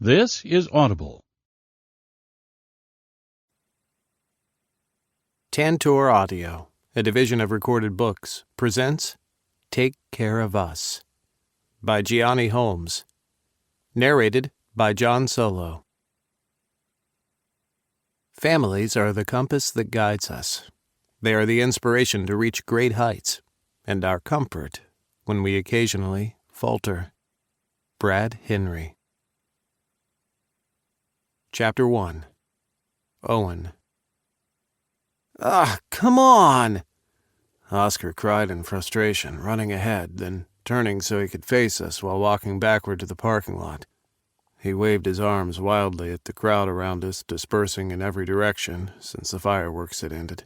This is Audible. Tantor Audio, a division of Recorded Books, presents Take Care of Us by Gianni Holmes. Narrated by John Solo. Families are the compass that guides us. They are the inspiration to reach great heights, and our comfort when we occasionally falter. Brad Henry. Chapter 1. Owen. Come on! Oscar cried in frustration, running ahead, then turning so he could face us while walking backward to the parking lot. He waved his arms wildly at the crowd around us, dispersing in every direction since the fireworks had ended.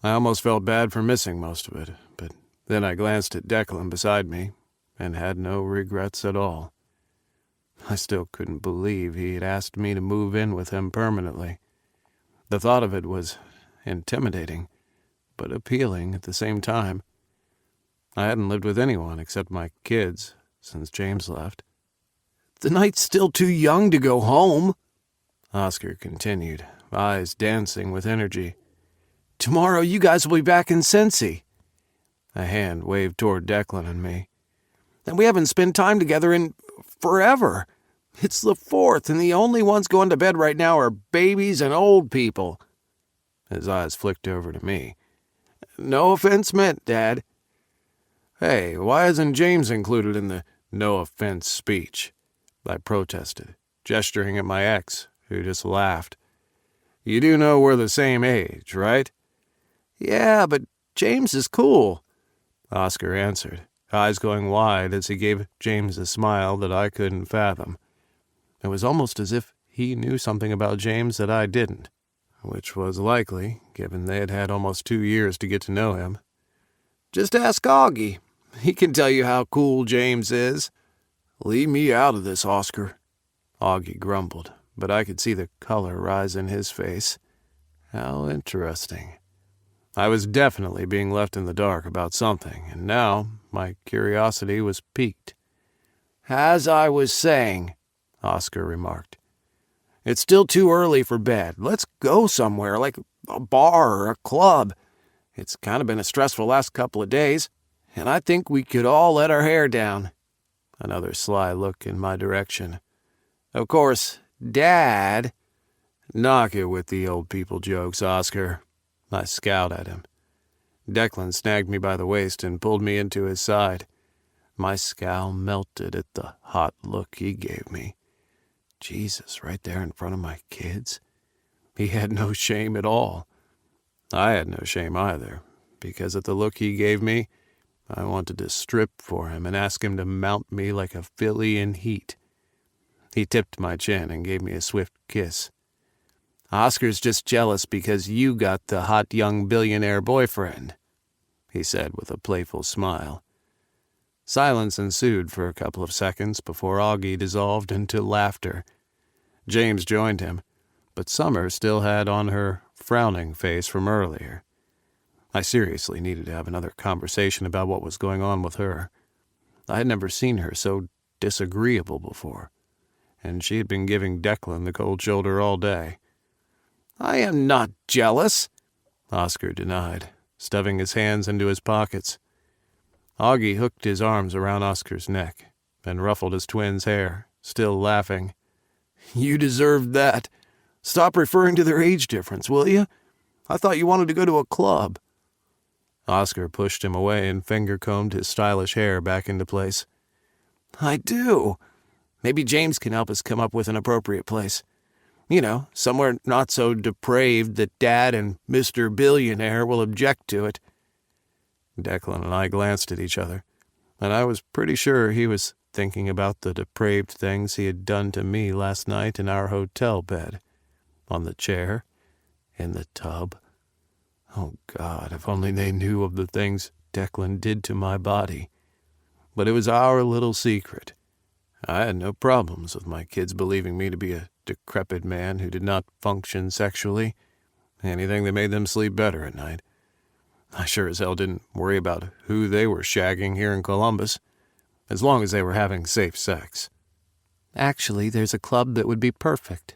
I almost felt bad for missing most of it, but then I glanced at Declan beside me and had no regrets at all. I still couldn't believe he had asked me to move in with him permanently. The thought of it was intimidating, but appealing at the same time. I hadn't lived with anyone except my kids since James left. "The night's still too young to go home," Oscar continued, eyes dancing with energy. "Tomorrow you guys will be back in Cincy." A hand waved toward Declan and me. "And we haven't spent time together in forever. It's the 4th, and the only ones going to bed right now are babies and old people." His eyes flicked over to me. "No offense meant, Dad." "Hey, why isn't James included in the no offense speech?" I protested, gesturing at my ex, who just laughed. "You do know we're the same age, right?" "Yeah, but James is cool," Oscar answered, eyes going wide as he gave James a smile that I couldn't fathom. It was almost as if he knew something about James that I didn't, which was likely, given they had had almost 2 years to get to know him. "Just ask Augie. He can tell you how cool James is." "Leave me out of this, Oscar," Augie grumbled, but I could see the color rise in his face. How interesting. I was definitely being left in the dark about something, and now my curiosity was piqued. "As I was saying," Oscar remarked, "it's still too early for bed. Let's go somewhere, like a bar or a club. It's kind of been a stressful last couple of days, and I think we could all let our hair down." Another sly look in my direction. "Of course, Dad—" "Knock it with the old people jokes, Oscar." I scowled at him. Declan snagged me by the waist and pulled me into his side. My scowl melted at the hot look he gave me. Jesus, right there in front of my kids? He had no shame at all. I had no shame either, because at the look he gave me, I wanted to strip for him and ask him to mount me like a filly in heat. He tipped my chin and gave me a swift kiss. "Oscar's just jealous because you got the hot young billionaire boyfriend," he said with a playful smile. Silence ensued for a couple of seconds before Augie dissolved into laughter. James joined him, but Summer still had on her frowning face from earlier. I seriously needed to have another conversation about what was going on with her. I had never seen her so disagreeable before, and she had been giving Declan the cold shoulder all day. "I am not jealous," Oscar denied, stuffing his hands into his pockets. Augie hooked his arms around Oscar's neck and ruffled his twin's hair, still laughing. "You deserved that. Stop referring to their age difference, will you? I thought you wanted to go to a club." Oscar pushed him away and finger-combed his stylish hair back into place. "I do. Maybe James can help us come up with an appropriate place. You know, somewhere not so depraved that Dad and Mr. Billionaire will object to it." Declan and I glanced at each other, and I was pretty sure he was thinking about the depraved things he had done to me last night in our hotel bed, on the chair, in the tub. Oh, God, if only they knew of the things Declan did to my body. But it was our little secret. I had no problems with my kids believing me to be a decrepit man who did not function sexually. Anything that made them sleep better at night. I sure as hell didn't worry about who they were shagging here in Columbus, as long as they were having safe sex. Actually, there's a club that would be perfect,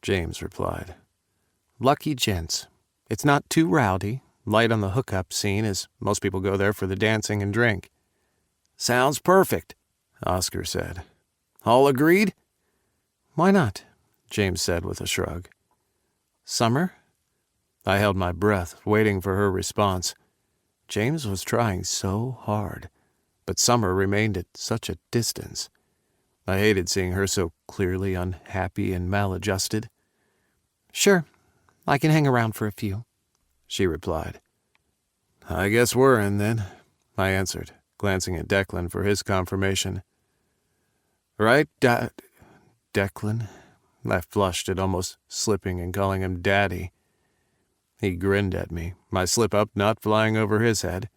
James replied. Lucky Gents. It's not too rowdy, light on the hookup scene, as most people go there for the dancing and drink. Sounds perfect, Oscar said. All agreed? Why not? James said with a shrug. Summer? I held my breath, waiting for her response. James was trying so hard, but Summer remained at such a distance. I hated seeing her so clearly unhappy and maladjusted. Sure, I can hang around for a few, she replied. I guess we're in, then, I answered, glancing at Declan for his confirmation. Right, Declan? I flushed at almost slipping and calling him Daddy. He grinned at me, my slip-up not flying over his head.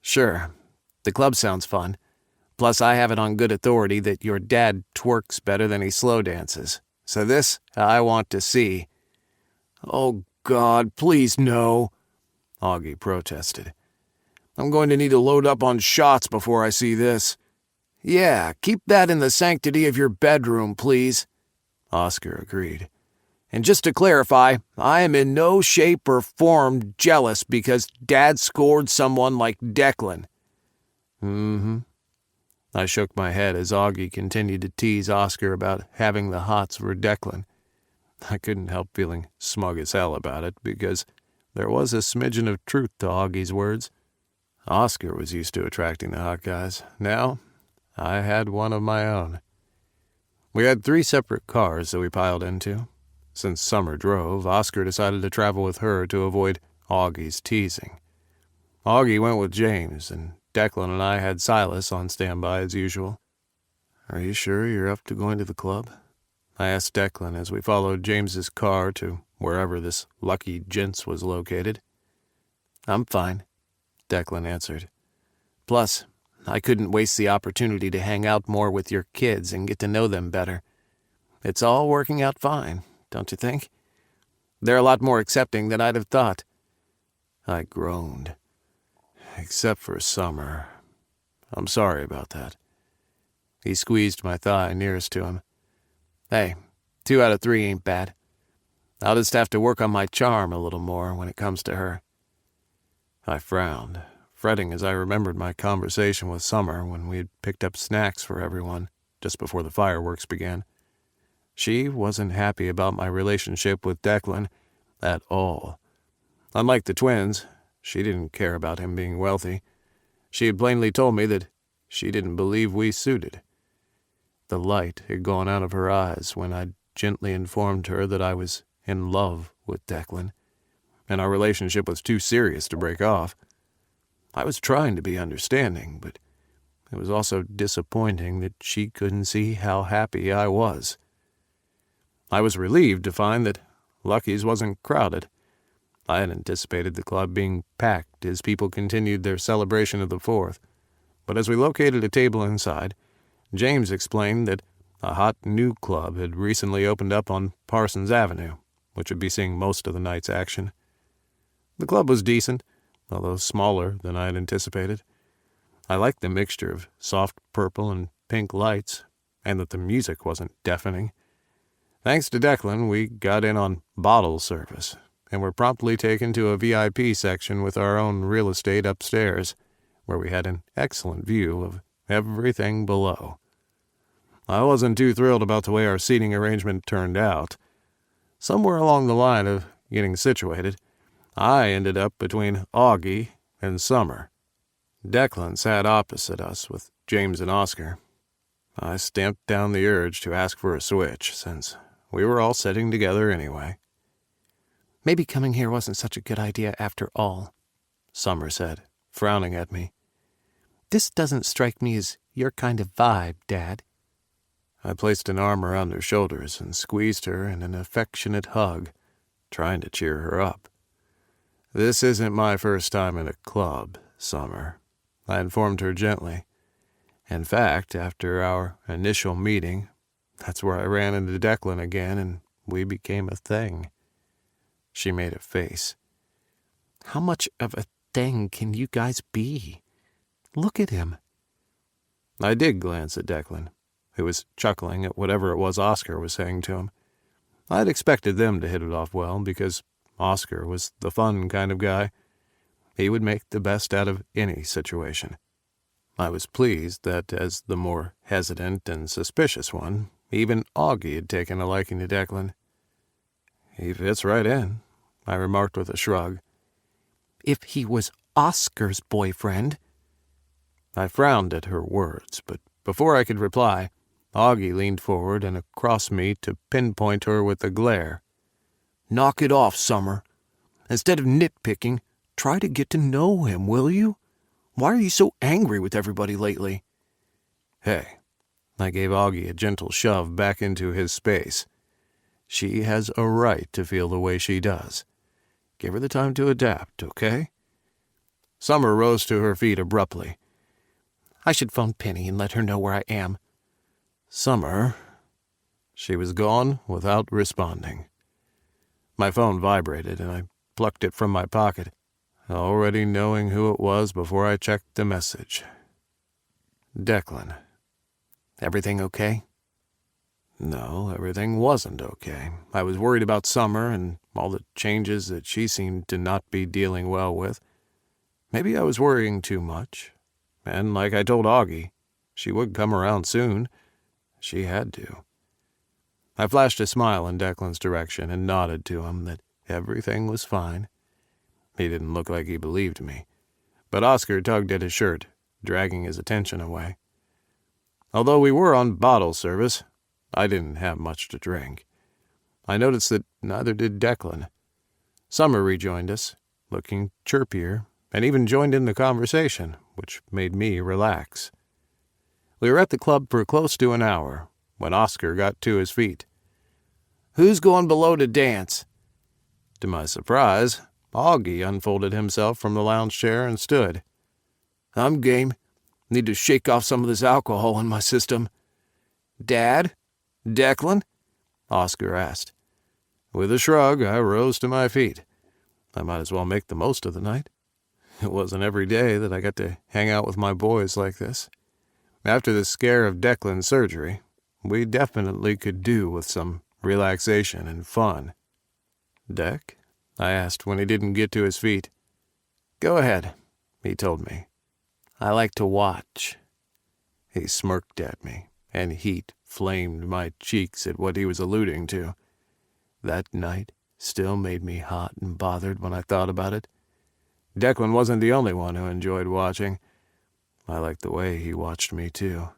Sure, the club sounds fun. Plus, I have it on good authority that your dad twerks better than he slow dances. So this, I want to see. Oh, God, please no, Augie protested. I'm going to need to load up on shots before I see this. Yeah, keep that in the sanctity of your bedroom, please, Oscar agreed. And just to clarify, I am in no shape or form jealous because Dad scored someone like Declan. Mm-hmm. I shook my head as Augie continued to tease Oscar about having the hots for Declan. I couldn't help feeling smug as hell about it because there was a smidgen of truth to Augie's words. Oscar was used to attracting the hot guys. Now, I had one of my own. We had 3 separate cars that we piled into. Since Summer drove, Oscar decided to travel with her to avoid Augie's teasing. Augie went with James, and Declan and I had Silas on standby as usual. Are you sure you're up to going to the club? I asked Declan as we followed James's car to wherever this Lucky Gents was located. I'm fine, Declan answered. Plus, I couldn't waste the opportunity to hang out more with your kids and get to know them better. It's all working out fine, don't you think? They're a lot more accepting than I'd have thought. I groaned. Except for Summer. I'm sorry about that. He squeezed my thigh nearest to him. Hey, 2 out of 3 ain't bad. I'll just have to work on my charm a little more when it comes to her. I frowned, fretting as I remembered my conversation with Summer when we had picked up snacks for everyone just before the fireworks began. She wasn't happy about my relationship with Declan at all. Unlike the twins, she didn't care about him being wealthy. She had plainly told me that she didn't believe we suited. The light had gone out of her eyes when I gently informed her that I was in love with Declan, and our relationship was too serious to break off. I was trying to be understanding, but it was also disappointing that she couldn't see how happy I was. I was relieved to find that Lucky's wasn't crowded. I had anticipated the club being packed as people continued their celebration of the 4th, but as we located a table inside, James explained that a hot new club had recently opened up on Parsons Avenue, which would be seeing most of the night's action. The club was decent, although smaller than I had anticipated. I liked the mixture of soft purple and pink lights, and that the music wasn't deafening. Thanks to Declan, we got in on bottle service, and were promptly taken to a VIP section with our own real estate upstairs, where we had an excellent view of everything below. I wasn't too thrilled about the way our seating arrangement turned out. Somewhere along the line of getting situated, I ended up between Augie and Summer. Declan sat opposite us with James and Oscar. I stamped down the urge to ask for a switch, since we were all sitting together anyway. Maybe coming here wasn't such a good idea after all, Summer said, frowning at me. This doesn't strike me as your kind of vibe, Dad. I placed an arm around her shoulders and squeezed her in an affectionate hug, trying to cheer her up. This isn't my first time in a club, Summer, I informed her gently. In fact, after our initial meeting, that's where I ran into Declan again and we became a thing. She made a face. How much of a thing can you guys be? Look at him. I did glance at Declan, who was chuckling at whatever it was Oscar was saying to him. I had expected them to hit it off well, because Oscar was the fun kind of guy. He would make the best out of any situation. I was pleased that, as the more hesitant and suspicious one, even Augie had taken a liking to Declan. "He fits right in," I remarked with a shrug. "If he was Oscar's boyfriend." I frowned at her words, but before I could reply, Augie leaned forward and across me to pinpoint her with a glare. "Knock it off, Summer. Instead of nitpicking, try to get to know him, will you? Why are you so angry with everybody lately?" "Hey," I gave Augie a gentle shove back into his space. "She has a right to feel the way she does. Give her the time to adapt, okay?" Summer rose to her feet abruptly. "I should phone Penny and let her know where I am." "Summer." She was gone without responding. My phone vibrated, and I plucked it from my pocket, already knowing who it was before I checked the message. Declan. "Everything okay?" No, everything wasn't okay. I was worried about Summer and all the changes that she seemed to not be dealing well with. Maybe I was worrying too much. And like I told Augie, she would come around soon. She had to. I flashed a smile in Declan's direction and nodded to him that everything was fine. He didn't look like he believed me, but Oscar tugged at his shirt, dragging his attention away. Although we were on bottle service, I didn't have much to drink. I noticed that neither did Declan. Summer rejoined us, looking chirpier, and even joined in the conversation, which made me relax. We were at the club for close to an hour when Oscar got to his feet. "Who's going below to dance?" To my surprise, Augie unfolded himself from the lounge chair and stood. "I'm game. Need to shake off some of this alcohol in my system." "Dad? Declan?" Oscar asked. With a shrug, I rose to my feet. I might as well make the most of the night. It wasn't every day that I got to hang out with my boys like this. After the scare of Declan's surgery, we definitely could do with some relaxation and fun. "Deck?" I asked when he didn't get to his feet. "Go ahead," he told me. "I like to watch." He smirked at me, and heat flamed my cheeks at what he was alluding to. That night still made me hot and bothered when I thought about it. Declan wasn't the only one who enjoyed watching. I liked the way he watched me, too.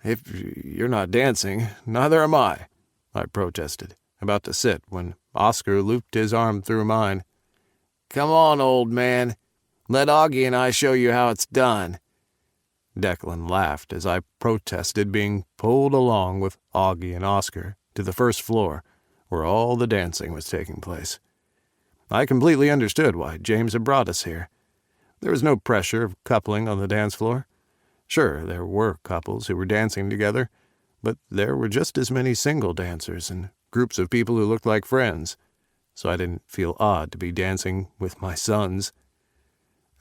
"If you're not dancing, neither am I," protested, about to sit when Oscar looped his arm through mine. "Come on, old man. Let Augie and I show you how it's done." Declan laughed as I protested being pulled along with Augie and Oscar to the first floor, where all the dancing was taking place. I completely understood why James had brought us here. There was no pressure of coupling on the dance floor. Sure, there were couples who were dancing together, but there were just as many single dancers and groups of people who looked like friends, so I didn't feel odd to be dancing with my sons.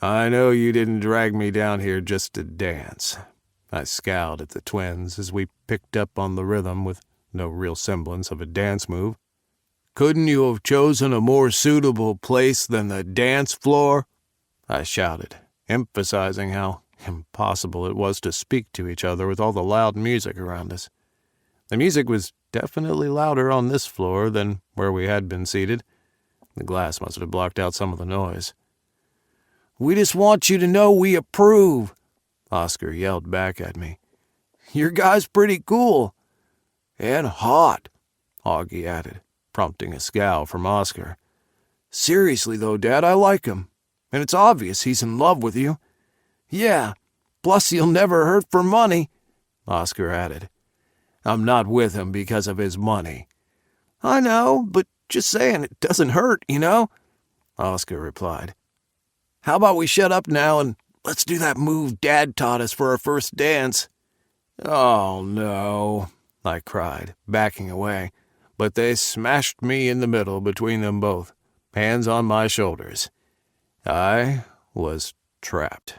"I know you didn't drag me down here just to dance." I scowled at the twins as we picked up on the rhythm with no real semblance of a dance move. "Couldn't you have chosen a more suitable place than the dance floor?" I shouted, emphasizing how impossible it was to speak to each other with all the loud music around us. The music was definitely louder on this floor than where we had been seated. The glass must have blocked out some of the noise. "We just want you to know we approve," Oscar yelled back at me. "Your guy's pretty cool." "And hot," Augie added, prompting a scowl from Oscar. "Seriously, though, Dad, I like him. And it's obvious he's in love with you." "Yeah, plus he'll never hurt for money," Oscar added. "I'm not with him because of his money." "I know, but just saying it doesn't hurt, you know," Oscar replied. "How about we shut up now and let's do that move Dad taught us for our first dance?" "Oh, no," I cried, backing away, but they smashed me in the middle between them both, hands on my shoulders. I was trapped.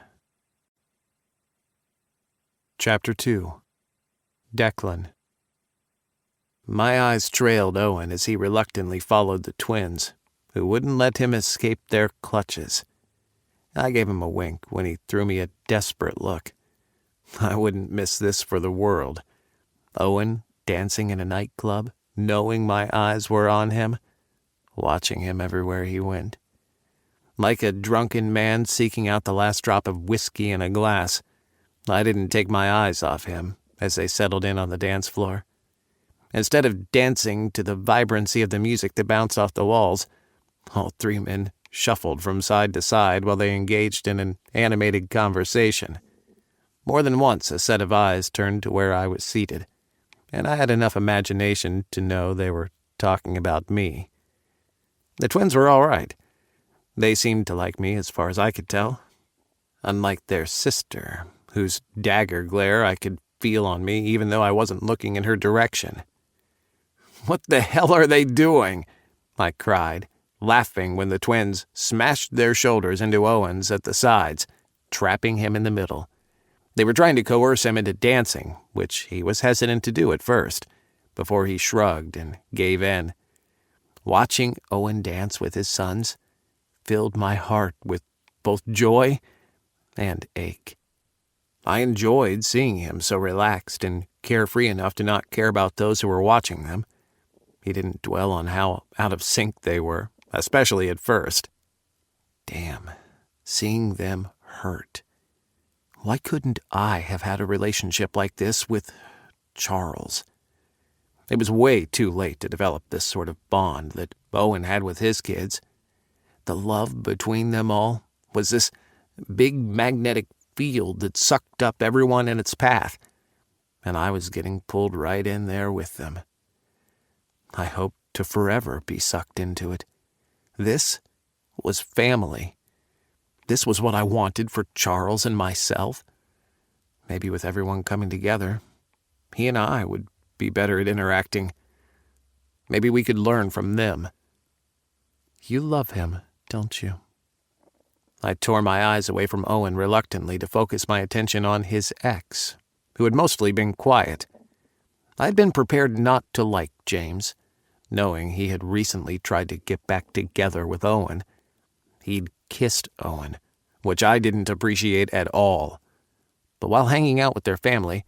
Chapter 2. Declan. My eyes trailed Owen as he reluctantly followed the twins, who wouldn't let him escape their clutches. I gave him a wink when he threw me a desperate look. I wouldn't miss this for the world. Owen dancing in a nightclub, knowing my eyes were on him, watching him everywhere he went. Like a drunken man seeking out the last drop of whiskey in a glass, I didn't take my eyes off him as they settled in on the dance floor. Instead of dancing to the vibrancy of the music that bounced off the walls, all three men shuffled from side to side while they engaged in an animated conversation. More than once a set of eyes turned to where I was seated, and I had enough imagination to know they were talking about me. The twins were all right. They seemed to like me as far as I could tell. Unlike their sister, whose dagger glare I could feel on me even though I wasn't looking in her direction. "What the hell are they doing?" I cried, laughing when the twins smashed their shoulders into Owen's at the sides, trapping him in the middle. They were trying to coerce him into dancing, which he was hesitant to do at first, before he shrugged and gave in. Watching Owen dance with his sons filled my heart with both joy and ache. I enjoyed seeing him so relaxed and carefree enough to not care about those who were watching them. He didn't dwell on how out of sync they were, especially at first. Damn, seeing them hurt. Why couldn't I have had a relationship like this with Charles? It was way too late to develop this sort of bond that Owen had with his kids. The love between them all was this big magnetic field that sucked up everyone in its path, and I was getting pulled right in there with them. I hoped to forever be sucked into it. This was family. This was what I wanted for Charles and myself. Maybe with everyone coming together, he and I would be better at interacting. Maybe we could learn from them. You love him, don't you? I tore my eyes away from Owen reluctantly to focus my attention on his ex, who had mostly been quiet. I had been prepared not to like James, knowing he had recently tried to get back together with Owen. He'd kissed Owen, which I didn't appreciate at all. But while hanging out with their family,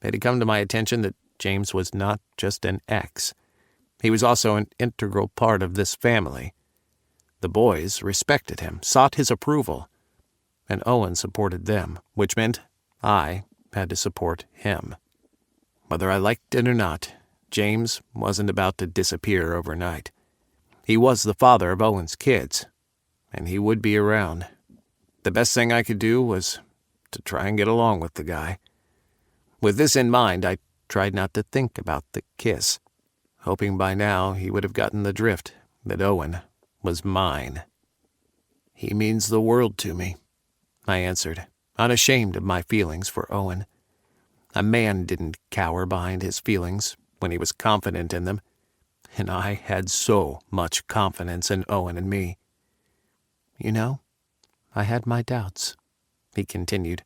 it had come to my attention that James was not just an ex. He was also an integral part of this family. The boys respected him, sought his approval, and Owen supported them, which meant I had to support him. Whether I liked it or not, James wasn't about to disappear overnight. He was the father of Owen's kids, and he would be around. The best thing I could do was to try and get along with the guy. With this in mind, I tried not to think about the kiss, hoping by now he would have gotten the drift that Owen was mine. "He means the world to me," I answered, unashamed of my feelings for Owen. A man didn't cower behind his feelings when he was confident in them, and I had so much confidence in Owen and me. "You know, I had my doubts," he continued,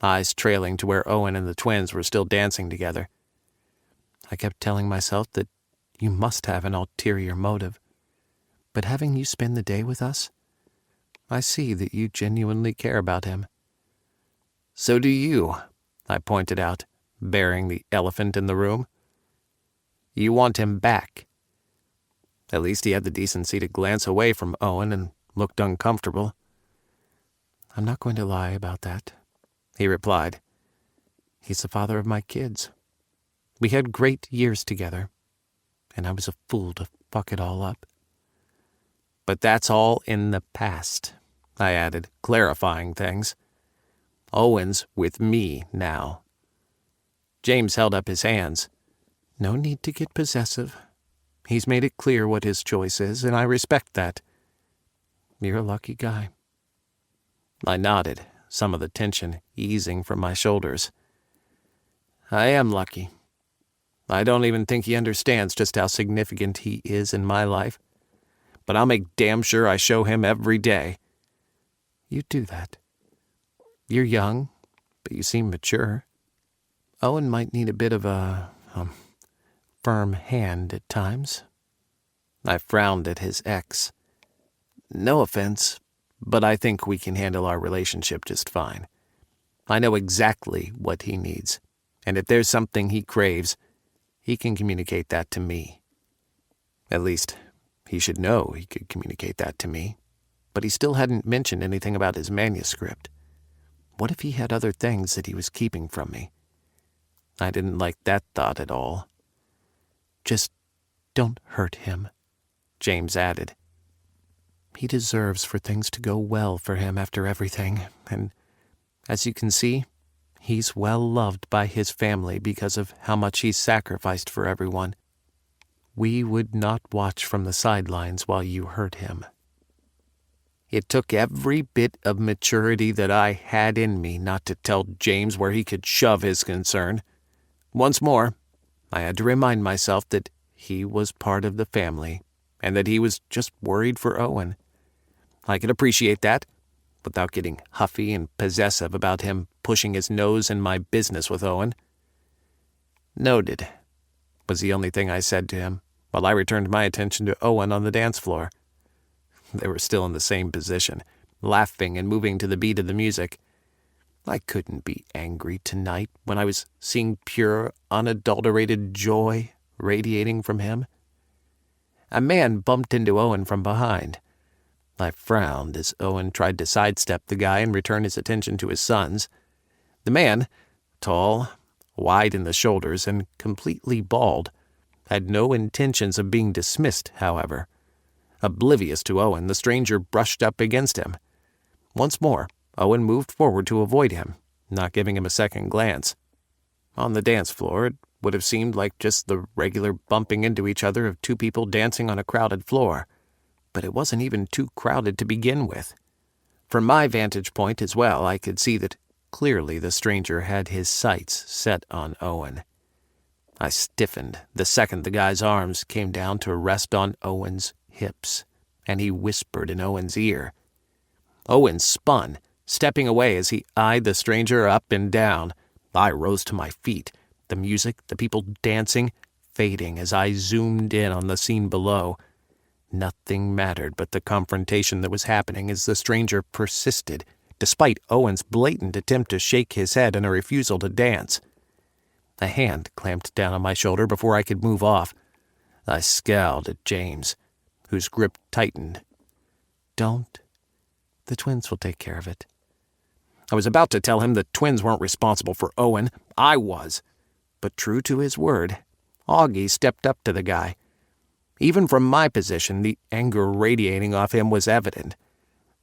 eyes trailing to where Owen and the twins were still dancing together. "I kept telling myself that you must have an ulterior motive. But having you spend the day with us, I see that you genuinely care about him." "So do you," I pointed out, bearing the elephant in the room. "You want him back." At least he had the decency to glance away from Owen and looked uncomfortable. "I'm not going to lie about that," he replied. "He's the father of my kids. We had great years together, and I was a fool to fuck it all up." "But that's all in the past," I added, clarifying things. "Owen's with me now." James held up his hands. "No need to get possessive. He's made it clear what his choice is, and I respect that. You're a lucky guy." I nodded, some of the tension easing from my shoulders. "I am lucky. I don't even think he understands just how significant he is in my life. But I'll make damn sure I show him every day." "You do that. You're young, but you seem mature." Owen might need a bit of a firm hand at times. I frowned at his ex. No offense, but I think we can handle our relationship just fine. I know exactly what he needs, and if there's something he craves, he can communicate that to me. At least, he should know he could communicate that to me, but he still hadn't mentioned anything about his manuscript. What if he had other things that he was keeping from me? I didn't like that thought at all. Just don't hurt him, James added. He deserves for things to go well for him after everything, and as you can see, he's well loved by his family because of how much he's sacrificed for everyone. We would not watch from the sidelines while you hurt him. It took every bit of maturity that I had in me not to tell James where he could shove his concern. Once more, I had to remind myself that he was part of the family and that he was just worried for Owen. I could appreciate that, without getting huffy and possessive about him pushing his nose in my business with Owen. Noted, was the only thing I said to him, while I returned my attention to Owen on the dance floor. They were still in the same position, laughing and moving to the beat of the music. I couldn't be angry tonight when I was seeing pure, unadulterated joy radiating from him. A man bumped into Owen from behind. I frowned as Owen tried to sidestep the guy and return his attention to his sons. The man, tall, wide in the shoulders, and completely bald, had no intentions of being dismissed, however. Oblivious to Owen, the stranger brushed up against him. Once more, Owen moved forward to avoid him, not giving him a second glance. On the dance floor, it would have seemed like just the regular bumping into each other of two people dancing on a crowded floor, but it wasn't even too crowded to begin with. From my vantage point as well, I could see that clearly the stranger had his sights set on Owen. I stiffened the second the guy's arms came down to rest on Owen's hips, and he whispered in Owen's ear. Owen spun, stepping away as he eyed the stranger up and down. I rose to my feet, the music, the people dancing, fading as I zoomed in on the scene below. Nothing mattered but the confrontation that was happening as the stranger persisted, despite Owen's blatant attempt to shake his head in a refusal to dance. A hand clamped down on my shoulder before I could move off. I scowled at James, whose grip tightened. Don't. The twins will take care of it. I was about to tell him the twins weren't responsible for Owen. I was. But true to his word, Augie stepped up to the guy. Even from my position, the anger radiating off him was evident.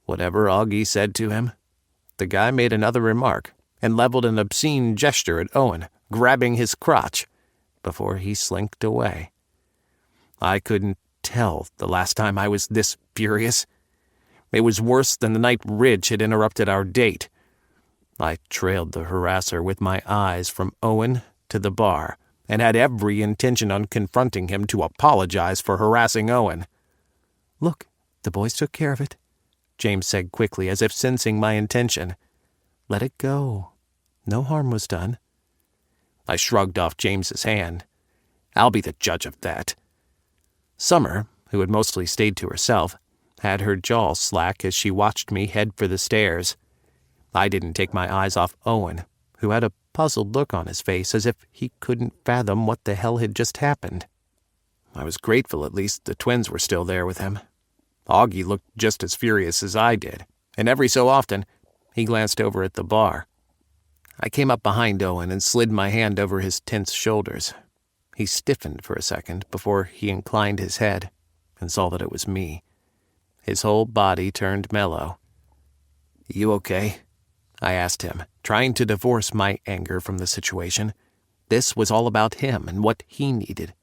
Whatever Augie said to him, the guy made another remark and leveled an obscene gesture at Owen, grabbing his crotch, before he slinked away. I couldn't tell the last time I was this furious. It was worse than the night Ridge had interrupted our date. I trailed the harasser with my eyes from Owen to the bar, and had every intention on confronting him to apologize for harassing Owen. Look, the boys took care of it, James said quickly, as if sensing my intention. Let it go. No harm was done. I shrugged off James's hand. I'll be the judge of that. Summer, who had mostly stayed to herself, had her jaw slack as she watched me head for the stairs. I didn't take my eyes off Owen, who had a puzzled look on his face as if he couldn't fathom what the hell had just happened. I was grateful at least the twins were still there with him. Augie looked just as furious as I did, and every so often he glanced over at the bar. I came up behind Owen and slid my hand over his tense shoulders. He stiffened for a second before he inclined his head and saw that it was me. His whole body turned mellow. You okay? I asked him, trying to divorce my anger from the situation. This was all about him and what he needed.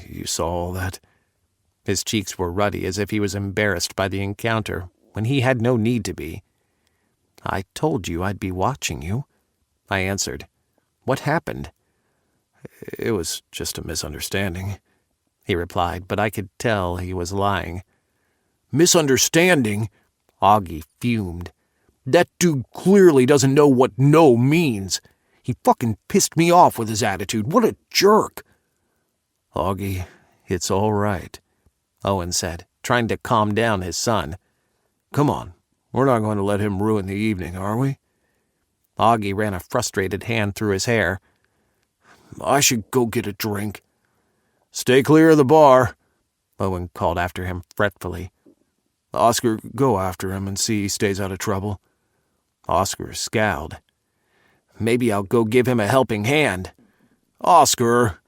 You saw all that? His cheeks were ruddy as if he was embarrassed by the encounter when he had no need to be. I told you I'd be watching you, I answered. What happened? It was just a misunderstanding, he replied, but I could tell he was lying. Misunderstanding? Augie fumed. That dude clearly doesn't know what no means. He fucking pissed me off with his attitude. What a jerk. Augie, it's all right, Owen said, trying to calm down his son. Come on, we're not going to let him ruin the evening, are we? Augie ran a frustrated hand through his hair. I should go get a drink. Stay clear of the bar, Owen called after him fretfully. Oscar, go after him and see he stays out of trouble. Oscar scowled. Maybe I'll go give him a helping hand. Oscar!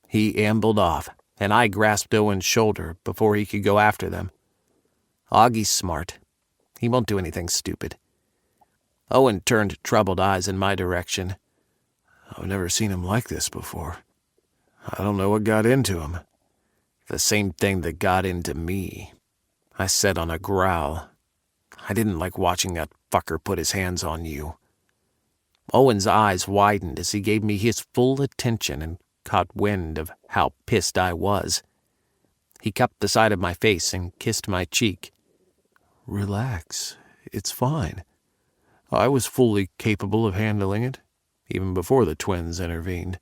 He ambled off, and I grasped Owen's shoulder before he could go after them. Augie's smart. He won't do anything stupid. Owen turned troubled eyes in my direction. I've never seen him like this before. I don't know what got into him. The same thing that got into me, I said on a growl. I didn't like watching that fucker put his hands on you. Owen's eyes widened as he gave me his full attention and caught wind of how pissed I was. He cupped the side of my face and kissed my cheek. Relax, it's fine. I was fully capable of handling it, even before the twins intervened.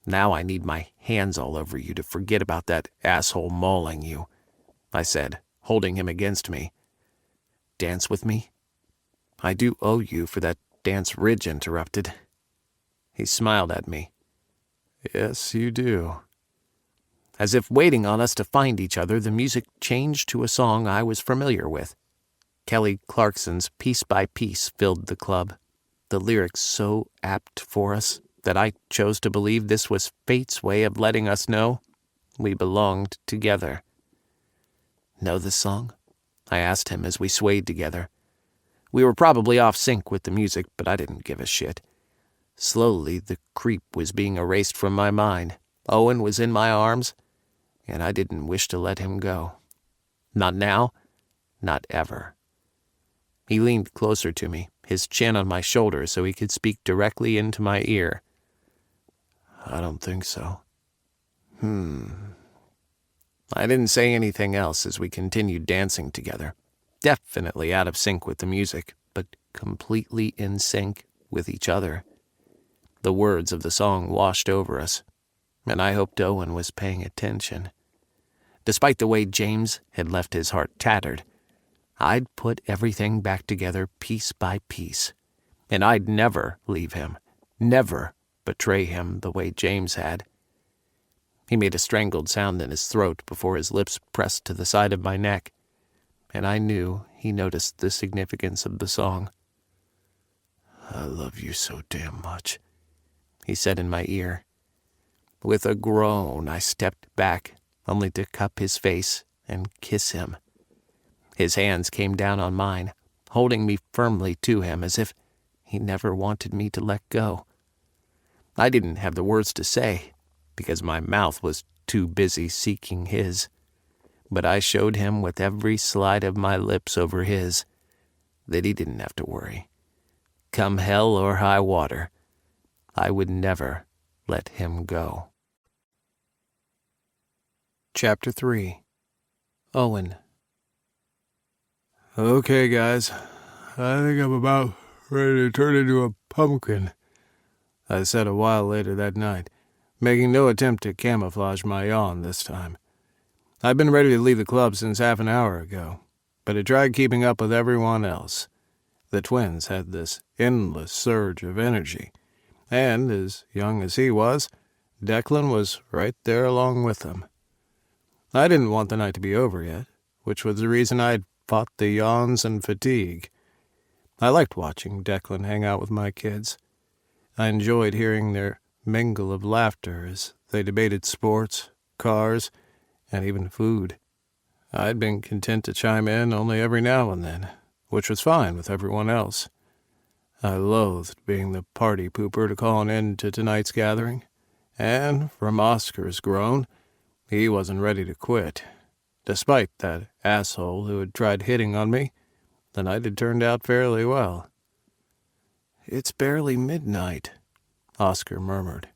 Now I need my hands all over you to forget about that asshole mauling you, I said, holding him against me. Dance with me? I do owe you for that dance Ridge interrupted. He smiled at me. Yes, you do. As if waiting on us to find each other, the music changed to a song I was familiar with. Kelly Clarkson's Piece by Piece filled the club, the lyrics so apt for us that I chose to believe this was fate's way of letting us know we belonged together. Know this song? I asked him as we swayed together. We were probably off sync with the music, but I didn't give a shit. Slowly, the creep was being erased from my mind. Owen was in my arms, and I didn't wish to let him go. Not now, not ever. He leaned closer to me, his chin on my shoulder so he could speak directly into my ear. I don't think so. I didn't say anything else as we continued dancing together, definitely out of sync with the music, but completely in sync with each other. The words of the song washed over us, and I hoped Owen was paying attention. Despite the way James had left his heart tattered, I'd put everything back together piece by piece, and I'd never leave him, never betray him the way James had. He made a strangled sound in his throat before his lips pressed to the side of my neck, and I knew he noticed the significance of the song. I love you so damn much, he said in my ear. With a groan, I stepped back, only to cup his face and kiss him. His hands came down on mine, holding me firmly to him as if he never wanted me to let go. I didn't have the words to say, because my mouth was too busy seeking his, but I showed him with every slide of my lips over his that he didn't have to worry. Come hell or high water, I would never let him go. Chapter 3. Owen. Okay, guys, I think I'm about ready to turn into a pumpkin, I said a while later that night, making no attempt to camouflage my yawn this time. I'd been ready to leave the club since half an hour ago, but had tried keeping up with everyone else. The twins had this endless surge of energy, and, as young as he was, Declan was right there along with them. I didn't want the night to be over yet, which was the reason I'd fought the yawns and fatigue. I liked watching Declan hang out with my kids. I enjoyed hearing their mingle of laughter as they debated sports, cars, and even food. I'd been content to chime in only every now and then, which was fine with everyone else. I loathed being the party pooper to call an end to tonight's gathering, and from Oscar's groan, he wasn't ready to quit. Despite that asshole who had tried hitting on me, the night had turned out fairly well. It's barely midnight, Oscar murmured,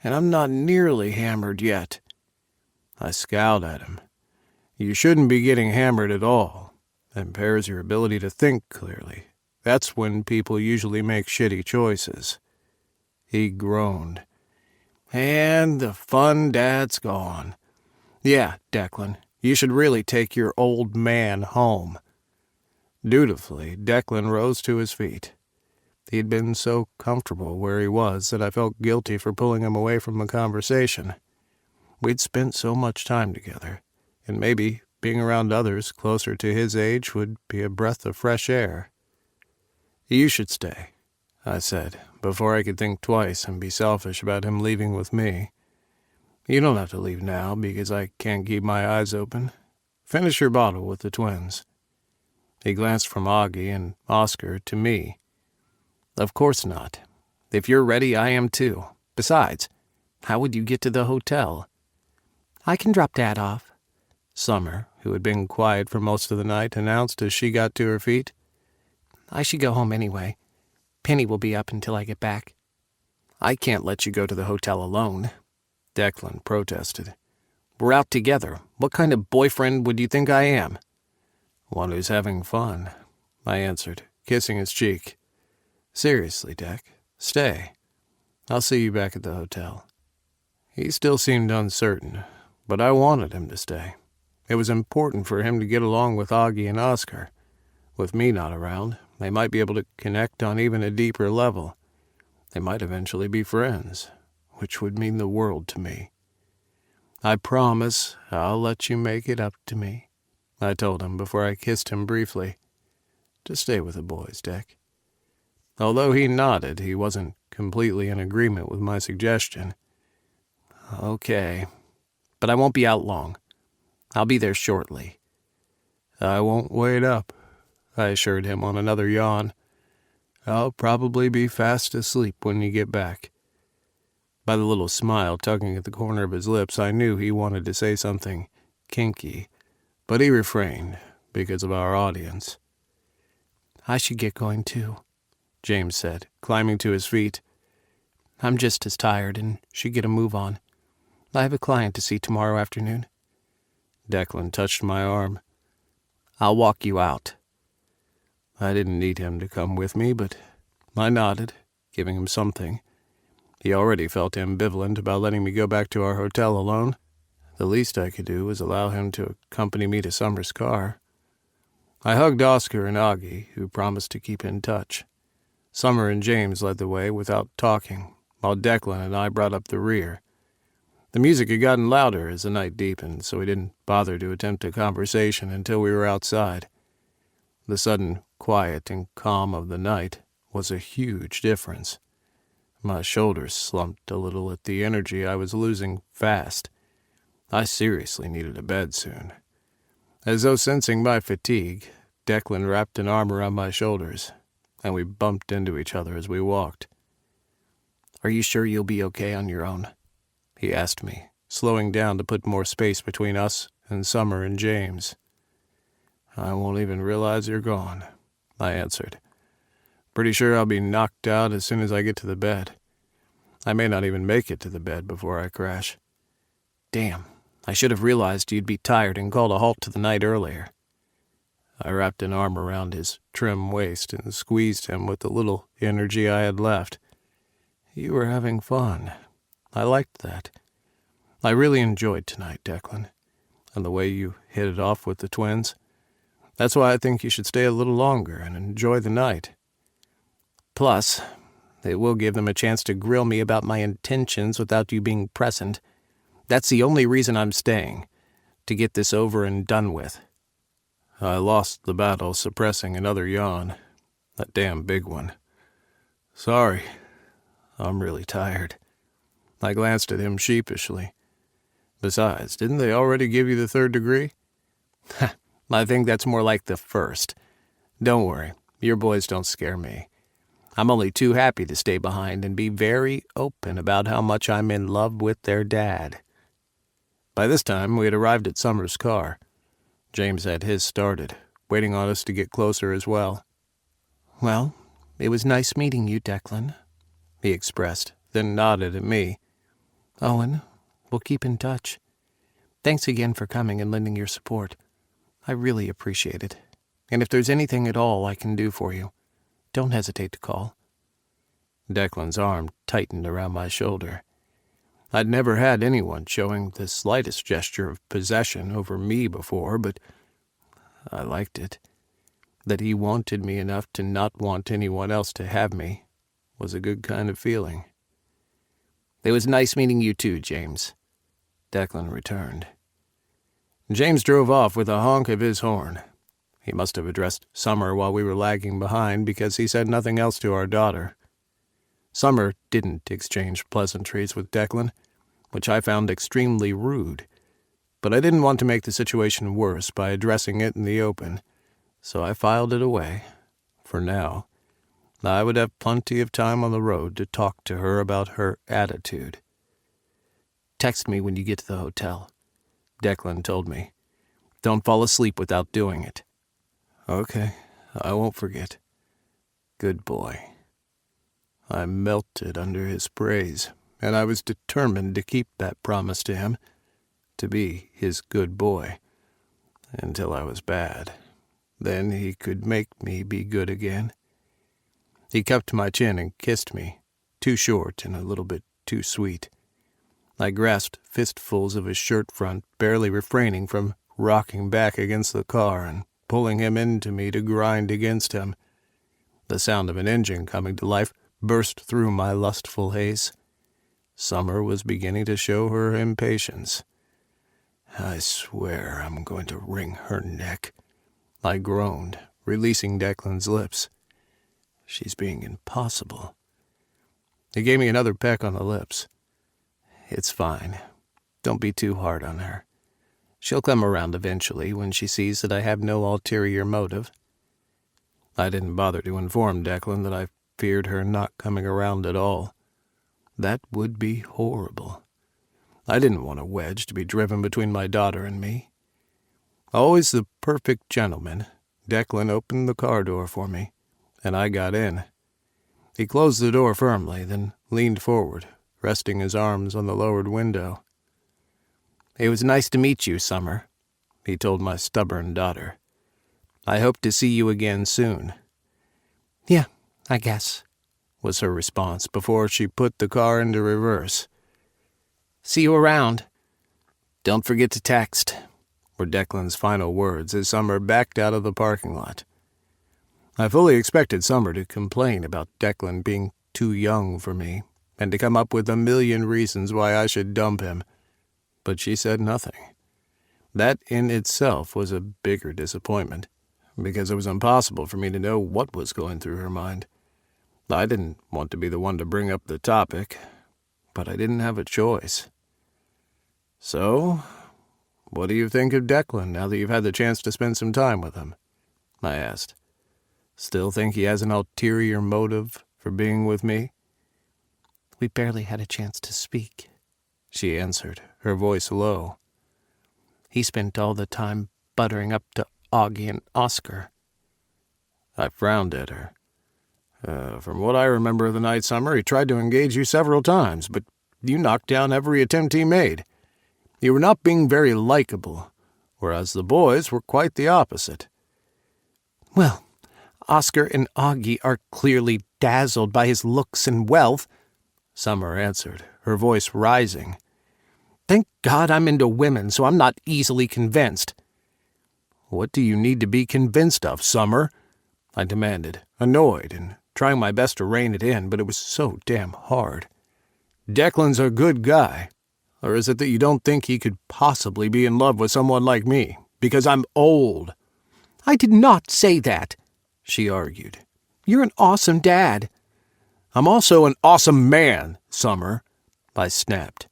and I'm not nearly hammered yet. I scowled at him. You shouldn't be getting hammered at all. It impairs your ability to think clearly. That's when people usually make shitty choices." He groaned. "And the fun dad's gone. Yeah, Declan, you should really take your old man home." Dutifully, Declan rose to his feet. He'd been so comfortable where he was that I felt guilty for pulling him away from the conversation. We'd spent so much time together, and maybe being around others closer to his age would be a breath of fresh air. "You should stay," I said, before I could think twice and be selfish about him leaving with me. "You don't have to leave now because I can't keep my eyes open. Finish your bottle with the twins." He glanced from Augie and Oscar to me. "Of course not. If you're ready, I am too. Besides, how would you get to the hotel?" "I can drop Dad off," Summer, who had been quiet for most of the night, announced as she got to her feet. "I should go home anyway. Penny will be up until I get back." "I can't let you go to the hotel alone," Declan protested. "We're out together. What kind of boyfriend would you think I am?" "One who's having fun," I answered, kissing his cheek. "Seriously, Deck, stay. I'll see you back at the hotel." He still seemed uncertain, but I wanted him to stay. It was important for him to get along with Augie and Oscar. With me not around, they might be able to connect on even a deeper level. They might eventually be friends, which would mean the world to me. "I promise I'll let you make it up to me," I told him before I kissed him briefly. "Just stay with the boys, Deck." Although he nodded, he wasn't completely in agreement with my suggestion. "Okay, but I won't be out long. I'll be there shortly." "I won't wait up," I assured him on another yawn. "I'll probably be fast asleep when you get back." By the little smile tugging at the corner of his lips, I knew he wanted to say something kinky, but he refrained because of our audience. "I should get going too," James said, climbing to his feet. "I'm just as tired and should get a move on. I have a client to see tomorrow afternoon." Declan touched my arm. "I'll walk you out." I didn't need him to come with me, but I nodded, giving him something. He already felt ambivalent about letting me go back to our hotel alone. The least I could do was allow him to accompany me to Summer's car. I hugged Oscar and Augie, who promised to keep in touch. Summer and James led the way without talking, while Declan and I brought up the rear. The music had gotten louder as the night deepened, so we didn't bother to attempt a conversation until we were outside. The sudden quiet and calm of the night was a huge difference. My shoulders slumped a little at the energy I was losing fast. I seriously needed a bed soon. As though sensing my fatigue, Declan wrapped an arm around my shoulders, and we bumped into each other as we walked. "Are you sure you'll be okay on your own?" he asked me, slowing down to put more space between us and Summer and James. "I won't even realize you're gone," I answered. "Pretty sure I'll be knocked out as soon as I get to the bed. I may not even make it to the bed before I crash." "Damn, I should have realized you'd be tired and called a halt to the night earlier." I wrapped an arm around his trim waist and squeezed him with the little energy I had left. "You were having fun. I liked that. I really enjoyed tonight, Declan, and the way you hit it off with the twins. That's why I think you should stay a little longer and enjoy the night. Plus, it will give them a chance to grill me about my intentions without you being present. That's the only reason I'm staying, to get this over and done with." I lost the battle suppressing another yawn, a damn big one. "Sorry, I'm really tired." I glanced at him sheepishly. "Besides, didn't they already give you the 3rd degree?" "I think that's more like the 1st. Don't worry, your boys don't scare me. I'm only too happy to stay behind and be very open about how much I'm in love with their dad." By this time, we had arrived at Summer's car. James had his started, waiting on us to get closer as well. "Well, it was nice meeting you, Declan," he expressed, then nodded at me. "Owen, we'll keep in touch. Thanks again for coming and lending your support. I really appreciate it. And if there's anything at all I can do for you, don't hesitate to call." Declan's arm tightened around my shoulder. I'd never had anyone showing the slightest gesture of possession over me before, but I liked it. That he wanted me enough to not want anyone else to have me was a good kind of feeling. "It was nice meeting you too, James," Declan returned. James drove off with a honk of his horn. He must have addressed Summer while we were lagging behind, because he said nothing else to our daughter. Summer didn't exchange pleasantries with Declan, which I found extremely rude, but I didn't want to make the situation worse by addressing it in the open, so I filed it away. For now, I would have plenty of time on the road to talk to her about her attitude. "Text me when you get to the hotel," Declan told me. "Don't fall asleep without doing it." "Okay, I won't forget." Good boy. I melted under his praise, and I was determined to keep that promise to him, to be his good boy, until I was bad. Then he could make me be good again. He cupped my chin and kissed me, too short and a little bit too sweet. I grasped fistfuls of his shirt front, barely refraining from rocking back against the car and pulling him into me to grind against him. The sound of an engine coming to life burst through my lustful haze. Summer was beginning to show her impatience. "I swear I'm going to wring her neck," I groaned, releasing Declan's lips. "She's being impossible." He gave me another peck on the lips. "It's fine. Don't be too hard on her. She'll come around eventually when she sees that I have no ulterior motive." I didn't bother to inform Declan that I feared her not coming around at all. That would be horrible. I didn't want a wedge to be driven between my daughter and me. Always the perfect gentleman, Declan opened the car door for me, and I got in. He closed the door firmly, then leaned forward, resting his arms on the lowered window. "It was nice to meet you, Summer," he told my stubborn daughter. "I hope to see you again soon." "Yeah, I guess," was her response before she put the car into reverse. "See you around." "Don't forget to text," were Declan's final words as Summer backed out of the parking lot. I fully expected Summer to complain about Declan being too young for me and to come up with a million reasons why I should dump him, but she said nothing. That in itself was a bigger disappointment, because it was impossible for me to know what was going through her mind. I didn't want to be the one to bring up the topic, but I didn't have a choice. "So, what do you think of Declan now that you've had the chance to spend some time with him?" I asked. "Still think he has an ulterior motive for being with me?" "We barely had a chance to speak," she answered, her voice low. "He spent all the time buttering up to Augie and Oscar." I frowned at her. From what I remember of the night, Summer, he tried to engage you several times, but you knocked down every attempt he made. You were not being very likable, whereas the boys were quite the opposite." "Well, Oscar and Augie are clearly dazzled by his looks and wealth," Summer answered, her voice rising. "Thank God I'm into women, so I'm not easily convinced." "What do you need to be convinced of, Summer?" I demanded, annoyed and trying my best to rein it in, but it was so damn hard. "Declan's a good guy. Or is it that you don't think he could possibly be in love with someone like me, because I'm old?" "I did not say that," she argued. "You're an awesome dad." "I'm also an awesome man, Summer," I snapped,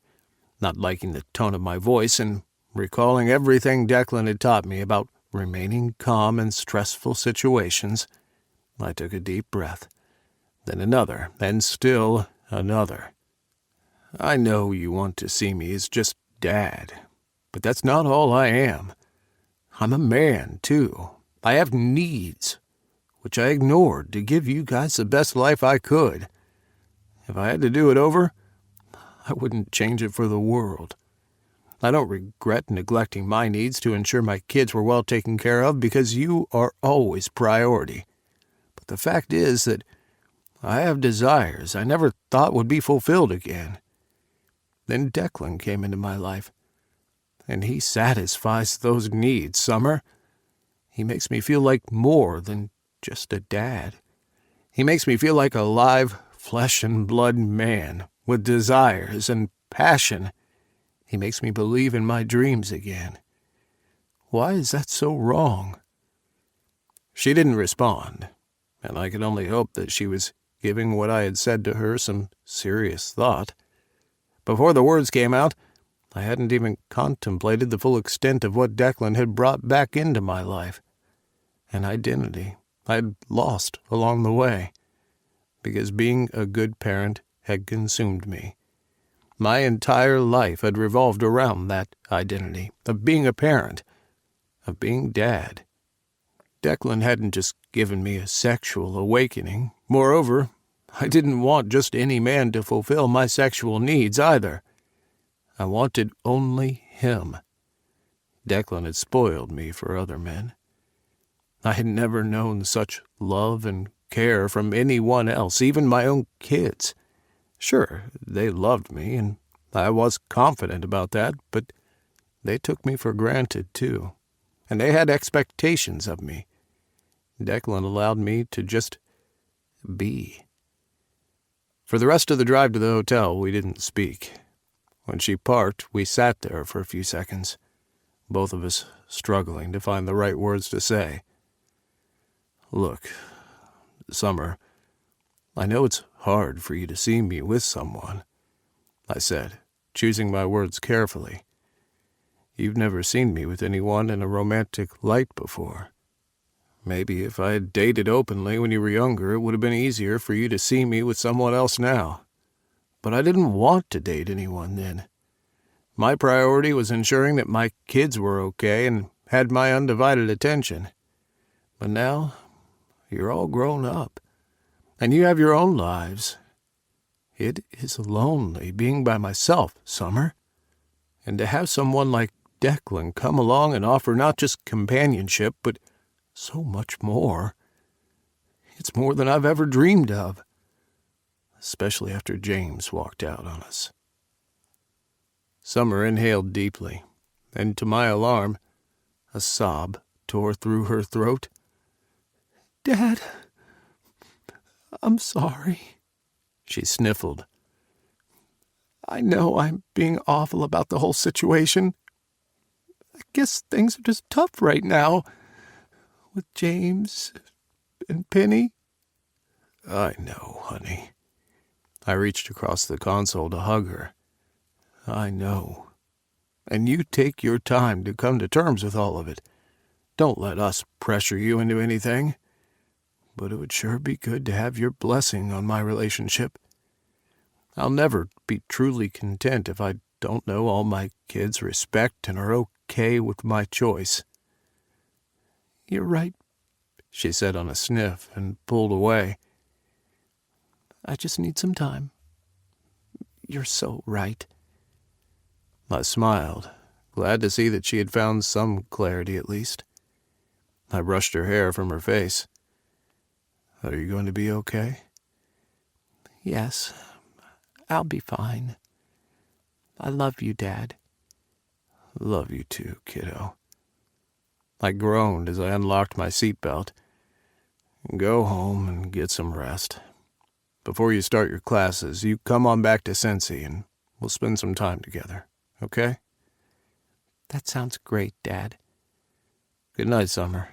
not liking the tone of my voice and recalling everything Declan had taught me about remaining calm in stressful situations. I took a deep breath, then another, and still another. "I know you want to see me as just Dad, but that's not all I am. I'm a man, too. I have needs, which I ignored to give you guys the best life I could. If I had to do it over, I wouldn't change it for the world. I don't regret neglecting my needs to ensure my kids were well taken care of, because you are always priority. But the fact is that I have desires I never thought would be fulfilled again. Then Declan came into my life, and he satisfies those needs, Summer. He makes me feel like more than just a dad. He makes me feel like a live, flesh-and-blood man with desires and passion. He makes me believe in my dreams again. Why is that so wrong?" She didn't respond, and I could only hope that she was giving what I had said to her some serious thought. Before the words came out, I hadn't even contemplated the full extent of what Declan had brought back into my life, an identity I'd lost along the way, because being a good parent had consumed me. My entire life had revolved around that identity of being a parent, of being Dad. Declan hadn't just given me a sexual awakening. Moreover, I didn't want just any man to fulfill my sexual needs either. I wanted only him. Declan had spoiled me for other men. I had never known such love and care from anyone else, even my own kids. Sure, they loved me, and I was confident about that, but they took me for granted, too. And they had expectations of me. Declan allowed me to just be. For the rest of the drive to the hotel, we didn't speak. When she parked, we sat there for a few seconds, both of us struggling to find the right words to say. "Look, Summer, I know it's hard for you to see me with someone," I said, choosing my words carefully. "You've never seen me with anyone in a romantic light before. Maybe if I had dated openly when you were younger, it would have been easier for you to see me with someone else now. But I didn't want to date anyone then. My priority was ensuring that my kids were okay and had my undivided attention. But now, you're all grown up, and you have your own lives. It is lonely being by myself, Summer. And to have someone like Declan come along and offer not just companionship, but so much more. It's more than I've ever dreamed of, especially after James walked out on us." Summer inhaled deeply, and to my alarm, a sob tore through her throat. "Dad, I'm sorry," she sniffled. "I know I'm being awful about the whole situation. I guess things are just tough right now, with James and Penny." "I know, honey." I reached across the console to hug her. "I know. And you take your time to come to terms with all of it. Don't let us pressure you into anything. But it would sure be good to have your blessing on my relationship. I'll never be truly content if I don't know all my kids respect and are okay with my choice." "You're right," she said on a sniff and pulled away. "I just need some time. You're so right." I smiled, glad to see that she had found some clarity at least. I brushed her hair from her face. "Are you going to be okay?" "Yes, I'll be fine. I love you, Dad." "Love you too, kiddo." I groaned as I unlocked my seatbelt. "Go home and get some rest. Before you start your classes, you come on back to Sensi and we'll spend some time together, okay?" "That sounds great, Dad." "Good night, Summer.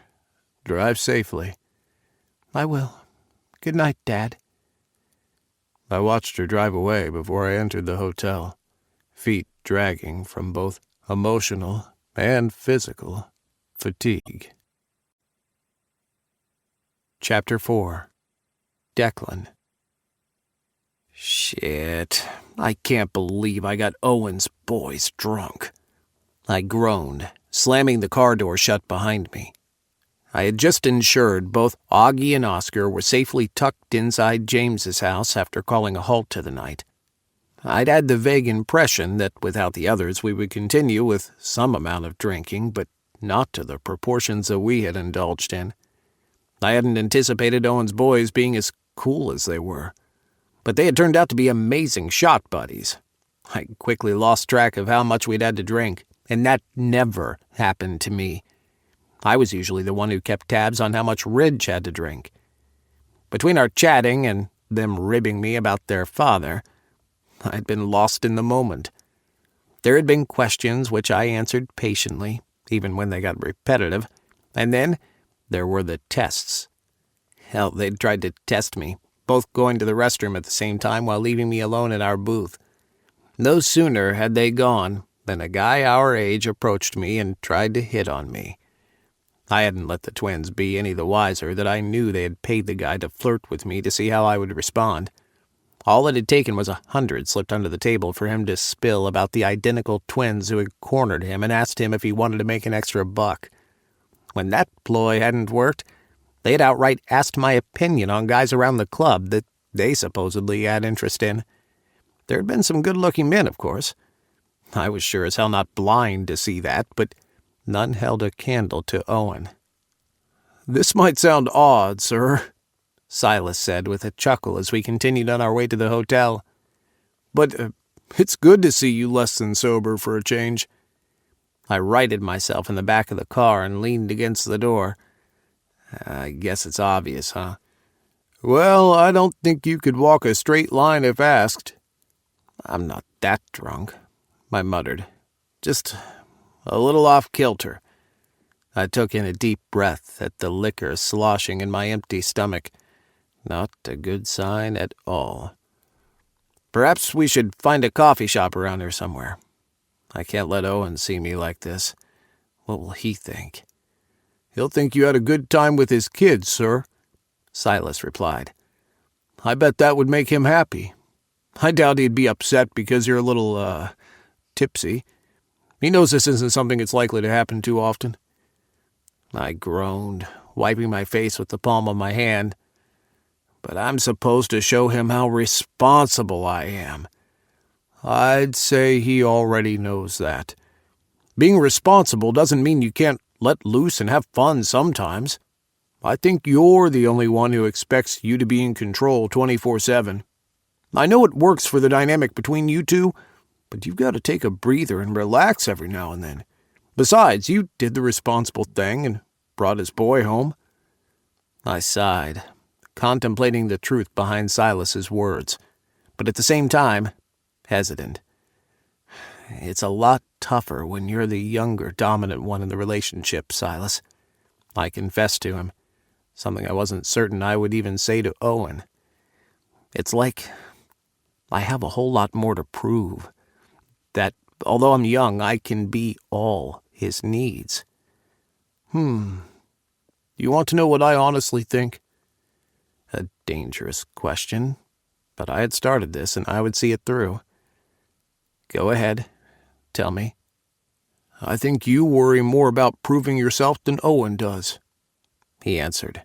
Drive safely." "I will. Good night, Dad." I watched her drive away before I entered the hotel, feet dragging from both emotional and physical fatigue. Chapter 4. Declan. "Shit, I can't believe I got Owen's boys drunk," I groaned, slamming the car door shut behind me. I had just ensured both Augie and Oscar were safely tucked inside James's house after calling a halt to the night. I'd had the vague impression that without the others we would continue with some amount of drinking, but not to the proportions that we had indulged in. I hadn't anticipated Owen's boys being as cool as they were, but they had turned out to be amazing shot buddies. I quickly lost track of how much we'd had to drink, and that never happened to me. I was usually the one who kept tabs on how much Ridge had to drink. Between our chatting and them ribbing me about their father, I'd been lost in the moment. There had been questions which I answered patiently, even when they got repetitive, and then there were the tests. Hell, they'd tried to test me, both going to the restroom at the same time while leaving me alone in our booth. No sooner had they gone than a guy our age approached me and tried to hit on me. I hadn't let the twins be any the wiser that I knew they had paid the guy to flirt with me to see how I would respond. All it had taken was 100 slipped under the table for him to spill about the identical twins who had cornered him and asked him if he wanted to make an extra buck. When that ploy hadn't worked, they had outright asked my opinion on guys around the club that they supposedly had interest in. There had been some good-looking men, of course. I was sure as hell not blind to see that, but none held a candle to Owen. "This might sound odd, sir," Silas said with a chuckle as we continued on our way to the hotel. "But it's good to see you less than sober for a change." I righted myself in the back of the car and leaned against the door. I guess it's obvious, huh? "Well, I don't think you could walk a straight line if asked." "I'm not that drunk," I muttered. "Just a little off-kilter." I took in a deep breath at the liquor sloshing in my empty stomach. Not a good sign at all. "Perhaps we should find a coffee shop around here somewhere. I can't let Owen see me like this. What will he think?" "He'll think you had a good time with his kids, sir," Silas replied. "I bet that would make him happy. I doubt he'd be upset because you're a little, tipsy. He knows this isn't something that's likely to happen too often." I groaned, wiping my face with the palm of my hand. "But I'm supposed to show him how responsible I am." "I'd say he already knows that. Being responsible doesn't mean you can't let loose and have fun sometimes. I think you're the only one who expects you to be in control 24/7. I know it works for the dynamic between you two, but you've got to take a breather and relax every now and then. Besides, you did the responsible thing and brought his boy home." I sighed, contemplating the truth behind Silas's words, but at the same time, hesitant. "It's a lot tougher when you're the younger, dominant one in the relationship, Silas," I confessed to him, something I wasn't certain I would even say to Owen. "It's like I have a whole lot more to prove, that although I'm young, I can be all his needs." You want to know what I honestly think?" A dangerous question, but I had started this and I would see it through. "Go ahead. Tell me." "I think you worry more about proving yourself than Owen does," he answered.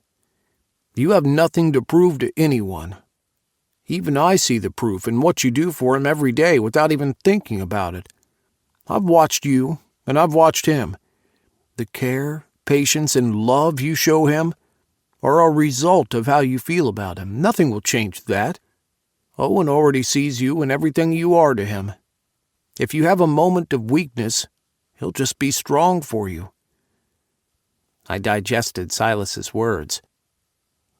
"You have nothing to prove to anyone. Even I see the proof in what you do for him every day without even thinking about it. I've watched you, and I've watched him. The care, patience, and love you show him are a result of how you feel about him. Nothing will change that. Owen already sees you and everything you are to him. If you have a moment of weakness, he'll just be strong for you." I digested Silas's words.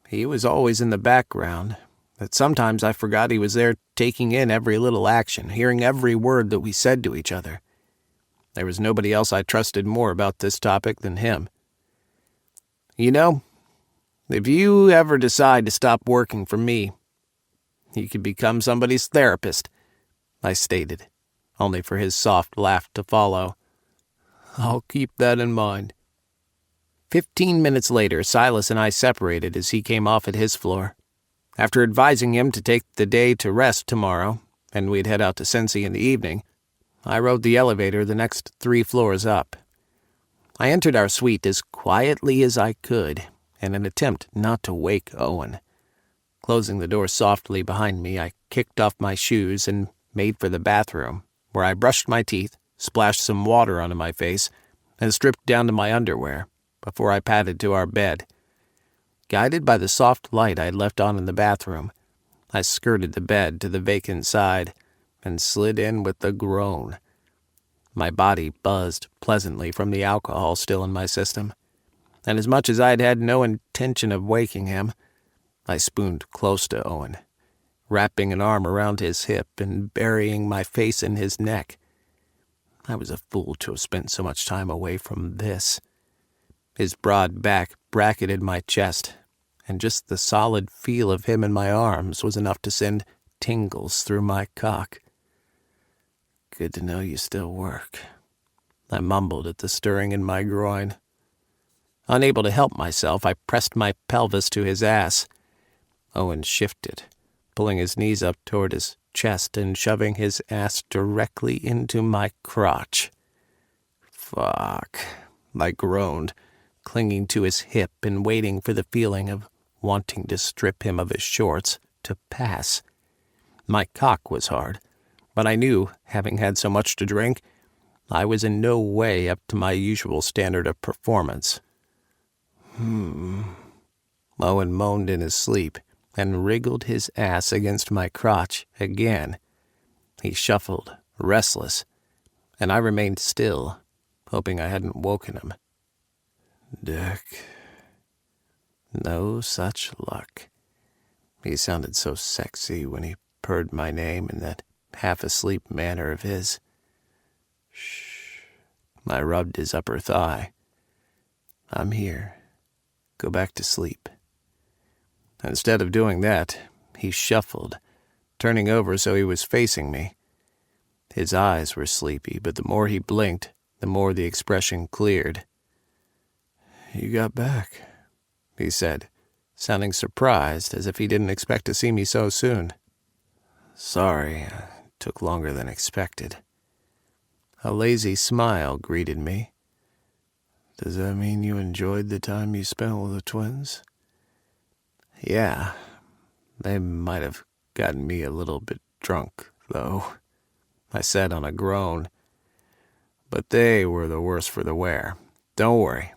He was always in the background, but sometimes I forgot he was there taking in every little action, hearing every word that we said to each other. There was nobody else I trusted more about this topic than him. "You know, if you ever decide to stop working for me, you could become somebody's therapist," I stated, only for his soft laugh to follow. "I'll keep that in mind." 15 minutes later, Silas and I separated as he came off at his floor. After advising him to take the day to rest tomorrow, and we'd head out to Cincy in the evening, I rode the elevator the next 3 floors up. I entered our suite as quietly as I could, in an attempt not to wake Owen. Closing the door softly behind me, I kicked off my shoes and made for the bathroom, where I brushed my teeth, splashed some water onto my face, and stripped down to my underwear before I padded to our bed. Guided by the soft light I had left on in the bathroom, I skirted the bed to the vacant side and slid in with a groan. My body buzzed pleasantly from the alcohol still in my system, and as much as I had had no intention of waking him, I spooned close to Owen, wrapping an arm around his hip and burying my face in his neck. I was a fool to have spent so much time away from this. His broad back bracketed my chest, and just the solid feel of him in my arms was enough to send tingles through my cock. "Good to know you still work," I mumbled at the stirring in my groin. Unable to help myself, I pressed my pelvis to his ass. Owen shifted, pulling his knees up toward his chest and shoving his ass directly into my crotch. "Fuck," I groaned, clinging to his hip and waiting for the feeling of wanting to strip him of his shorts to pass. My cock was hard, but I knew, having had so much to drink, I was in no way up to my usual standard of performance. Owen moaned in his sleep and wriggled his ass against my crotch again. He shuffled, restless, and I remained still, hoping I hadn't woken him. "Dick." No such luck. He sounded so sexy when he purred my name in that half-asleep manner of his. "Shh." I rubbed his upper thigh. "I'm here. Go back to sleep." Instead of doing that, he shuffled, turning over so he was facing me. His eyes were sleepy, but the more he blinked, the more the expression cleared. "You got back," he said, sounding surprised, as if he didn't expect to see me so soon. "Sorry, it took longer than expected." A lazy smile greeted me. "Does that mean you enjoyed the time you spent with the twins?" "Yeah, they might have gotten me a little bit drunk, though," I said on a groan. "But they were the worse for the wear. Don't worry.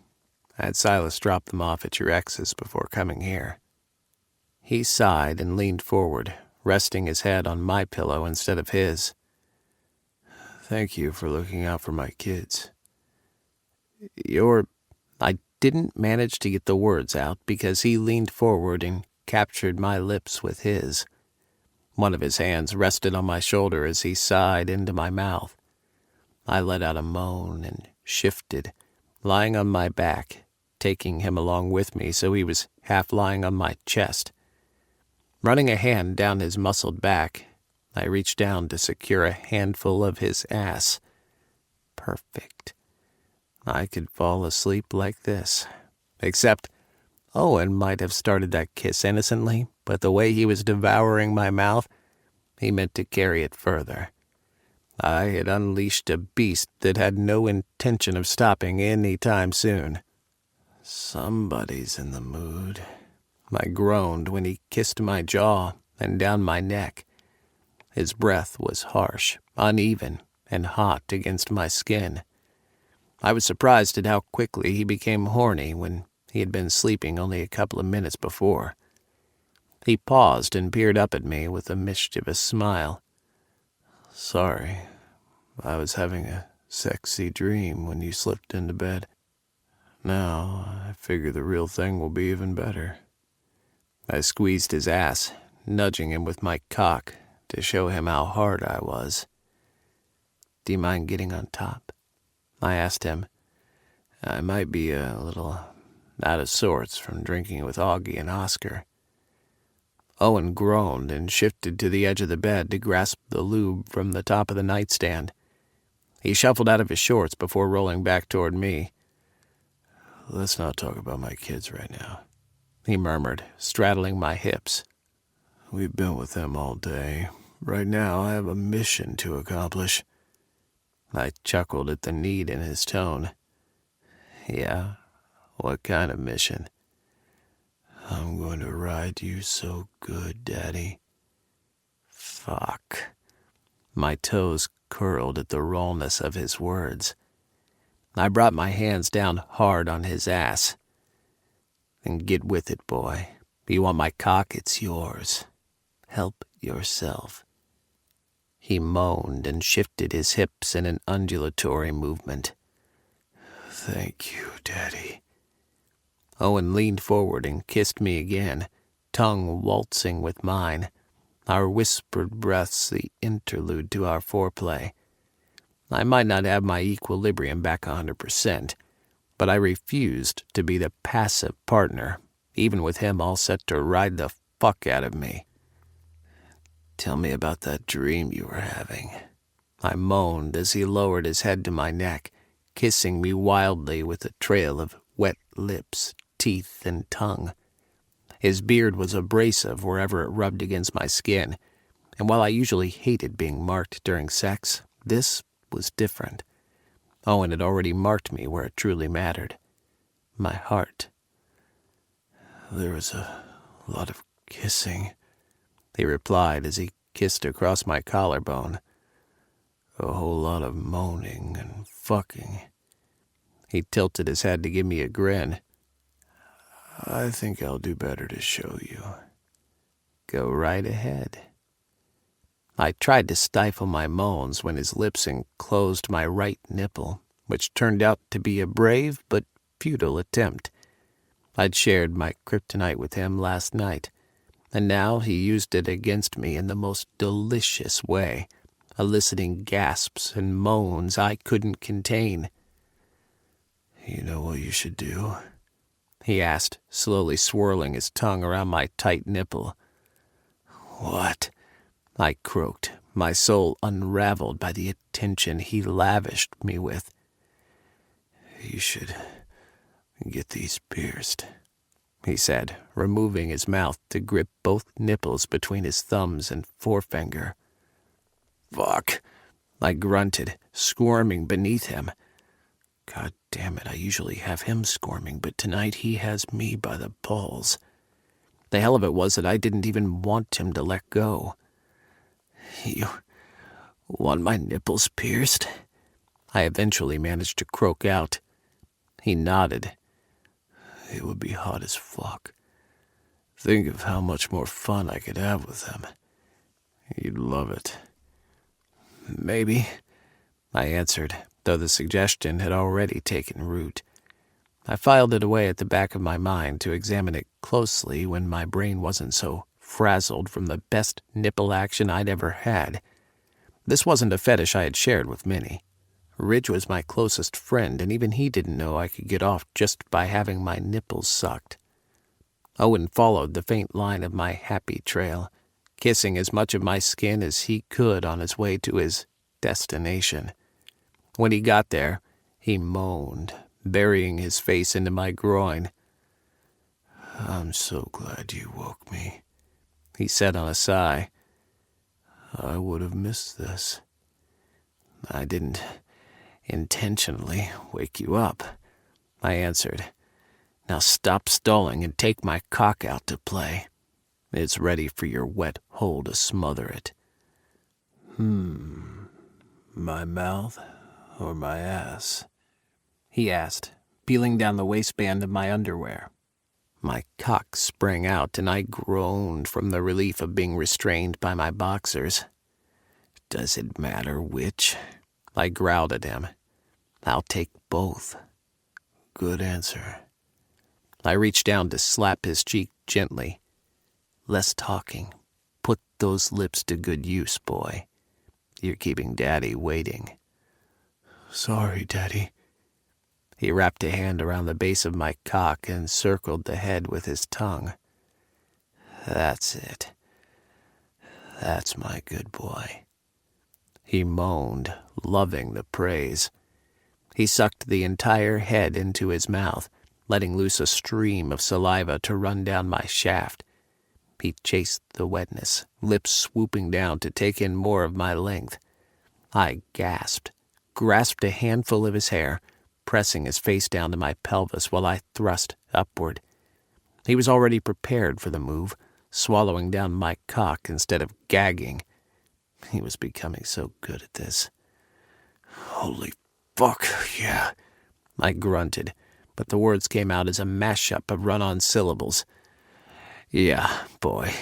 I had Silas drop them off at your ex's before coming here." He sighed and leaned forward, resting his head on my pillow instead of his. "Thank you for looking out for my kids." I didn't manage to get the words out because he leaned forward and captured my lips with his. One of his hands rested on my shoulder as he sighed into my mouth. I let out a moan and shifted, lying on my back, taking him along with me so he was half lying on my chest. Running a hand down his muscled back, I reached down to secure a handful of his ass. Perfect. I could fall asleep like this. Except Owen might have started that kiss innocently, but the way he was devouring my mouth, he meant to carry it further. I had unleashed a beast that had no intention of stopping any time soon. "Somebody's in the mood," I groaned when he kissed my jaw and down my neck. His breath was harsh, uneven, and hot against my skin. I was surprised at how quickly he became horny when he had been sleeping only a couple of minutes before. He paused and peered up at me with a mischievous smile. "Sorry, I was having a sexy dream when you slipped into bed. Now I figure the real thing will be even better." I squeezed his ass, nudging him with my cock to show him how hard I was. "Do you mind getting on top?" I asked him. I might be a little out of sorts from drinking with Augie and Oscar. Owen groaned and shifted to the edge of the bed to grasp the lube from the top of the nightstand. He shuffled out of his shorts before rolling back toward me. "Let's not talk about my kids right now," he murmured, straddling my hips. "We've been with them all day. Right now I have a mission to accomplish." I chuckled at the need in his tone. "Yeah? What kind of mission?" "I'm going to ride you so good, Daddy." Fuck. My toes curled at the rawness of his words. I brought my hands down hard on his ass. Then get with it, boy. You want my cock, it's yours. Help yourself." He moaned and shifted his hips in an undulatory movement. "Thank you, Daddy." Owen leaned forward and kissed me again, tongue waltzing with mine, our whispered breaths the interlude to our foreplay. I might not have my equilibrium back 100%, but I refused to be the passive partner, even with him all set to ride the fuck out of me. "Tell me about that dream you were having," I moaned as he lowered his head to my neck, kissing me wildly with a trail of wet lips, teeth, and tongue. His beard was abrasive wherever it rubbed against my skin, and while I usually hated being marked during sex, this was different. Owen had already marked me where it truly mattered. My heart. "There was a lot of kissing," he replied as he kissed across my collarbone. "A whole lot of moaning and fucking." He tilted his head to give me a grin. "I think I'll do better to show you." "Go right ahead." I tried to stifle my moans when his lips enclosed my right nipple, which turned out to be a brave but futile attempt. I'd shared my kryptonite with him last night, and now he used it against me in the most delicious way, eliciting gasps and moans I couldn't contain. "You know what you should do?" he asked, slowly swirling his tongue around my tight nipple. "What?" I croaked, my soul unraveled by the attention he lavished me with. "You should get these pierced," he said, removing his mouth to grip both nipples between his thumbs and forefinger. "Fuck," I grunted, squirming beneath him. God damn it, I usually have him squirming, but tonight he has me by the balls. The hell of it was that I didn't even want him to let go. "You want my nipples pierced?" I eventually managed to croak out. He nodded. "It would be hot as fuck. Think of how much more fun I could have with them. You'd love it." "Maybe," I answered, though the suggestion had already taken root. I filed it away at the back of my mind to examine it closely when my brain wasn't so frazzled from the best nipple action I'd ever had. This wasn't a fetish I had shared with many. Ridge was my closest friend, and even he didn't know I could get off just by having my nipples sucked. Owen followed the faint line of my happy trail, kissing as much of my skin as he could on his way to his destination. When he got there, he moaned, burying his face into my groin. "I'm so glad you woke me," he said on a sigh. "I would have missed this." "I didn't intentionally wake you up," I answered. "Now stop stalling and take my cock out to play. It's ready for your wet hole to smother it." "My mouth or my ass?" he asked, peeling down the waistband of my underwear. My cock sprang out, and I groaned from the relief of being restrained by my boxers. "Does it matter which?" I growled at him. "I'll take both." "Good answer." I reached down to slap his cheek gently. "Less talking. Put those lips to good use, boy. You're keeping Daddy waiting." "Sorry, Daddy." He wrapped a hand around the base of my cock and circled the head with his tongue. "That's it. That's my good boy." He moaned, loving the praise. He sucked the entire head into his mouth, letting loose a stream of saliva to run down my shaft. He chased the wetness, lips swooping down to take in more of my length. I gasped, grasped a handful of his hair, pressing his face down to my pelvis while I thrust upward. He was already prepared for the move, swallowing down my cock instead of gagging. He was becoming so good at this. "Holy fuck, yeah," I grunted, but the words came out as a mashup of run-on syllables. "Yeah, boy.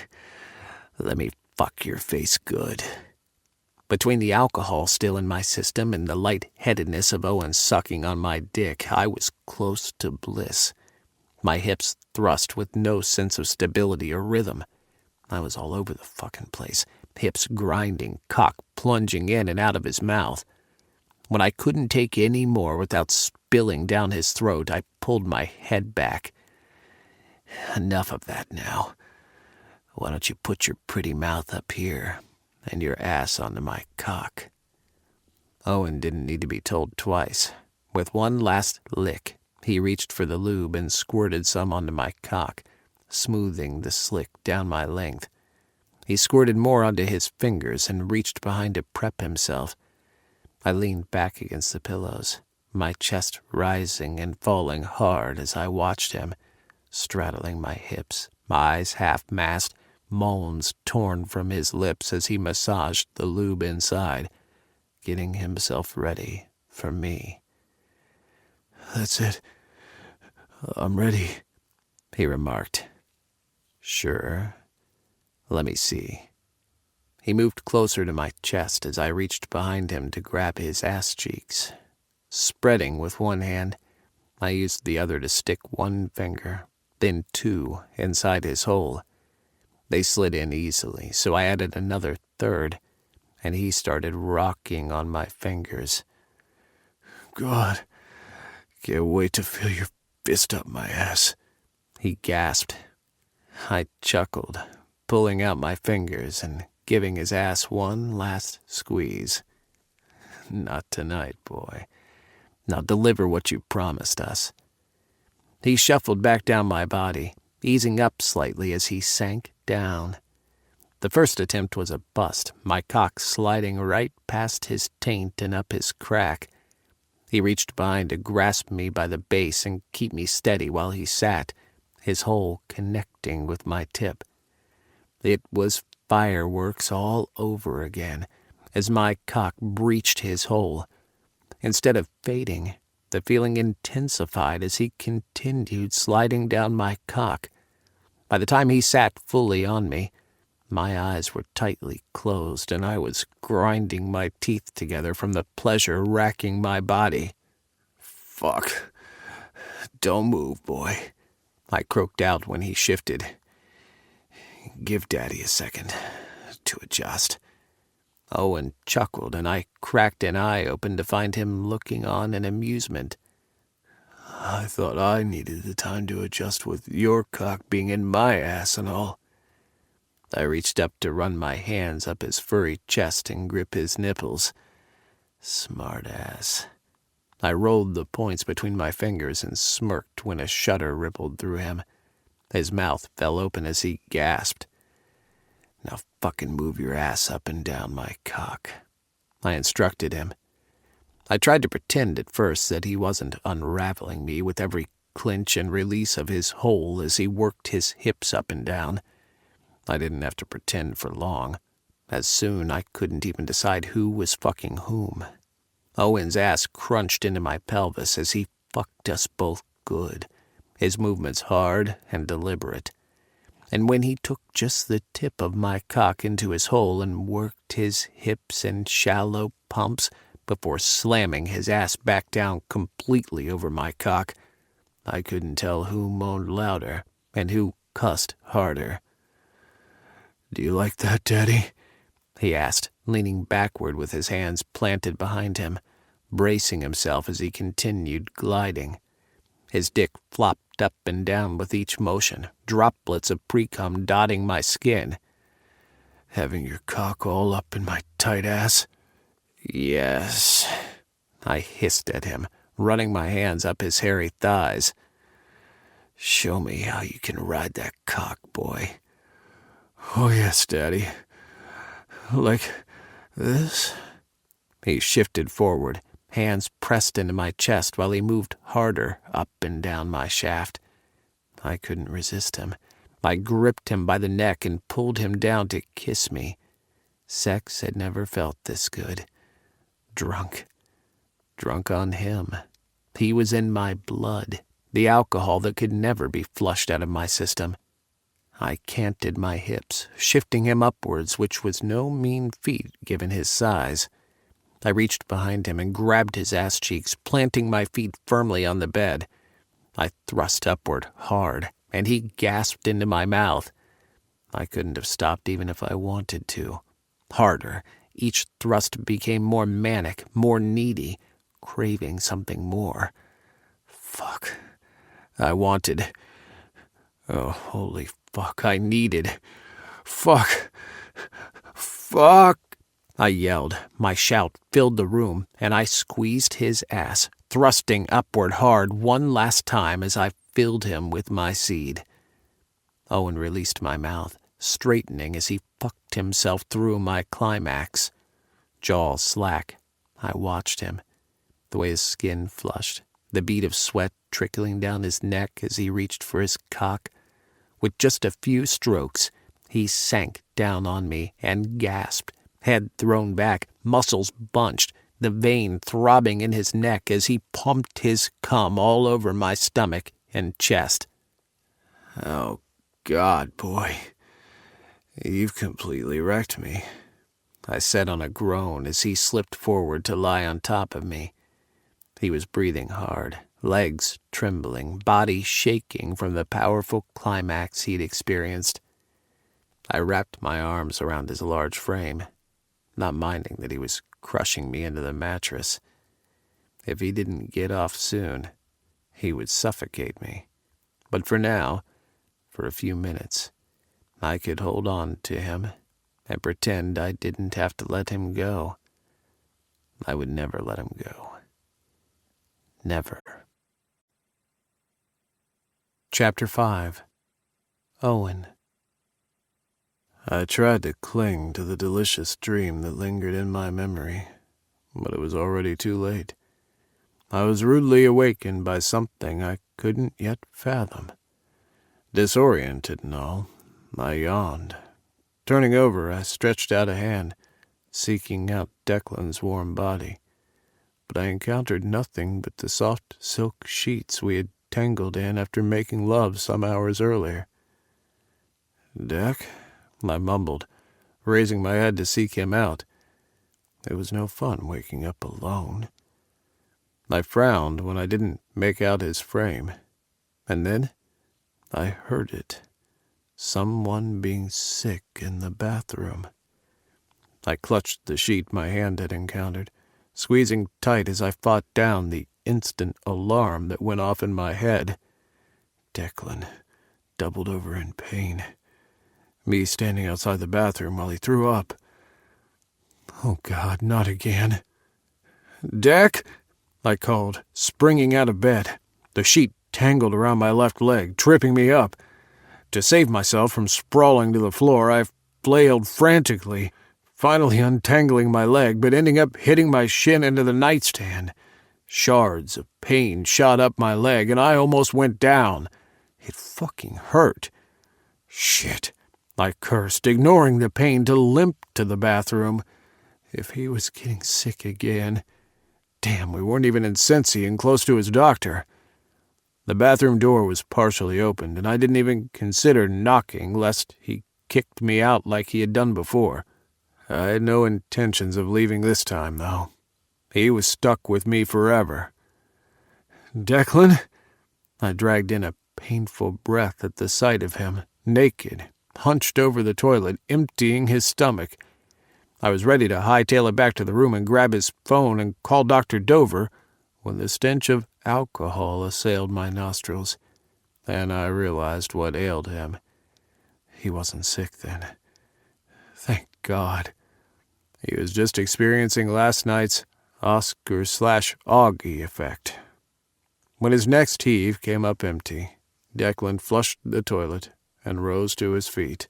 Let me fuck your face good." Between the alcohol still in my system and the light-headedness of Owen sucking on my dick, I was close to bliss. My hips thrust with no sense of stability or rhythm. I was all over the fucking place, hips grinding, cock plunging in and out of his mouth. When I couldn't take any more without spilling down his throat, I pulled my head back. "Enough of that now. Why don't you put your pretty mouth up here and your ass onto my cock?" Owen didn't need to be told twice. With one last lick, he reached for the lube and squirted some onto my cock, smoothing the slick down my length. He squirted more onto his fingers and reached behind to prep himself. I leaned back against the pillows, my chest rising and falling hard as I watched him, straddling my hips, my eyes half-masked, moans torn from his lips as he massaged the lube inside, getting himself ready for me. "That's it. I'm ready," he remarked. "Sure. Let me see." He moved closer to my chest as I reached behind him to grab his ass cheeks. Spreading with one hand, I used the other to stick one finger, then two, inside his hole. They slid in easily, so I added another third, and he started rocking on my fingers. "God, can't wait to feel your fist up my ass," he gasped. I chuckled, pulling out my fingers and giving his ass one last squeeze. "Not tonight, boy. Now deliver what you promised us." He shuffled back down my body, easing up slightly as he sank down. The first attempt was a bust, my cock sliding right past his taint and up his crack. He reached behind to grasp me by the base and keep me steady while he sat, his hole connecting with my tip. It was fireworks all over again as my cock breached his hole. Instead of fading, the feeling intensified as he continued sliding down my cock. By the time he sat fully on me, my eyes were tightly closed and I was grinding my teeth together from the pleasure racking my body. "Fuck. Don't move, boy," I croaked out when he shifted. "Give Daddy a second to adjust." Owen chuckled, and I cracked an eye open to find him looking on in amusement. "I thought I needed the time to adjust with your cock being in my ass and all." I reached up to run my hands up his furry chest and grip his nipples. Smart ass. I rolled the points between my fingers and smirked when a shudder rippled through him. His mouth fell open as he gasped. "Now fucking move your ass up and down my cock," I instructed him. I tried to pretend at first that he wasn't unraveling me with every clinch and release of his hole as he worked his hips up and down. I didn't have to pretend for long. As soon I couldn't even decide who was fucking whom. Owen's ass crunched into my pelvis as he fucked us both good, his movements hard and deliberate. And when he took just the tip of my cock into his hole and worked his hips in shallow pumps before slamming his ass back down completely over my cock, I couldn't tell who moaned louder and who cussed harder. "Do you like that, Daddy?" he asked, leaning backward with his hands planted behind him, bracing himself as he continued gliding. His dick flopped up and down with each motion, droplets of pre-cum dotting my skin. "Having your cock all up in my tight ass?" "Yes," I hissed at him, running my hands up his hairy thighs. "Show me how you can ride that cock, boy." "Oh, yes, Daddy. Like this?" He shifted forward, hands pressed into my chest while he moved harder up and down my shaft. I couldn't resist him. I gripped him by the neck and pulled him down to kiss me. Sex had never felt this good. Drunk on him. He was in my blood, the alcohol that could never be flushed out of my system. I canted my hips, shifting him upwards, which was no mean feat given his size. I reached behind him and grabbed his ass cheeks, planting my feet firmly on the bed. I thrust upward hard, and he gasped into my mouth. I couldn't have stopped even if I wanted to. Harder, each thrust became more manic, more needy, craving something more. Fuck. I wanted. Oh, holy fuck, I needed. Fuck. Fuck. I yelled. My shout filled the room, and I squeezed his ass, thrusting upward hard one last time as I filled him with my seed. Owen released my mouth, straightening as he fucked himself through my climax. Jaw slack, I watched him, the way his skin flushed, the bead of sweat trickling down his neck as he reached for his cock. With just a few strokes, he sank down on me and gasped, head thrown back, muscles bunched, the vein throbbing in his neck as he pumped his cum all over my stomach and chest. Oh, God, boy. You've completely wrecked me, I said on a groan as he slipped forward to lie on top of me. He was breathing hard, legs trembling, body shaking from the powerful climax he'd experienced. I wrapped my arms around his large frame, not minding that he was crushing me into the mattress. If he didn't get off soon, he would suffocate me. But for now, for a few minutes, I could hold on to him and pretend I didn't have to let him go. I would never let him go. Never. Chapter 5. Owen. I tried to cling to the delicious dream that lingered in my memory, but it was already too late. I was rudely awakened by something I couldn't yet fathom. Disoriented and all, I yawned. Turning over, I stretched out a hand, seeking out Declan's warm body. But I encountered nothing but the soft silk sheets we had tangled in after making love some hours earlier. "Deck?" I mumbled, raising my head to seek him out. It was no fun waking up alone. I frowned when I didn't make out his frame. And then I heard it. Someone being sick in the bathroom. I clutched the sheet my hand had encountered, squeezing tight as I fought down the instant alarm that went off in my head. Declan, doubled over in pain. Me standing outside the bathroom while he threw up. Oh, God, not again. "Deck!" I called, springing out of bed, the sheet tangled around my left leg, tripping me up. To save myself from sprawling to the floor, I flailed frantically, finally untangling my leg, but ending up hitting my shin into the nightstand. Shards of pain shot up my leg, and I almost went down. It fucking hurt. Shit, I cursed, ignoring the pain to limp to the bathroom. If he was getting sick again. Damn, we weren't even in Cincy and close to his doctor. The bathroom door was partially opened, and I didn't even consider knocking lest he kicked me out like he had done before. I had no intentions of leaving this time, though. He was stuck with me forever. "Declan?" I dragged in a painful breath at the sight of him, naked, hunched over the toilet, emptying his stomach. I was ready to hightail it back to the room and grab his phone and call Dr. Dover when the stench of alcohol assailed my nostrils, and I realized what ailed him. He wasn't sick then. Thank God. He was just experiencing last night's Oscar/Augie effect. When his next heave came up empty, Declan flushed the toilet and rose to his feet.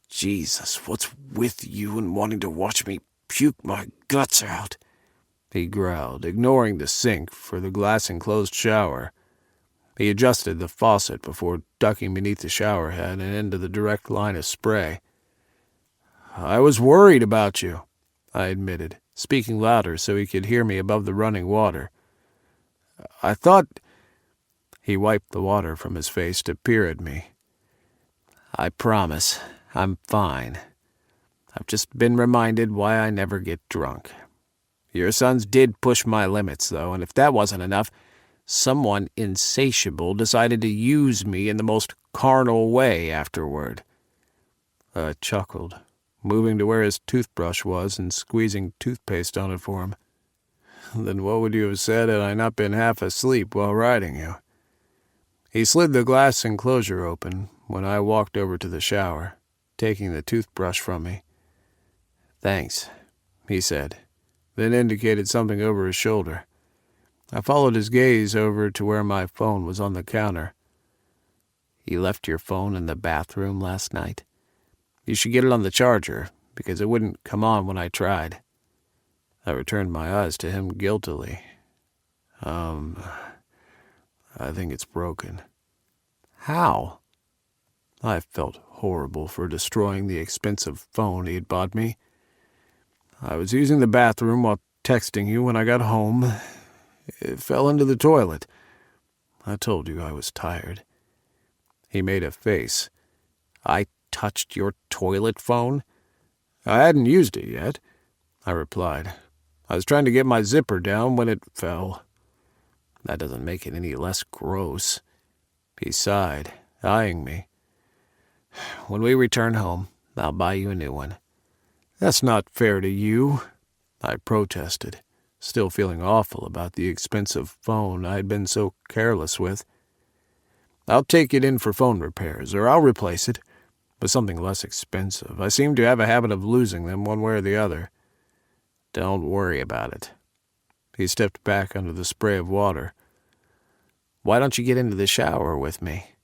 "Jesus, what's with you and wanting to watch me puke my guts out?" he growled, ignoring the sink for the glass-enclosed shower. He adjusted the faucet before ducking beneath the shower head and into the direct line of spray. "I was worried about you," I admitted, speaking louder so he could hear me above the running water. "I thought He wiped the water from his face to peer at me. "I promise, I'm fine. I've just been reminded why I never get drunk. Your sons did push my limits, though, and if that wasn't enough, someone insatiable decided to use me in the most carnal way afterward." I chuckled, moving to where his toothbrush was and squeezing toothpaste on it for him. "Then what would you have said had I not been half asleep while riding you?" He slid the glass enclosure open when I walked over to the shower, taking the toothbrush from me. "Thanks," he said, then indicated something over his shoulder. I followed his gaze over to where my phone was on the counter. "You left your phone in the bathroom last night? You should get it on the charger, because it wouldn't come on when I tried." I returned my eyes to him guiltily. I think it's broken." "How?" I felt horrible for destroying the expensive phone he had bought me. "I was using the bathroom while texting you when I got home. It fell into the toilet. I told you I was tired." He made a face. "I touched your toilet phone?" "I hadn't used it yet," I replied. "I was trying to get my zipper down when it fell." "That doesn't make it any less gross." He sighed, eyeing me. "When we return home, I'll buy you a new one." "That's not fair to you," I protested, still feeling awful about the expensive phone I had been so careless with. "I'll take it in for phone repairs, or I'll replace it with something less expensive. I seem to have a habit of losing them one way or the other." "Don't worry about it." He stepped back under the spray of water. "Why don't you get into the shower with me?"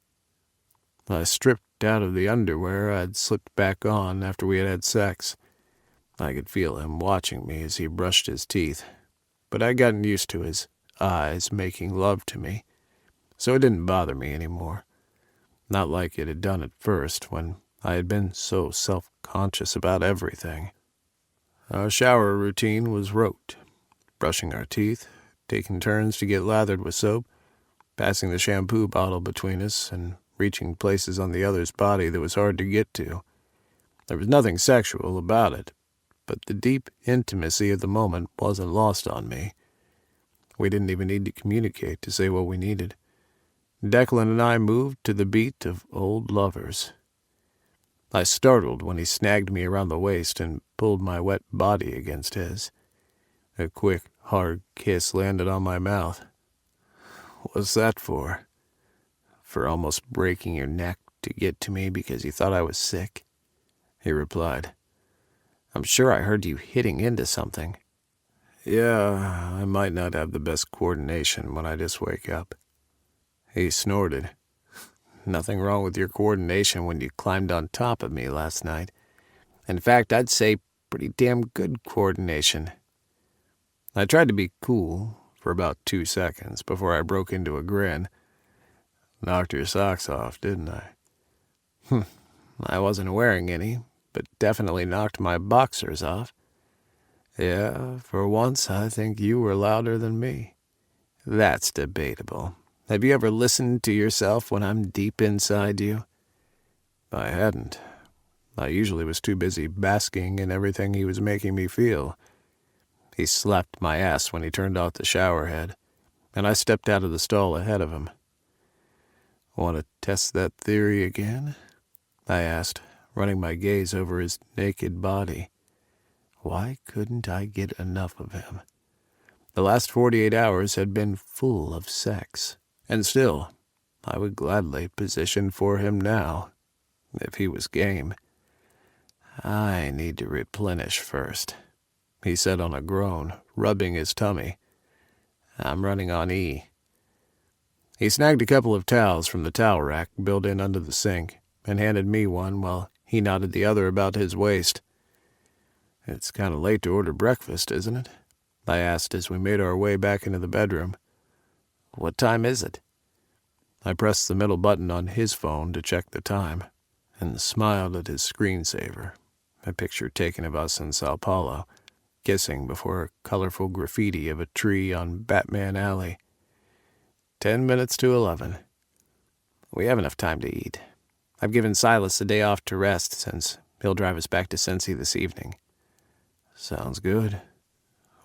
I stripped out of the underwear I'd slipped back on after we had had sex. I could feel him watching me as he brushed his teeth, but I'd gotten used to his eyes making love to me, so it didn't bother me anymore. Not like it had done at first, when I had been so self-conscious about everything. Our shower routine was rote. Brushing our teeth, taking turns to get lathered with soap, passing the shampoo bottle between us, and reaching places on the other's body that was hard to get to. There was nothing sexual about it, but the deep intimacy of the moment wasn't lost on me. We didn't even need to communicate to say what we needed. Declan and I moved to the beat of old lovers. I startled when he snagged me around the waist and pulled my wet body against his. A quick, hard kiss landed on my mouth. "What's that for?" "For almost breaking your neck to get to me because you thought I was sick," he replied. "I'm sure I heard you hitting into something." "Yeah, I might not have the best coordination when I just wake up." He snorted. "Nothing wrong with your coordination when you climbed on top of me last night. In fact, I'd say pretty damn good coordination." I tried to be cool for about 2 seconds before I broke into a grin. "Knocked your socks off, didn't I?" "I wasn't wearing any, but definitely knocked my boxers off." "Yeah, for once I think you were louder than me." "That's debatable. Have you ever listened to yourself when I'm deep inside you?" I hadn't. I usually was too busy basking in everything he was making me feel. He slapped my ass when he turned off the shower head, and I stepped out of the stall ahead of him. "Want to test that theory again?" I asked, running my gaze over his naked body. Why couldn't I get enough of him? The last 48 hours had been full of sex, and still, I would gladly position for him now, if he was game. "I need to replenish first," he said on a groan, rubbing his tummy. "I'm running on E." He snagged a couple of towels from the towel rack built in under the sink and handed me one while he knotted the other about his waist. "It's kind of late to order breakfast, isn't it?" I asked as we made our way back into the bedroom. "What time is it?" I pressed the middle button on his phone to check the time and smiled at his screensaver, a picture taken of us in Sao Paulo, kissing before a colorful graffiti of a tree on Batman Alley. 10 minutes to 11. We have enough time to eat. I've given Silas a day off to rest since he'll drive us back to Cincy this evening. Sounds good.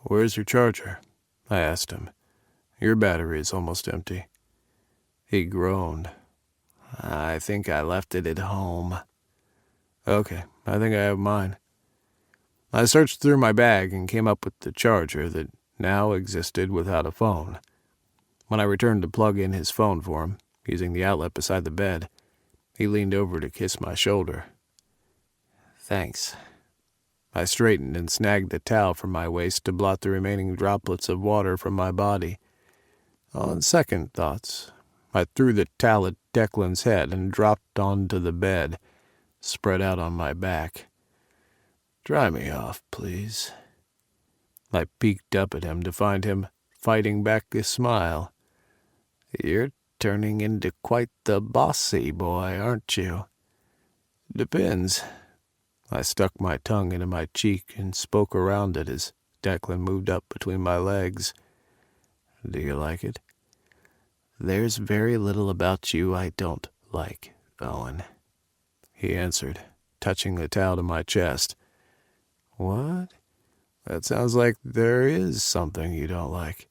Where's your charger? I asked him. Your battery is almost empty. He groaned. I think I left it at home. Okay, I think I have mine. I searched through my bag and came up with the charger that now existed without a phone. When I returned to plug in his phone for him, using the outlet beside the bed, he leaned over to kiss my shoulder. Thanks. I straightened and snagged the towel from my waist to blot the remaining droplets of water from my body. On second thoughts, I threw the towel at Declan's head and dropped onto the bed, spread out on my back. Dry me off, please. I peeked up at him to find him fighting back a smile. You're turning into quite the bossy boy, aren't you? Depends. I stuck my tongue into my cheek and spoke around it as Declan moved up between my legs. Do you like it? There's very little about you I don't like, Owen, he answered, touching the towel to my chest. What? That sounds like there is something you don't like.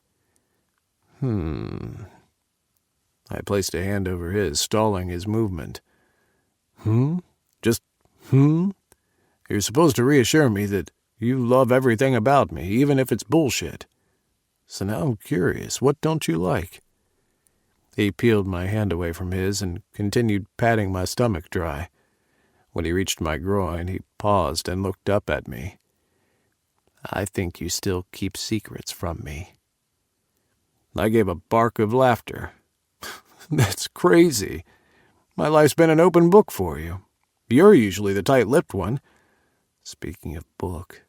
I placed a hand over his, stalling his movement. Just You're supposed to reassure me that you love everything about me, even if it's bullshit. So now I'm curious, what don't you like? He peeled my hand away from his and continued patting my stomach dry. When he reached my groin, he paused and looked up at me. I think you still keep secrets from me. I gave a bark of laughter. That's crazy. My life's been an open book for you. You're usually the tight-lipped one. Speaking of book,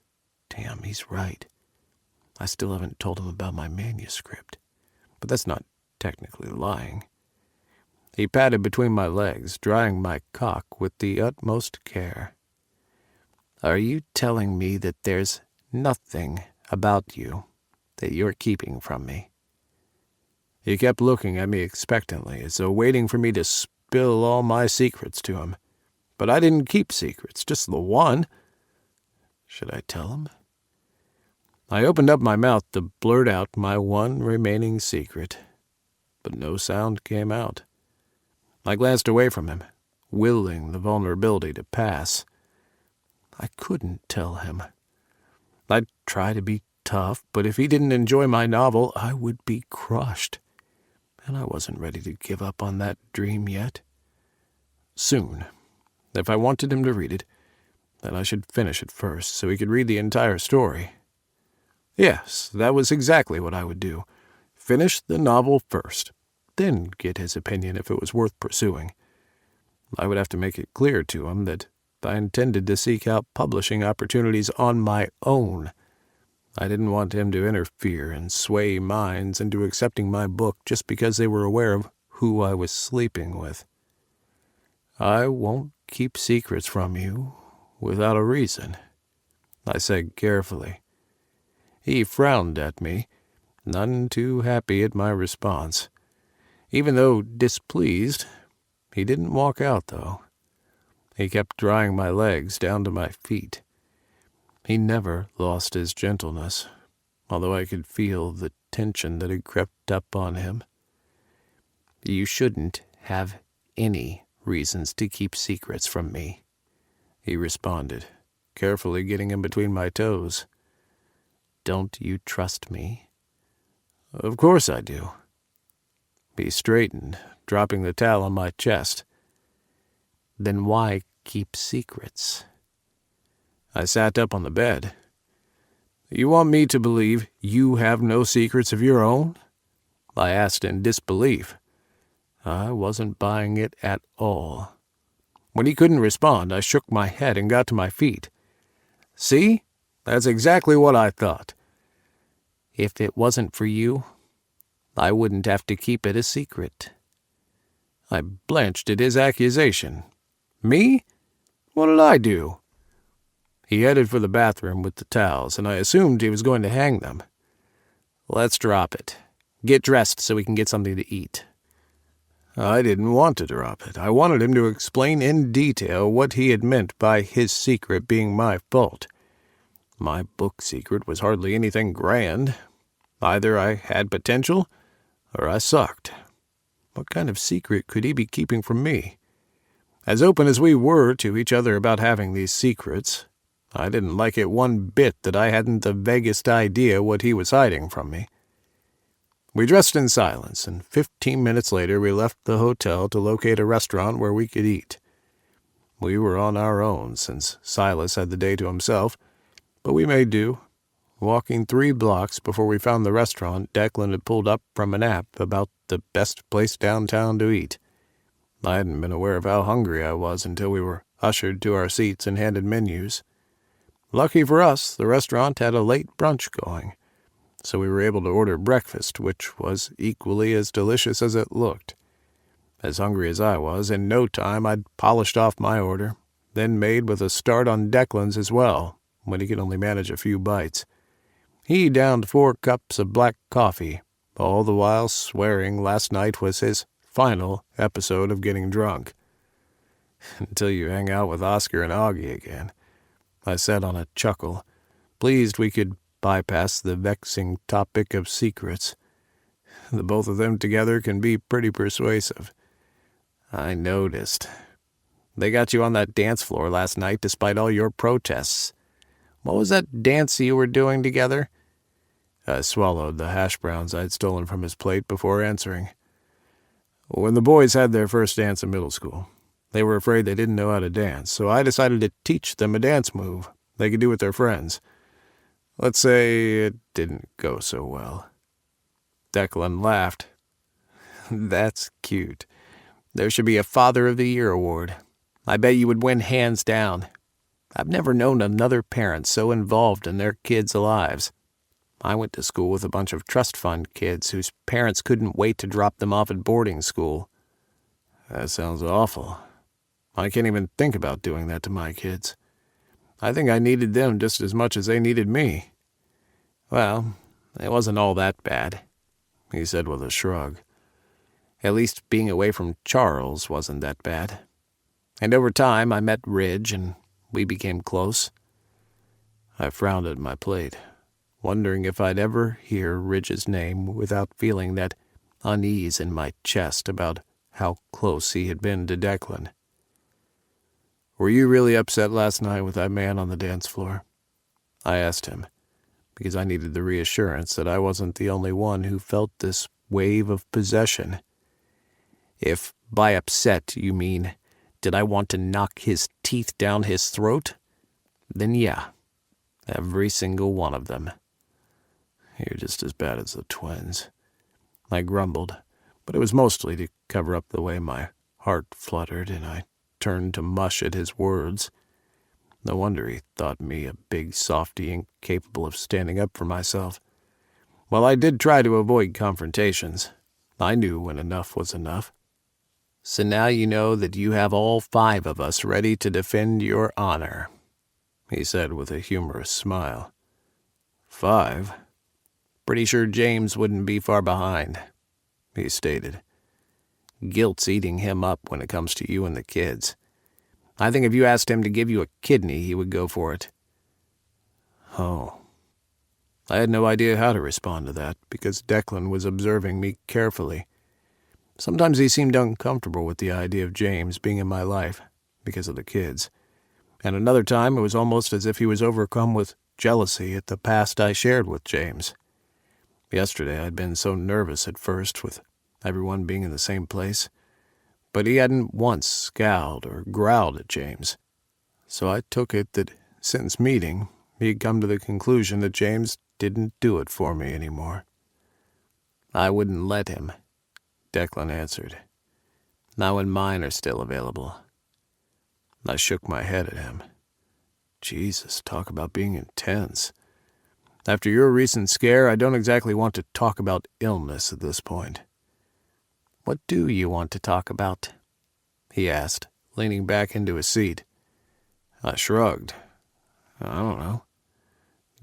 damn, he's right. I still haven't told him about my manuscript, but that's not technically lying. He patted between my legs, drying my cock with the utmost care. Are you telling me that there's nothing about you that you're keeping from me? He kept looking at me expectantly, as though waiting for me to spill all my secrets to him. But I didn't keep secrets, just the one. Should I tell him? I opened up my mouth to blurt out my one remaining secret, but no sound came out. I glanced away from him, willing the vulnerability to pass. I couldn't tell him. I'd try to be tough, but if he didn't enjoy my novel, I would be crushed. And I wasn't ready to give up on that dream yet. Soon, if I wanted him to read it, then I should finish it first so he could read the entire story. Yes, that was exactly what I would do. Finish the novel first, then get his opinion if it was worth pursuing. I would have to make it clear to him that I intended to seek out publishing opportunities on my own. I didn't want him to interfere and sway minds into accepting my book just because they were aware of who I was sleeping with. I won't keep secrets from you without a reason, I said carefully. He frowned at me, none too happy at my response. Even though displeased, he didn't walk out, though. He kept drying my legs down to my feet. He never lost his gentleness, although I could feel the tension that had crept up on him. You shouldn't have any reasons to keep secrets from me, he responded, carefully getting in between my toes. Don't you trust me? Of course I do. He straightened, dropping the towel on my chest. Then why keep secrets? I sat up on the bed. You want me to believe you have no secrets of your own? I asked in disbelief. I wasn't buying it at all. When he couldn't respond, I shook my head and got to my feet. See? That's exactly what I thought. If it wasn't for you, I wouldn't have to keep it a secret. I blanched at his accusation. Me? What did I do? He headed for the bathroom with the towels, and I assumed he was going to hang them. Let's drop it. Get dressed so we can get something to eat." I didn't want to drop it. I wanted him to explain in detail what he had meant by his secret being my fault. My book secret was hardly anything grand. Either I had potential, or I sucked. What kind of secret could he be keeping from me? As open as we were to each other about having these secrets, I didn't like it one bit that I hadn't the vaguest idea what he was hiding from me. We dressed in silence, and 15 minutes later we left the hotel to locate a restaurant where we could eat. We were on our own, since Silas had the day to himself, but we made do. Walking 3 blocks before we found the restaurant, Declan had pulled up from a nap about the best place downtown to eat. I hadn't been aware of how hungry I was until we were ushered to our seats and handed menus. Lucky for us, the restaurant had a late brunch going, so we were able to order breakfast, which was equally as delicious as it looked. As hungry as I was, in no time I'd polished off my order, then made with a start on Declan's as well, when he could only manage a few bites. He downed 4 cups of black coffee, all the while swearing last night was his final episode of getting drunk. "Until you hang out with Oscar and Augie again," I said on a chuckle, pleased we could bypass the vexing topic of secrets. The both of them together can be pretty persuasive. "I noticed. They got you on that dance floor last night despite all your protests. What was that dance you were doing together?" I swallowed the hash browns I'd stolen from his plate before answering. "When the boys had their first dance in middle school, they were afraid they didn't know how to dance, so I decided to teach them a dance move they could do with their friends. Let's say it didn't go so well." Declan laughed. "That's cute. There should be a Father of the Year award. I bet you would win hands down. I've never known another parent so involved in their kids' lives. I went to school with a bunch of trust fund kids whose parents couldn't wait to drop them off at boarding school." "That sounds awful. I can't even think about doing that to my kids. I think I needed them just as much as they needed me." "Well, it wasn't all that bad," he said with a shrug. "At least being away from Charles wasn't that bad. And over time I met Ridge and we became close." I frowned at my plate, wondering if I'd ever hear Ridge's name without feeling that unease in my chest about how close he had been to Declan. "Were you really upset last night with that man on the dance floor?" I asked him, because I needed the reassurance that I wasn't the only one who felt this wave of possession. "If by upset you mean, did I want to knock his teeth down his throat? Then yeah, every single one of them." "You're just as bad as the twins," I grumbled, but it was mostly to cover up the way my heart fluttered and I turned to mush at his words. No wonder he thought me a big softy incapable of standing up for myself. While I did try to avoid confrontations, I knew when enough was enough. "So now you know that you have all 5 of us ready to defend your honor," he said with a humorous smile. 5? "Pretty sure James wouldn't be far behind," he stated. "Guilt's eating him up when it comes to you and the kids. I think if you asked him to give you a kidney, he would go for it." Oh. I had no idea how to respond to that, because Declan was observing me carefully. Sometimes he seemed uncomfortable with the idea of James being in my life, because of the kids. And another time it was almost as if he was overcome with jealousy at the past I shared with James. Yesterday I'd been so nervous at first with everyone being in the same place, but he hadn't once scowled or growled at James. So I took it that since meeting, he'd come to the conclusion that James didn't do it for me anymore. "I wouldn't let him," Declan answered. "Not when mine are still available." I shook my head at him. Jesus, talk about being intense. After your recent scare, I don't exactly want to talk about illness at this point. "What do you want to talk about?" he asked, leaning back into his seat. I shrugged. "I don't know.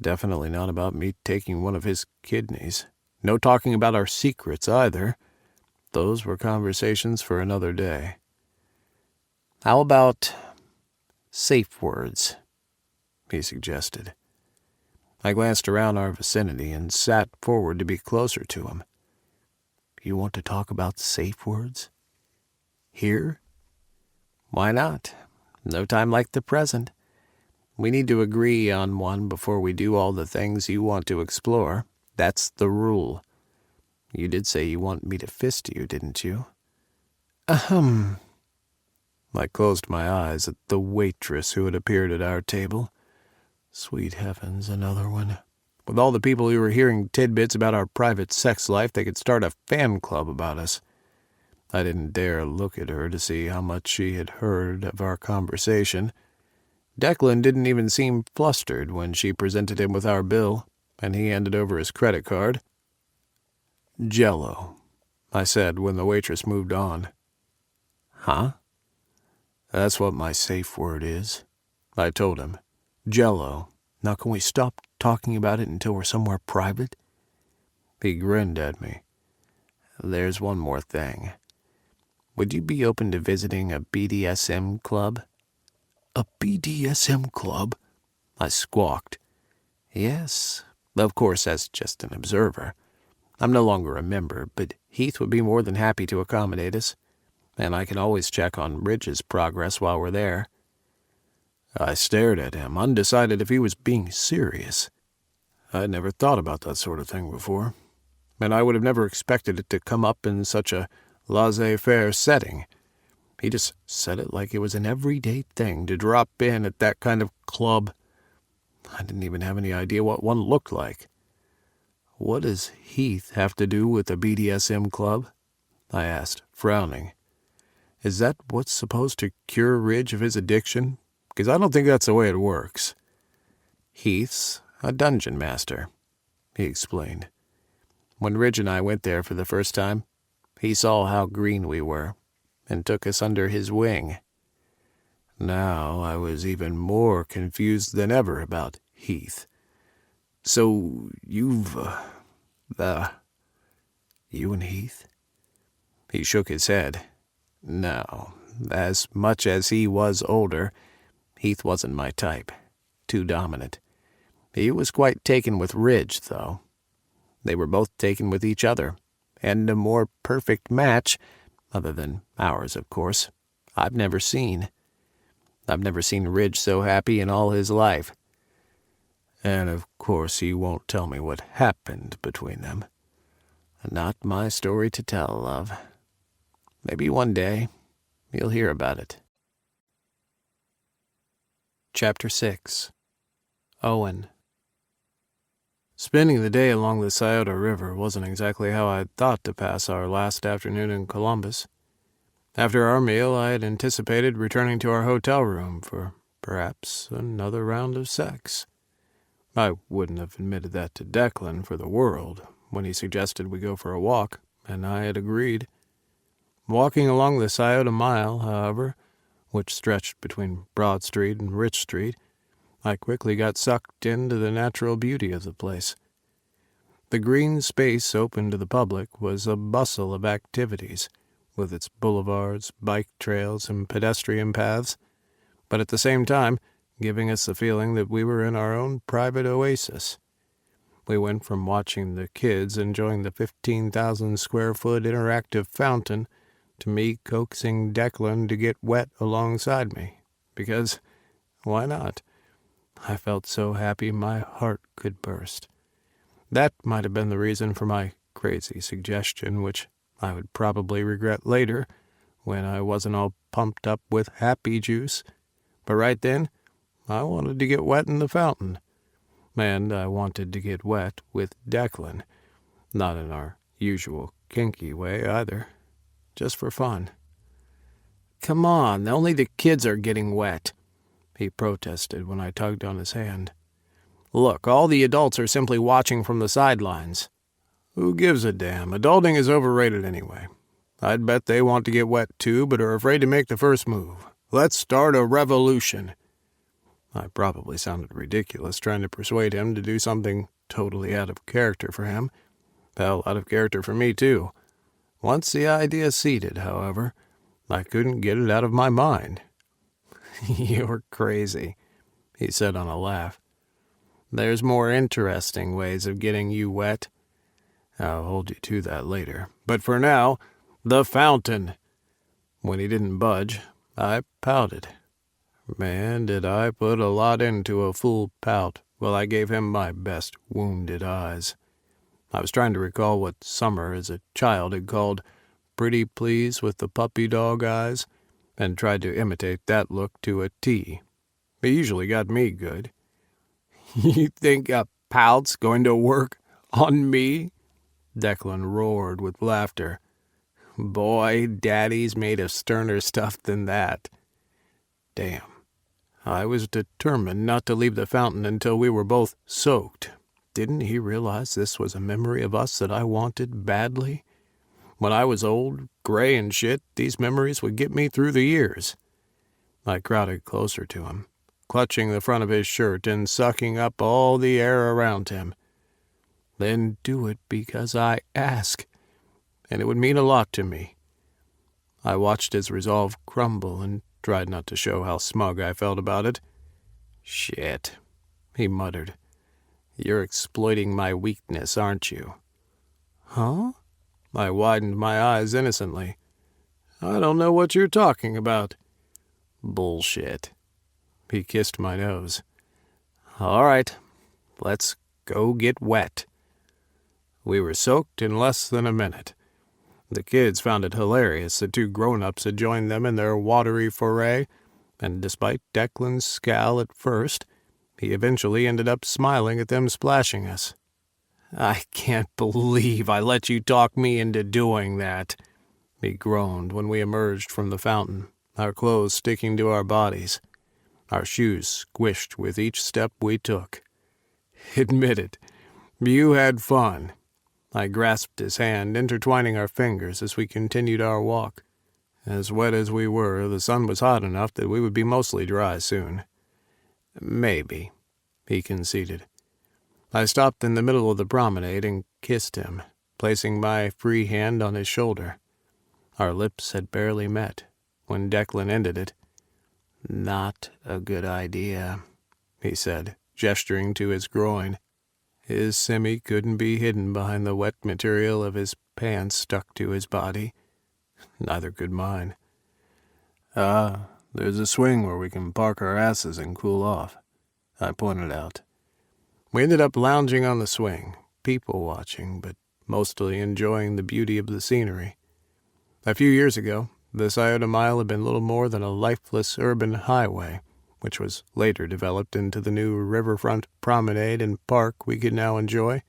Definitely not about me taking one of his kidneys. No talking about our secrets either. Those were conversations for another day. How about safe words? He suggested. I glanced around our vicinity and sat forward to be closer to him. You want to talk about safe words? Here? Why not? No time like the present. We need to agree on one before we do all the things you want to explore. That's the rule. You did say you want me to fist you, didn't you? Ahem. I closed my eyes at the waitress who had appeared at our table. Sweet heavens, another one. With all the people who were hearing tidbits about our private sex life, they could start a fan club about us. I didn't dare look at her to see how much she had heard of our conversation. Declan didn't even seem flustered when she presented him with our bill, and he handed over his credit card. Jell-O, I said when the waitress moved on. Huh? That's what my safe word is, I told him. Jell-O. Now can we stop talking about it until we're somewhere private? He grinned at me. There's one more thing. Would you be open to visiting a BDSM club? A BDSM club? I squawked. Yes, of course as just an observer. I'm no longer a member, but Heath would be more than happy to accommodate us, and I can always check on Ridge's progress while we're there. I stared at him, undecided if he was being serious. I'd never thought about that sort of thing before, and I would have never expected it to come up in such a laissez-faire setting. He just said it like it was an everyday thing to drop in at that kind of club. I didn't even have any idea what one looked like. What does Heath have to do with a BDSM club? I asked, frowning. Is that what's supposed to cure Ridge of his addiction? Because I don't think that's the way it works. Heath's a dungeon master, he explained. When Ridge and I went there for the first time, he saw how green we were and took us under his wing. Now I was even more confused than ever about Heath. So you and Heath? He shook his head. No, as much as he was older, Heath wasn't my type. Too dominant. He was quite taken with Ridge, though. They were both taken with each other, and a more perfect match, other than ours, of course, I've never seen. I've never seen Ridge so happy in all his life. And of course he won't tell me what happened between them. Not my story to tell, love. Maybe one day you'll hear about it. Chapter 6. Owen. Spending the day along the Scioto River wasn't exactly how I'd thought to pass our last afternoon in Columbus. After our meal, I had anticipated returning to our hotel room for perhaps another round of sex. I wouldn't have admitted that to Declan for the world when he suggested we go for a walk, and I had agreed. Walking along the Scioto Mile, however, which stretched between Broad Street and Rich Street, I quickly got sucked into the natural beauty of the place. The green space open to the public was a bustle of activities, with its boulevards, bike trails, and pedestrian paths, but at the same time giving us the feeling that we were in our own private oasis. We went from watching the kids enjoying the 15,000-square-foot interactive fountain to me coaxing Declan to get wet alongside me, because, why not? I felt so happy my heart could burst. That might have been the reason for my crazy suggestion, which I would probably regret later, when I wasn't all pumped up with happy juice. But right then, I wanted to get wet in the fountain. And I wanted to get wet with Declan. Not in our usual kinky way, either. Just for fun. Come on, only the kids are getting wet, he protested when I tugged on his hand. Look, all the adults are simply watching from the sidelines. Who gives a damn? Adulting is overrated anyway. I'd bet they want to get wet too, but are afraid to make the first move. Let's start a revolution. I probably sounded ridiculous trying to persuade him to do something totally out of character for him, Hell, out of character for me, too. Once the idea seated, however, I couldn't get it out of my mind. "You're crazy," he said on a laugh. "There's more interesting ways of getting you wet. I'll hold you to that later. But for now, the fountain." When he didn't budge, I pouted. Man, did I put a lot into a full pout while I gave him my best wounded eyes. I was trying to recall what Summer as a child had called "pretty please with the puppy dog eyes," and tried to imitate that look to a T. It usually got me good. "You think a pout's going to work on me?" Declan roared with laughter. "Boy, Daddy's made of sterner stuff than that." Damn. I was determined not to leave the fountain until we were both soaked. Didn't he realize this was a memory of us that I wanted badly? When I was old, gray and shit, these memories would get me through the years. I crowded closer to him, clutching the front of his shirt and sucking up all the air around him. "Then do it because I ask, and it would mean a lot to me." I watched his resolve crumble and tried not to show how smug I felt about it. "Shit," he muttered. "You're exploiting my weakness, aren't you?" "Huh?" I widened my eyes innocently. "I don't know what you're talking about." "Bullshit." He kissed my nose. "All right, let's go get wet." We were soaked in less than a minute. The kids found it hilarious that two grown-ups had joined them in their watery foray, and despite Declan's scowl at first, he eventually ended up smiling at them splashing us. "I can't believe I let you talk me into doing that," he groaned when we emerged from the fountain, our clothes sticking to our bodies, our shoes squished with each step we took. "Admit it, you had fun." I grasped his hand, intertwining our fingers as we continued our walk. As wet as we were, the sun was hot enough that we would be mostly dry soon. "Maybe," he conceded. I stopped in the middle of the promenade and kissed him, placing my free hand on his shoulder. Our lips had barely met when Declan ended it. "Not a good idea," he said, gesturing to his groin. His semi couldn't be hidden behind the wet material of his pants stuck to his body. Neither could mine. There's a swing where we can park our asses and cool off," I pointed out. We ended up lounging on the swing, people watching, but mostly enjoying the beauty of the scenery. A few years ago, the Scioto Mile had been little more than a lifeless urban highway, which was later developed into the new riverfront promenade and park we could now enjoy.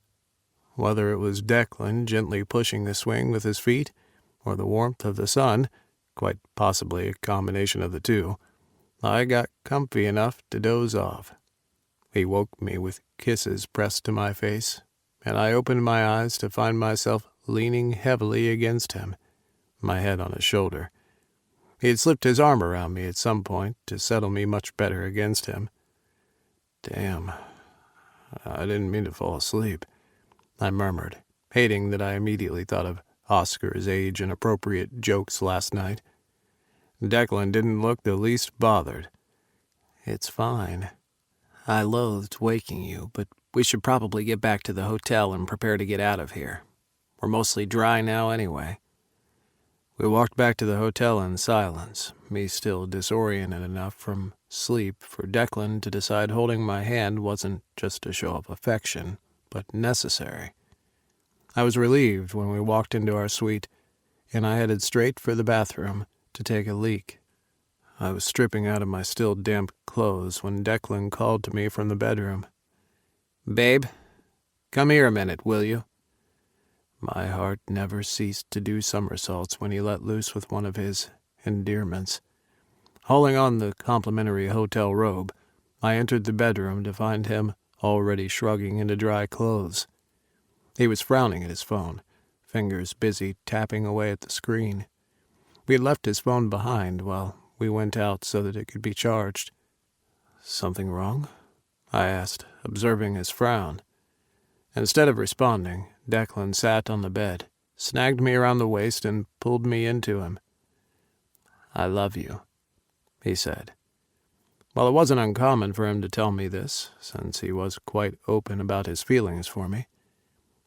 Whether it was Declan gently pushing the swing with his feet, or the warmth of the sun, quite possibly a combination of the two, I got comfy enough to doze off. He woke me with kisses pressed to my face, and I opened my eyes to find myself leaning heavily against him, my head on his shoulder. He had slipped his arm around me at some point to settle me much better against him. "Damn, I didn't mean to fall asleep," I murmured, hating that I immediately thought of Oscar's age-inappropriate jokes last night. Declan didn't look the least bothered. "It's fine. I loathed waking you, but we should probably get back to the hotel and prepare to get out of here. We're mostly dry now anyway." We walked back to the hotel in silence, me still disoriented enough from sleep for Declan to decide holding my hand wasn't just a show of affection, but necessary. I was relieved when we walked into our suite, and I headed straight for the bathroom to take a leak. I was stripping out of my still damp clothes when Declan called to me from the bedroom. "Babe, come here a minute, will you?" My heart never ceased to do somersaults when he let loose with one of his endearments. Hauling on the complimentary hotel robe, I entered the bedroom to find him already shrugging into dry clothes. He was frowning at his phone, fingers busy tapping away at the screen. We had left his phone behind while we went out so that it could be charged. "Something wrong?" I asked, observing his frown. Instead of responding, Declan sat on the bed, snagged me around the waist, and pulled me into him. "I love you," he said. Well, it wasn't uncommon for him to tell me this, since he was quite open about his feelings for me.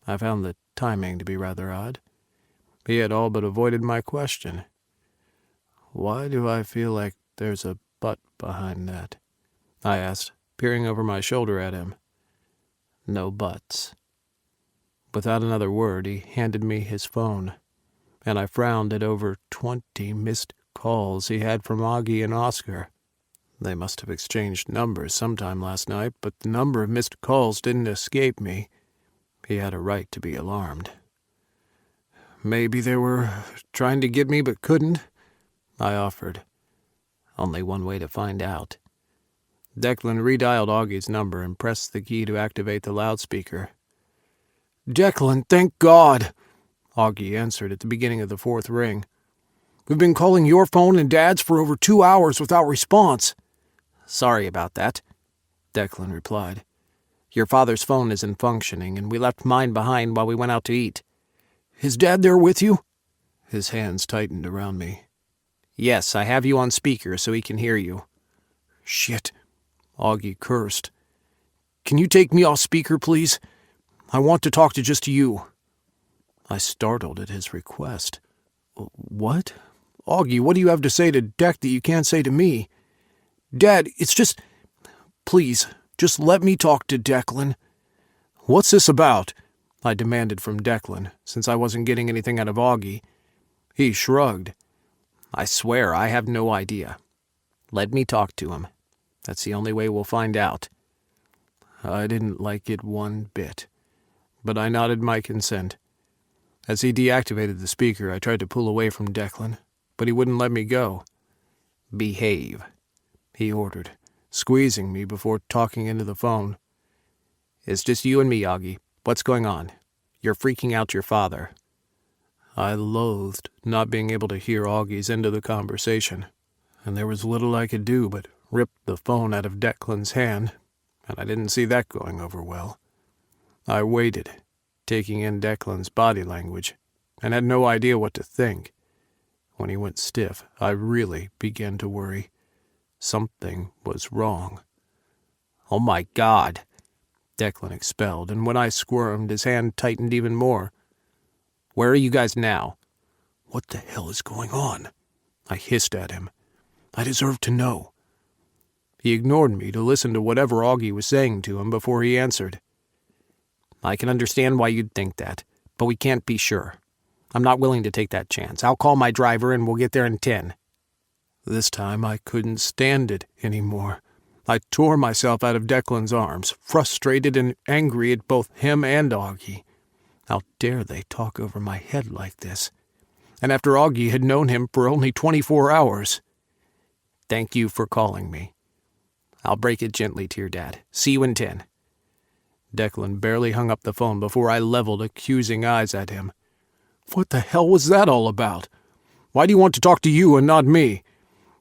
I found the timing to be rather odd. He had all but avoided my question. "Why do I feel like there's a but behind that?" I asked, peering over my shoulder at him. "No buts." Without another word, he handed me his phone, and I frowned at over 20 missed calls he had from Augie and Oscar. They must have exchanged numbers sometime last night, but the number of missed calls didn't escape me. He had a right to be alarmed. "Maybe they were trying to get me but couldn't," I offered. "Only one way to find out." Declan redialed Augie's number and pressed the key to activate the loudspeaker. "Declan, thank God," Augie answered at the beginning of the 4th ring. "We've been calling your phone and Dad's for over 2 hours without response." "Sorry about that," Declan replied. "Your father's phone isn't functioning, and we left mine behind while we went out to eat." "Is Dad there with you?" His hands tightened around me. "Yes, I have you on speaker so he can hear you." "Shit," Augie cursed. "Can you take me off speaker, please? I want to talk to just you." I startled at his request. "What? Augie, what do you have to say to Deck that you can't say to me?" "Dad, it's just... Please, just let me talk to Declan." "What's this about?" I demanded from Declan, since I wasn't getting anything out of Augie. He shrugged. "I swear I have no idea. Let me talk to him. That's the only way we'll find out." I didn't like it one bit, but I nodded my consent. As he deactivated the speaker, I tried to pull away from Declan, but he wouldn't let me go. "Behave," he ordered, squeezing me before talking into the phone. "It's just you and me, Augie. What's going on? You're freaking out your father." I loathed not being able to hear Augie's end of the conversation, and there was little I could do but rip the phone out of Declan's hand, and I didn't see that going over well. I waited, taking in Declan's body language, and had no idea what to think. When he went stiff, I really began to worry. Something was wrong. "Oh my God," Declan expelled, and when I squirmed, his hand tightened even more. "Where are you guys now?" "What the hell is going on?" I hissed at him. "I deserve to know." He ignored me to listen to whatever Augie was saying to him before he answered. "I can understand why you'd think that, but we can't be sure. I'm not willing to take that chance. I'll call my driver and we'll get there in 10. This time I couldn't stand it anymore. I tore myself out of Declan's arms, frustrated and angry at both him and Augie. How dare they talk over my head like this? And after Augie had known him for only 24 hours. "Thank you for calling me. I'll break it gently to your dad. See you in 10. Declan barely hung up the phone before I leveled accusing eyes at him. "What the hell was that all about? Why do you want to talk to you and not me?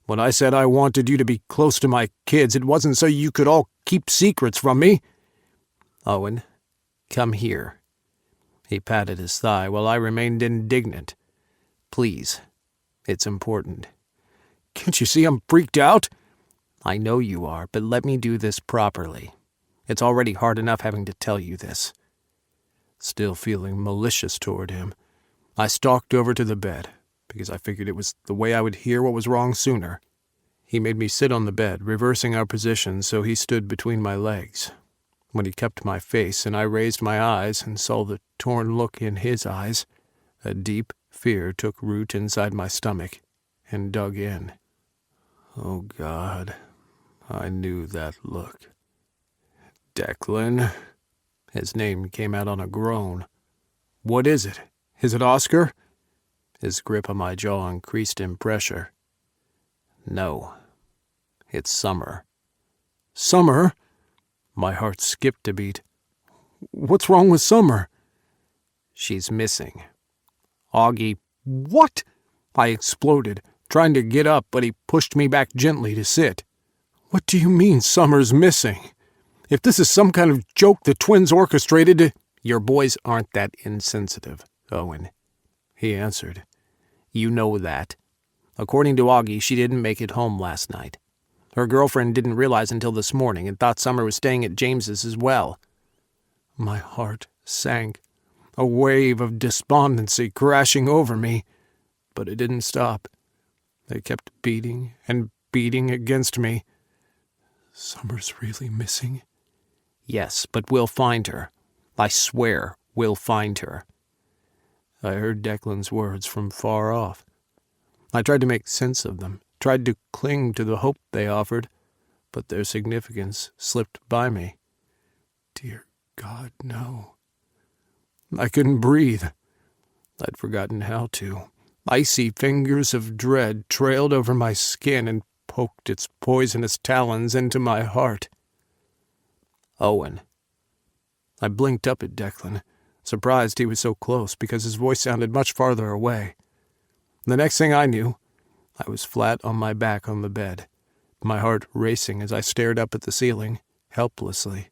When I said I wanted you to be close to my kids, it wasn't so you could all keep secrets from me." "Owen, come here." He patted his thigh while I remained indignant. "Please, it's important." "Can't you see I'm freaked out?" "I know you are, but let me do this properly. It's already hard enough having to tell you this." Still feeling malicious toward him, I stalked over to the bed, because I figured it was the way I would hear what was wrong sooner. He made me sit on the bed, reversing our position so he stood between my legs. When he kept my face and I raised my eyes and saw the torn look in his eyes, a deep fear took root inside my stomach and dug in. Oh, God, I knew that look. "Declan." His name came out on a groan. "What is it? Is it Oscar?" His grip on my jaw increased in pressure. "No, it's Summer." "Summer?" My heart skipped a beat. "What's wrong with Summer?" "She's missing." Augie, "What?" I exploded, trying to get up, but he pushed me back gently to sit. "What do you mean Summer's missing? If this is some kind of joke the twins orchestrated, Your boys aren't that insensitive, Owen, he answered. You know that. According to Augie, she didn't make it home last night. Her girlfriend didn't realize until this morning and thought Summer was staying at James's as well. My heart sank, a wave of despondency crashing over me, but it didn't stop. They kept beating and beating against me. Summer's really missing? Yes, but we'll find her. I swear we'll find her. I heard Declan's words from far off. I tried to make sense of them, tried to cling to the hope they offered, but their significance slipped by me. Dear God, no. I couldn't breathe. I'd forgotten how to. Icy fingers of dread trailed over my skin and poked its poisonous talons into my heart. Owen. I blinked up at Declan, surprised he was so close because his voice sounded much farther away. The next thing I knew, I was flat on my back on the bed, my heart racing as I stared up at the ceiling, helplessly.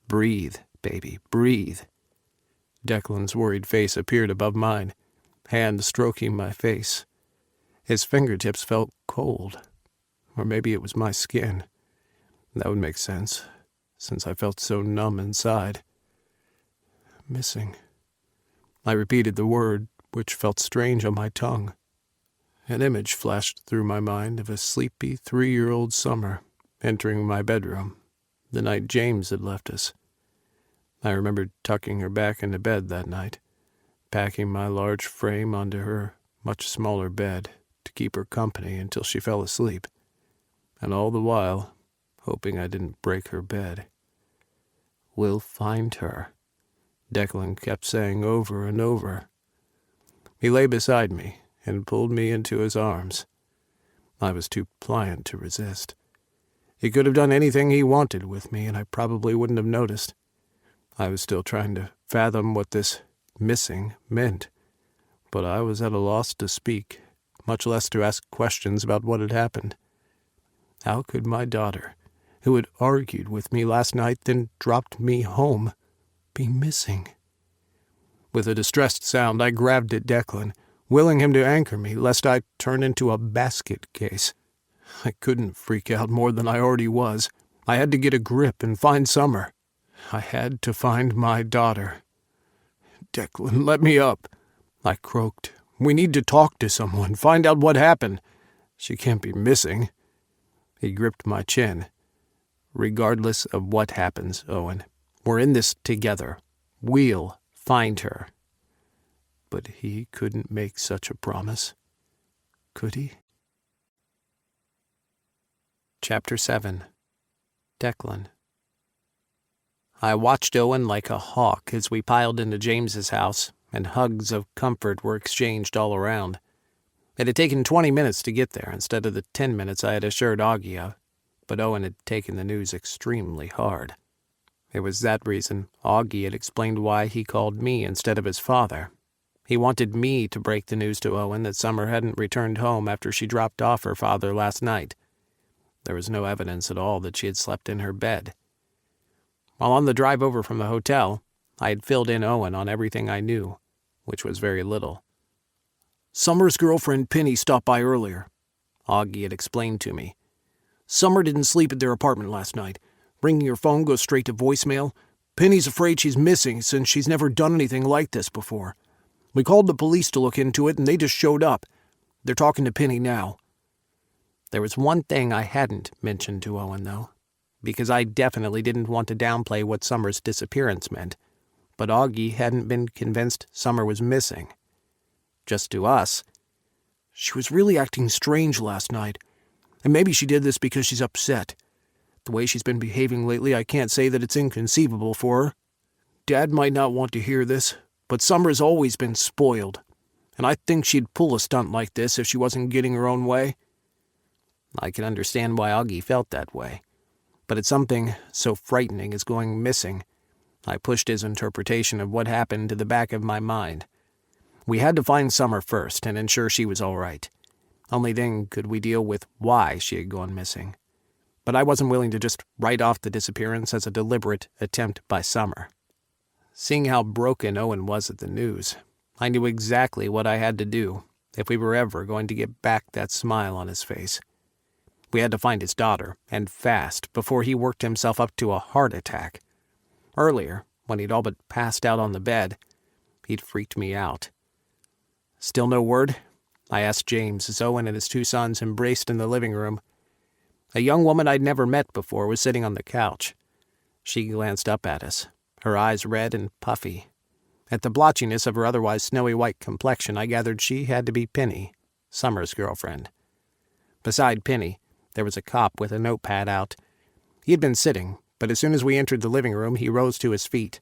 Breathe, baby, breathe. Declan's worried face appeared above mine, hand stroking my face. His fingertips felt cold, or maybe it was my skin. That would make sense, since I felt so numb inside. Missing. I repeated the word, which felt strange on my tongue. An image flashed through my mind of a sleepy 3-year-old Summer entering my bedroom the night James had left us. I remembered tucking her back into bed that night, packing my large frame onto her much smaller bed to keep her company until she fell asleep, and all the while hoping I didn't break her bed. We'll find her, Declan kept saying over and over. He lay beside me and pulled me into his arms. I was too pliant to resist. He could have done anything he wanted with me, and I probably wouldn't have noticed. I was still trying to fathom what this missing meant, but I was at a loss to speak, much less to ask questions about what had happened. How could my daughter, who had argued with me last night, then dropped me home, be missing? With a distressed sound, I grabbed at Declan, willing him to anchor me, lest I turn into a basket case. I couldn't freak out more than I already was. I had to get a grip and find Summer. I had to find my daughter. Declan, let me up, I croaked. We need to talk to someone, find out what happened. She can't be missing. He gripped my chin. Regardless of what happens, Owen, we're in this together. We'll find her. But he couldn't make such a promise. Could he? Chapter 7. Declan. I watched Owen like a hawk as we piled into James's house, and hugs of comfort were exchanged all around. It had taken 20 minutes to get there instead of the 10 minutes I had assured Augie of, but Owen had taken the news extremely hard. It was that reason Augie had explained why he called me instead of his father. He wanted me to break the news to Owen that Summer hadn't returned home after she dropped off her father last night. There was no evidence at all that she had slept in her bed. While on the drive over from the hotel, I had filled in Owen on everything I knew, which was very little. Summer's girlfriend Penny stopped by earlier, Augie had explained to me. Summer didn't sleep at their apartment last night. Ringing her phone goes straight to voicemail. Penny's afraid she's missing since she's never done anything like this before. We called the police to look into it and they just showed up. They're talking to Penny now. There was one thing I hadn't mentioned to Owen, though, because I definitely didn't want to downplay what Summer's disappearance meant, but Augie hadn't been convinced Summer was missing. Just to us. She was really acting strange last night, and maybe she did this because she's upset. The way she's been behaving lately, I can't say that it's inconceivable for her. Dad might not want to hear this, but Summer's always been spoiled, and I think she'd pull a stunt like this if she wasn't getting her own way. I can understand why Augie felt that way, but it's something so frightening as going missing. I pushed his interpretation of what happened to the back of my mind. We had to find Summer first and ensure she was all right. Only then could we deal with why she had gone missing. But I wasn't willing to just write off the disappearance as a deliberate attempt by Summer. Seeing how broken Owen was at the news, I knew exactly what I had to do if we were ever going to get back that smile on his face. We had to find his daughter, and fast, before he worked himself up to a heart attack. Earlier, when he'd all but passed out on the bed, he'd freaked me out. "Still no word?" I asked James as Owen and his 2 sons embraced in the living room. A young woman I'd never met before was sitting on the couch. She glanced up at us, her eyes red and puffy. At the blotchiness of her otherwise snowy white complexion, I gathered she had to be Penny, Summer's girlfriend. Beside Penny, there was a cop with a notepad out. He had been sitting, but as soon as we entered the living room, he rose to his feet.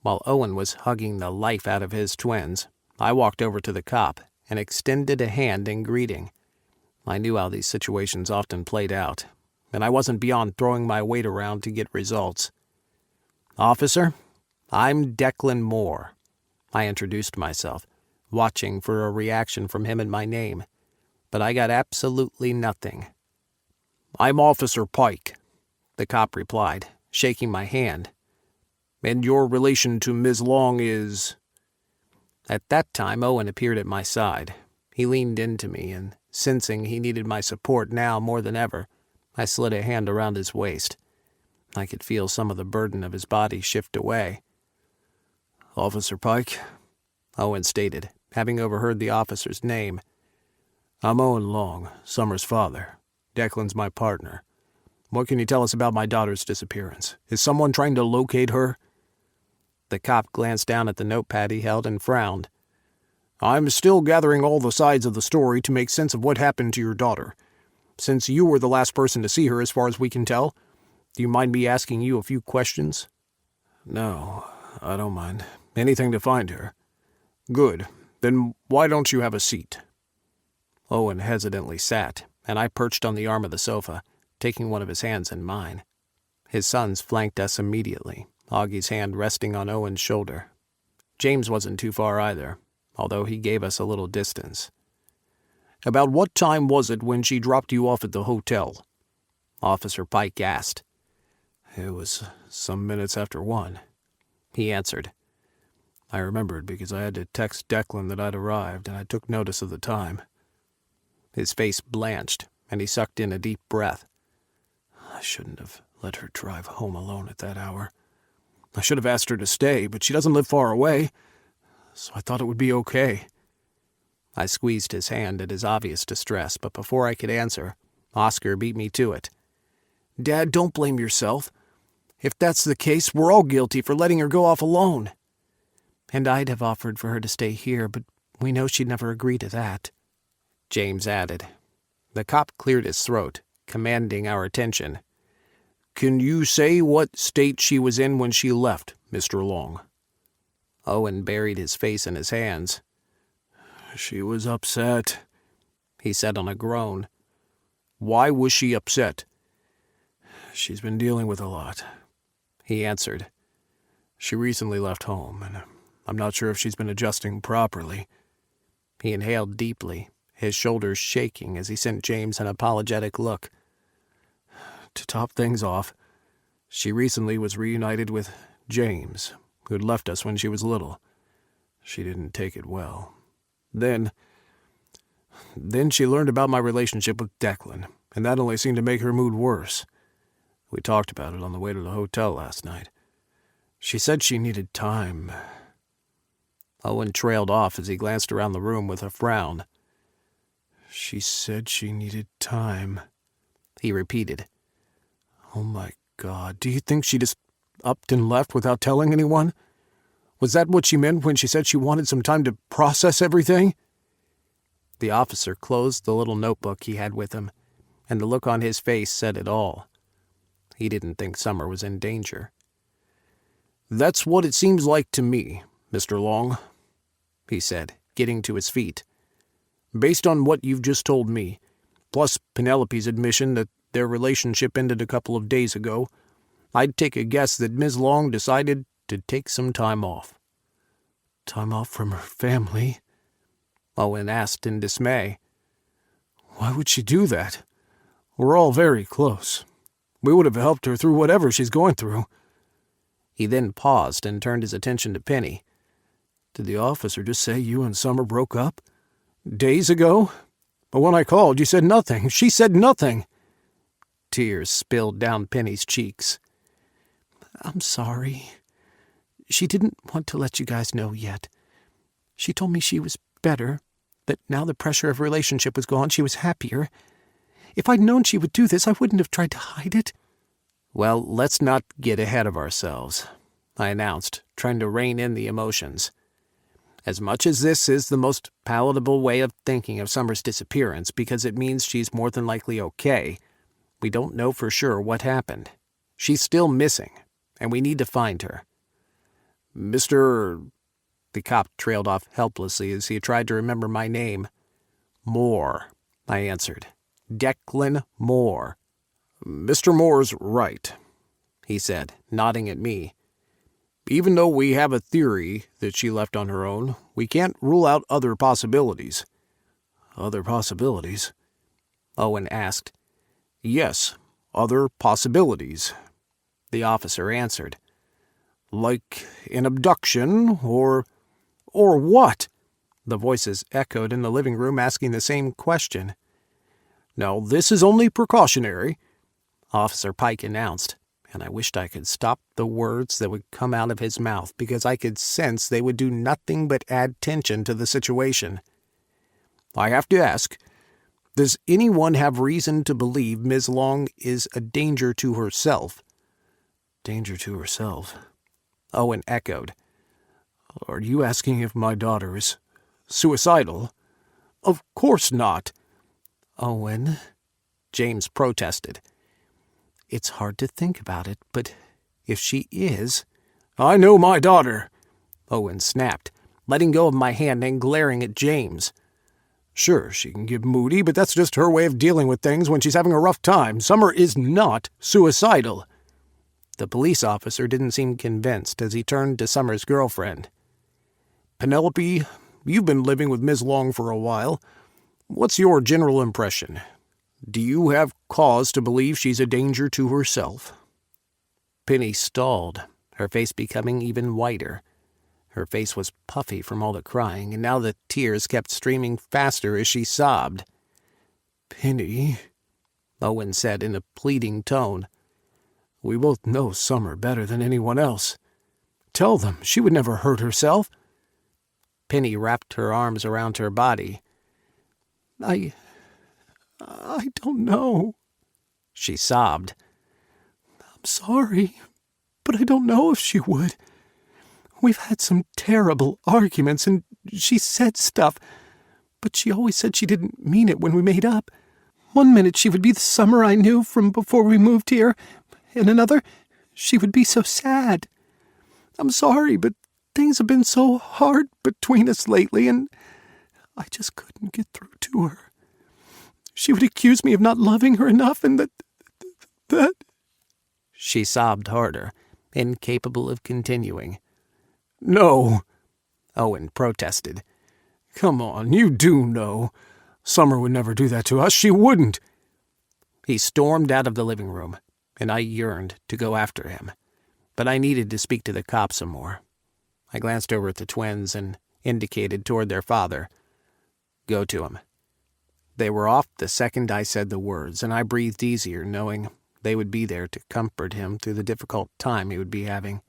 While Owen was hugging the life out of his twins, I walked over to the cop and extended a hand in greeting. I knew how these situations often played out, and I wasn't beyond throwing my weight around to get results. "Officer, I'm Declan Moore," I introduced myself, watching for a reaction from him at my name, but I got absolutely nothing. "I'm Officer Pike," the cop replied, shaking my hand. "And your relation to Ms. Long is—" At that time, Owen appeared at my side. He leaned into me, and sensing he needed my support now more than ever, I slid a hand around his waist. I could feel some of the burden of his body shift away. "Officer Pike," Owen stated, having overheard the officer's name. "I'm Owen Long, Summer's father. Declan's my partner. What can you tell us about my daughter's disappearance? Is someone trying to locate her?" The cop glanced down at the notepad he held and frowned. "I'm still gathering all the sides of the story to make sense of what happened to your daughter. Since you were the last person to see her as far as we can tell, do you mind me asking you a few questions?" "No, I don't mind. Anything to find her." "Good. Then why don't you have a seat?" Owen hesitantly sat, and I perched on the arm of the sofa, taking one of his hands in mine. His sons flanked us immediately, Augie's hand resting on Owen's shoulder. James wasn't too far either, although he gave us a little distance. "About what time was it when she dropped you off at the hotel?" Officer Pike asked. "It was some minutes after 1, he answered. I remembered because I had to text Declan that I'd arrived, and I took notice of the time. His face blanched, and he sucked in a deep breath. I shouldn't have let her drive home alone at that hour. I should have asked her to stay, but she doesn't live far away, so I thought it would be okay." I squeezed his hand at his obvious distress, but before I could answer, Oscar beat me to it. "Dad, don't blame yourself. If that's the case, we're all guilty for letting her go off alone." "And I'd have offered for her to stay here, but we know she'd never agree to that," James added. The cop cleared his throat, commanding our attention. "Can you say what state she was in when she left, Mr. Long?" Owen buried his face in his hands. "She was upset," he said on a groan. "Why was she upset?" "She's been dealing with a lot," he answered. "She recently left home, and I'm not sure if she's been adjusting properly." He inhaled deeply, his shoulders shaking as he sent James an apologetic look. "To top things off, she recently was reunited with James, who'd left us when she was little. She didn't take it well. Then she learned about my relationship with Declan, and that only seemed to make her mood worse. We talked about it on the way to the hotel last night. She said she needed time." Owen trailed off as he glanced around the room with a frown. "She said she needed time," he repeated. "Oh my God, do you think she just upped and left without telling anyone? Was that what she meant when she said she wanted some time to process everything?" The officer closed the little notebook he had with him, and the look on his face said it all. He didn't think Summer was in danger. "That's what it seems like to me, Mr. Long," he said, getting to his feet. "Based on what you've just told me, plus Penelope's admission that their relationship ended a couple of days ago, I'd take a guess that Ms. Long decided to take some time off." "Time off from her family?" Owen asked in dismay. "Why would she do that? We're all very close. We would have helped her through whatever she's going through." He then paused and turned his attention to Penny. Did the officer just say you and Summer broke up? Days ago? But when I called, you said nothing. She said nothing. Tears spilled down Penny's cheeks. I'm sorry. She didn't want to let you guys know yet. She told me she was better, that now the pressure of relationship was gone, she was happier. If I'd known she would do this, I wouldn't have tried to hide it. Well, let's not get ahead of ourselves, I announced, trying to rein in the emotions. As much as this is the most palatable way of thinking of Summer's disappearance because it means she's more than likely okay, we don't know for sure what happened. She's still missing, and we need to find her. Mr. The cop trailed off helplessly as he tried to remember my name. Moore, I answered. Declan Moore. Mr. Moore's right, he said, nodding at me. Even though we have a theory that she left on her own, we can't rule out other possibilities. Other possibilities? Owen asked. Yes, other possibilities, the officer answered. Like an abduction, or what? The voices echoed in the living room asking the same question. Now, this is only precautionary, Officer Pike announced, and I wished I could stop the words that would come out of his mouth because I could sense they would do nothing but add tension to the situation. I have to ask, does anyone have reason to believe Ms. Long is a danger to herself? Danger to herself? Owen echoed. Are you asking if my daughter is suicidal? Of course not. Owen, James protested. It's hard to think about it, but if she is... I know my daughter, Owen snapped, letting go of my hand and glaring at James. Sure, she can get moody, but that's just her way of dealing with things when she's having a rough time. Summer is not suicidal. The police officer didn't seem convinced as he turned to Summer's girlfriend. Penelope, you've been living with Ms. Long for a while. What's your general impression? Do you have cause to believe she's a danger to herself? Penny stalled, her face becoming even whiter. Her face was puffy from all the crying, and now the tears kept streaming faster as she sobbed. Penny, Owen said in a pleading tone. We both know Summer better than anyone else. Tell them she would never hurt herself. Penny wrapped her arms around her body. I don't know, she sobbed. I'm sorry, but I don't know if she would. We've had some terrible arguments, and she said stuff, but she always said she didn't mean it when we made up. One minute she would be the Summer I knew from before we moved here, and another, she would be so sad. I'm sorry, but things have been so hard between us lately, and I just couldn't get through to her. She would accuse me of not loving her enough, and that... She sobbed harder, incapable of continuing. No, Owen protested. Come on, you do know. Summer would never do that to us. She wouldn't. He stormed out of the living room, and I yearned to go after him. But I needed to speak to the cop some more. I glanced over at the twins and indicated toward their father. Go to him. They were off the second I said the words, and I breathed easier knowing they would be there to comfort him through the difficult time he would be having,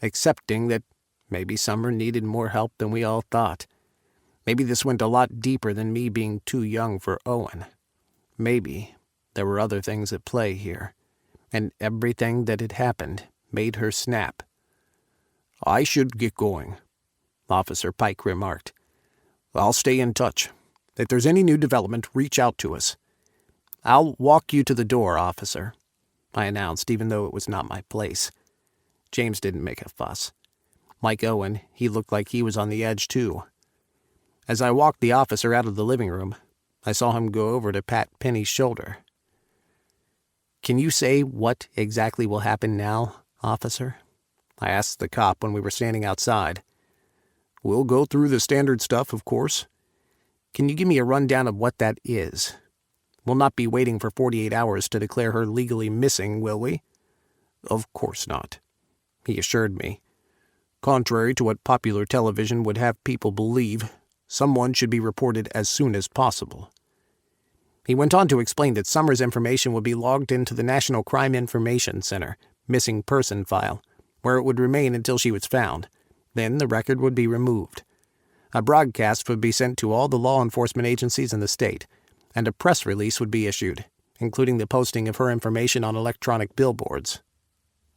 accepting that maybe Summer needed more help than we all thought. Maybe this went a lot deeper than me being too young for Owen. Maybe there were other things at play here, and everything that had happened made her snap. I should get going, Officer Pike remarked. I'll stay in touch. If there's any new development, reach out to us. I'll walk you to the door, officer, I announced, even though it was not my place. James didn't make a fuss. Like Owen, he looked like he was on the edge, too. As I walked the officer out of the living room, I saw him go over to pat Penny's shoulder. Can you say what exactly will happen now, officer? I asked the cop when we were standing outside. We'll go through the standard stuff, of course. Can you give me a rundown of what that is? We'll not be waiting for 48 hours to declare her legally missing, will we? Of course not. he assured me. Contrary to what popular television would have people believe, someone should be reported as soon as possible. He went on to explain that Summer's information would be logged into the National Crime Information Center, missing person file, where it would remain until she was found. Then the record would be removed. A broadcast would be sent to all the law enforcement agencies in the state, and a press release would be issued, including the posting of her information on electronic billboards.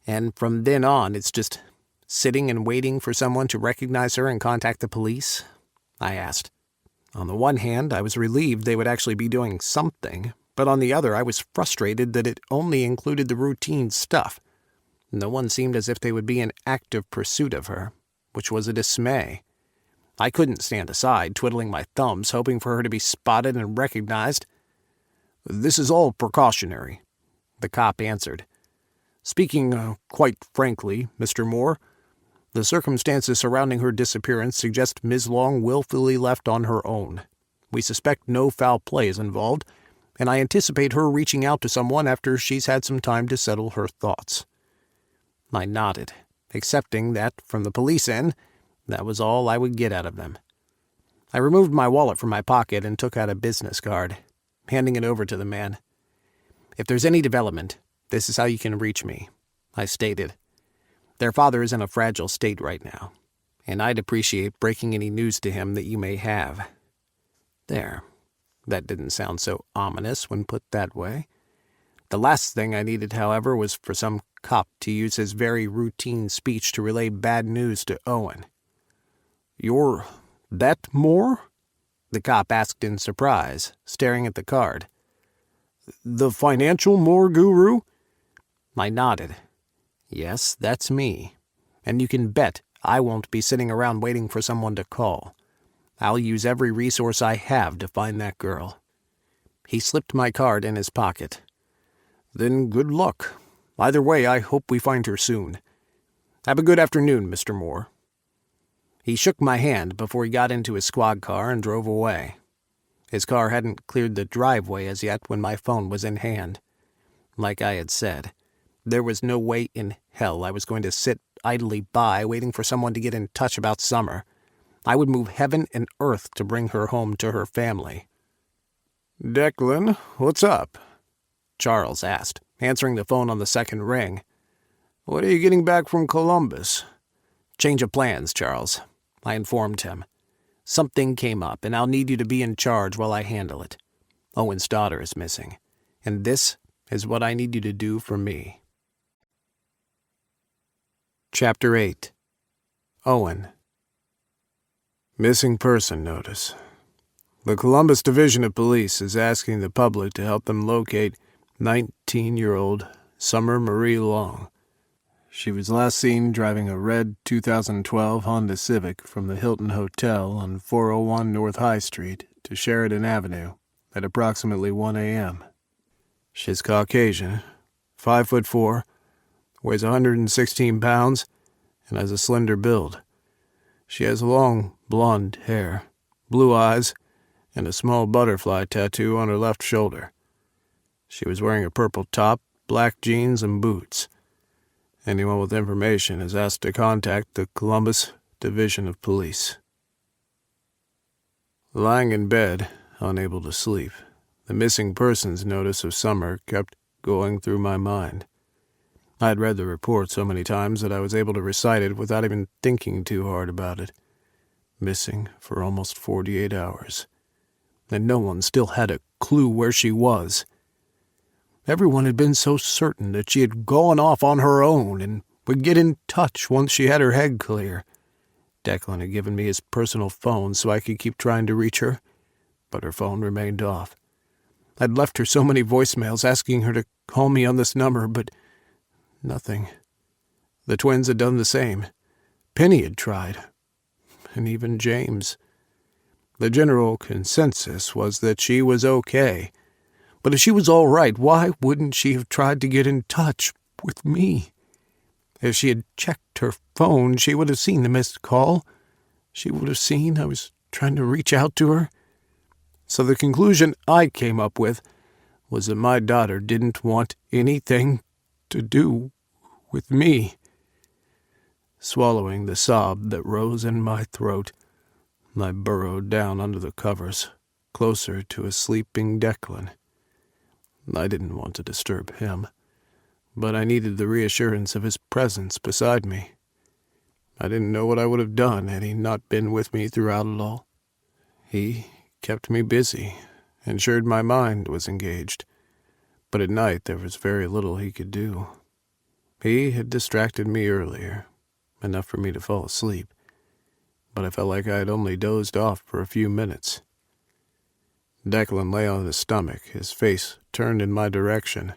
And from then on, it's just sitting and waiting for someone to recognize her and contact the police? I asked. On the one hand, I was relieved they would actually be doing something, but on the other, I was frustrated that it only included the routine stuff. No one seemed as if they would be in active pursuit of her, which was a dismay. I couldn't stand aside, twiddling my thumbs, hoping for her to be spotted and recognized. "This is all precautionary," the cop answered. "Speaking quite frankly, Mr. Moore, the circumstances surrounding her disappearance suggest Ms. Long willfully left on her own. We suspect no foul play is involved, and I anticipate her reaching out to someone after she's had some time to settle her thoughts." I nodded, accepting that, from the police end, that was all I would get out of them. I removed my wallet from my pocket and took out a business card, handing it over to the man. "If there's any development, this is how you can reach me," I stated. "Their father is in a fragile state right now, and I'd appreciate breaking any news to him that you may have." There. That didn't sound so ominous when put that way. The last thing I needed, however, was for some cop to use his very routine speech to relay bad news to Owen. "You're that Moore?" the cop asked in surprise, staring at the card. "The financial Moore guru?" I nodded. "Yes, that's me. And you can bet I won't be sitting around waiting for someone to call. I'll use every resource I have to find that girl." He slipped my card in his pocket. "Then good luck. Either way, I hope we find her soon. Have a good afternoon, Mr. Moore." He shook my hand before he got into his squad car and drove away. His car hadn't cleared the driveway as yet when my phone was in hand. Like I had said, there was no way in hell I was going to sit idly by waiting for someone to get in touch about Summer. I would move heaven and earth to bring her home to her family. "Declan, what's up?" Charles asked, answering the phone on the second ring. "What are you getting back from Columbus?" "Change of plans, Charles," I informed him. "Something came up, and I'll need you to be in charge while I handle it. Owen's daughter is missing, and this is what I need you to do for me." Chapter 8. Owen. Missing person notice. The Columbus Division of Police is asking the public to help them locate 19-year-old Summer Marie Long. She was last seen driving a red 2012 Honda Civic from the Hilton Hotel on 401 North High Street to Sheridan Avenue at approximately 1 a.m. She's Caucasian, 5'4", weighs 116 pounds, and has a slender build. She has long blonde hair, blue eyes, and a small butterfly tattoo on her left shoulder. She was wearing a purple top, black jeans, and boots. Anyone with information is asked to contact the Columbus Division of Police. Lying in bed, unable to sleep, the missing persons notice of Summer kept going through my mind. I had read the report so many times that I was able to recite it without even thinking too hard about it. Missing for almost 48 hours. And no one still had a clue where she was. Everyone had been so certain that she had gone off on her own and would get in touch once she had her head clear. Declan had given me his personal phone so I could keep trying to reach her, but her phone remained off. I'd left her so many voicemails asking her to call me on this number, but nothing. The twins had done the same. Penny had tried. And even James. The general consensus was that she was okay. But if she was all right, why wouldn't she have tried to get in touch with me? If she had checked her phone, she would have seen the missed call. She would have seen I was trying to reach out to her. So the conclusion I came up with was that my daughter didn't want anything to do with me. Swallowing the sob that rose in my throat, I burrowed down under the covers, closer to a sleeping Declan. I didn't want to disturb him, but I needed the reassurance of his presence beside me. I didn't know what I would have done had he not been with me throughout it all. He kept me busy, ensured my mind was engaged, but at night there was very little he could do. He had distracted me earlier, enough for me to fall asleep, but I felt like I had only dozed off for a few minutes. Declan lay on his stomach, his face turned in my direction.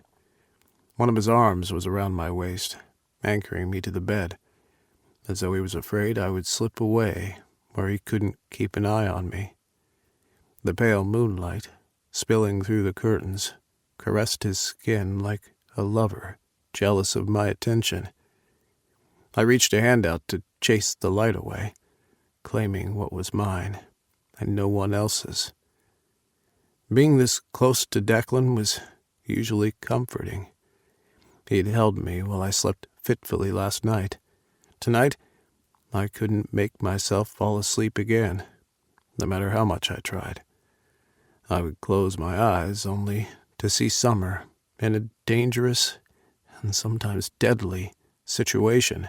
One of his arms was around my waist, anchoring me to the bed, as though he was afraid I would slip away where he couldn't keep an eye on me. The pale moonlight, spilling through the curtains, caressed his skin like a lover jealous of my attention. I reached a hand out to chase the light away, claiming what was mine and no one else's. Being this close to Declan was usually comforting. He'd held me while I slept fitfully last night. Tonight, I couldn't make myself fall asleep again, no matter how much I tried. I would close my eyes only to see Summer in a dangerous and sometimes deadly situation.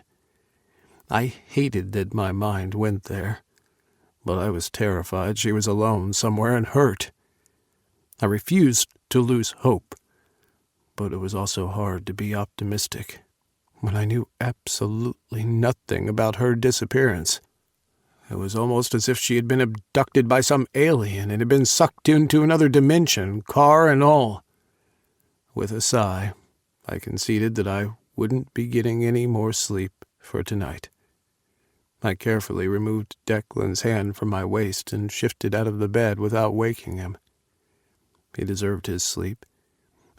I hated that my mind went there, but I was terrified she was alone somewhere and hurt. I refused to lose hope, but it was also hard to be optimistic when I knew absolutely nothing about her disappearance. It was almost as if she had been abducted by some alien and had been sucked into another dimension, car and all. With a sigh, I conceded that I wouldn't be getting any more sleep for tonight. I carefully removed Declan's hand from my waist and shifted out of the bed without waking him. He deserved his sleep,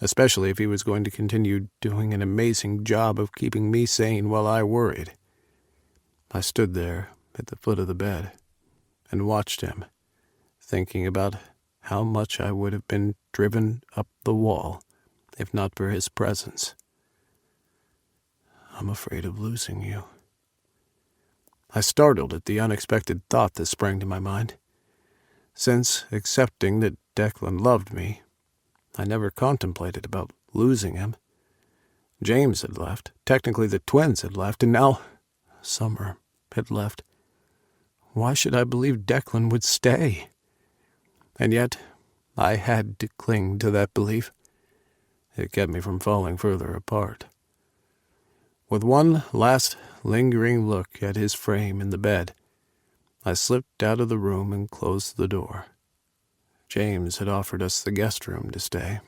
especially if he was going to continue doing an amazing job of keeping me sane while I worried. I stood there at the foot of the bed and watched him, thinking about how much I would have been driven up the wall if not for his presence. I'm afraid of losing you. I startled at the unexpected thought that sprang to my mind. Since accepting that Declan loved me, I never contemplated about losing him. James had left, technically the twins had left, and now Summer had left. Why should I believe Declan would stay? And yet, I had to cling to that belief. It kept me from falling further apart. With one last lingering look at his frame in the bed, I slipped out of the room and closed the door. James had offered us the guest room to stay,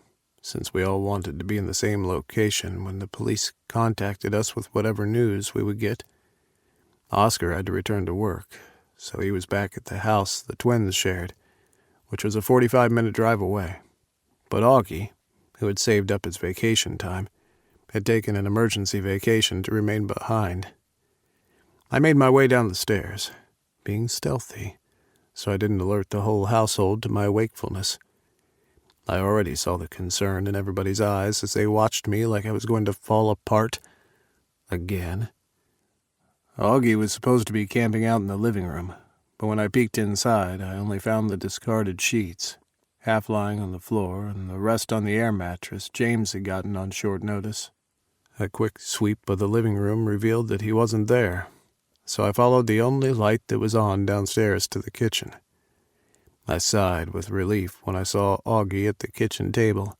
since we all wanted to be in the same location when the police contacted us with whatever news we would get. Oscar had to return to work, so he was back at the house the twins shared, which was a 45-minute drive away. But Augie, who had saved up his vacation time, had taken an emergency vacation to remain behind. I made my way down the stairs, being stealthy, so I didn't alert the whole household to my wakefulness. I already saw the concern in everybody's eyes as they watched me like I was going to fall apart again. Augie was supposed to be camping out in the living room, but when I peeked inside, I only found the discarded sheets, half lying on the floor, and the rest on the air mattress James had gotten on short notice. A quick sweep of the living room revealed that he wasn't there, so I followed the only light that was on downstairs to the kitchen. I sighed with relief when I saw Augie at the kitchen table,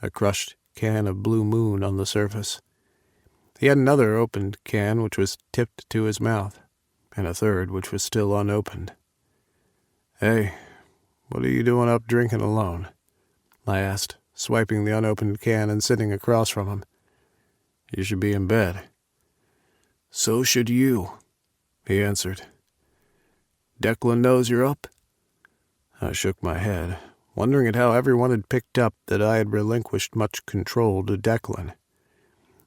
a crushed can of Blue Moon on the surface. He had another opened can which was tipped to his mouth, and a third which was still unopened. "Hey, what are you doing up drinking alone?" I asked, swiping the unopened can and sitting across from him. "You should be in bed." "So should you," he answered. "Declan knows you're up?" I shook my head, wondering at how everyone had picked up that I had relinquished much control to Declan.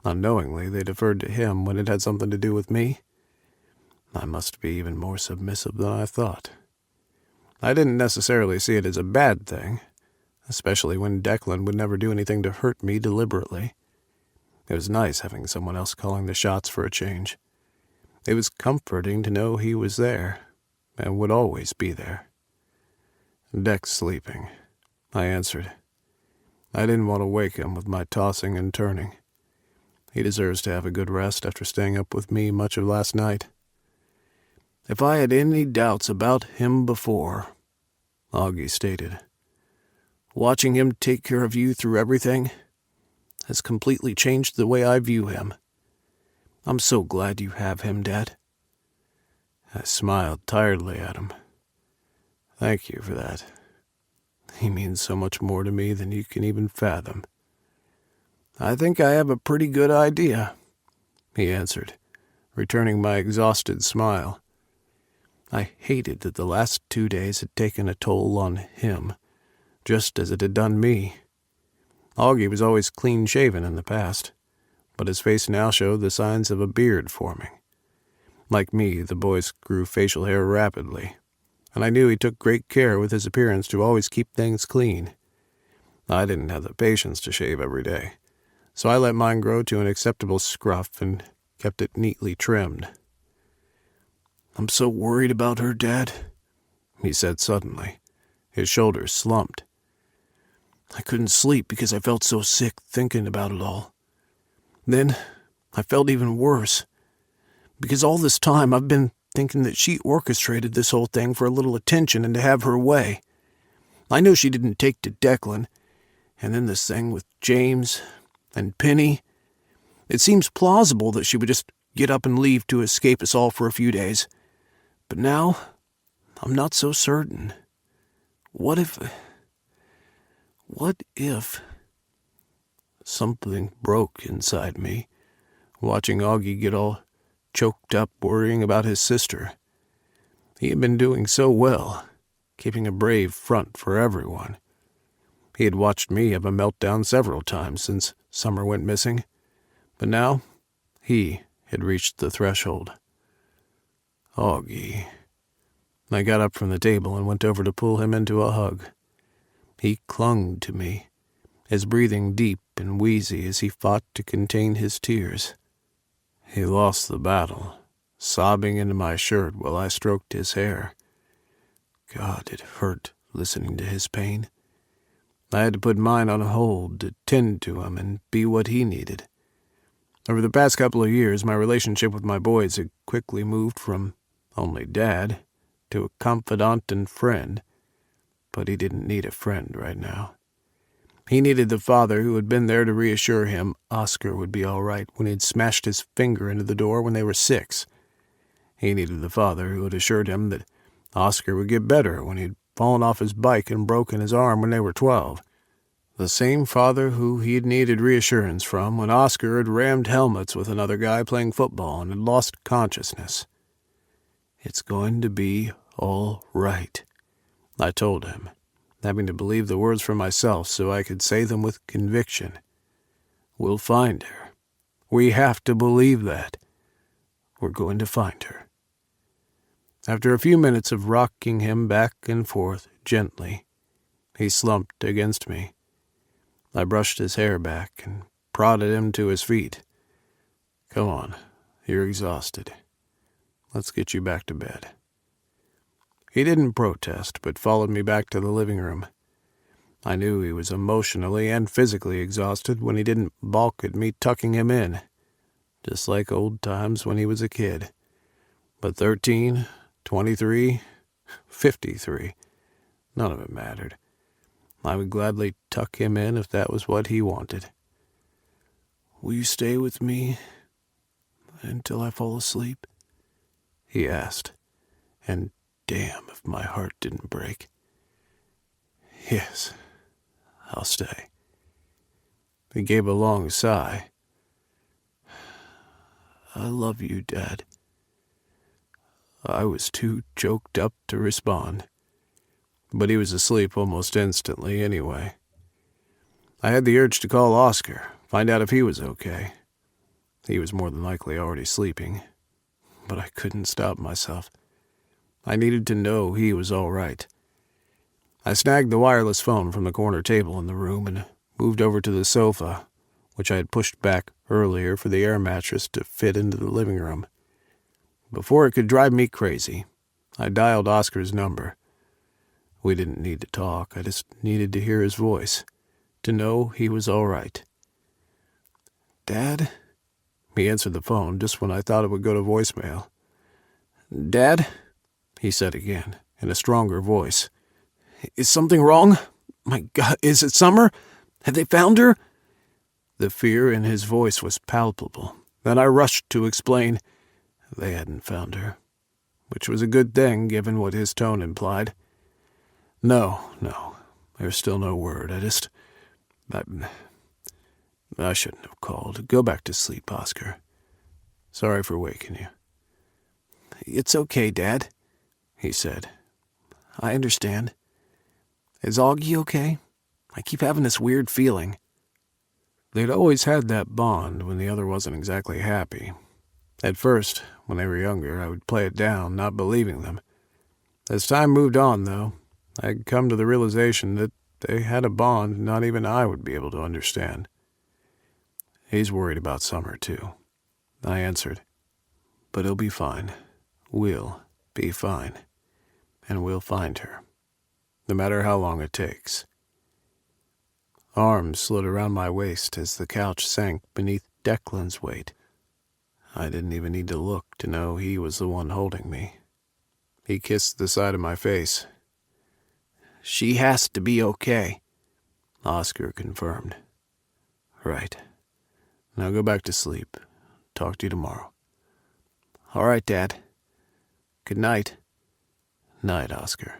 Unknowingly, they deferred to him when it had something to do with me. I must be even more submissive than I thought. I didn't necessarily see it as a bad thing, especially when Declan would never do anything to hurt me deliberately. It was nice having someone else calling the shots for a change. It was comforting to know he was there, and would always be there. "Deck's sleeping," I answered. I didn't want to wake him with my tossing and turning. He deserves to have a good rest after staying up with me much of last night. "If I had any doubts about him before," Augie stated, "watching him take care of you through everything has completely changed the way I view him. I'm so glad you have him, Dad." I smiled tiredly at him. "Thank you for that. He means so much more to me than you can even fathom." "I think I have a pretty good idea," he answered, returning my exhausted smile. I hated that the last 2 days had taken a toll on him, just as it had done me. Augie was always clean-shaven in the past, but his face now showed the signs of a beard forming. Like me, the boys grew facial hair rapidly, and I knew he took great care with his appearance to always keep things clean. I didn't have the patience to shave every day, so I let mine grow to an acceptable scruff and kept it neatly trimmed. "I'm so worried about her, Dad," he said suddenly. His shoulders slumped. "I couldn't sleep because I felt so sick thinking about it all. Then I felt even worse, because all this time I've been thinking that she orchestrated this whole thing for a little attention and to have her way. I know she didn't take to Declan, and then this thing with James and Penny. It seems plausible that she would just get up and leave to escape us all for a few days. But now, I'm not so certain. What if... Something broke inside me, watching Augie get all choked up worrying about his sister. He had been doing so well, keeping a brave front for everyone. He had watched me have a meltdown several times since Summer went missing, but now he had reached the threshold. Augie. I got up from the table and went over to pull him into a hug. He clung to me, his breathing deep and wheezy as he fought to contain his tears. He lost the battle, sobbing into my shirt while I stroked his hair. God, it hurt listening to his pain. I had to put mine on hold to tend to him and be what he needed. Over the past couple of years, my relationship with my boys had quickly moved from only Dad to a confidant and friend, but he didn't need a friend right now. He needed the father who had been there to reassure him Oscar would be all right when he'd smashed his finger into the door when they were 6. He needed the father who had assured him that Oscar would get better when he'd fallen off his bike and broken his arm when they were 12. The same father who he'd needed reassurance from when Oscar had rammed helmets with another guy playing football and had lost consciousness. "It's going to be all right," I told him, having to believe the words for myself so I could say them with conviction. "We'll find her. We have to believe that. We're going to find her." After a few minutes of rocking him back and forth gently, he slumped against me. I brushed his hair back and prodded him to his feet. "Come on, you're exhausted. Let's get you back to bed." He didn't protest, but followed me back to the living room. I knew he was emotionally and physically exhausted when he didn't balk at me tucking him in, just like old times when he was a kid. But 13, 23, 53, none of it mattered. I would gladly tuck him in if that was what he wanted. "Will you stay with me until I fall asleep?" he asked, and damn if my heart didn't break. "Yes, I'll stay." He gave a long sigh. "I love you, Dad." I was too choked up to respond, but he was asleep almost instantly anyway. I had the urge to call Oscar, find out if he was okay. He was more than likely already sleeping, but I couldn't stop myself. I needed to know he was all right. I snagged the wireless phone from the corner table in the room and moved over to the sofa, which I had pushed back earlier for the air mattress to fit into the living room. Before it could drive me crazy, I dialed Oscar's number. We didn't need to talk. I just needed to hear his voice, to know he was all right. "Dad?" He answered the phone just when I thought it would go to voicemail. "Dad?" he said again, in a stronger voice. "Is something wrong? My God, is it Summer? Have they found her?" The fear in his voice was palpable, and I rushed to explain they hadn't found her, which was a good thing given what his tone implied. No, there's still no word. I shouldn't have called. Go back to sleep, Oscar. Sorry for waking you." "It's okay, Dad," he said. "I understand. Is Augie okay? I keep having this weird feeling." They'd always had that bond when the other wasn't exactly happy. At first, when they were younger, I would play it down, not believing them. As time moved on, though, I'd come to the realization that they had a bond not even I would be able to understand. "He's worried about Summer, too," I answered. "But he'll be fine. We'll be fine. And we'll find her, no matter how long it takes." Arms slid around my waist as the couch sank beneath Declan's weight. I didn't even need to look to know he was the one holding me. He kissed the side of my face. "She has to be okay," Oscar confirmed. "Right. Now go back to sleep. Talk to you tomorrow." "All right, Dad. Good night." "Night, Oscar."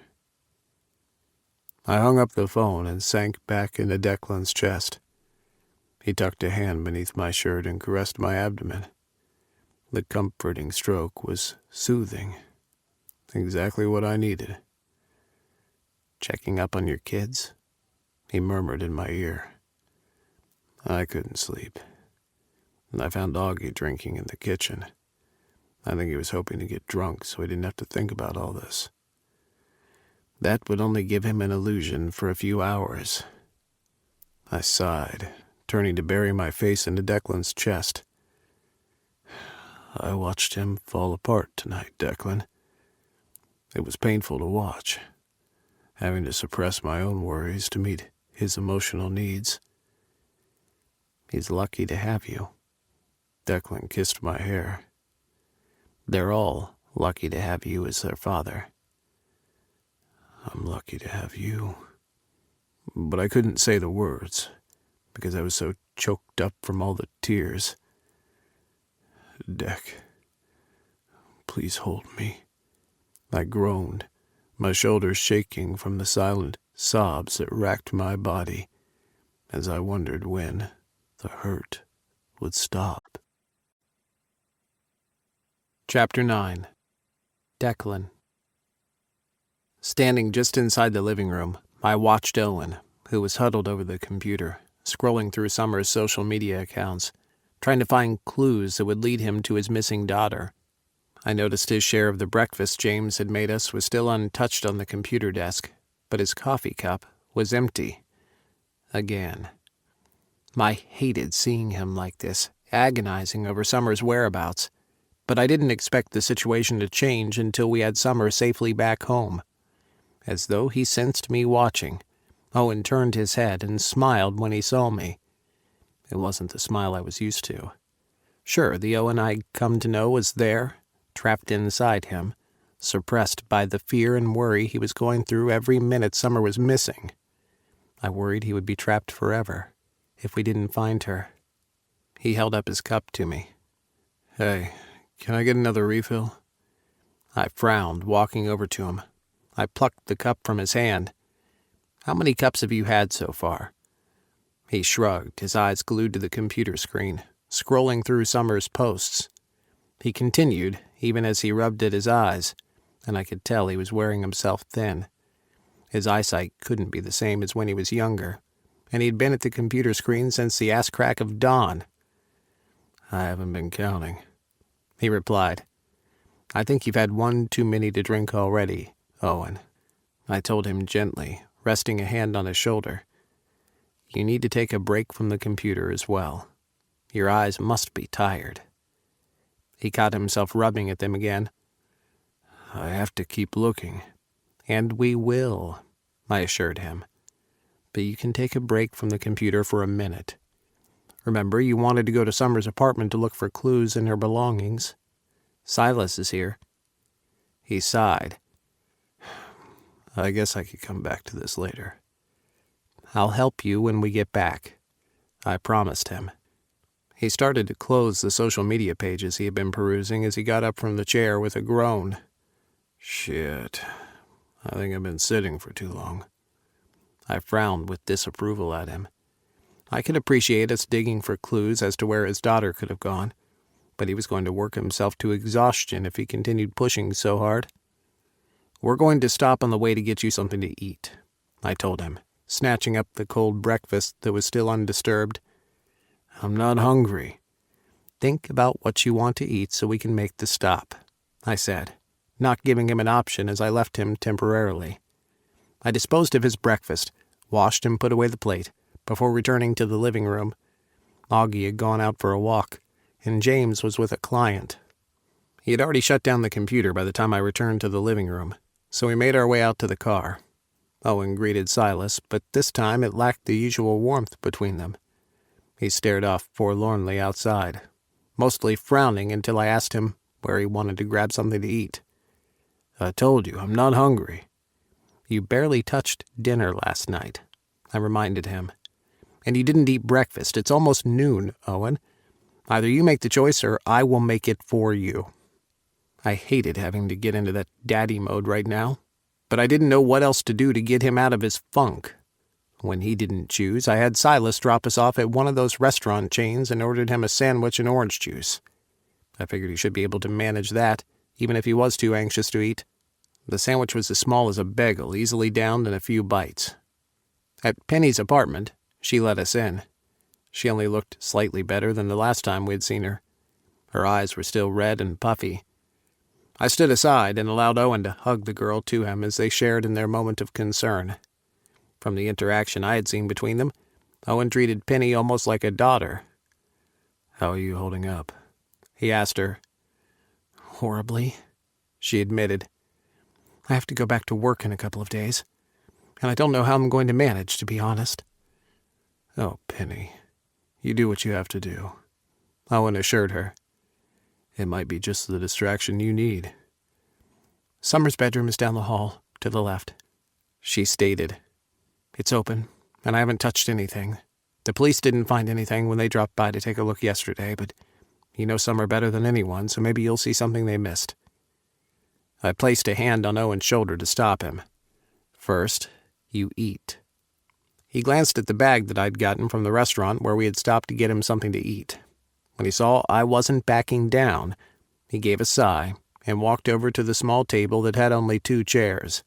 I hung up the phone and sank back into Declan's chest. He tucked a hand beneath my shirt and caressed my abdomen. The comforting stroke was soothing. Exactly what I needed. "Checking up on your kids?" he murmured in my ear. I couldn't sleep. I found Augie drinking in the kitchen. I think he was hoping to get drunk so he didn't have to think about all this. That would only give him an illusion for a few hours. I sighed, turning to bury my face into Declan's chest. I watched him fall apart tonight, Declan. It was painful to watch, having to suppress my own worries to meet his emotional needs. "He's lucky to have you." Declan kissed my hair. "They're all lucky to have you as their father." "I'm lucky to have you." But I couldn't say the words, because I was so choked up from all the tears. "Deck, please hold me," I groaned, my shoulders shaking from the silent sobs that racked my body as I wondered when the hurt would stop. Chapter 9. Declan. Standing just inside the living room, I watched Owen, who was huddled over the computer, scrolling through Summer's social media accounts, trying to find clues that would lead him to his missing daughter. I noticed his share of the breakfast James had made us was still untouched on the computer desk, but his coffee cup was empty. Again. I hated seeing him like this, agonizing over Summer's whereabouts, but I didn't expect the situation to change until we had Summer safely back home. As though he sensed me watching, Owen turned his head and smiled when he saw me. It wasn't the smile I was used to. Sure, the Owen I'd come to know was there, trapped inside him, suppressed by the fear and worry he was going through every minute Summer was missing. I worried he would be trapped forever, if we didn't find her. He held up his cup to me. "Hey, can I get another refill?" I frowned, walking over to him. I plucked the cup from his hand. "How many cups have you had so far?" He shrugged, his eyes glued to the computer screen, scrolling through Summer's posts. He continued, even as he rubbed at his eyes, and I could tell he was wearing himself thin. His eyesight couldn't be the same as when he was younger, and he'd been at the computer screen since the ass crack of dawn. "I haven't been counting," he replied. "I think you've had one too many to drink already, Owen," I told him gently, resting a hand on his shoulder. "You need to take a break from the computer as well. Your eyes must be tired." He caught himself rubbing at them again. I have to keep looking. And we will, I assured him. But you can take a break from the computer for a minute. Remember, you wanted to go to Summer's apartment to look for clues in her belongings. Silas is here. He sighed. I guess I could come back to this later. I'll help you when we get back, I promised him. He started to close the social media pages he had been perusing as he got up from the chair with a groan. Shit. I think I've been sitting for too long. I frowned with disapproval at him. I could appreciate us digging for clues as to where his daughter could have gone, but he was going to work himself to exhaustion if he continued pushing so hard. We're going to stop on the way to get you something to eat, I told him, snatching up the cold breakfast that was still undisturbed. I'm not hungry. Think about what you want to eat so we can make the stop, I said, not giving him an option as I left him temporarily. I disposed of his breakfast, washed and put away the plate, before returning to the living room. Augie had gone out for a walk, and James was with a client. He had already shut down the computer by the time I returned to the living room, so we made our way out to the car. Owen greeted Silas, but this time it lacked the usual warmth between them. He stared off forlornly outside, mostly frowning until I asked him where he wanted to grab something to eat. I told you, I'm not hungry. You barely touched dinner last night, I reminded him. And you didn't eat breakfast. It's almost noon, Owen. Either you make the choice or I will make it for you. I hated having to get into that daddy mode right now, but I didn't know what else to do to get him out of his funk. When he didn't choose, I had Silas drop us off at one of those restaurant chains and ordered him a sandwich and orange juice. I figured he should be able to manage that, even if he was too anxious to eat. The sandwich was as small as a bagel, easily downed in a few bites. At Penny's apartment, she let us in. She only looked slightly better than the last time we'd seen her. Her eyes were still red and puffy. I stood aside and allowed Owen to hug the girl to him as they shared in their moment of concern. From the interaction I had seen between them, Owen treated Penny almost like a daughter. How are you holding up? He asked her. Horribly, she admitted. I have to go back to work in a couple of days, and I don't know how I'm going to manage, to be honest. Oh, Penny, you do what you have to do, Owen assured her. It might be just the distraction you need. Summer's bedroom is down the hall, to the left, she stated. It's open, and I haven't touched anything. The police didn't find anything when they dropped by to take a look yesterday, but you know Summer better than anyone, so maybe you'll see something they missed. I placed a hand on Owen's shoulder to stop him. First, you eat. He glanced at the bag that I'd gotten from the restaurant where we had stopped to get him something to eat. When he saw I wasn't backing down, he gave a sigh and walked over to the small table that had only 2 chairs.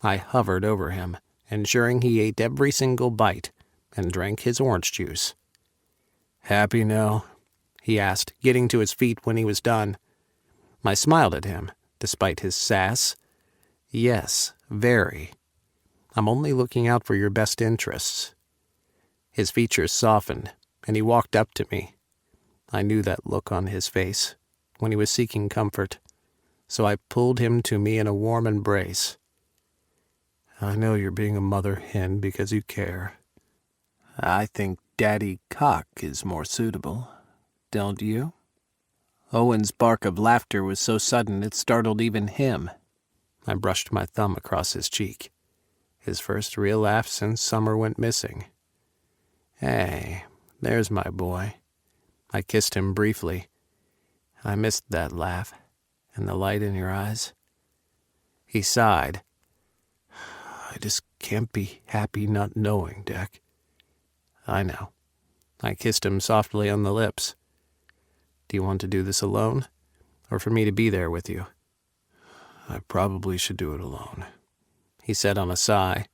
I hovered over him, ensuring he ate every single bite and drank his orange juice. Happy now? He asked, getting to his feet when he was done. I smiled at him, despite his sass. Yes, very. I'm only looking out for your best interests. His features softened, and he walked up to me. I knew that look on his face when he was seeking comfort, so I pulled him to me in a warm embrace. I know you're being a mother hen because you care. I think Daddy Cock is more suitable, don't you? Owen's bark of laughter was so sudden it startled even him. I brushed my thumb across his cheek. His first real laugh since Summer went missing. Hey, there's my boy. I kissed him briefly. I missed that laugh and the light in your eyes. He sighed. I just can't be happy not knowing, Deck. I know. I kissed him softly on the lips. Do you want to do this alone, or for me to be there with you? I probably should do it alone, he said on a sigh.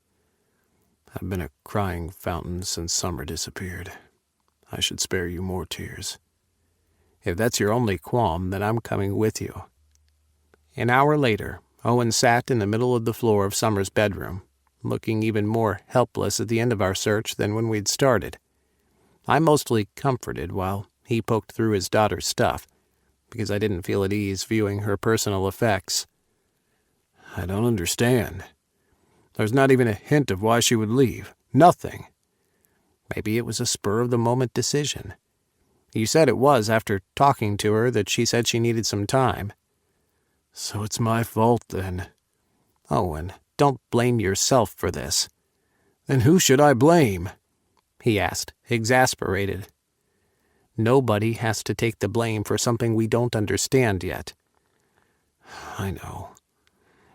I've been a crying fountain since Summer disappeared. I should spare you more tears. If that's your only qualm, then I'm coming with you. An hour later, Owen sat in the middle of the floor of Summer's bedroom, looking even more helpless at the end of our search than when we'd started. I mostly comforted while he poked through his daughter's stuff, because I didn't feel at ease viewing her personal effects. I don't understand. There's not even a hint of why she would leave. Nothing. Maybe it was a spur-of-the-moment decision. You said it was after talking to her that she said she needed some time. So it's my fault then. Owen, don't blame yourself for this. Then who should I blame? He asked, exasperated. Nobody has to take the blame for something we don't understand yet. I know.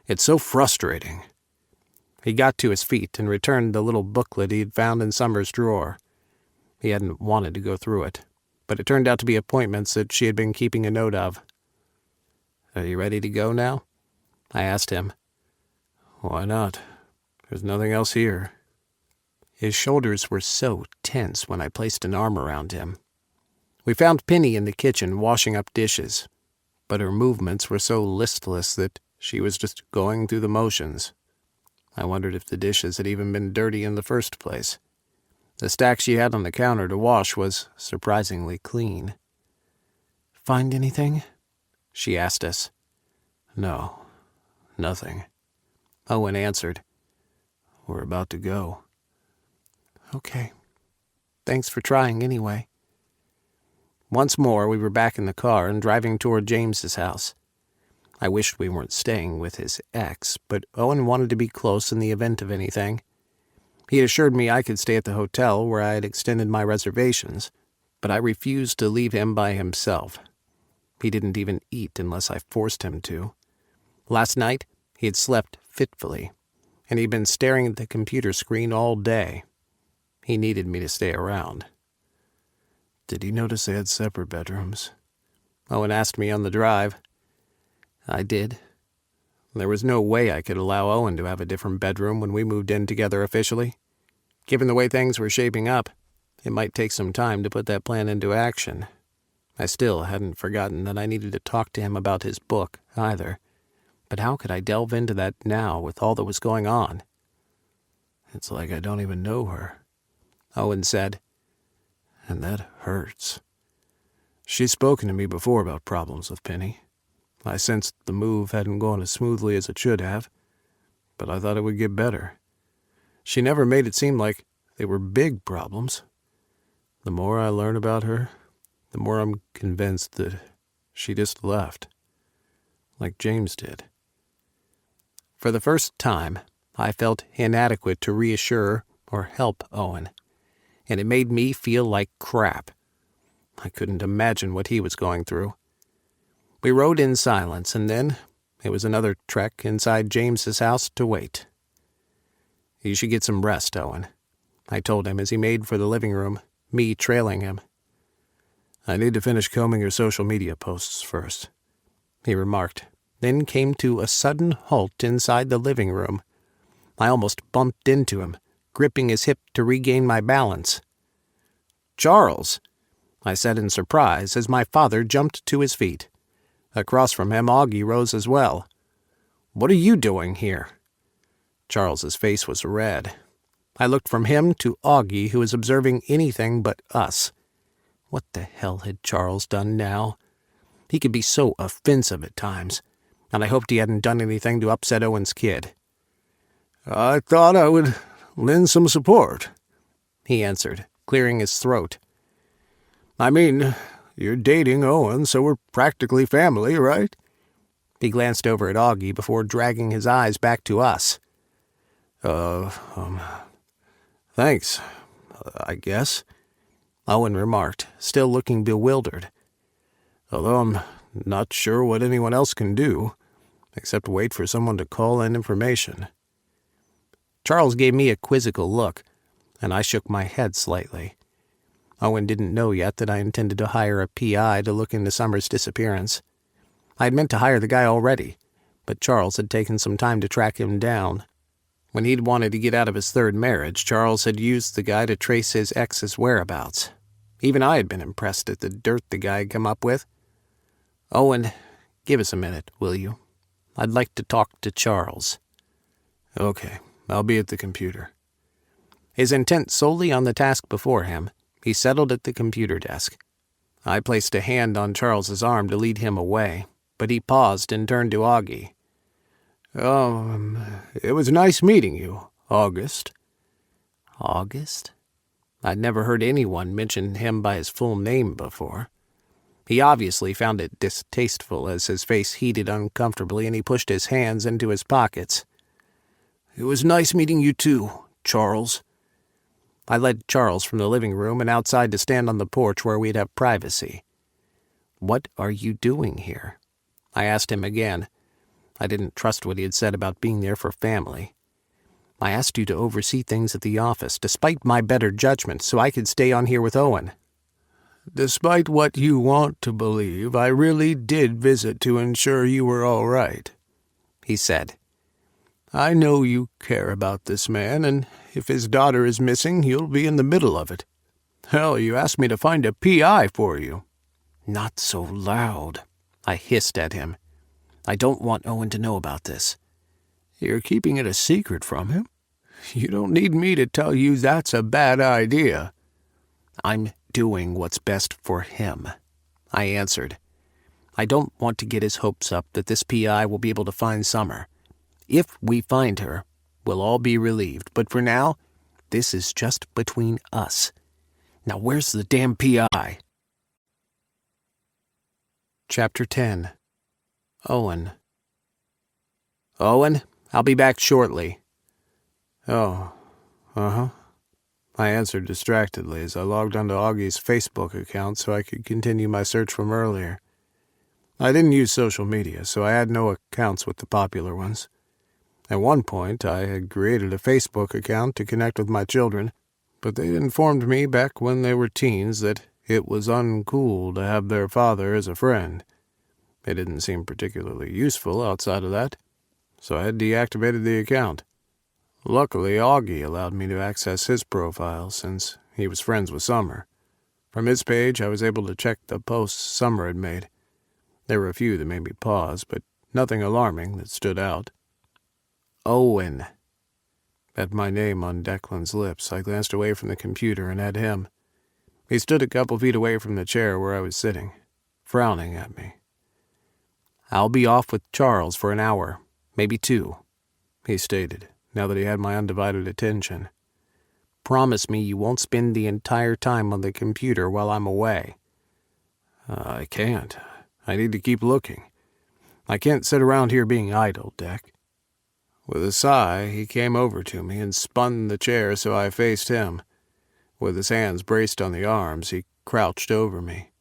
It's so frustrating. He got to his feet and returned the little booklet he'd found in Summer's drawer. He hadn't wanted to go through it, but it turned out to be appointments that she had been keeping a note of. Are you ready to go now? I asked him. Why not? There's nothing else here. His shoulders were so tense when I placed an arm around him. We found Penny in the kitchen washing up dishes, but her movements were so listless that she was just going through the motions. I wondered if the dishes had even been dirty in the first place. The stack she had on the counter to wash was surprisingly clean. "Find anything?" she asked us. No, nothing. Owen answered. We're about to go. Okay. Thanks for trying anyway. Once more, we were back in the car and driving toward James's house. I wished we weren't staying with his ex, but Owen wanted to be close in the event of anything. He assured me I could stay at the hotel where I had extended my reservations, but I refused to leave him by himself. He didn't even eat unless I forced him to. Last night, he had slept fitfully, and he'd been staring at the computer screen all day. He needed me to stay around. Did you notice they had separate bedrooms? Owen asked me on the drive. I did. There was no way I could allow Owen to have a different bedroom when we moved in together officially. Given the way things were shaping up, it might take some time to put that plan into action. I still hadn't forgotten that I needed to talk to him about his book, either. But how could I delve into that now with all that was going on? It's like I don't even know her, Owen said. And that hurts. She's spoken to me before about problems with Penny. I sensed the move hadn't gone as smoothly as it should have, but I thought it would get better. She never made it seem like they were big problems. The more I learn about her, the more I'm convinced that she just left, like James did. For the first time, I felt inadequate to reassure or help Owen, and it made me feel like crap. I couldn't imagine what he was going through. We rode in silence, and then it was another trek inside James's house to wait. You should get some rest, Owen, I told him as he made for the living room, me trailing him. I need to finish combing your social media posts first, he remarked, then came to a sudden halt inside the living room. I almost bumped into him, gripping his hip to regain my balance. "Charles," I said in surprise as my father jumped to his feet. Across from him, Augie rose as well. "What are you doing here?" Charles's face was red. I looked from him to Augie, who was observing anything but us. What the hell had Charles done now? He could be so offensive at times, and I hoped he hadn't done anything to upset Owen's kid. "I thought I would lend some support," he answered, clearing his throat. "I mean, you're dating Owen, so we're practically family, right?" He glanced over at Augie before dragging his eyes back to us. Thanks, I guess," Owen remarked, still looking bewildered. "Although I'm not sure what anyone else can do, except wait for someone to call in information." Charles gave me a quizzical look, and I shook my head slightly. Owen didn't know yet that I intended to hire a PI to look into Summer's disappearance. I had meant to hire the guy already, but Charles had taken some time to track him down. When he'd wanted to get out of his third marriage, Charles had used the guy to trace his ex's whereabouts. Even I had been impressed at the dirt the guy had come up with. "Owen, give us a minute, will you? I'd like to talk to Charles." "Okay, I'll be at the computer." His intent solely on the task before him, he settled at the computer desk. I placed a hand on Charles's arm to lead him away, but he paused and turned to Augie. It was nice meeting you, August. August? I'd never heard anyone mention him by his full name before. He obviously found it distasteful as his face heated uncomfortably and he pushed his hands into his pockets. It was nice meeting you too, Charles. I led Charles from the living room and outside to stand on the porch where we'd have privacy. What are you doing here? I asked him again. I didn't trust what he had said about being there for family. I asked you to oversee things at the office, despite my better judgment, so I could stay on here with Owen. Despite what you want to believe, I really did visit to ensure you were all right, he said. I know you care about this man, and if his daughter is missing, you'll be in the middle of it. Hell, you asked me to find a PI for you. Not so loud, I hissed at him. I don't want Owen to know about this. You're keeping it a secret from him? You don't need me to tell you that's a bad idea. I'm doing what's best for him, I answered. I don't want to get his hopes up that this PI will be able to find Summer. If we find her, we'll all be relieved, but for now, this is just between us. Now where's the damn PI? Chapter 10. Owen. Owen, I'll be back shortly. Oh, uh-huh. I answered distractedly as I logged onto Augie's Facebook account so I could continue my search from earlier. I didn't use social media, so I had no accounts with the popular ones. At one point, I had created a Facebook account to connect with my children, but they informed me back when they were teens that it was uncool to have their father as a friend. It didn't seem particularly useful outside of that, so I had deactivated the account. Luckily, Augie allowed me to access his profile since he was friends with Summer. From his page, I was able to check the posts Summer had made. There were a few that made me pause, but nothing alarming that stood out. Owen. At my name on Declan's lips, I glanced away from the computer and at him. He stood a couple feet away from the chair where I was sitting, frowning at me. I'll be off with Charles for an hour, maybe 2, he stated, now that he had my undivided attention. Promise me you won't spend the entire time on the computer while I'm away. I can't. I need to keep looking. I can't sit around here being idle, Deck. With a sigh, he came over to me and spun the chair so I faced him. With his hands braced on the arms, he crouched over me.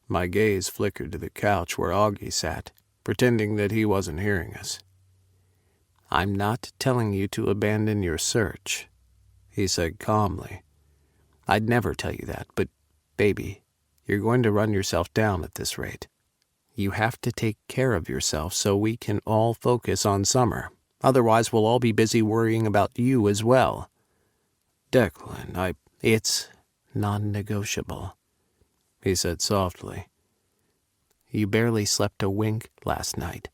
My gaze flickered to the couch where Augie sat, pretending that he wasn't hearing us. I'm not telling you to abandon your search, he said calmly. I'd never tell you that, but, baby, you're going to run yourself down at this rate. You have to take care of yourself so we can all focus on Summer. Otherwise, we'll all be busy worrying about you as well. Declan, It's non-negotiable, he said softly. You barely slept a wink last night,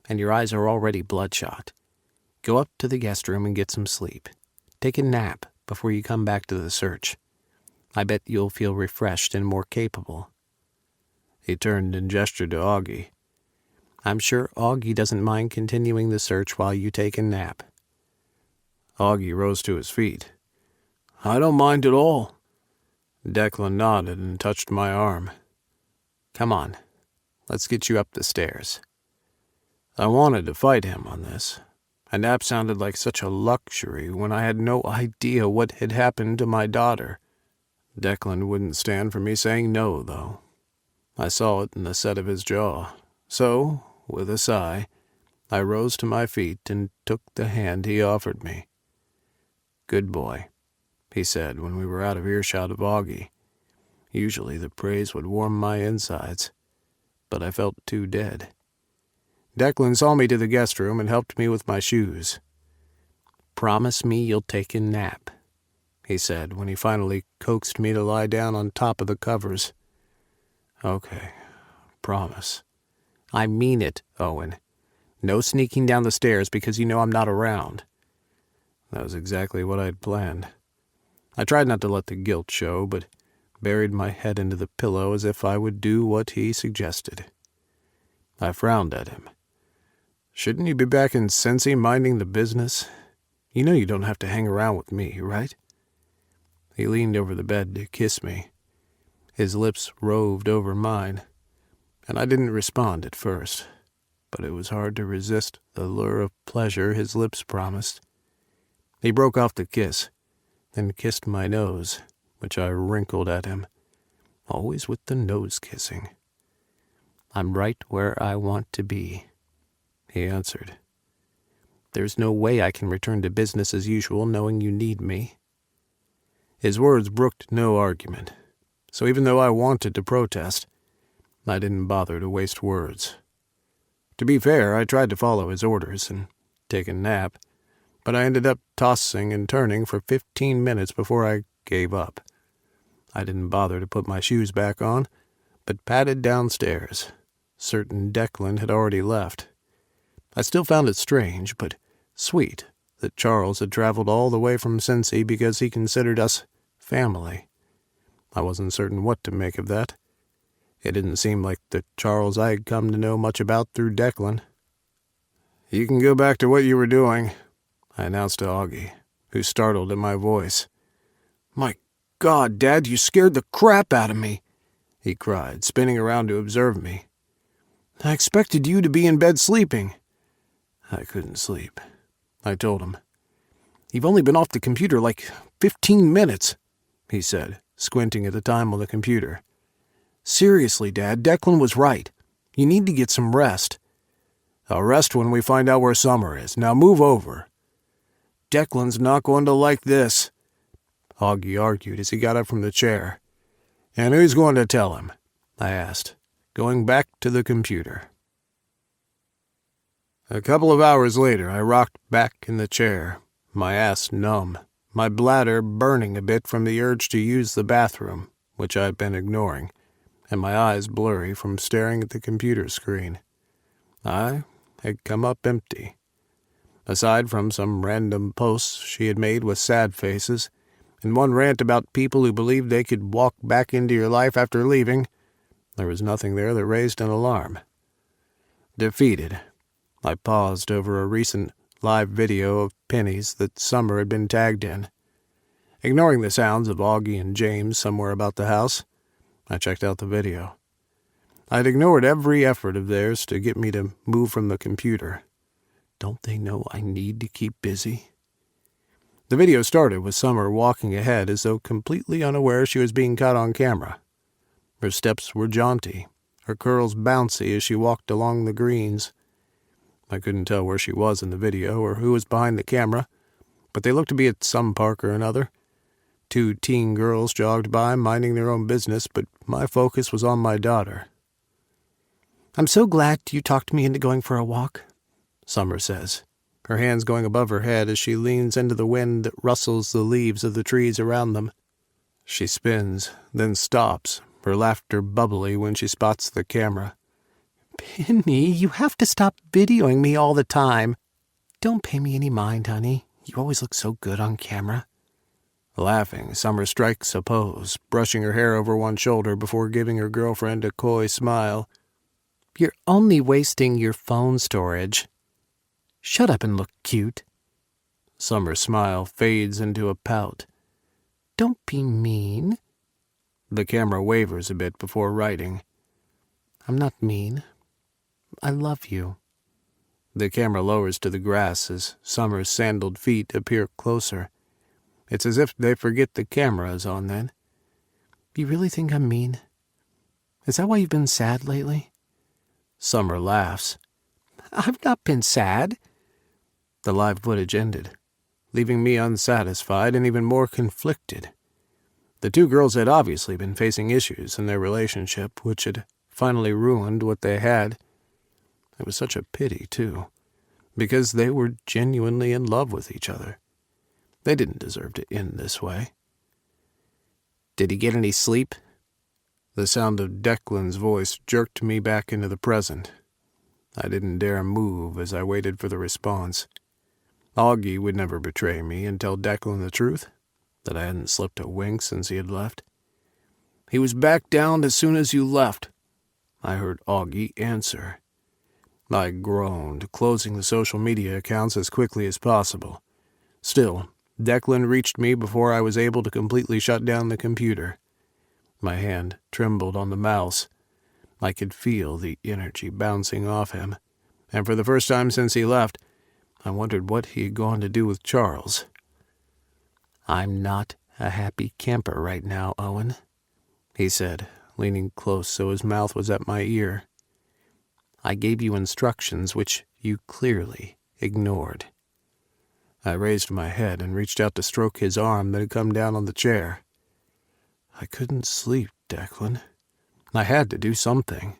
and your eyes are already bloodshot. Go up to the guest room and get some sleep. Take a nap before you come back to the search. I bet you'll feel refreshed and more capable. He turned and gestured to Augie. I'm sure Augie doesn't mind continuing the search while you take a nap. Augie rose to his feet. I don't mind at all. Declan nodded and touched my arm. Come on, let's get you up the stairs. I wanted to fight him on this. A nap sounded like such a luxury when I had no idea what had happened to my daughter. Declan wouldn't stand for me saying no, though. I saw it in the set of his jaw. So, with a sigh, I rose to my feet and took the hand he offered me. Good boy, he said when we were out of earshot of Augie. Usually the praise would warm my insides, but I felt too dead. Declan saw me to the guest room and helped me with my shoes. Promise me you'll take a nap, he said when he finally coaxed me to lie down on top of the covers. Okay, promise. I mean it, Owen. No sneaking down the stairs because you know I'm not around. That was exactly what I'd planned. I tried not to let the guilt show, but buried my head into the pillow as if I would do what he suggested. I frowned at him. Shouldn't you be back in Cincy minding the business? You know you don't have to hang around with me, right? He leaned over the bed to kiss me. His lips roved over mine, and I didn't respond at first, but it was hard to resist the lure of pleasure his lips promised. He broke off the kiss, then kissed my nose, which I wrinkled at him, always with the nose kissing. "I'm right where I want to be," he answered. "There's no way I can return to business as usual knowing you need me." His words brooked no argument, so even though I wanted to protest, I didn't bother to waste words. To be fair, I tried to follow his orders and take a nap, but I ended up tossing and turning for 15 minutes before I gave up. I didn't bother to put my shoes back on, but padded downstairs, certain Declan had already left. I still found it strange, but sweet, that Charles had traveled all the way from Cincy because he considered us family. I wasn't certain what to make of that. It didn't seem like the Charles I had come to know much about through Declan. "You can go back to what you were doing," I announced to Augie, who startled at my voice. "My God, Dad, you scared the crap out of me," he cried, spinning around to observe me. "I expected you to be in bed sleeping." I couldn't sleep, I told him. "You've only been off the computer like 15 minutes, he said, squinting at the time on the computer. "Seriously, Dad, Declan was right. You need to get some rest." "I'll rest when we find out where Summer is. Now move over." "Declan's not going to like this," Augie argued as he got up from the chair. "And who's going to tell him?" I asked, going back to the computer. A couple of hours later, I rocked back in the chair, my ass numb, my bladder burning a bit from the urge to use the bathroom, which I'd been ignoring, and my eyes blurry from staring at the computer screen. I had come up empty. Aside from some random posts she had made with sad faces, and one rant about people who believed they could walk back into your life after leaving, there was nothing there that raised an alarm. Defeated, I paused over a recent live video of Penny's that Summer had been tagged in. Ignoring the sounds of Augie and James somewhere about the house, I checked out the video. I'd ignored every effort of theirs to get me to move from the computer. Don't they know I need to keep busy? The video started with Summer walking ahead as though completely unaware she was being caught on camera. Her steps were jaunty, her curls bouncy as she walked along the greens. I couldn't tell where she was in the video or who was behind the camera, but they looked to be at some park or another. 2 teen girls jogged by, minding their own business, but my focus was on my daughter. "I'm so glad you talked me into going for a walk," Summer says, her hands going above her head as she leans into the wind that rustles the leaves of the trees around them. She spins, then stops, her laughter bubbly when she spots the camera. "Penny, you have to stop videoing me all the time." "Don't pay me any mind, honey. You always look so good on camera." Laughing, Summer strikes a pose, brushing her hair over one shoulder before giving her girlfriend a coy smile. "You're only wasting your phone storage. Shut up and look cute." Summer's smile fades into a pout. "Don't be mean." The camera wavers a bit before writing. "I'm not mean. I love you." The camera lowers to the grass as Summer's sandaled feet appear closer. It's as if they forget the camera is on then. "You really think I'm mean? Is that why you've been sad lately?" Summer laughs. "I've not been sad." The live footage ended, leaving me unsatisfied and even more conflicted. The 2 girls had obviously been facing issues in their relationship, which had finally ruined what they had. It was such a pity, too, because they were genuinely in love with each other. They didn't deserve to end this way. "Did he get any sleep?" The sound of Declan's voice jerked me back into the present. I didn't dare move as I waited for the response. Augie would never betray me and tell Declan the truth, that I hadn't slipped a wink since he had left. He was back down as soon as you left," I heard Augie answer. I groaned, closing the social media accounts as quickly as possible. Still, Declan reached me before I was able to completely shut down the computer. My hand trembled on the mouse. I could feel the energy bouncing off him, and for the first time since he left, I wondered what he had gone to do with Charles. "I'm not a happy camper right now, Owen," he said, leaning close so his mouth was at my ear. "I gave you instructions which you clearly ignored." I raised my head and reached out to stroke his arm that had come down on the chair. "I couldn't sleep, Declan. I had to do something."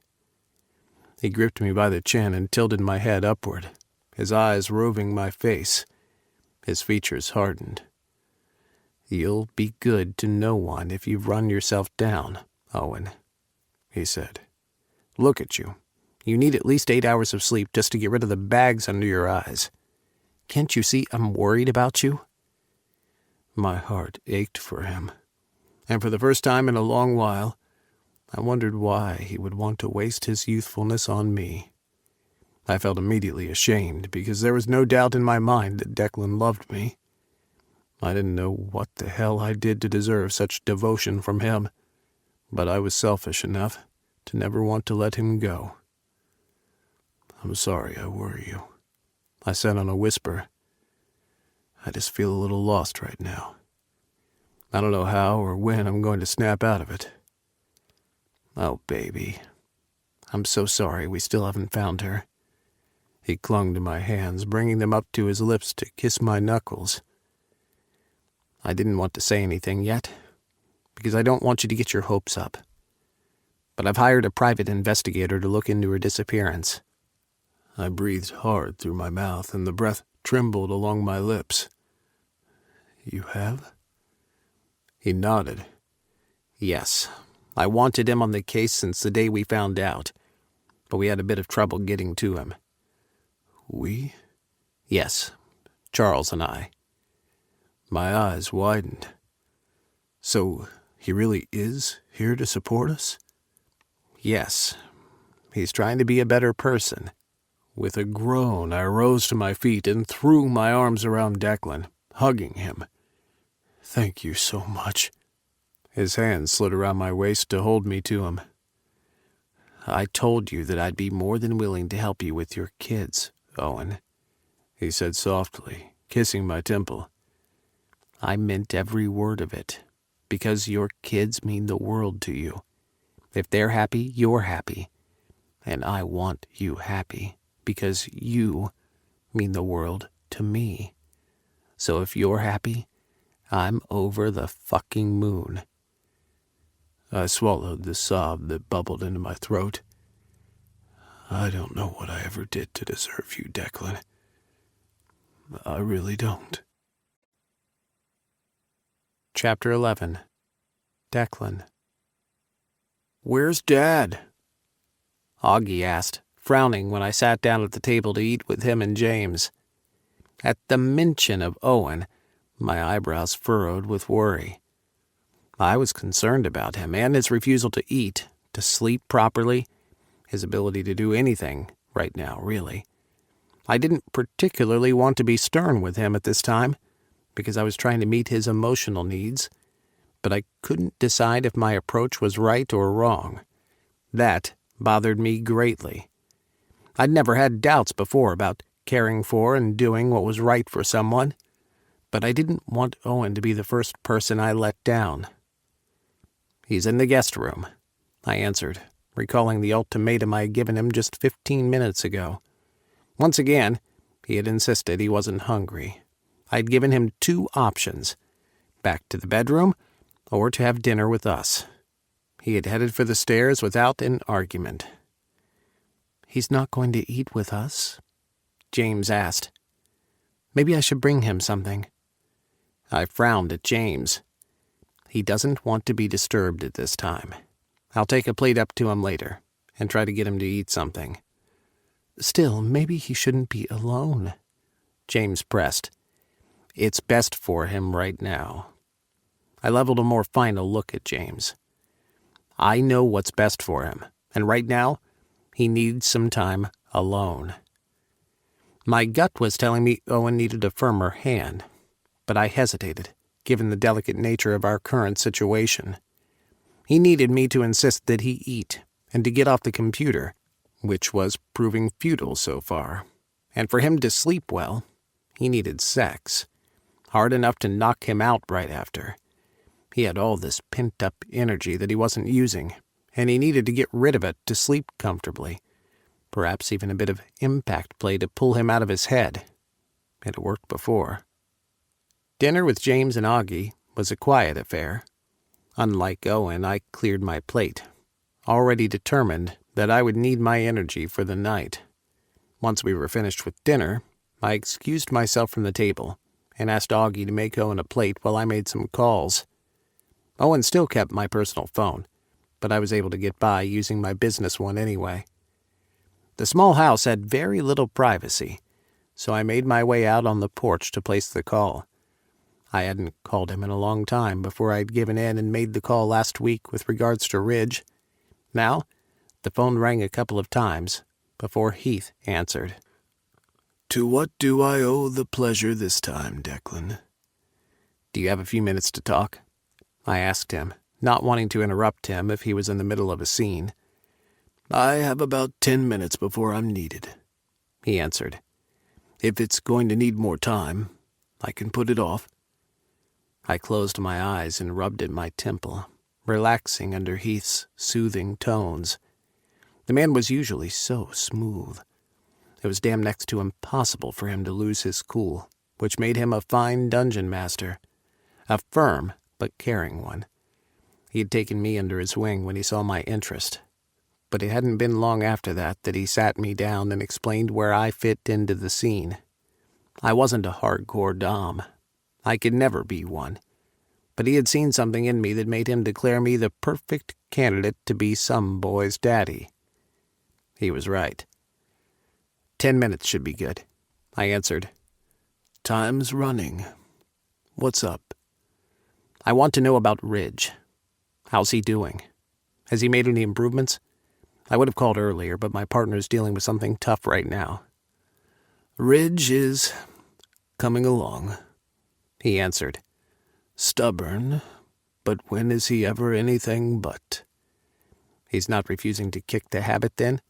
He gripped me by the chin and tilted my head upward, his eyes roving my face. His features hardened. "You'll be good to no one if you run yourself down, Owen," he said. "Look at you. You need at least 8 hours of sleep just to get rid of the bags under your eyes. Can't you see I'm worried about you?" My heart ached for him, and for the first time in a long while, I wondered why he would want to waste his youthfulness on me. I felt immediately ashamed because there was no doubt in my mind that Declan loved me. I didn't know what the hell I did to deserve such devotion from him, but I was selfish enough to never want to let him go. "I'm sorry I worry you," I said on a whisper. "I just feel a little lost right now. I don't know how or when I'm going to snap out of it." "Oh, baby. I'm so sorry we still haven't found her." He clung to my hands, bringing them up to his lips to kiss my knuckles. "I didn't want to say anything yet, because I don't want you to get your hopes up. But I've hired a private investigator to look into her disappearance." I breathed hard through my mouth, and the breath trembled along my lips. "You have?" He nodded. "Yes. I wanted him on the case since the day we found out, but we had a bit of trouble getting to him." "We?" "Yes, Charles and I." My eyes widened. "So he really is here to support us?" "Yes. He's trying to be a better person." With a groan, I rose to my feet and threw my arms around Declan, hugging him. "Thank you so much." His hand slid around my waist to hold me to him. "I told you that I'd be more than willing to help you with your kids, Owen," he said softly, kissing my temple. "I meant every word of it, because your kids mean the world to you. If they're happy, you're happy. And I want you happy, because you mean the world to me. So if you're happy, I'm over the fucking moon." I swallowed the sob that bubbled into my throat. "I don't know what I ever did to deserve you, Declan. I really don't." Chapter 11. Declan. "Where's Dad?" Augie asked, frowning when I sat down at the table to eat with him and James. At the mention of Owen, my eyebrows furrowed with worry. I was concerned about him and his refusal to eat, to sleep properly, his ability to do anything right now, really. I didn't particularly want to be stern with him at this time, because I was trying to meet his emotional needs, but I couldn't decide if my approach was right or wrong. That bothered me greatly. I'd never had doubts before about caring for and doing what was right for someone, but I didn't want Owen to be the first person I let down. "He's in the guest room," I answered, recalling the ultimatum I had given him just 15 minutes ago. Once again, he had insisted he wasn't hungry. I'd given him 2 options: back to the bedroom or to have dinner with us. He had headed for the stairs without an argument. "He's not going to eat with us?" James asked. "Maybe I should bring him something." I frowned at James. He doesn't want to be disturbed at this time. I'll take a plate up to him later and try to get him to eat something. "Still, maybe he shouldn't be alone," James pressed. "It's best for him right now." I leveled a more final look at James. I know what's best for him, and right now, he needs some time alone. My gut was telling me Owen needed a firmer hand, but I hesitated, given the delicate nature of our current situation. He needed me to insist that he eat, and to get off the computer, which was proving futile so far. And for him to sleep well, he needed sex, hard enough to knock him out right after. He had all this pent-up energy that he wasn't using, and he needed to get rid of it to sleep comfortably. Perhaps even a bit of impact play to pull him out of his head. It had worked before. Dinner with James and Augie was a quiet affair. Unlike Owen, I cleared my plate, already determined that I would need my energy for the night. Once we were finished with dinner, I excused myself from the table and asked Augie to make Owen a plate while I made some calls. Owen still kept my personal phone, but I was able to get by using my business one anyway. The small house had very little privacy, so I made my way out on the porch to place the call. I hadn't called him in a long time before I'd given in and made the call last week with regards to Ridge. Now, the phone rang a couple of times before Heath answered. To what do I owe the pleasure this time, Declan? Do you have a few minutes to talk? I asked him, not wanting to interrupt him if he was in the middle of a scene. I have about 10 minutes before I'm needed, he answered. If it's going to need more time, I can put it off. I closed my eyes and rubbed at my temple, relaxing under Heath's soothing tones. The man was usually so smooth. It was damn next to impossible for him to lose his cool, which made him a fine dungeon master, a firm but caring one. He had taken me under his wing when he saw my interest, but it hadn't been long after that he sat me down and explained where I fit into the scene. I wasn't a hardcore dom. I could never be one. But he had seen something in me that made him declare me the perfect candidate to be some boy's daddy. He was right. 10 minutes should be good, I answered. Time's running. What's up? I want to know about Ridge. How's he doing? Has he made any improvements? I would have called earlier, but my partner's dealing with something tough right now. Ridge is coming along, he answered. Stubborn, but when is he ever anything but? He's not refusing to kick the habit, then?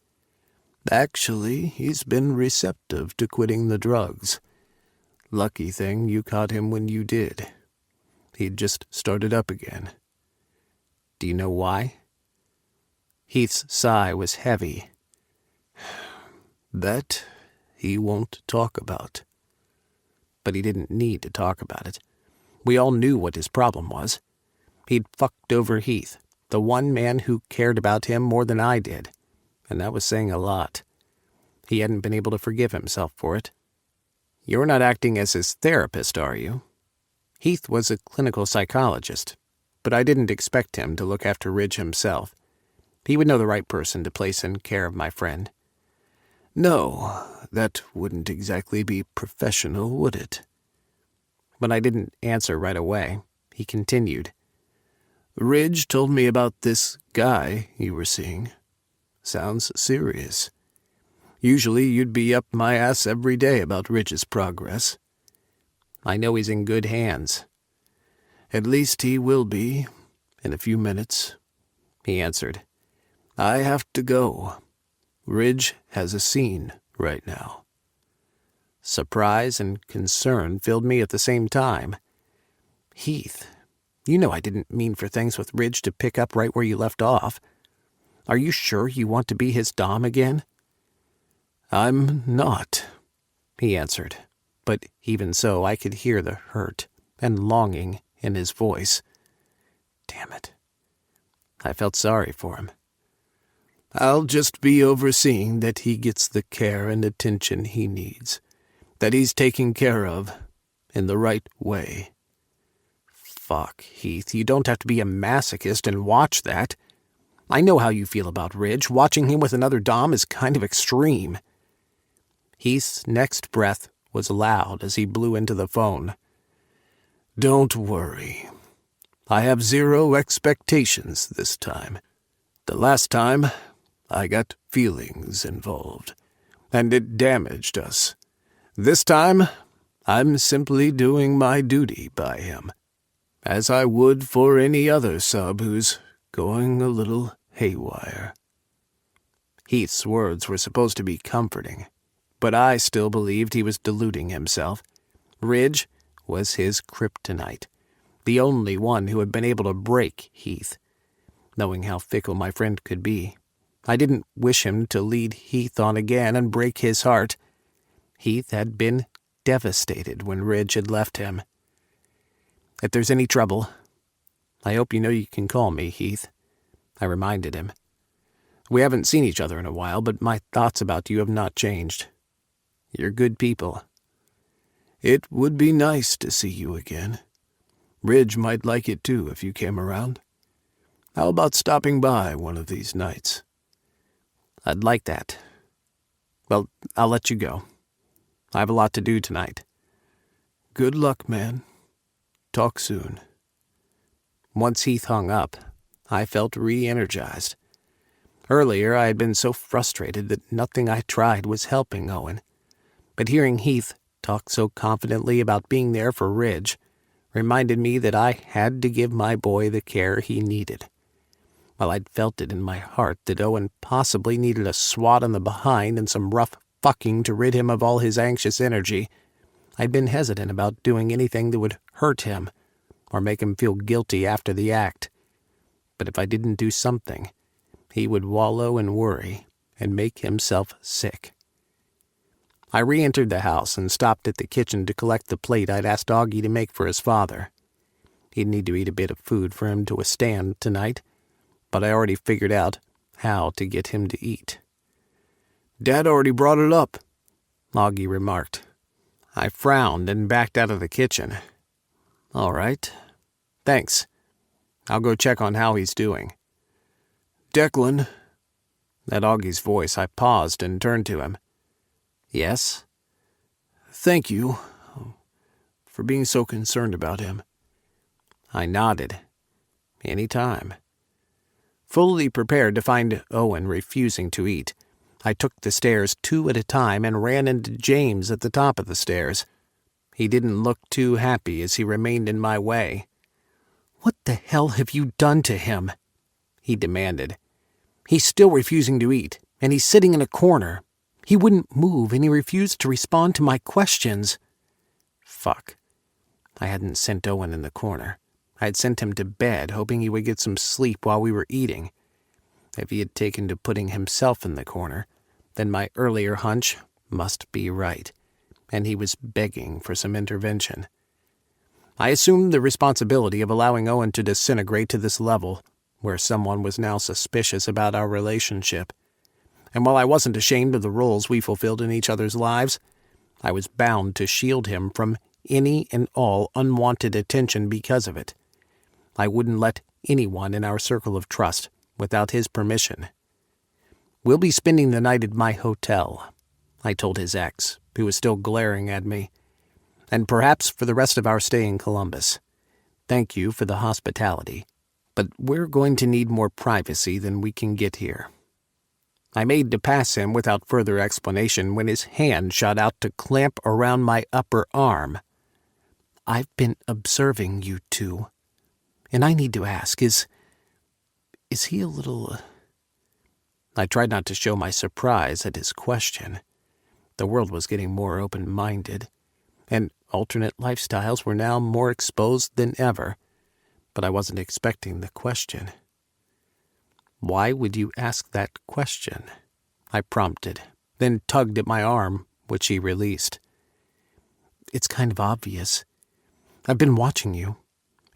Actually, he's been receptive to quitting the drugs. Lucky thing you caught him when you did. He'd just started up again. Do you know why? Heath's sigh was heavy. That he won't talk about. But he didn't need to talk about it. We all knew what his problem was. He'd fucked over Heath, the one man who cared about him more than I did, and that was saying a lot. He hadn't been able to forgive himself for it. You're not acting as his therapist, are you? Heath was a clinical psychologist, but I didn't expect him to look after Ridge himself. He would know the right person to place in care of my friend. No, that wouldn't exactly be professional, would it? When I didn't answer right away, he continued. Ridge told me about this guy you were seeing. Sounds serious. Usually you'd be up my ass every day about Ridge's progress. I know he's in good hands. At least he will be, in a few minutes, he answered. I have to go. Ridge has a scene right now. Surprise and concern filled me at the same time. Heath, you know I didn't mean for things with Ridge to pick up right where you left off. Are you sure you want to be his dom again? I'm not, he answered, but even so I could hear the hurt and longing in his voice. Damn it. I felt sorry for him. I'll just be overseeing that he gets the care and attention he needs, that he's taken care of in the right way. Fuck, Heath, you don't have to be a masochist and watch that. I know how you feel about Ridge. Watching him with another dom is kind of extreme. Heath's next breath was loud as he blew into the phone. Don't worry. I have zero expectations this time. The last time, I got feelings involved, and it damaged us. This time, I'm simply doing my duty by him, as I would for any other sub who's going a little haywire." Heath's words were supposed to be comforting, but I still believed he was deluding himself. Ridge was his kryptonite, the only one who had been able to break Heath. Knowing how fickle my friend could be, I didn't wish him to lead Heath on again and break his heart. Heath had been devastated when Ridge had left him. "If there's any trouble, I hope you know you can call me, Heath," I reminded him. "We haven't seen each other in a while, but my thoughts about you have not changed. You're good people." "It would be nice to see you again. Ridge might like it too if you came around. How about stopping by one of these nights?" "I'd like that. Well, I'll let you go. I have a lot to do tonight." "Good luck, man. Talk soon." Once Heath hung up, I felt re-energized. Earlier, I had been so frustrated that nothing I tried was helping Owen. But hearing Heath talk so confidently about being there for Ridge reminded me that I had to give my boy the care he needed. While I'd felt it in my heart that Owen possibly needed a swat on the behind and some rough fucking to rid him of all his anxious energy, I'd been hesitant about doing anything that would hurt him or make him feel guilty after the act. But if I didn't do something, he would wallow in worry and make himself sick. I re-entered the house and stopped at the kitchen to collect the plate I'd asked Augie to make for his father. He'd need to eat a bit of food for him to withstand tonight, but I already figured out how to get him to eat. "Dad already brought it up," Augie remarked. I frowned and backed out of the kitchen. "All right. Thanks. I'll go check on how he's doing." "Declan." At Augie's voice, I paused and turned to him. "Yes?" "Thank you for being so concerned about him." I nodded. "Any time." Fully prepared to find Owen refusing to eat, I took the stairs 2 at a time and ran into James at the top of the stairs. He didn't look too happy as he remained in my way. "What the hell have you done to him?" he demanded. "He's still refusing to eat, and he's sitting in a corner. He wouldn't move, and he refused to respond to my questions." Fuck. I hadn't sent Owen in the corner. I had sent him to bed, hoping he would get some sleep while we were eating. If he had taken to putting himself in the corner, then my earlier hunch must be right, and he was begging for some intervention. I assumed the responsibility of allowing Owen to disintegrate to this level, where someone was now suspicious about our relationship. And while I wasn't ashamed of the roles we fulfilled in each other's lives, I was bound to shield him from any and all unwanted attention because of it. I wouldn't let anyone in our circle of trust without his permission. "We'll be spending the night at my hotel," I told his ex, who was still glaring at me, "and perhaps for the rest of our stay in Columbus. Thank you for the hospitality, but we're going to need more privacy than we can get here." I made to pass him without further explanation when his hand shot out to clamp around my upper arm. "I've been observing you two, and I need to ask, is he a little—" I tried not to show my surprise at his question. The world was getting more open-minded, and alternate lifestyles were now more exposed than ever, but I wasn't expecting the question. "Why would you ask that question?" I prompted, then tugged at my arm, which he released. "It's kind of obvious. I've been watching you,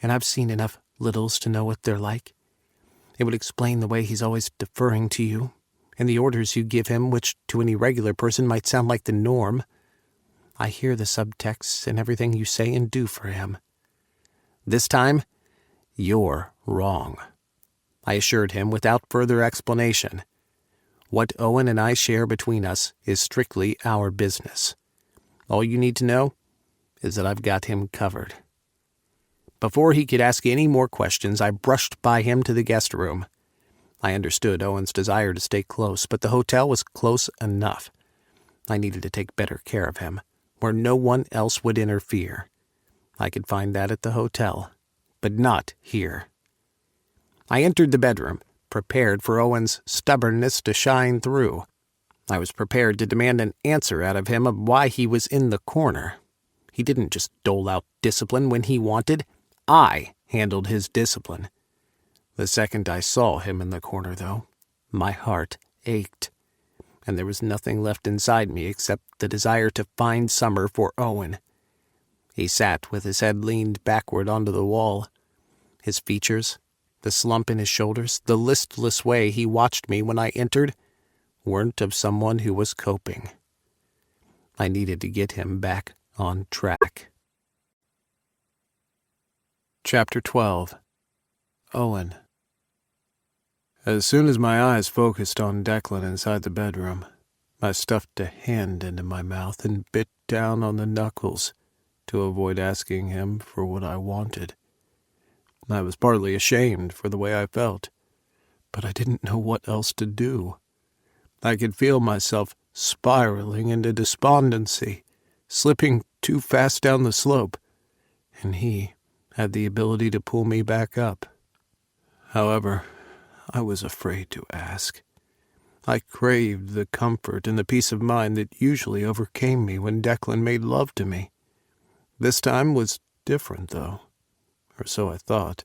and I've seen enough littles to know what they're like. It would explain the way he's always deferring to you, and the orders you give him, which to any regular person might sound like the norm. I hear the subtexts in everything you say and do for him. This time, you're wrong," I assured him without further explanation. "What Owen and I share between us is strictly our business. All you need to know is that I've got him covered." Before he could ask any more questions, I brushed by him to the guest room. I understood Owen's desire to stay close, but the hotel was close enough. I needed to take better care of him, where no one else would interfere. I could find that at the hotel, but not here. I entered the bedroom, prepared for Owen's stubbornness to shine through. I was prepared to demand an answer out of him of why he was in the corner. He didn't just dole out discipline when he wanted. I handled his discipline. The second I saw him in the corner, though, my heart ached, and there was nothing left inside me except the desire to find Summer for Owen. He sat with his head leaned backward onto the wall. His features, the slump in his shoulders, the listless way he watched me when I entered, weren't of someone who was coping. I needed to get him back on track. Chapter 12. Owen. As soon as my eyes focused on Declan inside the bedroom, I stuffed a hand into my mouth and bit down on the knuckles to avoid asking him for what I wanted. I was partly ashamed for the way I felt, but I didn't know what else to do. I could feel myself spiraling into despondency, slipping too fast down the slope, and he had the ability to pull me back up. However, I was afraid to ask. I craved the comfort and the peace of mind that usually overcame me when Declan made love to me. This time was different, though, or so I thought.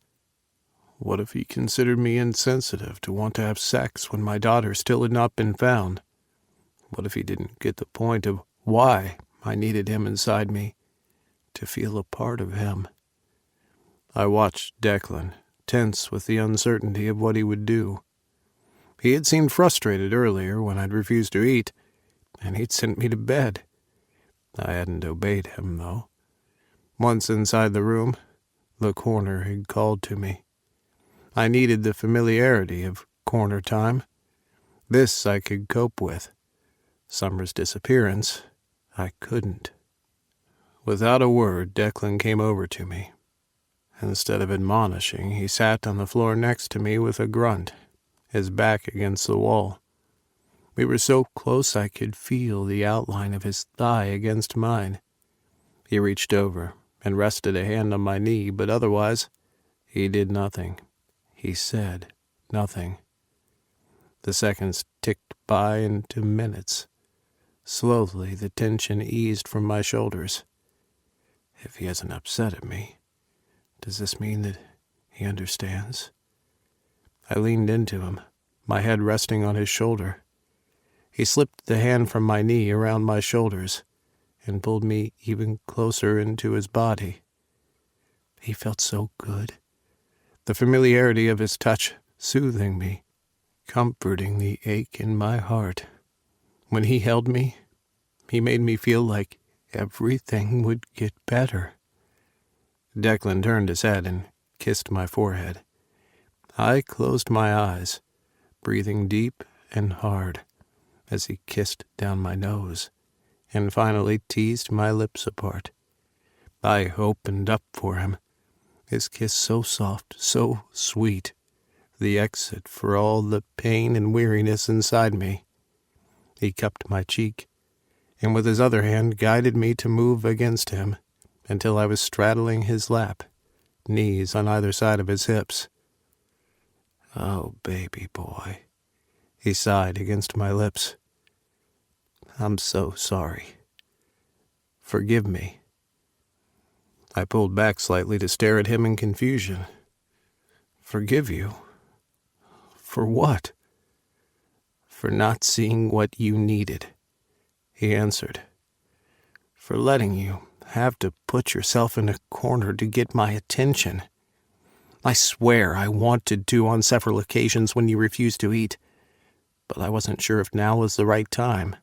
What if he considered me insensitive to want to have sex when my daughter still had not been found? What if he didn't get the point of why I needed him inside me, to feel a part of him? I watched Declan, tense with the uncertainty of what he would do. He had seemed frustrated earlier when I'd refused to eat, and he'd sent me to bed. I hadn't obeyed him, though. Once inside the room, the corner had called to me. I needed the familiarity of corner time. This I could cope with. Summer's disappearance, I couldn't. Without a word, Declan came over to me. Instead of admonishing, he sat on the floor next to me with a grunt, his back against the wall. We were so close I could feel the outline of his thigh against mine. He reached over and rested a hand on my knee, but otherwise, he did nothing. He said nothing. The seconds ticked by into minutes. Slowly, the tension eased from my shoulders. If he hasn't upset at me, does this mean that he understands? I leaned into him, my head resting on his shoulder. He slipped the hand from my knee around my shoulders and pulled me even closer into his body. He felt so good. The familiarity of his touch soothing me, comforting the ache in my heart. When he held me, he made me feel like everything would get better. Declan turned his head and kissed my forehead. I closed my eyes, breathing deep and hard, as he kissed down my nose, and finally teased my lips apart. I opened up for him, his kiss so soft, so sweet, the exit for all the pain and weariness inside me. He cupped my cheek, and with his other hand guided me to move against him until I was straddling his lap, knees on either side of his hips. "Oh, baby boy," he sighed against my lips. "I'm so sorry. Forgive me." I pulled back slightly to stare at him in confusion. "Forgive you? For what?" "For not seeing what you needed," he answered. "For letting you have to put yourself in a corner to get my attention. I swear I wanted to on several occasions when you refused to eat, but I wasn't sure if now was the right time."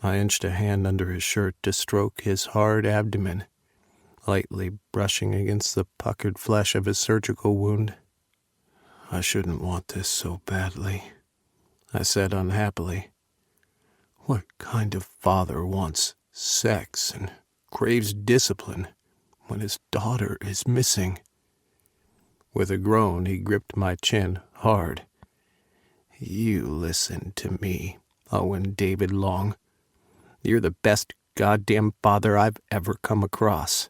I inched a hand under his shirt to stroke his hard abdomen, lightly brushing against the puckered flesh of his surgical wound. "I shouldn't want this so badly," I said unhappily. "What kind of father wants sex and craves discipline when his daughter is missing?" With a groan, he gripped my chin hard. You listen to me, Owen David Long. You're the best goddamn father I've ever come across.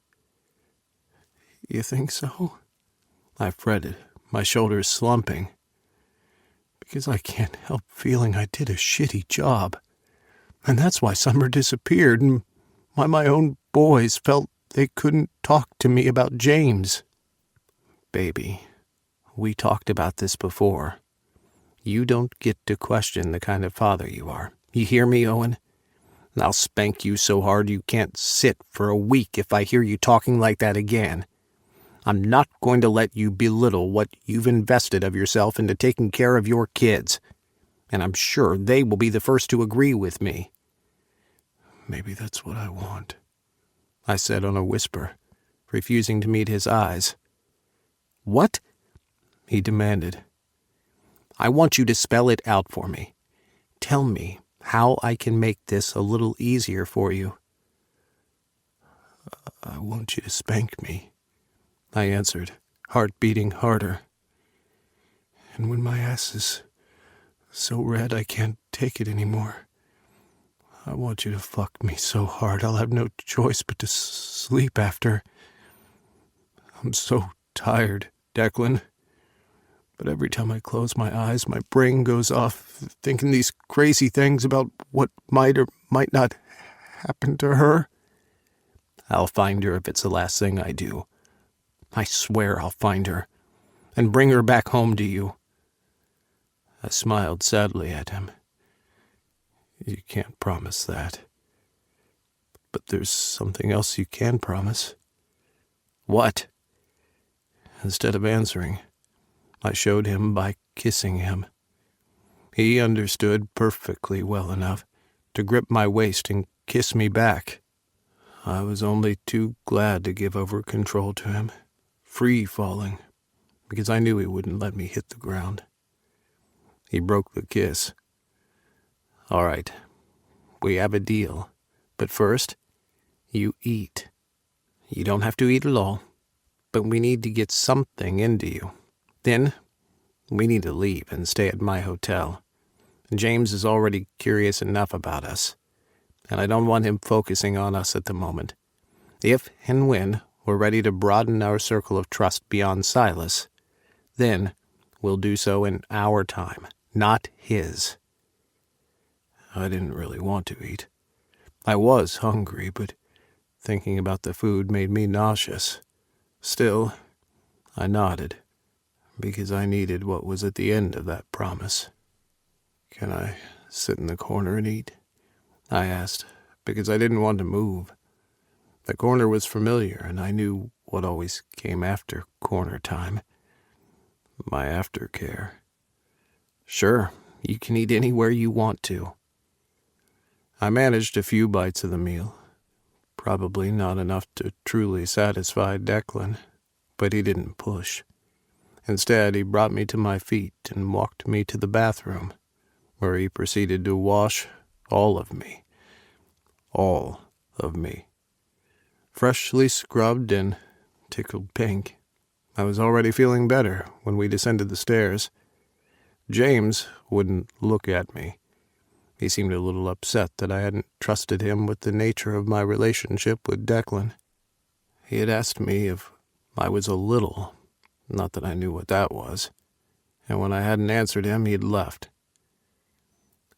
You think so? I fretted, my shoulders slumping. Because I can't help feeling I did a shitty job. And that's why Summer disappeared, and why my own boys felt they couldn't talk to me about James. Baby, we talked about this before. You don't get to question the kind of father you are. You hear me, Owen? And I'll spank you so hard you can't sit for a week if I hear you talking like that again. I'm not going to let you belittle what you've invested of yourself into taking care of your kids. And I'm sure they will be the first to agree with me. Maybe that's what I want, I said on a whisper, refusing to meet his eyes. What? He demanded. I want you to spell it out for me. Tell me how I can make this a little easier for you. I want you to spank me, I answered, heart beating harder. And when my ass is so red I can't take it anymore, I want you to fuck me so hard I'll have no choice but to sleep after. I'm so tired, Declan. But every time I close my eyes, my brain goes off thinking these crazy things about what might or might not happen to her. I'll find her if it's the last thing I do. I swear I'll find her and bring her back home to you. I smiled sadly at him. You can't promise that. But there's something else you can promise. What? Instead of answering, I showed him by kissing him. He understood perfectly well enough to grip my waist and kiss me back. I was only too glad to give over control to him, free falling, because I knew he wouldn't let me hit the ground. He broke the kiss. All right, we have a deal, but first, you eat. You don't have to eat it all, but we need to get something into you. Then, we need to leave and stay at my hotel. James is already curious enough about us, and I don't want him focusing on us at the moment. If and when we're ready to broaden our circle of trust beyond Silas, then we'll do so in our time, not his. I didn't really want to eat. I was hungry, but thinking about the food made me nauseous. Still, I nodded, because I needed what was at the end of that promise. Can I sit in the corner and eat? I asked, because I didn't want to move. The corner was familiar, and I knew what always came after corner time. My aftercare. Sure, you can eat anywhere you want to. I managed a few bites of the meal. Probably not enough to truly satisfy Declan, but he didn't push. Instead, he brought me to my feet and walked me to the bathroom, where he proceeded to wash all of me. All of me. Freshly scrubbed and tickled pink. I was already feeling better when we descended the stairs. James wouldn't look at me. He seemed a little upset that I hadn't trusted him with the nature of my relationship with Declan. He had asked me if I was a little, not that I knew what that was, and when I hadn't answered him, he'd left.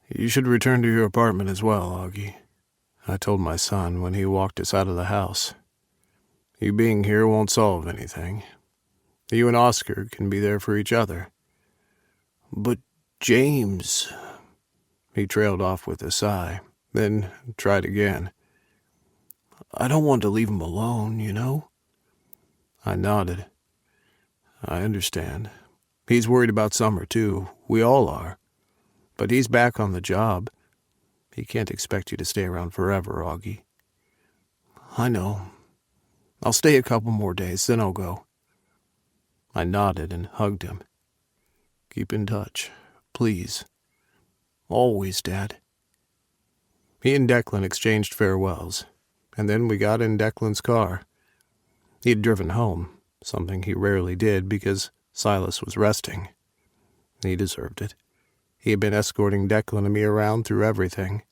You should return to your apartment as well, Augie, I told my son when he walked us out of the house. You being here won't solve anything. You and Oscar can be there for each other. But James... He trailed off with a sigh, then tried again. I don't want to leave him alone, you know? I nodded. I understand. He's worried about Summer, too. We all are. But he's back on the job. He can't expect you to stay around forever, Augie. I know. I'll stay a couple more days, then I'll go. I nodded and hugged him. Keep in touch, please. Always, Dad. He and Declan exchanged farewells, and then we got in Declan's car. He had driven home, something he rarely did because Silas was resting. He deserved it. He had been escorting Declan and me around through everything.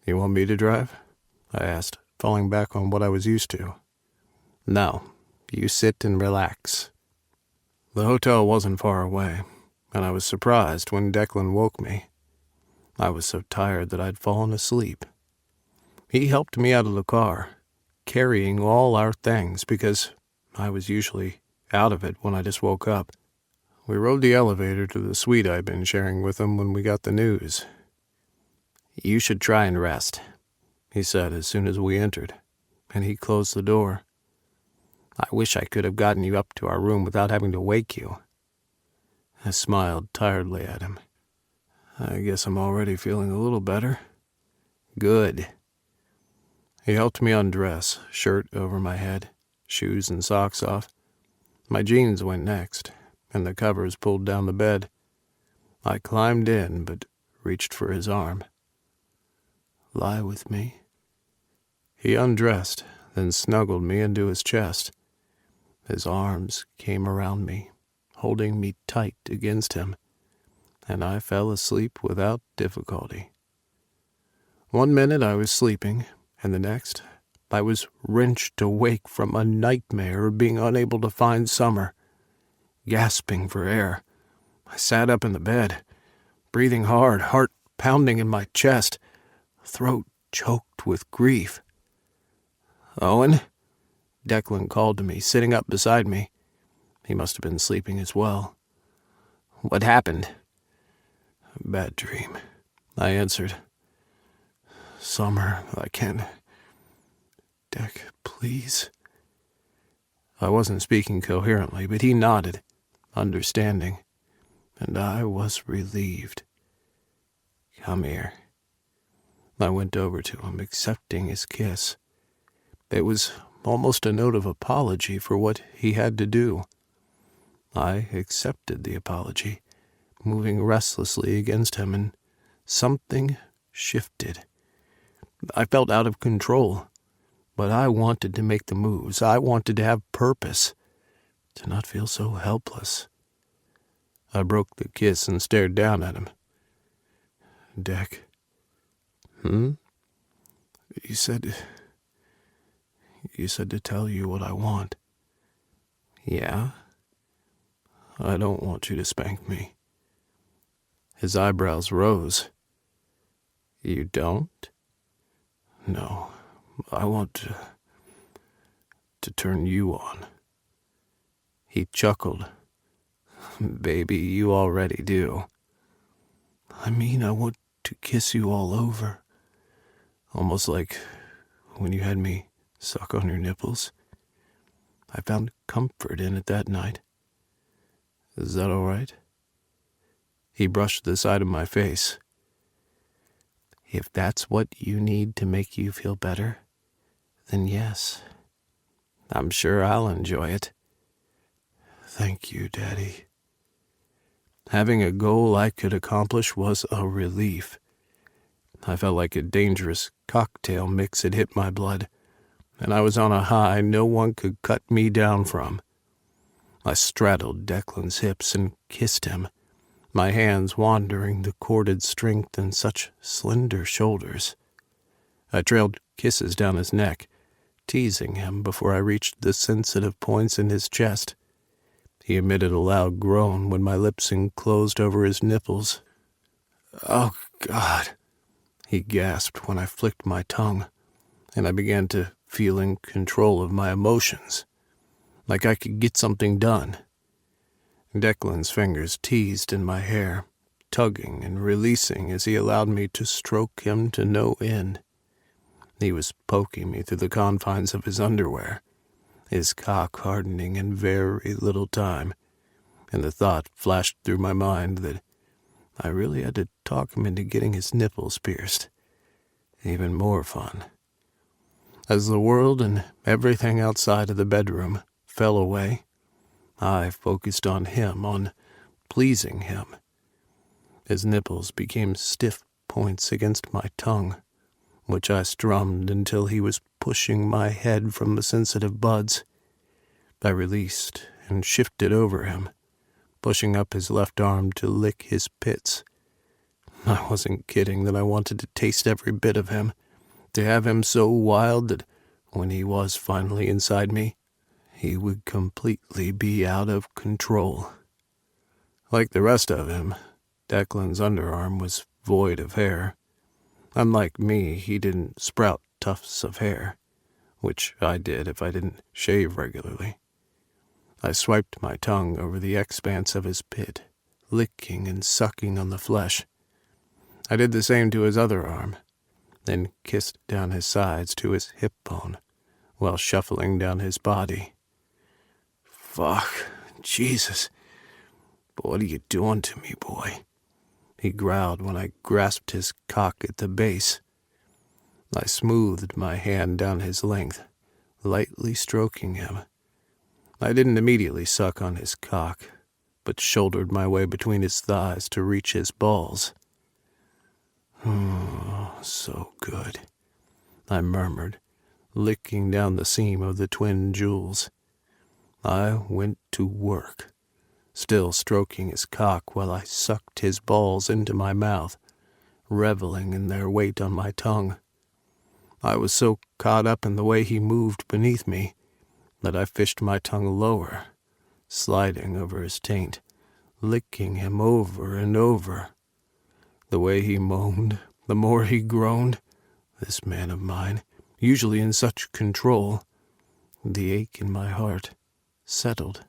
"You want me to drive?" I asked, falling back on what I was used to. "No, you sit and relax." The hotel wasn't far away, and I was surprised when Declan woke me. I was so tired that I'd fallen asleep. He helped me out of the car, carrying all our things because I was usually out of it when I just woke up. We rode the elevator to the suite I'd been sharing with him when we got the news. "You should try and rest," he said as soon as we entered, and he closed the door. "I wish I could have gotten you up to our room without having to wake you." I smiled tiredly at him. "I guess I'm already feeling a little better." "Good." He helped me undress, shirt over my head, shoes and socks off. My jeans went next, and the covers pulled down the bed. I climbed in, but reached for his arm. "Lie with me." He undressed, then snuggled me into his chest. His arms came around me, holding me tight against him, and I fell asleep without difficulty. 1 minute I was sleeping, and the next I was wrenched awake from a nightmare of being unable to find Summer. Gasping for air, I sat up in the bed, breathing hard, heart pounding in my chest, throat choked with grief. "Owen?" Declan called to me, sitting up beside me. He must have been sleeping as well. "What happened?" "A bad dream," I answered. "Summer, I can't... Deck, please." I wasn't speaking coherently, but he nodded, understanding, and I was relieved. "Come here." I went over to him, accepting his kiss. It was almost a note of apology for what he had to do. I accepted the apology, moving restlessly against him, and something shifted. I felt out of control, but I wanted to make the moves. I wanted to have purpose, to not feel so helpless. I broke the kiss and stared down at him. "Deck." "Hmm?" You said to tell you what I want." "Yeah?" "I don't want you to spank me." His eyebrows rose. "You don't?" "No, I want to turn you on." He chuckled. "Baby, you already do." "I mean, I want to kiss you all over. Almost like when you had me suck on your nipples. I found comfort in it that night. Is that all right?" He brushed the side of my face. "If that's what you need to make you feel better, then yes. I'm sure I'll enjoy it." "Thank you, Daddy." Having a goal I could accomplish was a relief. I felt like a dangerous cocktail mix had hit my blood, and I was on a high no one could cut me down from. I straddled Declan's hips and kissed him, my hands wandering the corded strength in such slender shoulders. I trailed kisses down his neck, teasing him before I reached the sensitive points in his chest. He emitted a loud groan when my lips enclosed over his nipples. "Oh, God," he gasped when I flicked my tongue, and I began to feel in control of my emotions, like I could get something done. Declan's fingers teased in my hair, tugging and releasing as he allowed me to stroke him to no end. He was poking me through the confines of his underwear, his cock hardening in very little time, and the thought flashed through my mind that I really had to talk him into getting his nipples pierced. Even more fun. As the world and everything outside of the bedroom fell away, I focused on him, on pleasing him. His nipples became stiff points against my tongue, which I strummed until he was pushing my head from the sensitive buds. I released and shifted over him, pushing up his left arm to lick his pits. I wasn't kidding that I wanted to taste every bit of him, to have him so wild that when he was finally inside me, he would completely be out of control. Like the rest of him, Declan's underarm was void of hair. Unlike me, he didn't sprout tufts of hair, which I did if I didn't shave regularly. I swiped my tongue over the expanse of his pit, licking and sucking on the flesh. I did the same to his other arm, then kissed down his sides to his hip bone, while shuffling down his body. Fuck, Jesus. What are you doing to me, boy? He growled when I grasped his cock at the base. I smoothed my hand down his length, lightly stroking him. I didn't immediately suck on his cock, but shouldered my way between his thighs to reach his balls. Oh, so good, I murmured, licking down the seam of the twin jewels. I went to work, still stroking his cock while I sucked his balls into my mouth, reveling in their weight on my tongue. I was so caught up in the way he moved beneath me that I fished my tongue lower, sliding over his taint, licking him over and over. The way he moaned, the more he groaned, this man of mine, usually in such control. The ache in my heart settled.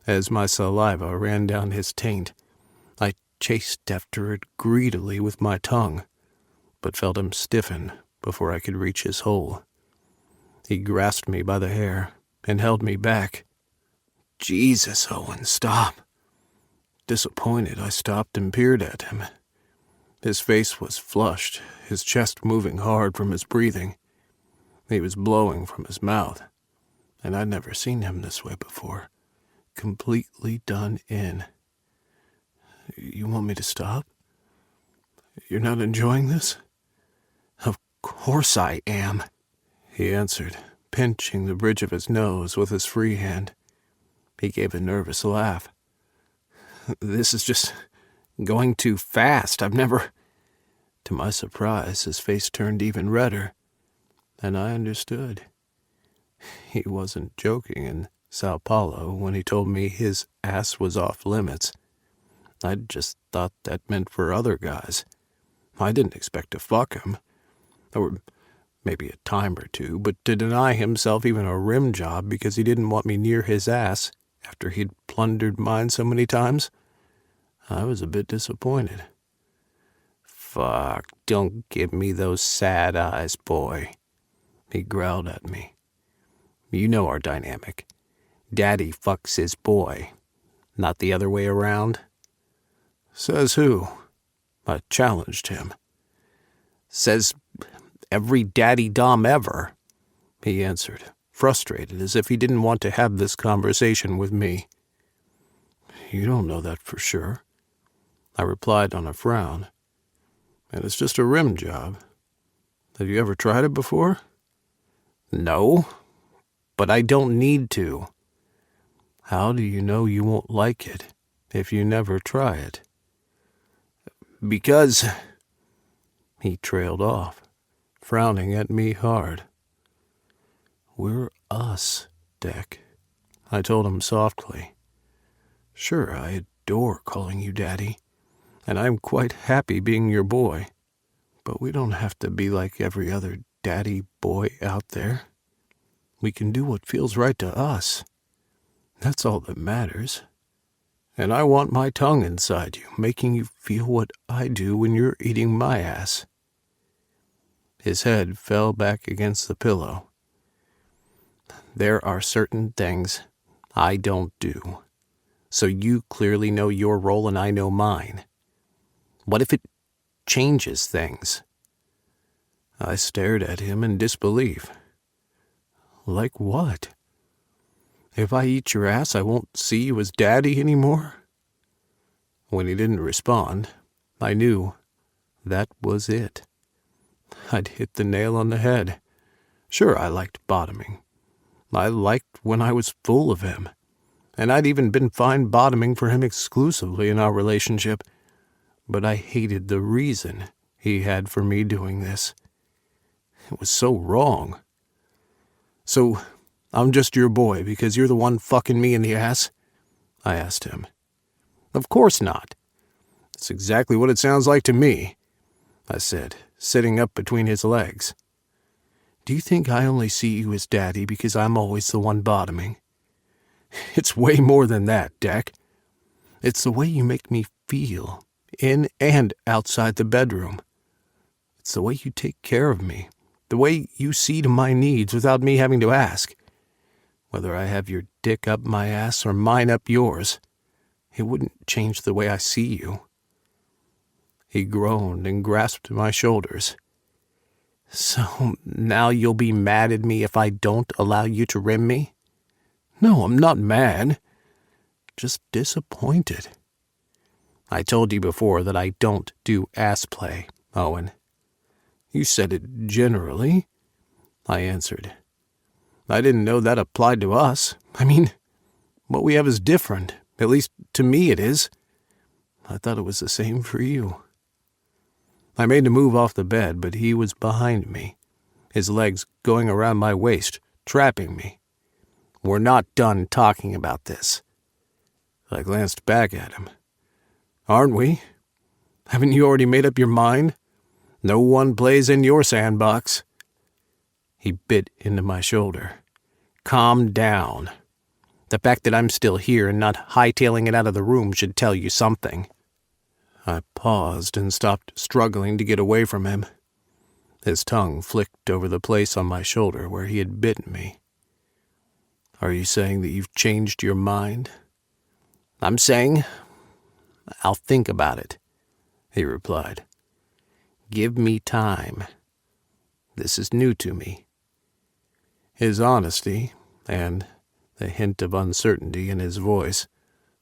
As my saliva ran down his taint, I chased after it greedily with my tongue, but felt him stiffen before I could reach his hole. He grasped me by the hair and held me back. Jesus, Owen, stop. Disappointed, I stopped and peered at him. His face was flushed, his chest moving hard from his breathing. He was blowing from his mouth, and I'd never seen him this way before, completely done in. You want me to stop? You're not enjoying this? Of course I am, he answered, pinching the bridge of his nose with his free hand. He gave a nervous laugh. This is just going too fast. I've never... To my surprise, his face turned even redder, and I understood. He wasn't joking in Sao Paulo when he told me his ass was off limits. I'd just thought that meant for other guys. I didn't expect to fuck him, or maybe a time or two, but to deny himself even a rim job because he didn't want me near his ass after he'd plundered mine so many times, I was a bit disappointed. Fuck, don't give me those sad eyes, boy, he growled at me. You know our dynamic. Daddy fucks his boy, not the other way around. Says who? I challenged him. Says every daddy dom ever, he answered, frustrated as if he didn't want to have this conversation with me. You don't know that for sure, I replied on a frown. And it's just a rim job. Have you ever tried it before? No, but I don't need to. How do you know you won't like it if you never try it? Because... He trailed off, frowning at me hard. We're us, Deck, I told him softly. Sure, I adore calling you Daddy, and I'm quite happy being your boy, but we don't have to be like every other daddy boy out there. We can do what feels right to us. That's all that matters. And I want my tongue inside you, making you feel what I do when you're eating my ass. His head fell back against the pillow. There are certain things I don't do, so you clearly know your role and I know mine. What if it changes things? I stared at him in disbelief. Like what? If I eat your ass, I won't see you as Daddy anymore? When he didn't respond, I knew that was it. I'd hit the nail on the head. Sure, I liked bottoming. I liked when I was full of him. and I'd even been fine bottoming for him exclusively in our relationship, but I hated the reason he had for me doing this. It was so wrong. "So, I'm just your boy because you're the one fucking me in the ass?" I asked him. "Of course not. That's exactly what it sounds like to me," I said, sitting up between his legs. "Do you think I only see you as daddy because I'm always the one bottoming? It's way more than that, Deck. It's the way you make me feel, in and outside the bedroom. It's the way you take care of me, the way you see to my needs without me having to ask. Whether I have your dick up my ass or mine up yours, it wouldn't change the way I see you." He groaned and grasped my shoulders. "So now you'll be mad at me if I don't allow you to rim me?" "No, I'm not mad. Just disappointed. I told you before that I don't do ass play, Owen." "You said it generally," I answered. "I didn't know that applied to us. I mean, what we have is different. At least to me it is. I thought it was the same for you." I made to move off the bed, but he was behind me, his legs going around my waist, trapping me. "We're not done talking about this." I glanced back at him. "Aren't we? Haven't you already made up your mind? No one plays in your sandbox." He bit into my shoulder. "Calm down. The fact that I'm still here and not hightailing it out of the room should tell you something." I paused and stopped struggling to get away from him. His tongue flicked over the place on my shoulder where he had bitten me. "Are you saying that you've changed your mind?" "I'm saying I'll think about it," he replied. "Give me time. This is new to me." His honesty, and the hint of uncertainty in his voice,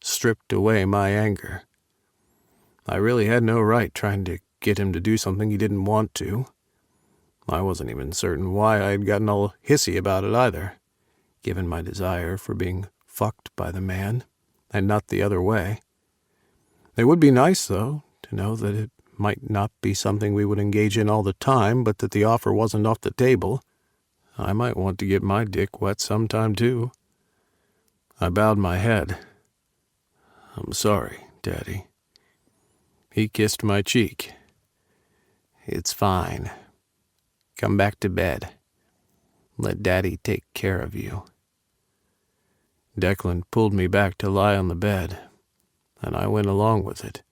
stripped away my anger. I really had no right trying to get him to do something he didn't want to. I wasn't even certain why I had gotten all hissy about it either, given my desire for being fucked by the man, and not the other way. It would be nice, though, to know that it might not be something we would engage in all the time, but that the offer wasn't off the table. I might want to get my dick wet sometime, too. I bowed my head. "I'm sorry, Daddy." He kissed my cheek. "It's fine. Come back to bed. Let Daddy take care of you." Declan pulled me back to lie on the bed, and I went along with it.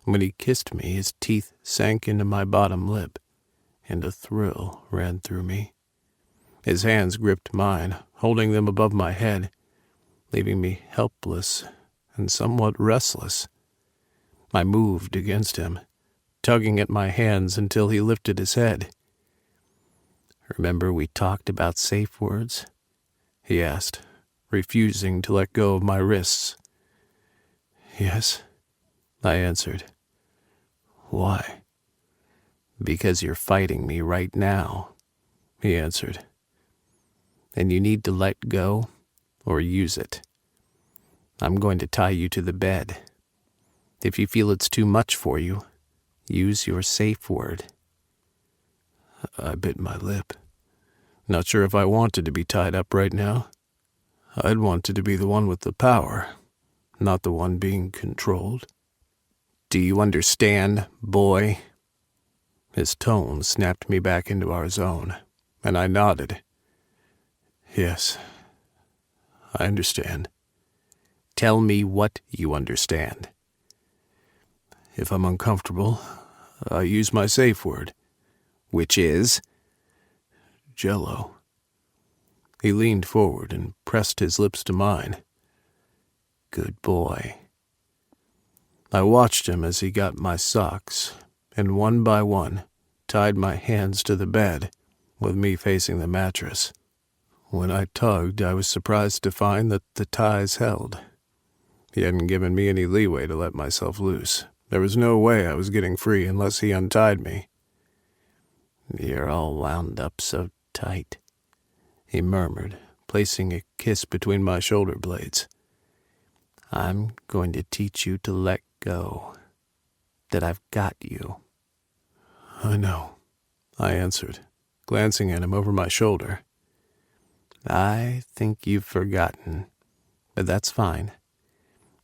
When he kissed me, his teeth sank into my bottom lip, and a thrill ran through me. His hands gripped mine, holding them above my head, leaving me helpless and somewhat restless. I moved against him, tugging at my hands until he lifted his head. "Remember we talked about safe words?" he asked, refusing to let go of my wrists. "Yes," I answered. "Why?" "Because you're fighting me right now," he answered. "And you need to let go or use it. I'm going to tie you to the bed. If you feel it's too much for you, use your safe word." I bit my lip. Not sure if I wanted to be tied up right now. I'd wanted to be the one with the power, not the one being controlled. "Do you understand, boy?" His tone snapped me back into our zone, and I nodded. "Yes, I understand." "Tell me what you understand." "If I'm uncomfortable, I use my safe word." "Which is?" "Jello." He leaned forward and pressed his lips to mine. "Good boy." I watched him as he got my socks, and one by one tied my hands to the bed, with me facing the mattress. When I tugged, I was surprised to find that the ties held. He hadn't given me any leeway to let myself loose. There was no way I was getting free unless he untied me. "You're all wound up so tight," he murmured, placing a kiss between my shoulder blades. I'm going to teach you to let go. That I've got you." "I know," I answered, glancing at him over my shoulder. "I think you've forgotten, but that's fine.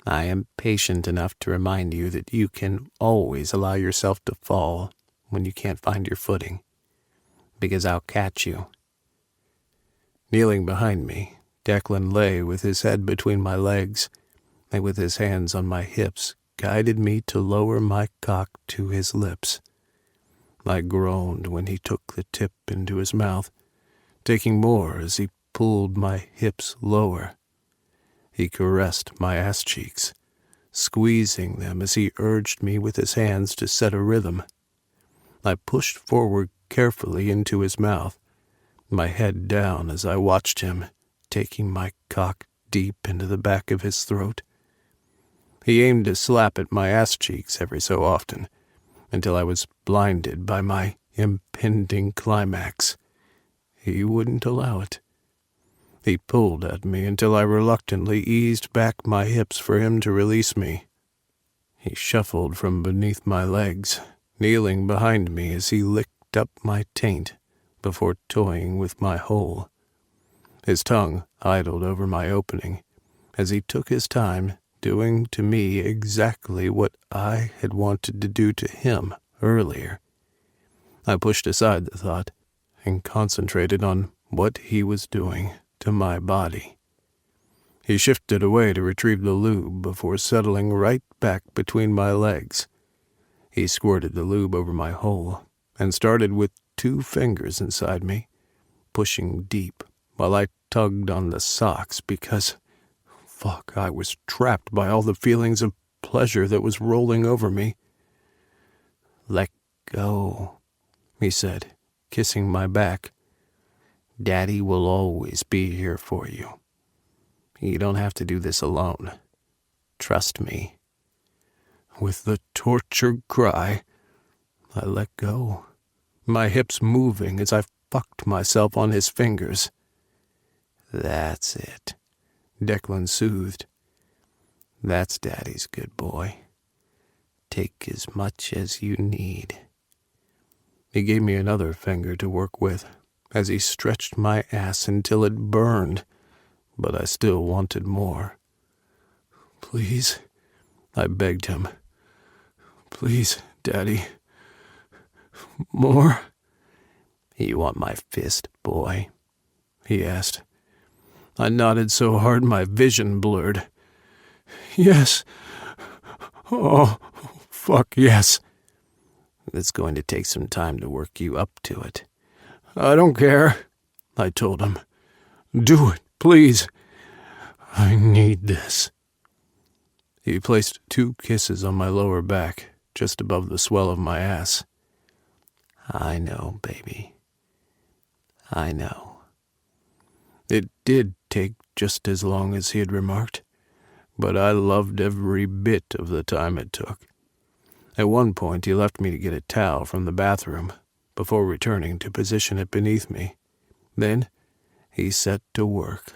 I am patient enough to remind you that you can always allow yourself to fall when you can't find your footing, because I'll catch you." Kneeling behind me, Declan lay with his head between my legs, and with his hands on my hips, guided me to lower my cock to his lips. I groaned when he took the tip into his mouth, taking more as he pulled my hips lower. He caressed my ass cheeks, squeezing them as he urged me with his hands to set a rhythm. I pushed forward carefully into his mouth, my head down as I watched him, taking my cock deep into the back of his throat. He aimed to slap at my ass cheeks every so often, until I was blinded by my impending climax. He wouldn't allow it. He pulled at me until I reluctantly eased back my hips for him to release me. He shuffled from beneath my legs, kneeling behind me as he licked up my taint before toying with my hole. His tongue idled over my opening as he took his time, doing to me exactly what I had wanted to do to him earlier. I pushed aside the thought and concentrated on what he was doing to my body. He shifted away to retrieve the lube before settling right back between my legs. He squirted the lube over my hole and started with 2 fingers inside me, pushing deep while I tugged on the socks because, I was trapped by all the feelings of pleasure that was rolling over me. "Let go," he said, kissing my back. "Daddy will always be here for you. You don't have to do this alone. Trust me." With the tortured cry, I let go, my hips moving as I fucked myself on his fingers. "That's it," Declan soothed. "That's Daddy's good boy. Take as much as you need." He gave me another finger to work with as he stretched my ass until it burned, but I still wanted more. "Please," I begged him. "Please, Daddy. More." "You want my fist, boy?" he asked. I nodded so hard my vision blurred. "Yes. Oh, yes." "It's going to take some time to work you up to it." "I don't care," I told him. "Do it, please. I need this." He placed 2 kisses on my lower back, just above the swell of my ass. "I know, baby. I know." It did take just as long as he had remarked, but I loved every bit of the time it took. At one point he left me to get a towel from the bathroom before returning to position it beneath me. Then he set to work,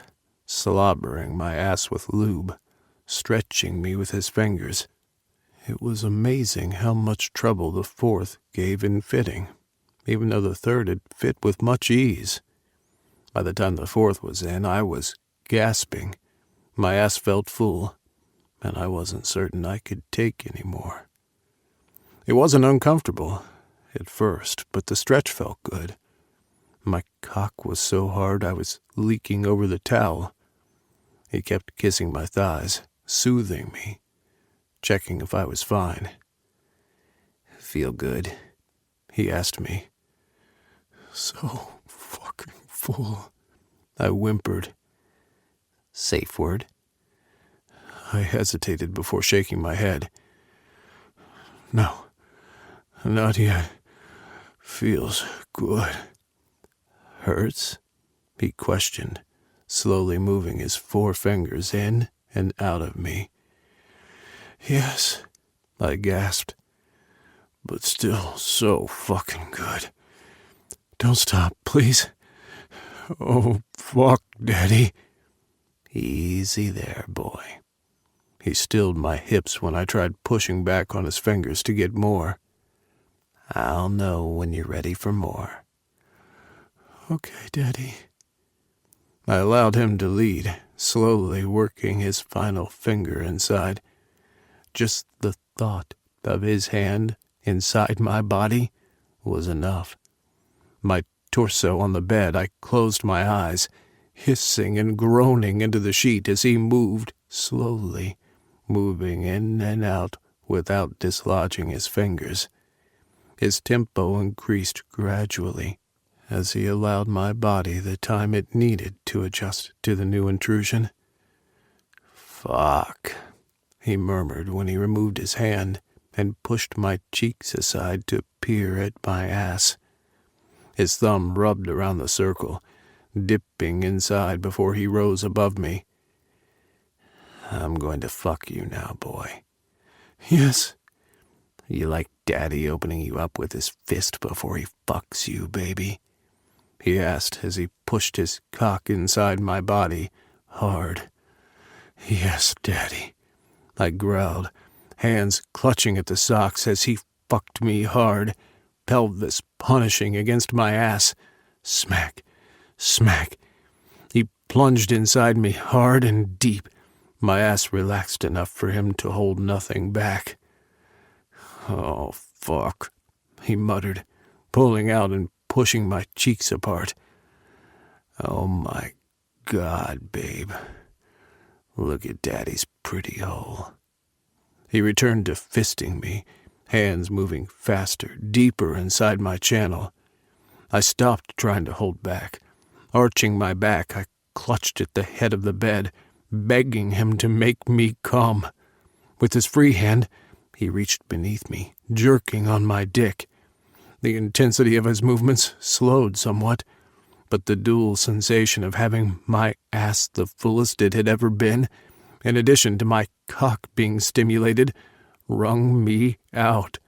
slobbering my ass with lube, stretching me with his fingers. It was amazing how much trouble the 4th gave in fitting, even though the 3rd had fit with much ease. By the time the 4th was in, I was gasping. My ass felt full, and I wasn't certain I could take any more. It wasn't uncomfortable at first, but the stretch felt good. My cock was so hard I was leaking over the towel. He kept kissing my thighs, soothing me, checking if I was fine. "Feel good?" he asked me. "So fucking full," I whimpered. "Safe word?" I hesitated before shaking my head. "No, not yet. Feels good." "Hurts?" he questioned, slowly moving his 4 fingers in and out of me. "Yes," I gasped, "but still so fucking good. Don't stop, please. Oh, fuck, Daddy." "Easy there, boy." He stilled my hips when I tried pushing back on his fingers to get more. I'll know when you're ready for more. Okay, Daddy. I allowed him to lead, slowly working his final finger inside. Just the thought of his hand inside my body was enough. My torso on the bed, I closed my eyes, hissing and groaning into the sheet as he moved slowly, moving in and out without dislodging his fingers. His tempo increased gradually as he allowed my body the time it needed to adjust to the new intrusion. Fuck, he murmured when he removed his hand and pushed my cheeks aside to peer at my ass. His thumb rubbed around the circle, dipping inside before he rose above me. I'm going to fuck you now, boy. Yes. You like Daddy opening you up with his fist before he fucks you, baby? He asked as he pushed his cock inside my body hard. Yes, Daddy, I growled, hands clutching at the socks as he fucked me hard, pelvis punishing against my ass. Smack, smack. He plunged inside me hard and deep, my ass relaxed enough for him to hold nothing back. Oh, fuck, he muttered, pulling out and pushing my cheeks apart. Oh my God, babe. Look at Daddy's pretty hole. He returned to fisting me, hands moving faster, deeper inside my channel. I stopped trying to hold back. Arching my back, I clutched at the head of the bed, begging him to make me come. With his free hand, he reached beneath me, jerking on my dick. The intensity of his movements slowed somewhat, but the dual sensation of having my ass the fullest it had ever been, in addition to my cock being stimulated, wrung me out.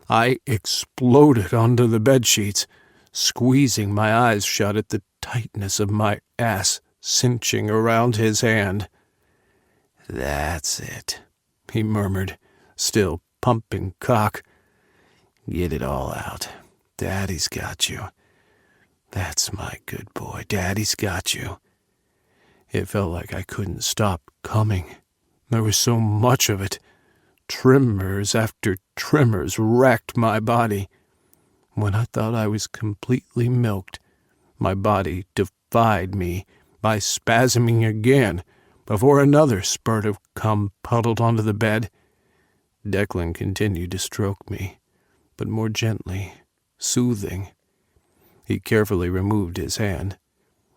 I exploded onto the bedsheets, squeezing my eyes shut at the tightness of my ass cinching around his hand. That's it, he murmured, still pumping cock. Get it all out. Daddy's got you. That's my good boy. Daddy's got you. It felt like I couldn't stop coming. There was so much of it. Tremors after tremors racked my body. When I thought I was completely milked, my body defied me by spasming again before another spurt of cum puddled onto the bed. Declan continued to stroke me, but more gently, soothing. He carefully removed his hand,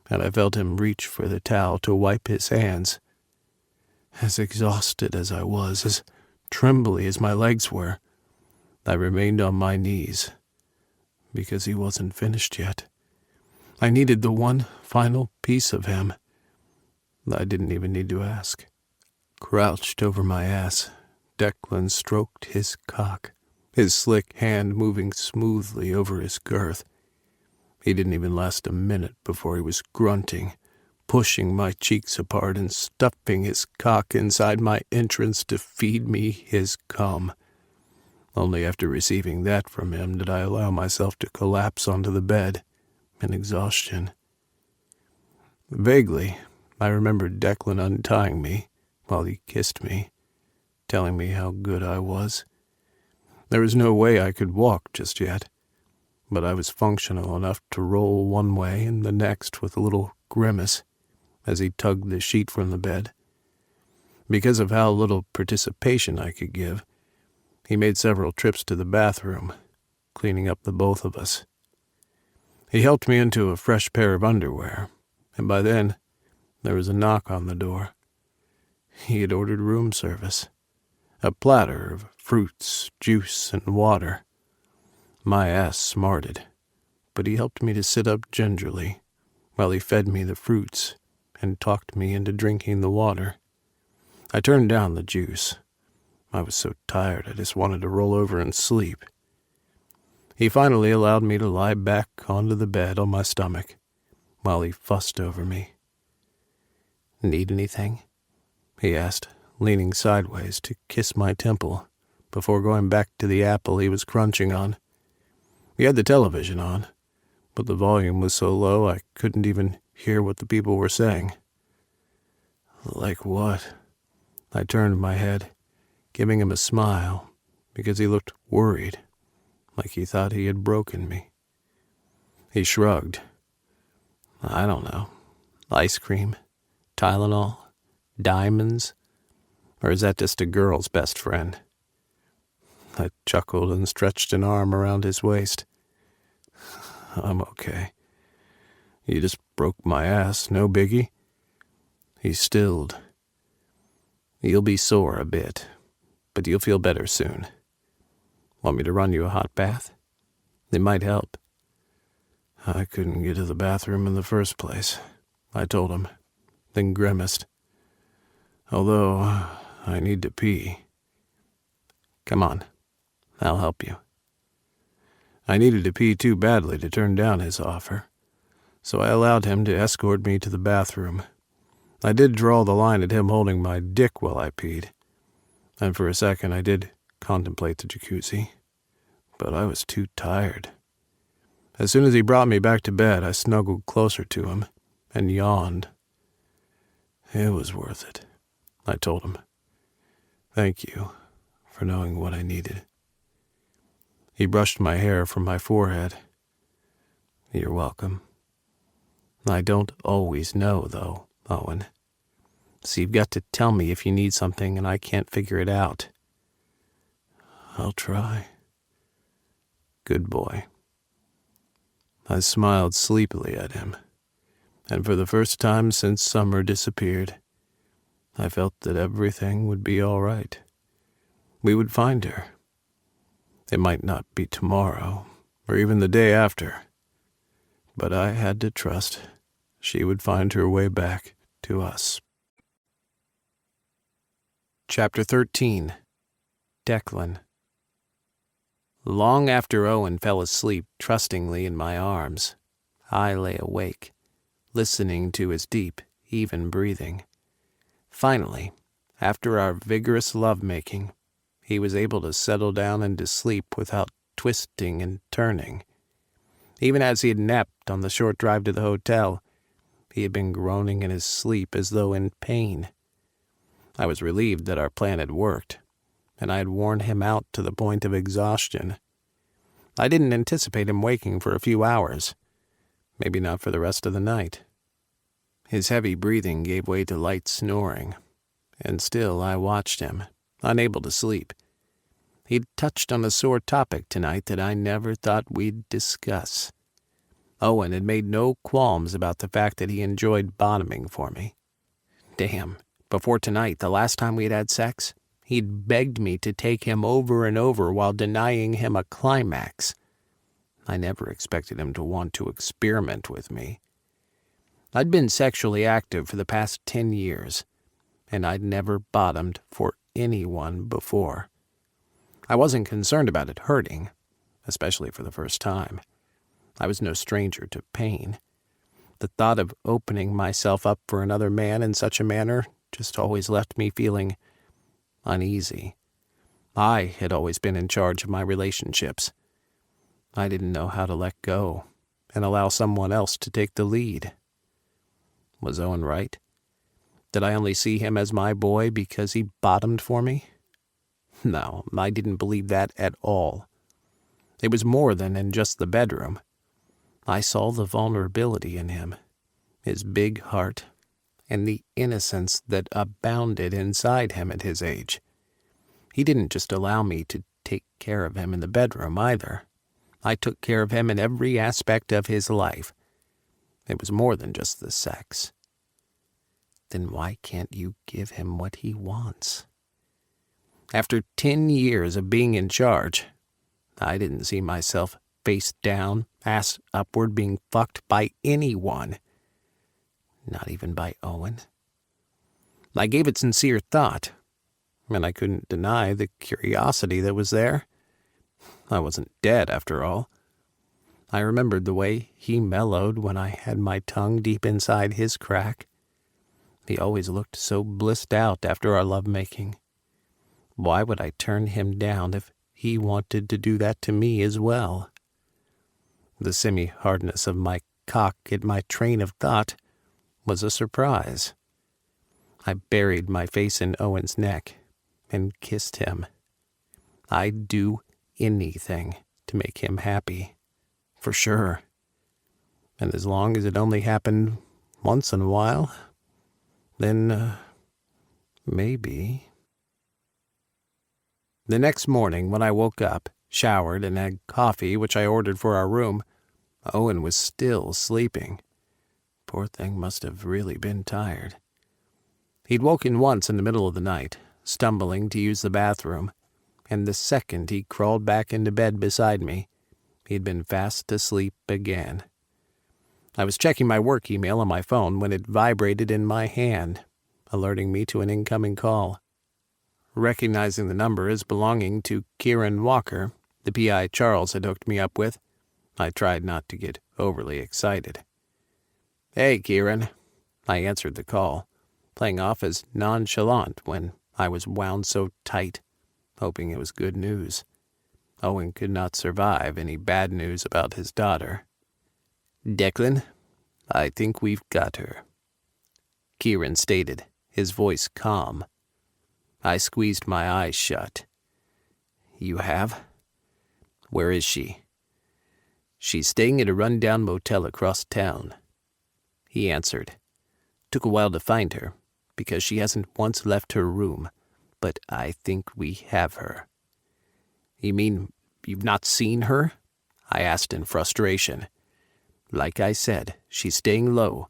and I felt him reach for the towel to wipe his hands. As exhausted as I was, as trembly as my legs were, I remained on my knees, because he wasn't finished yet. I needed the one final piece of him. I didn't even need to ask. Crouched over my ass, Declan stroked his cock, his slick hand moving smoothly over his girth. He didn't even last a minute before he was grunting, pushing my cheeks apart and stuffing his cock inside my entrance to feed me his cum. Only after receiving that from him did I allow myself to collapse onto the bed in exhaustion. Vaguely, I remembered Declan untying me while he kissed me, telling me how good I was. There was no way I could walk just yet, but I was functional enough to roll one way and the next with a little grimace as he tugged the sheet from the bed. Because of how little participation I could give, he made several trips to the bathroom, cleaning up the both of us. He helped me into a fresh pair of underwear, and by then there was a knock on the door. He had ordered room service, a platter of fruits, juice, and water. My ass smarted, but he helped me to sit up gingerly while he fed me the fruits and talked me into drinking the water. I turned down the juice. I was so tired I just wanted to roll over and sleep. He finally allowed me to lie back onto the bed on my stomach while he fussed over me. Need anything? He asked, leaning sideways to kiss my temple before going back to the apple he was crunching on. He had the television on, but the volume was so low I couldn't even hear what the people were saying. Like what? I turned my head, giving him a smile, because he looked worried, like he thought he had broken me. He shrugged. I don't know. Ice cream? Tylenol? Diamonds? Or is that just a girl's best friend? I chuckled and stretched an arm around his waist. I'm okay. You just broke my ass, no biggie. He stilled. You'll be sore a bit, but you'll feel better soon. Want me to run you a hot bath? It might help. I couldn't get to the bathroom in the first place, I told him, then grimaced. Although, I need to pee. Come on, I'll help you. I needed to pee too badly to turn down his offer, so I allowed him to escort me to the bathroom. I did draw the line at him holding my dick while I peed, and for a second I did contemplate the jacuzzi, but I was too tired. As soon as he brought me back to bed, I snuggled closer to him and yawned. It was worth it, I told him. Thank you for knowing what I needed. He brushed my hair from my forehead. You're welcome. I don't always know, though, Owen. So you've got to tell me if you need something and I can't figure it out. I'll try. Good boy. I smiled sleepily at him, and for the first time since summer disappeared, I felt that everything would be all right. We would find her. It might not be tomorrow, or even the day after, but I had to trust she would find her way back to us. Chapter 13. Declan. Long after Owen fell asleep trustingly in my arms, I lay awake, listening to his deep, even breathing. Finally, after our vigorous lovemaking, he was able to settle down into sleep without twisting and turning. Even as he had napped on the short drive to the hotel, he had been groaning in his sleep as though in pain. I was relieved that our plan had worked, and I had worn him out to the point of exhaustion. I didn't anticipate him waking for a few hours, maybe not for the rest of the night. His heavy breathing gave way to light snoring, and still I watched him, unable to sleep. He'd touched on a sore topic tonight that I never thought we'd discuss. Owen had made no qualms about the fact that he enjoyed bottoming for me. Damn, before tonight, the last time we had had sex, he'd begged me to take him over and over while denying him a climax. I never expected him to want to experiment with me. I'd been sexually active for the past 10 years, and I'd never bottomed for anyone before. I wasn't concerned about it hurting, especially for the first time. I was no stranger to pain. The thought of opening myself up for another man in such a manner just always left me feeling uneasy. I had always been in charge of my relationships. I didn't know how to let go and allow someone else to take the lead. Was Owen right? Did I only see him as my boy because he bottomed for me? No, I didn't believe that at all. It was more than in just the bedroom. I saw the vulnerability in him, his big heart, and the innocence that abounded inside him at his age. He didn't just allow me to take care of him in the bedroom either. I took care of him in every aspect of his life. It was more than just the sex. Then why can't you give him what he wants? After 10 years of being in charge, I didn't see myself face down, ass upward, being fucked by anyone. Not even by Owen. I gave it sincere thought, and I couldn't deny the curiosity that was there. I wasn't dead, after all. I remembered the way he mellowed when I had my tongue deep inside his crack, He always looked so blissed out after our lovemaking. Why would I turn him down if he wanted to do that to me as well? The semi-hardness of my cock at my train of thought was a surprise. I buried my face in Owen's neck and kissed him. I'd do anything to make him happy, for sure. And as long as it only happened once in a while, then maybe. The next morning, when I woke up, showered, and had coffee, which I ordered for our room, Owen was still sleeping. Poor thing must have really been tired. He'd woken once in the middle of the night, stumbling to use the bathroom, and the second he crawled back into bed beside me, he'd been fast asleep again. I was checking my work email on my phone when it vibrated in my hand, alerting me to an incoming call. Recognizing the number as belonging to Kieran Walker, the PI Charles had hooked me up with, I tried not to get overly excited. "Hey, Kieran." I answered the call, playing off as nonchalant when I was wound so tight, hoping it was good news. Owen could not survive any bad news about his daughter. "Declan, I think we've got her," Kieran stated, his voice calm. I squeezed my eyes shut. "You have? Where is she?" "She's staying at a run-down motel across town," he answered. "Took a while to find her, because she hasn't once left her room, but I think we have her." "You mean you've not seen her?" I asked in frustration. "Like I said, she's staying low.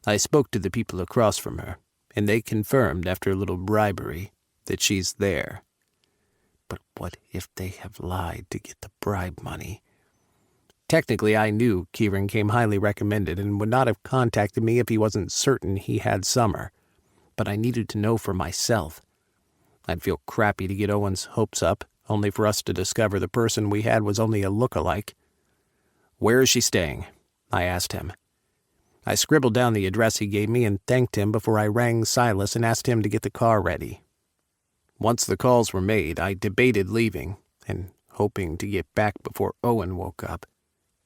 I spoke to the people across from her, and they confirmed after a little bribery that she's there." But what if they have lied to get the bribe money? Technically, I knew Kieran came highly recommended and would not have contacted me if he wasn't certain he had Summer. But I needed to know for myself. I'd feel crappy to get Owen's hopes up, only for us to discover the person we had was only a look-alike. "Where is she staying?" I asked him. I scribbled down the address he gave me and thanked him before I rang Silas and asked him to get the car ready. Once the calls were made, I debated leaving and hoping to get back before Owen woke up,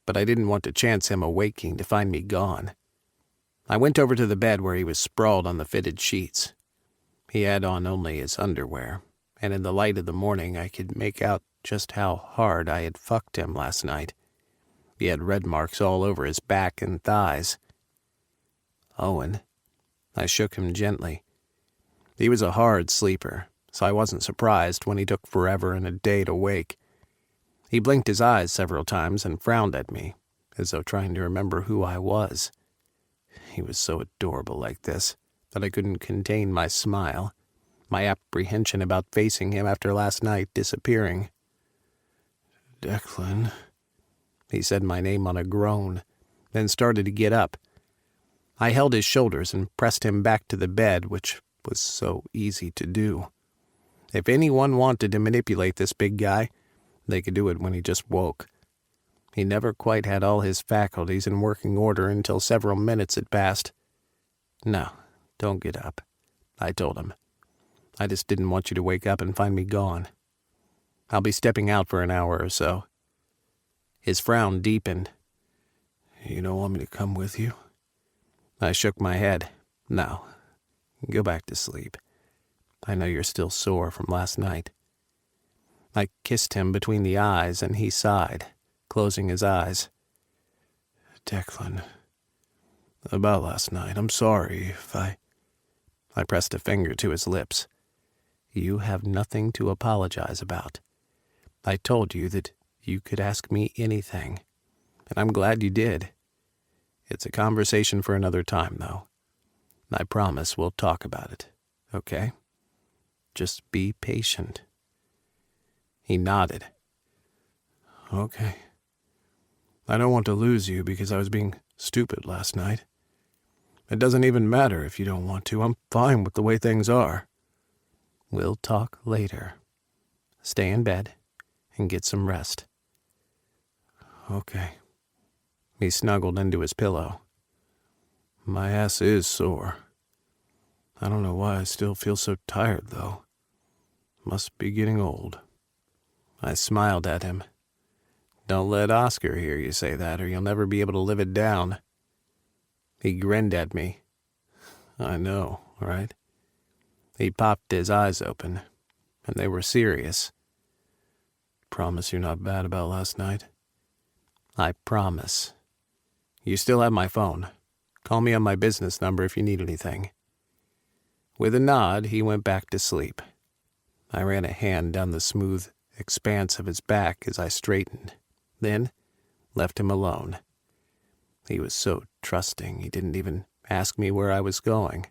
but I didn't want to chance him awaking to find me gone. I went over to the bed where he was sprawled on the fitted sheets. He had on only his underwear, and in the light of the morning I could make out just how hard I had fucked him last night. He had red marks all over his back and thighs. "Owen." I shook him gently. He was a hard sleeper, so I wasn't surprised when he took forever and a day to wake. He blinked his eyes several times and frowned at me, as though trying to remember who I was. He was so adorable like this that I couldn't contain my smile, my apprehension about facing him after last night disappearing. "Declan," he said my name on a groan, then started to get up. I held his shoulders and pressed him back to the bed, which was so easy to do. If anyone wanted to manipulate this big guy, they could do it when he just woke. He never quite had all his faculties in working order until several minutes had passed. "No, don't get up," I told him. "I just didn't want you to wake up and find me gone. I'll be stepping out for an hour or so." His frown deepened. "You don't want me to come with you?" I shook my head. "No, go back to sleep. I know you're still sore from last night." I kissed him between the eyes, and he sighed, closing his eyes. "Declan, about last night, I'm sorry if I pressed a finger to his lips. "You have nothing to apologize about. I told you that you could ask me anything, and I'm glad you did. It's a conversation for another time, though. I promise we'll talk about it, okay? Just be patient." He nodded. "Okay. I don't want to lose you because I was being stupid last night. It doesn't even matter if you don't want to. I'm fine with the way things are." "We'll talk later. Stay in bed and get some rest." "Okay." He snuggled into his pillow. "My ass is sore." I don't know why I still feel so tired, though. Must be getting old. I smiled at him. Don't let Oscar hear you say that, or you'll never be able to live it down. He grinned at me. I know, right? He popped his eyes open, and they were serious. Promise you're not bad about last night? I promise. You still have my phone. Call me on my business number if you need anything. With a nod, he went back to sleep. I ran a hand down the smooth expanse of his back as I straightened, then left him alone. He was so trusting he didn't even ask me where I was going.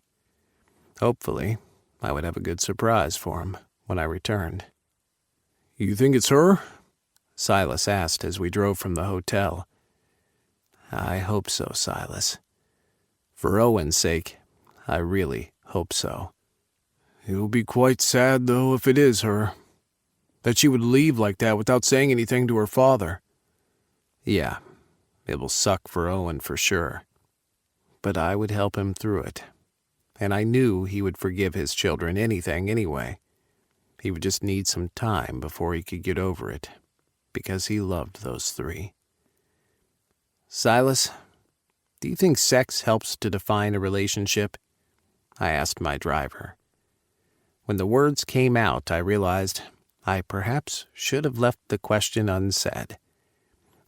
Hopefully, I would have a good surprise for him when I returned. You think it's her? Silas asked as we drove from the hotel. I hope so, Silas. For Owen's sake, I really hope so. It'll be quite sad, though, if it is her. That she would leave like that without saying anything to her father. Yeah, it will suck for Owen for sure. But I would help him through it. And I knew he would forgive his children anything anyway. He would just need some time before he could get over it, because he loved those three. Silas, do you think sex helps to define a relationship? I asked my driver. When the words came out, I realized I perhaps should have left the question unsaid.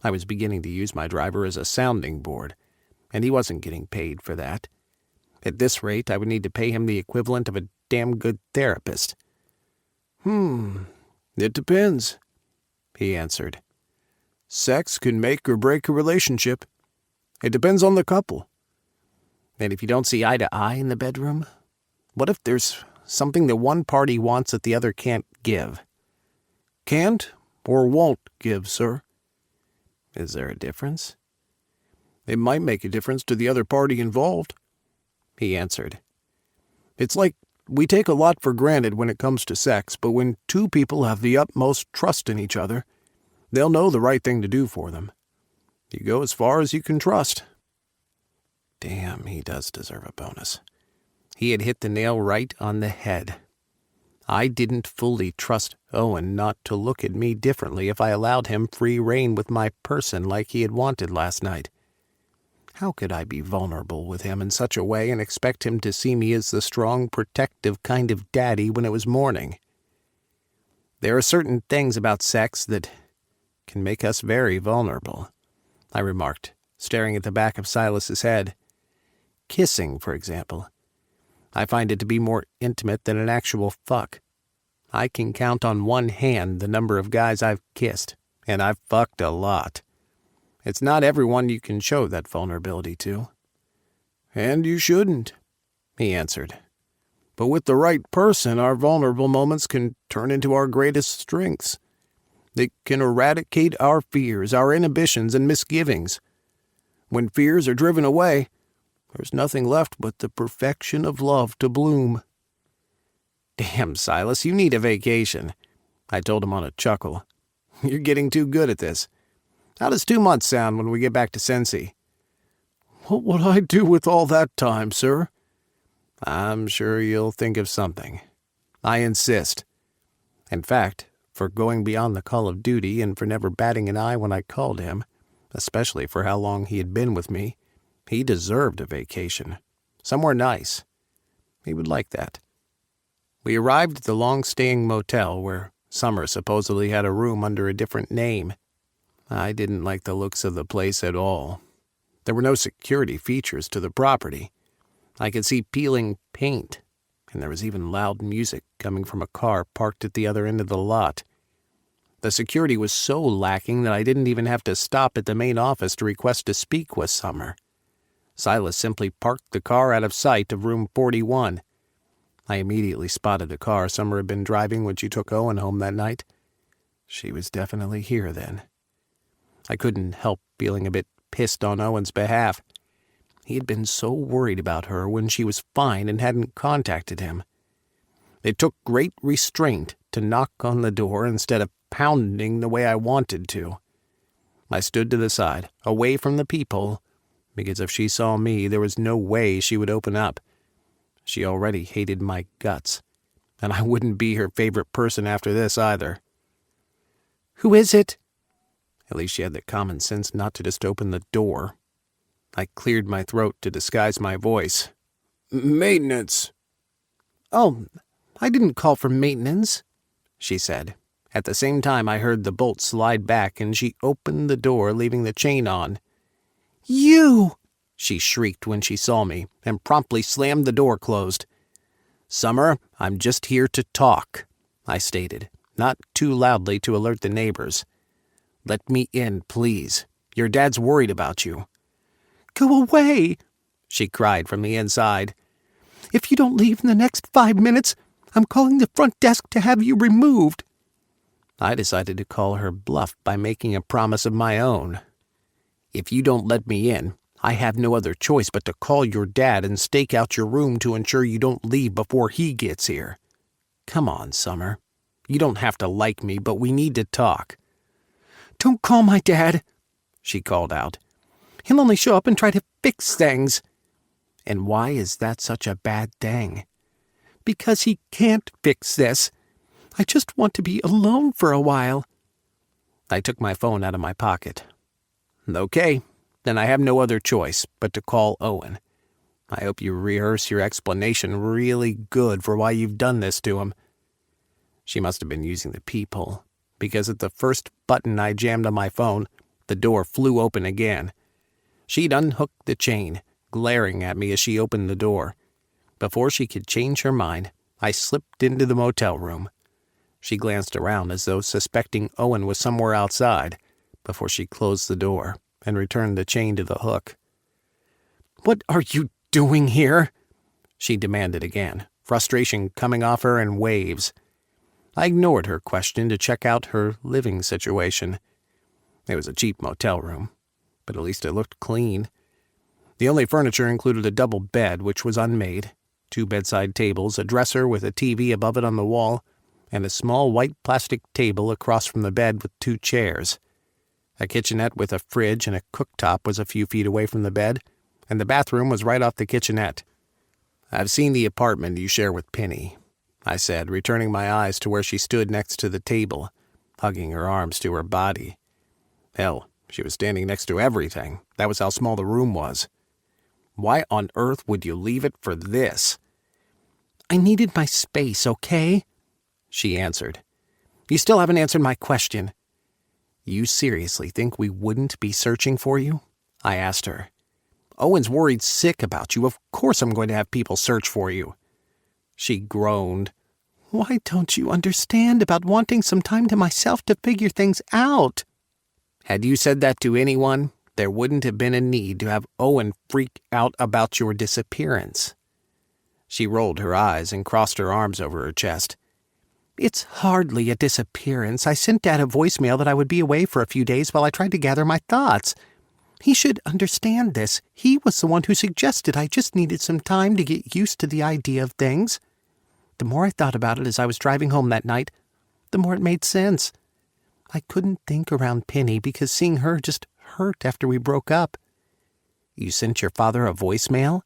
I was beginning to use my driver as a sounding board, and he wasn't getting paid for that. At this rate, I would need to pay him the equivalent of a damn good therapist. It depends, he answered. Sex can make or break a relationship. It depends on the couple. And if you don't see eye to eye in the bedroom, what if there's something that one party wants that the other can't give? Can't or won't give, sir. Is there a difference? It might make a difference to the other party involved, he answered. It's like we take a lot for granted when it comes to sex, but when two people have the utmost trust in each other, they'll know the right thing to do for them. You go as far as you can trust. Damn, he does deserve a bonus. He had hit the nail right on the head. I didn't fully trust Owen not to look at me differently if I allowed him free rein with my person like he had wanted last night. How could I be vulnerable with him in such a way and expect him to see me as the strong, protective kind of daddy when it was morning? There are certain things about sex that can make us very vulnerable, I remarked, staring at the back of Silas's head. Kissing, for example. I find it to be more intimate than an actual fuck. I can count on one hand the number of guys I've kissed, and I've fucked a lot. It's not everyone you can show that vulnerability to. And you shouldn't, he answered. But with the right person, our vulnerable moments can turn into our greatest strengths. They can eradicate our fears, our inhibitions, and misgivings. When fears are driven away, there's nothing left but the perfection of love to bloom. Damn, Silas, you need a vacation, I told him on a chuckle. You're getting too good at this. How does 2 months sound when we get back to Sensi? What would I do with all that time, sir? I'm sure you'll think of something. I insist. In fact, for going beyond the call of duty and for never batting an eye when I called him, especially for how long he had been with me, he deserved a vacation. Somewhere nice. He would like that. We arrived at the long-staying motel where Summer supposedly had a room under a different name. I didn't like the looks of the place at all. There were no security features to the property. I could see peeling paint, and there was even loud music coming from a car parked at the other end of the lot. The security was so lacking that I didn't even have to stop at the main office to request to speak with Summer. Silas simply parked the car out of sight of room 41. I immediately spotted the car Summer had been driving when she took Owen home that night. She was definitely here then. I couldn't help feeling a bit pissed on Owen's behalf. He had been so worried about her when she was fine and hadn't contacted him. It took great restraint to knock on the door instead of pounding the way I wanted to. I stood to the side, away from the peephole, because if she saw me, there was no way she would open up. She already hated my guts, and I wouldn't be her favorite person after this either. "Who is it?" At least she had the common sense not to just open the door. I cleared my throat to disguise my voice. "Maintenance." "Oh, I didn't call for maintenance," she said. At the same time, I heard the bolt slide back, and she opened the door, leaving the chain on. "You!" she shrieked when she saw me, and promptly slammed the door closed. "Summer, I'm just here to talk," I stated, not too loudly to alert the neighbors. "Let me in, please. Your dad's worried about you." "Go away," she cried from the inside. "If you don't leave in the next 5 minutes, I'm calling the front desk to have you removed." I decided to call her bluff by making a promise of my own. "If you don't let me in, I have no other choice but to call your dad and stake out your room to ensure you don't leave before he gets here. Come on, Summer. You don't have to like me, but we need to talk." "Don't call my dad," she called out. "He'll only show up and try to fix things." "And why is that such a bad thing?" "Because he can't fix this. I just want to be alone for a while." I took my phone out of my pocket. "Okay, then I have no other choice but to call Owen. I hope you rehearse your explanation really good for why you've done this to him." She must have been using the peephole, because at the first button I jammed on my phone, the door flew open again. She'd unhooked the chain, glaring at me as she opened the door. Before she could change her mind, I slipped into the motel room. She glanced around as though suspecting Owen was somewhere outside, before she closed the door and returned the chain to the hook. "What are you doing here?" she demanded again, frustration coming off her in waves. I ignored her question to check out her living situation. It was a cheap motel room, but at least it looked clean. The only furniture included a double bed, which was unmade, 2 bedside tables, a dresser with a TV above it on the wall, and a small white plastic table across from the bed with 2 chairs. A kitchenette with a fridge and a cooktop was a few feet away from the bed, and the bathroom was right off the kitchenette. "I've seen the apartment you share with Penny," I said, returning my eyes to where she stood next to the table, hugging her arms to her body. Hell, she was standing next to everything. That was how small the room was. "Why on earth would you leave it for this?" "I needed my space, okay?" she answered. "You still haven't answered my question." "You seriously think we wouldn't be searching for you?" I asked her. "Owen's worried sick about you. Of course I'm going to have people search for you." She groaned. "Why don't you understand about wanting some time to myself to figure things out?" "Had you said that to anyone, there wouldn't have been a need to have Owen freak out about your disappearance." She rolled her eyes and crossed her arms over her chest. "It's hardly a disappearance. I sent Dad a voicemail that I would be away for a few days while I tried to gather my thoughts. He should understand this. He was the one who suggested I just needed some time to get used to the idea of things. The more I thought about it as I was driving home that night, the more it made sense. I couldn't think around Penny because seeing her just hurt after we broke up." "You sent your father a voicemail?"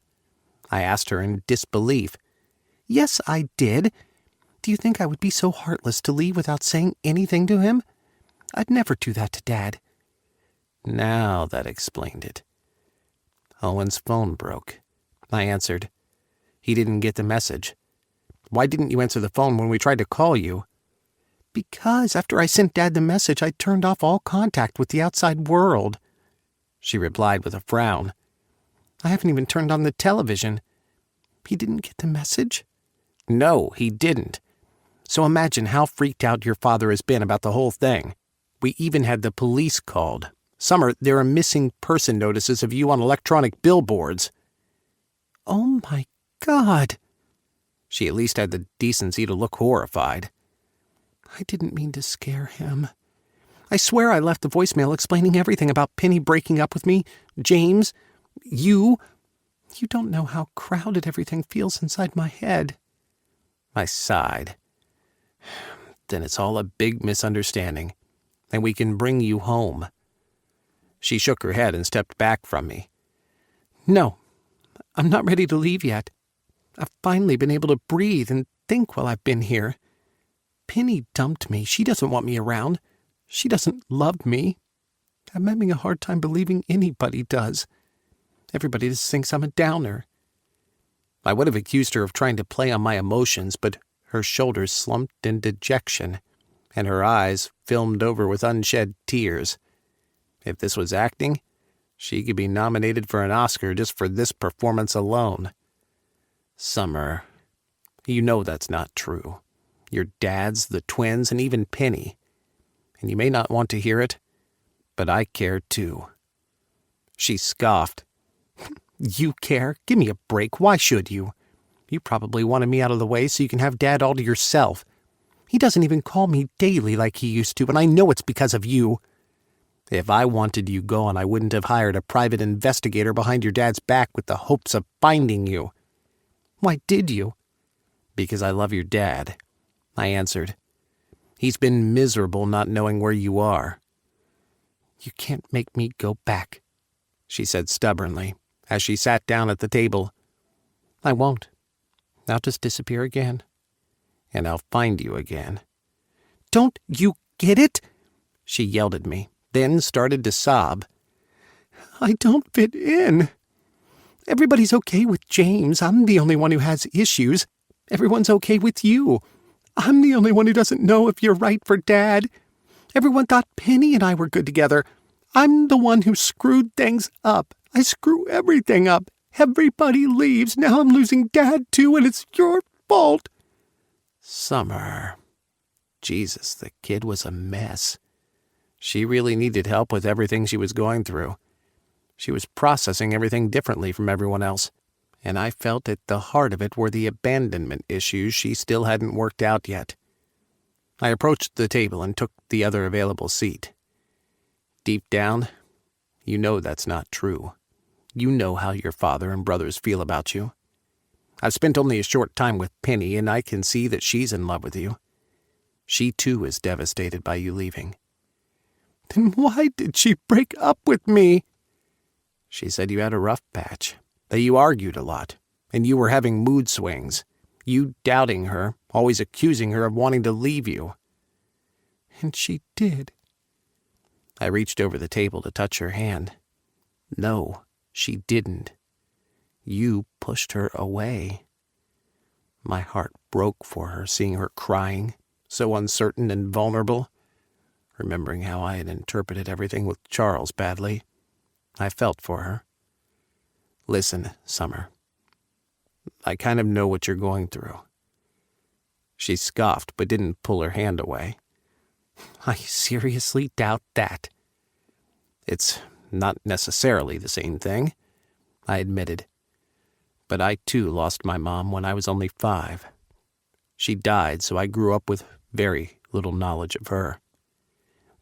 I asked her in disbelief. "Yes, I did. Do you think I would be so heartless to leave without saying anything to him? I'd never do that to Dad." Now that explained it. "Owen's phone broke," I answered. "He didn't get the message. Why didn't you answer the phone when we tried to call you?" "Because after I sent Dad the message, I turned off all contact with the outside world," she replied with a frown. "I haven't even turned on the television. He didn't get the message?" "No, he didn't. So imagine how freaked out your father has been about the whole thing. We even had the police called. Summer, there are missing person notices of you on electronic billboards." "Oh my God." She at least had the decency to look horrified. "I didn't mean to scare him. I swear I left the voicemail explaining everything about Penny breaking up with me, James, you. You don't know how crowded everything feels inside my head." I sighed. "Then it's all a big misunderstanding, and we can bring you home." She shook her head and stepped back from me. "No, I'm not ready to leave yet. I've finally been able to breathe and think while I've been here. Penny dumped me. She doesn't want me around. She doesn't love me. I'm having a hard time believing anybody does. Everybody just thinks I'm a downer. I would have accused her of trying to play on my emotions, but her shoulders slumped in dejection, and her eyes filmed over with unshed tears. If this was acting, she could be nominated for an Oscar just for this performance alone. Summer, you know that's not true. Your dads, the twins, and even Penny. And you may not want to hear it, but I care too. She scoffed. You care? Give me a break. Why should you? You probably wanted me out of the way so you can have Dad all to yourself. He doesn't even call me daily like he used to, and I know it's because of you. If I wanted you gone, I wouldn't have hired a private investigator behind your dad's back with the hopes of finding you. Why did you? Because I love your dad, I answered. He's been miserable not knowing where you are. You can't make me go back, she said stubbornly, as she sat down at the table. I won't. I'll just disappear again. And I'll find you again. Don't you get it? She yelled at me, then started to sob. I don't fit in. Everybody's okay with James. I'm the only one who has issues. Everyone's okay with you. I'm the only one who doesn't know if you're right for Dad. Everyone thought Penny and I were good together. I'm the one who screwed things up. I screw everything up. Everybody leaves. Now I'm losing Dad too, and it's your fault. Summer. Jesus, the kid was a mess. She really needed help with everything she was going through. She was processing everything differently from everyone else, and I felt at the heart of it were the abandonment issues she still hadn't worked out yet. I approached the table and took the other available seat. Deep down, you know that's not true. You know how your father and brothers feel about you. I've spent only a short time with Penny, and I can see that she's in love with you. She, too, is devastated by you leaving. Then why did she break up with me? She said you had a rough patch, that you argued a lot, and you were having mood swings. You doubting her, always accusing her of wanting to leave you. And she did. I reached over the table to touch her hand. No, she didn't. You pushed her away. My heart broke for her, seeing her crying, so uncertain and vulnerable. Remembering how I had interpreted everything with Charles badly, I felt for her. Listen, Summer. I kind of know what you're going through. She scoffed, but didn't pull her hand away. I seriously doubt that. It's not necessarily the same thing, I admitted. But I, too, lost my mom when I was only 5. She died, so I grew up with very little knowledge of her.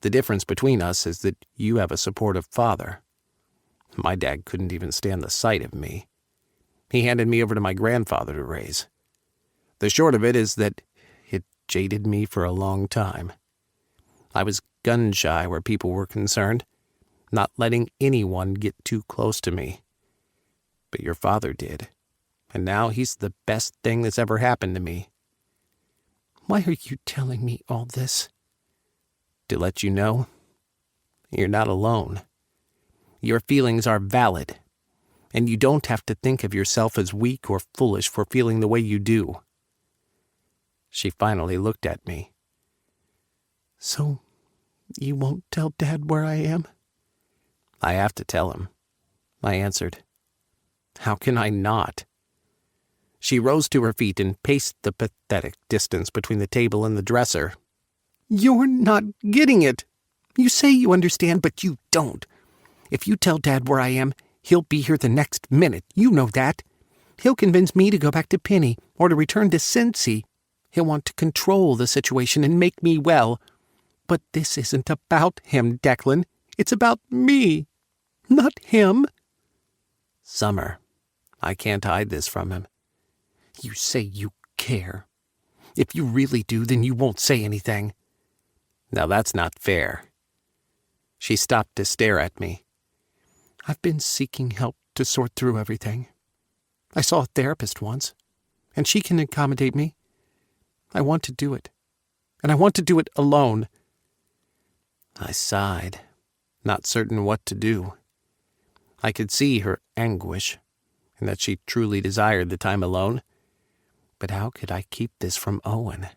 The difference between us is that you have a supportive father. My dad couldn't even stand the sight of me. He handed me over to my grandfather to raise. The short of it is that it jaded me for a long time. I was gun-shy where people were concerned, not letting anyone get too close to me. But your father did, and now he's the best thing that's ever happened to me. Why are you telling me all this? To let you know, you're not alone. Your feelings are valid, and you don't have to think of yourself as weak or foolish for feeling the way you do. She finally looked at me. So, you won't tell Dad where I am? I have to tell him, I answered. How can I not? She rose to her feet and paced the pathetic distance between the table and the dresser. You're not getting it. You say you understand, but you don't. If you tell Dad where I am, he'll be here the next minute. You know that. He'll convince me to go back to Penny or to return to Cincy. He'll want to control the situation and make me well. But this isn't about him, Declan. It's about me, not him. Summer, I can't hide this from him. You say you care. If you really do, then you won't say anything. Now that's not fair. She stopped to stare at me. I've been seeking help to sort through everything. I saw a therapist once. and she can accommodate me. I want to do it, and I want to do it alone." I sighed, not certain what to do. I could see her anguish, and that she truly desired the time alone. But how could I keep this from Owen?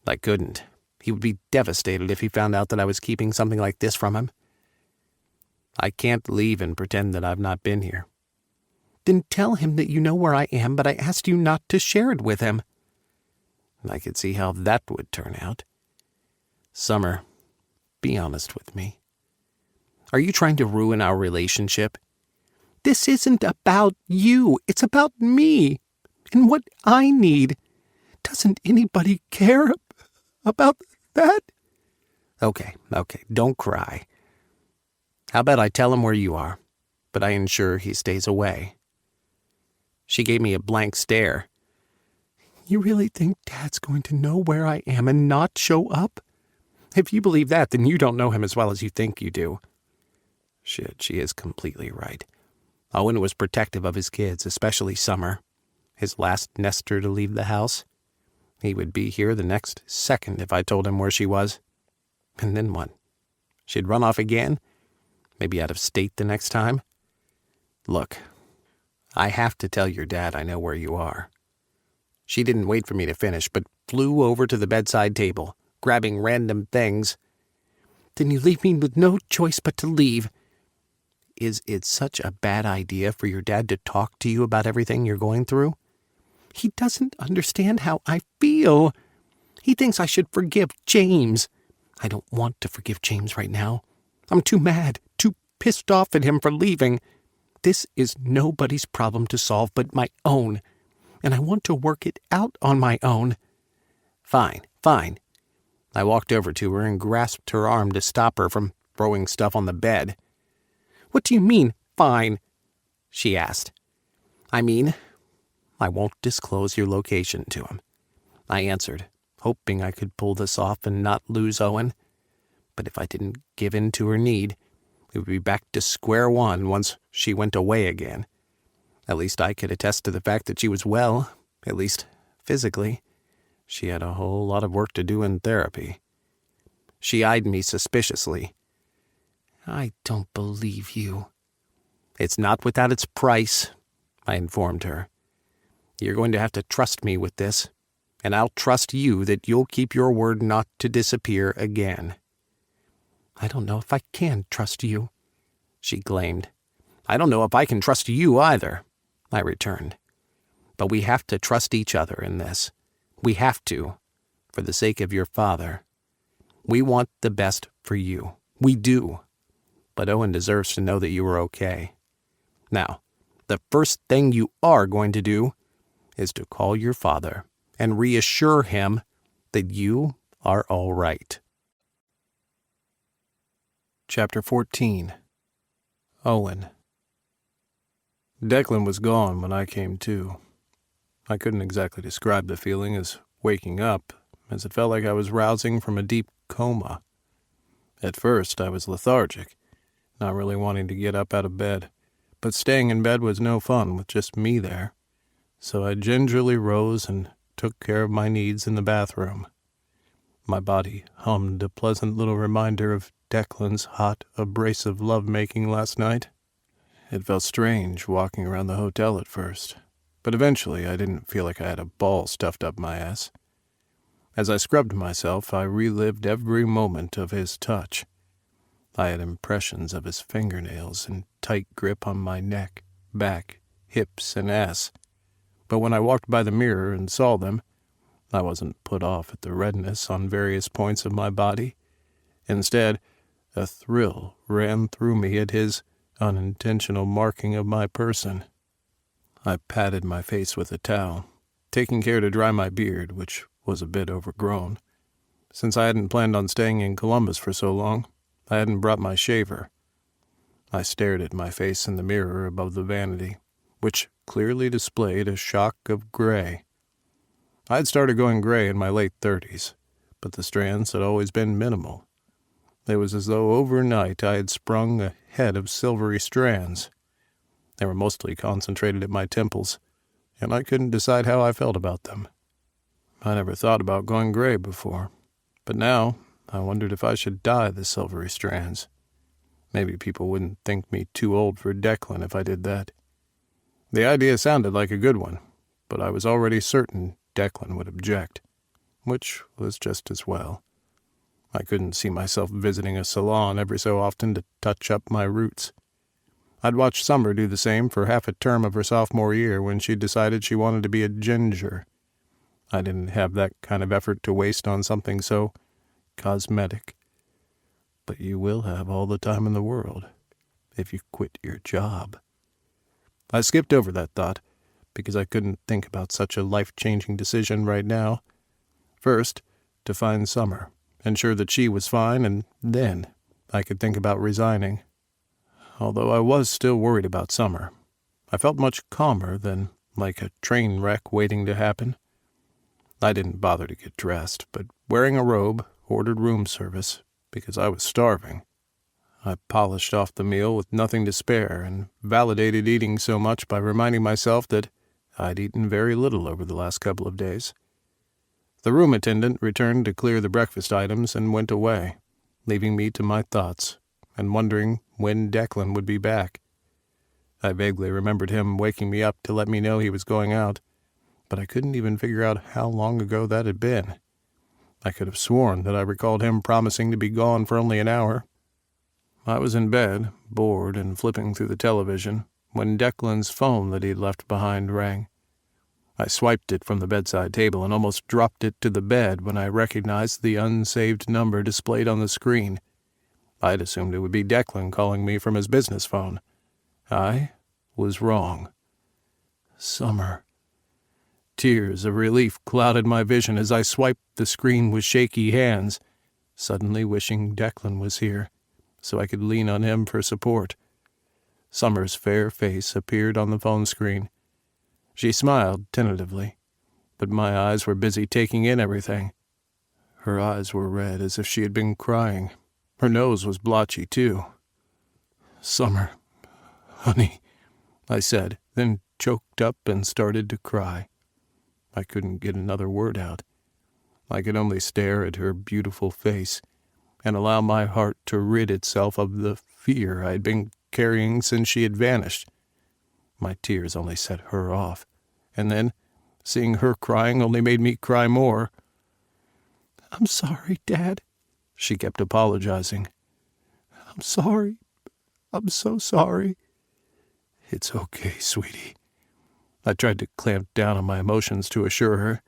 I couldn't. He would be devastated if he found out that I was keeping something like this from him. I can't leave and pretend that I've not been here. "Then tell him that you know where I am, but I asked you not to share it with him." I could see how that would turn out. Summer, be honest with me. Are you trying to ruin our relationship? "This isn't about you. It's about me and what I need. Doesn't anybody care about that?" Okay, don't cry. How about I tell him where you are, but I ensure he stays away? She gave me a blank stare. "You really think Dad's going to know where I am and not show up? If you believe that, then you don't know him as well as you think you do." Shit, she is completely right. Owen was protective of his kids, especially Summer, his last nester to leave the house. He would be here the next second if I told him where she was. And then what? She'd run off again? Maybe out of state the next time? Look, I have to tell your dad I know where you are. She didn't wait for me to finish, but flew over to the bedside table, grabbing random things. "Then you leave me with no choice but to leave." Is it such a bad idea for your dad to talk to you about everything you're going through? "He doesn't understand how I feel. He thinks I should forgive James. I don't want to forgive James right now. I'm too mad, too pissed off at him for leaving. This is nobody's problem to solve but my own, and I want to work it out on my own." Fine. I walked over to her and grasped her arm to stop her from throwing stuff on the bed. "What do you mean, fine?" she asked. "I mean, I won't disclose your location to him," I answered, hoping I could pull this off and not lose Owen. But if I didn't give in to her need, we would be back to square one once she went away again. At least I could attest to the fact that she was well, at least physically. She had a whole lot of work to do in therapy. She eyed me suspiciously. "I don't believe you." "It's not without its price," I informed her. "You're going to have to trust me with this, and I'll trust you that you'll keep your word not to disappear again." "I don't know if I can trust you," she claimed. "I don't know if I can trust you either," I returned. "But we have to trust each other in this. We have to, for the sake of your father. We want the best for you. We do. But Owen deserves to know that you are okay. Now, the first thing you are going to do is to call your father and reassure him that you are all right." Chapter 14. Owen. Declan was gone when I came to. I couldn't exactly describe the feeling as waking up, as it felt like I was rousing from a deep coma. At first, I was lethargic, not really wanting to get up out of bed, but staying in bed was no fun with just me there, so I gingerly rose and took care of my needs in the bathroom. My body hummed a pleasant little reminder of Declan's hot, abrasive lovemaking last night. It felt strange walking around the hotel at first, but eventually I didn't feel like I had a ball stuffed up my ass. As I scrubbed myself, I relived every moment of his touch. I had impressions of his fingernails and tight grip on my neck, back, hips, and ass. But when I walked by the mirror and saw them, I wasn't put off at the redness on various points of my body. Instead, a thrill ran through me at his unintentional marking of my person. I patted my face with a towel, taking care to dry my beard, which was a bit overgrown. Since I hadn't planned on staying in Columbus for so long, I hadn't brought my shaver. I stared at my face in the mirror above the vanity, which clearly displayed a shock of gray. I had started going gray in my late 30s, but the strands had always been minimal. It was as though overnight I had sprung a head of silvery strands. They were mostly concentrated at my temples, and I couldn't decide how I felt about them. I never thought about going gray before, but now I wondered if I should dye the silvery strands. Maybe people wouldn't think me too old for Declan if I did that. The idea sounded like a good one, but I was already certain Declan would object, which was just as well. I couldn't see myself visiting a salon every so often to touch up my roots. I'd watched Summer do the same for half a term of her sophomore year when she decided she wanted to be a ginger. I didn't have that kind of effort to waste on something so cosmetic. But you will have all the time in the world if you quit your job. I skipped over that thought because I couldn't think about such a life-changing decision right now. First, to find Summer, ensure that she was fine, and then I could think about resigning. Although I was still worried about Summer, I felt much calmer than like a train wreck waiting to happen. I didn't bother to get dressed, but wearing a robe, ordered room service because I was starving. I polished off the meal with nothing to spare and validated eating so much by reminding myself that I'd eaten very little over the last couple of days. The room attendant returned to clear the breakfast items and went away, leaving me to my thoughts and wondering when Declan would be back. I vaguely remembered him waking me up to let me know he was going out, but I couldn't even figure out how long ago that had been. I could have sworn that I recalled him promising to be gone for only an hour. I was in bed, bored and flipping through the television, when Declan's phone that he'd left behind rang. I swiped it from the bedside table and almost dropped it to the bed when I recognized the unsaved number displayed on the screen. I'd assumed it would be Declan calling me from his business phone. I was wrong. Summer. Tears of relief clouded my vision as I swiped the screen with shaky hands, suddenly wishing Declan was here, so I could lean on him for support. Summer's fair face appeared on the phone screen. She smiled tentatively, but my eyes were busy taking in everything. Her eyes were red as if she had been crying. Her nose was blotchy, too. "Summer, honey," I said, then choked up and started to cry. I couldn't get another word out. I could only stare at her beautiful face and allow my heart to rid itself of the fear I'd been carrying since she had vanished. My tears only set her off, and then seeing her crying only made me cry more. "I'm sorry, Dad," she kept apologizing. "I'm sorry. I'm so sorry." "It's okay, sweetie." I tried to clamp down on my emotions to assure her.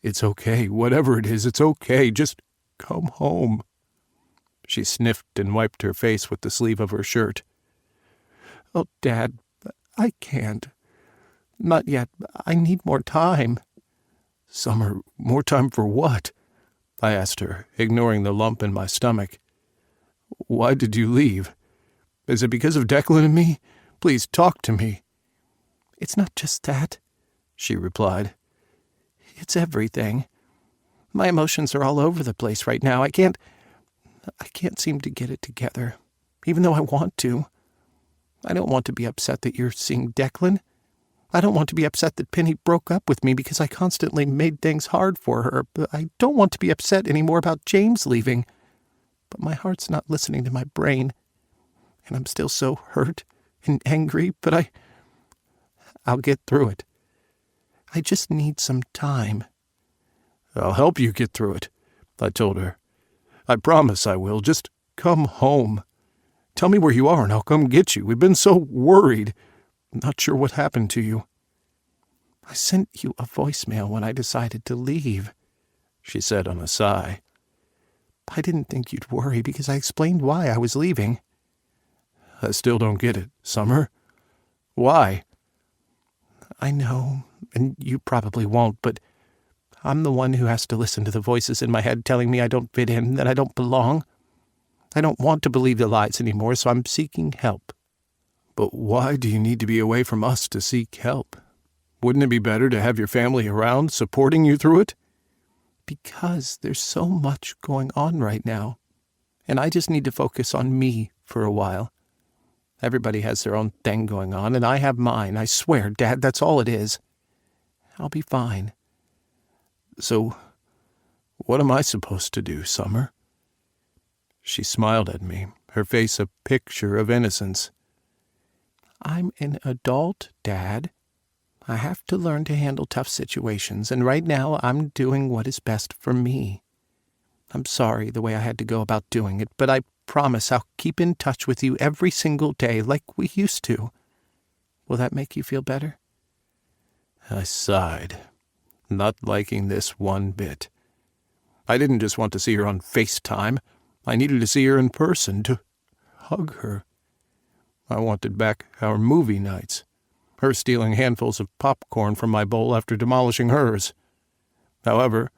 "It's okay. Whatever it is, it's okay. Just come home." She sniffed and wiped her face with the sleeve of her shirt. "Oh, Dad, I can't. Not yet. I need more time." "Summer, more time for what?" I asked her, ignoring the lump in my stomach. "Why did you leave? Is it because of Declan and me? Please talk to me." "It's not just that," she replied. "It's everything. My emotions are all over the place right now. I can't seem to get it together, even though I want to. I don't want to be upset that you're seeing Declan. I don't want to be upset that Penny broke up with me because I constantly made things hard for her. But I don't want to be upset anymore about James leaving. But my heart's not listening to my brain, and I'm still so hurt and angry, but I'll get through it. I just need some time." "I'll help you get through it," I told her. "I promise I will. Just come home. Tell me where you are and I'll come get you. We've been so worried. Not sure what happened to you." "I sent you a voicemail when I decided to leave," she said on a sigh. "I didn't think you'd worry because I explained why I was leaving." "I still don't get it. Summer? Why?" "I know, and you probably won't, but I'm the one who has to listen to the voices in my head telling me I don't fit in, that I don't belong. I don't want to believe the lies anymore, so I'm seeking help." "But why do you need to be away from us to seek help? Wouldn't it be better to have your family around, supporting you through it?" "Because there's so much going on right now, and I just need to focus on me for a while. Everybody has their own thing going on, and I have mine. I swear, Dad, that's all it is. I'll be fine. So, what am I supposed to do, Summer? She smiled at me, her face a picture of innocence. I'm an adult, Dad. I have to learn to handle tough situations, and right now I'm doing what is best for me. I'm sorry the way I had to go about doing it, but I promise I'll keep in touch with you every single day like we used to. Will that make you feel better? I sighed, not liking this one bit. I didn't just want to see her on FaceTime. I needed to see her in person, to hug her. I wanted back our movie nights, her stealing handfuls of popcorn from my bowl after demolishing hers. However,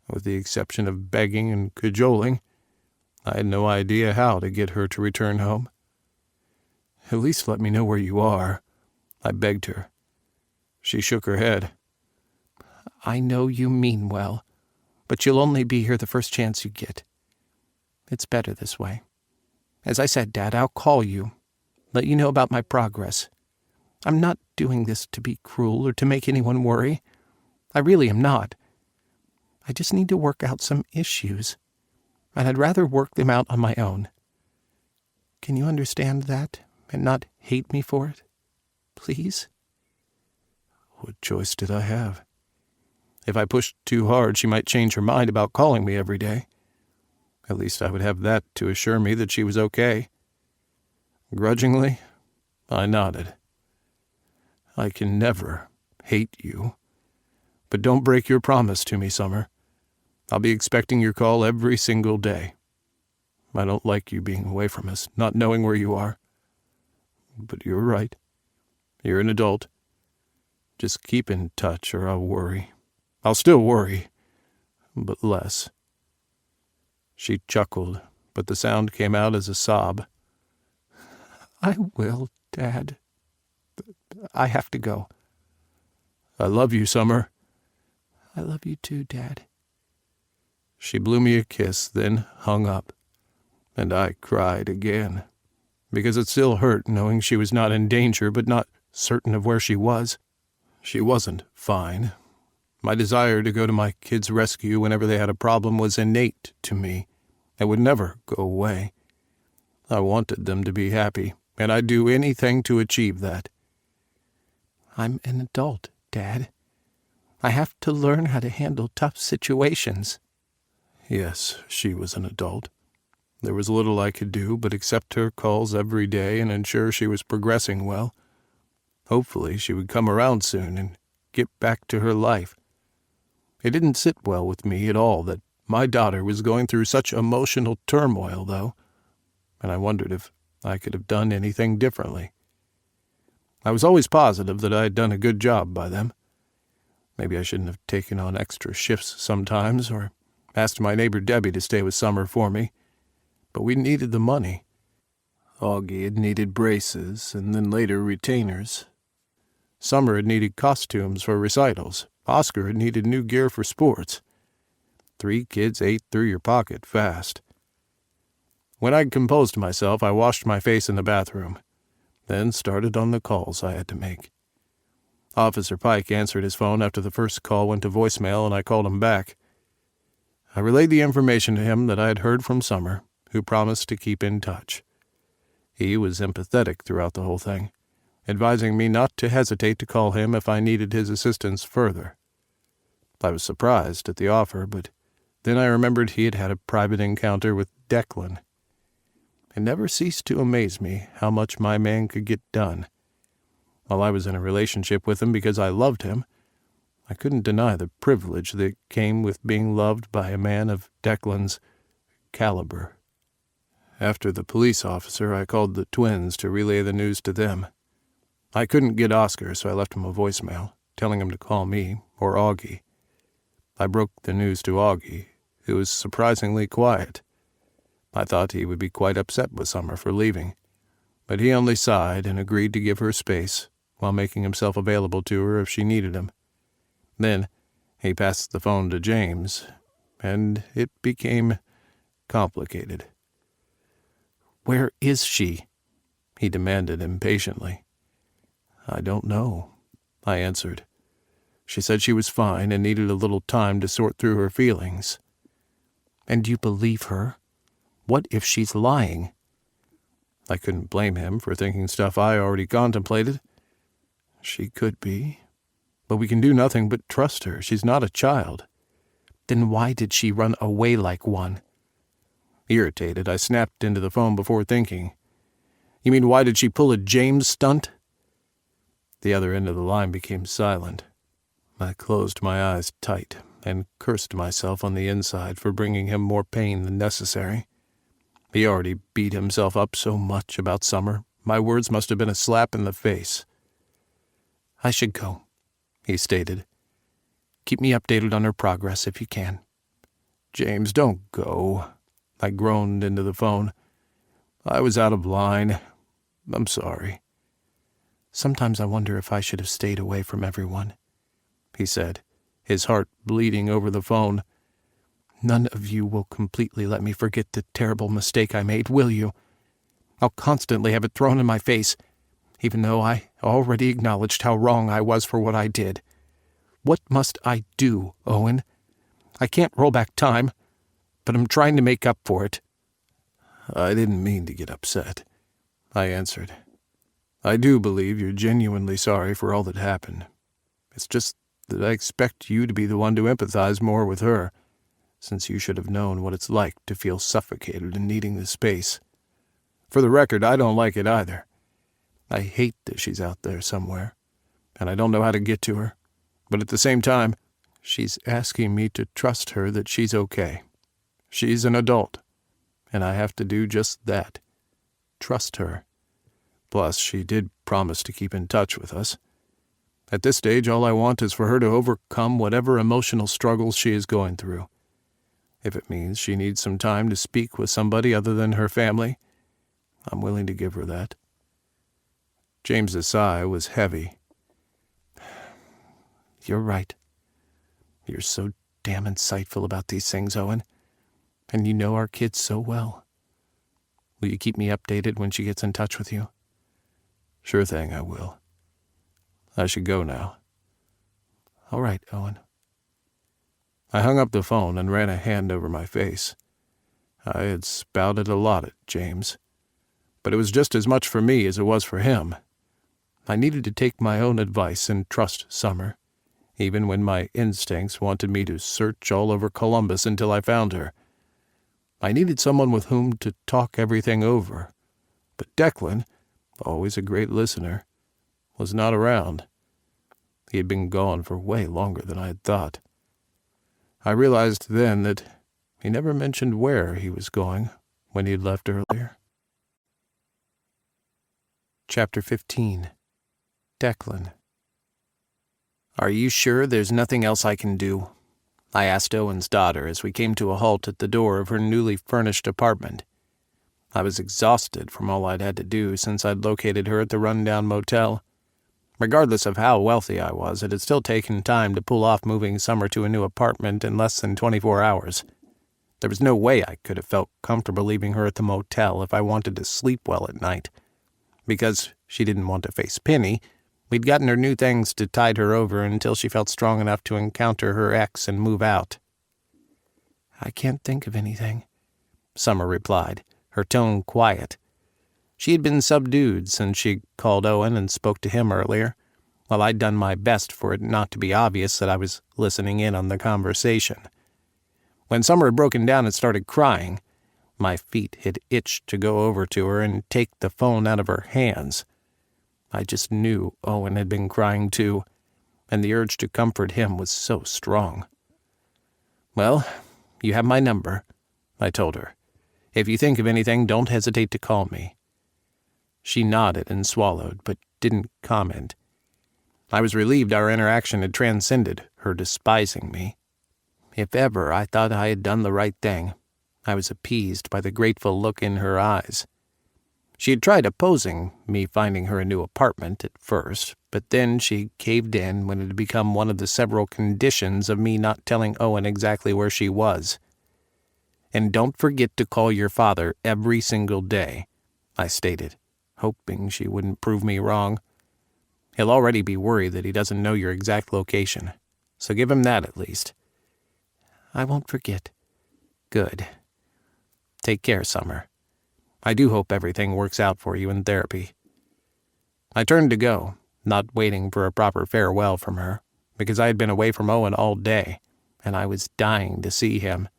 with the exception of begging and cajoling, I had no idea how to get her to return home. At least let me know where you are, I begged her. She shook her head. I know you mean well, but you'll only be here the first chance you get. It's better this way. As I said, Dad, I'll call you, let you know about my progress. I'm not doing this to be cruel or to make anyone worry. I really am not. I just need to work out some issues, and I'd rather work them out on my own. Can you understand that and not hate me for it? Please? What choice did I have? If I pushed too hard, she might change her mind about calling me every day. At least I would have that to assure me that she was okay. Grudgingly, I nodded. I can never hate you. But don't break your promise to me, Summer. I'll be expecting your call every single day. I don't like you being away from us, not knowing where you are. But you're right. You're an adult. Just keep in touch or I'll worry. I'll still worry, but less. She chuckled, but the sound came out as a sob. I will, Dad. I have to go. I love you, Summer. I love you too, Dad. She blew me a kiss, then hung up, and I cried again, because it still hurt knowing she was not in danger but not certain of where she was. She wasn't fine. My desire to go to my kids' rescue whenever they had a problem was innate to me and would never go away. I wanted them to be happy, and I'd do anything to achieve that. I'm an adult, Dad. I have to learn how to handle tough situations. Yes, she was an adult. There was little I could do but accept her calls every day and ensure she was progressing well. Hopefully she would come around soon and get back to her life. It didn't sit well with me at all that my daughter was going through such emotional turmoil, though, and I wondered if I could have done anything differently. I was always positive that I had done a good job by them. Maybe I shouldn't have taken on extra shifts sometimes, or asked my neighbor Debbie to stay with Summer for me, but we needed the money. Augie had needed braces, and then later retainers. Summer had needed costumes for recitals. Oscar had needed new gear for sports. 3 kids ate through your pocket fast. When I'd composed myself, I washed my face in the bathroom, then started on the calls I had to make. Officer Pike answered his phone after the first call went to voicemail, and I called him back. I relayed the information to him that I had heard from Summer, who promised to keep in touch. He was empathetic throughout the whole thing, advising me not to hesitate to call him if I needed his assistance further. I was surprised at the offer, but then I remembered he had had a private encounter with Declan. It never ceased to amaze me how much my man could get done. While I was in a relationship with him because I loved him, I couldn't deny the privilege that came with being loved by a man of Declan's caliber. After the police officer, I called the twins to relay the news to them. I couldn't get Oscar, so I left him a voicemail, telling him to call me, or Augie. I broke the news to Augie, who was surprisingly quiet. I thought he would be quite upset with Summer for leaving, but he only sighed and agreed to give her space while making himself available to her if she needed him. Then he passed the phone to James, and it became complicated. Where is she? He demanded impatiently. I don't know, I answered. She said she was fine and needed a little time to sort through her feelings. And you believe her? What if she's lying? I couldn't blame him for thinking stuff I already contemplated. She could be. But we can do nothing but trust her. She's not a child. Then why did she run away like one? Irritated, I snapped into the phone before thinking. You mean why did she pull a James stunt? The other end of the line became silent. I closed my eyes tight and cursed myself on the inside for bringing him more pain than necessary. He already beat himself up so much about Summer. My words must have been a slap in the face. I should go, he stated. Keep me updated on her progress if you can. James, don't go. I groaned into the phone. I was out of line. I'm sorry. Sometimes I wonder if I should have stayed away from everyone, he said, his heart bleeding over the phone. None of you will completely let me forget the terrible mistake I made, will you? I'll constantly have it thrown in my face, even though I already acknowledged how wrong I was for what I did. What must I do, Owen? I can't roll back time, but I'm trying to make up for it. I didn't mean to get upset, I answered. I do believe you're genuinely sorry for all that happened. It's just that I expect you to be the one to empathize more with her, since you should have known what it's like to feel suffocated and needing the space. For the record, I don't like it either. I hate that she's out there somewhere, and I don't know how to get to her. But at the same time, she's asking me to trust her that she's okay. She's an adult, and I have to do just that. Trust her. Plus, she did promise to keep in touch with us. At this stage, all I want is for her to overcome whatever emotional struggles she is going through. If it means she needs some time to speak with somebody other than her family, I'm willing to give her that. James's sigh was heavy. You're right. You're so damn insightful about these things, Owen. And you know our kids so well. Will you keep me updated when she gets in touch with you? Sure thing, I will. I should go now. All right, Owen. I hung up the phone and ran a hand over my face. I had spouted a lot at James, but it was just as much for me as it was for him. I needed to take my own advice and trust Summer, even when my instincts wanted me to search all over Columbus until I found her. I needed someone with whom to talk everything over, but Declan, always a great listener, was not around. He had been gone for way longer than I had thought. I realized then that he never mentioned where he was going when he had left earlier. Chapter 15. Declan. Are you sure there's nothing else I can do? I asked Owen's daughter as we came to a halt at the door of her newly furnished apartment. I was exhausted from all I'd had to do since I'd located her at the rundown motel. Regardless of how wealthy I was, it had still taken time to pull off moving Summer to a new apartment in less than 24 hours. There was no way I could have felt comfortable leaving her at the motel if I wanted to sleep well at night. Because she didn't want to face Penny, we'd gotten her new things to tide her over until she felt strong enough to encounter her ex and move out. I can't think of anything, Summer replied, her tone quiet. She had been subdued since she called Owen and spoke to him earlier, while I'd done my best for it not to be obvious that I was listening in on the conversation. When Summer had broken down and started crying, my feet had itched to go over to her and take the phone out of her hands. I just knew Owen had been crying too, and the urge to comfort him was so strong. Well, you have my number, I told her. If you think of anything, don't hesitate to call me. She nodded and swallowed, but didn't comment. I was relieved our interaction had transcended her despising me. If ever I thought I had done the right thing, I was appeased by the grateful look in her eyes. She had tried opposing me finding her a new apartment at first, but then she caved in when it had become one of the several conditions of me not telling Owen exactly where she was. And don't forget to call your father every single day, I stated, hoping she wouldn't prove me wrong. He'll already be worried that he doesn't know your exact location. so give him that at least. I won't forget. Good. Take care, Summer. I do hope everything works out for you in therapy. I turned to go, not waiting for a proper farewell from her, because I had been away from Owen all day, and I was dying to see him.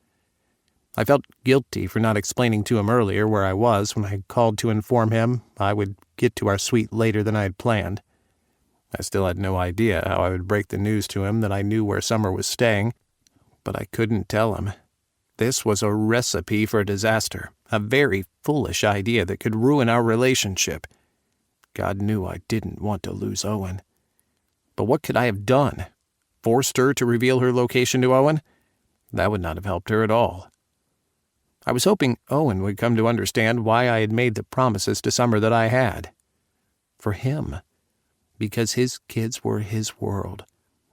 I felt guilty for not explaining to him earlier where I was when I called to inform him I would get to our suite later than I had planned. I still had no idea how I would break the news to him that I knew where Summer was staying, but I couldn't tell him. This was a recipe for disaster, a very foolish idea that could ruin our relationship. God knew I didn't want to lose Owen. But what could I have done? Forced her to reveal her location to Owen? That would not have helped her at all. I was hoping Owen would come to understand why I had made the promises to Summer that I had. For him. Because his kids were his world,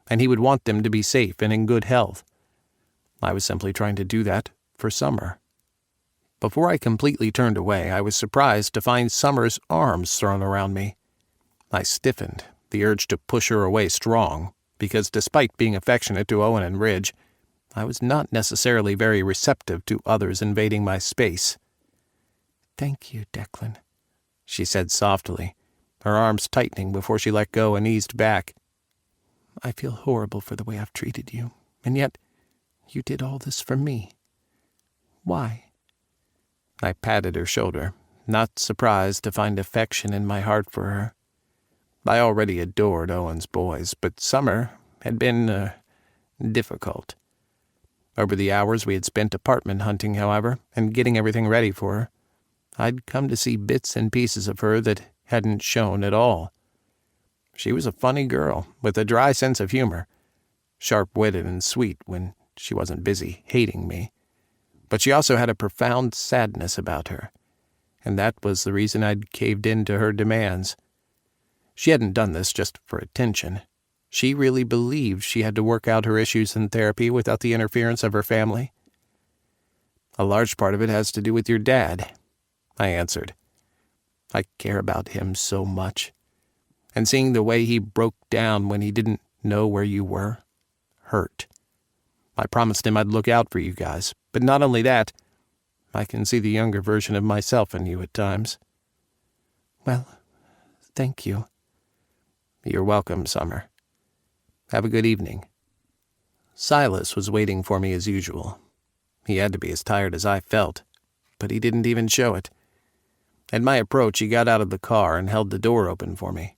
and he would want them to be safe and in good health. I was simply trying to do that for Summer. Before I completely turned away, I was surprised to find Summer's arms thrown around me. I stiffened, the urge to push her away strong, because despite being affectionate to Owen and Ridge, I was not necessarily very receptive to others invading my space. Thank you, Declan, she said softly, her arms tightening before she let go and eased back. I feel horrible for the way I've treated you, and yet you did all this for me. Why? I patted her shoulder, not surprised to find affection in my heart for her. I already adored Owen's boys, but Summer had been, difficult. Over the hours we had spent apartment hunting, however, and getting everything ready for her, I'd come to see bits and pieces of her that hadn't shown at all. She was a funny girl, with a dry sense of humor, sharp-witted and sweet when she wasn't busy hating me. But she also had a profound sadness about her, and that was the reason I'd caved in to her demands. She hadn't done this just for attention. She really believed she had to work out her issues in therapy without the interference of her family. A large part of it has to do with your dad, I answered. I care about him so much, and seeing the way he broke down when he didn't know where you were hurt. I promised him I'd look out for you guys, but not only that, I can see the younger version of myself in you at times. Well, thank you. You're welcome, Summer. Have a good evening. Silas was waiting for me as usual. He had to be as tired as I felt, but he didn't even show it. At my approach, he got out of the car and held the door open for me.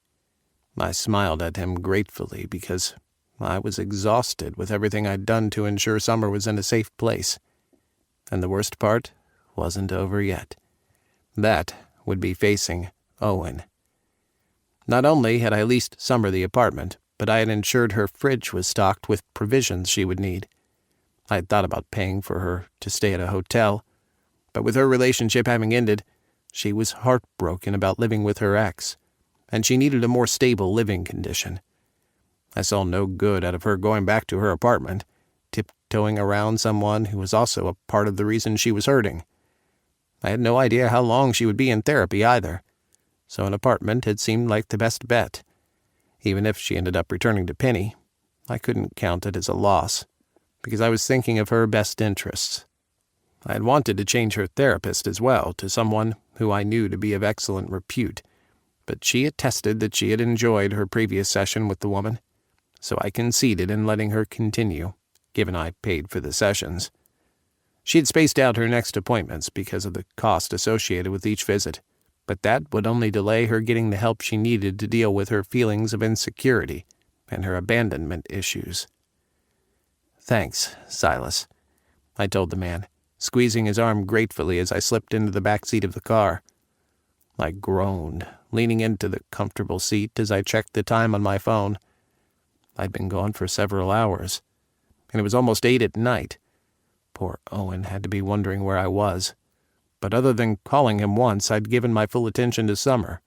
I smiled at him gratefully because I was exhausted with everything I'd done to ensure Summer was in a safe place. And the worst part wasn't over yet. That would be facing Owen. Not only had I leased Summer the apartment, but I had ensured her fridge was stocked with provisions she would need. I had thought about paying for her to stay at a hotel, but with her relationship having ended, she was heartbroken about living with her ex, and she needed a more stable living condition. I saw no good out of her going back to her apartment, tiptoeing around someone who was also a part of the reason she was hurting. I had no idea how long she would be in therapy either, so an apartment had seemed like the best bet. Even if she ended up returning to Penny, I couldn't count it as a loss, because I was thinking of her best interests. I had wanted to change her therapist as well to someone who I knew to be of excellent repute, but she attested that she had enjoyed her previous session with the woman, so I conceded in letting her continue, given I paid for the sessions. She had spaced out her next appointments because of the cost associated with each visit, but that would only delay her getting the help she needed to deal with her feelings of insecurity and her abandonment issues. "Thanks, Silas," I told the man, squeezing his arm gratefully as I slipped into the back seat of the car. I groaned, leaning into the comfortable seat as I checked the time on my phone. I'd been gone for several hours, and it was almost 8 at night. Poor Owen had to be wondering where I was. But other than calling him once, I'd given my full attention to Summer,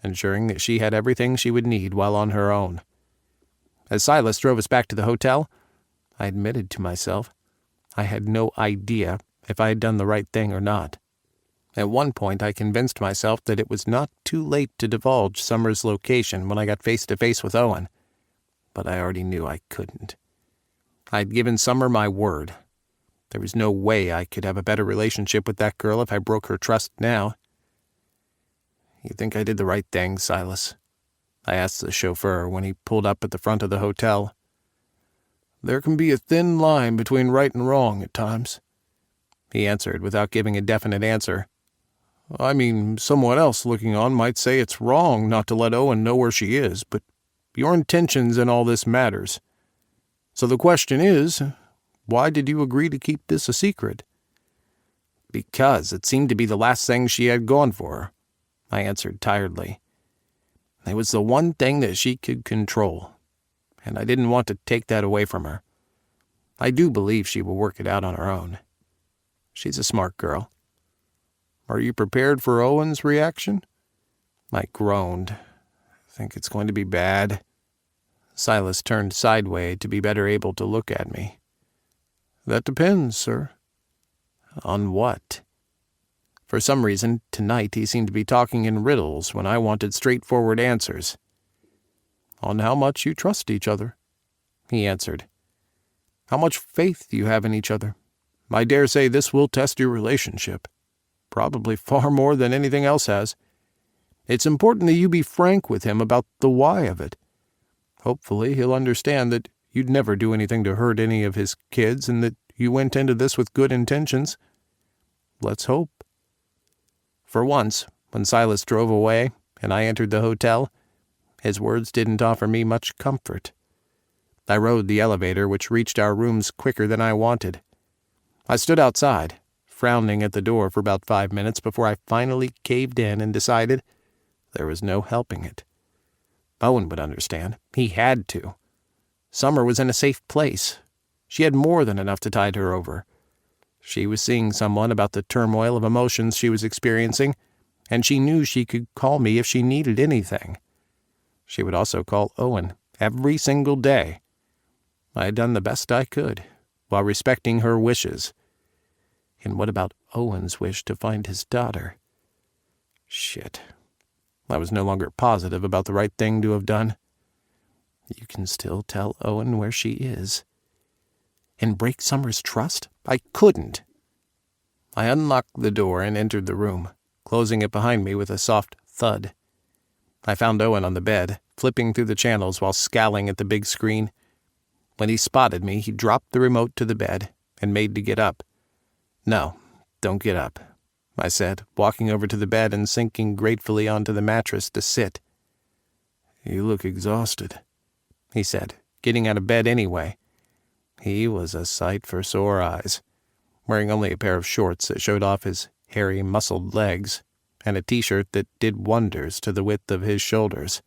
ensuring that she had everything she would need while on her own. As Silas drove us back to the hotel, I admitted to myself I had no idea if I had done the right thing or not. At one point, I convinced myself that it was not too late to divulge Summer's location when I got face to face with Owen, but I already knew I couldn't. I'd given Summer my word. There was no way I could have a better relationship with that girl if I broke her trust now. "You think I did the right thing, Silas?" I asked the chauffeur when he pulled up at the front of the hotel. "There can be a thin line between right and wrong at times," he answered without giving a definite answer. "I mean, someone else looking on might say it's wrong not to let Owen know where she is, but your intentions in all this matters. So the question is, why did you agree to keep this a secret?" "Because it seemed to be the last thing she had going for her," I answered tiredly. "It was the one thing that she could control, and I didn't want to take that away from her. I do believe she will work it out on her own. She's a smart girl." "Are you prepared for Owen's reaction?" I groaned. "I think it's going to be bad." Silas turned sideways to be better able to look at me. "That depends, sir." "On what?" For some reason, tonight he seemed to be talking in riddles when I wanted straightforward answers. "On how much you trust each other," he answered. "How much faith you have in each other. I dare say this will test your relationship. Probably far more than anything else has. It's important that you be frank with him about the why of it. Hopefully he'll understand that you'd never do anything to hurt any of his kids and that you went into this with good intentions. Let's hope." For once, when Silas drove away and I entered the hotel, his words didn't offer me much comfort. I rode the elevator, which reached our rooms quicker than I wanted. I stood outside, frowning at the door for about 5 minutes before I finally caved in and decided there was no helping it. Owen would understand. He had to. Summer was in a safe place. She had more than enough to tide her over. She was seeing someone about the turmoil of emotions she was experiencing, and she knew she could call me if she needed anything. She would also call Owen every single day. I had done the best I could, while respecting her wishes. And what about Owen's wish to find his daughter? Shit. I was no longer positive about the right thing to have done. You can still tell Owen where she is. And break Summer's trust? I couldn't. I unlocked the door and entered the room, closing it behind me with a soft thud. I found Owen on the bed, flipping through the channels while scowling at the big screen. When he spotted me, he dropped the remote to the bed and made to get up. "No, don't get up," I said, walking over to the bed and sinking gratefully onto the mattress to sit. "You look exhausted," he said, getting out of bed anyway. He was a sight for sore eyes, wearing only a pair of shorts that showed off his hairy, muscled legs, and a t-shirt that did wonders to the width of his shoulders.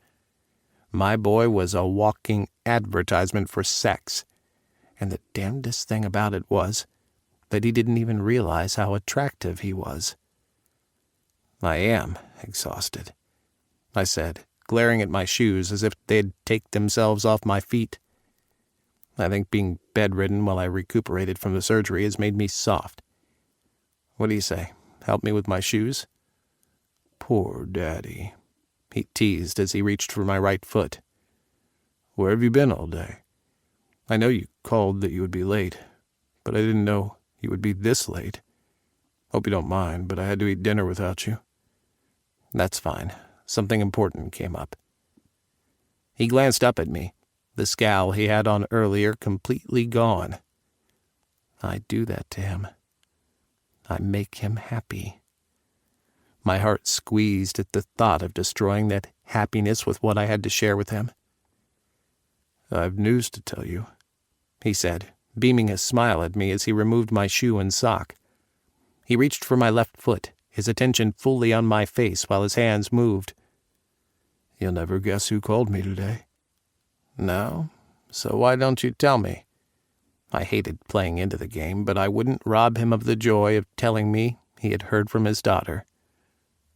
My boy was a walking advertisement for sex, and the damnedest thing about it was that he didn't even realize how attractive he was. "I am exhausted," I said, glaring at my shoes as if they'd take themselves off my feet. I think being bedridden while I recuperated from the surgery has made me soft. "What do you say? Help me with my shoes?" "Poor Daddy," he teased as he reached for my right foot. "Where have you been all day? I know you called that you would be late, but I didn't know you would be this late. Hope you don't mind, but I had to eat dinner without you." "That's fine. Something important came up." He glanced up at me, the scowl he had on earlier completely gone. I do that to him. I make him happy. My heart squeezed at the thought of destroying that happiness with what I had to share with him. "I've news to tell you," he said, beaming a smile at me as he removed my shoe and sock. He reached for my left foot, his attention fully on my face while his hands moved. "You'll never guess who called me today." "No? So why don't you tell me?" I hated playing into the game, but I wouldn't rob him of the joy of telling me he had heard from his daughter.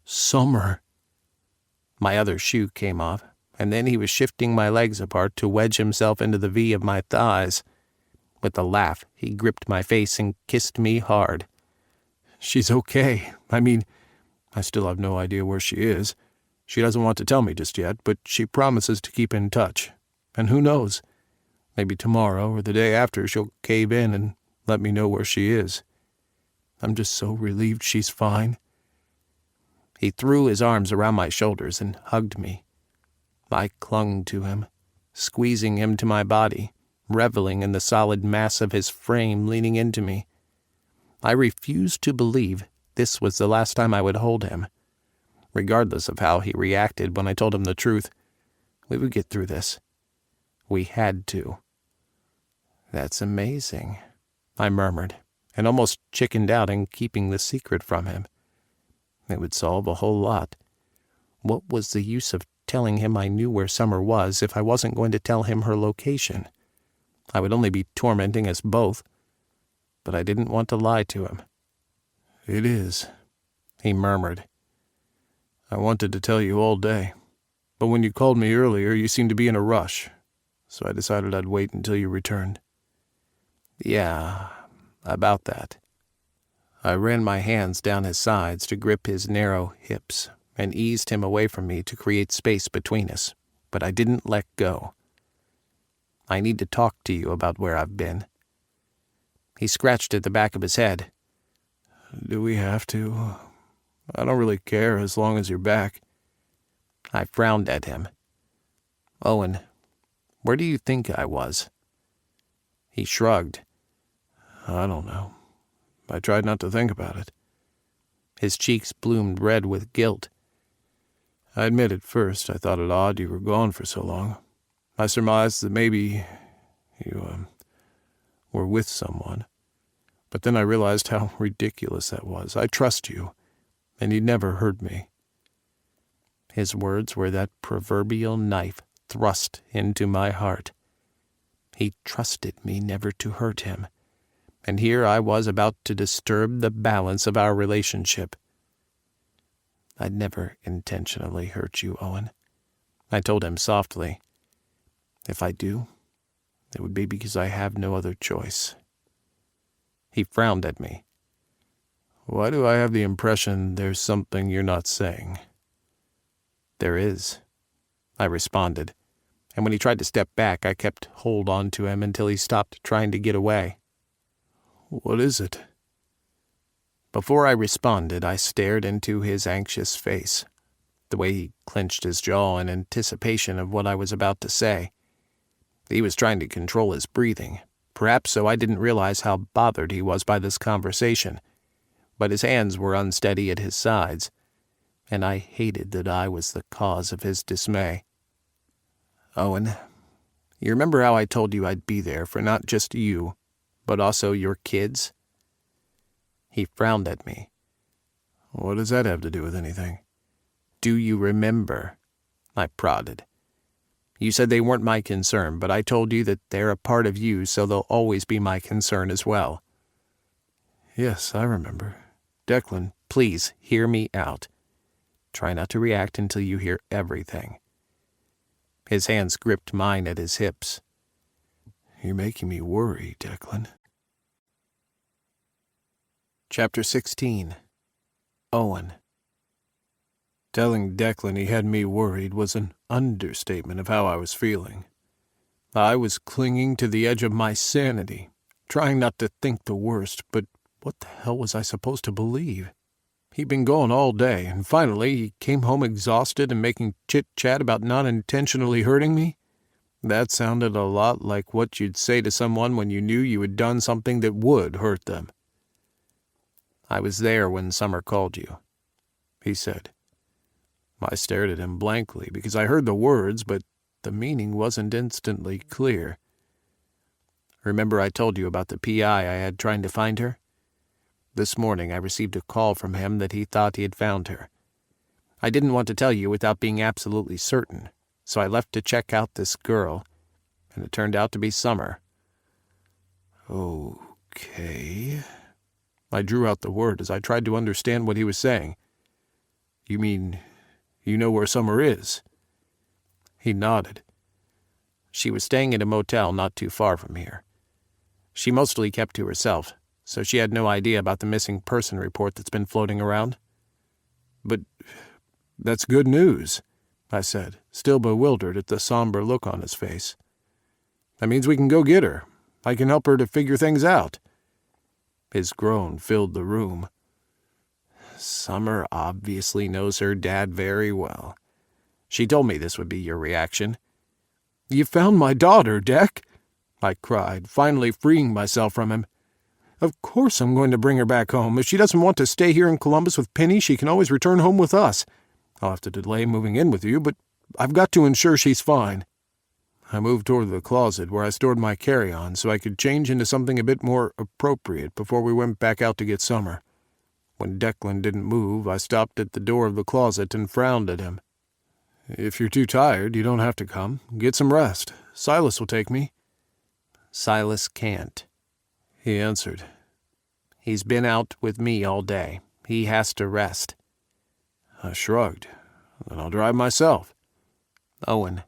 "Summer." My other shoe came off, and then he was shifting my legs apart to wedge himself into the V of my thighs. With a laugh, he gripped my face and kissed me hard. "She's okay. I mean, I still have no idea where she is. She doesn't want to tell me just yet, but she promises to keep in touch. And who knows? Maybe tomorrow or the day after she'll cave in and let me know where she is. I'm just so relieved she's fine." He threw his arms around my shoulders and hugged me. I clung to him, squeezing him to my body, reveling in the solid mass of his frame leaning into me. I refused to believe this was the last time I would hold him. Regardless of how he reacted when I told him the truth, we would get through this. We had to. "That's amazing," I murmured, and almost chickened out in keeping the secret from him. It would solve a whole lot. What was the use of telling him I knew where Summer was if I wasn't going to tell him her location? I would only be tormenting us both. But I didn't want to lie to him. "It is," he murmured. "I wanted to tell you all day, but when you called me earlier, you seemed to be in a rush, so I decided I'd wait until you returned." "Yeah, about that." I ran my hands down his sides to grip his narrow hips and eased him away from me to create space between us, but I didn't let go. "I need to talk to you about where I've been." He scratched at the back of his head. "Do we have to? I don't really care as long as you're back." I frowned at him. "Owen, where do you think I was?" He shrugged. "I don't know. I tried not to think about it." His cheeks bloomed red with guilt. "I admit at first I thought it odd you were gone for so long. I surmised that maybe you were with someone. But then I realized how ridiculous that was. I trust you, and you'd never hurt me." His words were that proverbial knife thrust into my heart. He trusted me never to hurt him, and here I was about to disturb the balance of our relationship. "I'd never intentionally hurt you, Owen," I told him softly. "If I do, it would be because I have no other choice." He frowned at me. "Why do I have the impression there's something you're not saying?" "There is," I responded, and when he tried to step back, I kept hold on to him until he stopped trying to get away. "What is it?" Before I responded, I stared into his anxious face, the way he clenched his jaw in anticipation of what I was about to say. He was trying to control his breathing, perhaps so I didn't realize how bothered he was by this conversation, but his hands were unsteady at his sides, and I hated that I was the cause of his dismay. "Owen, you remember how I told you I'd be there for not just you, but also your kids?" He frowned at me. "What does that have to do with anything?" "Do you remember?" I prodded. "You said they weren't my concern, but I told you that they're a part of you, so they'll always be my concern as well." "Yes, I remember. Declan, Please hear me out. Try not to react until you hear everything." His hands gripped mine at his hips. "You're making me worry, Declan." Chapter 16. Owen. Telling Declan he had me worried was an understatement of how I was feeling. I was clinging to the edge of my sanity, trying not to think the worst, but what the hell was I supposed to believe? He'd been gone all day, and finally he came home exhausted and making chit-chat about not intentionally hurting me? That sounded a lot like what you'd say to someone when you knew you had done something that would hurt them. "I was there when Summer called you," he said. I stared at him blankly because I heard the words, but the meaning wasn't instantly clear. "Remember I told you about the PI I had trying to find her? This morning I received a call from him that he thought he had found her. I didn't want to tell you without being absolutely certain, so I left to check out this girl, and it turned out to be Summer." "Okay." I drew out the word as I tried to understand what he was saying. "You mean you know where Summer is?" He nodded. "She was staying at a motel not too far from here. She mostly kept to herself, so she had no idea about the missing person report that's been floating around." "But that's good news," I said, still bewildered at the somber look on his face. That means we can go get her. I can help her to figure things out." His groan filled the room. Summer obviously knows her dad very well. She told me this would be your reaction. "You found my daughter, Deck," I cried, finally freeing myself from him. "Of course I'm going to bring her back home. If she doesn't want to stay here in Columbus with Penny, she can always return home with us. I'll have to delay moving in with you, but I've got to ensure she's fine." I moved toward the closet where I stored my carry-on so I could change into something a bit more appropriate before we went back out to get Summer. When Declan didn't move, I stopped at the door of the closet and frowned at him. "If you're too tired, you don't have to come. Get some rest. Silas will take me." "Silas can't," he answered. "He's been out with me all day. He has to rest." I shrugged. "Then I'll drive myself." "Owen,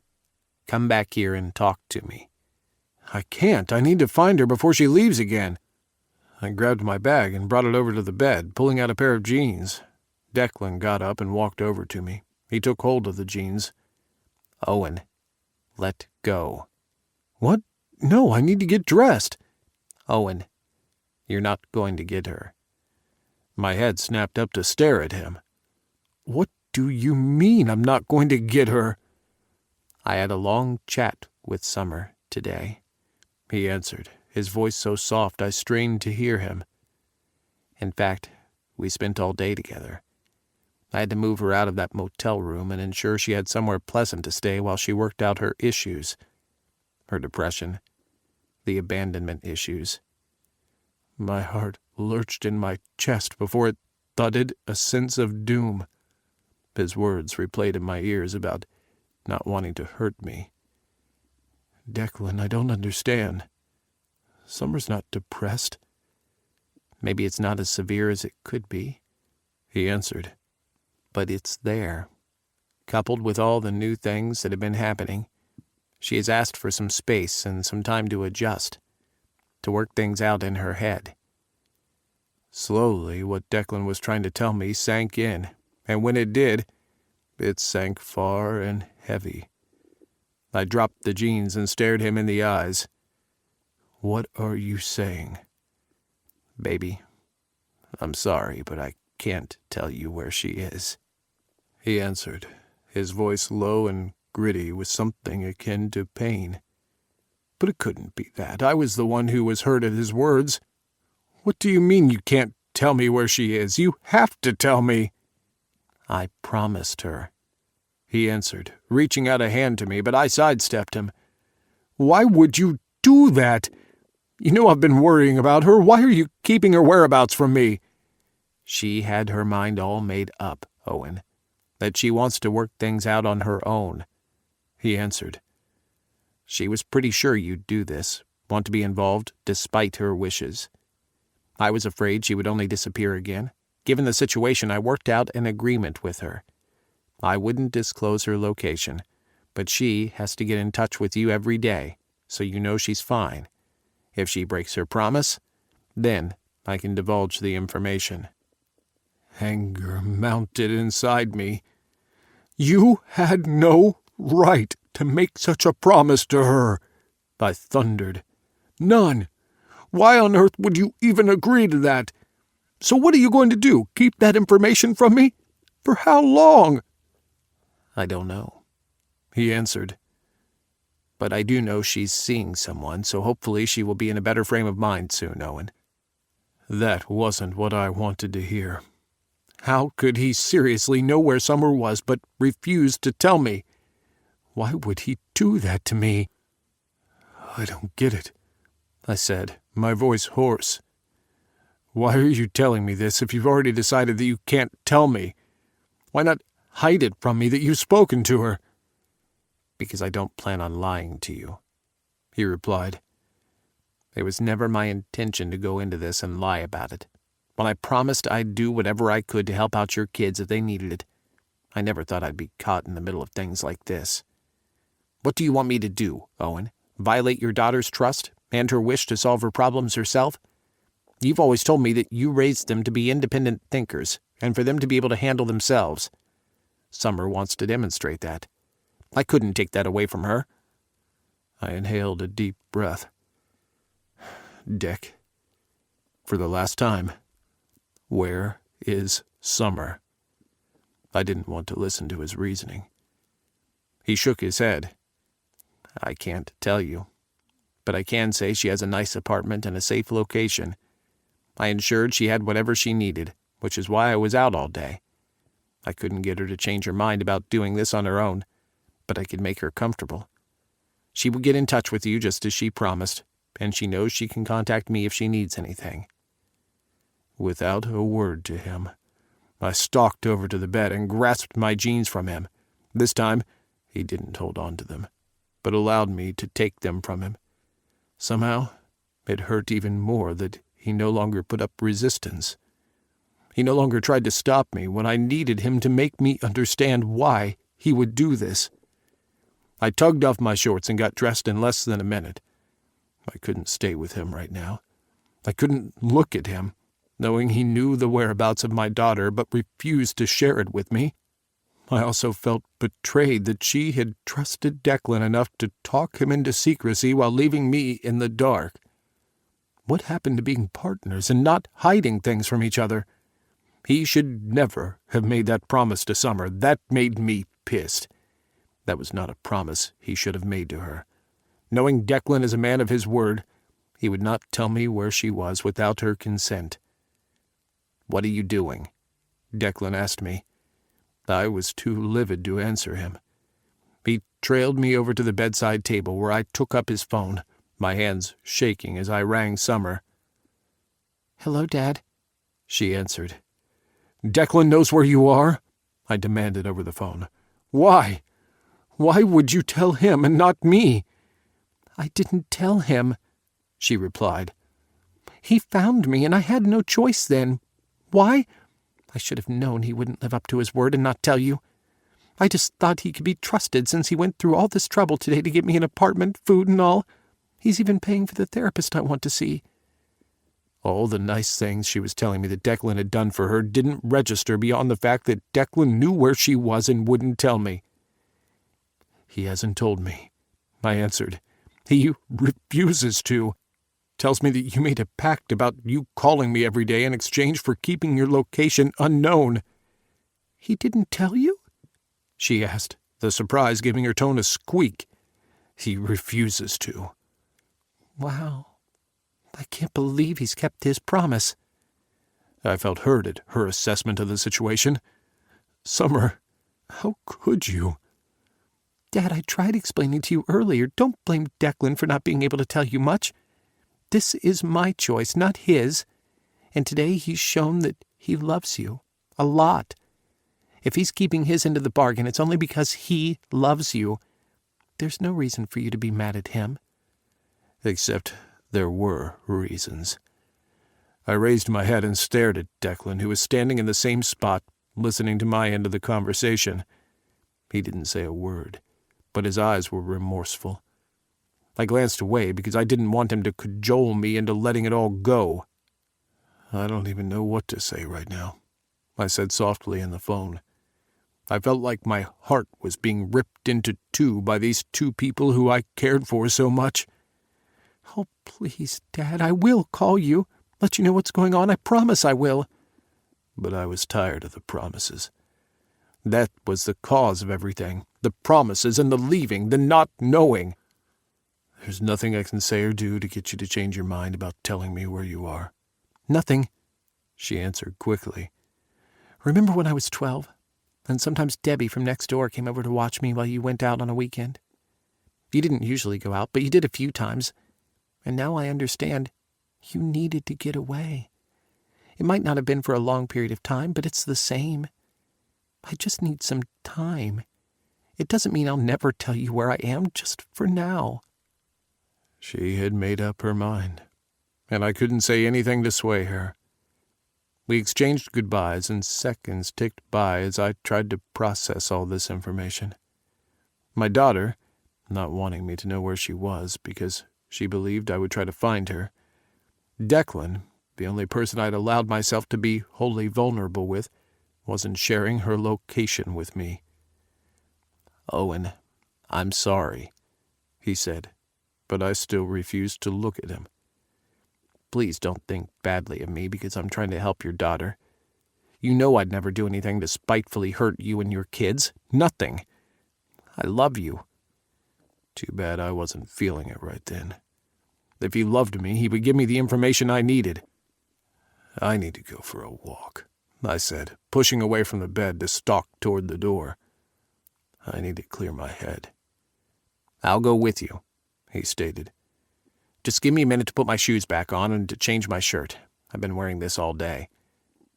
come back here and talk to me." "I can't. I need to find her before she leaves again." I grabbed my bag and brought it over to the bed, pulling out a pair of jeans. Declan got up and walked over to me. He took hold of the jeans. "Owen, let go." "What? No, I need to get dressed." "Owen, you're not going to get her." My head snapped up to stare at him. "What do you mean I'm not going to get her?" "I had a long chat with Summer today," he answered, his voice so soft I strained to hear him. "In fact, we spent all day together. I had to move her out of that motel room and ensure she had somewhere pleasant to stay while she worked out her issues. Her depression, the abandonment issues." My heart lurched in my chest before it thudded a sense of doom. His words replayed in my ears about not wanting to hurt me. "Declan, I don't understand. Summer's not depressed." "Maybe it's not as severe as it could be," he answered. "But it's there. Coupled with all the new things that have been happening, she has asked for some space and some time to adjust, to work things out in her head." Slowly, what Declan was trying to tell me sank in, and when it did, it sank far and heavy. I dropped the jeans and stared him in the eyes. "What are you saying?" "Baby, I'm sorry, but I can't tell you where she is," he answered, his voice low and gritty with something akin to pain. But it couldn't be that. I was the one who was hurt at his words. "What do you mean you can't tell me where she is? You have to tell me." "I promised her," he answered, reaching out a hand to me, but I sidestepped him. "Why would you do that? You know I've been worrying about her. Why are you keeping her whereabouts from me?" "She had her mind all made up, Owen, that she wants to work things out on her own," he answered. "She was pretty sure you'd do this, want to be involved despite her wishes. I was afraid she would only disappear again. Given the situation, I worked out an agreement with her. I wouldn't disclose her location, but she has to get in touch with you every day, so you know she's fine. If she breaks her promise, then I can divulge the information." Anger mounted inside me. "You had no right to make such a promise to her," I thundered. "None. Why on earth would you even agree to that? So what are you going to do, keep that information from me? For how long?" "I don't know," he answered. "But I do know she's seeing someone, so hopefully she will be in a better frame of mind soon, Owen." That wasn't what I wanted to hear. How could he seriously know where Summer was but refuse to tell me? Why would he do that to me? "I don't get it," I said, my voice hoarse. "Why are you telling me this if you've already decided that you can't tell me? Why not hide it from me that you've spoken to her?" "Because I don't plan on lying to you," he replied. "It was never my intention to go into this and lie about it. When I promised I'd do whatever I could to help out your kids if they needed it, I never thought I'd be caught in the middle of things like this. What do you want me to do, Owen? Violate your daughter's trust and her wish to solve her problems herself? You've always told me that you raised them to be independent thinkers and for them to be able to handle themselves. Summer wants to demonstrate that. I couldn't take that away from her." I inhaled a deep breath. Dick, for the last time, where is Summer? I didn't want to listen to his reasoning. He shook his head. I can't tell you, but I can say she has a nice apartment and a safe location. I ensured she had whatever she needed, which is why I was out all day. I couldn't get her to change her mind about doing this on her own, but I could make her comfortable. She will get in touch with you just as she promised, and she knows she can contact me if she needs anything. Without a word to him, I stalked over to the bed and grasped my jeans from him. This time, he didn't hold on to them, but allowed me to take them from him. Somehow, it hurt even more that he no longer put up resistance. He no longer tried to stop me when I needed him to make me understand why he would do this. I tugged off my shorts and got dressed in less than a minute. I couldn't stay with him right now. I couldn't look at him, knowing he knew the whereabouts of my daughter but refused to share it with me. I also felt betrayed that she had trusted Declan enough to talk him into secrecy while leaving me in the dark. What happened to being partners and not hiding things from each other? He should never have made that promise to Summer. That made me pissed. That was not a promise he should have made to her. Knowing Declan as a man of his word, he would not tell me where she was without her consent. "What are you doing?" Declan asked me. I was too livid to answer him. He trailed me over to the bedside table where I took up his phone, my hands shaking as I rang Summer. "Hello, Dad," she answered. "Declan knows where you are?" I demanded over the phone. "Why? Why would you tell him and not me?" "I didn't tell him," she replied. "He found me, and I had no choice then. Why? I should have known he wouldn't live up to his word and not tell you. I just thought he could be trusted since he went through all this trouble today to get me an apartment, food and all. He's even paying for the therapist I want to see." All the nice things she was telling me that Declan had done for her didn't register beyond the fact that Declan knew where she was and wouldn't tell me. "He hasn't told me," I answered. "He refuses to. Tells me that you made a pact about you calling me every day in exchange for keeping your location unknown." "He didn't tell you?" she asked, the surprise giving her tone a squeak. "He refuses to." Wow. I can't believe he's kept his promise. I felt hurt at her assessment of the situation. "Summer, how could you?" "Dad, I tried explaining to you earlier. Don't blame Declan for not being able to tell you much. This is my choice, not his. And today he's shown that he loves you. A lot. If he's keeping his end of the bargain, it's only because he loves you. There's no reason for you to be mad at him." Except there were reasons. I raised my head and stared at Declan, who was standing in the same spot, listening to my end of the conversation. He didn't say a word, but his eyes were remorseful. I glanced away because I didn't want him to cajole me into letting it all go. "I don't even know what to say right now," I said softly in the phone. I felt like my heart was being ripped into two by these two people who I cared for so much. "Oh, please, Dad, I will call you. Let you know what's going on. I promise I will." But I was tired of the promises. That was the cause of everything. The promises and the leaving, the not knowing. "There's nothing I can say or do to get you to change your mind about telling me where you are." "Nothing," she answered quickly. "Remember when I was 12? And sometimes Debbie from next door came over to watch me while you went out on a weekend? You didn't usually go out, but you did a few times. And now I understand you needed to get away. It might not have been for a long period of time, but it's the same. I just need some time. It doesn't mean I'll never tell you where I am, just for now." She had made up her mind, and I couldn't say anything to sway her. We exchanged goodbyes, and seconds ticked by as I tried to process all this information. My daughter, not wanting me to know where she was because she believed I would try to find her. Declan, the only person I'd allowed myself to be wholly vulnerable with, wasn't sharing her location with me. "Owen, I'm sorry," he said, but I still refused to look at him. Please don't think badly of me because I'm trying to help your daughter. You know I'd never do anything to spitefully hurt you and your kids. Nothing. I love you. Too bad I wasn't feeling it right then. If he loved me, he would give me the information I needed. I need to go for a walk, I said, pushing away from the bed to stalk toward the door. I need to clear my head. I'll go with you, he stated. Just give me a minute to put my shoes back on and to change my shirt. I've been wearing this all day.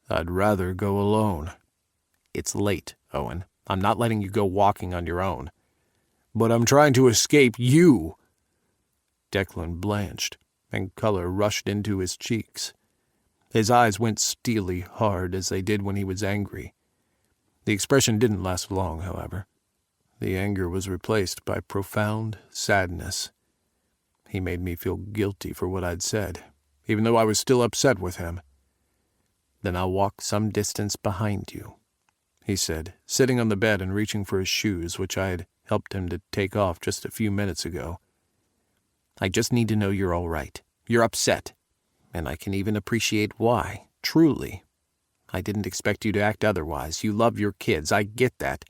I'd rather go alone. It's late, Owen. I'm not letting you go walking on your own. But I'm trying to escape you. Declan blanched, and color rushed into his cheeks. His eyes went steely hard as they did when he was angry. The expression didn't last long, however. The anger was replaced by profound sadness. He made me feel guilty for what I'd said, even though I was still upset with him. Then I'll walk some distance behind you, he said, sitting on the bed and reaching for his shoes, which I had helped him to take off just a few minutes ago. I just need to know you're all right. You're upset, and I can even appreciate why, truly. I didn't expect you to act otherwise. You love your kids, I get that.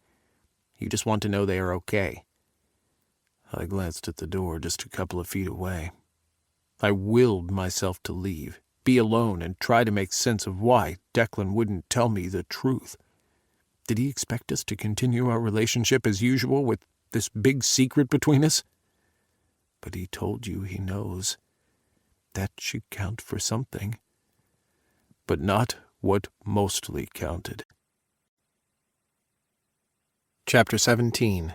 You just want to know they are okay. I glanced at the door just a couple of feet away. I willed myself to leave, be alone, and try to make sense of why Declan wouldn't tell me the truth. Did he expect us to continue our relationship as usual with this big secret between us? But he told you he knows. That should count for something. But not what mostly counted. Chapter 17.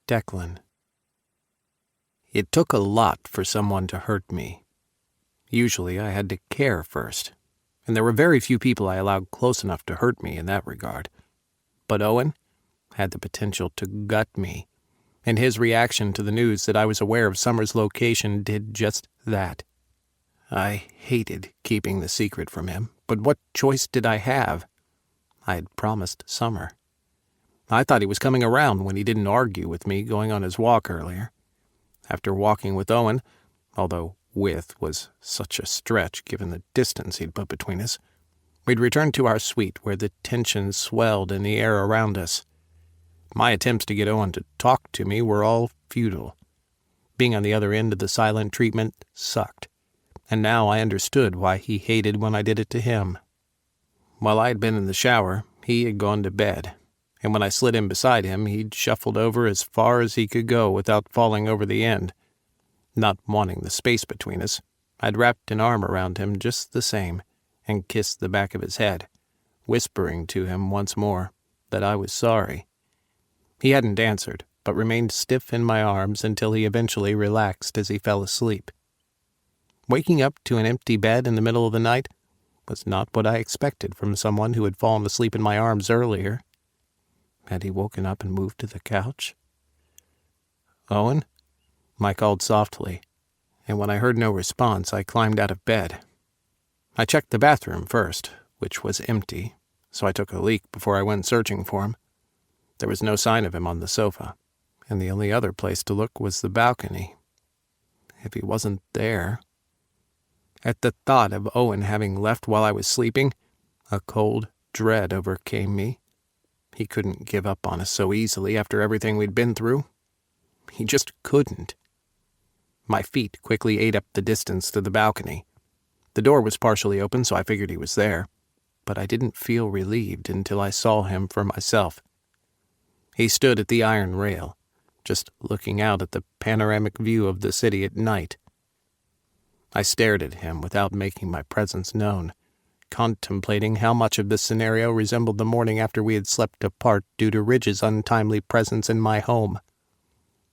Declan. It took a lot for someone to hurt me. Usually I had to care first, and there were very few people I allowed close enough to hurt me in that regard. But Owen had the potential to gut me, and his reaction to the news that I was aware of Summer's location did just that. I hated keeping the secret from him, but what choice did I have? I had promised Summer. I thought he was coming around when he didn't argue with me going on his walk earlier. After walking with Owen, although with was such a stretch given the distance he'd put between us, we'd returned to our suite where the tension swelled in the air around us. My attempts to get Owen to talk to me were all futile. Being on the other end of the silent treatment sucked, and now I understood why he hated when I did it to him. While I had been in the shower, he had gone to bed, and when I slid in beside him, he'd shuffled over as far as he could go without falling over the end. Not wanting the space between us, I'd wrapped an arm around him just the same and kissed the back of his head, whispering to him once more that I was sorry. He hadn't answered, but remained stiff in my arms until he eventually relaxed as he fell asleep. Waking up to an empty bed in the middle of the night was not what I expected from someone who had fallen asleep in my arms earlier. Had he woken up and moved to the couch? "Owen?" I called softly, and when I heard no response, I climbed out of bed. I checked the bathroom first, which was empty, so I took a leak before I went searching for him. There was no sign of him on the sofa, and the only other place to look was the balcony. If he wasn't there... At the thought of Owen having left while I was sleeping, a cold dread overcame me. He couldn't give up on us so easily after everything we'd been through. He just couldn't. My feet quickly ate up the distance to the balcony. The door was partially open, so I figured he was there, but I didn't feel relieved until I saw him for myself. He stood at the iron rail, just looking out at the panoramic view of the city at night. I stared at him without making my presence known, contemplating how much of this scenario resembled the morning after we had slept apart due to Ridge's untimely presence in my home.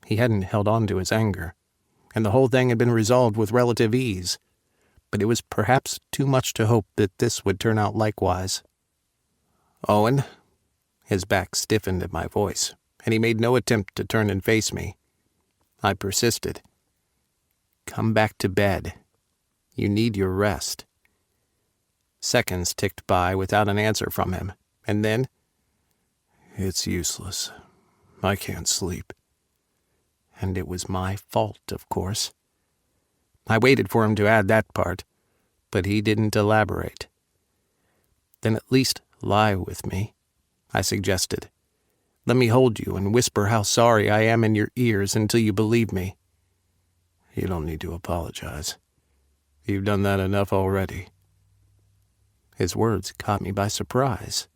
He hadn't held on to his anger, and the whole thing had been resolved with relative ease, but it was perhaps too much to hope that this would turn out likewise. "Owen?" His back stiffened at my voice, and he made no attempt to turn and face me. I persisted. "Come back to bed. You need your rest." Seconds ticked by without an answer from him, and then, "It's useless. I can't sleep." And it was my fault, of course. I waited for him to add that part, but he didn't elaborate. Then at least lie with me, I suggested. Let me hold you and whisper how sorry I am in your ears until you believe me. You don't need to apologize. You've done that enough already. His words caught me by surprise.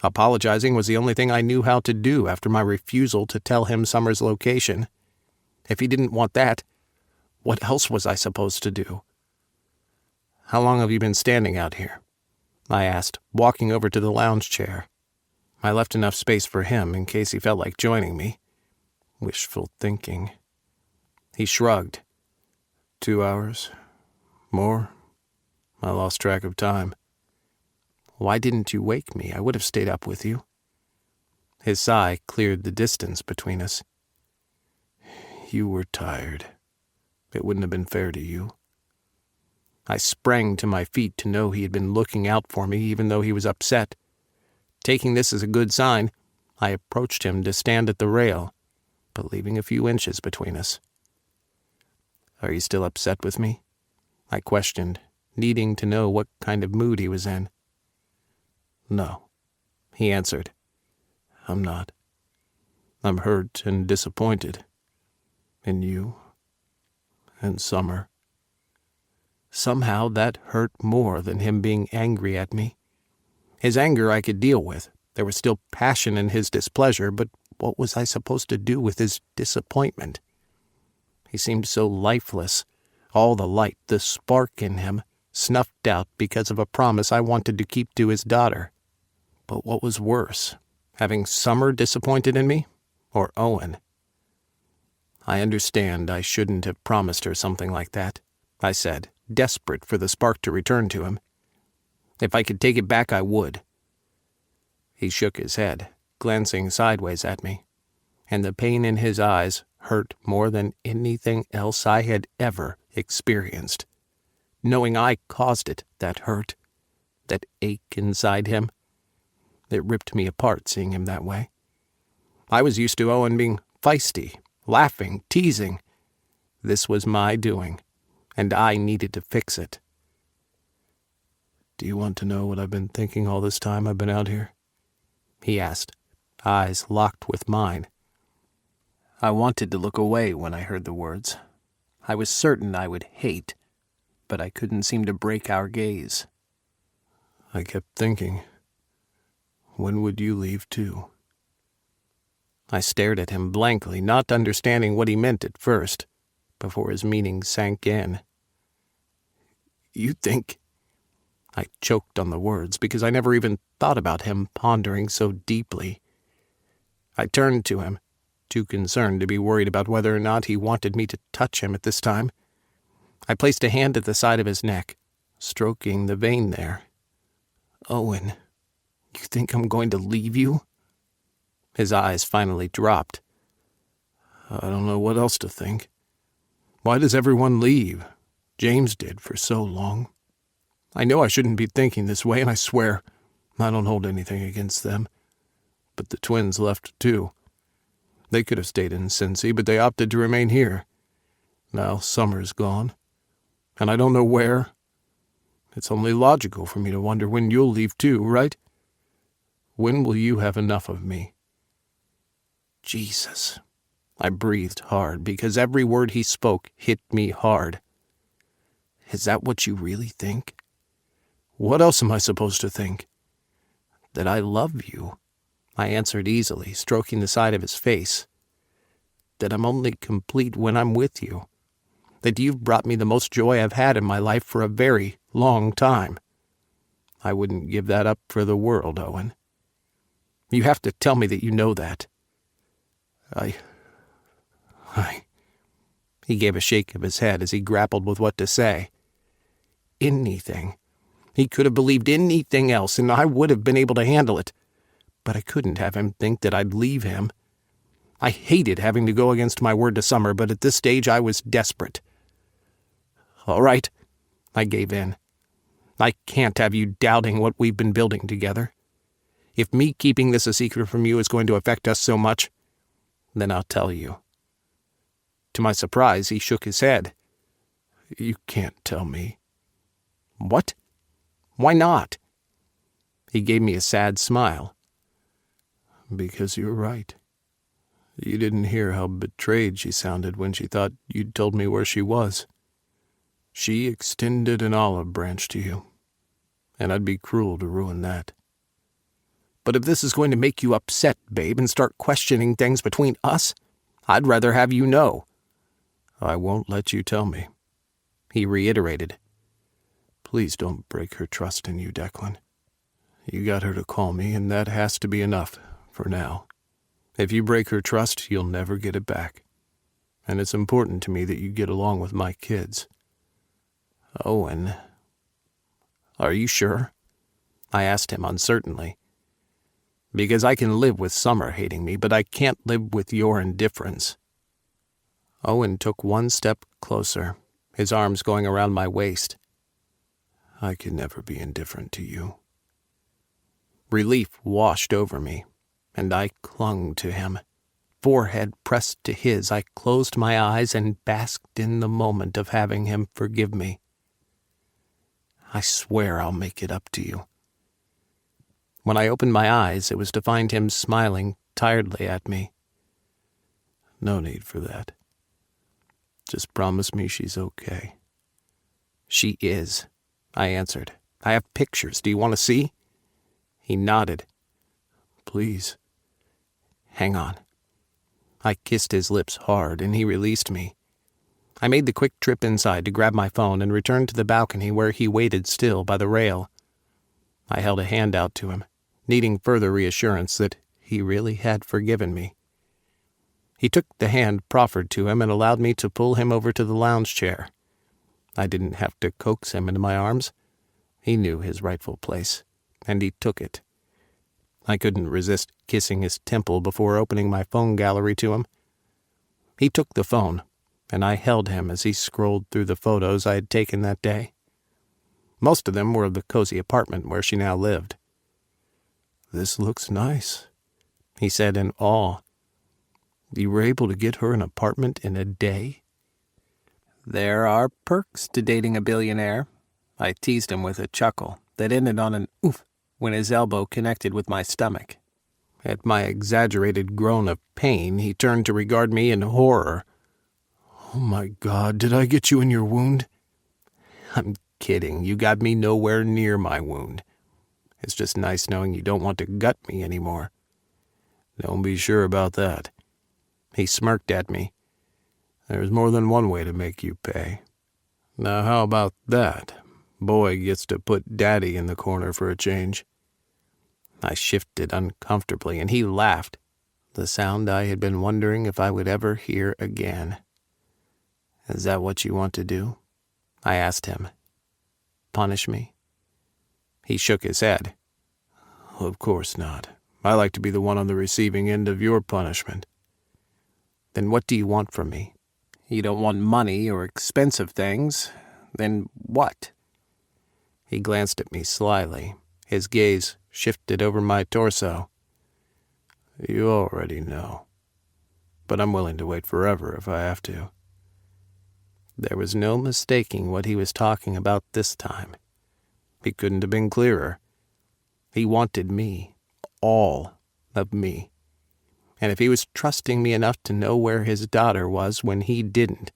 Apologizing was the only thing I knew how to do after my refusal to tell him Summer's location. If he didn't want that, what else was I supposed to do? How long have you been standing out here? I asked, walking over to the lounge chair. I left enough space for him in case he felt like joining me. Wishful thinking. He shrugged. 2 hours? More? I lost track of time. Why didn't you wake me? I would have stayed up with you. His sigh cleared the distance between us. You were tired. It wouldn't have been fair to you. I sprang to my feet to know he had been looking out for me even though he was upset. Taking this as a good sign, I approached him to stand at the rail, but leaving a few inches between us. Are you still upset with me? I questioned, needing to know what kind of mood he was in. No, he answered. I'm not. I'm hurt and disappointed. In you and Summer. Somehow that hurt more than him being angry at me. His anger I could deal with. There was still passion in his displeasure, but what was I supposed to do with his disappointment? He seemed so lifeless, all the light, the spark in him, snuffed out because of a promise I wanted to keep to his daughter. But what was worse, having Summer disappointed in me, or Owen? I understand I shouldn't have promised her something like that, I said, desperate for the spark to return to him. If I could take it back, I would. He shook his head, glancing sideways at me, and the pain in his eyes hurt more than anything else I had ever experienced. Knowing I caused it, that hurt, that ache inside him. It ripped me apart seeing him that way. I was used to Owen being feisty, laughing, teasing. This was my doing, and I needed to fix it. Do you want to know what I've been thinking all this time I've been out here? He asked, eyes locked with mine. I wanted to look away when I heard the words. I was certain I would hate, but I couldn't seem to break our gaze. I kept thinking, when would you leave too? I stared at him blankly, not understanding what he meant at first, before his meaning sank in. You think... I choked on the words because I never even thought about him pondering so deeply. I turned to him, too concerned to be worried about whether or not he wanted me to touch him at this time. I placed a hand at the side of his neck, stroking the vein there. Owen, you think I'm going to leave you? His eyes finally dropped. I don't know what else to think. Why does everyone leave? James did for so long. I know I shouldn't be thinking this way, and I swear I don't hold anything against them. But the twins left too. They could have stayed in Cincy, but they opted to remain here. Now Summer's gone, and I don't know where. It's only logical for me to wonder when you'll leave too, right? When will you have enough of me? Jesus. I breathed hard because every word he spoke hit me hard. Is that what you really think? What else am I supposed to think? That I love you, I answered easily, stroking the side of his face. That I'm only complete when I'm with you. That you've brought me the most joy I've had in my life for a very long time. I wouldn't give that up for the world, Owen. You have to tell me that you know that. He gave a shake of his head as he grappled with what to say. Anything. He could have believed anything else, and I would have been able to handle it. But I couldn't have him think that I'd leave him. I hated having to go against my word to Summer, but at this stage I was desperate. All right, I gave in. I can't have you doubting what we've been building together. If me keeping this a secret from you is going to affect us so much, then I'll tell you. To my surprise, he shook his head. You can't tell me. What? Why not? He gave me a sad smile. Because you're right. You didn't hear how betrayed she sounded when she thought you'd told me where she was. She extended an olive branch to you, and I'd be cruel to ruin that. But if this is going to make you upset, babe, and start questioning things between us, I'd rather have you know. I won't let you tell me, he reiterated. Please don't break her trust in you, Declan. You got her to call me, and that has to be enough for now. If you break her trust, you'll never get it back. And it's important to me that you get along with my kids. Owen, are you sure? I asked him uncertainly. Because I can live with Summer hating me, but I can't live with your indifference. Owen took one step closer, his arms going around my waist. I can never be indifferent to you. Relief washed over me, and I clung to him. Forehead pressed to his, I closed my eyes and basked in the moment of having him forgive me. I swear I'll make it up to you. When I opened my eyes, it was to find him smiling tiredly at me. No need for that. Just promise me she's okay. She is, I answered. I have pictures. Do you want to see? He nodded. Please. Hang on. I kissed his lips hard, and he released me. I made the quick trip inside to grab my phone and returned to the balcony where he waited still by the rail. I held a hand out to him, needing further reassurance that he really had forgiven me. He took the hand proffered to him and allowed me to pull him over to the lounge chair. I didn't have to coax him into my arms. He knew his rightful place, and he took it. I couldn't resist kissing his temple before opening my phone gallery to him. He took the phone, and I held him as he scrolled through the photos I had taken that day. Most of them were of the cozy apartment where she now lived. This looks nice, he said in awe. You were able to get her an apartment in a day? There are perks to dating a billionaire. I teased him with a chuckle that ended on an oof when his elbow connected with my stomach. At my exaggerated groan of pain, he turned to regard me in horror. Oh my God, did I get you in your wound? I'm kidding. You got me nowhere near my wound. It's just nice knowing you don't want to gut me anymore. Don't be sure about that. He smirked at me. There's more than one way to make you pay. Now how about that? Boy gets to put Daddy in the corner for a change. I shifted uncomfortably, and he laughed, the sound I had been wondering if I would ever hear again. Is that what you want to do? I asked him. Punish me? He shook his head. Of course not. I like to be the one on the receiving end of your punishment. Then what do you want from me? You don't want money or expensive things. Then what? He glanced at me slyly. His gaze shifted over my torso. You already know. But I'm willing to wait forever if I have to. There was no mistaking what he was talking about this time. He couldn't have been clearer. He wanted me, all of me. And if he was trusting me enough to know where his daughter was when he didn't,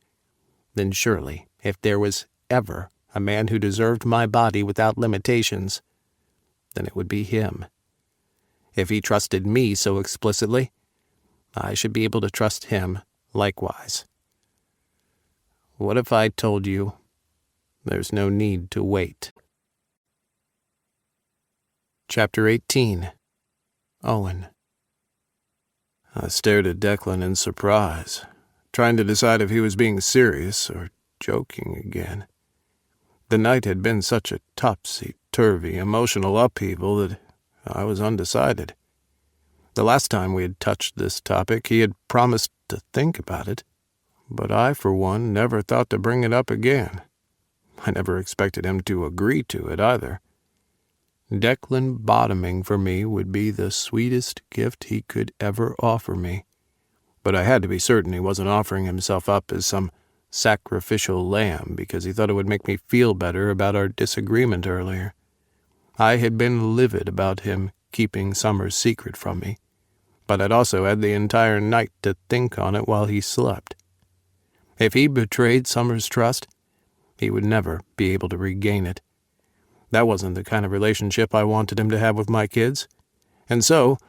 then surely, if there was ever a man who deserved my body without limitations, then it would be him. If he trusted me so explicitly, I should be able to trust him likewise. What if I told you there's no need to wait? Chapter 18. Owen. I stared at Declan in surprise, trying to decide if he was being serious or joking again. The night had been such a topsy-turvy emotional upheaval that I was undecided. The last time we had touched this topic, he had promised to think about it, but I, for one, never thought to bring it up again. I never expected him to agree to it either. Declan bottoming for me would be the sweetest gift he could ever offer me, but I had to be certain he wasn't offering himself up as some sacrificial lamb because he thought it would make me feel better about our disagreement earlier. I had been livid about him keeping Summer's secret from me, but I'd also had the entire night to think on it while he slept. If he betrayed Summer's trust, he would never be able to regain it. That wasn't the kind of relationship I wanted him to have with my kids, and so,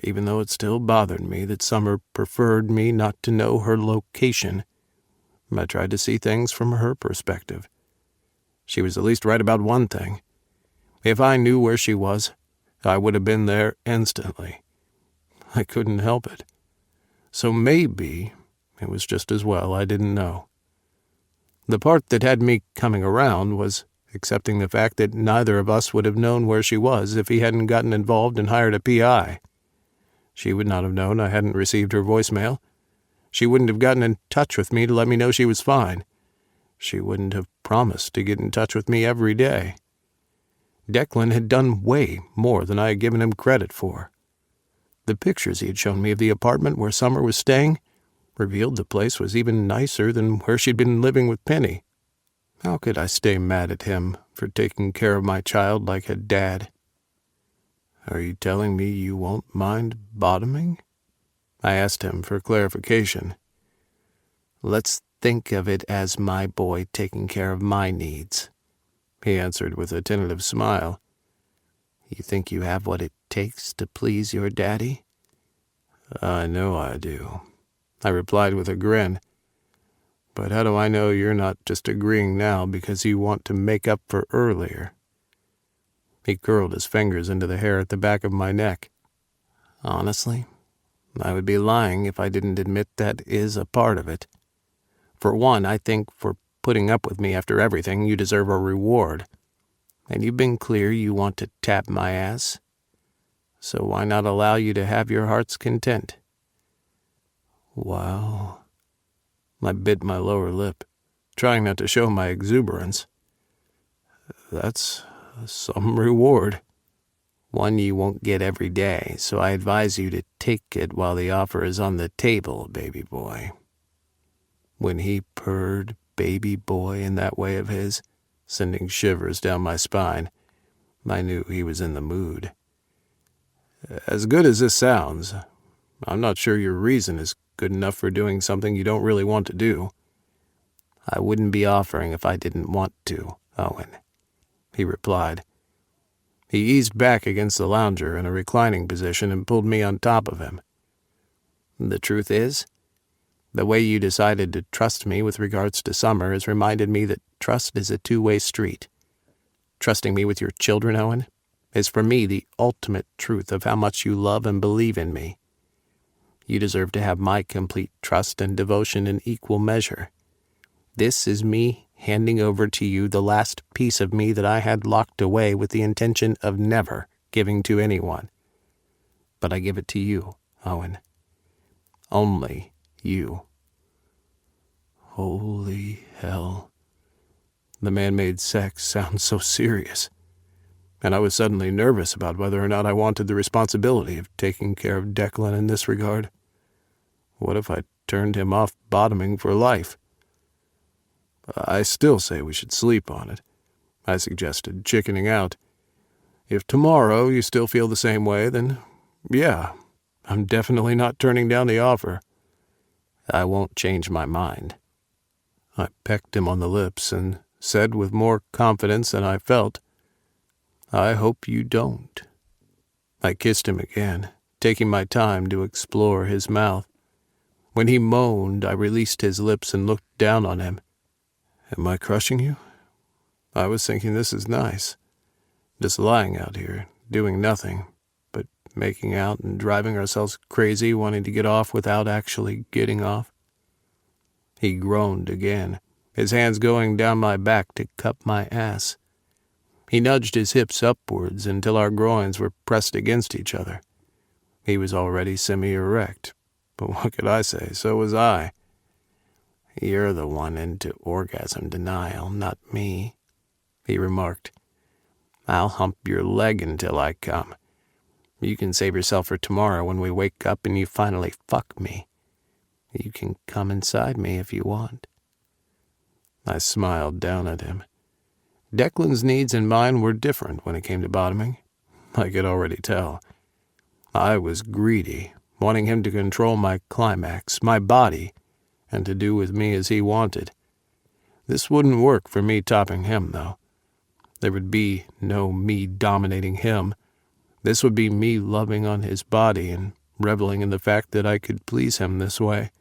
even though it still bothered me that Summer preferred me not to know her location, I tried to see things from her perspective. She was at least right about one thing. If I knew where she was, I would have been there instantly. I couldn't help it. So maybe it was just as well I didn't know. The part that had me coming around was accepting the fact that neither of us would have known where she was if he hadn't gotten involved and hired a PI. She would not have known I hadn't received her voicemail. She wouldn't have gotten in touch with me to let me know she was fine. She wouldn't have promised to get in touch with me every day. Declan had done way more than I had given him credit for. The pictures he had shown me of the apartment where Summer was staying revealed the place was even nicer than where she'd been living with Penny. How could I stay mad at him for taking care of my child like a dad? "Are you telling me you won't mind bottoming?" I asked him for clarification. "Let's think of it as my boy taking care of my needs," he answered with a tentative smile. "You think you have what it takes to please your daddy?" "I know I do," I replied with a grin. "But how do I know you're not just agreeing now because you want to make up for earlier?" He curled his fingers into the hair at the back of my neck. "Honestly, I would be lying if I didn't admit that is a part of it. For one, I think for putting up with me after everything, you deserve a reward. And you've been clear you want to tap my ass. So why not allow you to have your heart's content?" Wow. I bit my lower lip, trying not to show my exuberance. "That's some reward. One you won't get every day, so I advise you to take it while the offer is on the table, baby boy." When he purred baby boy in that way of his, sending shivers down my spine, I knew he was in the mood. "As good as this sounds, I'm not sure your reason is good enough for doing something you don't really want to do." "I wouldn't be offering if I didn't want to, Owen," he replied. He eased back against the lounger in a reclining position and pulled me on top of him. "The truth is, the way you decided to trust me with regards to Summer has reminded me that trust is a two-way street. Trusting me with your children, Owen, is for me the ultimate truth of how much you love and believe in me. You deserve to have my complete trust and devotion in equal measure. This is me handing over to you the last piece of me that I had locked away with the intention of never giving to anyone. But I give it to you, Owen. Only you." Holy hell. The man made sex sound so serious, and I was suddenly nervous about whether or not I wanted the responsibility of taking care of Declan in this regard. What if I turned him off bottoming for life? "I still say we should sleep on it," I suggested, chickening out. "If tomorrow you still feel the same way, then yeah, I'm definitely not turning down the offer." "I won't change my mind." I pecked him on the lips and said with more confidence than I felt, "I hope you don't." I kissed him again, taking my time to explore his mouth. When he moaned, I released his lips and looked down on him. "Am I crushing you? I was thinking this is nice. Just lying out here, doing nothing, but making out and driving ourselves crazy, wanting to get off without actually getting off." He groaned again, his hands going down my back to cup my ass. He nudged his hips upwards until our groins were pressed against each other. He was already semi-erect, but what could I say? So was I. "You're the one into orgasm denial, not me," he remarked. "I'll hump your leg until I come. You can save yourself for tomorrow when we wake up and you finally fuck me. You can come inside me if you want." I smiled down at him. Declan's needs and mine were different when it came to bottoming. I could already tell. I was greedy, wanting him to control my climax, my body, and to do with me as he wanted. This wouldn't work for me topping him, though. There would be no me dominating him. This would be me loving on his body and reveling in the fact that I could please him this way.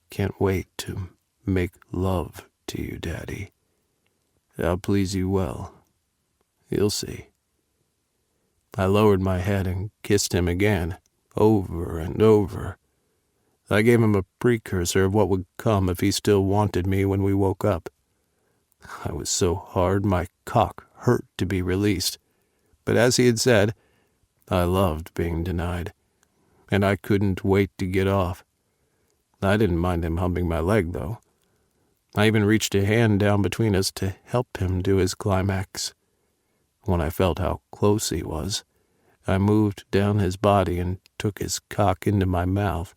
Can't wait to make love to you, Daddy. I'll please you well. You'll see. I lowered my head and kissed him again, over and over. I gave him a precursor of what would come if he still wanted me when we woke up. I was so hard my cock hurt to be released. But as he had said, I loved being denied, and I couldn't wait to get off. I didn't mind him humping my leg, though. I even reached a hand down between us to help him do his climax. When I felt how close he was, I moved down his body and took his cock into my mouth,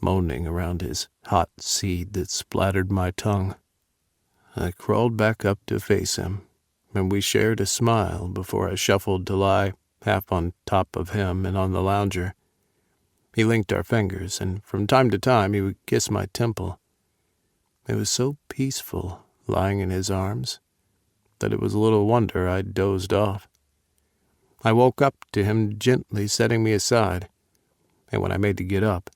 moaning around his hot seed that splattered my tongue. I crawled back up to face him, and we shared a smile before I shuffled to lie half on top of him and on the lounger. He linked our fingers, and from time to time he would kiss my temple. It was so peaceful, lying in his arms, that it was little wonder I dozed off. I woke up to him gently setting me aside, and when I made to get up,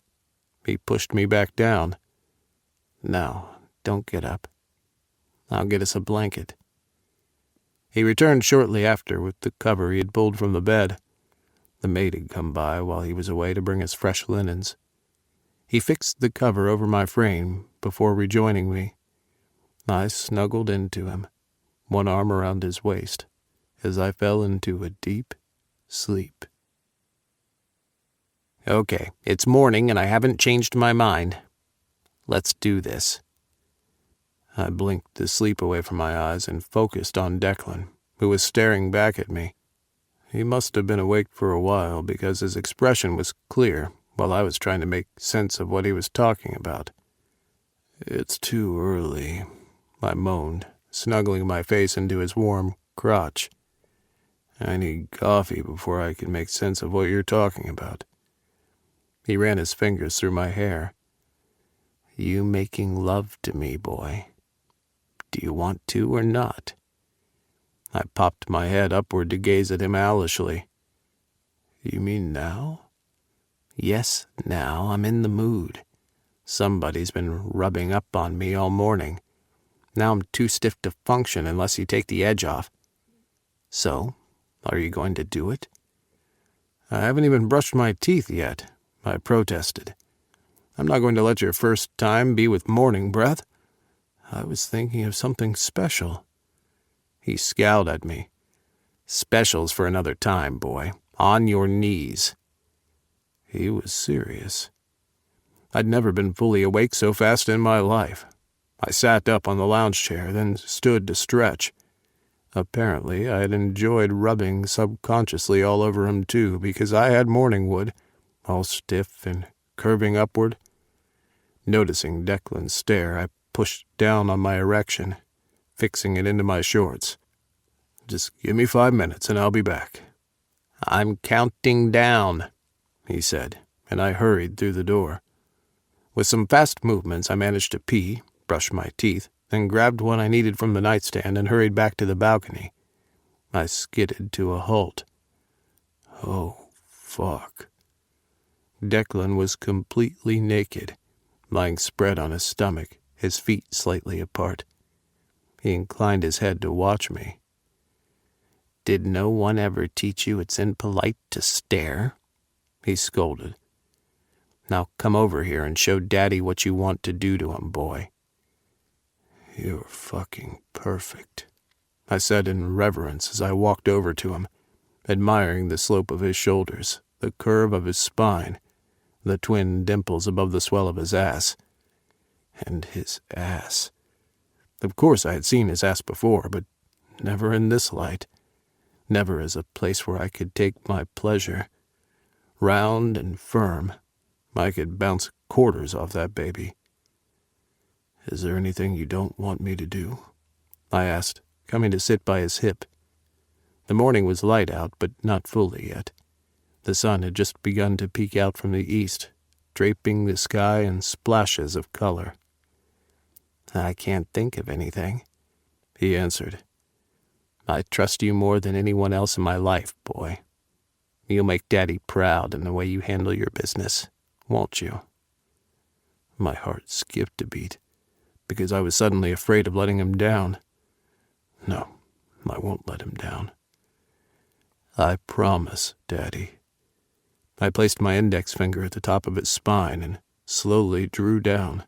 he pushed me back down. "No, don't get up. I'll get us a blanket." He returned shortly after with the cover he had pulled from the bed. The maid had come by while he was away to bring us fresh linens. He fixed the cover over my frame before rejoining me. I snuggled into him, one arm around his waist, as I fell into a deep sleep. "Okay, it's morning and I haven't changed my mind. Let's do this." I blinked the sleep away from my eyes and focused on Declan, who was staring back at me. He must have been awake for a while because his expression was clear while I was trying to make sense of what he was talking about. "It's too early," I moaned, snuggling my face into his warm crotch. "I need coffee before I can make sense of what you're talking about." He ran his fingers through my hair. "You making love to me, boy? Do you want to or not?" I popped my head upward to gaze at him owlishly. "You mean now?" "Yes, now. I'm in the mood. Somebody's been rubbing up on me all morning. Now I'm too stiff to function unless you take the edge off. So, are you going to do it?" "I haven't even brushed my teeth yet," I protested. "I'm not going to let your first time be with morning breath. I was thinking of something special." He scowled at me. "Special's for another time, boy. On your knees." He was serious. I'd never been fully awake so fast in my life. I sat up on the lounge chair, then stood to stretch. Apparently, I had enjoyed rubbing subconsciously all over him too, because I had morning wood, all stiff and curving upward. Noticing Declan's stare, I pushed down on my erection, fixing it into my shorts. "Just give me 5 minutes and I'll be back." "I'm counting down," he said, and I hurried through the door. With some fast movements, I managed to pee, brush my teeth, then grabbed what I needed from the nightstand and hurried back to the balcony. I skidded to a halt. Oh, fuck. Declan was completely naked, lying spread on his stomach, his feet slightly apart. He inclined his head to watch me. "Did no one ever teach you it's impolite to stare?" he scolded. "Now come over here and show Daddy what you want to do to him, boy." "You're fucking perfect," I said in reverence as I walked over to him, admiring the slope of his shoulders, the curve of his spine, the twin dimples above the swell of his ass. And his ass. Of course I had seen his ass before, but never in this light. Never as a place where I could take my pleasure. Round and firm, I could bounce quarters off that baby. "Is there anything you don't want me to do?" I asked, coming to sit by his hip. The morning was light out, but not fully yet. The sun had just begun to peek out from the east, draping the sky in splashes of color. "I can't think of anything," he answered. "I trust you more than anyone else in my life, boy. You'll make Daddy proud in the way you handle your business, won't you?" My heart skipped a beat, because I was suddenly afraid of letting him down. No, I won't let him down. "I promise, Daddy." I placed my index finger at the top of his spine and slowly drew down.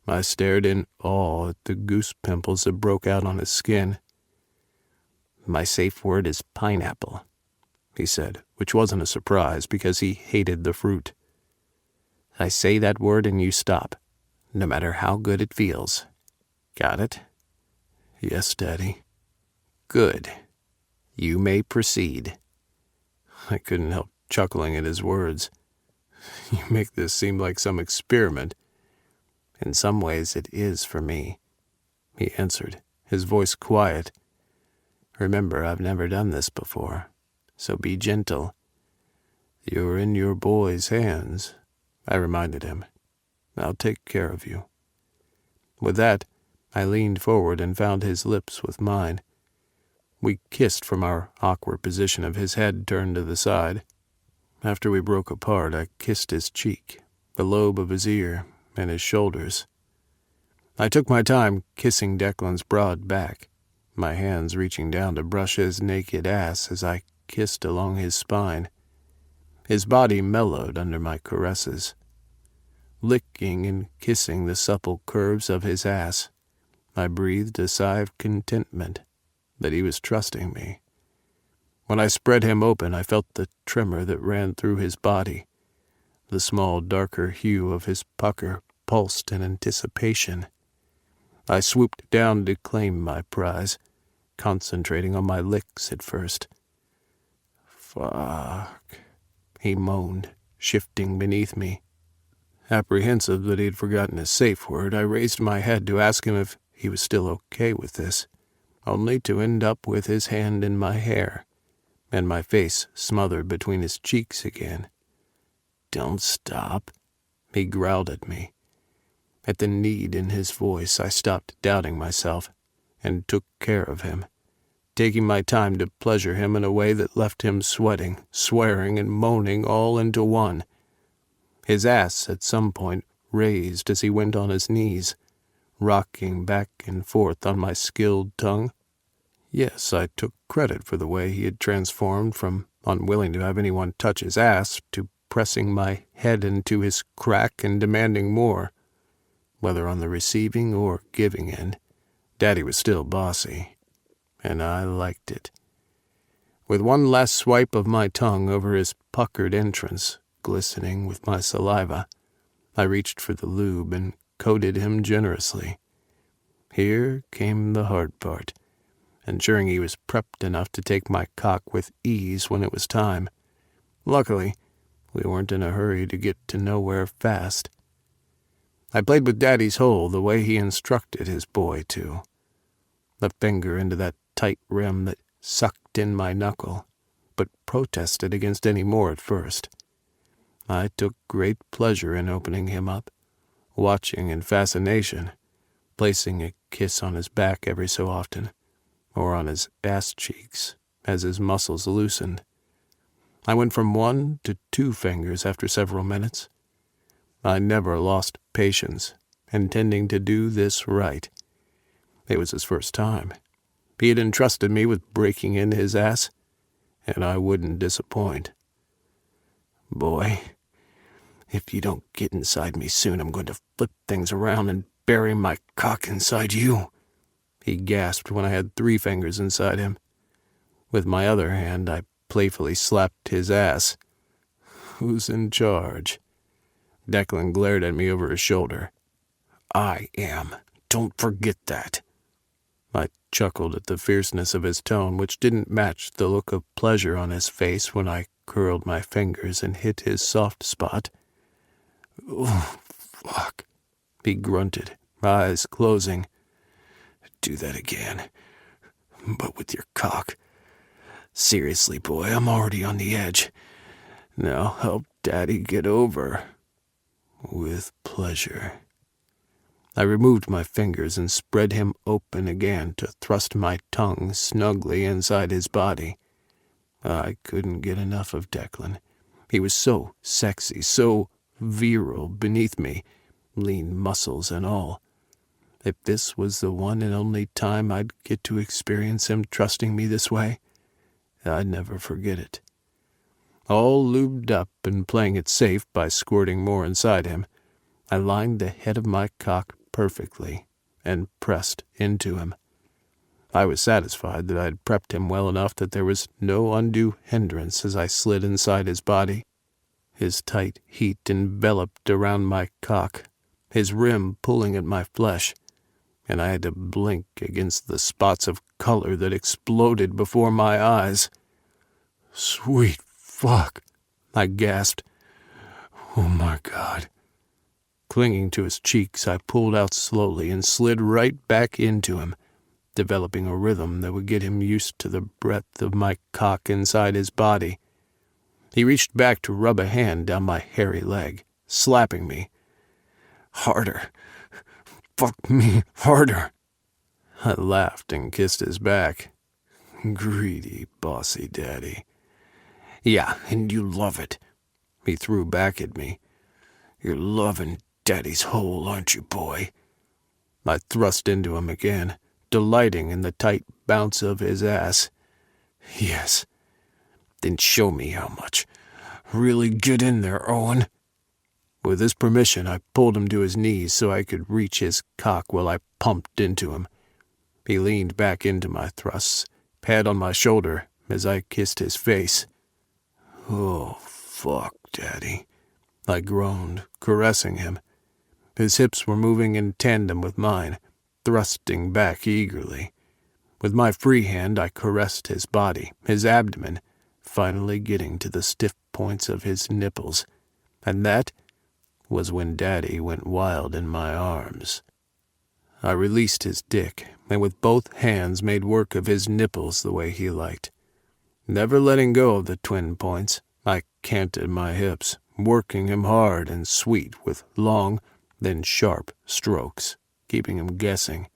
I stared in awe at the goose pimples that broke out on his skin. "My safe word is pineapple," he said, which wasn't a surprise because he hated the fruit. "I say that word and you stop, no matter how good it feels. Got it?" "Yes, Daddy." "Good. You may proceed." I couldn't help chuckling at his words. "You make this seem like some experiment." "In some ways it is for me," he answered, his voice quiet. "Remember, I've never done this before, so be gentle." "You're in your boy's hands," I reminded him. "I'll take care of you." With that, I leaned forward and found his lips with mine. We kissed from our awkward position of his head turned to the side. After we broke apart, I kissed his cheek, the lobe of his ear, and his shoulders. I took my time kissing Declan's broad back, my hands reaching down to brush his naked ass as I kissed along his spine. His body mellowed under my caresses. Licking and kissing the supple curves of his ass, I breathed a sigh of contentment that he was trusting me. When I spread him open, I felt the tremor that ran through his body. The small, darker hue of his pucker pulsed in anticipation. I swooped down to claim my prize, concentrating on my licks at first. "Fuck," he moaned, shifting beneath me. Apprehensive that he had forgotten his safe word, I raised my head to ask him if he was still okay with this, only to end up with his hand in my hair, and my face smothered between his cheeks again. "Don't stop," he growled at me. At the need in his voice, I stopped doubting myself and took care of him, taking my time to pleasure him in a way that left him sweating, swearing, and moaning all into one. His ass at some point raised as he went on his knees, rocking back and forth on my skilled tongue. Yes, I took credit for the way he had transformed from unwilling to have anyone touch his ass to pressing my head into his crack and demanding more. Whether on the receiving or giving end, Daddy was still bossy, and I liked it. With one last swipe of my tongue over his puckered entrance, glistening with my saliva, I reached for the lube and coated him generously. Here came the hard part, ensuring he was prepped enough to take my cock with ease when it was time. Luckily, we weren't in a hurry to get to nowhere fast. I played with Daddy's hole the way he instructed his boy to. The finger into that tight rim that sucked in my knuckle, but protested against any more at first. I took great pleasure in opening him up, watching in fascination, placing a kiss on his back every so often, or on his ass cheeks as his muscles loosened. I went from 1 to 2 fingers after several minutes. I never lost patience, intending to do this right. It was his first time. He had entrusted me with breaking in his ass, and I wouldn't disappoint. "Boy, if you don't get inside me soon, I'm going to flip things around and bury my cock inside you," he gasped when I had 3 fingers inside him. With my other hand, I playfully slapped his ass. "Who's in charge?" Declan glared at me over his shoulder. "I am. Don't forget that." I chuckled at the fierceness of his tone, which didn't match the look of pleasure on his face when I curled my fingers and hit his soft spot. Oh, fuck, he grunted, eyes closing. Do that again, but with your cock. Seriously, boy, I'm already on the edge. Now help Daddy get over. With pleasure. I removed my fingers and spread him open again to thrust my tongue snugly inside his body. I couldn't get enough of Declan. He was so sexy, so virile beneath me, lean muscles and all. If this was the one and only time I'd get to experience him trusting me this way, I'd never forget it. All lubed up and playing it safe by squirting more inside him, I lined the head of my cock perfectly and pressed into him. I was satisfied that I'd prepped him well enough that there was no undue hindrance as I slid inside his body. His tight heat enveloped around my cock, his rim pulling at my flesh, and I had to blink against the spots of color that exploded before my eyes. Sweet fuck, I gasped. Oh my God. Clinging to his cheeks, I pulled out slowly and slid right back into him, developing a rhythm that would get him used to the breadth of my cock inside his body. He reached back to rub a hand down my hairy leg, slapping me. Harder. Fuck me harder. I laughed and kissed his back. Greedy, bossy daddy. Yeah, and you love it. He threw back at me. You're loving Daddy's hole, aren't you, boy? I thrust into him again, delighting in the tight bounce of his ass. Yes. Then show me how much. Really get in there, Owen. With his permission, I pulled him to his knees so I could reach his cock while I pumped into him. He leaned back into my thrusts, pad on my shoulder as I kissed his face. Oh, fuck, Daddy. I groaned, caressing him. His hips were moving in tandem with mine, thrusting back eagerly. With my free hand, I caressed his body, his abdomen, finally getting to the stiff points of his nipples. And that was when Daddy went wild in my arms. I released his dick, and with both hands made work of his nipples the way he liked. Never letting go of the twin points, I canted my hips, working him hard and sweet with long, then sharp strokes, keeping him guessing.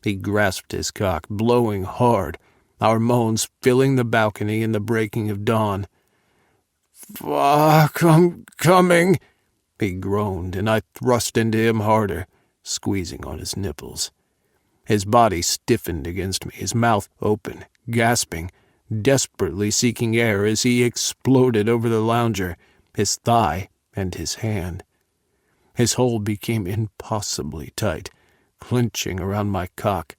He grasped his cock, blowing hard, our moans filling the balcony in the breaking of dawn. Fuck, I'm coming, he groaned, and I thrust into him harder, squeezing on his nipples. His body stiffened against me, his mouth open, gasping, desperately seeking air as he exploded over the lounger, his thigh and his hand. His hold became impossibly tight, clenching around my cock.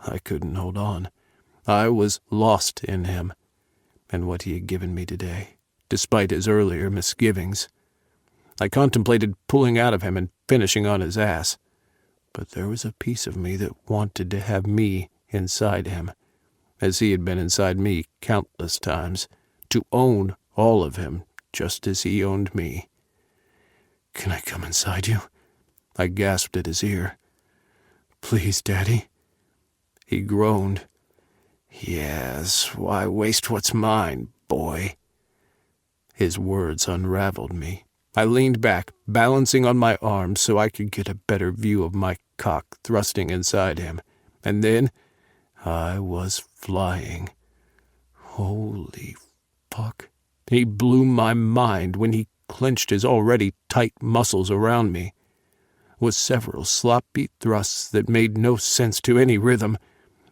I couldn't hold on. I was lost in him, and what he had given me today, despite his earlier misgivings. I contemplated pulling out of him and finishing on his ass, but there was a piece of me that wanted to have me inside him, as he had been inside me countless times, to own all of him just as he owned me. Can I come inside you? I gasped at his ear. Please, Daddy. He groaned. Yes, why waste what's mine, boy? His words unraveled me. I leaned back, balancing on my arms so I could get a better view of my cock thrusting inside him, and then I was flying. Holy fuck. He blew my mind when he clenched his already tight muscles around me. With several sloppy thrusts that made no sense to any rhythm,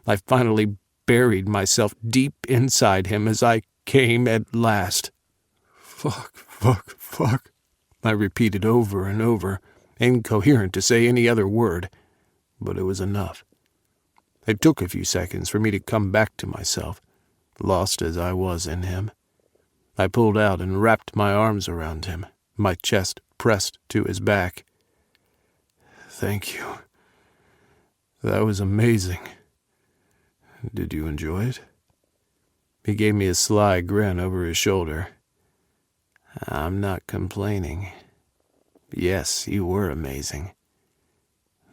I finally buried myself deep inside him as I came at last. Fuck, fuck, fuck, I repeated over and over, incoherent to say any other word, but it was enough. It took a few seconds for me to come back to myself, lost as I was in him. I pulled out and wrapped my arms around him, my chest pressed to his back. Thank you. That was amazing. Did you enjoy it? He gave me a sly grin over his shoulder. I'm not complaining. Yes, you were amazing.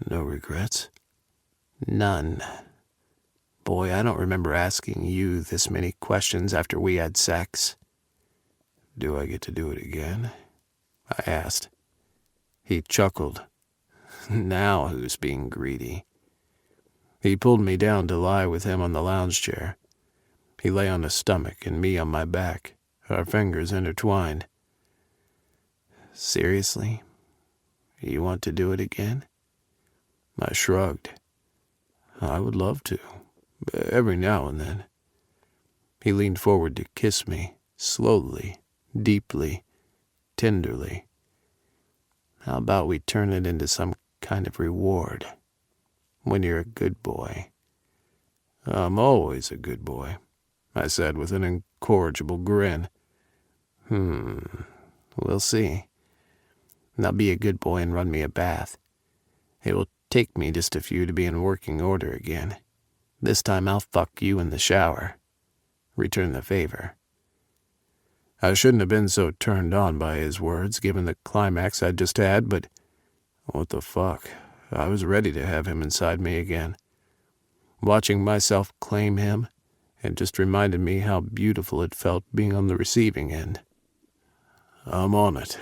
No regrets? None. Boy, I don't remember asking you this many questions after we had sex. Do I get to do it again? I asked. He chuckled. Now who's being greedy? He pulled me down to lie with him on the lounge chair. He lay on his stomach and me on my back, our fingers intertwined. Seriously? You want to do it again? I shrugged. I would love to, every now and then. He leaned forward to kiss me, slowly, deeply, tenderly. How about we turn it into some kind of reward? When you're a good boy. I'm always a good boy, I said with an incorrigible grin. We'll see. Now be a good boy and run me a bath. It will take me just a few to be in working order again. This time I'll fuck you in the shower. Return the favor. I shouldn't have been so turned on by his words, given the climax I'd just had, but what the fuck? I was ready to have him inside me again. Watching myself claim him, it just reminded me how beautiful it felt being on the receiving end. I'm on it.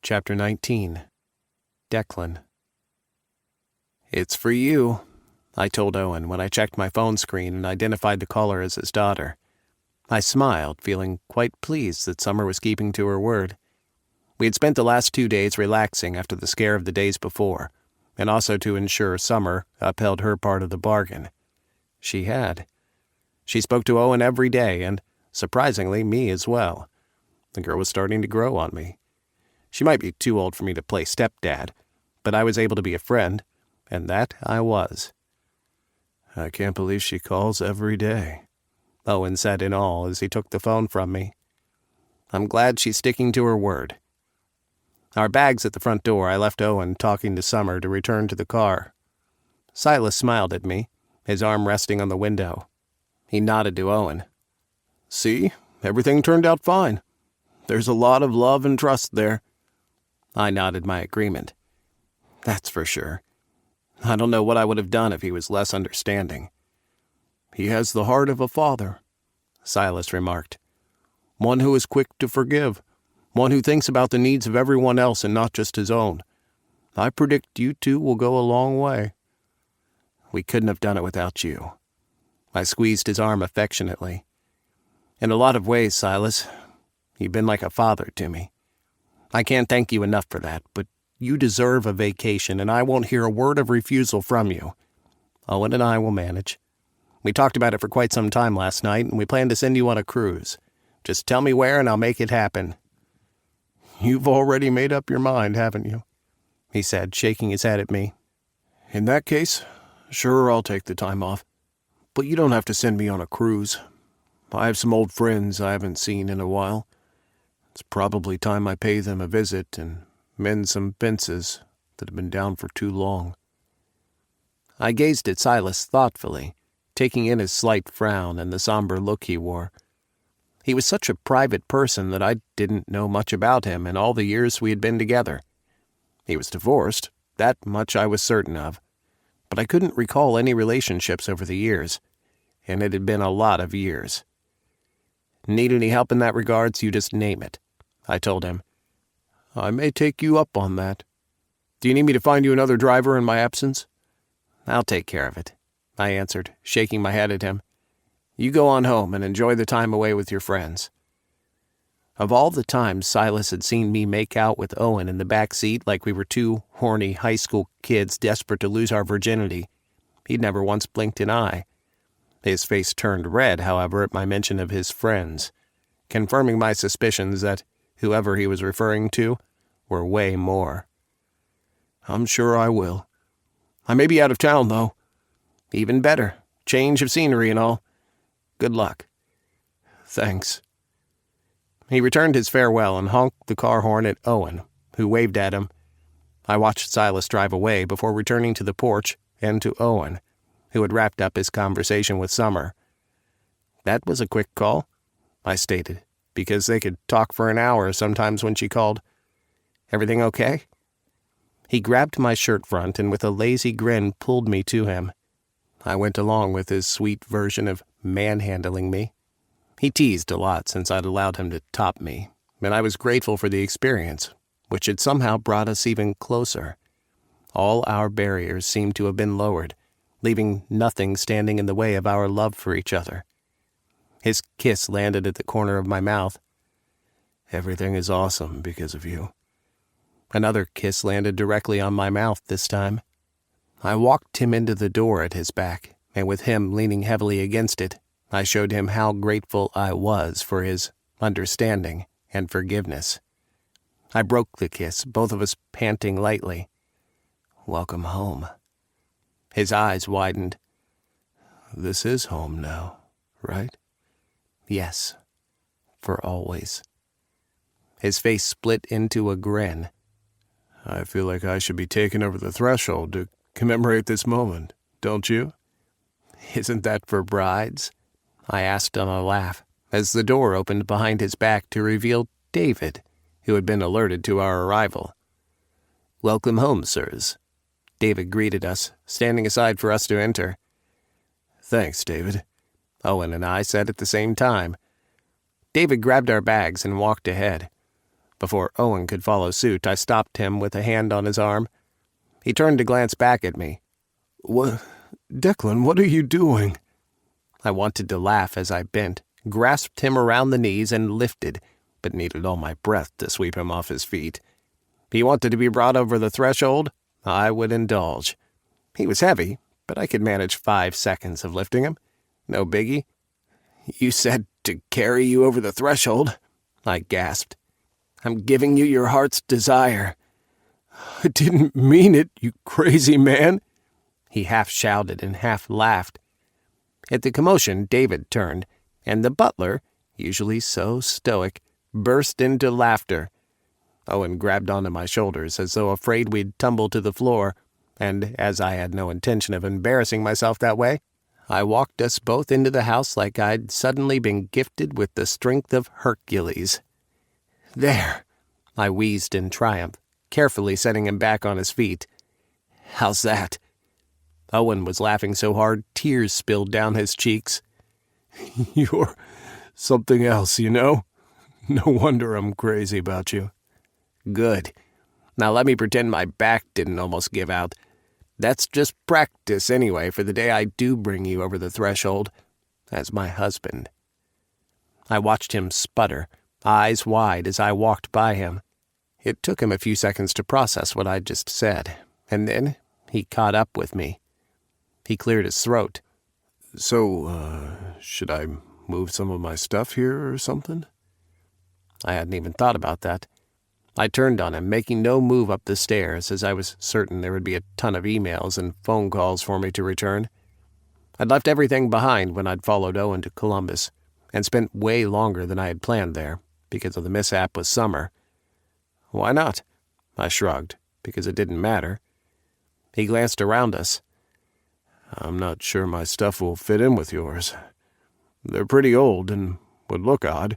Chapter 19. Declan. It's for you, I told Owen when I checked my phone screen and identified the caller as his daughter. I smiled, feeling quite pleased that Summer was keeping to her word. We had spent the last 2 days relaxing after the scare of the days before, and also to ensure Summer upheld her part of the bargain. She had. She spoke to Owen every day, and, surprisingly, me as well. The girl was starting to grow on me. She might be too old for me to play stepdad, but I was able to be a friend, and that I was. I can't believe she calls every day, Owen said in awe as he took the phone from me. I'm glad she's sticking to her word. Our bags at the front door, I left Owen talking to Summer to return to the car. Silas smiled at me, his arm resting on the window. He nodded to Owen. See, everything turned out fine. There's a lot of love and trust there. I nodded my agreement. That's for sure. I don't know what I would have done if he was less understanding. He has the heart of a father, Silas remarked. One who is quick to forgive. One who thinks about the needs of everyone else and not just his own. I predict you two will go a long way. We couldn't have done it without you. I squeezed his arm affectionately. In a lot of ways, Silas, you've been like a father to me. I can't thank you enough for that, but you deserve a vacation, and I won't hear a word of refusal from you. Owen and I will manage. We talked about it for quite some time last night, and we plan to send you on a cruise. Just tell me where, and I'll make it happen. You've already made up your mind, haven't you? He said, shaking his head at me. In that case, sure, I'll take the time off. But you don't have to send me on a cruise. I have some old friends I haven't seen in a while. It's probably time I pay them a visit and mend some fences that have been down for too long. I gazed at Silas thoughtfully, taking in his slight frown and the somber look he wore. He was such a private person that I didn't know much about him in all the years we had been together. He was divorced, that much I was certain of, but I couldn't recall any relationships over the years, and it had been a lot of years. Need any help in that regards, you just name it, I told him. I may take you up on that. Do you need me to find you another driver in my absence? I'll take care of it, I answered, shaking my head at him. You go on home and enjoy the time away with your friends. Of all the times Silas had seen me make out with Owen in the back seat like we were two horny high school kids desperate to lose our virginity, he'd never once blinked an eye. His face turned red, however, at my mention of his friends, confirming my suspicions that whoever he was referring to were way more. I'm sure I will. I may be out of town, though. Even better. Change of scenery and all. Good luck. Thanks. He returned his farewell and honked the car horn at Owen, who waved at him. I watched Silas drive away before returning to the porch and to Owen, who had wrapped up his conversation with Summer. That was a quick call, I stated, because they could talk for an hour sometimes when she called. "Everything okay?" He grabbed my shirt front and with a lazy grin pulled me to him. I went along with his sweet version of manhandling me. He teased a lot since I'd allowed him to top me, and I was grateful for the experience, which had somehow brought us even closer. All our barriers seemed to have been lowered, leaving nothing standing in the way of our love for each other. His kiss landed at the corner of my mouth. "Everything is awesome because of you." Another kiss landed directly on my mouth this time. I walked him into the door at his back, and with him leaning heavily against it, I showed him how grateful I was for his understanding and forgiveness. I broke the kiss, both of us panting lightly. "Welcome home." His eyes widened. "This is home now, right?" "Yes, for always." His face split into a grin. "I feel like I should be taken over the threshold to commemorate this moment, don't you?" "Isn't that for brides?" I asked on a laugh, as the door opened behind his back to reveal David, who had been alerted to our arrival. "Welcome home, sirs." David greeted us, standing aside for us to enter. "Thanks, David," Owen and I said at the same time. David grabbed our bags and walked ahead. Before Owen could follow suit, I stopped him with a hand on his arm. He turned to glance back at me. "What? Declan, what are you doing?" I wanted to laugh as I bent, grasped him around the knees, and lifted, but needed all my breath to sweep him off his feet. He wanted to be brought over the threshold. I would indulge. He was heavy, but I could manage 5 seconds of lifting him. No biggie. "You said to carry you over the threshold," I gasped. "I'm giving you your heart's desire." "I didn't mean it, you crazy man," he half shouted and half laughed. At the commotion, David turned, and the butler, usually so stoic, burst into laughter. Owen grabbed onto my shoulders as though afraid we'd tumble to the floor, and as I had no intention of embarrassing myself that way, I walked us both into the house like I'd suddenly been gifted with the strength of Hercules. "There," I wheezed in triumph, carefully setting him back on his feet. "How's that?" Owen was laughing so hard tears spilled down his cheeks. "You're something else, you know? No wonder I'm crazy about you." "Good. Now let me pretend my back didn't almost give out. That's just practice anyway for the day I do bring you over the threshold as my husband." I watched him sputter, eyes wide, as I walked by him. It took him a few seconds to process what I'd just said, and then he caught up with me. He cleared his throat. "So, should I move some of my stuff here or something?" I hadn't even thought about that. I turned on him, making no move up the stairs, as I was certain there would be a ton of emails and phone calls for me to return. I'd left everything behind when I'd followed Owen to Columbus, and spent way longer than I had planned there, because of the mishap with Summer. "Why not?" I shrugged, because it didn't matter. He glanced around us. "I'm not sure my stuff will fit in with yours. They're pretty old and would look odd."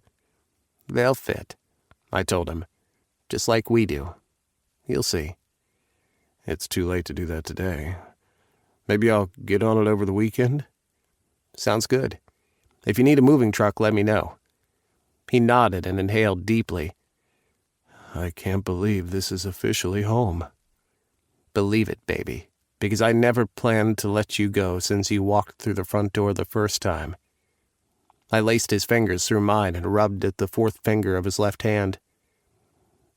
"They'll fit," I told him. "Just like we do. You'll see." "It's too late to do that today. Maybe I'll get on it over the weekend?" "Sounds good. If you need a moving truck, let me know." He nodded and inhaled deeply. "I can't believe this is officially home." "Believe it, baby, because I never planned to let you go since you walked through the front door the first time." I laced his fingers through mine and rubbed at the fourth finger of his left hand.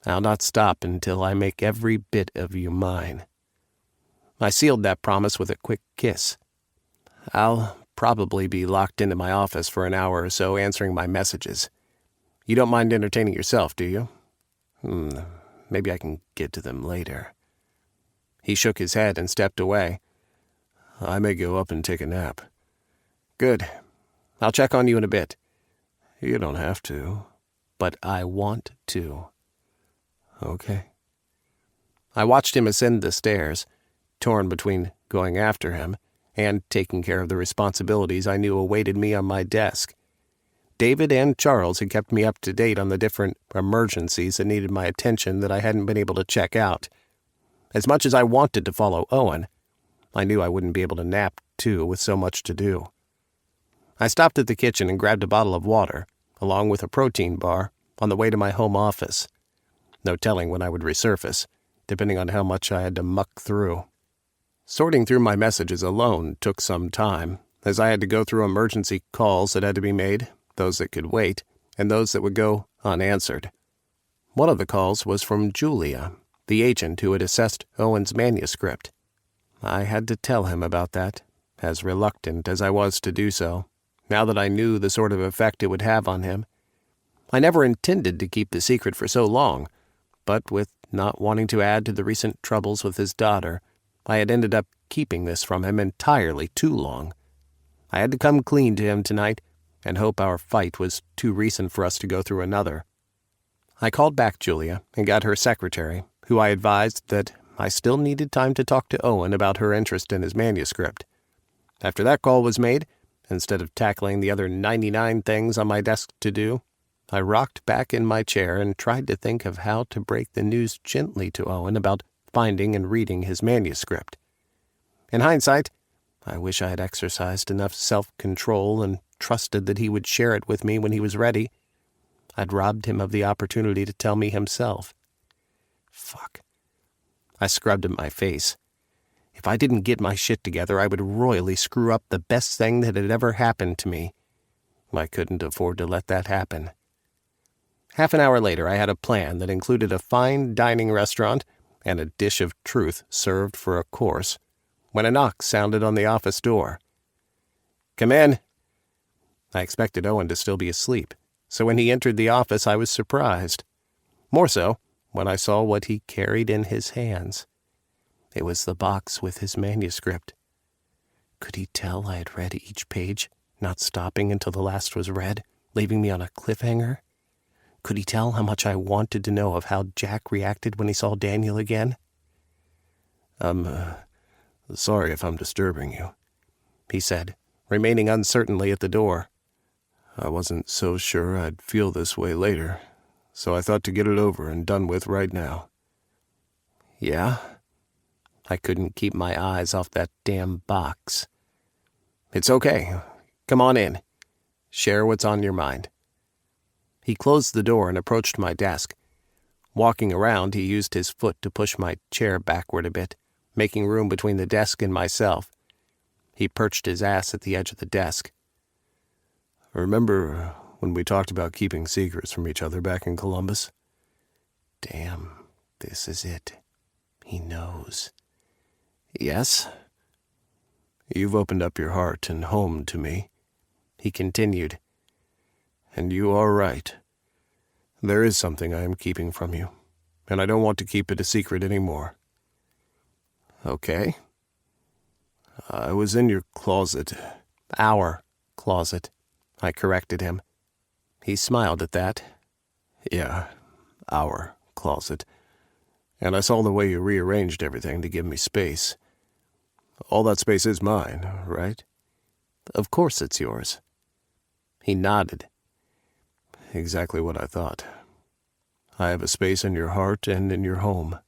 "I'll not stop until I make every bit of you mine." I sealed that promise with a quick kiss. "I'll probably be locked into my office for an hour or so answering my messages. You don't mind entertaining yourself, do you?" Maybe I can get to them later." He shook his head and stepped away. "I may go up and take a nap." "Good. I'll check on you in a bit." "You don't have to." "But I want to." "Okay." I watched him ascend the stairs, torn between going after him and taking care of the responsibilities I knew awaited me on my desk. David and Charles had kept me up to date on the different emergencies that needed my attention that I hadn't been able to check out. As much as I wanted to follow Owen, I knew I wouldn't be able to nap, too, with so much to do. I stopped at the kitchen and grabbed a bottle of water, along with a protein bar, on the way to my home office. No telling when I would resurface, depending on how much I had to muck through. Sorting through my messages alone took some time, as I had to go through emergency calls that had to be made, those that could wait, and those that would go unanswered. One of the calls was from Julia, the agent who had assessed Owen's manuscript. I had to tell him about that, as reluctant as I was to do so, now that I knew the sort of effect it would have on him. I never intended to keep the secret for so long, but with not wanting to add to the recent troubles with his daughter, I had ended up keeping this from him entirely too long. I had to come clean to him tonight and hope our fight was too recent for us to go through another. I called back Julia and got her secretary, who I advised that I still needed time to talk to Owen about her interest in his manuscript. After that call was made, instead of tackling the other 99 things on my desk to do, I rocked back in my chair and tried to think of how to break the news gently to Owen about finding and reading his manuscript. In hindsight, I wish I had exercised enough self-control and trusted that he would share it with me when he was ready. I'd robbed him of the opportunity to tell me himself. Fuck. I scrubbed at my face. If I didn't get my shit together, I would royally screw up the best thing that had ever happened to me. I couldn't afford to let that happen. Half an hour later, I had a plan that included a fine dining restaurant and a dish of truth served for a course, when a knock sounded on the office door. "Come in." I expected Owen to still be asleep, so when he entered the office I was surprised. More so when I saw what he carried in his hands. It was the box with his manuscript. Could he tell I had read each page, not stopping until the last was read, leaving me on a cliffhanger? Could he tell how much I wanted to know of how Jack reacted when he saw Daniel again? "I'm sorry if I'm disturbing you," he said, remaining uncertainly at the door. "I wasn't so sure I'd feel this way later, so I thought to get it over and done with right now." "Yeah?" I couldn't keep my eyes off that damn box. "It's okay. Come on in. Share what's on your mind." He closed the door and approached my desk. Walking around, he used his foot to push my chair backward a bit, making room between the desk and myself. He perched his ass at the edge of the desk. "Remember when we talked about keeping secrets from each other back in Columbus?" Damn, this is it. He knows. "Yes?" "You've opened up your heart and home to me," he continued. "And you are right. There is something I am keeping from you, and I don't want to keep it a secret anymore." "Okay." "I was in your closet." "Our closet," I corrected him. He smiled at that. "Yeah, our closet. And I saw the way you rearranged everything to give me space. All that space is mine, right?" "Of course it's yours." He nodded. "Exactly what I thought. I have a space in your heart and in your home.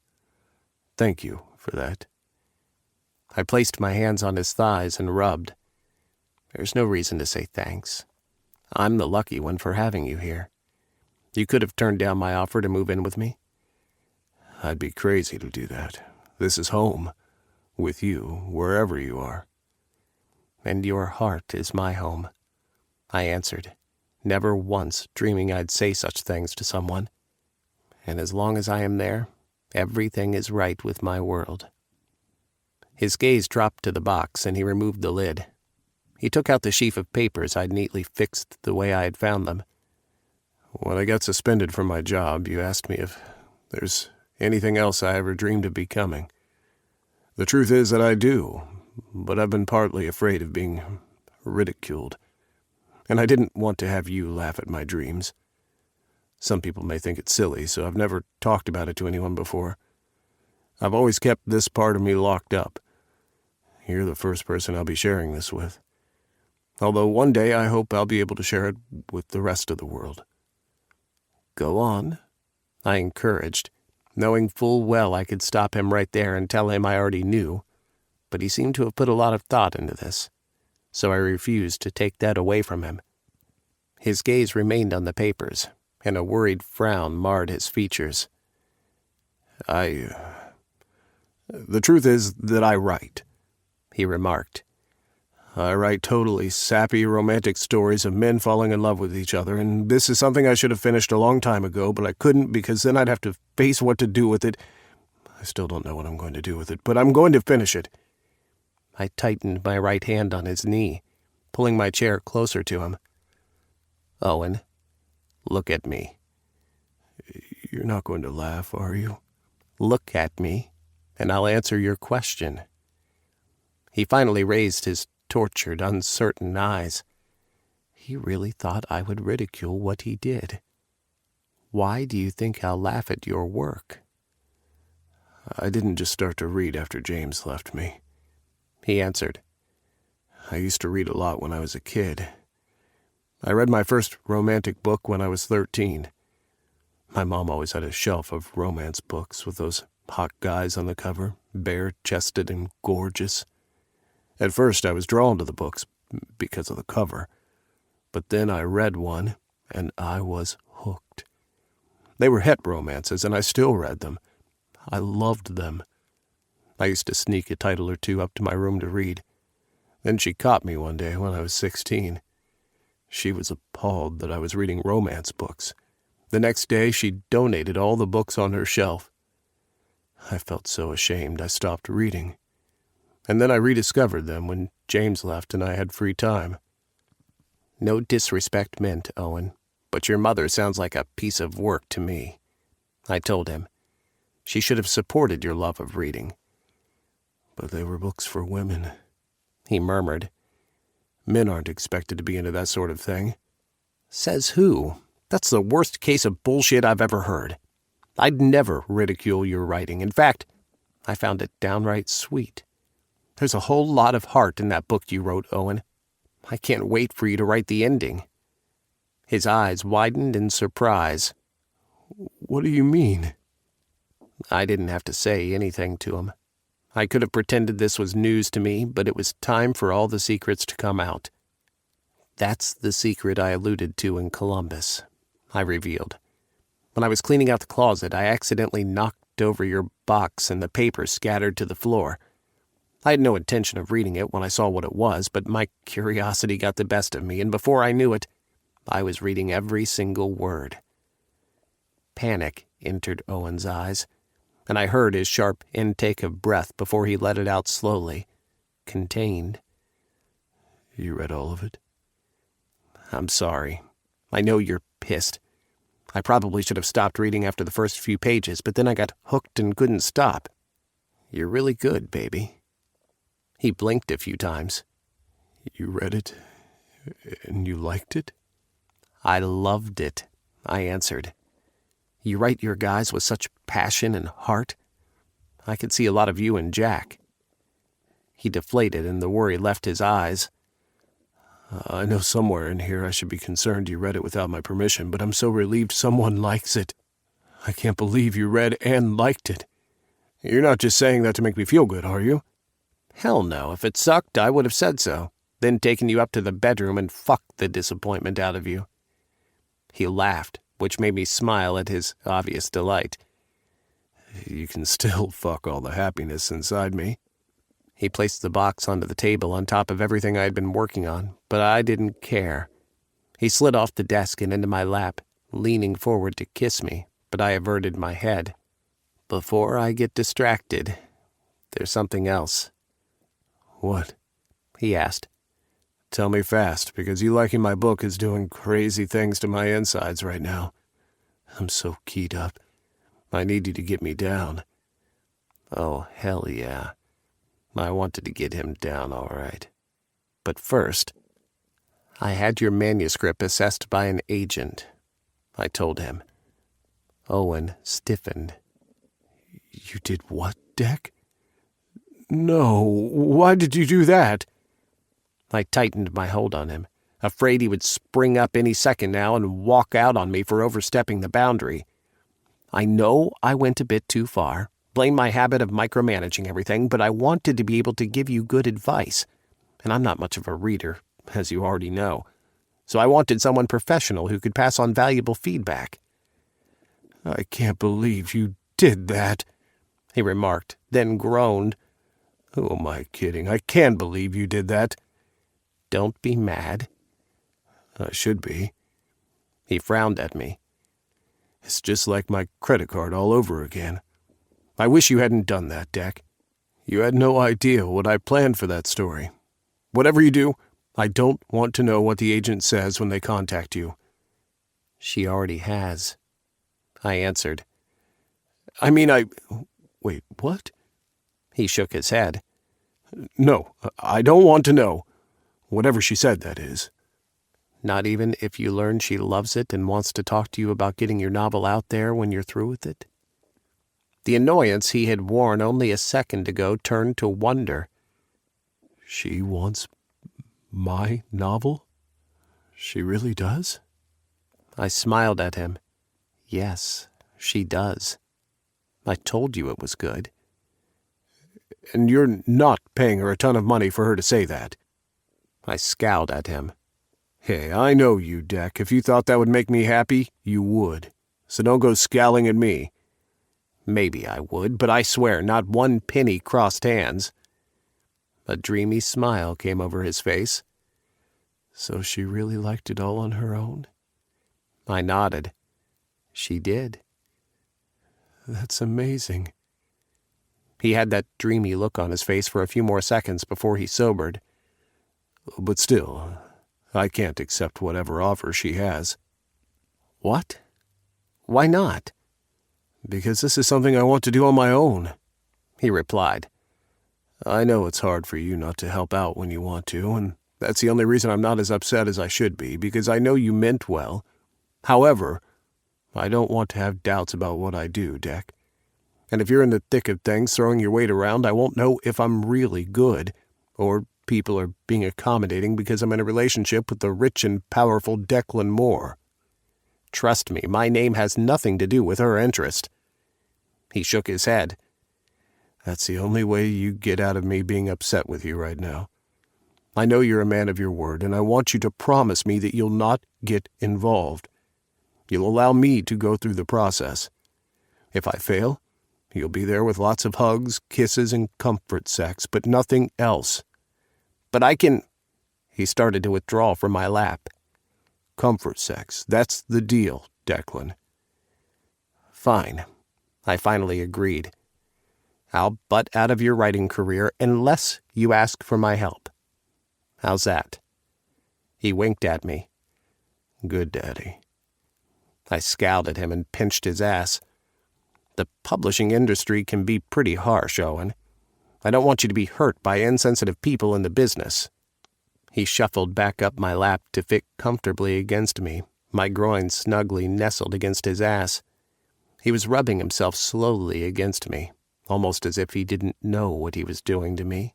Thank you for that." I placed my hands on his thighs and rubbed. "There's no reason to say thanks. I'm the lucky one for having you here. You could have turned down my offer to move in with me." "I'd be crazy to do that. This is home. With you, wherever you are." "And your heart is my home," I answered, never once dreaming I'd say such things to someone. "And as long as I am there, everything is right with my world." His gaze dropped to the box, and he removed the lid. He took out the sheaf of papers I'd neatly fixed the way I had found them. "When I got suspended from my job, you asked me if there's anything else I ever dreamed of becoming. The truth is that I do, but I've been partly afraid of being ridiculed. And I didn't want to have you laugh at my dreams. Some people may think it's silly, so I've never talked about it to anyone before. I've always kept this part of me locked up. You're the first person I'll be sharing this with. Although one day I hope I'll be able to share it with the rest of the world. Go on, I encouraged, knowing full well I could stop him right there and tell him I already knew, but he seemed to have put a lot of thought into this, so I refused to take that away from him. His gaze remained on the papers, and a worried frown marred his features. The truth is that I write, he remarked. I write totally sappy romantic stories of men falling in love with each other, and this is something I should have finished a long time ago, but I couldn't because then I'd have to face what to do with it. I still don't know what I'm going to do with it, but I'm going to finish it. I tightened my right hand on his knee, pulling my chair closer to him. Owen, look at me. You're not going to laugh, are you? Look at me, and I'll answer your question. He finally raised his tortured, uncertain eyes. He really thought I would ridicule what he did. Why do you think I'll laugh at your work? I didn't just start to read after James left me, he answered. I used to read a lot when I was a kid. I read my first romantic book when I was 13. My mom always had a shelf of romance books with those hot guys on the cover, bare-chested and gorgeous. At first, I was drawn to the books because of the cover, but then I read one, and I was hooked. They were het romances, and I still read them. I loved them. I used to sneak a title or two up to my room to read. Then she caught me one day when I was 16. She was appalled that I was reading romance books. The next day, she donated all the books on her shelf. I felt so ashamed I stopped reading. And then I rediscovered them when James left and I had free time. No disrespect meant, Owen, but your mother sounds like a piece of work to me, I told him. She should have supported your love of reading. But they were books for women, he murmured. Men aren't expected to be into that sort of thing. Says who? That's the worst case of bullshit I've ever heard. I'd never ridicule your writing. In fact, I found it downright sweet. There's a whole lot of heart in that book you wrote, Owen. I can't wait for you to write the ending. His eyes widened in surprise. What do you mean? I didn't have to say anything to him. I could have pretended this was news to me, but it was time for all the secrets to come out. That's the secret I alluded to in Columbus, I revealed. When I was cleaning out the closet, I accidentally knocked over your box and the paper scattered to the floor. I had no intention of reading it when I saw what it was, but my curiosity got the best of me, and before I knew it, I was reading every single word. Panic entered Owen's eyes, and I heard his sharp intake of breath before he let it out slowly, contained. You read all of it? I'm sorry. I know you're pissed. I probably should have stopped reading after the first few pages, but then I got hooked and couldn't stop. You're really good, baby. He blinked a few times. You read it, and you liked it? I loved it, I answered. You write your guys with such passion and heart. I could see a lot of you in Jack. He deflated, and the worry left his eyes. I know somewhere in here I should be concerned you read it without my permission, but I'm so relieved someone likes it. I can't believe you read and liked it. You're not just saying that to make me feel good, are you? Hell no. If it sucked, I would have said so, then taken you up to the bedroom and fucked the disappointment out of you. He laughed, which made me smile at his obvious delight. You can still fuck all the happiness inside me. He placed the box onto the table on top of everything I had been working on, but I didn't care. He slid off the desk and into my lap, leaning forward to kiss me, but I averted my head. Before I get distracted, there's something else. What? He asked. Tell me fast, because you liking my book is doing crazy things to my insides right now. I'm so keyed up. I need you to get me down. Oh, hell yeah. I wanted to get him down, all right. But first, I had your manuscript assessed by an agent, I told him. Owen stiffened. You did what, Deck? No, why did you do that? I tightened my hold on him, afraid he would spring up any second now and walk out on me for overstepping the boundary. I know I went a bit too far, blame my habit of micromanaging everything, but I wanted to be able to give you good advice, and I'm not much of a reader, as you already know, so I wanted someone professional who could pass on valuable feedback. I can't believe you did that, he remarked, then groaned. Who am I kidding? I can't believe you did that. Don't be mad. I should be. He frowned at me. It's just like my credit card all over again. I wish you hadn't done that, Deck. You had no idea what I planned for that story. Whatever you do, I don't want to know what the agent says when they contact you. She already has, I answered. Wait, what? He shook his head. No, I don't want to know. Whatever she said, that is. Not even if you learn she loves it and wants to talk to you about getting your novel out there when you're through with it? The annoyance he had worn only a second ago turned to wonder. She wants my novel? She really does? I smiled at him. Yes, she does. I told you it was good. And you're not paying her a ton of money for her to say that. I scowled at him. Hey, I know you, Deck. If you thought that would make me happy, you would. So don't go scowling at me. Maybe I would, but I swear not one penny crossed hands. A dreamy smile came over his face. So she really liked it all on her own? I nodded. She did. That's amazing. He had that dreamy look on his face for a few more seconds before he sobered. But still, I can't accept whatever offer she has. What? Why not? Because this is something I want to do on my own, he replied. I know it's hard for you not to help out when you want to, and that's the only reason I'm not as upset as I should be, because I know you meant well. However, I don't want to have doubts about what I do, Deck. And if you're in the thick of things throwing your weight around, I won't know if I'm really good, or people are being accommodating because I'm in a relationship with the rich and powerful Declan Moore. Trust me, my name has nothing to do with her interest. He shook his head. That's the only way you get out of me being upset with you right now. I know you're a man of your word, and I want you to promise me that you'll not get involved. You'll allow me to go through the process. If I fail, you'll be there with lots of hugs, kisses, and comfort sex, but nothing else. But I can... He started to withdraw from my lap. Comfort sex, that's the deal, Declan. Fine, I finally agreed. I'll butt out of your writing career unless you ask for my help. How's that? He winked at me. Good, Daddy. I scowled at him and pinched his ass. The publishing industry can be pretty harsh, Owen. I don't want you to be hurt by insensitive people in the business. He shuffled back up my lap to fit comfortably against me, my groin snugly nestled against his ass. He was rubbing himself slowly against me, almost as if he didn't know what he was doing to me.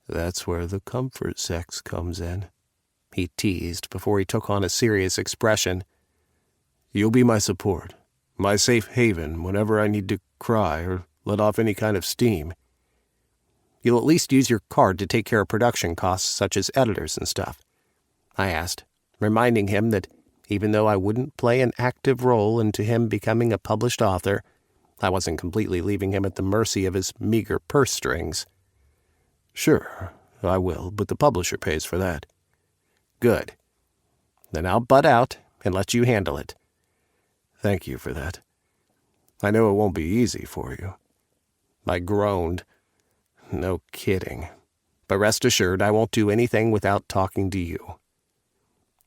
That's where the comfort sex comes in, he teased before he took on a serious expression. You'll be my support, my safe haven whenever I need to cry or let off any kind of steam. You'll at least use your card to take care of production costs such as editors and stuff, I asked, reminding him that even though I wouldn't play an active role into him becoming a published author, I wasn't completely leaving him at the mercy of his meager purse strings. Sure, I will, but the publisher pays for that. Good. Then I'll butt out and let you handle it. Thank you for that. I know it won't be easy for you. I groaned. No kidding. But rest assured I won't do anything without talking to you.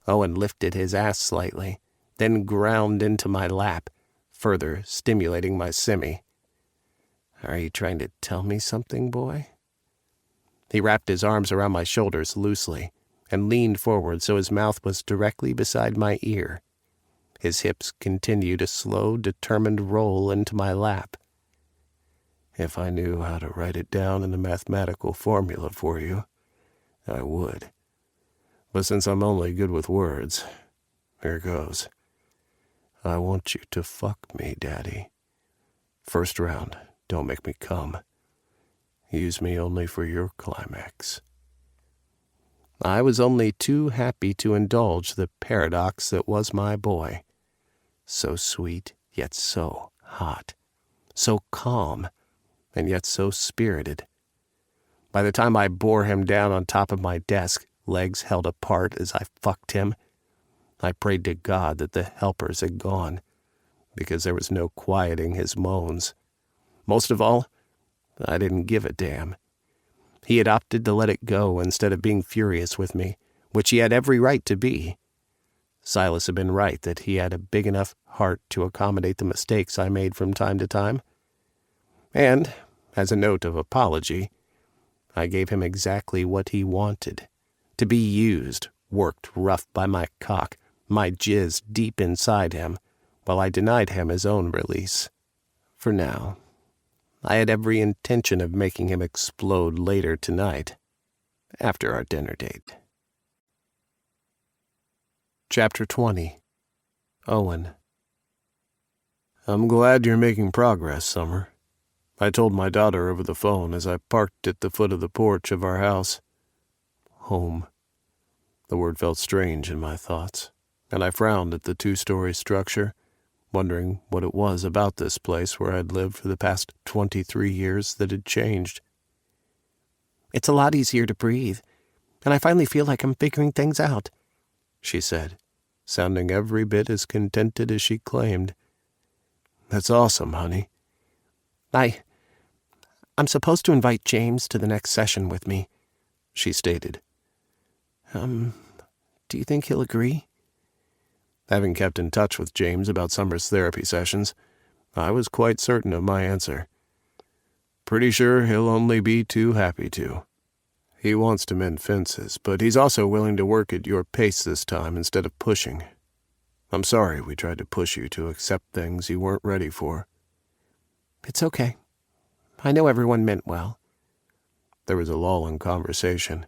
Owen lifted his ass slightly, then ground into my lap, further stimulating my simmy. Are you trying to tell me something, boy? He wrapped his arms around my shoulders loosely and leaned forward so his mouth was directly beside my ear. His hips continued a slow, determined roll into my lap. If I knew how to write it down in a mathematical formula for you, I would. But since I'm only good with words, here goes. I want you to fuck me, Daddy. First round, don't make me come. Use me only for your climax. I was only too happy to indulge the paradox that was my boy. So sweet, yet so hot. So calm, and yet so spirited. By the time I bore him down on top of my desk, legs held apart as I fucked him, I prayed to God that the helpers had gone, because there was no quieting his moans. Most of all, I didn't give a damn. He had opted to let it go instead of being furious with me, which he had every right to be. Silas had been right that he had a big enough heart to accommodate the mistakes I made from time to time. And, as a note of apology, I gave him exactly what he wanted, to be used, worked rough by my cock, my jizz deep inside him, while I denied him his own release. For now, I had every intention of making him explode later tonight, after our dinner date. Chapter 20. Owen. I'm glad you're making progress, Summer. I told my daughter over the phone as I parked at the foot of the porch of our house. Home. The word felt strange in my thoughts, and I frowned at the 2-story structure, wondering what it was about this place where I'd lived for the past 23 years that had changed. It's a lot easier to breathe, and I finally feel like I'm figuring things out, she said, sounding every bit as contented as she claimed. That's awesome, honey. I'm supposed to invite James to the next session with me, she stated. Do you think he'll agree? Having kept in touch with James about Summer's therapy sessions, I was quite certain of my answer. Pretty sure he'll only be too happy to. He wants to mend fences, but he's also willing to work at your pace this time instead of pushing. I'm sorry we tried to push you to accept things you weren't ready for. It's okay. I know everyone meant well. There was a lull in conversation,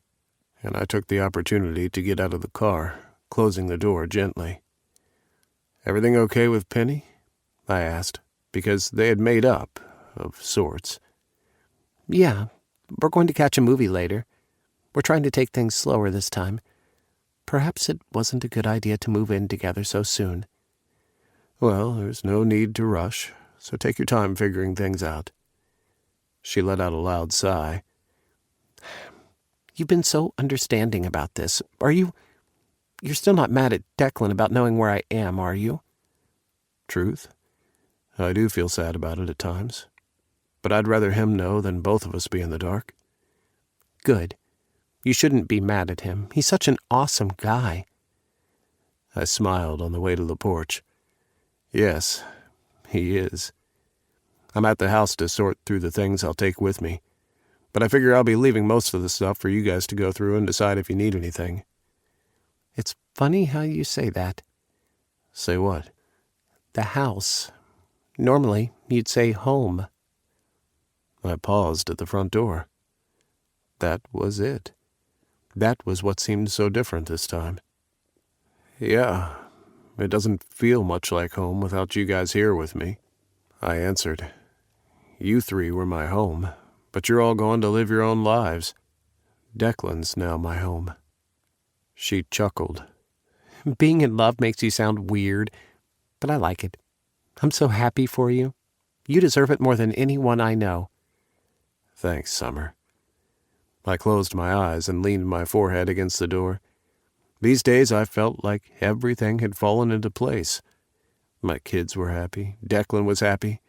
and I took the opportunity to get out of the car, closing the door gently. Everything okay with Penny? I asked, because they had made up, of sorts. Yeah, we're going to catch a movie later. We're trying to take things slower this time. Perhaps it wasn't a good idea to move in together so soon. Well, there's no need to rush, so take your time figuring things out. She let out a loud sigh. You've been so understanding about this. You're still not mad at Declan about knowing where I am, are you? Truth? I do feel sad about it at times. But I'd rather him know than both of us be in the dark. Good. You shouldn't be mad at him. He's such an awesome guy. I smiled on the way to the porch. Yes, he is. I'm at the house to sort through the things I'll take with me, but I figure I'll be leaving most of the stuff for you guys to go through and decide if you need anything. It's funny how you say that. Say what? The house. Normally, you'd say home. I paused at the front door. That was it. That was what seemed so different this time. Yeah, it doesn't feel much like home without you guys here with me, I answered. You 3 were my home, but you're all gone to live your own lives. Declan's now my home. She chuckled. Being in love makes you sound weird, but I like it. I'm so happy for you. You deserve it more than anyone I know. Thanks, Summer. I closed my eyes and leaned my forehead against the door. These days I felt like everything had fallen into place. My kids were happy, Declan was happy,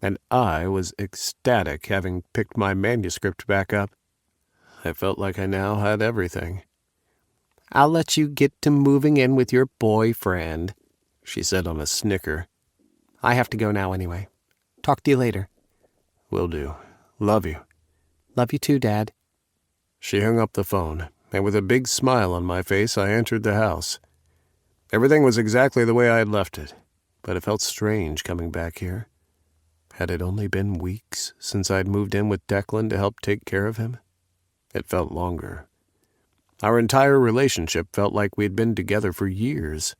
and I was ecstatic having picked my manuscript back up. I felt like I now had everything. I'll let you get to moving in with your boyfriend, she said on a snicker. I have to go now anyway. Talk to you later. Will do. Love you. Love you too, Dad. She hung up the phone, and with a big smile on my face, I entered the house. Everything was exactly the way I had left it, but it felt strange coming back here. Had it only been weeks since I'd moved in with Declan to help take care of him? It felt longer. Our entire relationship felt like we had been together for years,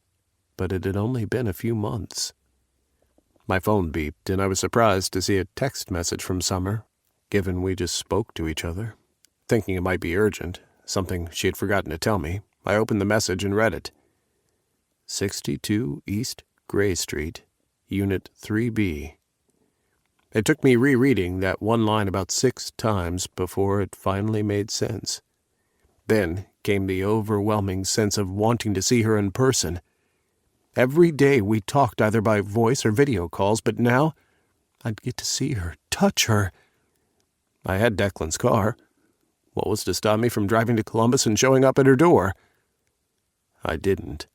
but it had only been a few months. My phone beeped, and I was surprised to see a text message from Summer, given we just spoke to each other. Thinking it might be urgent, something she had forgotten to tell me, I opened the message and read it. 62 East Gray Street, Unit 3B. It took me rereading that one line about 6 times before it finally made sense. Then came the overwhelming sense of wanting to see her in person. Every day we talked either by voice or video calls, but now I'd get to see her, touch her. I had Declan's car. What was to stop me from driving to Columbus and showing up at her door? I didn't.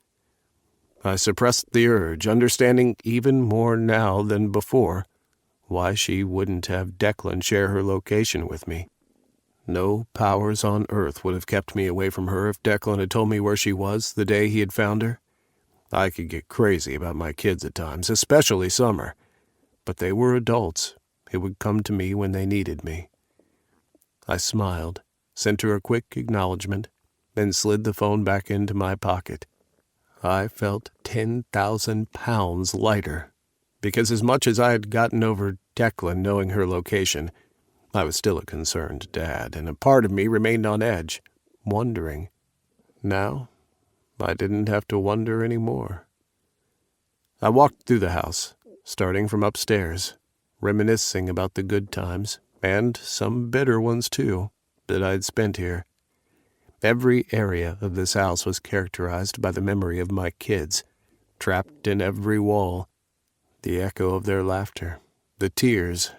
I suppressed the urge, understanding even more now than before why she wouldn't have Declan share her location with me. No powers on earth would have kept me away from her if Declan had told me where she was the day he had found her. I could get crazy about my kids at times, especially Summer, but they were adults who would come to me when they needed me. I smiled, sent her a quick acknowledgement, then slid the phone back into my pocket. I felt 10,000 pounds lighter, because as much as I had gotten over Declan knowing her location, I was still a concerned dad, and a part of me remained on edge, wondering. Now, I didn't have to wonder any more. I walked through the house, starting from upstairs, reminiscing about the good times, and some bitter ones too, that I'd spent here. Every area of this house was characterized by the memory of my kids, trapped in every wall, the echo of their laughter, the tears,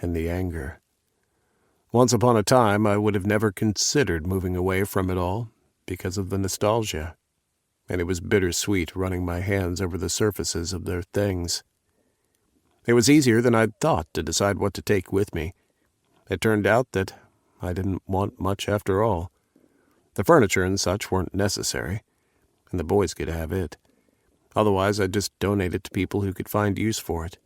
and the anger. Once upon a time, I would have never considered moving away from it all because of the nostalgia, and it was bittersweet running my hands over the surfaces of their things. It was easier than I'd thought to decide what to take with me. It turned out that I didn't want much after all. The furniture and such weren't necessary, and the boys could have it. Otherwise, I'd just donate it to people who could find use for it.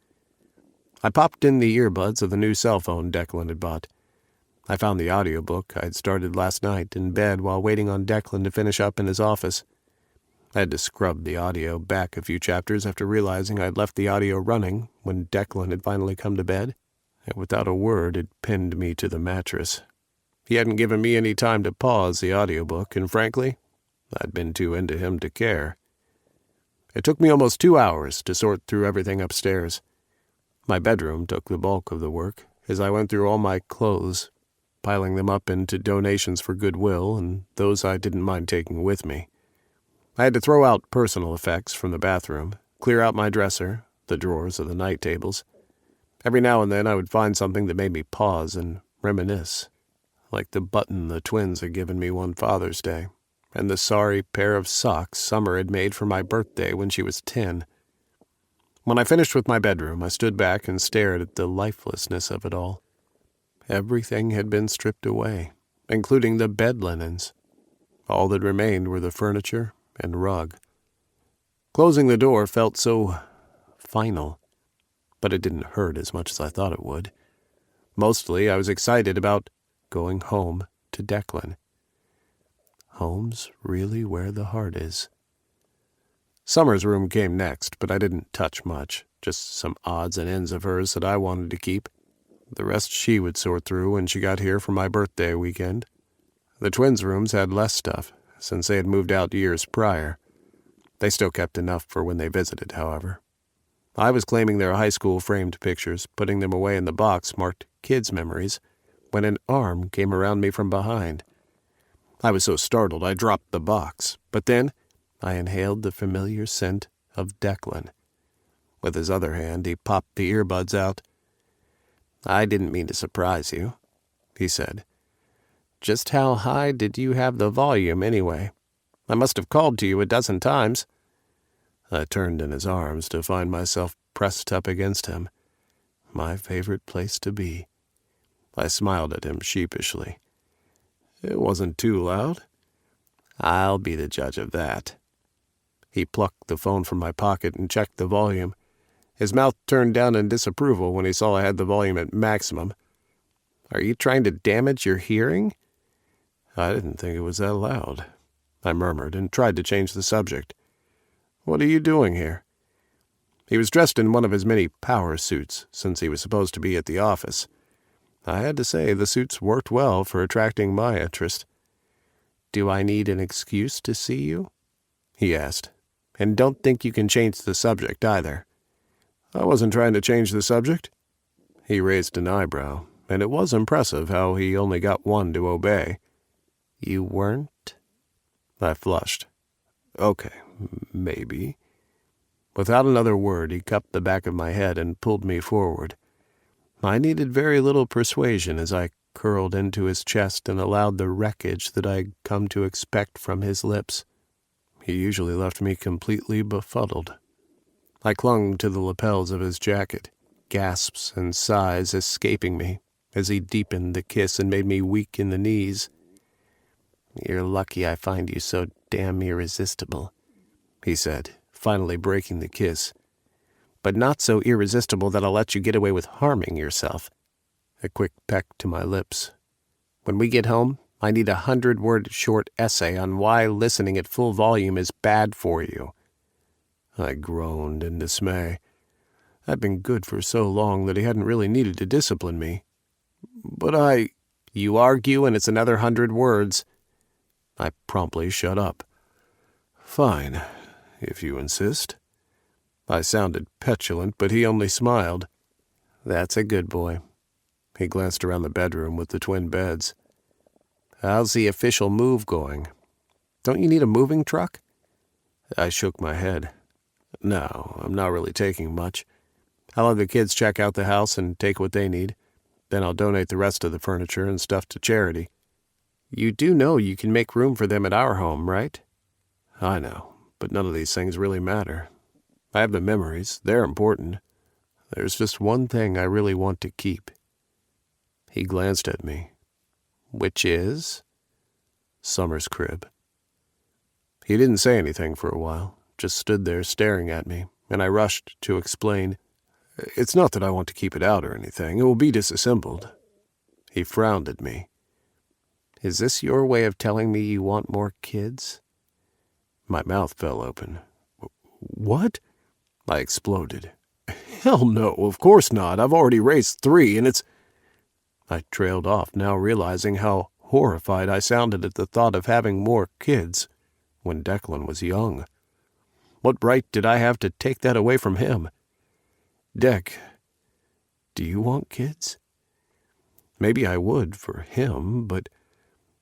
I popped in the earbuds of the new cell phone Declan had bought. I found the audiobook I'd started last night in bed while waiting on Declan to finish up in his office. I had to scrub the audio back a few chapters after realizing I'd left the audio running when Declan had finally come to bed, and without a word it pinned me to the mattress. He hadn't given me any time to pause the audiobook, and frankly, I'd been too into him to care. It took me almost 2 hours to sort through everything upstairs. My bedroom took the bulk of the work, as I went through all my clothes, piling them up into donations for goodwill and those I didn't mind taking with me. I had to throw out personal effects from the bathroom, clear out my dresser, the drawers of the night tables. Every now and then I would find something that made me pause and reminisce, like the button the twins had given me one Father's Day, and the sorry pair of socks Summer had made for my birthday when she was 10. When I finished with my bedroom, I stood back and stared at the lifelessness of it all. Everything had been stripped away, including the bed linens. All that remained were the furniture and rug. Closing the door felt so final, but it didn't hurt as much as I thought it would. Mostly, I was excited about going home to Declan. Home's really where the heart is. Summer's room came next, but I didn't touch much, just some odds and ends of hers that I wanted to keep. The rest she would sort through when she got here for my birthday weekend. The twins' rooms had less stuff, since they had moved out years prior. They still kept enough for when they visited, however. I was claiming their high school framed pictures, putting them away in the box marked Kids' Memories, when an arm came around me from behind. I was so startled I dropped the box, but then I inhaled the familiar scent of Declan. With his other hand, he popped the earbuds out. "I didn't mean to surprise you," he said. "Just how high did you have the volume, anyway? I must have called to you a dozen times." I turned in his arms to find myself pressed up against him. My favorite place to be. I smiled at him sheepishly. "It wasn't too loud." "I'll be the judge of that." He plucked the phone from my pocket and checked the volume. His mouth turned down in disapproval when he saw I had the volume at maximum. "Are you trying to damage your hearing?" I didn't think it was that loud, I murmured and tried to change the subject. What are you doing here? He was dressed in one of his many power suits, since he was supposed to be at the office. I had to say the suits worked well for attracting my interest. Do I need an excuse to see you? He asked. And don't think you can change the subject either. I wasn't trying to change the subject. He raised an eyebrow, and it was impressive how he only got one to obey. You weren't? I flushed. Okay, maybe. Without another word, he cupped the back of my head and pulled me forward. I needed very little persuasion as I curled into his chest and allowed the wreckage that I'd come to expect from his lips. He usually left me completely befuddled. I clung to the lapels of his jacket, gasps and sighs escaping me as he deepened the kiss and made me weak in the knees. You're lucky I find you so damn irresistible, he said, finally breaking the kiss. But not so irresistible that I'll let you get away with harming yourself. A quick peck to my lips. When we get home, I need a 100-word short essay on why listening at full volume is bad for you. I groaned in dismay. I'd been good for so long that he hadn't really needed to discipline me. But You argue and it's another 100 words. I promptly shut up. Fine, if you insist. I sounded petulant, but he only smiled. That's a good boy. He glanced around the bedroom with the twin beds. How's the official move going? Don't you need a moving truck? I shook my head. No, I'm not really taking much. I'll have the kids check out the house and take what they need. Then I'll donate the rest of the furniture and stuff to charity. You do know you can make room for them at our home, right? I know, but none of these things really matter. I have the memories. They're important. There's just one thing I really want to keep. He glanced at me. Which is? Summer's crib. He didn't say anything for a while, just stood there staring at me, and I rushed to explain. It's not that I want to keep it out or anything. It will be disassembled. He frowned at me. Is this your way of telling me you want more kids? My mouth fell open. What? I exploded. Hell no, of course not. I've already raised 3, and it's... I trailed off, now realizing how horrified I sounded at the thought of having more kids when Declan was young. What right did I have to take that away from him? Dec, do you want kids? Maybe I would for him, but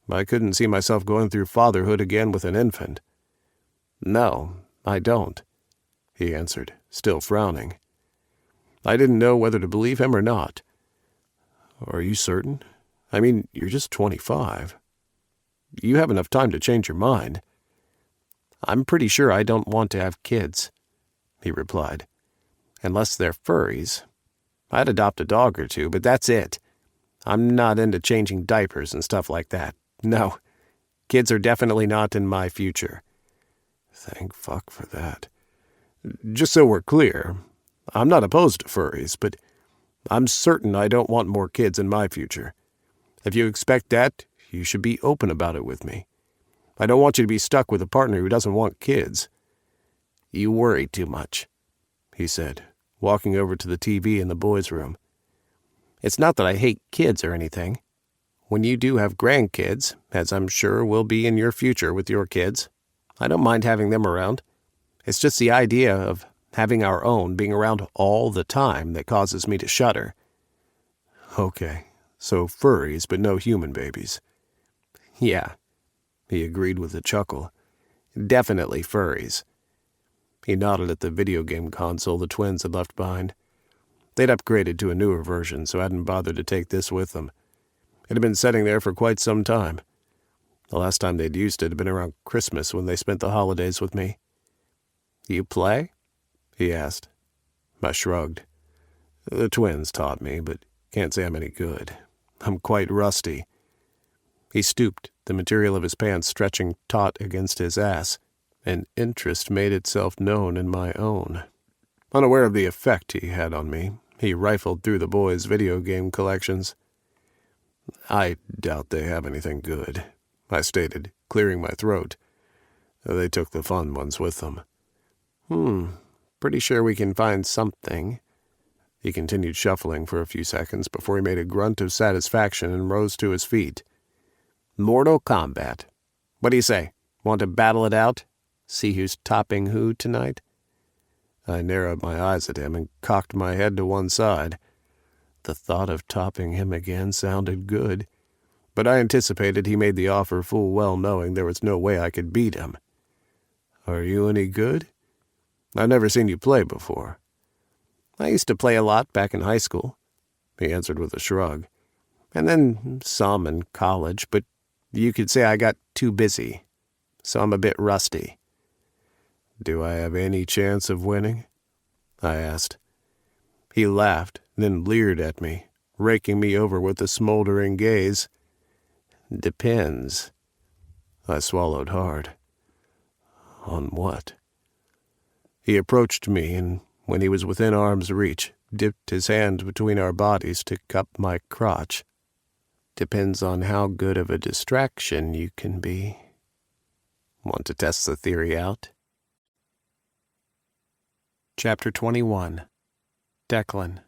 I couldn't see myself going through fatherhood again with an infant. No, I don't, he answered, still frowning. I didn't know whether to believe him or not. Are you certain? I mean, you're just 25. You have enough time to change your mind. I'm pretty sure I don't want to have kids, he replied. Unless they're furries. I'd adopt a dog or 2, but that's it. I'm not into changing diapers and stuff like that. No, kids are definitely not in my future. Thank fuck for that. Just so we're clear, I'm not opposed to furries, but I'm certain I don't want more kids in my future. If you expect that, you should be open about it with me. I don't want you to be stuck with a partner who doesn't want kids. You worry too much, he said, walking over to the TV in the boys' room. It's not that I hate kids or anything. When you do have grandkids, as I'm sure will be in your future with your kids, I don't mind having them around. It's just the idea of having our own being around all the time that causes me to shudder. Okay, so furries but no human babies. Yeah, he agreed with a chuckle. Definitely furries. He nodded at the video game console the twins had left behind. They'd upgraded to a newer version, so I hadn't bothered to take this with them. It had been sitting there for quite some time. The last time they'd used it had been around Christmas when they spent the holidays with me. You play? He asked. I shrugged. The twins taught me, but can't say I'm any good. I'm quite rusty. He stooped, the material of his pants stretching taut against his ass. An interest made itself known in my own. Unaware of the effect he had on me, he rifled through the boys' video game collections. I doubt they have anything good, I stated, clearing my throat. They took the fun ones with them. Pretty sure we can find something. He continued shuffling for a few seconds before he made a grunt of satisfaction and rose to his feet. Mortal Kombat. What do you say? Want to battle it out? See who's topping who tonight? I narrowed my eyes at him and cocked my head to one side. The thought of topping him again sounded good, but I anticipated he made the offer full well knowing there was no way I could beat him. Are you any good? I've never seen you play before. I used to play a lot back in high school, he answered with a shrug. And then some in college, but you could say I got too busy, so I'm a bit rusty. Do I have any chance of winning? I asked. He laughed, then leered at me, raking me over with a smoldering gaze. Depends. I swallowed hard. On what? He approached me, and when he was within arm's reach, dipped his hand between our bodies to cup my crotch. Depends on how good of a distraction you can be. Want to test the theory out? Chapter 21. Declan.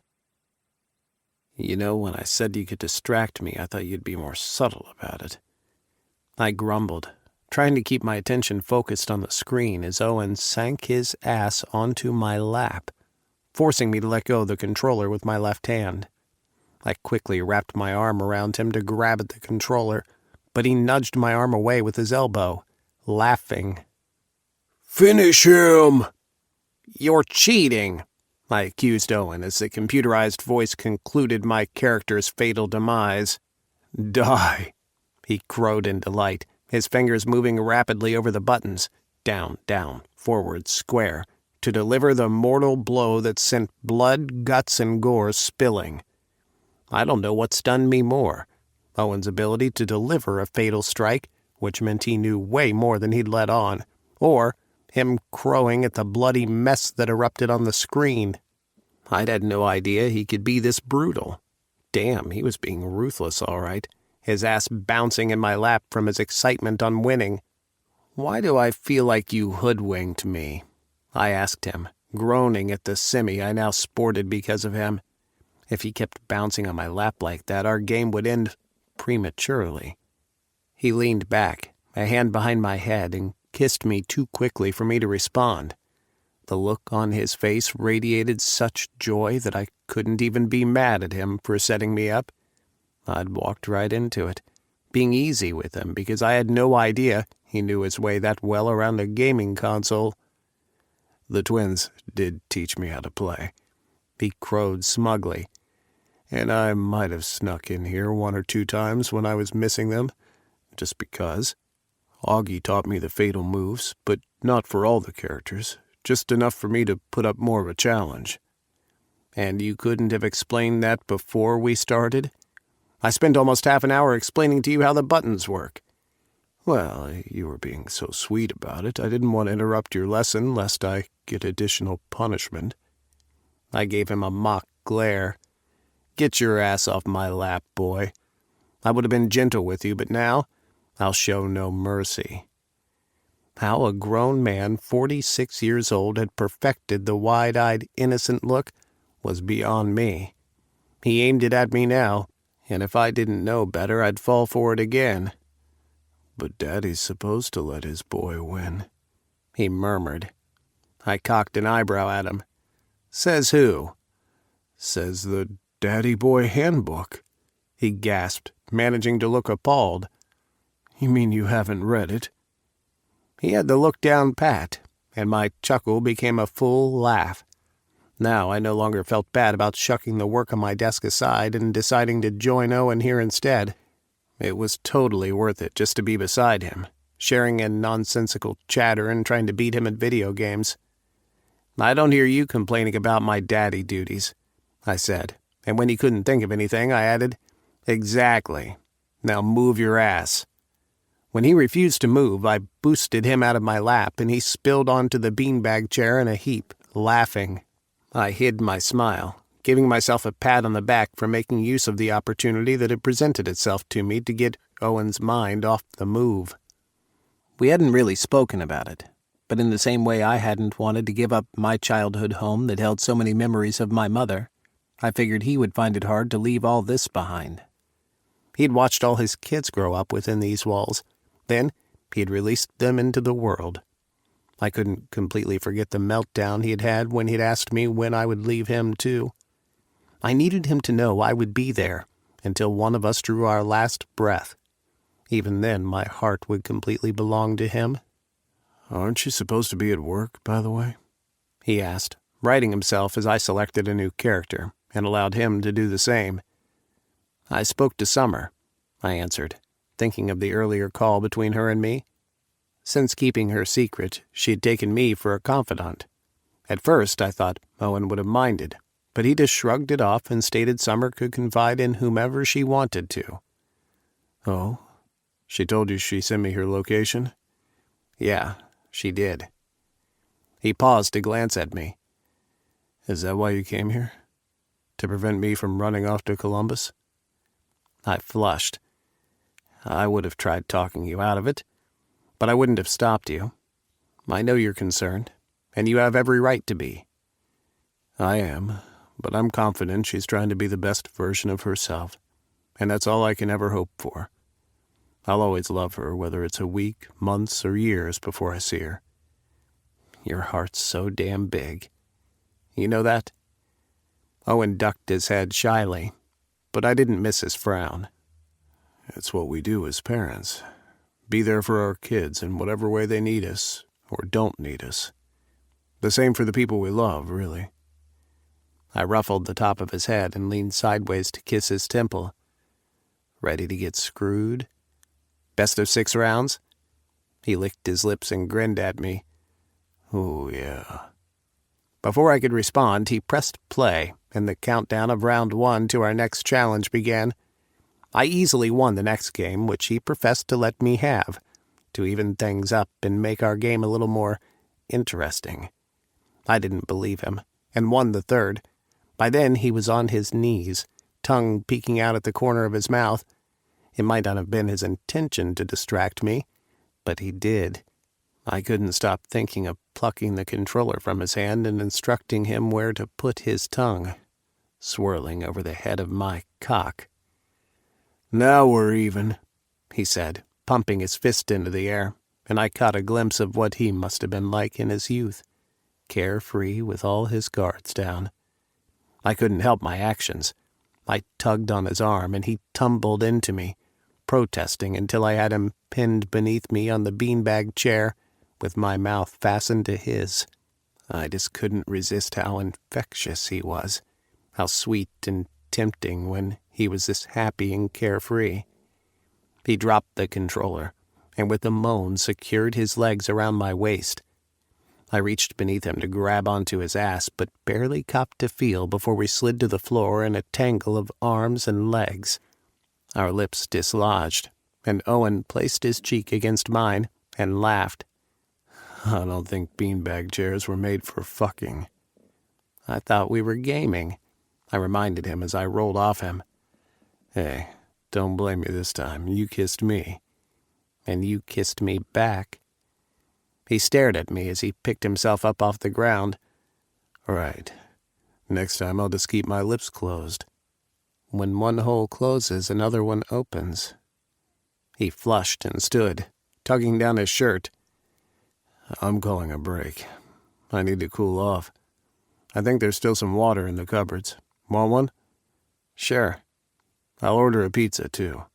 You know, when I said you could distract me, I thought you'd be more subtle about it. I grumbled, trying to keep my attention focused on the screen as Owen sank his ass onto my lap, forcing me to let go of the controller with my left hand. I quickly wrapped my arm around him to grab at the controller, but he nudged my arm away with his elbow, laughing. Finish him! You're cheating, I accused Owen as the computerized voice concluded my character's fatal demise. Die, he crowed in delight, his fingers moving rapidly over the buttons, down, down, forward, square, to deliver the mortal blow that sent blood, guts, and gore spilling. I don't know what stunned me more, Owen's ability to deliver a fatal strike, which meant he knew way more than he'd let on, or him crowing at the bloody mess that erupted on the screen. I'd had no idea he could be this brutal. Damn, he was being ruthless, all right, his ass bouncing in my lap from his excitement on winning. Why do I feel like you hoodwinked me? I asked him, groaning at the simmy I now sported because of him. If he kept bouncing on my lap like that, our game would end prematurely. He leaned back, a hand behind my head, and kissed me too quickly for me to respond. The look on his face radiated such joy that I couldn't even be mad at him for setting me up. I'd walked right into it, being easy with him because I had no idea he knew his way that well around a gaming console. The twins did teach me how to play, he crowed smugly. And I might have snuck in here 1 or 2 times when I was missing them, just because. Augie taught me the fatal moves, but not for all the characters, just enough for me to put up more of a challenge. And you couldn't have explained that before we started? I spent almost half an hour explaining to you how the buttons work. Well, you were being so sweet about it, I didn't want to interrupt your lesson lest I get additional punishment. I gave him a mock glare. Get your ass off my lap, boy. I would have been gentle with you, but now I'll show no mercy. How a grown man, 46 years old, had perfected the wide-eyed, innocent look was beyond me. He aimed it at me now, and if I didn't know better, I'd fall for it again. But Daddy's supposed to let his boy win, he murmured. I cocked an eyebrow at him. Says who? Says the Daddy Boy Handbook, he gasped, managing to look appalled. You mean you haven't read it? He had the look down pat, and my chuckle became a full laugh. Now I no longer felt bad about shucking the work on my desk aside and deciding to join Owen here instead. It was totally worth it just to be beside him, sharing in nonsensical chatter and trying to beat him at video games. I don't hear you complaining about my daddy duties, I said, and when he couldn't think of anything, I added, Exactly. Now move your ass. When he refused to move, I boosted him out of my lap, and he spilled onto the beanbag chair in a heap, laughing. I hid my smile, giving myself a pat on the back for making use of the opportunity that had presented itself to me to get Owen's mind off the move. We hadn't really spoken about it, but in the same way I hadn't wanted to give up my childhood home that held so many memories of my mother, I figured he would find it hard to leave all this behind. He'd watched all his kids grow up within these walls. Then he'd released them into the world. I couldn't completely forget the meltdown he'd had when he'd asked me when I would leave him, too. I needed him to know I would be there until one of us drew our last breath. Even then, my heart would completely belong to him. Aren't you supposed to be at work, by the way? He asked, righting himself as I selected a new character and allowed him to do the same. I spoke to Summer, I answered, thinking of the earlier call between her and me. Since keeping her secret, she'd taken me for a confidant. At first, I thought Owen would have minded, but he just shrugged it off and stated Summer could confide in whomever she wanted to. Oh? She told you she sent me her location? Yeah, she did. He paused to glance at me. Is that why you came here? To prevent me from running off to Columbus? I flushed. I would have tried talking you out of it, but I wouldn't have stopped you. I know you're concerned, and you have every right to be. I am, but I'm confident she's trying to be the best version of herself, and that's all I can ever hope for. I'll always love her, whether it's a week, months, or years before I see her. Your heart's so damn big. You know that? Owen ducked his head shyly, but I didn't miss his frown. It's what we do as parents. Be there for our kids in whatever way they need us, or don't need us. The same for the people we love, really. I ruffled the top of his head and leaned sideways to kiss his temple. Ready to get screwed? Best of 6 rounds? He licked his lips and grinned at me. Oh, yeah. Before I could respond, he pressed play, and the countdown of round 1 to our next challenge began. I easily won the next game, which he professed to let me have, to even things up and make our game a little more interesting. I didn't believe him, and won the third. By then he was on his knees, tongue peeking out at the corner of his mouth. It might not have been his intention to distract me, but he did. I couldn't stop thinking of plucking the controller from his hand and instructing him where to put his tongue, swirling over the head of my cock. Now we're even, he said, pumping his fist into the air, and I caught a glimpse of what he must have been like in his youth, carefree with all his guards down. I couldn't help my actions. I tugged on his arm, and he tumbled into me, protesting until I had him pinned beneath me on the beanbag chair, with my mouth fastened to his. I just couldn't resist how infectious he was, how sweet and tempting when he was this happy and carefree. He dropped the controller, and with a moan secured his legs around my waist. I reached beneath him to grab onto his ass, but barely copped a feel before we slid to the floor in a tangle of arms and legs. Our lips dislodged, and Owen placed his cheek against mine and laughed. I don't think beanbag chairs were made for fucking. I thought we were gaming, I reminded him as I rolled off him. Hey, don't blame me this time. You kissed me. And you kissed me back. He stared at me as he picked himself up off the ground. Right. Next time I'll just keep my lips closed. When one hole closes, another one opens. He flushed and stood, tugging down his shirt. I'm calling a break. I need to cool off. I think there's still some water in the cupboards. Want one? Sure. I'll order a pizza, too.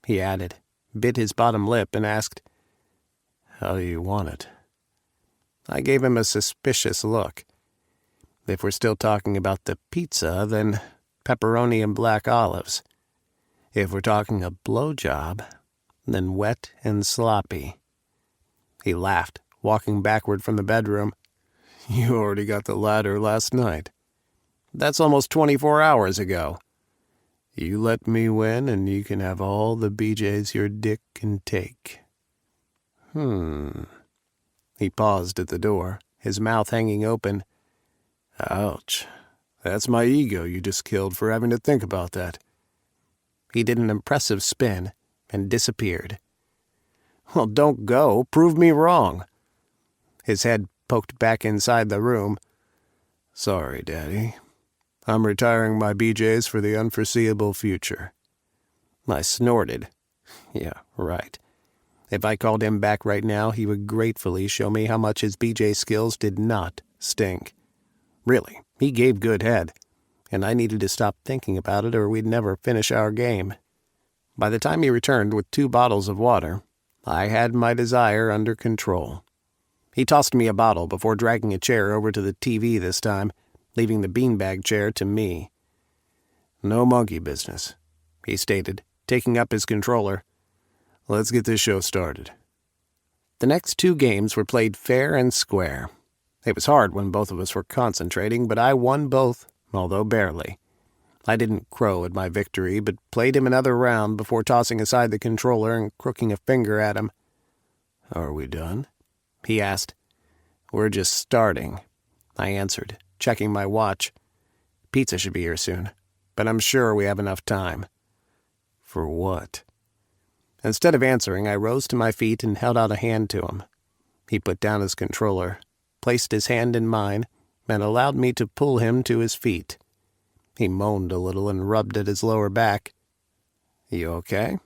He added, bit his bottom lip, and asked, How do you want it? I gave him a suspicious look. If we're still talking about the pizza, then pepperoni and black olives. If we're talking a blowjob, then wet and sloppy. He laughed, walking backward from the bedroom. You already got the latter last night. That's almost 24 hours ago. You let me win, and you can have all the BJs your dick can take. He paused at the door, his mouth hanging open. Ouch. That's my ego you just killed for having to think about that. He did an impressive spin, and disappeared. Well, don't go. Prove me wrong. His head poked back inside the room. Sorry, Daddy. I'm retiring my BJs for the unforeseeable future. I snorted. Yeah, right. If I called him back right now, he would gratefully show me how much his BJ skills did not stink. Really, he gave good head, and I needed to stop thinking about it or we'd never finish our game. By the time he returned with 2 bottles of water, I had my desire under control. He tossed me a bottle before dragging a chair over to the TV this time, leaving the beanbag chair to me. No monkey business, he stated, taking up his controller. Let's get this show started. The next 2 games were played fair and square. It was hard when both of us were concentrating, but I won both, although barely. I didn't crow at my victory, but played him another round before tossing aside the controller and crooking a finger at him. Are we done? He asked. We're just starting, I answered, checking my watch. Pizza should be here soon, but I'm sure we have enough time. For what? Instead of answering, I rose to my feet and held out a hand to him. He put down his controller, placed his hand in mine, and allowed me to pull him to his feet. He moaned a little and rubbed at his lower back. You okay?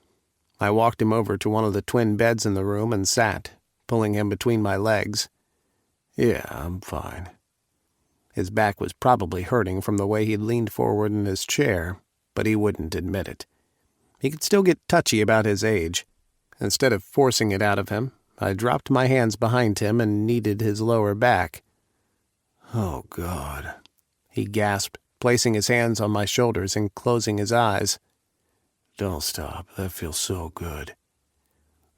I walked him over to one of the twin beds in the room and sat, pulling him between my legs. Yeah, I'm fine. His back was probably hurting from the way he'd leaned forward in his chair, but he wouldn't admit it. He could still get touchy about his age. Instead of forcing it out of him, I dropped my hands behind him and kneaded his lower back. Oh, God, he gasped, placing his hands on my shoulders and closing his eyes. Don't stop. That feels so good.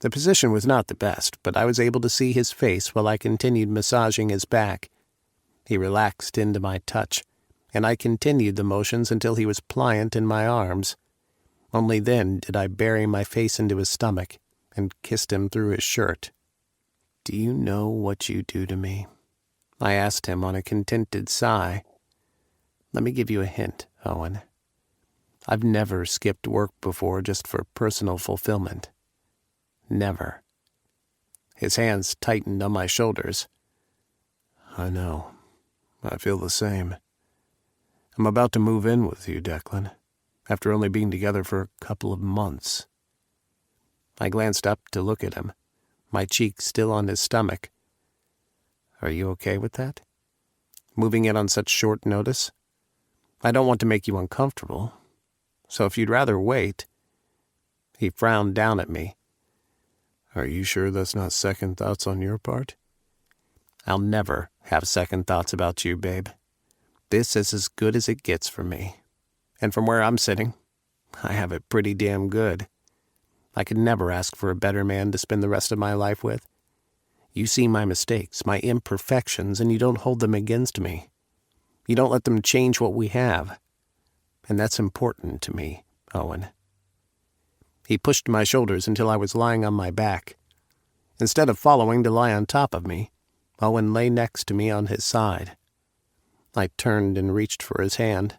The position was not the best, but I was able to see his face while I continued massaging his back. He relaxed into my touch, and I continued the motions until he was pliant in my arms. Only then did I bury my face into his stomach and kissed him through his shirt. Do you know what you do to me? I asked him on a contented sigh. Let me give you a hint, Owen. I've never skipped work before just for personal fulfillment. Never. His hands tightened on my shoulders. I know. I feel the same. I'm about to move in with you, Declan, after only being together for a couple of months. I glanced up to look at him, my cheek still on his stomach. Are you okay with that? Moving in on such short notice? I don't want to make you uncomfortable, so if you'd rather wait. He frowned down at me. Are you sure that's not second thoughts on your part? I'll never have second thoughts about you, babe. This is as good as it gets for me. And from where I'm sitting, I have it pretty damn good. I could never ask for a better man to spend the rest of my life with. You see my mistakes, my imperfections, and you don't hold them against me. You don't let them change what we have. And that's important to me, Owen. He pushed my shoulders until I was lying on my back. Instead of following to lie on top of me, Owen lay next to me on his side. I turned and reached for his hand.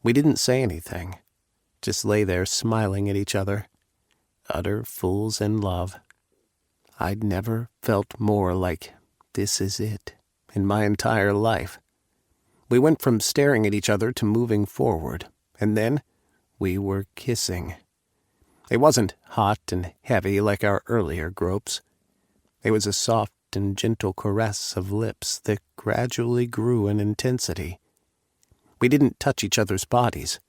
We didn't say anything, just lay there smiling at each other, utter fools in love. I'd never felt more like this is it in my entire life. We went from staring at each other to moving forward, and then we were kissing. It wasn't hot and heavy like our earlier gropes. It was a soft and gentle caress of lips that gradually grew in intensity. We didn't touch each other's bodies,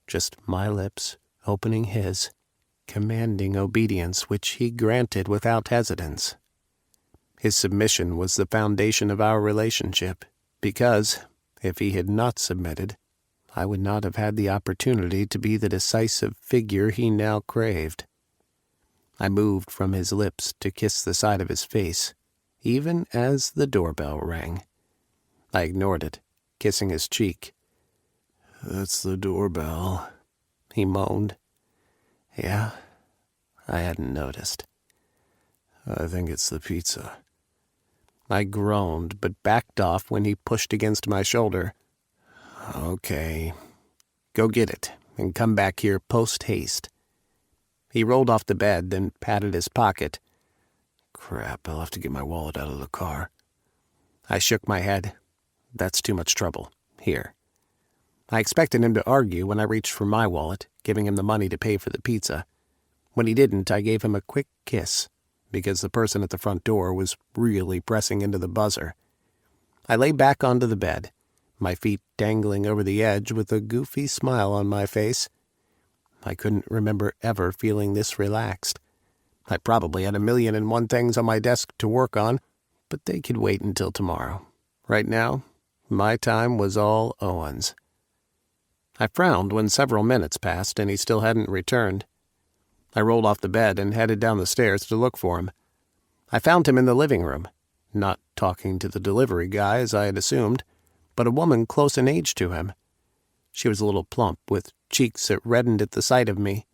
just my lips opening his, commanding obedience which he granted without hesitance. His submission was the foundation of our relationship, because, if he had not submitted, I would not have had the opportunity to be the decisive figure he now craved. I moved from his lips to kiss the side of his face, even as the doorbell rang. I ignored it, kissing his cheek. That's the doorbell, he moaned. Yeah, I hadn't noticed. I think it's the pizza. I groaned, but backed off when he pushed against my shoulder. Okay. Go get it, and come back here post-haste. He rolled off the bed, then patted his pocket. Crap, I'll have to get my wallet out of the car. I shook my head. That's too much trouble. Here. I expected him to argue when I reached for my wallet, giving him the money to pay for the pizza. When he didn't, I gave him a quick kiss, because the person at the front door was really pressing into the buzzer. I lay back onto the bed, my feet dangling over the edge with a goofy smile on my face. I couldn't remember ever feeling this relaxed. I probably had 1,000,001 things on my desk to work on, but they could wait until tomorrow. Right now, my time was all Owen's. I frowned when several minutes passed and he still hadn't returned. I rolled off the bed and headed down the stairs to look for him. I found him in the living room, not talking to the delivery guy as I had assumed, but a woman close in age to him. She was a little plump, with cheeks that reddened at the sight of me,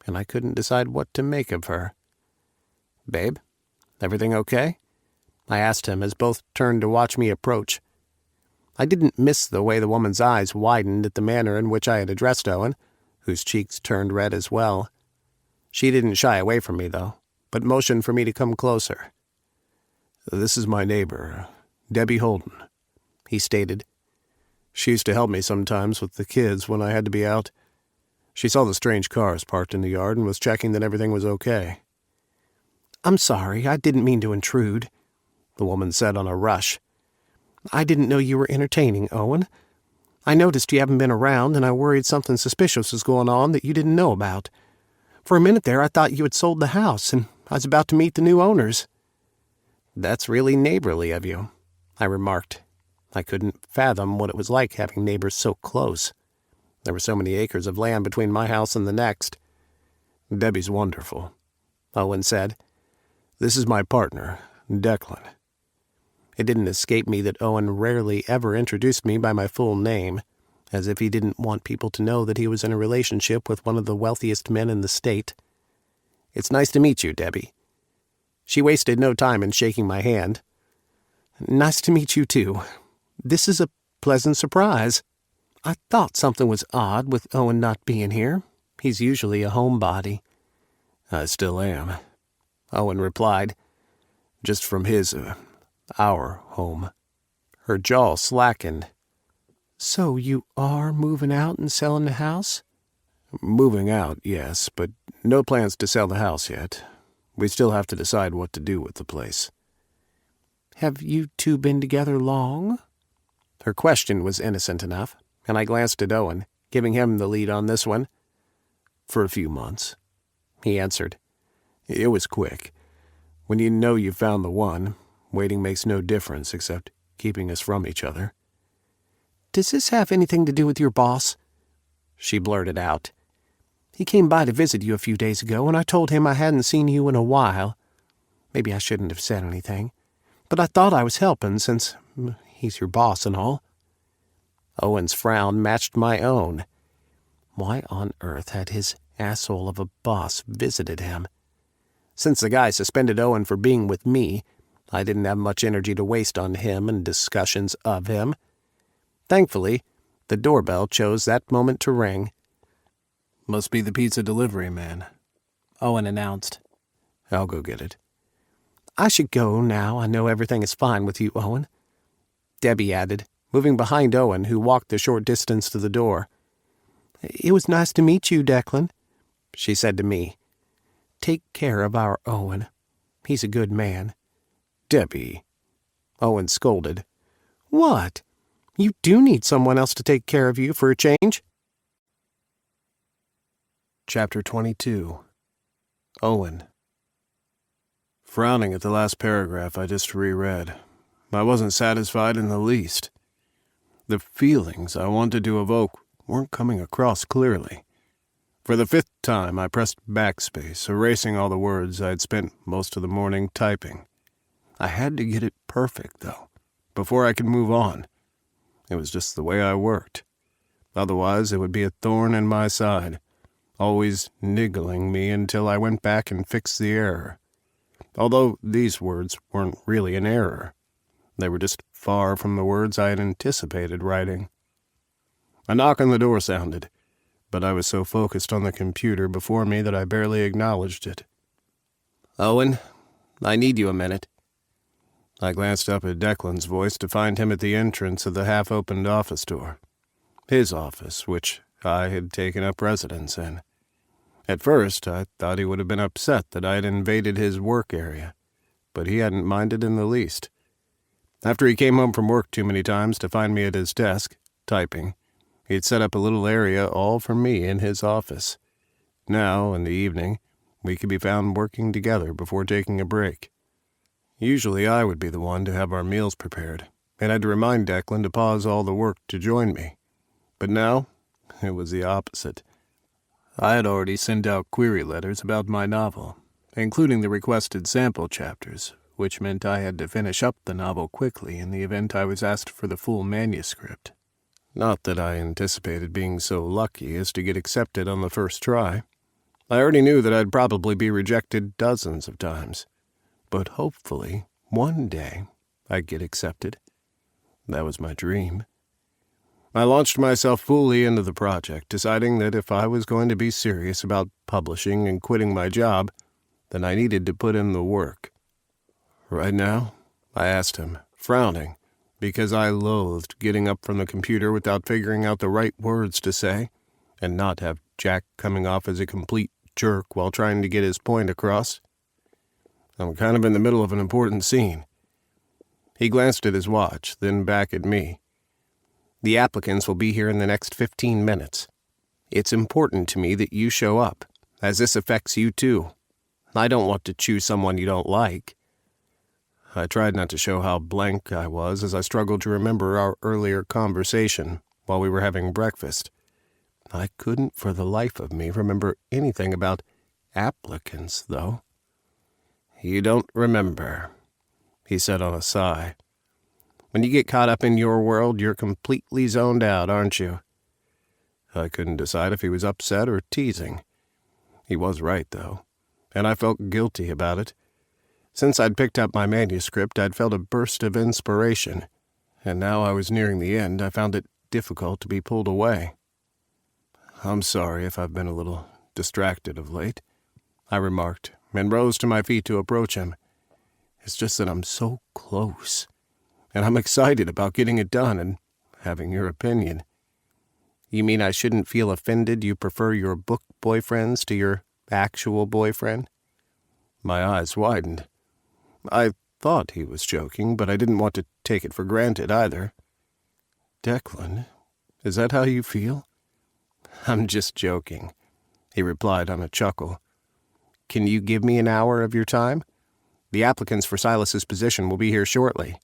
and I couldn't decide what to make of her. "Babe, everything okay?" I asked him as both turned to watch me approach. I didn't miss the way the woman's eyes widened at the manner in which I had addressed Owen, whose cheeks turned red as well. She didn't shy away from me, though, but motioned for me to come closer. "This is my neighbor, Debbie Holden," he stated. "She used to help me sometimes with the kids when I had to be out. She saw the strange cars parked in the yard and was checking that everything was okay." "I'm sorry, I didn't mean to intrude," the woman said on a rush. "I didn't know you were entertaining, Owen. I noticed you haven't been around, and I worried something suspicious was going on that you didn't know about. For a minute there, I thought you had sold the house, and I was about to meet the new owners." "That's really neighborly of you," I remarked. I couldn't fathom what it was like having neighbors so close. There were so many acres of land between my house and the next. "Debbie's wonderful," Owen said. "This is my partner, Declan." It didn't escape me that Owen rarely ever introduced me by my full name, as if he didn't want people to know that he was in a relationship with one of the wealthiest men in the state. "It's nice to meet you, Debbie." She wasted no time in shaking my hand. "Nice to meet you, too. This is a pleasant surprise. I thought something was odd with Owen not being here. He's usually a homebody." "I still am," Owen replied. "Just from our home." Her jaw slackened. "So you are moving out and selling the house?" "Moving out, yes, but no plans to sell the house yet. We still have to decide what to do with the place." "Have you two been together long?" Her question was innocent enough, and I glanced at Owen, giving him the lead on this one. "For a few months," he answered. "It was quick. When you know you've found the one, waiting makes no difference except keeping us from each other." "Does this have anything to do with your boss?" she blurted out. "He came by to visit you a few days ago, and I told him I hadn't seen you in a while. Maybe I shouldn't have said anything, but I thought I was helping since he's your boss and all." Owen's frown matched my own. Why on earth had his asshole of a boss visited him? Since the guy suspended Owen for being with me, I didn't have much energy to waste on him and discussions of him. Thankfully, the doorbell chose that moment to ring. "Must be the pizza delivery man," Owen announced. "I'll go get it." "I should go now I know everything is fine with you, Owen," Debbie added, moving behind Owen, who walked the short distance to the door. "It was nice to meet you, Declan," she said to me. "Take care of our Owen. He's a good man." "Debbie," Owen scolded. "What? You do need someone else to take care of you for a change?" Chapter 22. Owen. Frowning at the last paragraph I just reread, I wasn't satisfied in the least. The feelings I wanted to evoke weren't coming across clearly. For the 5th time, I pressed backspace, erasing all the words I had spent most of the morning typing. I had to get it perfect, though, before I could move on. It was just the way I worked. Otherwise, it would be a thorn in my side, always niggling me until I went back and fixed the error. Although these words weren't really an error. They were just far from the words I had anticipated writing. A knock on the door sounded. but I was so focused on the computer before me that I barely acknowledged it. "Owen, I need you a minute." I glanced up at Declan's voice to find him at the entrance of the half-opened office door. His office, which I had taken up residence in. At first, I thought he would have been upset that I had invaded his work area, but he hadn't minded in the least. After he came home from work too many times to find me at his desk, typing, he had set up a little area all for me in his office. Now, in the evening, we could be found working together before taking a break. Usually I would be the one to have our meals prepared, and I'd remind Declan to pause all the work to join me. But now, it was the opposite. I had already sent out query letters about my novel, including the requested sample chapters, which meant I had to finish up the novel quickly in the event I was asked for the full manuscript. Not that I anticipated being so lucky as to get accepted on the first try. I already knew that I'd probably be rejected dozens of times. But hopefully, one day, I'd get accepted. That was my dream. I launched myself fully into the project, deciding that if I was going to be serious about publishing and quitting my job, then I needed to put in the work. "Right now?" I asked him, frowning, because I loathed getting up from the computer without figuring out the right words to say, and not have Jack coming off as a complete jerk while trying to get his point across. "I'm kind of in the middle of an important scene." He glanced at his watch, then back at me. "The applicants will be here in the next 15 minutes. It's important to me that you show up, as this affects you too. I don't want to choose someone you don't like." I tried not to show how blank I was as I struggled to remember our earlier conversation while we were having breakfast. I couldn't for the life of me remember anything about applicants, though. "You don't remember," he said on a sigh. "When you get caught up in your world, you're completely zoned out, aren't you?" I couldn't decide if he was upset or teasing. He was right, though, and I felt guilty about it. Since I'd picked up my manuscript, I'd felt a burst of inspiration, and now I was nearing the end, I found it difficult to be pulled away. "I'm sorry if I've been a little distracted of late," I remarked, and rose to my feet to approach him. "It's just that I'm so close, and I'm excited about getting it done and having your opinion." "You mean I shouldn't feel offended you prefer your book boyfriends to your actual boyfriend?" My eyes widened. I thought he was joking, but I didn't want to take it for granted either. "Declan, is that how you feel?" "I'm just joking," he replied on a chuckle. "Can you give me an hour of your time? The applicants for Silas's position will be here shortly."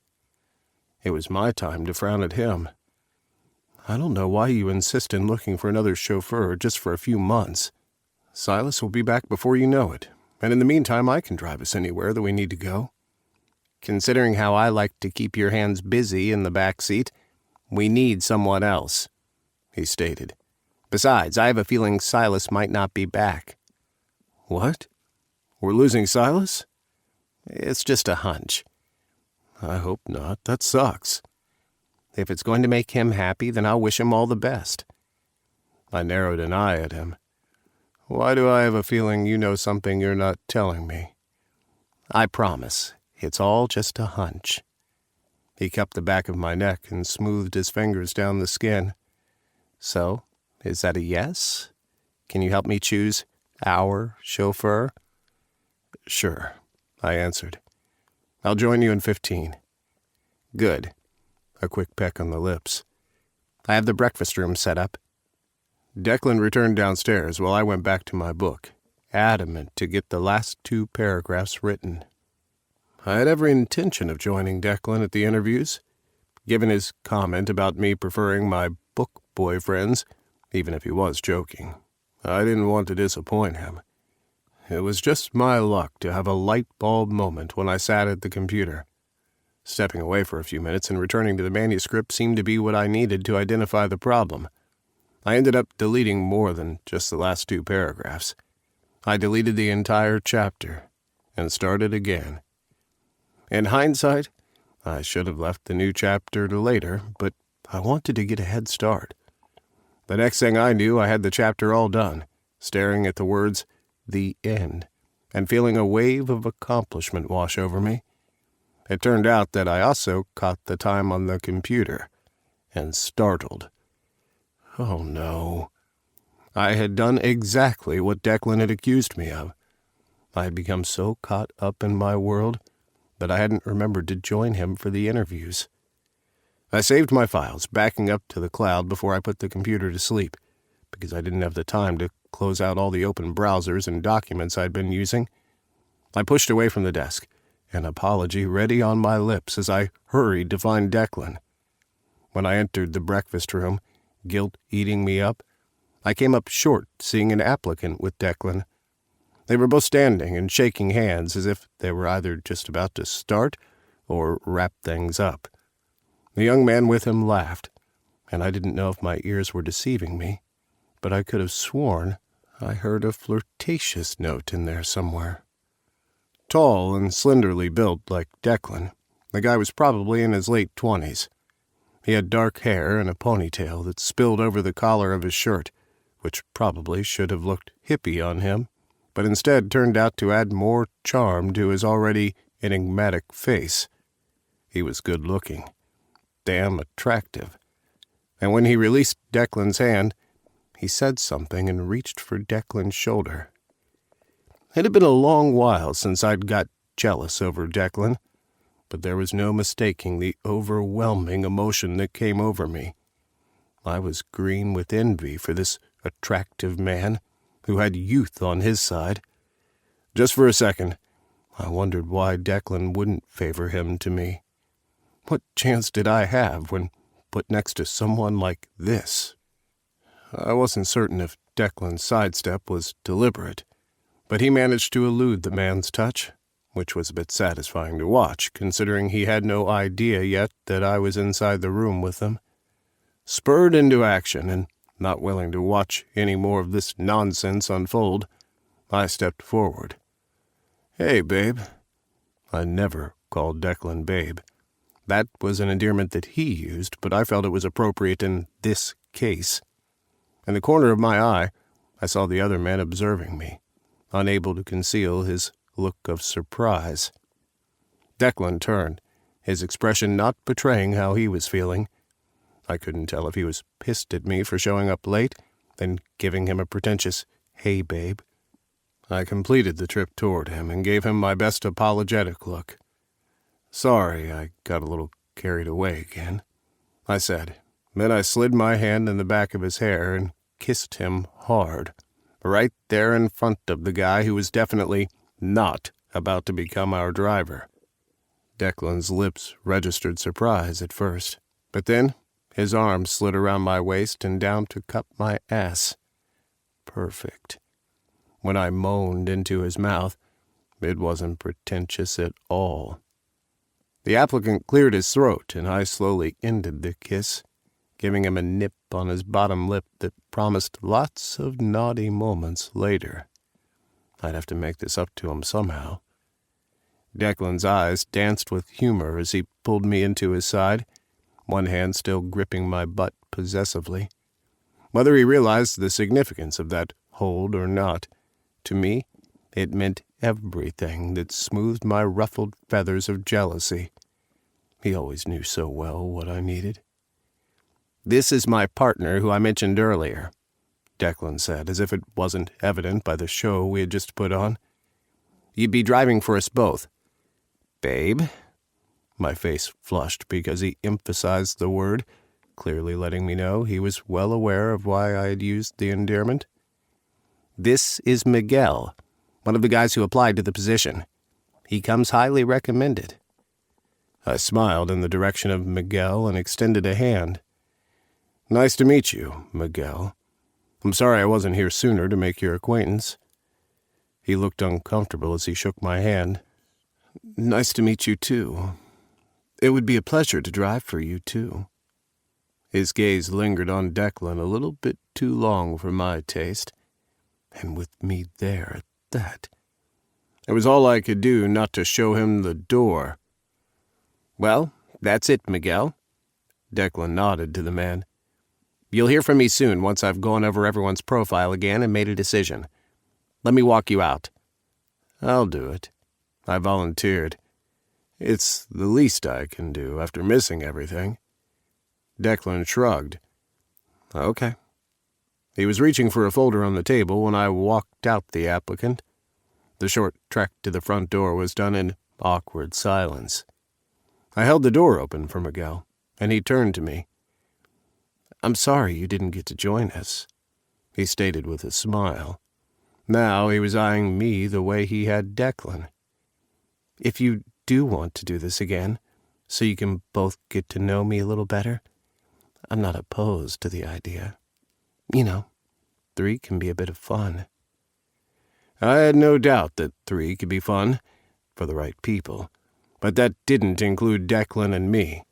It was my time to frown at him. "I don't know why you insist in looking for another chauffeur just for a few months. Silas will be back before you know it, and in the meantime I can drive us anywhere that we need to go." "Considering how I like to keep your hands busy in the back seat, we need someone else," he stated. "Besides, I have a feeling Silas might not be back." "What? We're losing Silas?" "It's just a hunch." "I hope not. That sucks." "If it's going to make him happy, then I'll wish him all the best." I narrowed an eye at him. "Why do I have a feeling you know something you're not telling me?" "I promise. It's all just a hunch." He cupped the back of my neck and smoothed his fingers down the skin. "So, is that a yes? Can you help me choose our chauffeur?" "Sure," I answered. "I'll join you in 15. "Good." A quick peck on the lips. "I have the breakfast room set up." Declan returned downstairs while I went back to my book, adamant to get the last 2 paragraphs written. I had every intention of joining Declan at the interviews. Given his comment about me preferring my book boyfriends, even if he was joking, I didn't want to disappoint him. It was just my luck to have a light bulb moment when I sat at the computer. Stepping away for a few minutes and returning to the manuscript seemed to be what I needed to identify the problem. I ended up deleting more than just the last 2 paragraphs. I deleted the entire chapter and started again. In hindsight, I should have left the new chapter to later, but I wanted to get a head start. The next thing I knew, I had the chapter all done, staring at the words, "The End," and feeling a wave of accomplishment wash over me. It turned out that I also caught the time on the computer, and startled. Oh no. I had done exactly what Declan had accused me of. I had become so caught up in my world that I hadn't remembered to join him for the interviews. I saved my files, backing up to the cloud before I put the computer to sleep, because I didn't have the time to close out all the open browsers and documents I'd been using. I pushed away from the desk, an apology ready on my lips as I hurried to find Declan. When I entered the breakfast room, guilt eating me up, I came up short seeing an applicant with Declan. They were both standing and shaking hands as if they were either just about to start or wrap things up. The young man with him laughed, and I didn't know if my ears were deceiving me, but I could have sworn I heard a flirtatious note in there somewhere. Tall and slenderly built like Declan, the guy was probably in his late 20s. He had dark hair and a ponytail that spilled over the collar of his shirt, which probably should have looked hippie on him, but instead turned out to add more charm to his already enigmatic face. He was good-looking, damn attractive, and when he released Declan's hand, he said something and reached for Declan's shoulder. It had been a long while since I'd got jealous over Declan, but there was no mistaking the overwhelming emotion that came over me. I was green with envy for this attractive man who had youth on his side. Just for a second, I wondered why Declan wouldn't favor him to me. What chance did I have when put next to someone like this? I wasn't certain if Declan's sidestep was deliberate, but he managed to elude the man's touch, which was a bit satisfying to watch, considering he had no idea yet that I was inside the room with them. Spurred into action, and not willing to watch any more of this nonsense unfold, I stepped forward. "Hey, babe." I never called Declan babe. That was an endearment that he used, but I felt it was appropriate in this case. In the corner of my eye, I saw the other man observing me, unable to conceal his look of surprise. Declan turned, his expression not betraying how he was feeling. I couldn't tell if he was pissed at me for showing up late, then giving him a pretentious, "Hey, babe." I completed the trip toward him and gave him my best apologetic look. "Sorry, I got a little carried away again," I said. Then I slid my hand in the back of his hair and kissed him hard, right there in front of the guy who was definitely not about to become our driver. Declan's lips registered surprise at first, but then his arm slid around my waist and down to cup my ass. Perfect. When I moaned into his mouth, it wasn't pretentious at all. The applicant cleared his throat, and I slowly ended the kiss, giving him a nip on his bottom lip that promised lots of naughty moments later. I'd have to make this up to him somehow. Declan's eyes danced with humor as he pulled me into his side, one hand still gripping my butt possessively. Whether he realized the significance of that hold or not, to me, it meant everything that smoothed my ruffled feathers of jealousy. He always knew so well what I needed. "This is my partner who I mentioned earlier," Declan said, as if it wasn't evident by the show we had just put on. "You'd be driving for us both." "Babe?" My face flushed because he emphasized the word, clearly letting me know he was well aware of why I had used the endearment. "This is Miguel, one of the guys who applied to the position. He comes highly recommended." I smiled in the direction of Miguel and extended a hand. "Nice to meet you, Miguel. I'm sorry I wasn't here sooner to make your acquaintance." He looked uncomfortable as he shook my hand. "Nice to meet you, too. It would be a pleasure to drive for you, too." His gaze lingered on Declan a little bit too long for my taste, and with me there at that. It was all I could do not to show him the door. "Well, that's it, Miguel." Declan nodded to the man. You'll hear from me soon once I've gone over everyone's profile again and made a decision. Let me walk you out." "I'll do it," I volunteered. "It's the least I can do after missing everything." Declan shrugged. "Okay." He was reaching for a folder on the table when I walked out the applicant. The short trek to the front door was done in awkward silence. I held the door open for Miguel, and he turned to me. "I'm sorry you didn't get to join us," he stated with a smile. Now he was eyeing me the way he had Declan. "If you do want to do this again, so you can both get to know me a little better, I'm not opposed to the idea. 3 can be a bit of fun." I had no doubt that 3 could be fun, for the right people, but that didn't include Declan and me.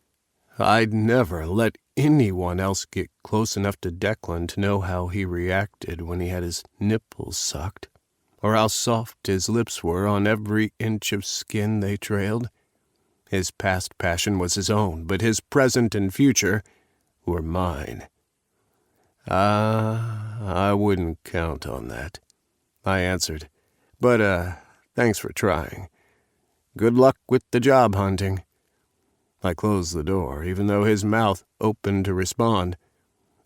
I'd never let anyone else get close enough to Declan to know how he reacted when he had his nipples sucked, or how soft his lips were on every inch of skin they trailed. His past passion was his own, but his present and future were mine. I wouldn't count on that," I answered. "But, thanks for trying. Good luck with the job hunting." I closed the door, even though his mouth opened to respond.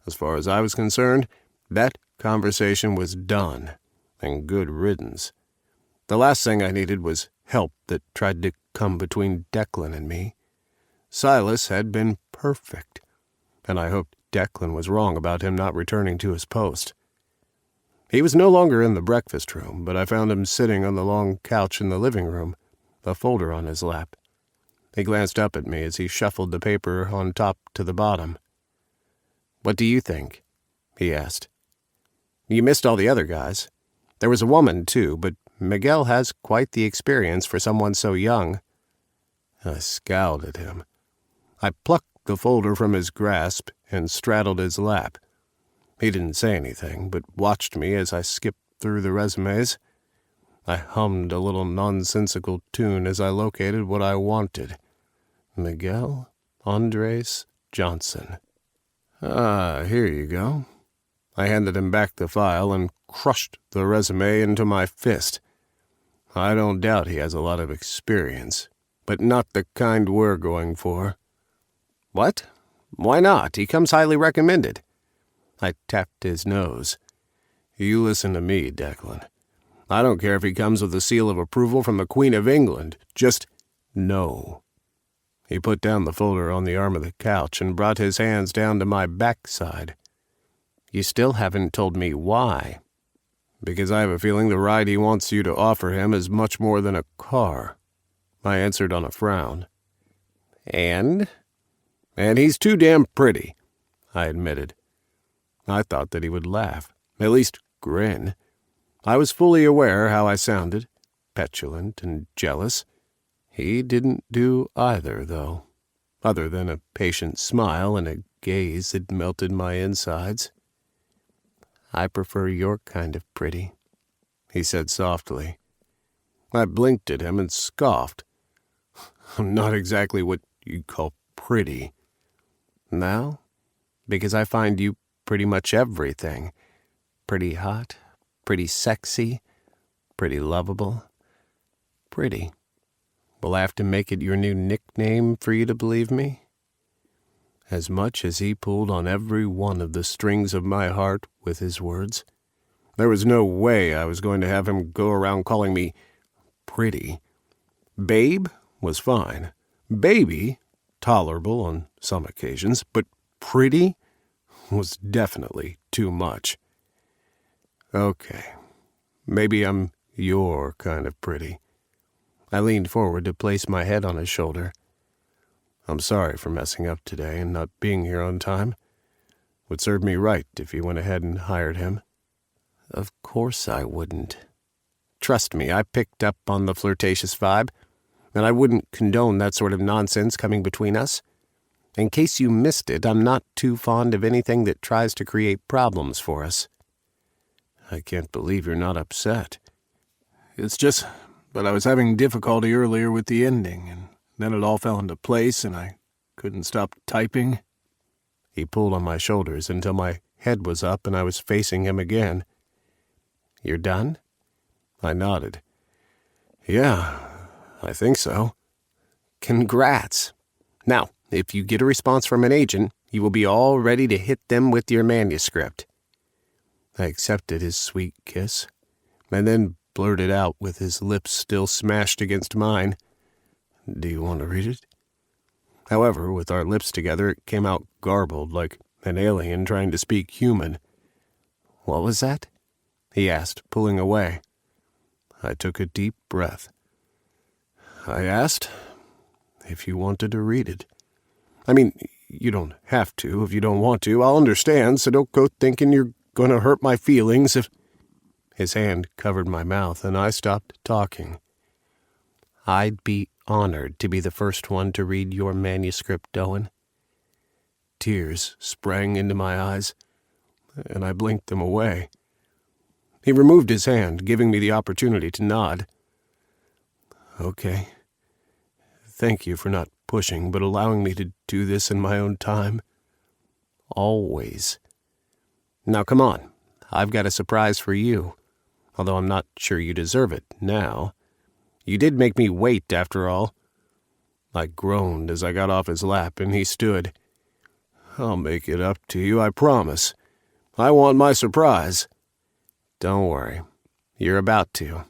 As far as I was concerned, that conversation was done, and good riddance. The last thing I needed was help that tried to come between Declan and me. Silas had been perfect, and I hoped Declan was wrong about him not returning to his post. He was no longer in the breakfast room, but I found him sitting on the long couch in the living room, a folder on his lap. He glanced up at me as he shuffled the paper on top to the bottom. "What do you think?" he asked. "You missed all the other guys. There was a woman, too, but Miguel has quite the experience for someone so young." I scowled at him. I plucked the folder from his grasp and straddled his lap. He didn't say anything, but watched me as I skipped through the resumes. I hummed a little nonsensical tune as I located what I wanted. Miguel Andres Johnson. Here you go." I handed him back the file and crushed the resume into my fist. I don't doubt he has a lot of experience, but not the kind we're going for. "What? Why not? He comes highly recommended." I tapped his nose. "You listen to me, Declan. I don't care if he comes with a seal of approval from the Queen of England. Just no." He put down the folder on the arm of the couch and brought his hands down to my backside. "You still haven't told me why." "Because I have a feeling the ride he wants you to offer him is much more than a car," I answered on a frown. "And he's too damn pretty," I admitted. I thought that he would laugh, at least grin. I was fully aware how I sounded, petulant and jealous. He didn't do either, though, other than a patient smile and a gaze that melted my insides. "I prefer your kind of pretty," he said softly. I blinked at him and scoffed. "I'm not exactly what you'd call pretty." "Now? Because I find you pretty much everything. Pretty hot, pretty sexy, pretty lovable. Pretty. Will I have to make it your new nickname for you to believe me?" As much as he pulled on every one of the strings of my heart with his words, there was no way I was going to have him go around calling me pretty. Babe was fine. Baby, tolerable on some occasions, but pretty was definitely too much. Okay, maybe I'm your kind of pretty. I leaned forward to place my head on his shoulder. "I'm sorry for messing up today and not being here on time. Would serve me right if you went ahead and hired him." "Of course I wouldn't. Trust me, I picked up on the flirtatious vibe, and I wouldn't condone that sort of nonsense coming between us. In case you missed it, I'm not too fond of anything that tries to create problems for us." "I can't believe you're not upset." "It's just that I was having difficulty earlier with the ending, and then it all fell into place, and I couldn't stop typing." He pulled on my shoulders until my head was up and I was facing him again. "You're done?" I nodded. "Yeah, I think so." "Congrats. Now, if you get a response from an agent, you will be all ready to hit them with your manuscript." I accepted his sweet kiss, and then blurted out with his lips still smashed against mine, "Do you want to read it?" However, with our lips together, it came out garbled like an alien trying to speak human. "What was that?" he asked, pulling away. I took a deep breath. "I asked if you wanted to read it. I mean, you don't have to if you don't want to. I'll understand, so don't go thinking you're going to hurt my feelings if—" His hand covered my mouth, and I stopped talking. "I'd be honored to be the first one to read your manuscript, Owen." Tears sprang into my eyes, and I blinked them away. He removed his hand, giving me the opportunity to nod. "Okay. Thank you for not pushing, but allowing me to do this in my own time. Always. Now come on. I've got a surprise for you, although I'm not sure you deserve it now. You did make me wait, after all." I groaned as I got off his lap, and he stood. "I'll make it up to you, I promise. I want my surprise." "Don't worry. You're about to.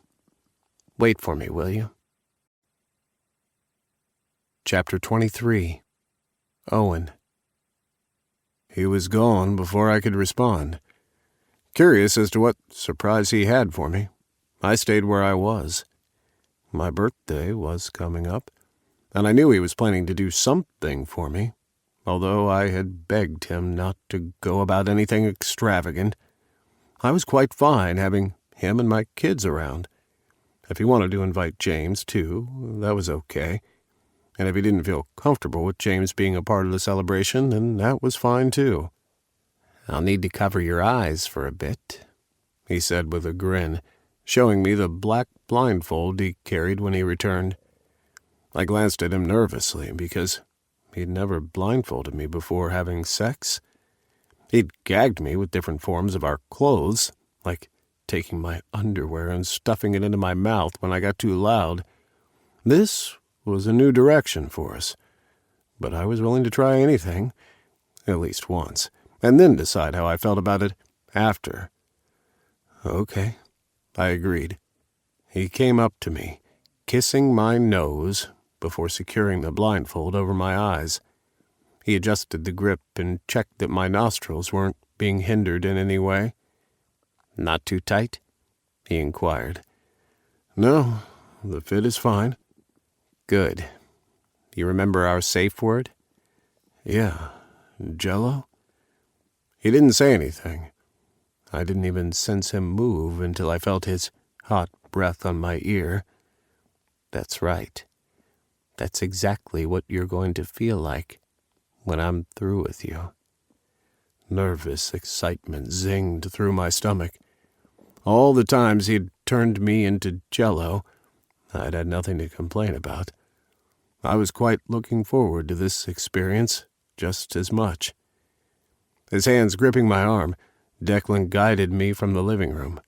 Wait for me, will you?" Chapter 23. Owen. He was gone before I could respond. Curious as to what surprise he had for me, I stayed where I was. My birthday was coming up, and I knew he was planning to do something for me, although I had begged him not to go about anything extravagant. I was quite fine having him and my kids around. If he wanted to invite James, too, that was okay. And if he didn't feel comfortable with James being a part of the celebration, then that was fine, too. "I'll need to cover your eyes for a bit," he said with a grin, showing me the black blindfold he carried when he returned. I glanced at him nervously because he'd never blindfolded me before having sex. He'd gagged me with different forms of our clothes, like taking my underwear and stuffing it into my mouth when I got too loud. This was a new direction for us, but I was willing to try anything, at least once, and then decide how I felt about it after. "Okay," I agreed. He came up to me, kissing my nose before securing the blindfold over my eyes. He adjusted the grip and checked that my nostrils weren't being hindered in any way. "Not too tight?" he inquired. "No, the fit is fine." "Good. You remember our safe word?" "Yeah, Jell-O?" He didn't say anything. I didn't even sense him move until I felt his hot breath on my ear. "That's right. That's exactly what you're going to feel like when I'm through with you." Nervous excitement zinged through my stomach. All the times he'd turned me into Jell-O, I'd had nothing to complain about. I was quite looking forward to this experience just as much. His hands gripping my arm, Declan guided me from the living room.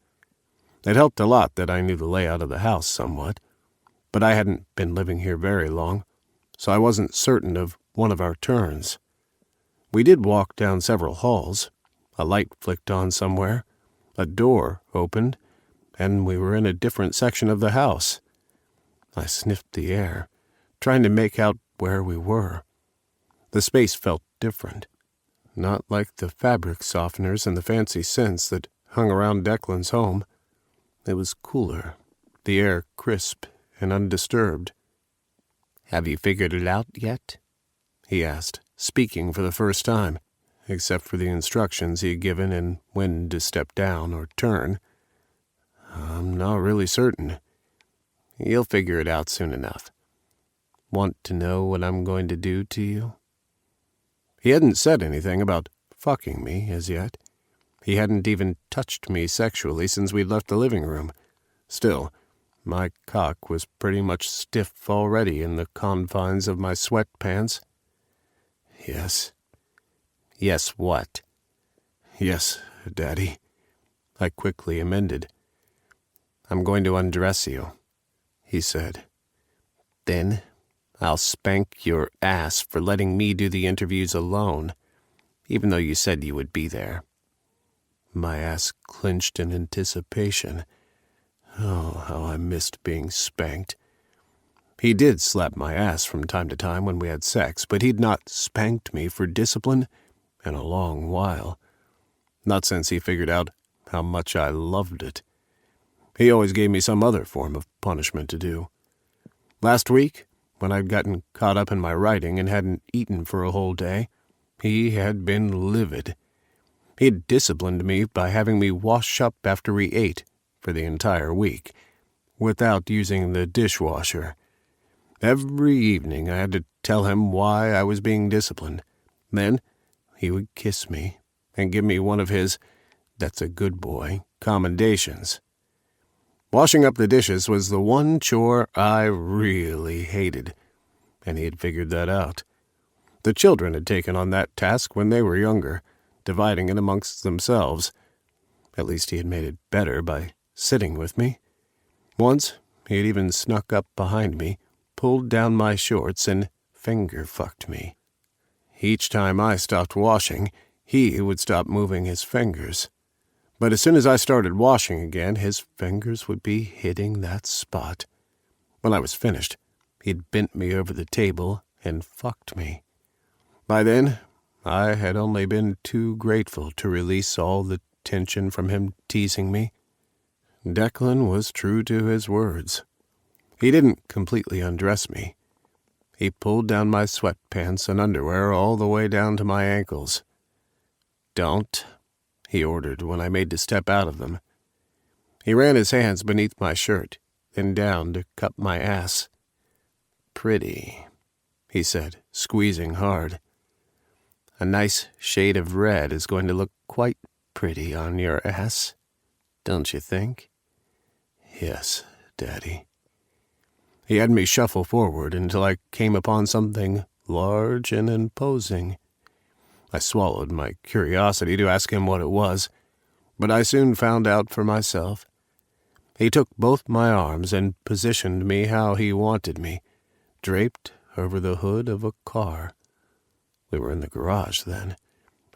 It helped a lot that I knew the layout of the house somewhat, but I hadn't been living here very long, so I wasn't certain of one of our turns. We did walk down several halls. A light flicked on somewhere, a door opened, and we were in a different section of the house. I sniffed the air, trying to make out where we were. The space felt different, not like the fabric softeners and the fancy scents that hung around Declan's home. It was cooler, the air crisp and undisturbed. "Have you figured it out yet?" he asked, speaking for the first time, except for the instructions he had given and when to step down or turn. "I'm not really certain." "You'll figure it out soon enough. Want to know what I'm going to do to you?" He hadn't said anything about fucking me as yet. He hadn't even touched me sexually since we'd left the living room. Still, my cock was pretty much stiff already in the confines of my sweatpants. "Yes." Yes, what? Yes, Daddy, I quickly amended. I'm going to undress you, he said. Then I'll spank your ass for letting me do the interviews alone, even though you said you would be there. My ass clenched in anticipation. Oh, how I missed being spanked. He did slap my ass from time to time when we had sex, but he'd not spanked me for discipline in a long while. Not since he figured out how much I loved it. He always gave me some other form of punishment to do. Last week, when I'd gotten caught up in my writing and hadn't eaten for a whole day, he had been livid. He'd disciplined me by having me wash up after we ate for the entire week, without using the dishwasher. Every evening I had to tell him why I was being disciplined. Then he would kiss me and give me one of his "that's a good boy" commendations. Washing up the dishes was the one chore I really hated, and he had figured that out. The children had taken on that task when they were younger, dividing it amongst themselves. At least he had made it better by sitting with me. Once he had even snuck up behind me, pulled down my shorts, and finger-fucked me. Each time I stopped washing, he would stop moving his fingers. But as soon as I started washing again, his fingers would be hitting that spot. When I was finished, he'd bent me over the table and fucked me. By then, I had only been too grateful to release all the tension from him teasing me. Declan was true to his words. He didn't completely undress me. He pulled down my sweatpants and underwear all the way down to my ankles. "Don't," he ordered when I made to step out of them. He ran his hands beneath my shirt, then down to cup my ass. "Pretty," he said, squeezing hard. "A nice shade of red is going to look quite pretty on your ass, don't you think?" "Yes, Daddy." He had me shuffle forward until I came upon something large and imposing. I swallowed my curiosity to ask him what it was, but I soon found out for myself. He took both my arms and positioned me how he wanted me, draped over the hood of a car. We were in the garage then,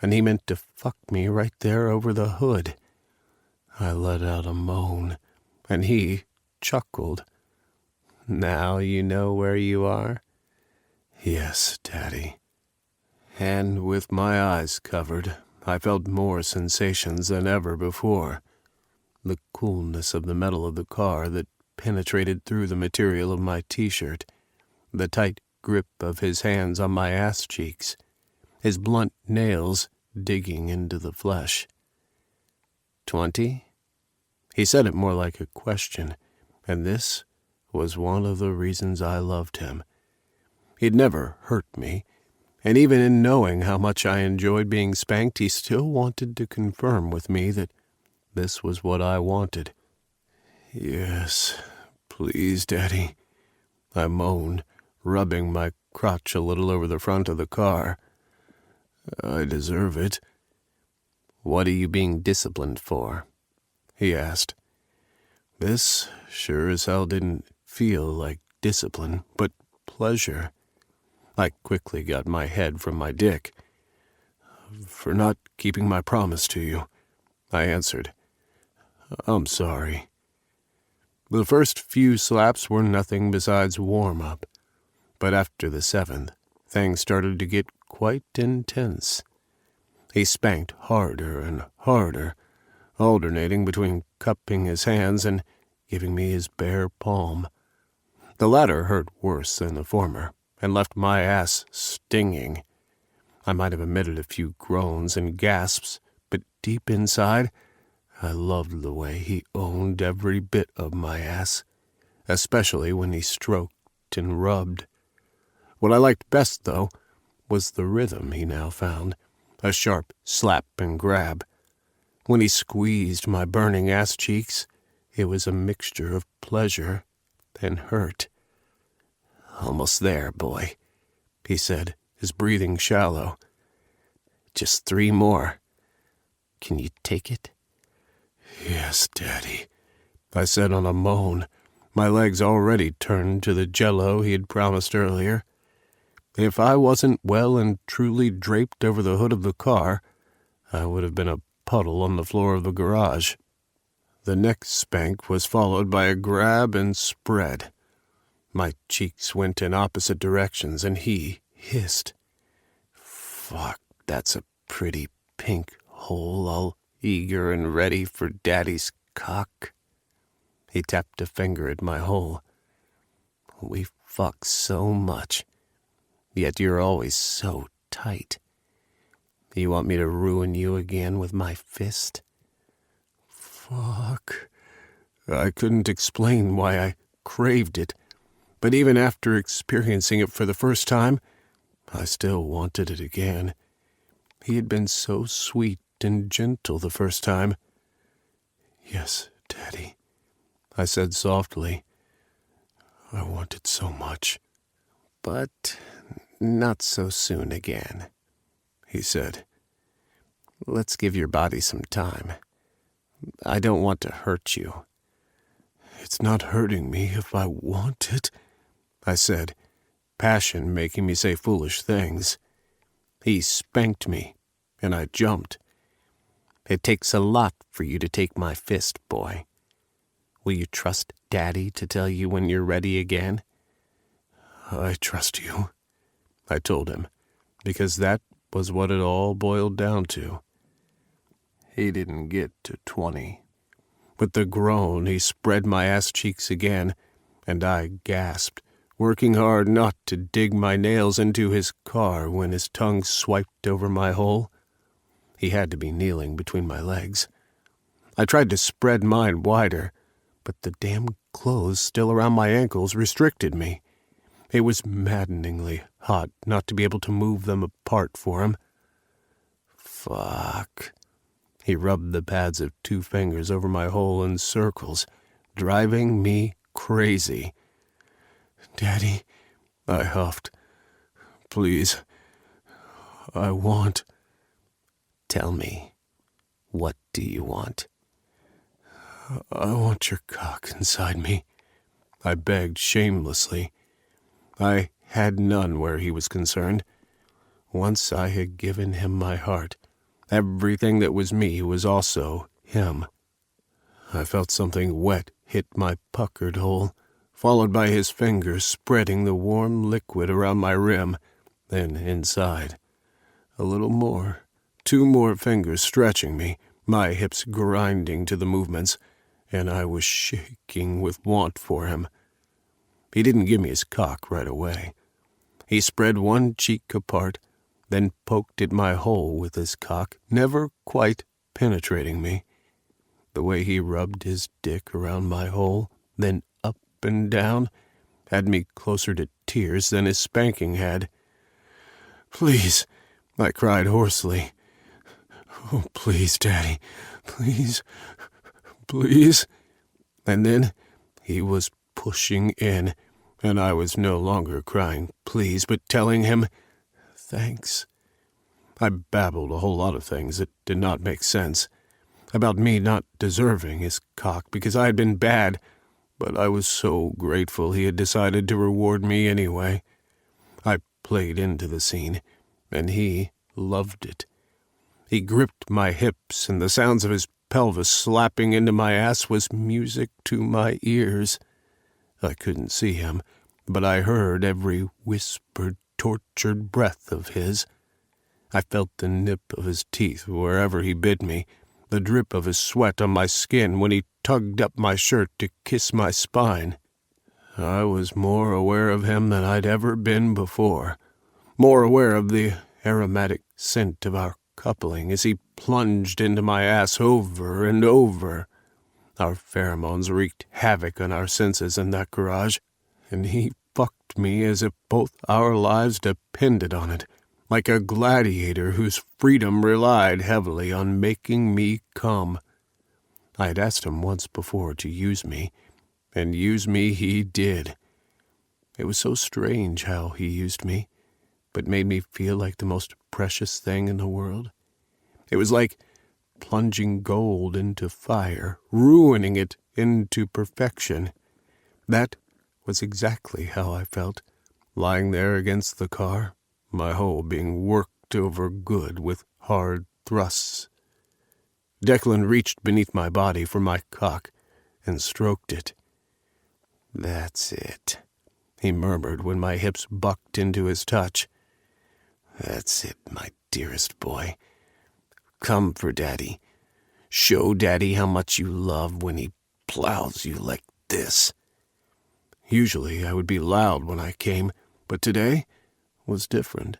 and he meant to fuck me right there over the hood. I let out a moan, and he chuckled. "Now you know where you are?" "Yes, Daddy." And with my eyes covered, I felt more sensations than ever before. The coolness of the metal of the car that penetrated through the material of my t-shirt, the tight grip of his hands on my ass cheeks, his blunt nails digging into the flesh. 20? He said it more like a question, and this was one of the reasons I loved him. He'd never hurt me, and even in knowing how much I enjoyed being spanked, he still wanted to confirm with me that this was what I wanted. "Yes, please, Daddy," I moaned, rubbing my crotch a little over the front of the car. "I deserve it." "What are you being disciplined for?" he asked. This sure as hell didn't feel like discipline, but pleasure. I quickly got my head from my dick. "For not keeping my promise to you," I answered. "I'm sorry." The first few slaps were nothing besides warm-up, but after the 7th, things started to get quite intense. He spanked harder and harder, alternating between cupping his hands and giving me his bare palm. The latter hurt worse than the former, and left my ass stinging. I might have emitted a few groans and gasps, but deep inside, I loved the way he owned every bit of my ass, especially when he stroked and rubbed. What I liked best, though, was the rhythm he now found, a sharp slap and grab. When he squeezed my burning ass cheeks, it was a mixture of pleasure and hurt. "Almost there, boy," he said, his breathing shallow. Just 3 more. Can you take it?" "Yes, Daddy," I said on a moan, my legs already turned to the jello he had promised earlier. If I wasn't well and truly draped over the hood of the car, I would have been a puddle on the floor of the garage. The next spank was followed by a grab and spread. My cheeks went in opposite directions, and he hissed, "Fuck, that's a pretty pink hole, all eager and ready for Daddy's cock." He tapped a finger at my hole. "We fuck so much, yet you're always so tight. You want me to ruin you again with my fist?" Fuck. I couldn't explain why I craved it, but even after experiencing it for the first time, I still wanted it again. He had been so sweet and gentle the first time. "Yes, Daddy," I said softly. "I want it so much." "But not so soon again," he said. "Let's give your body some time. I don't want to hurt you." "It's not hurting me if I want it," I said, passion making me say foolish things. He spanked me, and I jumped. "It takes a lot for you to take my fist, boy. Will you trust Daddy to tell you when you're ready again?" "I trust you," I told him, because that was what it all boiled down to. He didn't get to 20. With the groan, he spread my ass cheeks again, and I gasped, working hard not to dig my nails into his car when his tongue swiped over my hole. He had to be kneeling between my legs. I tried to spread mine wider, but the damn clothes still around my ankles restricted me. It was maddeningly hot not to be able to move them apart for him. Fuck. He rubbed the pads of 2 fingers over my hole in circles, driving me crazy. "Daddy," I huffed. "Please, I want." "Tell me, what do you want?" "I want your cock inside me," I begged shamelessly. I had none where he was concerned. Once I had given him my heart, everything that was me was also him. I felt something wet hit my puckered hole, followed by his fingers spreading the warm liquid around my rim, then inside. A little more, 2 more fingers stretching me, my hips grinding to the movements, and I was shaking with want for him. He didn't give me his cock right away. He spread one cheek apart, then poked at my hole with his cock, never quite penetrating me. The way he rubbed his dick around my hole, then up and down, had me closer to tears than his spanking had. "Please," I cried hoarsely. "Oh, please, Daddy. Please. Please." And then he was pushing in, and I was no longer crying please, but telling him thanks. I babbled a whole lot of things that did not make sense, about me not deserving his cock because I had been bad, but I was so grateful he had decided to reward me anyway. I played into the scene, and he loved it. He gripped my hips, and the sounds of his pelvis slapping into my ass was music to my ears. I couldn't see him, but I heard every whispered, tortured breath of his. I felt the nip of his teeth wherever he bit me, the drip of his sweat on my skin when he tugged up my shirt to kiss my spine. I was more aware of him than I'd ever been before, more aware of the aromatic scent of our coupling as he plunged into my ass over and over. Our pheromones wreaked havoc on our senses in that garage, and he fucked me as if both our lives depended on it, like a gladiator whose freedom relied heavily on making me come. I had asked him once before to use me, and use me he did. It was so strange how he used me, but made me feel like the most precious thing in the world. It was like plunging gold into fire, ruining it into perfection. That was exactly how I felt, lying there against the car, my hole being worked over good with hard thrusts. Declan reached beneath my body for my cock and stroked it. "That's it," he murmured when my hips bucked into his touch. "That's it, my dearest boy. Come for Daddy. Show Daddy how much you love when he plows you like this." Usually I would be loud when I came, but today was different.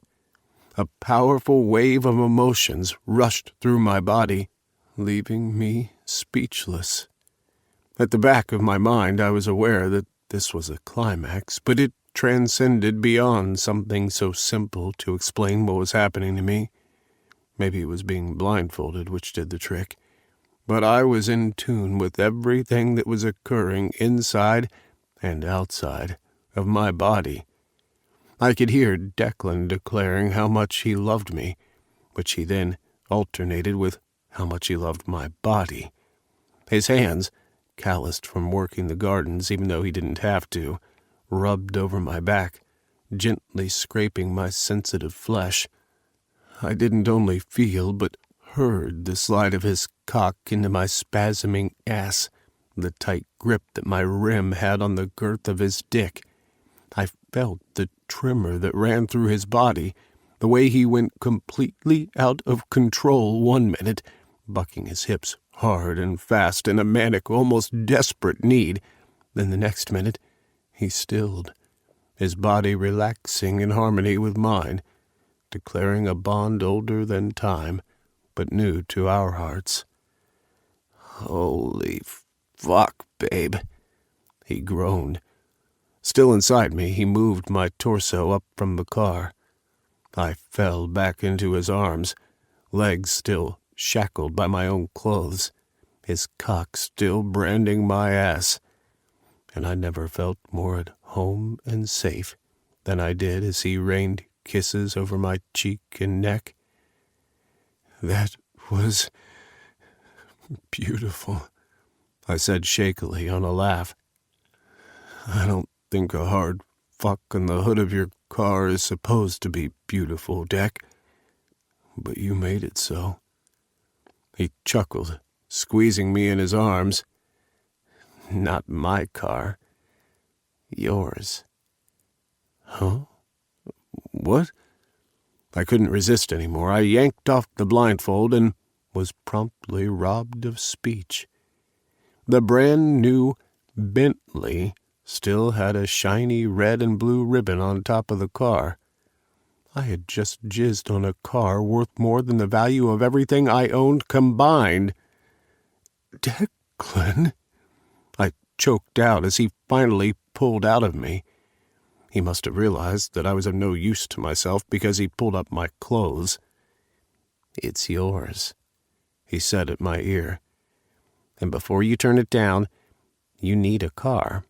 A powerful wave of emotions rushed through my body, leaving me speechless. At the back of my mind, I was aware that this was a climax, but it transcended beyond something so simple to explain what was happening to me. Maybe it was being blindfolded which did the trick, but I was in tune with everything that was occurring inside and outside of my body. I could hear Declan declaring how much he loved me, which he then alternated with how much he loved my body. His hands, calloused from working the gardens even though he didn't have to, rubbed over my back, gently scraping my sensitive flesh. I didn't only feel but heard the slide of his cock into my spasming ass, the tight grip that my rim had on the girth of his dick. I felt the tremor that ran through his body, the way he went completely out of control one minute, bucking his hips hard and fast in a manic, almost desperate need. Then the next minute, he stilled, his body relaxing in harmony with mine, declaring a bond older than time, but new to our hearts. "Holy fuck, babe," he groaned. Still inside me, he moved my torso up from the car. I fell back into his arms, legs still shackled by my own clothes, his cock still branding my ass. And I never felt more at home and safe than I did as he rained kisses over my cheek and neck. "That was beautiful," I said shakily on a laugh. "I don't think a hard fuck on the hood of your car is supposed to be beautiful, Deck, but you made it so." He chuckled, squeezing me in his arms. "Not my car. Yours." "Huh? What?" I couldn't resist anymore. I yanked off the blindfold and was promptly robbed of speech. The brand new Bentley still had a shiny red and blue ribbon on top of the car. I had just jizzed on a car worth more than the value of everything I owned combined. "Declan," I choked out as he finally pulled out of me. He must have realized that I was of no use to myself because he pulled up my clothes. "It's yours," he said at my ear. "And before you turn it down, you need a car.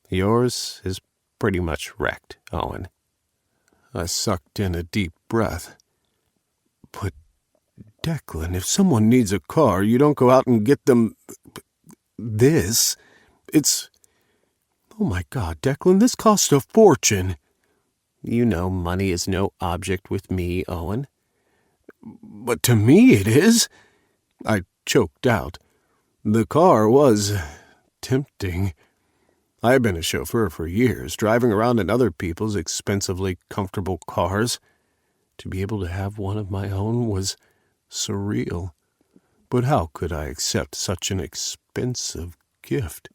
Yours is pretty much wrecked, Owen." I sucked in a deep breath. "But, Declan, if someone needs a car, you don't go out and get them this. It's... Oh my God, Declan, this costs a fortune." "You know money is no object with me, Owen." "But to me it is," I choked out. The car was tempting. I had been a chauffeur for years, driving around in other people's expensively comfortable cars. To be able to have one of my own was surreal. But how could I accept such an expensive gift?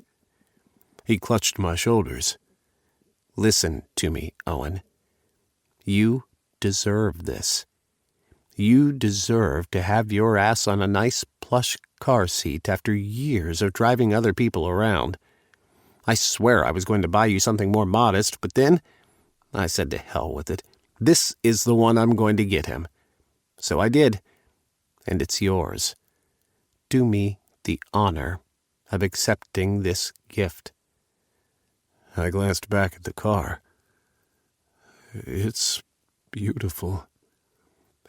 He clutched my shoulders. "Listen to me, Owen. You deserve this. You deserve to have your ass on a nice plush car seat after years of driving other people around. I swear I was going to buy you something more modest, but then I said to hell with it. This is the one I'm going to get him. So I did, and it's yours. Do me the honor of accepting this gift." I glanced back at the car. "It's beautiful.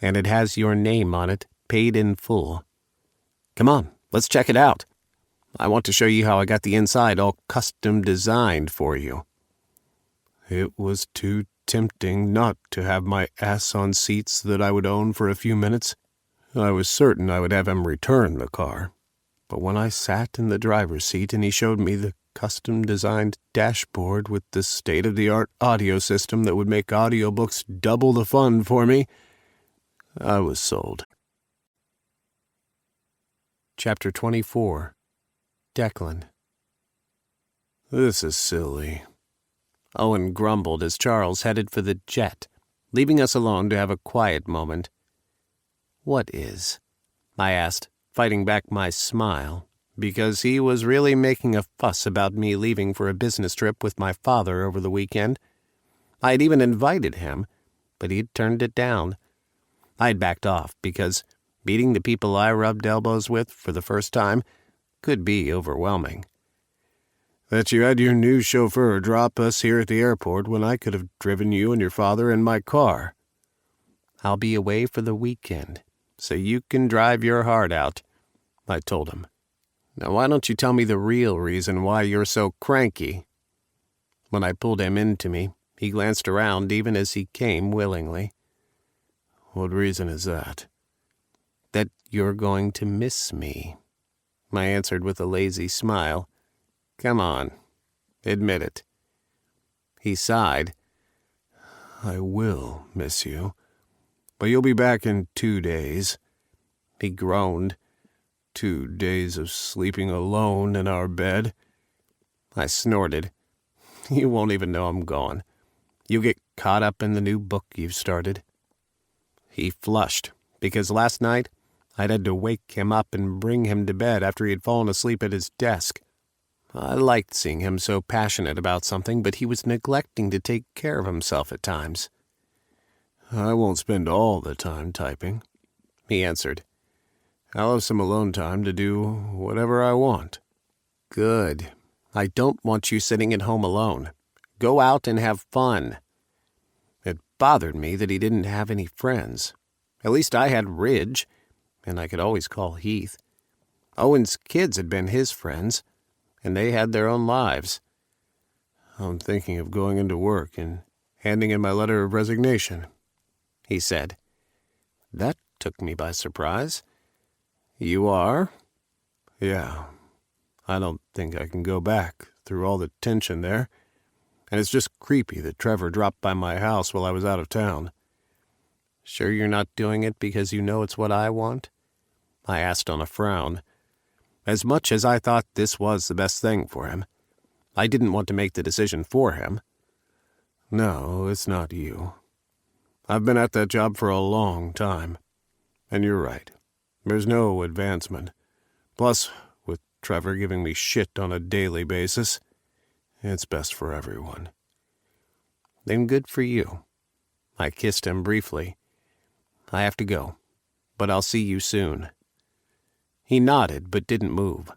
And it has your name on it, paid in full. Come on, let's check it out. I want to show you how I got the inside all custom designed for you. It was too tempting not to have my ass on seats that I would own for a few minutes. I was certain I would have him return the car. But when I sat in the driver's seat and he showed me the custom-designed dashboard with the state-of-the-art audio system that would make audiobooks double the fun for me, I was sold. Chapter 24. Declan. This is silly. Owen grumbled as Charles headed for the jet, leaving us alone to have a quiet moment. What is? I asked, fighting back my smile, because he was really making a fuss about me leaving for a business trip with my father over the weekend. I had even invited him, but he'd turned it down. I'd backed off because meeting the people I rubbed elbows with for the first time could be overwhelming. That you had your new chauffeur drop us here at the airport when I could have driven you and your father in my car. I'll be away for the weekend, so you can drive your heart out, I told him. Now why don't you tell me the real reason why you're so cranky? When I pulled him into me, he glanced around even as he came willingly. What reason is that? That you're going to miss me, I answered with a lazy smile. Come on, admit it. He sighed. I will miss you, but you'll be back in 2 days. He groaned. 2 days of sleeping alone in our bed. I snorted. You won't even know I'm gone. You'll get caught up in the new book you've started. He flushed, because last night I'd had to wake him up and bring him to bed after he had fallen asleep at his desk. I liked seeing him so passionate about something, but he was neglecting to take care of himself at times. I won't spend all the time typing, he answered. I'll have some alone time to do whatever I want. Good. I don't want you sitting at home alone. Go out and have fun. It bothered me that he didn't have any friends. At least I had Ridge, and I could always call Heath. Owen's kids had been his friends, and they had their own lives. I'm thinking of going into work and handing in my letter of resignation, he said. That took me by surprise. You are? Yeah. I don't think I can go back through all the tension there, and it's just creepy that Trevor dropped by my house while I was out of town. Sure you're not doing it because you know it's what I want? I asked on a frown. As much as I thought this was the best thing for him, I didn't want to make the decision for him. No, it's not you. I've been at that job for a long time, and you're right. There's no advancement. Plus, with Trevor giving me shit on a daily basis, it's best for everyone. Then good for you. I kissed him briefly. I have to go, but I'll see you soon. He nodded, but didn't move.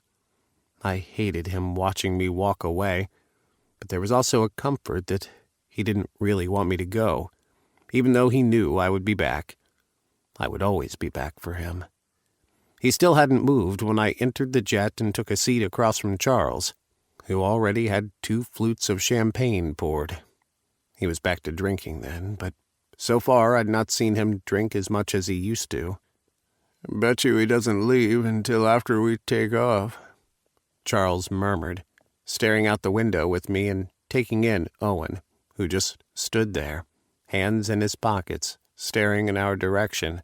I hated him watching me walk away, but there was also a comfort that he didn't really want me to go, even though he knew I would be back. I would always be back for him. He still hadn't moved when I entered the jet and took a seat across from Charles, who already had 2 flutes of champagne poured. He was back to drinking then, but so far I'd not seen him drink as much as he used to. Bet you he doesn't leave until after we take off, Charles murmured, staring out the window with me and taking in Owen, who just stood there, hands in his pockets, staring in our direction.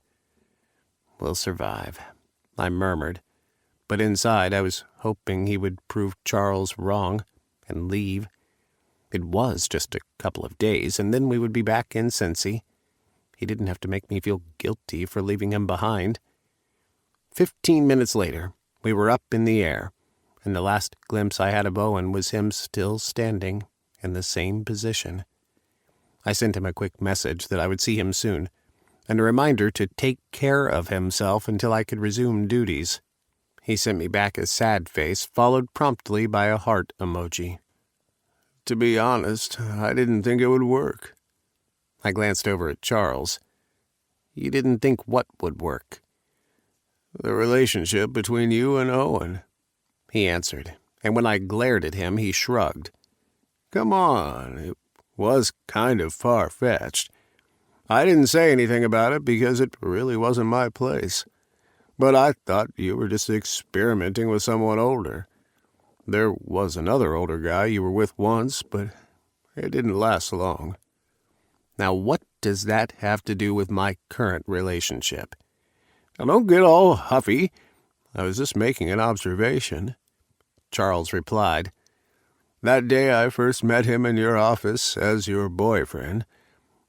We'll survive, I murmured, but inside I was hoping he would prove Charles wrong and leave. It was just a couple of days, and then we would be back in Cincy. He didn't have to make me feel guilty for leaving him behind. 15 minutes later, we were up in the air, and the last glimpse I had of Owen was him still standing in the same position. I sent him a quick message that I would see him soon, and a reminder to take care of himself until I could resume duties. He sent me back a sad face, followed promptly by a heart emoji. To be honest, I didn't think it would work, I glanced over at Charles. You didn't think what would work? The relationship between you and Owen, he answered, and when I glared at him, he shrugged. Come on, it was kind of far-fetched. I didn't say anything about it because it really wasn't my place. But I thought you were just experimenting with someone older. There was another older guy you were with once, but it didn't last long. Now what does that have to do with my current relationship? Now don't get all huffy. I was just making an observation. Charles replied. That day I first met him in your office as your boyfriend,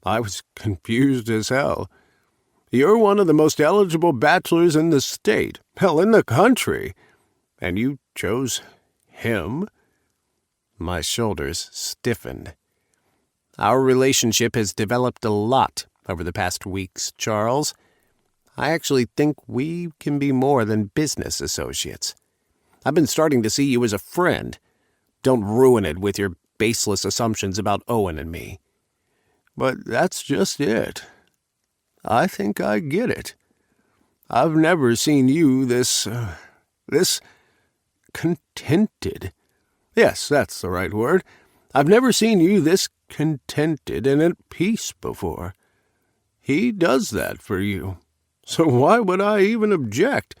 I was confused as hell. You're one of the most eligible bachelors in the state, hell, in the country, and you chose him? My shoulders stiffened. Our relationship has developed a lot over the past weeks, Charles. I actually think we can be more than business associates. I've been starting to see you as a friend. Don't ruin it with your baseless assumptions about Owen and me. But that's just it. I think I get it. I've never seen you this contented. Yes, that's the right word. I've never seen you this contented and at peace before. He does that for you. So why would I even object?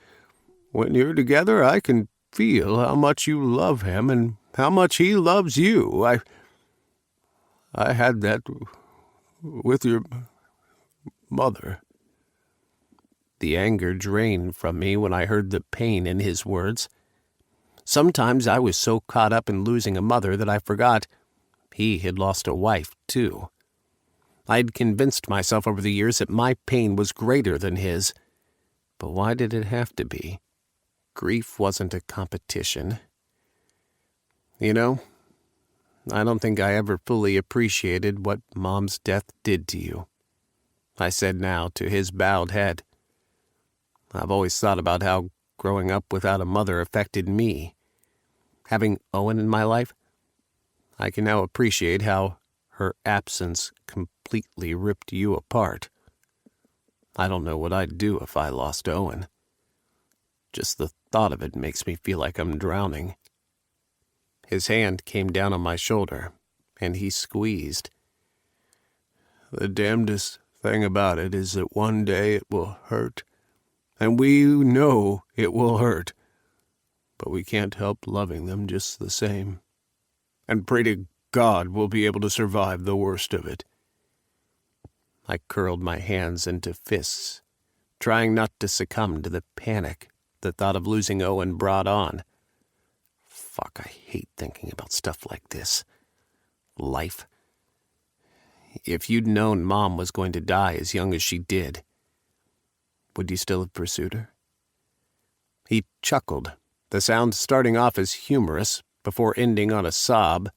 When you're together, I can feel how much you love him and how much he loves you. I had that with your mother. The anger drained from me when I heard the pain in his words. Sometimes I was so caught up in losing a mother that I forgot he had lost a wife, too. I'd convinced myself over the years that my pain was greater than his. But why did it have to be? Grief wasn't a competition. You know, I don't think I ever fully appreciated what Mom's death did to you, I said now to his bowed head. I've always thought about how growing up without a mother affected me. Having Owen in my life, I can now appreciate how her absence completely ripped you apart. I don't know what I'd do if I lost Owen. Just the thought of it makes me feel like I'm drowning. His hand came down on my shoulder, and he squeezed. The damnedest thing about it is that one day it will hurt, and we know it will hurt, but we can't help loving them just the same, and pray to God we'll be able to survive the worst of it. I curled my hands into fists, trying not to succumb to the panic the thought of losing Owen brought on. Fuck, I hate thinking about stuff like this. Life. If you'd known Mom was going to die as young as she did, would you still have pursued her? He chuckled, the sound starting off as humorous before ending on a sob.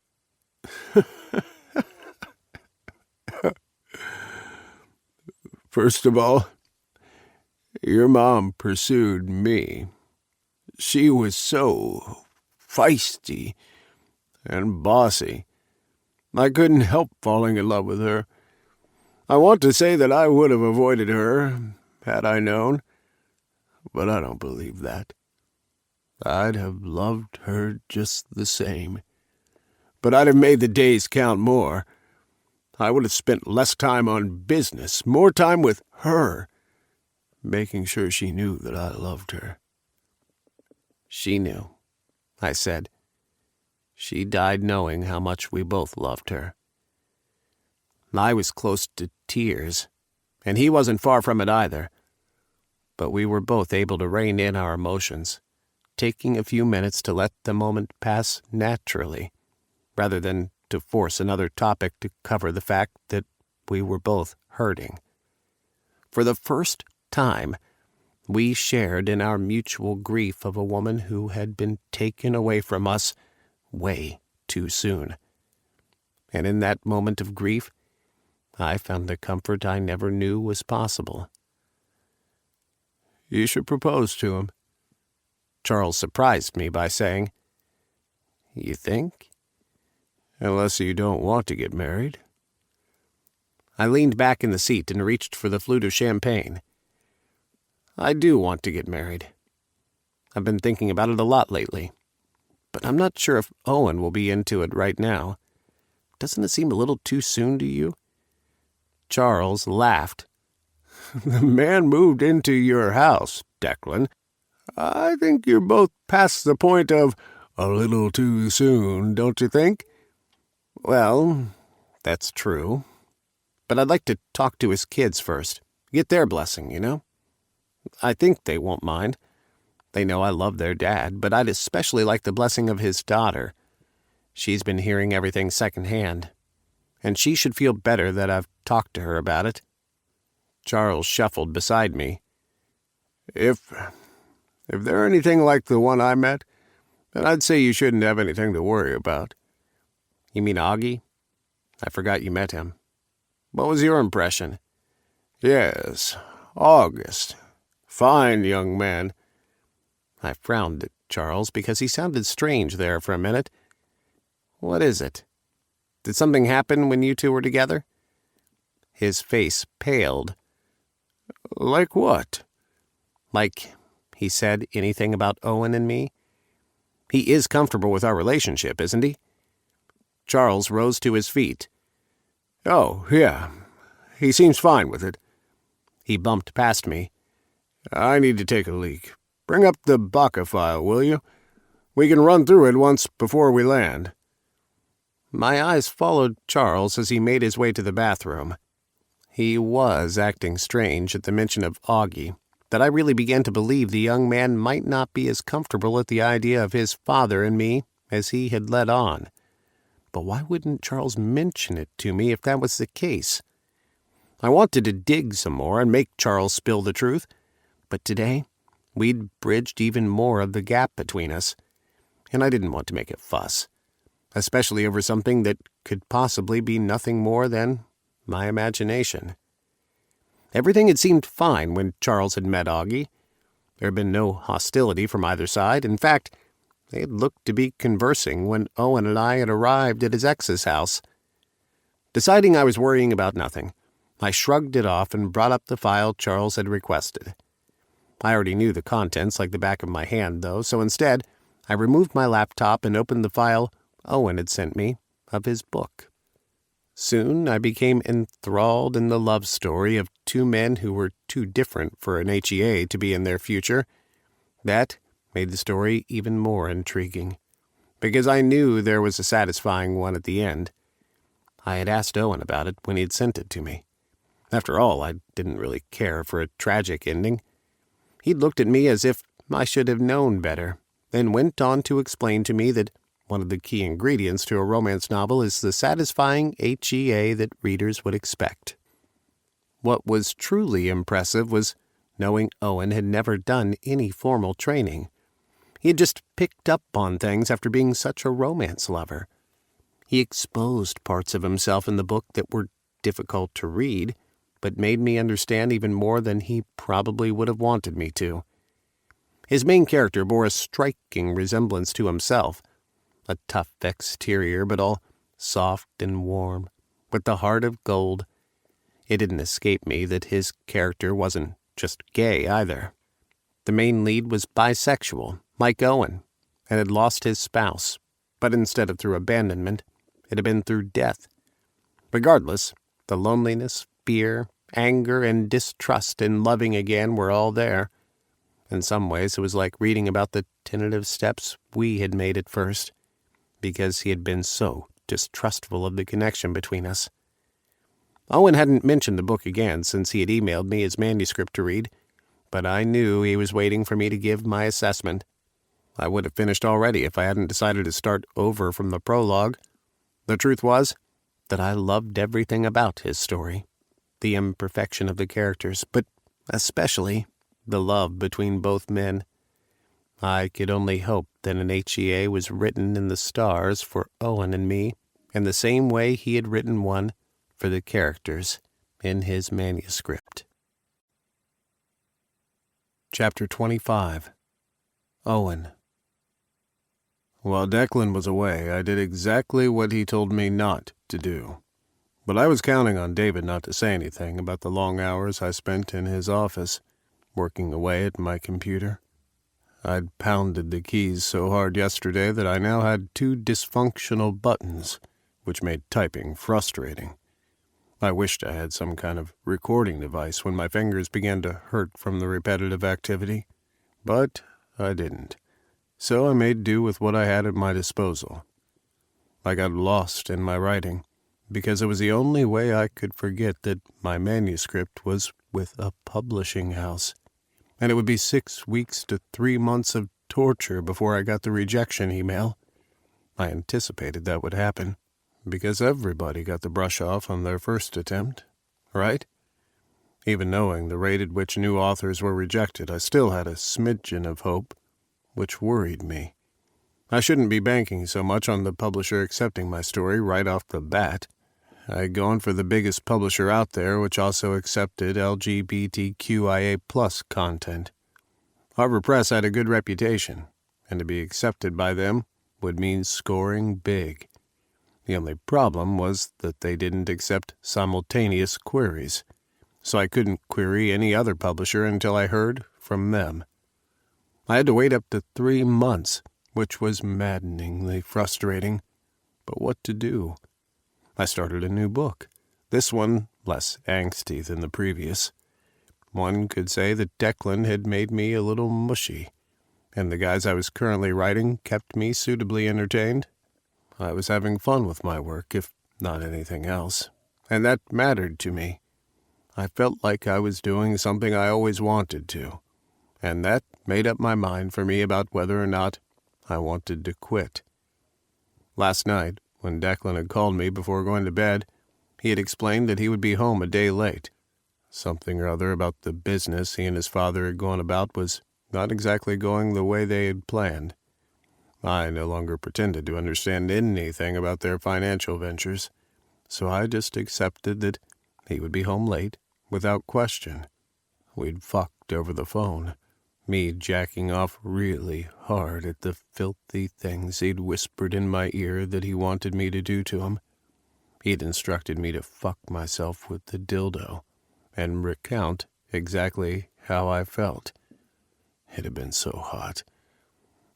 First of all, your mom pursued me. She was so feisty and bossy. I couldn't help falling in love with her. I want to say that I would have avoided her had I known, but I don't believe that. I'd have loved her just the same, but I'd have made the days count more. I would have spent less time on business, more time with her, making sure she knew that I loved her. She knew, I said. She died knowing how much we both loved her. I was close to tears, and he wasn't far from it either. But we were both able to rein in our emotions, taking a few minutes to let the moment pass naturally, rather than to force another topic to cover the fact that we were both hurting. For the first time, we shared in our mutual grief of a woman who had been taken away from us way too soon. And in that moment of grief, I found a comfort I never knew was possible. You should propose to him. Charles surprised me by saying, "You think?" Unless you don't want to get married. I leaned back in the seat and reached for the flute of champagne. I do want to get married. I've been thinking about it a lot lately, but I'm not sure if Owen will be into it right now. Doesn't it seem a little too soon to you? Charles laughed. The man moved into your house, Declan. I think you're both past the point of a little too soon, don't you think? Well, that's true. But I'd like to talk to his kids first. Get their blessing, you know? I think they won't mind. They know I love their dad, but I'd especially like the blessing of his daughter. She's been hearing everything secondhand, and she should feel better that I've talked to her about it. Charles shuffled beside me. If they're anything like the one I met, then I'd say you shouldn't have anything to worry about. You mean Augie? I forgot you met him. What was your impression? Yes, August. Fine young man. I frowned at Charles because he sounded strange there for a minute. What is it? Did something happen when you two were together? His face paled. Like what? Like he said anything about Owen and me? He is comfortable with our relationship, isn't he? Charles rose to his feet. Oh, yeah. He seems fine with it. He bumped past me. I need to take a leak. Bring up the Baca file, will you? We can run through it once before we land. My eyes followed Charles as he made his way to the bathroom. He was acting strange at the mention of Augie, that I really began to believe the young man might not be as comfortable at the idea of his father and me as he had let on. But why wouldn't Charles mention it to me if that was the case? I wanted to dig some more and make Charles spill the truth, but today we'd bridged even more of the gap between us, and I didn't want to make a fuss, especially over something that could possibly be nothing more than my imagination. Everything had seemed fine when Charles had met Augie. There had been no hostility from either side. In fact, they had looked to be conversing when Owen and I had arrived at his ex's house. Deciding I was worrying about nothing, I shrugged it off and brought up the file Charles had requested. I already knew the contents like the back of my hand, though, so instead, I removed my laptop and opened the file Owen had sent me of his book. Soon I became enthralled in the love story of two men who were too different for an HEA to be in their future. That made the story even more intriguing, because I knew there was a satisfying one at the end. I had asked Owen about it when he had sent it to me. After all, I didn't really care for a tragic ending. He'd looked at me as if I should have known better, then went on to explain to me that one of the key ingredients to a romance novel is the satisfying HEA that readers would expect. What was truly impressive was knowing Owen had never done any formal training. He had just picked up on things after being such a romance lover. He exposed parts of himself in the book that were difficult to read, but made me understand even more than he probably would have wanted me to. His main character bore a striking resemblance to himself, a tough exterior, but all soft and warm, with the heart of gold. It didn't escape me that his character wasn't just gay either. The main lead was bisexual, like Owen, and had lost his spouse, but instead of through abandonment, it had been through death. Regardless, the loneliness, fear, anger, and distrust in loving again were all there. In some ways, it was like reading about the tentative steps we had made at first, because he had been so distrustful of the connection between us. Owen hadn't mentioned the book again since he had emailed me his manuscript to read, but I knew he was waiting for me to give my assessment. I would have finished already if I hadn't decided to start over from the prologue. The truth was that I loved everything about his story, the imperfection of the characters, but especially the love between both men. I could only hope that an HEA was written in the stars for Owen and me, in the same way he had written one for the characters in his manuscript. Chapter 25. Owen. While Declan was away, I did exactly what he told me not to do. But I was counting on David not to say anything about the long hours I spent in his office, working away at my computer. I'd pounded the keys so hard yesterday that I now had 2 dysfunctional buttons, which made typing frustrating. I wished I had some kind of recording device when my fingers began to hurt from the repetitive activity, but I didn't. So I made do with what I had at my disposal. I got lost in my writing, because it was the only way I could forget that my manuscript was with a publishing house, and it would be 6 weeks to 3 months of torture before I got the rejection email. I anticipated that would happen, because everybody got the brush off on their first attempt, right? Even knowing the rate at which new authors were rejected, I still had a smidgen of hope, which worried me. I shouldn't be banking so much on the publisher accepting my story right off the bat. I'd gone for the biggest publisher out there, which also accepted LGBTQIA+ content. Harbor Press had a good reputation, and to be accepted by them would mean scoring big. The only problem was that they didn't accept simultaneous queries, so I couldn't query any other publisher until I heard from them. I had to wait up to 3 months, which was maddeningly frustrating. But what to do? I started a new book, this one less angsty than the previous. One could say that Declan had made me a little mushy, and the guys I was currently writing kept me suitably entertained. I was having fun with my work, if not anything else, and that mattered to me. I felt like I was doing something I always wanted to, and that made up my mind for me about whether or not I wanted to quit. Last night, when Declan had called me before going to bed, he had explained that he would be home a day late. Something or other about the business he and his father had gone about was not exactly going the way they had planned. I no longer pretended to understand anything about their financial ventures, so I just accepted that he would be home late, without question. We'd fucked over the phone, me jacking off really hard at the filthy things he'd whispered in my ear that he wanted me to do to him. He'd instructed me to fuck myself with the dildo and recount exactly how I felt. It had been so hot.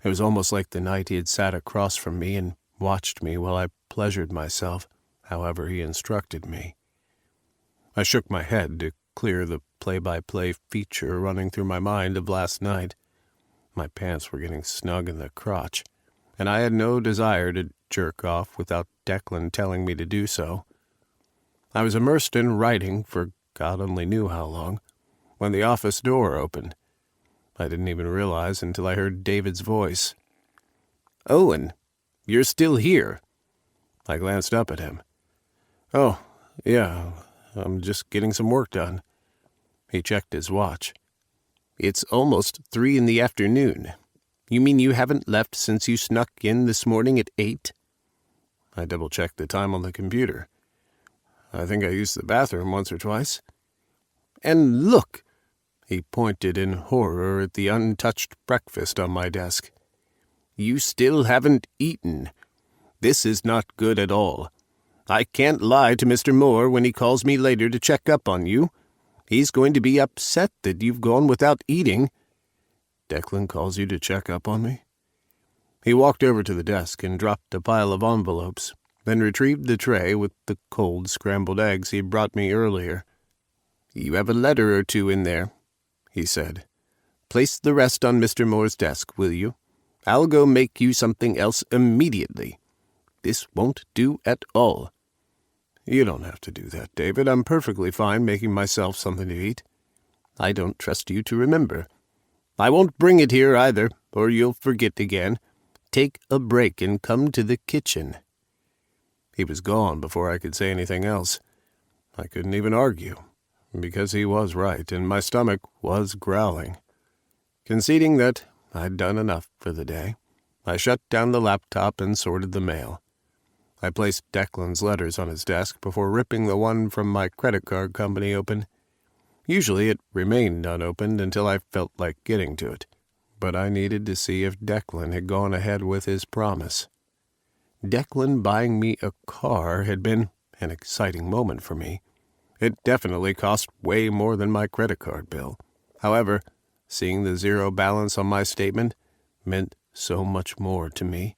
It was almost like the night he had sat across from me and watched me while I pleasured myself, however he instructed me. I shook my head to clear the play-by-play feature running through my mind of last night. My pants were getting snug in the crotch, and I had no desire to jerk off without Declan telling me to do so. I was immersed in writing for God only knew how long, when the office door opened. I didn't even realize until I heard David's voice. "Owen, you're still here." I glanced up at him. "Oh, yeah, I'm just getting some work done." He checked his watch. "It's almost 3 in the afternoon. You mean you haven't left since you snuck in this morning at 8? I double-checked the time on the computer. I think I used the bathroom once or twice. "And look!" He pointed in horror at the untouched breakfast on my desk. "You still haven't eaten. This is not good at all. I can't lie to Mr. Moore when he calls me later to check up on you. He's going to be upset that you've gone without eating." "Declan calls you to check up on me?" He walked over to the desk and dropped a pile of envelopes, then retrieved the tray with the cold scrambled eggs he'd brought me earlier. "You have a letter or 2 in there," he said. "Place the rest on Mr. Moore's desk, will you? I'll go make you something else immediately. This won't do at all." "You don't have to do that, David. I'm perfectly fine making myself something to eat." "I don't trust you to remember. I won't bring it here either, or you'll forget again. Take a break and come to the kitchen." He was gone before I could say anything else. I couldn't even argue, because he was right, and my stomach was growling. Conceding that I'd done enough for the day, I shut down the laptop and sorted the mail. I placed Declan's letters on his desk before ripping the one from my credit card company open. Usually it remained unopened until I felt like getting to it, but I needed to see if Declan had gone ahead with his promise. Declan buying me a car had been an exciting moment for me. It definitely cost way more than my credit card bill. However, seeing the zero balance on my statement meant so much more to me.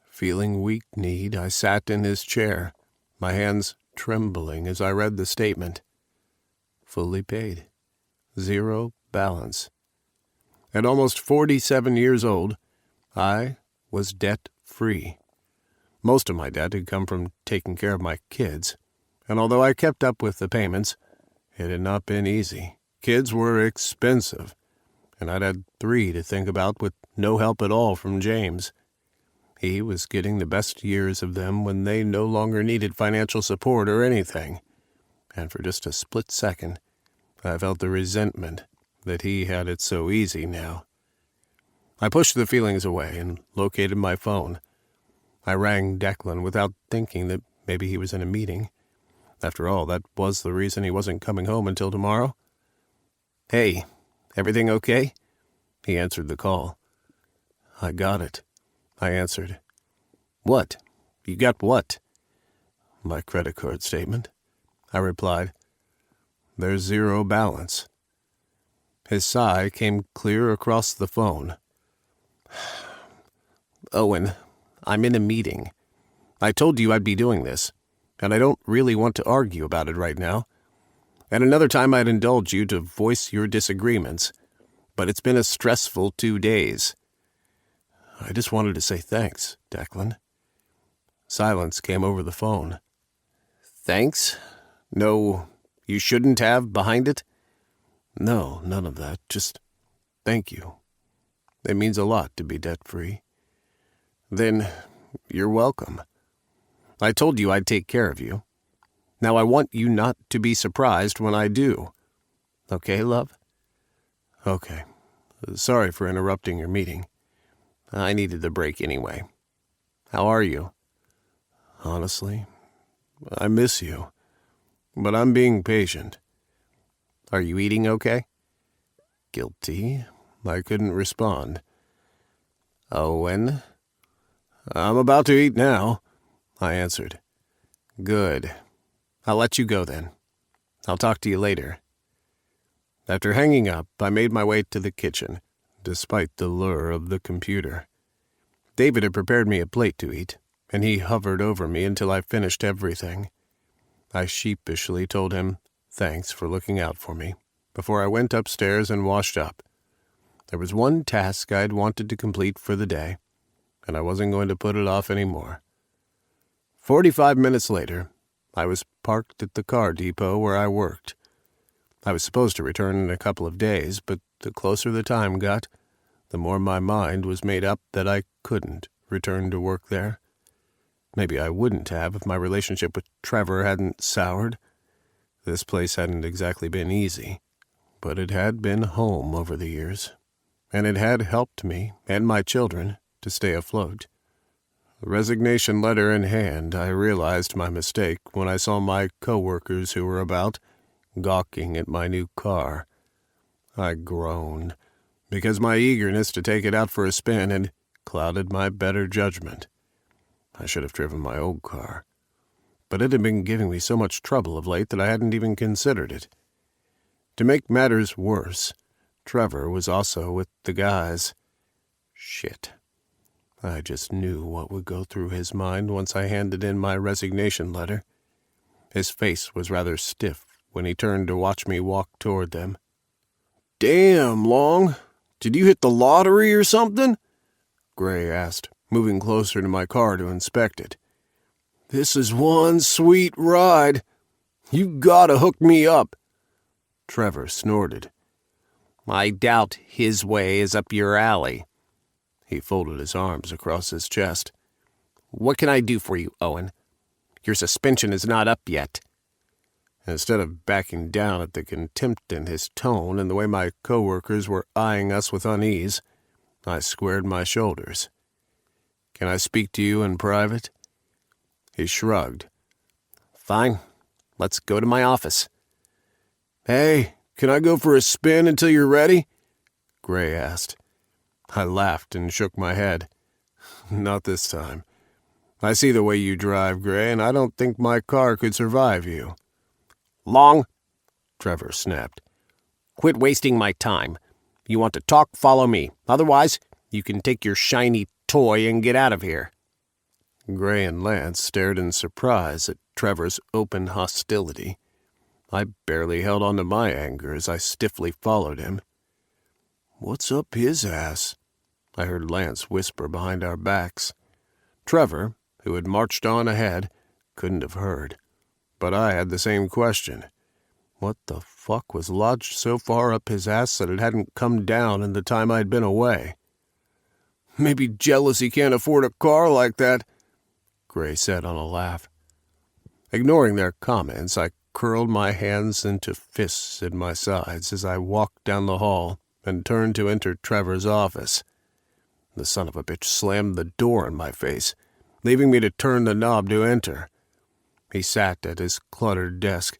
Feeling weak-kneed, I sat in his chair, my hands trembling as I read the statement. Fully paid. Zero balance. At almost 47 years old, I was debt-free. Most of my debt had come from taking care of my kids, and although I kept up with the payments, it had not been easy. Kids were expensive, and I'd had 3 to think about with no help at all from James. He was getting the best years of them when they no longer needed financial support or anything, and for just a split second, I felt the resentment that he had it so easy now. I pushed the feelings away and located my phone. I rang Declan without thinking that maybe he was in a meeting. After all, that was the reason he wasn't coming home until tomorrow. "Hey, everything okay?" He answered the call. "I got it," I answered. "What? You got what?" "My credit card statement," I replied. "There's zero balance." His sigh came clear across the phone. "Owen, I'm in a meeting. I told you I'd be doing this, and I don't really want to argue about it right now. At another time I'd indulge you to voice your disagreements, but it's been a stressful 2 days." "I just wanted to say thanks, Declan." Silence came over the phone. "Thanks? No, you shouldn't have behind it?" "No, none of that. Just thank you. It means a lot to be debt-free." "Then you're welcome. I told you I'd take care of you. Now I want you not to be surprised when I do. Okay, love?" "Okay. Sorry for interrupting your meeting. I needed the break anyway. How are you?" "Honestly, I miss you, but I'm being patient." "Are you eating okay?" "Guilty." I couldn't respond. "Owen?" "I'm about to eat now," I answered. "Good. I'll let you go then. I'll talk to you later." After hanging up, I made my way to the kitchen, despite the lure of the computer. David had prepared me a plate to eat, and he hovered over me until I finished everything. I sheepishly told him thanks for looking out for me before I went upstairs and washed up. There was one task I'd wanted to complete for the day, and I wasn't going to put it off anymore. 45 minutes later, I was parked at the car depot where I worked. I was supposed to return in a couple of days, but the closer the time got, the more my mind was made up that I couldn't return to work there. Maybe I wouldn't have if my relationship with Trevor hadn't soured. This place hadn't exactly been easy, but it had been home over the years, and it had helped me and my children to stay afloat. A resignation letter in hand, I realized my mistake when I saw my co-workers who were about, gawking at my new car. I groaned, because my eagerness to take it out for a spin had clouded my better judgment. I should have driven my old car, but it had been giving me so much trouble of late that I hadn't even considered it. To make matters worse, Trevor was also with the guys. Shit. I just knew what would go through his mind once I handed in my resignation letter. His face was rather stiff when he turned to watch me walk toward them. "Damn, Long, did you hit the lottery or something?" Gray asked, moving closer to my car to inspect it. "This is one sweet ride. You gotta hook me up." Trevor snorted. "I doubt his way is up your alley." He folded his arms across his chest. "What can I do for you, Owen? Your suspension is not up yet." Instead of backing down at the contempt in his tone and the way my coworkers were eyeing us with unease, I squared my shoulders. "Can I speak to you in private?" He shrugged. "Fine. Let's go to my office." "Hey, can I go for a spin until you're ready?" Gray asked. I laughed and shook my head. "Not this time. I see the way you drive, Gray, and I don't think my car could survive you." "Long," Trevor snapped. "quit wasting my time. You want to talk, follow me. Otherwise, you can take your shiny toy and get out of here." Gray and Lance stared in surprise at Trevor's open hostility. I barely held on to my anger as I stiffly followed him. "What's up his ass?" I heard Lance whisper behind our backs. Trevor, who had marched on ahead, couldn't have heard. But I had the same question. What the fuck was lodged so far up his ass that it hadn't come down in the time I'd been away? "Maybe jealous he can't afford a car like that," Gray said on a laugh. Ignoring their comments, I curled my hands into fists at my sides as I walked down the hall and turned to enter Trevor's office. The son of a bitch slammed the door in my face, leaving me to turn the knob to enter. He sat at his cluttered desk,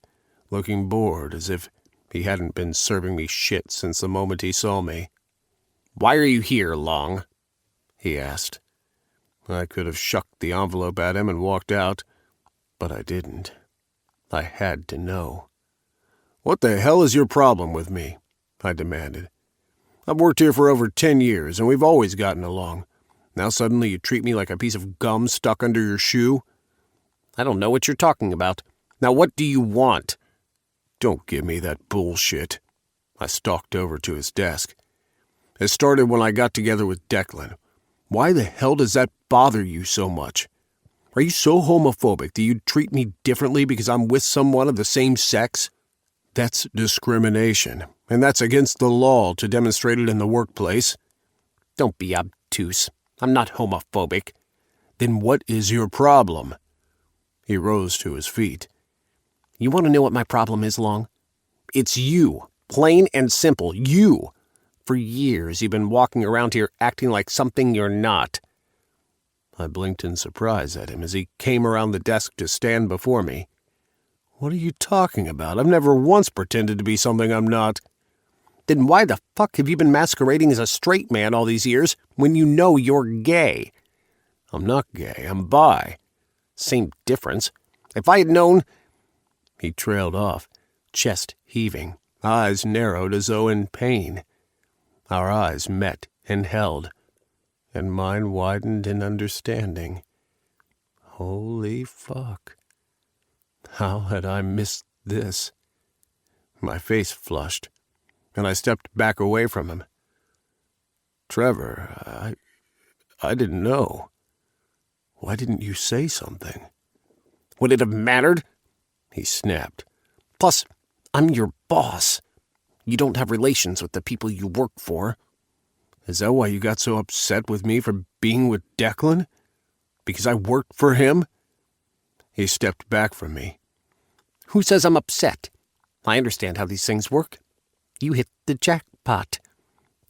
looking bored as if he hadn't been serving me shit since the moment he saw me. "Why are you here, Long?" he asked. I could have shucked the envelope at him and walked out, but I didn't. I had to know. "What the hell is your problem with me?" I demanded. "I've worked here for over 10 years, and we've always gotten along. Now suddenly you treat me like a piece of gum stuck under your shoe?" "I don't know what you're talking about. Now what do you want?" "Don't give me that bullshit." I stalked over to his desk. "It started when I got together with Declan. Why the hell does that bother you so much? Are you so homophobic that you'd treat me differently because I'm with someone of the same sex? That's discrimination, and that's against the law to demonstrate it in the workplace." "Don't be obtuse. I'm not homophobic." "Then what is your problem?" He rose to his feet. "You want to know what my problem is, Long? It's you. Plain and simple. You. For years you've been walking around here acting like something you're not." I blinked in surprise at him as he came around the desk to stand before me. "What are you talking about? I've never once pretended to be something I'm not." "Then why the fuck have you been masquerading as a straight man all these years when you know you're gay?" "I'm not gay. I'm bi." "Same difference. If I had known—" He trailed off, chest heaving, eyes narrowed as though in pain. Our eyes met and held, and mine widened in understanding. Holy fuck. How had I missed this? My face flushed, and I stepped back away from him. "Trevor, I didn't know. Why didn't you say something?" "Would it have mattered?" he snapped. "Plus, I'm your boss. You don't have relations with the people you work for." "Is that why you got so upset with me for being with Declan? Because I worked for him?" He stepped back from me. "Who says I'm upset? I understand how these things work. You hit the jackpot.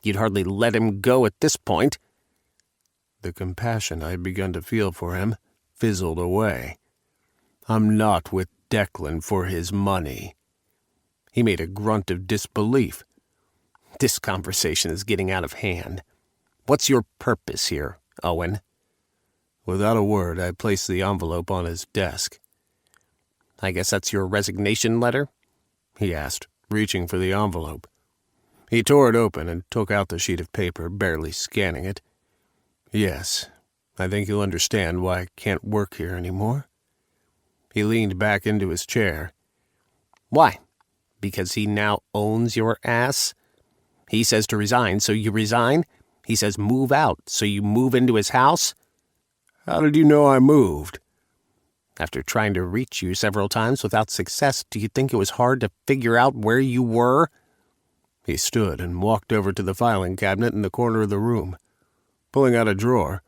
You'd hardly let him go at this point." The compassion I had begun to feel for him fizzled away. "I'm not with Declan for his money." He made a grunt of disbelief. "This conversation is getting out of hand. What's your purpose here, Owen?" Without a word, I placed the envelope on his desk. "I guess that's your resignation letter?" he asked, reaching for the envelope. He tore it open and took out the sheet of paper, barely scanning it. "Yes, I think you'll understand why I can't work here anymore." He leaned back into his chair. "Why? Because he now owns your ass? He says to resign, so you resign? He says move out, so you move into his house?" "How did you know I moved?" "After trying to reach you several times without success, do you think it was hard to figure out where you were?" He stood and walked over to the filing cabinet in the corner of the room. Pulling out a drawer,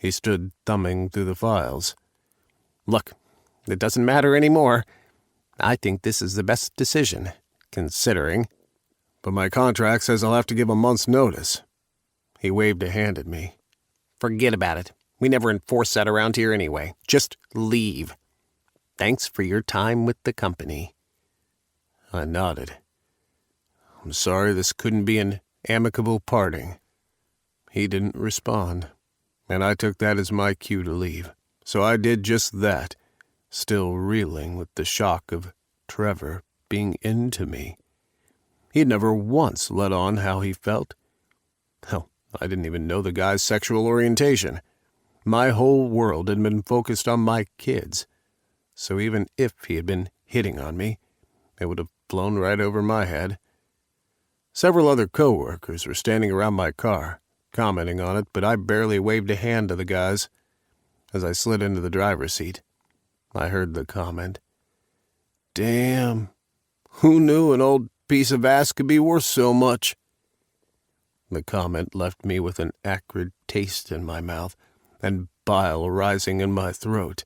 he stood thumbing through the files. "Look, it doesn't matter anymore. I think this is the best decision, considering." "But my contract says I'll have to give a month's notice." He waved a hand at me. "Forget about it. We never enforce that around here anyway. Just leave. Thanks for your time with the company." I nodded. "I'm sorry this couldn't be an amicable parting." He didn't respond, and I took that as my cue to leave, So I did just that, still reeling with the shock of Trevor being into me. He'd never once let on how he felt. Hell, I didn't even know the guy's sexual orientation. My whole world had been focused on my kids. So even if he had been hitting on me, it would have blown right over my head. Several other co-workers were standing around my car, commenting on it, but I barely waved a hand to the guys. As I slid into the driver's seat, I heard the comment, "Damn, who knew an old piece of ass could be worth so much?" The comment left me with an acrid taste in my mouth and bile rising in my throat.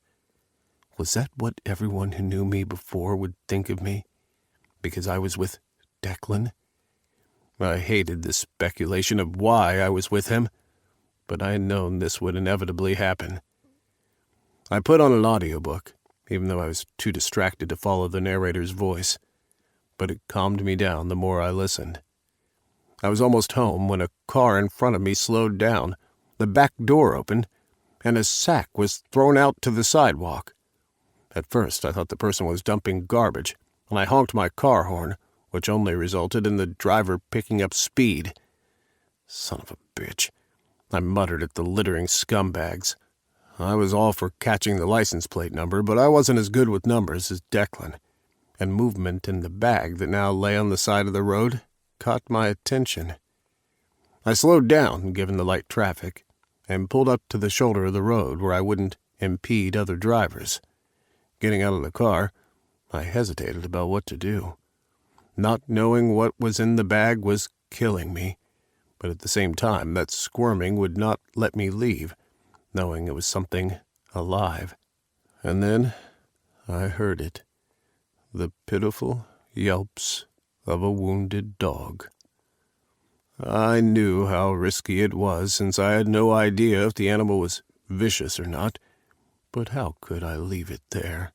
Was that what everyone who knew me before would think of me? Because I was with Declan? I hated the speculation of why I was with him, but I had known this would inevitably happen. I put on an audiobook, even though I was too distracted to follow the narrator's voice, but it calmed me down the more I listened. I was almost home when a car in front of me slowed down, the back door opened, and a sack was thrown out to the sidewalk. At first, I thought the person was dumping garbage, and I honked my car horn, which only resulted in the driver picking up speed. Son of a bitch, I muttered at the littering scumbags. I was all for catching the license plate number, but I wasn't as good with numbers as Declan, and movement in the bag that now lay on the side of the road caught my attention. I slowed down, given the light traffic, and pulled up to the shoulder of the road where I wouldn't impede other drivers. Getting out of the car, I hesitated about what to do. Not knowing what was in the bag was killing me, but at the same time that squirming would not let me leave, knowing it was something alive. And then I heard it, the pitiful yelps of a wounded dog. I knew how risky it was, since I had no idea if the animal was vicious or not, but how could I leave it there?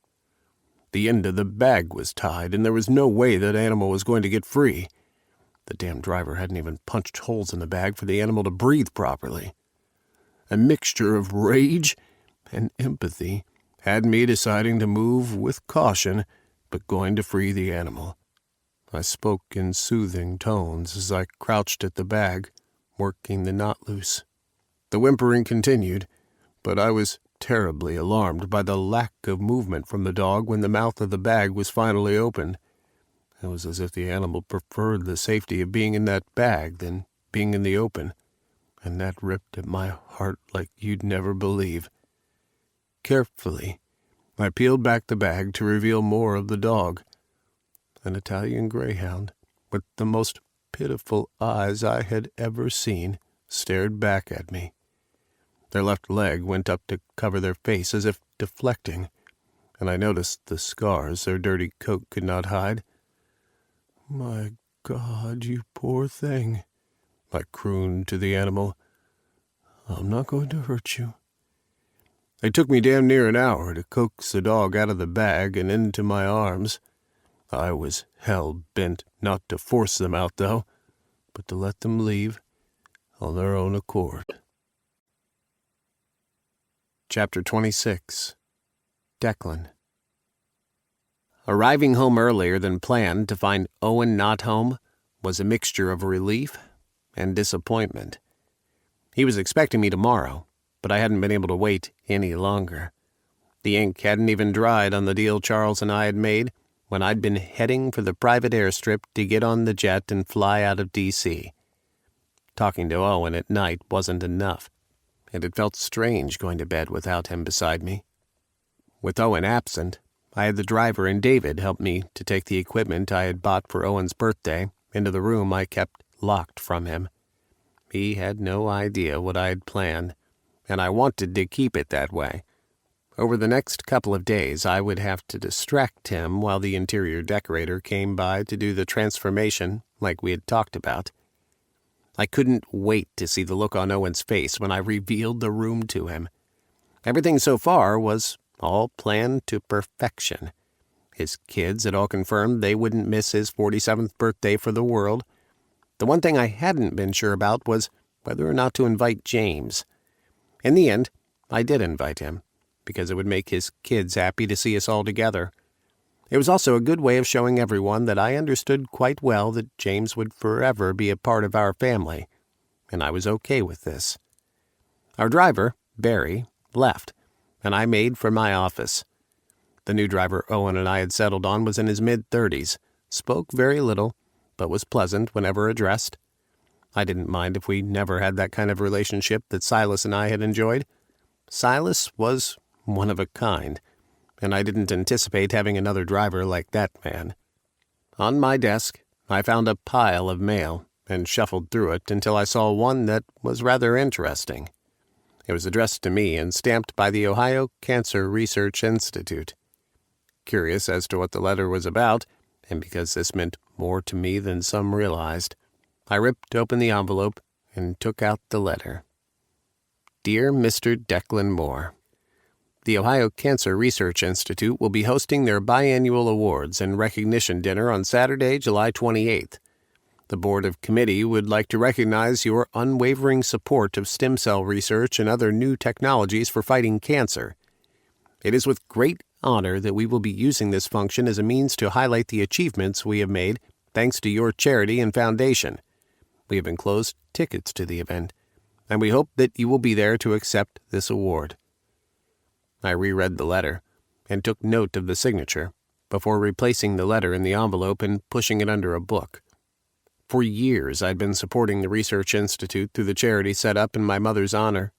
The end of the bag was tied, and there was no way that animal was going to get free. The damn driver hadn't even punched holes in the bag for the animal to breathe properly. A mixture of rage and empathy had me deciding to move with caution, but going to free the animal. I spoke in soothing tones as I crouched at the bag, working the knot loose. The whimpering continued, but I was terribly alarmed by the lack of movement from the dog when the mouth of the bag was finally opened. It was as if the animal preferred the safety of being in that bag than being in the open, and that ripped at my heart like you'd never believe. Carefully, I peeled back the bag to reveal more of the dog. An Italian greyhound, with the most pitiful eyes I had ever seen, stared back at me. Their left leg went up to cover their face as if deflecting, and I noticed the scars their dirty coat could not hide. "My God, you poor thing," I crooned to the animal. "I'm not going to hurt you." It took me damn near an hour to coax the dog out of the bag and into my arms. I was hell-bent not to force them out, though, but to let them leave on their own accord. Chapter 26. Declan. Arriving home earlier than planned to find Owen not home was a mixture of relief and disappointment. He was expecting me tomorrow, but I hadn't been able to wait any longer. The ink hadn't even dried on the deal Charles and I had made when I'd been heading for the private airstrip to get on the jet and fly out of D.C. Talking to Owen at night wasn't enough. It had felt strange going to bed without him beside me. With Owen absent, I had the driver and David help me to take the equipment I had bought for Owen's birthday into the room I kept locked from him. He had no idea what I had planned, and I wanted to keep it that way. Over the next couple of days, I would have to distract him while the interior decorator came by to do the transformation like we had talked about. I couldn't wait to see the look on Owen's face when I revealed the room to him. Everything so far was all planned to perfection. His kids had all confirmed they wouldn't miss his 47th birthday for the world. The one thing I hadn't been sure about was whether or not to invite James. In the end, I did invite him, because it would make his kids happy to see us all together. It was also a good way of showing everyone that I understood quite well that James would forever be a part of our family, and I was okay with this. Our driver, Barry, left, and I made for my office. The new driver Owen and I had settled on was in his mid-30s, spoke very little, but was pleasant whenever addressed. I didn't mind if we never had that kind of relationship that Silas and I had enjoyed. Silas was one of a kind, and I didn't anticipate having another driver like that man. On my desk, I found a pile of mail and shuffled through it until I saw one that was rather interesting. It was addressed to me and stamped by the Ohio Cancer Research Institute. Curious as to what the letter was about, and because this meant more to me than some realized, I ripped open the envelope and took out the letter. Dear Mr. Declan Moore, the Ohio Cancer Research Institute will be hosting their biannual awards and recognition dinner on Saturday, July 28th. The Board of Committee would like to recognize your unwavering support of stem cell research and other new technologies for fighting cancer. It is with great honor that we will be using this function as a means to highlight the achievements we have made thanks to your charity and foundation. We have enclosed tickets to the event, and we hope that you will be there to accept this award. I reread the letter and took note of the signature before replacing the letter in the envelope and pushing it under a book. For years, I'd been supporting the Research Institute through the charity set up in my mother's honor.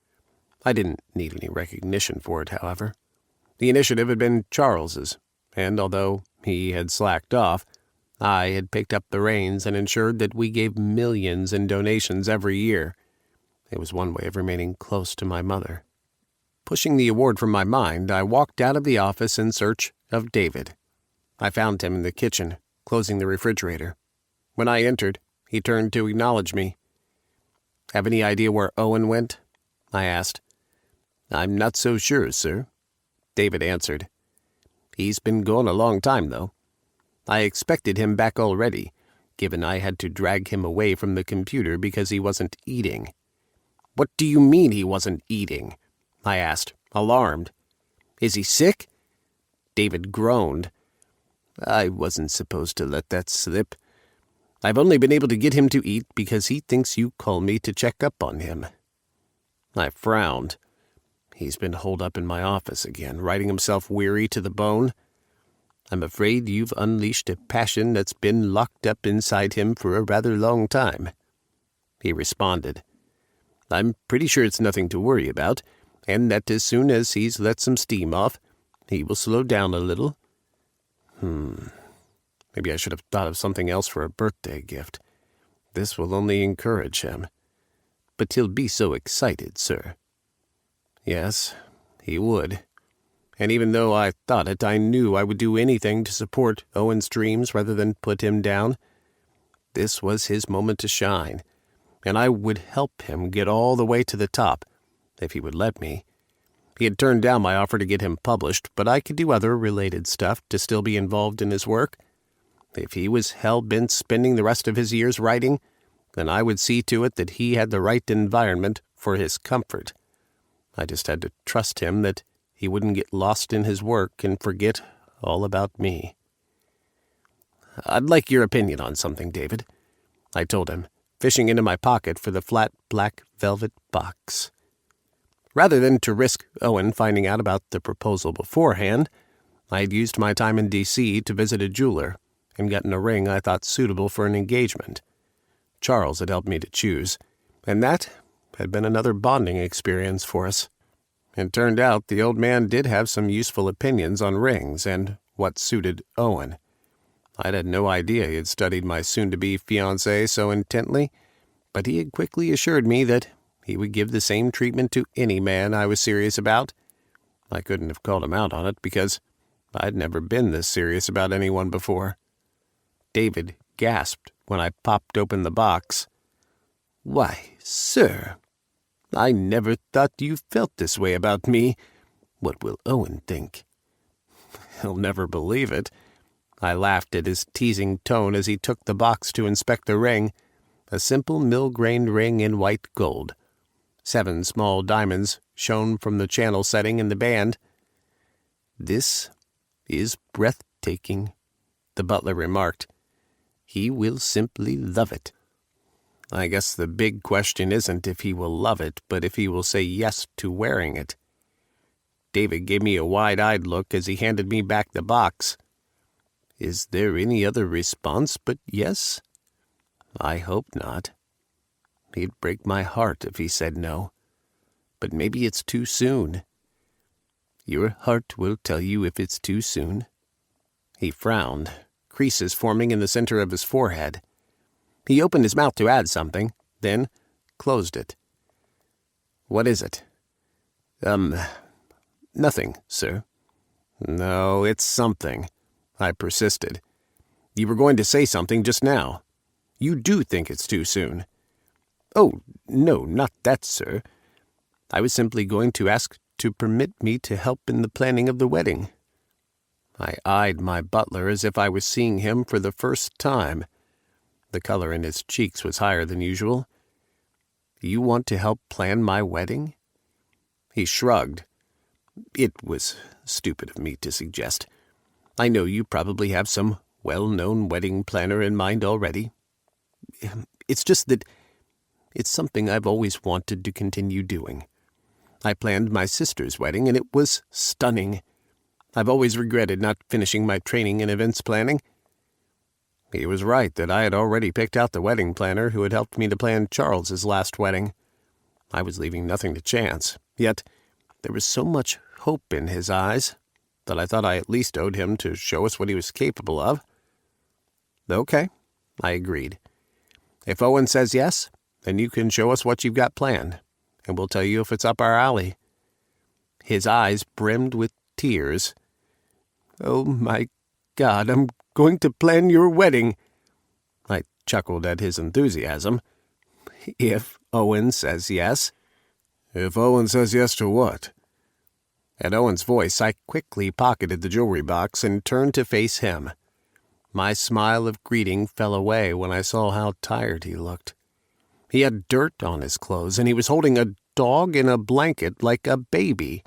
I didn't need any recognition for it, however. The initiative had been Charles's, and although he had slacked off, I had picked up the reins and ensured that we gave millions in donations every year. It was one way of remaining close to my mother. Pushing the award from my mind, I walked out of the office in search of David. I found him in the kitchen, closing the refrigerator. When I entered, he turned to acknowledge me. Have any idea where Owen went? I asked. I'm not so sure, sir, David answered. He's been gone a long time, though. I expected him back already, given I had to drag him away from the computer because he wasn't eating. What do you mean he wasn't eating? I asked, alarmed. Is he sick? David groaned. I wasn't supposed to let that slip. I've only been able to get him to eat because he thinks you called me to check up on him. I frowned. He's been holed up in my office again, writing himself weary to the bone. I'm afraid you've unleashed a passion that's been locked up inside him for a rather long time. He responded. I'm pretty sure it's nothing to worry about, and that as soon as he's let some steam off, he will slow down a little. Maybe I should have thought of something else for a birthday gift. This will only encourage him. But he'll be so excited, sir. Yes, he would. And even though I thought it, I knew I would do anything to support Owen's dreams rather than put him down. This was his moment to shine, and I would help him get all the way to the top, if he would let me. He had turned down my offer to get him published, but I could do other related stuff to still be involved in his work. If he was hell-bent spending the rest of his years writing, then I would see to it that he had the right environment for his comfort. I just had to trust him that he wouldn't get lost in his work and forget all about me. I'd like your opinion on something, David, I told him, fishing into my pocket for the flat black velvet box. Rather than to risk Owen finding out about the proposal beforehand, I had used my time in D.C. to visit a jeweler and gotten a ring I thought suitable for an engagement. Charles had helped me to choose, and that had been another bonding experience for us. It turned out the old man did have some useful opinions on rings and what suited Owen. I'd had no idea he had studied my soon-to-be fiancé so intently, but he had quickly assured me that he would give the same treatment to any man I was serious about. I couldn't have called him out on it because I'd never been this serious about anyone before. David gasped when I popped open the box. Why, sir, I never thought you felt this way about me. What will Owen think? He'll never believe it. I laughed at his teasing tone as he took the box to inspect the ring, a simple mill-grained ring in white gold. 7 small diamonds shone from the channel setting in the band. "This is breathtaking," the butler remarked. "He will simply love it." I guess the big question isn't if he will love it, but if he will say yes to wearing it. David gave me a wide-eyed look as he handed me back the box. Is there any other response but yes? I hope not. He'd break my heart if he said no. But maybe it's too soon. Your heart will tell you if it's too soon. He frowned, creases forming in the center of his forehead. He opened his mouth to add something, then closed it. What is it? Nothing, sir. No, it's something, I persisted. You were going to say something just now. You do think it's too soon. Oh, no, not that, sir. I was simply going to ask to permit me to help in the planning of the wedding. I eyed my butler as if I was seeing him for the first time. The color in his cheeks was higher than usual. You want to help plan my wedding? He shrugged. It was stupid of me to suggest. I know you probably have some well-known wedding planner in mind already. It's just that it's something I've always wanted to continue doing. I planned my sister's wedding, and it was stunning. I've always regretted not finishing my training in events planning. He was right that I had already picked out the wedding planner who had helped me to plan Charles's last wedding. I was leaving nothing to chance, yet there was so much hope in his eyes that I thought I at least owed him to show us what he was capable of. Okay, I agreed. If Owen says yes, then you can show us what you've got planned, and we'll tell you if it's up our alley. His eyes brimmed with tears. Oh, my God, I'm going to plan your wedding. I chuckled at his enthusiasm. If Owen says yes. If Owen says yes to what? At Owen's voice, I quickly pocketed the jewelry box and turned to face him. My smile of greeting fell away when I saw how tired he looked. He had dirt on his clothes, and he was holding a dog in a blanket like a baby.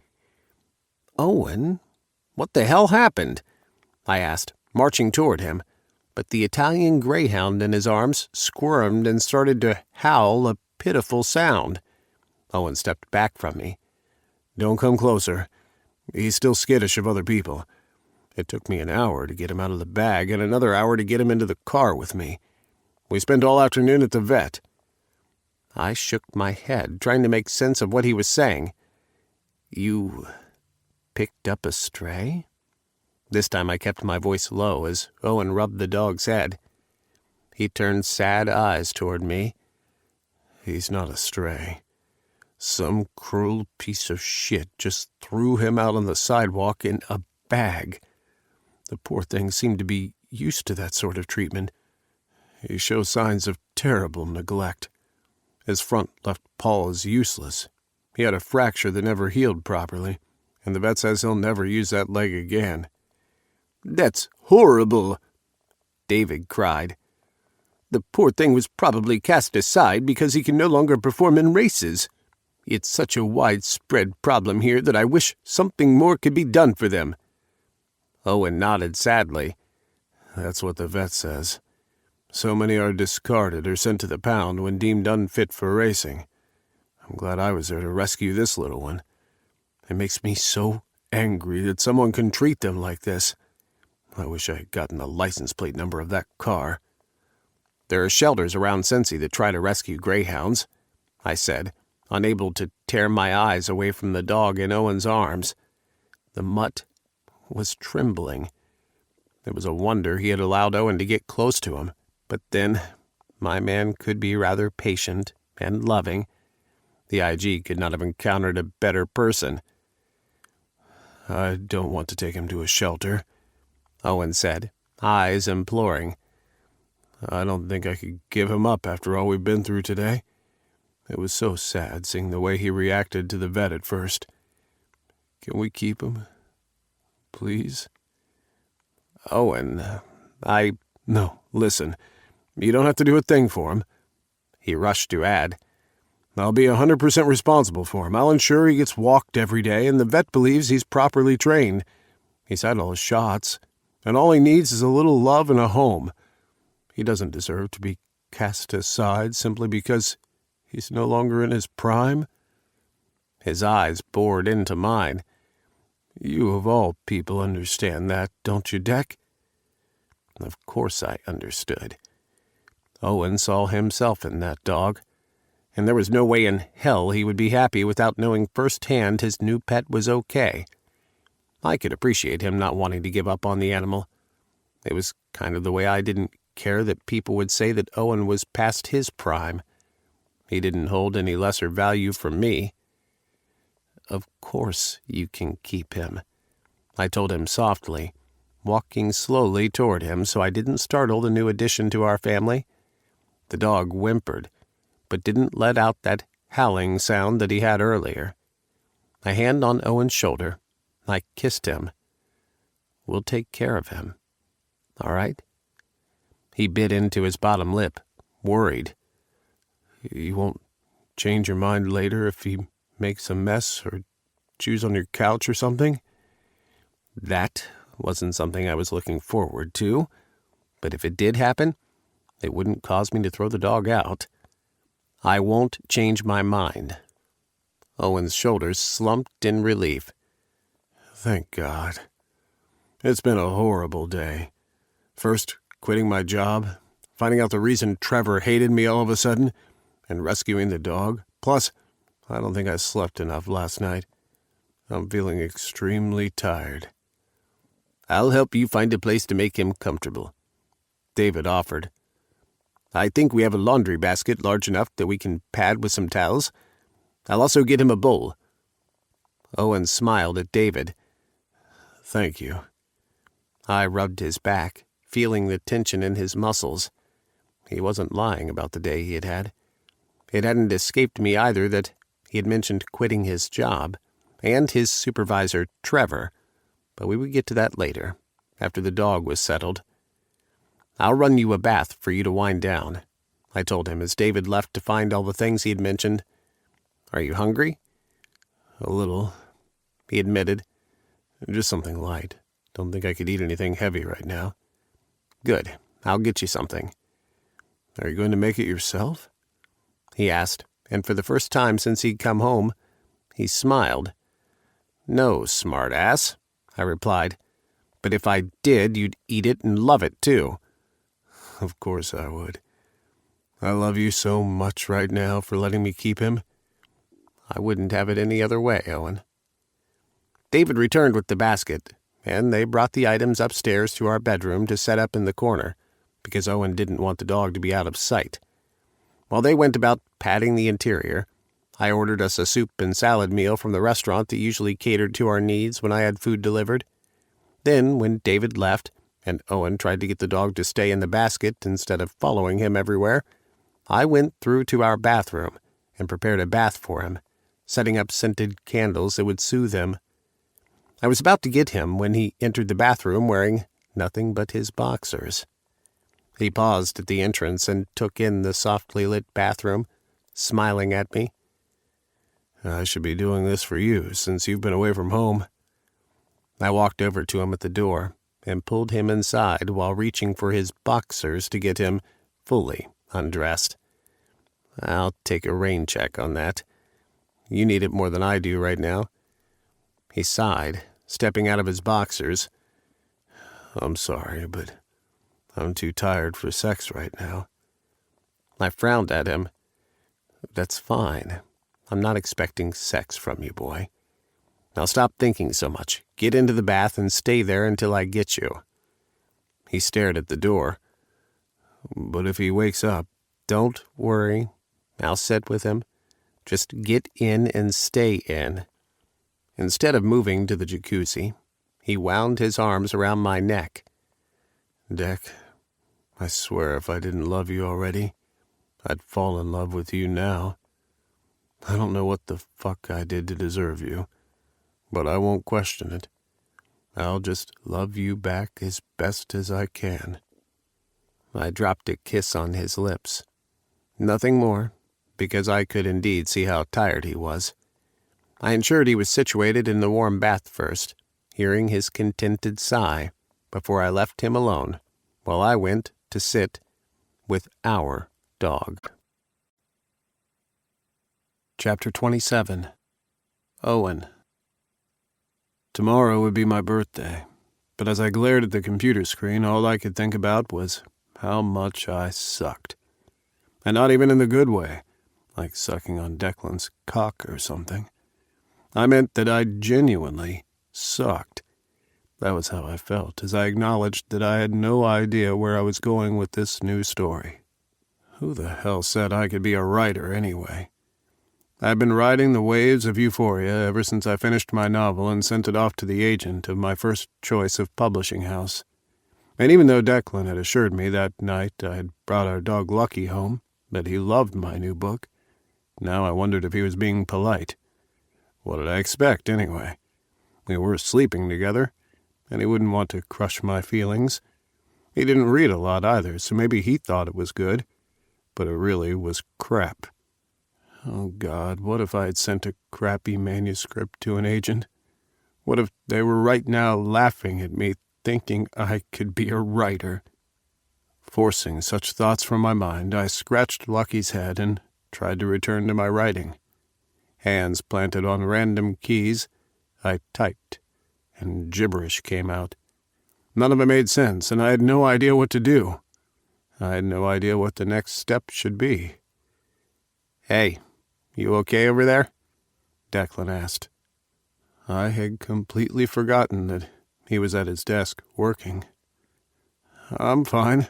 Owen, what the hell happened? I asked, marching toward him, but the Italian greyhound in his arms squirmed and started to howl a pitiful sound. Owen stepped back from me. Don't come closer. He's still skittish of other people. It took me an hour to get him out of the bag and another hour to get him into the car with me. We spent all afternoon at the vet. I shook my head, trying to make sense of what he was saying. You picked up a stray? This time I kept my voice low as Owen rubbed the dog's head. He turned sad eyes toward me. He's not a stray. Some cruel piece of shit just threw him out on the sidewalk in a bag. The poor thing seemed to be used to that sort of treatment. He shows signs of terrible neglect. His front left paw is useless. He had a fracture that never healed properly, and the vet says he'll never use that leg again. That's horrible, David cried. The poor thing was probably cast aside because he can no longer perform in races. It's such a widespread problem here that I wish something more could be done for them. Owen nodded sadly. That's what the vet says. So many are discarded or sent to the pound when deemed unfit for racing. I'm glad I was there to rescue this little one. It makes me so angry that someone can treat them like this. I wish I had gotten the license plate number of that car. There are shelters around Cincy that try to rescue greyhounds, I said, unable to tear my eyes away from the dog in Owen's arms. The mutt was trembling. It was a wonder he had allowed Owen to get close to him, but then my man could be rather patient and loving. The IG could not have encountered a better person. I don't want to take him to a shelter, Owen said, eyes imploring. I don't think I could give him up after all we've been through today. It was so sad seeing the way he reacted to the vet at first. Can we keep him? Please? Owen, No, listen. You don't have to do a thing for him. He rushed to add. I'll be 100% responsible for him. I'll ensure he gets walked every day, and the vet believes he's properly trained. He's had all his shots, and all he needs is a little love and a home. He doesn't deserve to be cast aside simply because he's no longer in his prime." His eyes bored into mine. "You of all people understand that, don't you, Deck?" Of course I understood. Owen saw himself in that dog, and there was no way in hell he would be happy without knowing firsthand his new pet was okay. I could appreciate him not wanting to give up on the animal. It was kind of the way I didn't care that people would say that Owen was past his prime. He didn't hold any lesser value from me. "Of course you can keep him," I told him softly, walking slowly toward him so I didn't startle the new addition to our family. The dog whimpered, but didn't let out that howling sound that he had earlier. A hand on Owen's shoulder, I kissed him. "We'll take care of him. All right?" He bit into his bottom lip, worried. "You won't change your mind later if he makes a mess or chews on your couch or something?" That wasn't something I was looking forward to, but if it did happen, it wouldn't cause me to throw the dog out. "I won't change my mind." Owen's shoulders slumped in relief. "Thank God. It's been a horrible day. First, quitting my job, finding out the reason Trevor hated me all of a sudden, and rescuing the dog. Plus, I don't think I slept enough last night. I'm feeling extremely tired." "I'll help you find a place to make him comfortable," David offered. "I think we have a laundry basket large enough that we can pad with some towels. I'll also get him a bowl." Owen smiled at David. "Thank you." I rubbed his back, feeling the tension in his muscles. He wasn't lying about the day he had had. It hadn't escaped me either that he had mentioned quitting his job, and his supervisor, Trevor, but we would get to that later, after the dog was settled. "I'll run you a bath for you to wind down," I told him as David left to find all the things he had mentioned. "Are you hungry?" "A little," he admitted. "Just something light. Don't think I could eat anything heavy right now." "Good. I'll get you something." "Are you going to make it yourself?" he asked, and for the first time since he'd come home, he smiled. "No, smartass," I replied. "But if I did, you'd eat it and love it, too." "Of course I would. I love you so much right now for letting me keep him." "I wouldn't have it any other way, Owen." David returned with the basket, and they brought the items upstairs to our bedroom to set up in the corner, because Owen didn't want the dog to be out of sight. While they went about patting the interior, I ordered us a soup and salad meal from the restaurant that usually catered to our needs when I had food delivered. Then, when David left, and Owen tried to get the dog to stay in the basket instead of following him everywhere, I went through to our bathroom and prepared a bath for him, setting up scented candles that would soothe him. I was about to get him when he entered the bathroom wearing nothing but his boxers. He paused at the entrance and took in the softly lit bathroom, smiling at me. "I should be doing this for you since you've been away from home." I walked over to him at the door and pulled him inside while reaching for his boxers to get him fully undressed. "I'll take a rain check on that. You need it more than I do right now." He sighed, stepping out of his boxers. "I'm sorry, but I'm too tired for sex right now." I frowned at him. "That's fine. I'm not expecting sex from you, boy. Now stop thinking so much. Get into the bath and stay there until I get you." He stared at the door. "But if he wakes up..." "Don't worry. I'll sit with him. Just get in and stay in." Instead of moving to the jacuzzi, he wound his arms around my neck. "Deck, I swear if I didn't love you already, I'd fall in love with you now. I don't know what the fuck I did to deserve you, but I won't question it. I'll just love you back as best as I can." I dropped a kiss on his lips. Nothing more, because I could indeed see how tired he was. I ensured he was situated in the warm bath first, hearing his contented sigh before I left him alone while I went to sit with our dog. Chapter 27. Owen. Tomorrow would be my birthday, but as I glared at the computer screen, all I could think about was how much I sucked. And not even in the good way, like sucking on Declan's cock or something. I meant that I genuinely sucked. That was how I felt as I acknowledged that I had no idea where I was going with this new story. Who the hell said I could be a writer anyway? I've been riding the waves of euphoria ever since I finished my novel and sent it off to the agent of my first choice of publishing house. And even though Declan had assured me that night I had brought our dog Lucky home, that he loved my new book, now I wondered if he was being polite. What did I expect, anyway? We were sleeping together, and he wouldn't want to crush my feelings. He didn't read a lot either, so maybe he thought it was good, but it really was crap. Oh, God, what if I had sent a crappy manuscript to an agent? What if they were right now laughing at me, thinking I could be a writer? Forcing such thoughts from my mind, I scratched Lucky's head and tried to return to my writing. Hands planted on random keys, I typed, and gibberish came out. None of it made sense, and I had no idea what to do. I had no idea what the next step should be. "Hey, you okay over there?" Declan asked. I had completely forgotten that he was at his desk working. "I'm fine,"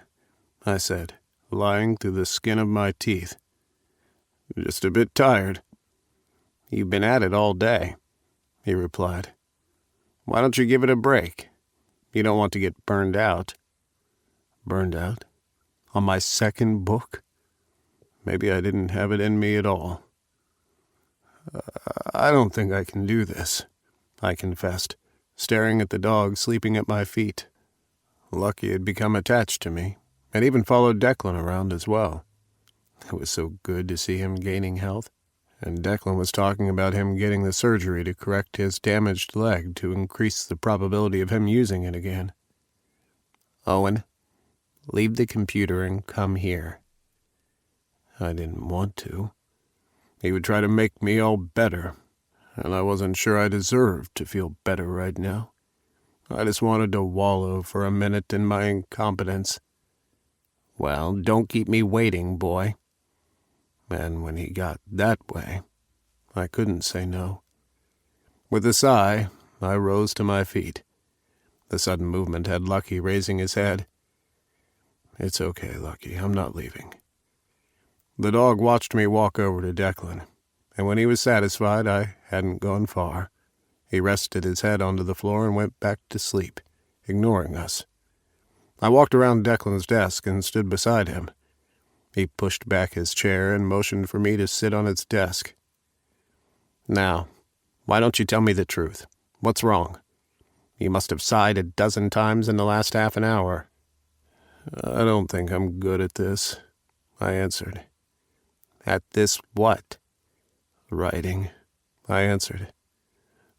I said, lying through the skin of my teeth. "Just a bit tired." "You've been at it all day," he replied. "Why don't you give it a break? You don't want to get burned out." Burned out? On my second book? Maybe I didn't have it in me at all. "I don't think I can do this," I confessed, staring at the dog sleeping at my feet. Lucky had become attached to me, and even followed Declan around as well. It was so good to see him gaining health, and Declan was talking about him getting the surgery to correct his damaged leg to increase the probability of him using it again. "Owen, leave the computer and come here." I didn't want to. He would try to make me all better, and I wasn't sure I deserved to feel better right now. I just wanted to wallow for a minute in my incompetence. "Well, don't keep me waiting, boy." And when he got that way, I couldn't say no. With a sigh, I rose to my feet. The sudden movement had Lucky raising his head. "It's okay, Lucky, I'm not leaving." The dog watched me walk over to Declan, and when he was satisfied I hadn't gone far, he rested his head onto the floor and went back to sleep, ignoring us. I walked around Declan's desk and stood beside him. He pushed back his chair and motioned for me to sit on its desk. "Now, why don't you tell me the truth? What's wrong? You must have sighed a dozen times in the last half an hour." "I don't think I'm good at this," I answered. "At this what?" "Writing," I answered.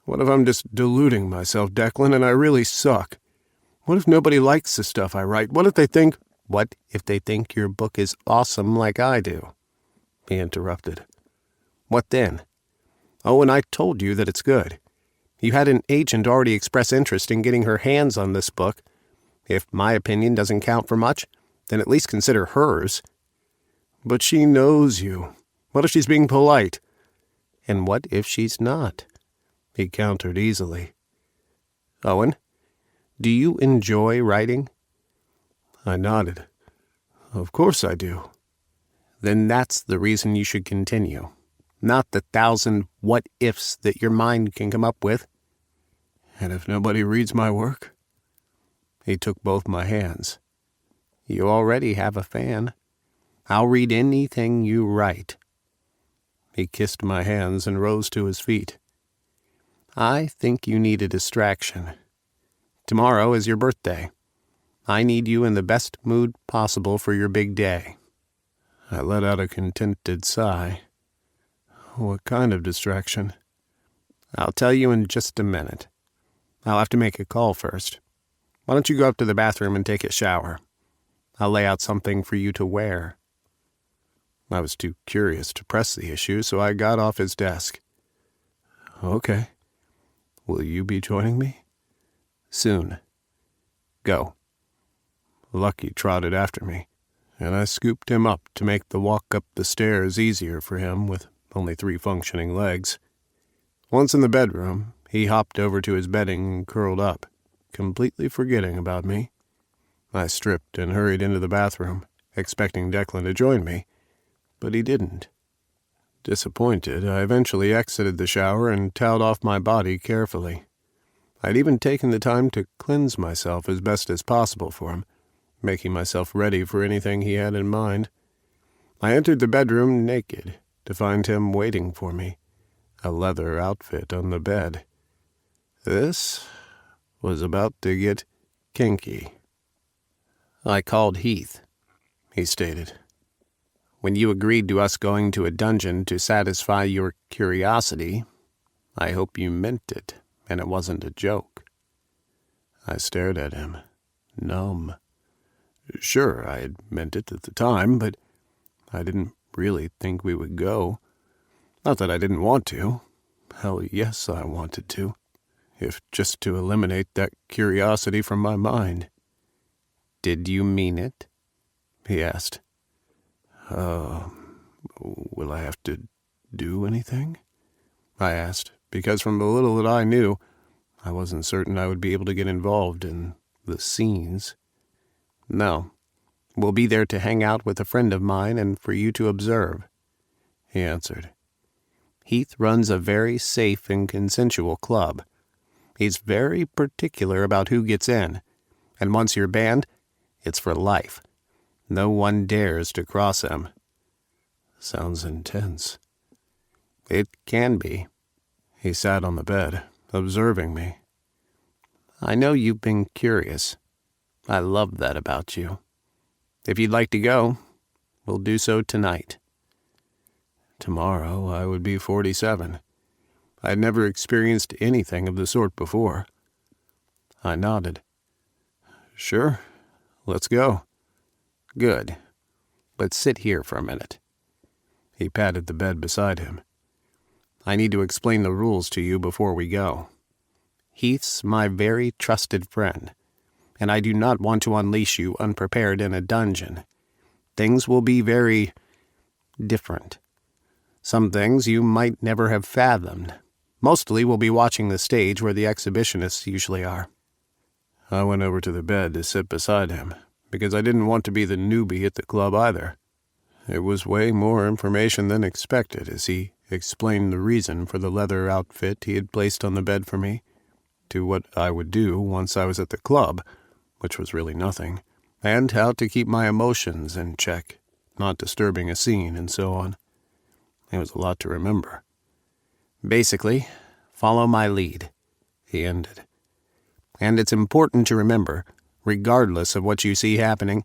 "What if I'm just deluding myself, Declan, and I really suck? What if nobody likes the stuff I write? What if they think—" "What if they think your book is awesome like I do?" he interrupted. "What then? Oh, and I told you that it's good. You had an agent already express interest in getting her hands on this book. If my opinion doesn't count for much, then at least consider hers." "But she knows you. What if she's being polite?" "And what if she's not?" he countered easily. "Owen, do you enjoy writing?" I nodded. "Of course I do." "Then that's the reason you should continue, not the 1,000 what-ifs that your mind can come up with." "And if nobody reads my work?" He took both my hands. "You already have a fan. I'll read anything you write." He kissed my hands and rose to his feet. "I think you need a distraction. Tomorrow is your birthday. I need you in the best mood possible for your big day." I let out a contented sigh. "What kind of distraction?" "I'll tell you in just a minute. I'll have to make a call first. Why don't you go up to the bathroom and take a shower? I'll lay out something for you to wear." I was too curious to press the issue, so I got off his desk. "Okay. Will you be joining me?" "Soon. Go." Lucky trotted after me, and I scooped him up to make the walk up the stairs easier for him with only 3 functioning legs. Once in the bedroom, he hopped over to his bedding and curled up, completely forgetting about me. I stripped and hurried into the bathroom, expecting Declan to join me, but he didn't. Disappointed, I eventually exited the shower and toweled off my body carefully. I'd even taken the time to cleanse myself as best as possible for him, making myself ready for anything he had in mind. I entered the bedroom naked to find him waiting for me, a leather outfit on the bed. This was about to get kinky. "I called Heath," he stated. "When you agreed to us going to a dungeon to satisfy your curiosity, I hope you meant it, and it wasn't a joke." I stared at him, numb. Sure, I had meant it at the time, but I didn't really think we would go. Not that I didn't want to. Hell, yes, I wanted to, if just to eliminate that curiosity from my mind. "Did you mean it?" he asked. Will I have to do anything?" I asked, because from the little that I knew, I wasn't certain I would be able to get involved in the scenes. "No. We'll be there to hang out with a friend of mine and for you to observe," he answered. "Heath runs a very safe and consensual club. He's very particular about who gets in, and once you're banned, it's for life. No one dares to cross him." Sounds intense. "It can be." He sat on the bed, observing me. "I know you've been curious. I love that about you. If you'd like to go, we'll do so tonight." Tomorrow I would be 47. I had never experienced anything of the sort before. I nodded. "Sure, let's go." "Good. But sit here for a minute." He patted the bed beside him. "I need to explain the rules to you before we go. Heath's my very trusted friend, and I do not want to unleash you unprepared in a dungeon. Things will be very different. Some things you might never have fathomed. Mostly we'll be watching the stage where the exhibitionists usually are." I went over to the bed to sit beside him, because I didn't want to be the newbie at the club either. It was way more information than expected as he explained the reason for the leather outfit he had placed on the bed for me, to what I would do once I was at the club, which was really nothing, and how to keep my emotions in check, not disturbing a scene, and so on. It was a lot to remember. "Basically, follow my lead," he ended. "And it's important to remember, regardless of what you see happening,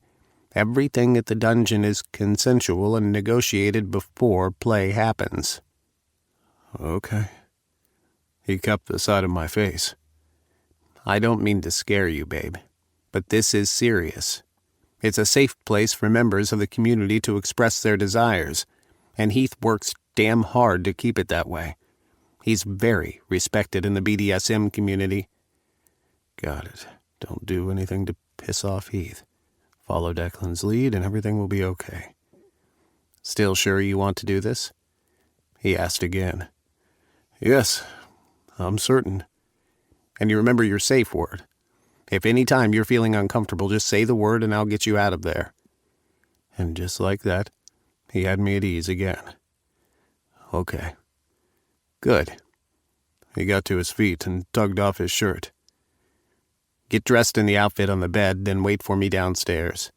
everything at the dungeon is consensual and negotiated before play happens." "Okay." He cupped the side of my face. "I don't mean to scare you, babe, but this is serious. It's a safe place for members of the community to express their desires, and Heath works damn hard to keep it that way. He's very respected in the BDSM community." Got it. Don't do anything to piss off Heath. Follow Declan's lead and everything will be okay. "Still sure you want to do this?" he asked again. "Yes, I'm certain." "And you remember your safe word. If any time you're feeling uncomfortable, just say the word and I'll get you out of there." And just like that, he had me at ease again. "Okay." "Good." He got to his feet and tugged off his shirt. "Get dressed in the outfit on the bed, then wait for me downstairs.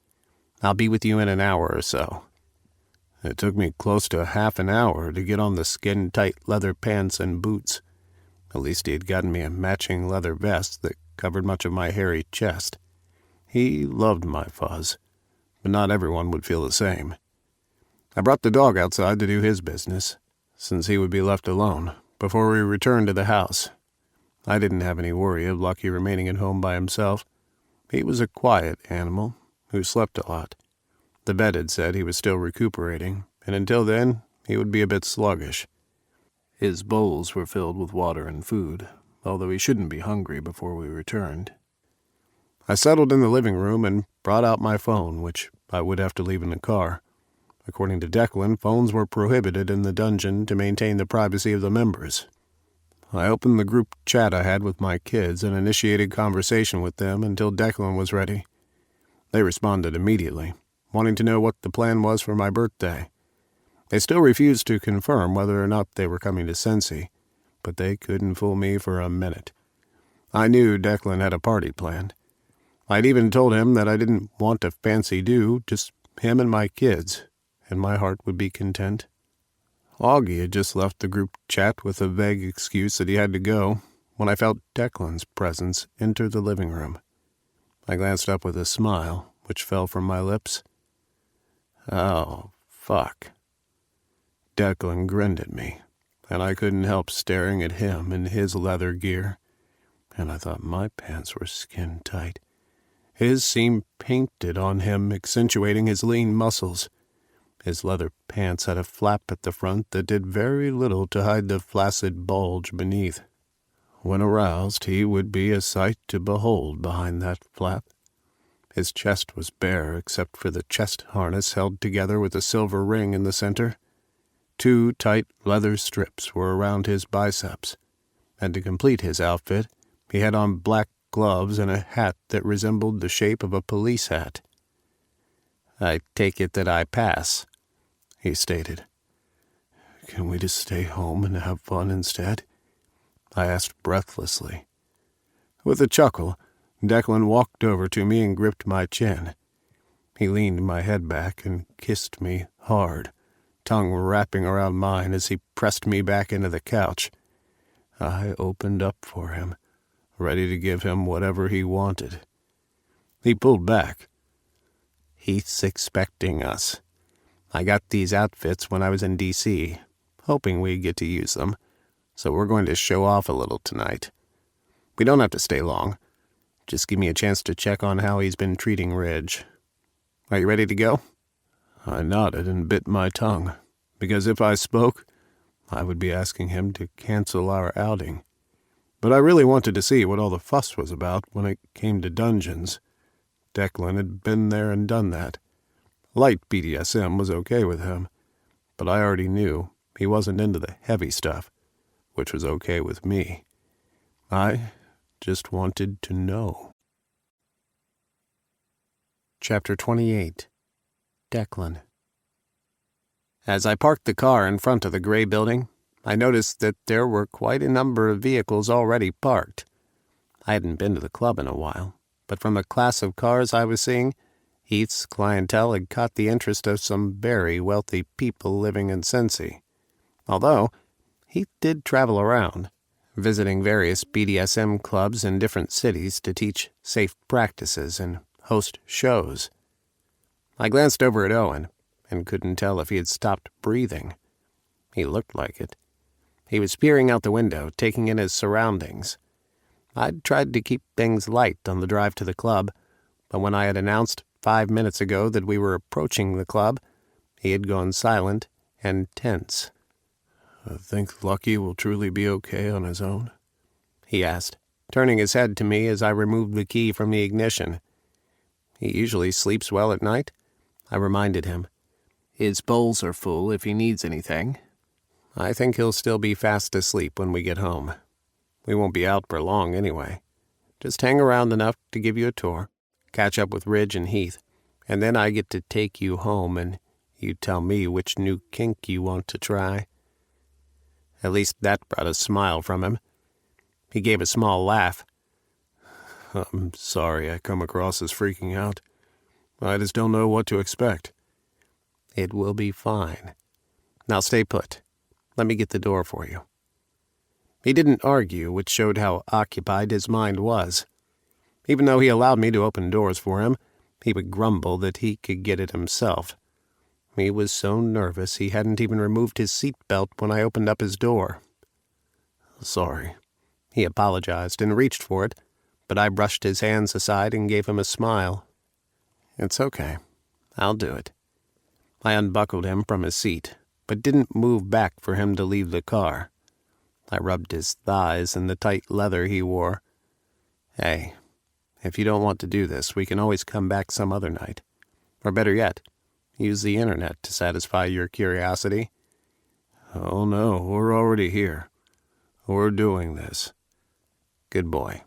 I'll be with you in an hour or so." It took me close to half an hour to get on the skin-tight leather pants and boots. At least he had gotten me a matching leather vest that covered much of my hairy chest. He loved my fuzz, but not everyone would feel the same. I brought the dog outside to do his business, since he would be left alone, before we returned to the house. I didn't have any worry of Lucky remaining at home by himself. He was a quiet animal who slept a lot. The vet had said he was still recuperating, and until then, he would be a bit sluggish. His bowls were filled with water and food, although he shouldn't be hungry before we returned. I settled in the living room and brought out my phone, which I would have to leave in the car. According to Declan, phones were prohibited in the dungeon to maintain the privacy of the members. I opened the group chat I had with my kids and initiated conversation with them until Declan was ready. They responded immediately, wanting to know what the plan was for my birthday. They still refused to confirm whether or not they were coming to Cincy, but they couldn't fool me for a minute. I knew Declan had a party planned. I'd even told him that I didn't want a fancy do, just him and my kids, and my heart would be content. Augie had just left the group chat with a vague excuse that he had to go when I felt Declan's presence enter the living room. I glanced up with a smile, which fell from my lips. Oh, fuck. Declan grinned at me, and I couldn't help staring at him in his leather gear, and I thought my pants were skin tight. His seemed painted on him, accentuating his lean muscles. His leather pants had a flap at the front that did very little to hide the flaccid bulge beneath. When aroused, he would be a sight to behold behind that flap. His chest was bare except for the chest harness held together with a silver ring in the center. 2 tight leather strips were around his biceps, and to complete his outfit, he had on black gloves and a hat that resembled the shape of a police hat. "I take it that I pass," he stated. "Can we just stay home and have fun instead?" I asked breathlessly. With a chuckle, Declan walked over to me and gripped my chin. He leaned my head back and kissed me hard, tongue wrapping around mine as he pressed me back into the couch. I opened up for him, ready to give him whatever he wanted. He pulled back. "Heath's expecting us. I got these outfits when I was in D.C., hoping we'd get to use them, so we're going to show off a little tonight. We don't have to stay long. Just give me a chance to check on how he's been treating Ridge. Are you ready to go?" I nodded and bit my tongue, because if I spoke, I would be asking him to cancel our outing. But I really wanted to see what all the fuss was about when it came to dungeons. Declan had been there and done that. Light BDSM was okay with him, but I already knew he wasn't into the heavy stuff, which was okay with me. I just wanted to know. Chapter 28. Declan. As I parked the car in front of the gray building, I noticed that there were quite a number of vehicles already parked. I hadn't been to the club in a while, but from the class of cars I was seeing, Heath's clientele had caught the interest of some very wealthy people living in Cincy. Although, Heath did travel around, visiting various BDSM clubs in different cities to teach safe practices and host shows. I glanced over at Owen and couldn't tell if he had stopped breathing. He looked like it. He was peering out the window, taking in his surroundings. I'd tried to keep things light on the drive to the club, but when I had announced 5 minutes ago that we were approaching the club, he had gone silent and tense. "I think Lucky will truly be okay on his own?" he asked, turning his head to me as I removed the key from the ignition. "He usually sleeps well at night," I reminded him. "His bowls are full if he needs anything. I think he'll still be fast asleep when we get home. We won't be out for long anyway. Just hang around enough to give you a tour, catch up with Ridge and Heath, and then I get to take you home and you tell me which new kink you want to try." At least that brought a smile from him. He gave a small laugh. "I'm sorry I come across as freaking out. I just don't know what to expect." "It will be fine. Now stay put. Let me get the door for you." He didn't argue, which showed how occupied his mind was. Even though he allowed me to open doors for him, he would grumble that he could get it himself. He was so nervous he hadn't even removed his seat belt when I opened up his door. "Sorry. He apologized and reached for it, but I brushed his hands aside and gave him a smile. "It's okay. I'll do it." I unbuckled him from his seat, but didn't move back for him to leave the car. I rubbed his thighs and the tight leather he wore. "Hey, if you don't want to do this, we can always come back some other night. Or better yet, use the internet to satisfy your curiosity." "Oh no, we're already here. We're doing this." "Good boy.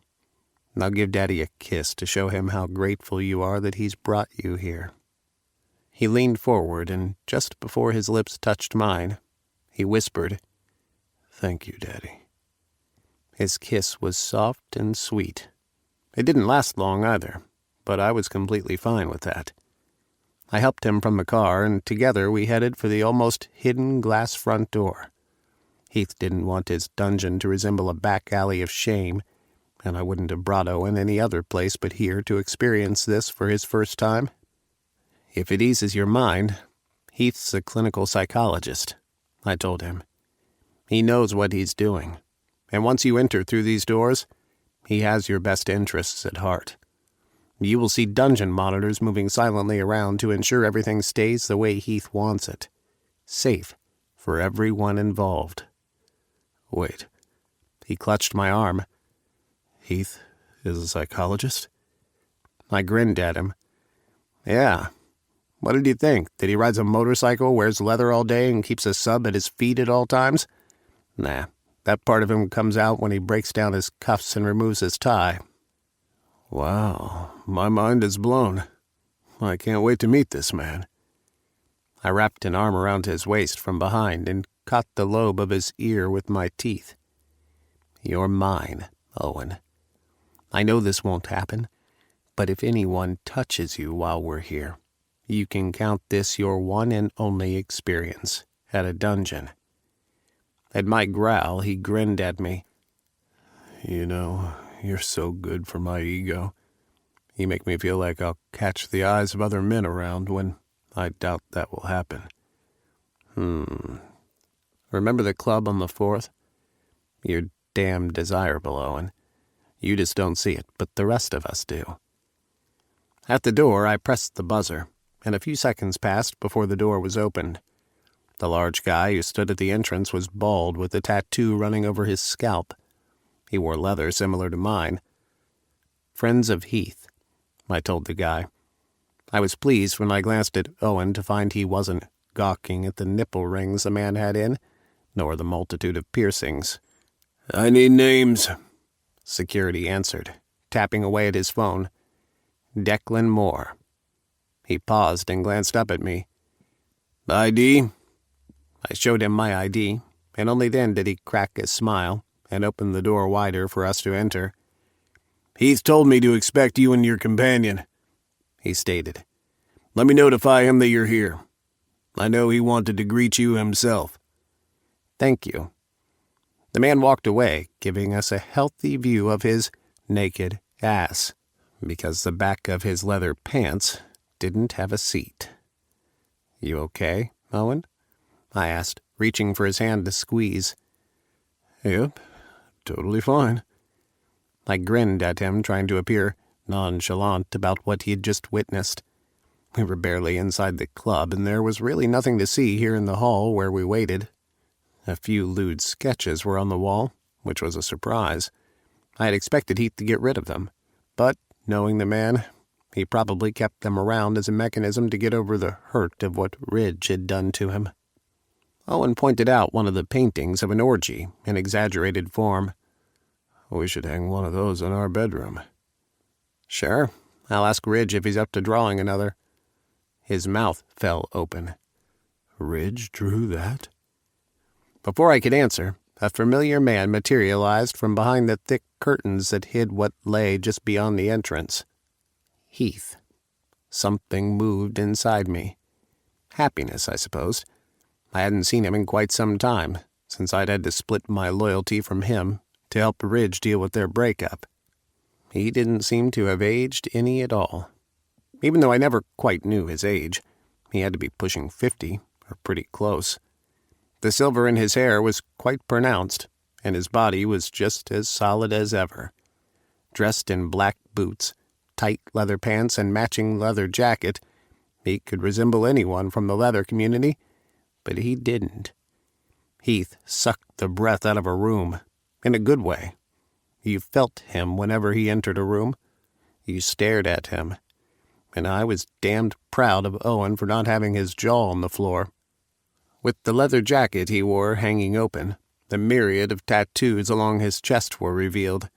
Now give Daddy a kiss to show him how grateful you are that he's brought you here." He leaned forward, and just before his lips touched mine, he whispered, "Thank you, Daddy." His kiss was soft and sweet. It didn't last long either, but I was completely fine with that. I helped him from the car, and together we headed for the almost hidden glass front door. Heath didn't want his dungeon to resemble a back alley of shame, and I wouldn't have brought Owen any other place but here to experience this for his first time. "If it eases your mind, Heath's a clinical psychologist," I told him. "He knows what he's doing, and once you enter through these doors, he has your best interests at heart. You will see dungeon monitors moving silently around to ensure everything stays the way Heath wants it. Safe for everyone involved." "Wait." He clutched my arm. "Heath is a psychologist?" I grinned at him. "Yeah. What did you think? That he rides a motorcycle, wears leather all day, and keeps a sub at his feet at all times? Nah, that part of him comes out when he breaks down his cuffs and removes his tie." "Wow, my mind is blown. I can't wait to meet this man." I wrapped an arm around his waist from behind and caught the lobe of his ear with my teeth. "You're mine, Owen. I know this won't happen, but if anyone touches you while we're here, you can count this your one and only experience at a dungeon." At my growl, he grinned at me. "You know, you're so good for my ego. You make me feel like I'll catch the eyes of other men around when I doubt that will happen." Remember the club on the 4th? You're damn desirable, Owen. You just don't see it, but the rest of us do. At the door, I pressed the buzzer, and a few seconds passed before the door was opened. The large guy who stood at the entrance was bald with a tattoo running over his scalp. He wore leather similar to mine. "Friends of Heath," I told the guy. I was pleased when I glanced at Owen to find he wasn't gawking at the nipple rings the man had in, nor the multitude of piercings. "I need names," security answered, tapping away at his phone. "Declan Moore." He paused and glanced up at me. "ID?" I showed him my ID, and only then did he crack a smile and open the door wider for us to enter. "Heath told me to expect you and your companion," he stated. "Let me notify him that you're here. I know he wanted to greet you himself." "Thank you." The man walked away, giving us a healthy view of his naked ass, because the back of his leather pants didn't have a seat. "You okay, Owen?" I asked, reaching for his hand to squeeze. "Yep, totally fine." I grinned at him, trying to appear nonchalant about what he had just witnessed. We were barely inside the club, and there was really nothing to see here in the hall where we waited. A few lewd sketches were on the wall, which was a surprise. I had expected Heath to get rid of them, but, knowing the man, he probably kept them around as a mechanism to get over the hurt of what Ridge had done to him. Owen pointed out one of the paintings of an orgy in exaggerated form. "We should hang one of those in our bedroom." "Sure. I'll ask Ridge if he's up to drawing another." His mouth fell open. "Ridge drew that?" Before I could answer, a familiar man materialized from behind the thick curtains that hid what lay just beyond the entrance. Heath. Something moved inside me. Happiness, I suppose. I hadn't seen him in quite some time, since I'd had to split my loyalty from him to help Ridge deal with their breakup. He didn't seem to have aged any at all. Even though I never quite knew his age, he had to be pushing 50, or pretty close. The silver in his hair was quite pronounced, and his body was just as solid as ever. Dressed in black boots, tight leather pants, and matching leather jacket, he could resemble anyone from the leather community, but he didn't. Heath sucked the breath out of a room, in a good way. You felt him whenever he entered a room. You stared at him. And I was damned proud of Owen for not having his jaw on the floor. With the leather jacket he wore hanging open, the myriad of tattoos along his chest were revealed.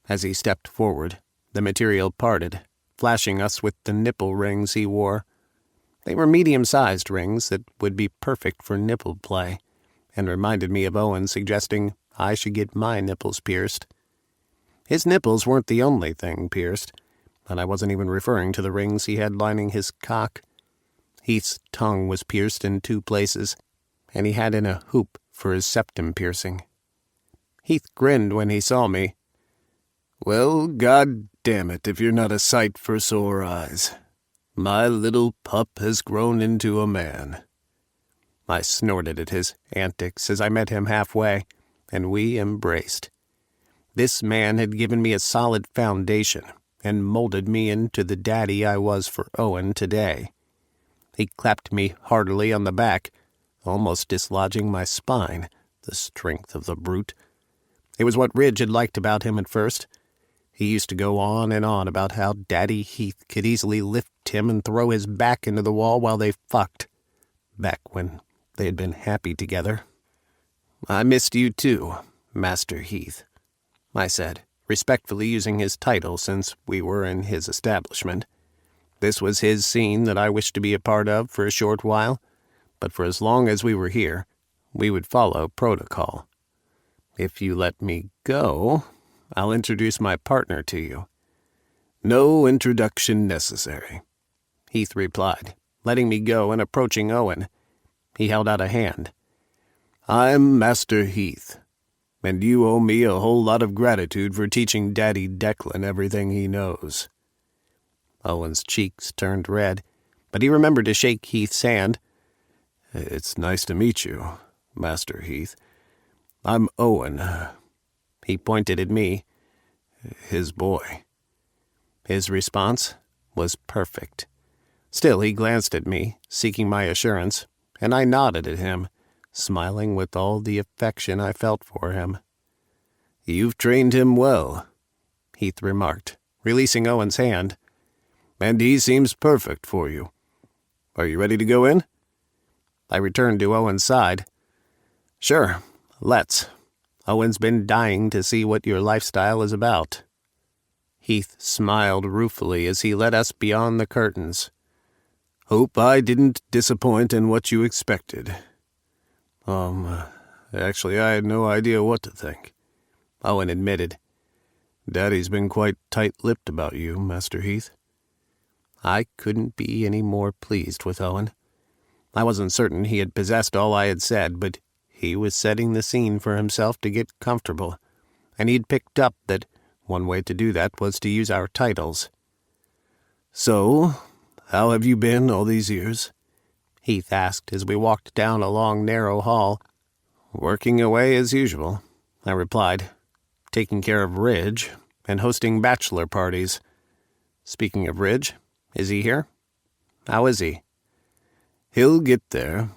As he stepped forward, the material parted, flashing us with the nipple rings he wore. They were medium-sized rings that would be perfect for nipple play, and reminded me of Owen suggesting I should get my nipples pierced. His nipples weren't the only thing pierced, and I wasn't even referring to the rings he had lining his cock. Heath's tongue was pierced in 2 places, and he had in a hoop for his septum piercing. Heath grinned when he saw me. "Well, God damn it, if you're not a sight for sore eyes. My little pup has grown into a man." I snorted at his antics as I met him halfway, and we embraced. This man had given me a solid foundation and molded me into the daddy I was for Owen today. He clapped me heartily on the back, almost dislodging my spine, the strength of the brute. It was what Ridge had liked about him at first. He used to go on and on about how Daddy Heath could easily lift him and throw his back into the wall while they fucked, back when they had been happy together. "I missed you too, Master Heath," I said, respectfully using his title since we were in his establishment. This was his scene that I wished to be a part of for a short while, but for as long as we were here, we would follow protocol. "If you let me go, I'll introduce my partner to you." "No introduction necessary," Heath replied, letting me go and approaching Owen. He held out a hand. "I'm Master Heath, and you owe me a whole lot of gratitude for teaching Daddy Declan everything he knows." Owen's cheeks turned red, but he remembered to shake Heath's hand. "It's nice to meet you, Master Heath. I'm Owen." He pointed at me. "His boy." His response was perfect. Still, he glanced at me, seeking my assurance, and I nodded at him, smiling with all the affection I felt for him. "You've trained him well," Heath remarked, releasing Owen's hand. "And he seems perfect for you. Are you ready to go in?" I returned to Owen's side. "Sure, let's. Owen's been dying to see what your lifestyle is about." Heath smiled ruefully as he led us beyond the curtains. "Hope I didn't disappoint in what you expected." Actually, I had no idea what to think," Owen admitted. "Daddy's been quite tight-lipped about you, Master Heath." I couldn't be any more pleased with Owen. I wasn't certain he had possessed all I had said, but he was setting the scene for himself to get comfortable, and he'd picked up that one way to do that was to use our titles. "So, how have you been all these years?" Heath asked as we walked down a long, narrow hall. "Working away as usual," I replied, "taking care of Ridge and hosting bachelor parties." "Speaking of Ridge, is he here? How is he?" "He'll get there."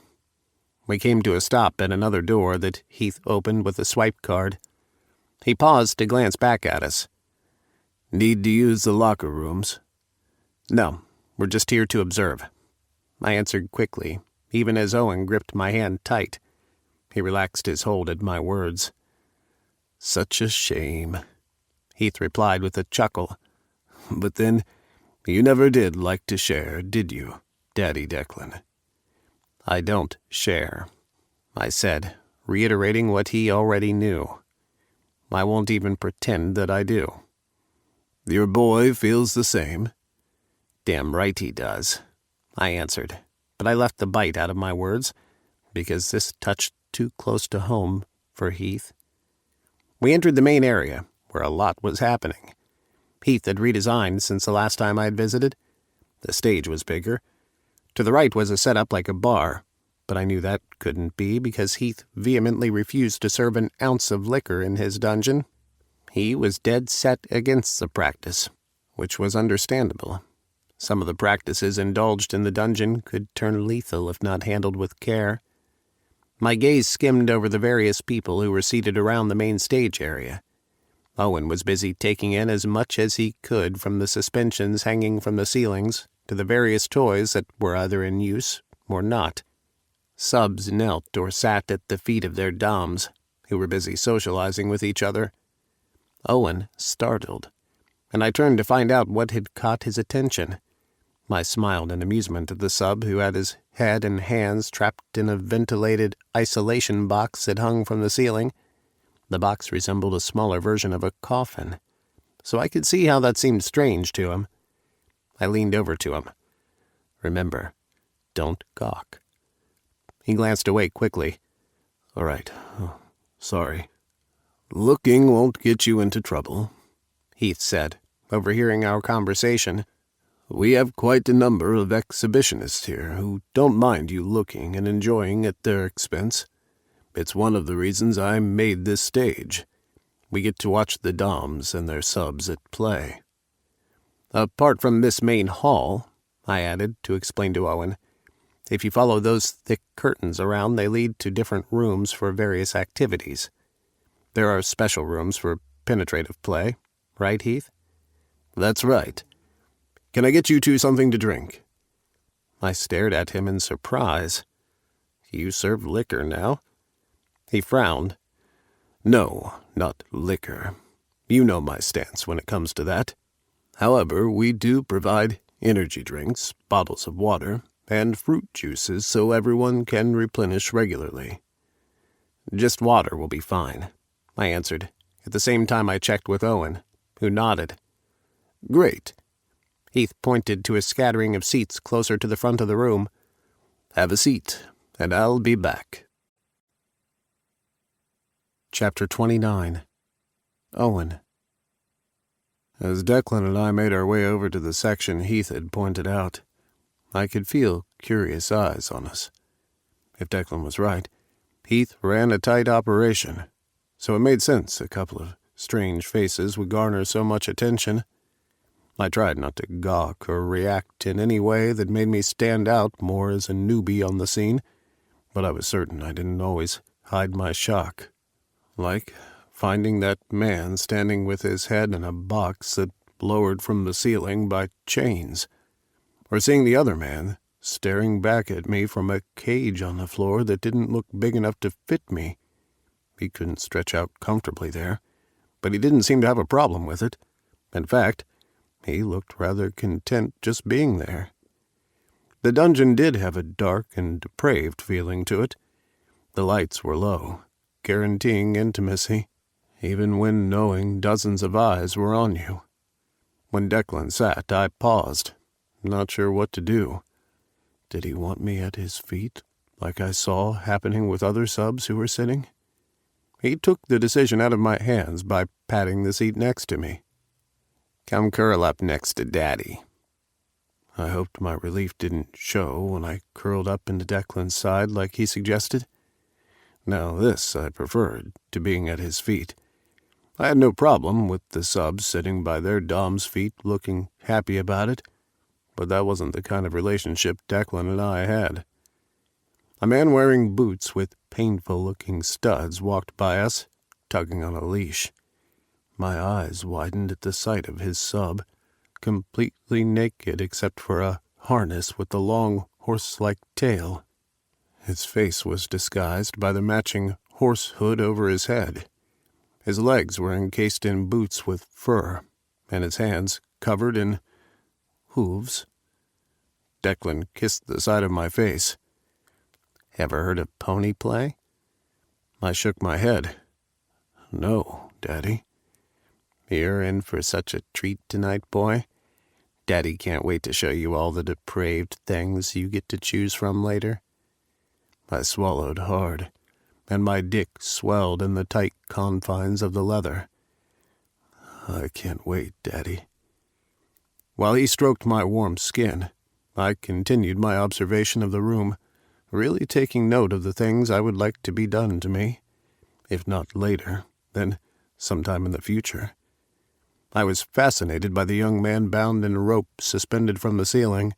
We came to a stop at another door that Heath opened with a swipe card. He paused to glance back at us. "Need to use the locker rooms?" "No, we're just here to observe," I answered quickly, even as Owen gripped my hand tight. He relaxed his hold at my words. "Such a shame," Heath replied with a chuckle. "But then, you never did like to share, did you, Daddy Declan?" "I don't share," I said, reiterating what he already knew. "I won't even pretend that I do." "Your boy feels the same?" "Damn right he does," I answered, but I left the bite out of my words, because this touched too close to home for Heath. We entered the main area, where a lot was happening. Heath had redesigned since the last time I had visited. The stage was bigger. To the right was a setup like a bar. but I knew that couldn't be because Heath vehemently refused to serve an ounce of liquor in his dungeon. He was dead set against the practice, which was understandable. Some of the practices indulged in the dungeon could turn lethal if not handled with care. My gaze skimmed over the various people who were seated around the main stage area. Owen was busy taking in as much as he could, from the suspensions hanging from the ceilings to the various toys that were either in use or not. Subs knelt or sat at the feet of their doms, who were busy socializing with each other. Owen startled, and I turned to find out what had caught his attention. I smiled in amusement at the sub who had his head and hands trapped in a ventilated isolation box that hung from the ceiling. The box resembled a smaller version of a coffin, so I could see how that seemed strange to him. I leaned over to him. "Remember, don't gawk." He glanced away quickly. "All right. Oh, sorry. Looking won't get you into trouble," Heath said, overhearing our conversation. "We have quite a number of exhibitionists here who don't mind you looking and enjoying at their expense. It's one of the reasons I made this stage. We get to watch the doms and their subs at play." "Apart from this main hall," I added to explain to Owen, "if you follow those thick curtains around, they lead to different rooms for various activities. There are special rooms for penetrative play, right, Heath?" "That's right. Can I get you two something to drink?" I stared at him in surprise. "You serve liquor now?" He frowned. "No, not liquor. You know my stance when it comes to that. However, we do provide energy drinks, bottles of water, and fruit juices so everyone can replenish regularly." "Just water will be fine," I answered. At the same time I checked with Owen, who nodded. "Great." Heath pointed to a scattering of seats closer to the front of the room. "Have a seat, and I'll be back." Chapter 29. Owen. As Declan and I made our way over to the section Heath had pointed out, I could feel curious eyes on us. If Declan was right, Heath ran a tight operation, so it made sense a couple of strange faces would garner so much attention. I tried not to gawk or react in any way that made me stand out more as a newbie on the scene, but I was certain I didn't always hide my shock. Like finding that man standing with his head in a box that lowered from the ceiling by chains, or seeing the other man staring back at me from a cage on the floor that didn't look big enough to fit me. He couldn't stretch out comfortably there, but he didn't seem to have a problem with it. In fact, he looked rather content just being there. The dungeon did have a dark and depraved feeling to it. The lights were low, guaranteeing intimacy, even when knowing dozens of eyes were on you. When Declan sat, I paused, not sure what to do. Did he want me at his feet, like I saw happening with other subs who were sitting? He took the decision out of my hands by patting the seat next to me. "Come curl up next to Daddy." I hoped my relief didn't show when I curled up into Declan's side like he suggested. Now this I preferred to being at his feet. I had no problem with the subs sitting by their dom's feet looking happy about it, but that wasn't the kind of relationship Declan and I had. A man wearing boots with painful-looking studs walked by us, tugging on a leash. My eyes widened at the sight of his sub, completely naked except for a harness with a long horse-like tail. His face was disguised by the matching horse hood over his head. His legs were encased in boots with fur, and his hands covered in hooves. Declan kissed the side of my face. "Ever heard of pony play?" I shook my head. "No, Daddy." "You're in for such a treat tonight, boy. Daddy can't wait to show you all the depraved things you get to choose from later." I swallowed hard, and my dick swelled in the tight confines of the leather. "I can't wait, Daddy." While he stroked my warm skin, I continued my observation of the room, really taking note of the things I would like to be done to me, if not later, then sometime in the future. I was fascinated by the young man bound in a rope suspended from the ceiling.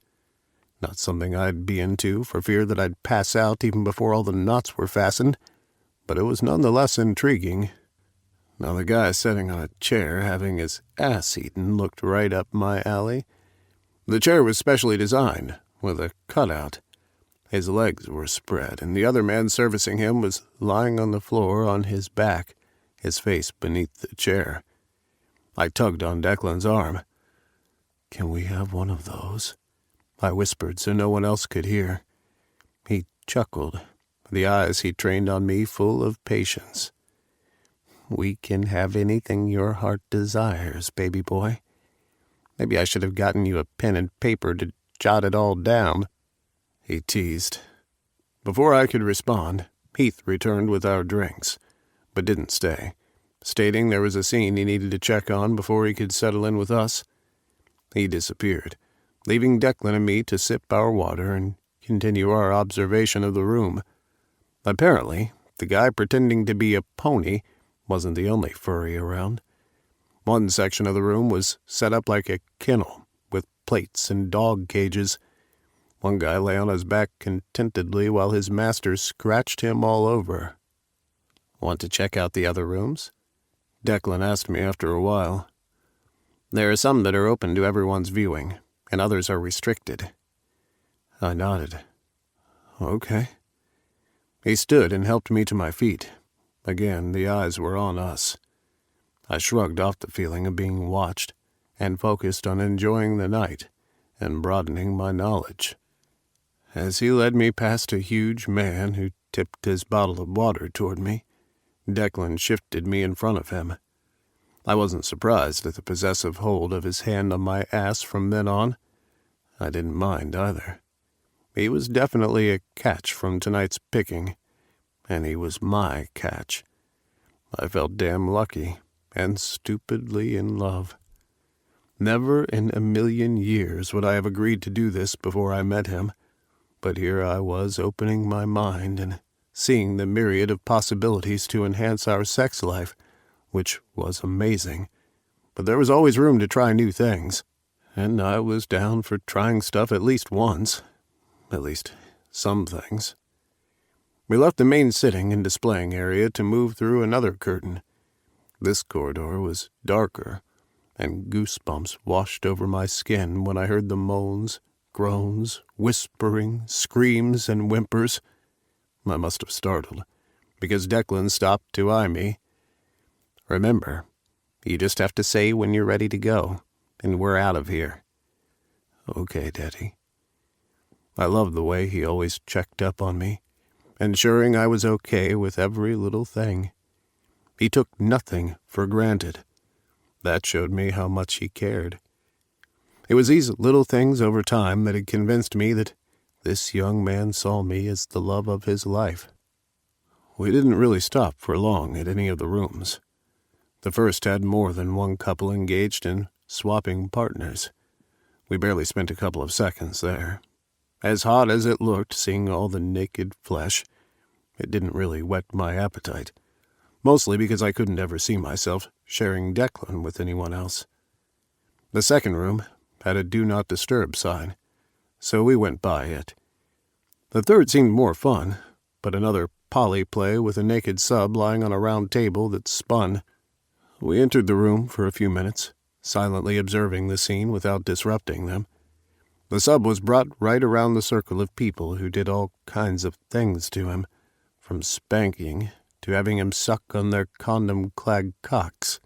Not something I'd be into for fear that I'd pass out even before all the knots were fastened, but it was none the less intriguing. Now the guy sitting on a chair having his ass eaten looked right up my alley. The chair was specially designed, with a cutout. His legs were spread, and the other man servicing him was lying on the floor on his back, his face beneath the chair. I tugged on Declan's arm. "Can we have one of those?" I whispered so no one else could hear. He chuckled, the eyes he trained on me full of patience. "We can have anything your heart desires, baby boy. Maybe I should have gotten you a pen and paper to jot it all down," he teased. Before I could respond, Heath returned with our drinks, but didn't stay, stating there was a scene he needed to check on before he could settle in with us. He disappeared, leaving Declan and me to sip our water and continue our observation of the room. Apparently, the guy pretending to be a pony wasn't the only furry around. One section of the room was set up like a kennel, with plates and dog cages. One guy lay on his back contentedly while his master scratched him all over. "Want to check out the other rooms?" Declan asked me after a while. "There are some that are open to everyone's viewing, and others are restricted." I nodded. "Okay." He stood and helped me to my feet. Again, the eyes were on us. I shrugged off the feeling of being watched and focused on enjoying the night and broadening my knowledge. As he led me past a huge man who tipped his bottle of water toward me, Declan shifted me in front of him. I wasn't surprised at the possessive hold of his hand on my ass from then on. I didn't mind either. He was definitely a catch from tonight's picking, and he was my catch. I felt damn lucky and stupidly in love. Never in a million years would I have agreed to do this before I met him, but here I was opening my mind and seeing the myriad of possibilities to enhance our sex life, which was amazing. But there was always room to try new things, and I was down for trying stuff at least once. At least some things. We left the main sitting and displaying area to move through another curtain. This corridor was darker, and goosebumps washed over my skin when I heard the moans, groans, whispering, screams, and whimpers. I must have startled, because Declan stopped to eye me. "Remember, you just have to say when you're ready to go, and we're out of here." "Okay, Daddy." I loved the way he always checked up on me, ensuring I was okay with every little thing. He took nothing for granted. That showed me how much he cared. It was these little things over time that had convinced me that this young man saw me as the love of his life. We didn't really stop for long at any of the rooms. The first had more than one couple engaged in swapping partners. We barely spent a couple of seconds there. As hot as it looked, seeing all the naked flesh, it didn't really whet my appetite, mostly because I couldn't ever see myself sharing Declan with anyone else. The second room had a Do Not Disturb sign, so we went by it. The third seemed more fun, but another poly play with a naked sub lying on a round table that spun. We entered the room for a few minutes, silently observing the scene without disrupting them. The sub was brought right around the circle of people who did all kinds of things to him, from spanking to having him suck on their condom-clad cocks.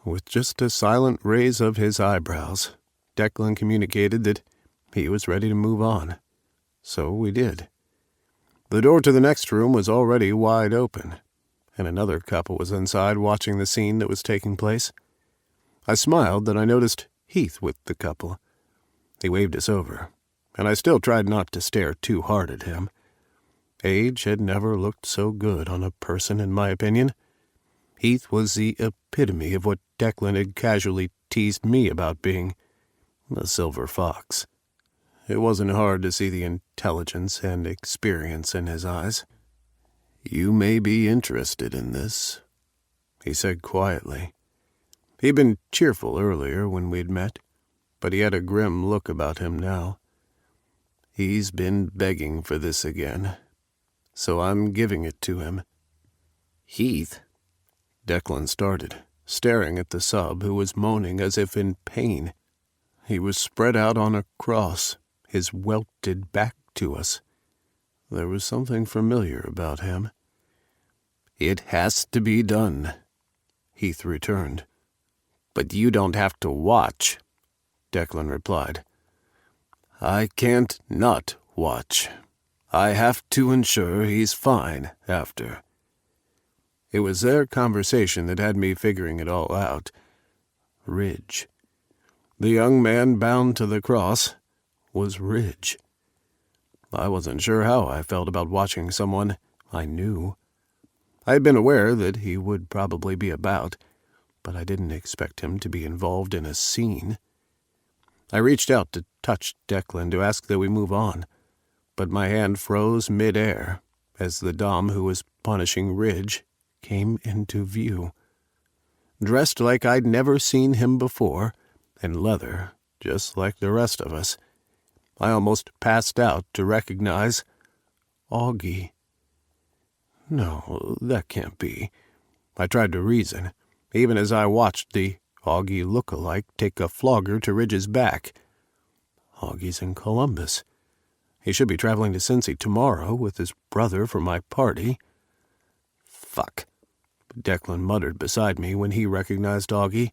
With just a silent raise of his eyebrows, Declan communicated that he was ready to move on. So we did. The door to the next room was already wide open, and another couple was inside watching the scene that was taking place. I smiled that I noticed Heath with the couple. He waved us over, and I still tried not to stare too hard at him. Age had never looked so good on a person, in my opinion. Heath was the epitome of what Declan had casually teased me about being, a silver fox. It wasn't hard to see the intelligence and experience in his eyes. "You may be interested in this," he said quietly. He'd been cheerful earlier when we'd met, but he had a grim look about him now. "He's been begging for this again, so I'm giving it to him." "Heath?" Declan started, staring at the sub, who was moaning as if in pain. He was spread out on a cross, his welted back to us. There was something familiar about him. "It has to be done," Heath returned. "But you don't have to watch," Declan replied. "I can't not watch. I have to ensure he's fine after." It was their conversation that had me figuring it all out. Ridge. The young man bound to the cross was Ridge. I wasn't sure how I felt about watching someone I knew. I had been aware that he would probably be about, but I didn't expect him to be involved in a scene. I reached out to touch Declan to ask that we move on, but my hand froze mid-air as the dom who was punishing Ridge came into view. Dressed like I'd never seen him before, in leather, just like the rest of us, I almost passed out to recognize Augie. No, that can't be. I tried to reason, even as I watched the Augie look-alike take a flogger to Ridge's back. Augie's in Columbus. He should be traveling to Cincy tomorrow with his brother for my party. "Fuck," Declan muttered beside me when he recognized Augie.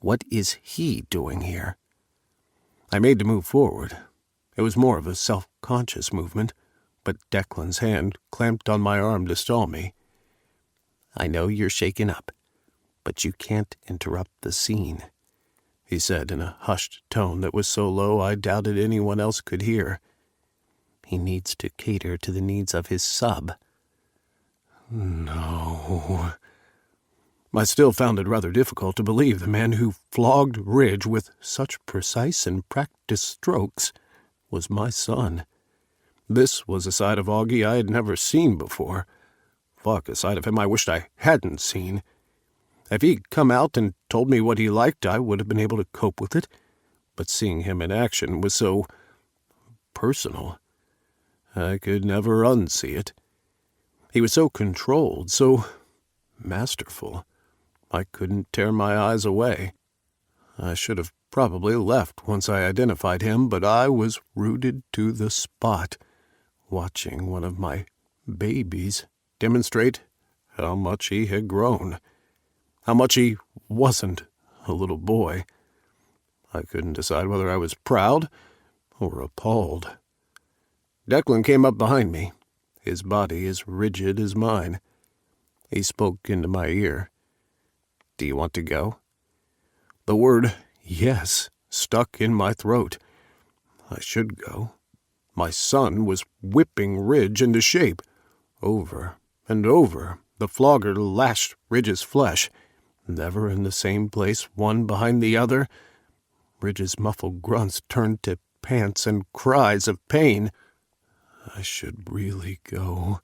"What is he doing here?" I made to move forward. It was more of a self-conscious movement, but Declan's hand clamped on my arm to stall me. "I know you're shaken up, but you can't interrupt the scene," he said in a hushed tone that was so low I doubted anyone else could hear. "He needs to cater to the needs of his sub." No. I still found it rather difficult to believe the man who flogged Ridge with such precise and practiced strokes was my son. This was a side of Augie I had never seen before. Fuck, a side of him I wished I hadn't seen. If he'd come out and told me what he liked, I would have been able to cope with it. But seeing him in action was so personal. I could never unsee it. He was so controlled, so masterful. I couldn't tear my eyes away. I should have probably left once I identified him, but I was rooted to the spot, watching one of my babies demonstrate how much he had grown, how much he wasn't a little boy. I couldn't decide whether I was proud or appalled. Declan came up behind me, his body as rigid as mine. He spoke into my ear. "Do you want to go?" The word yes stuck in my throat. I should go. My son was whipping Ridge into shape. Over and over, the flogger lashed Ridge's flesh, never in the same place, one behind the other. Ridge's muffled grunts turned to pants and cries of pain. I should really go.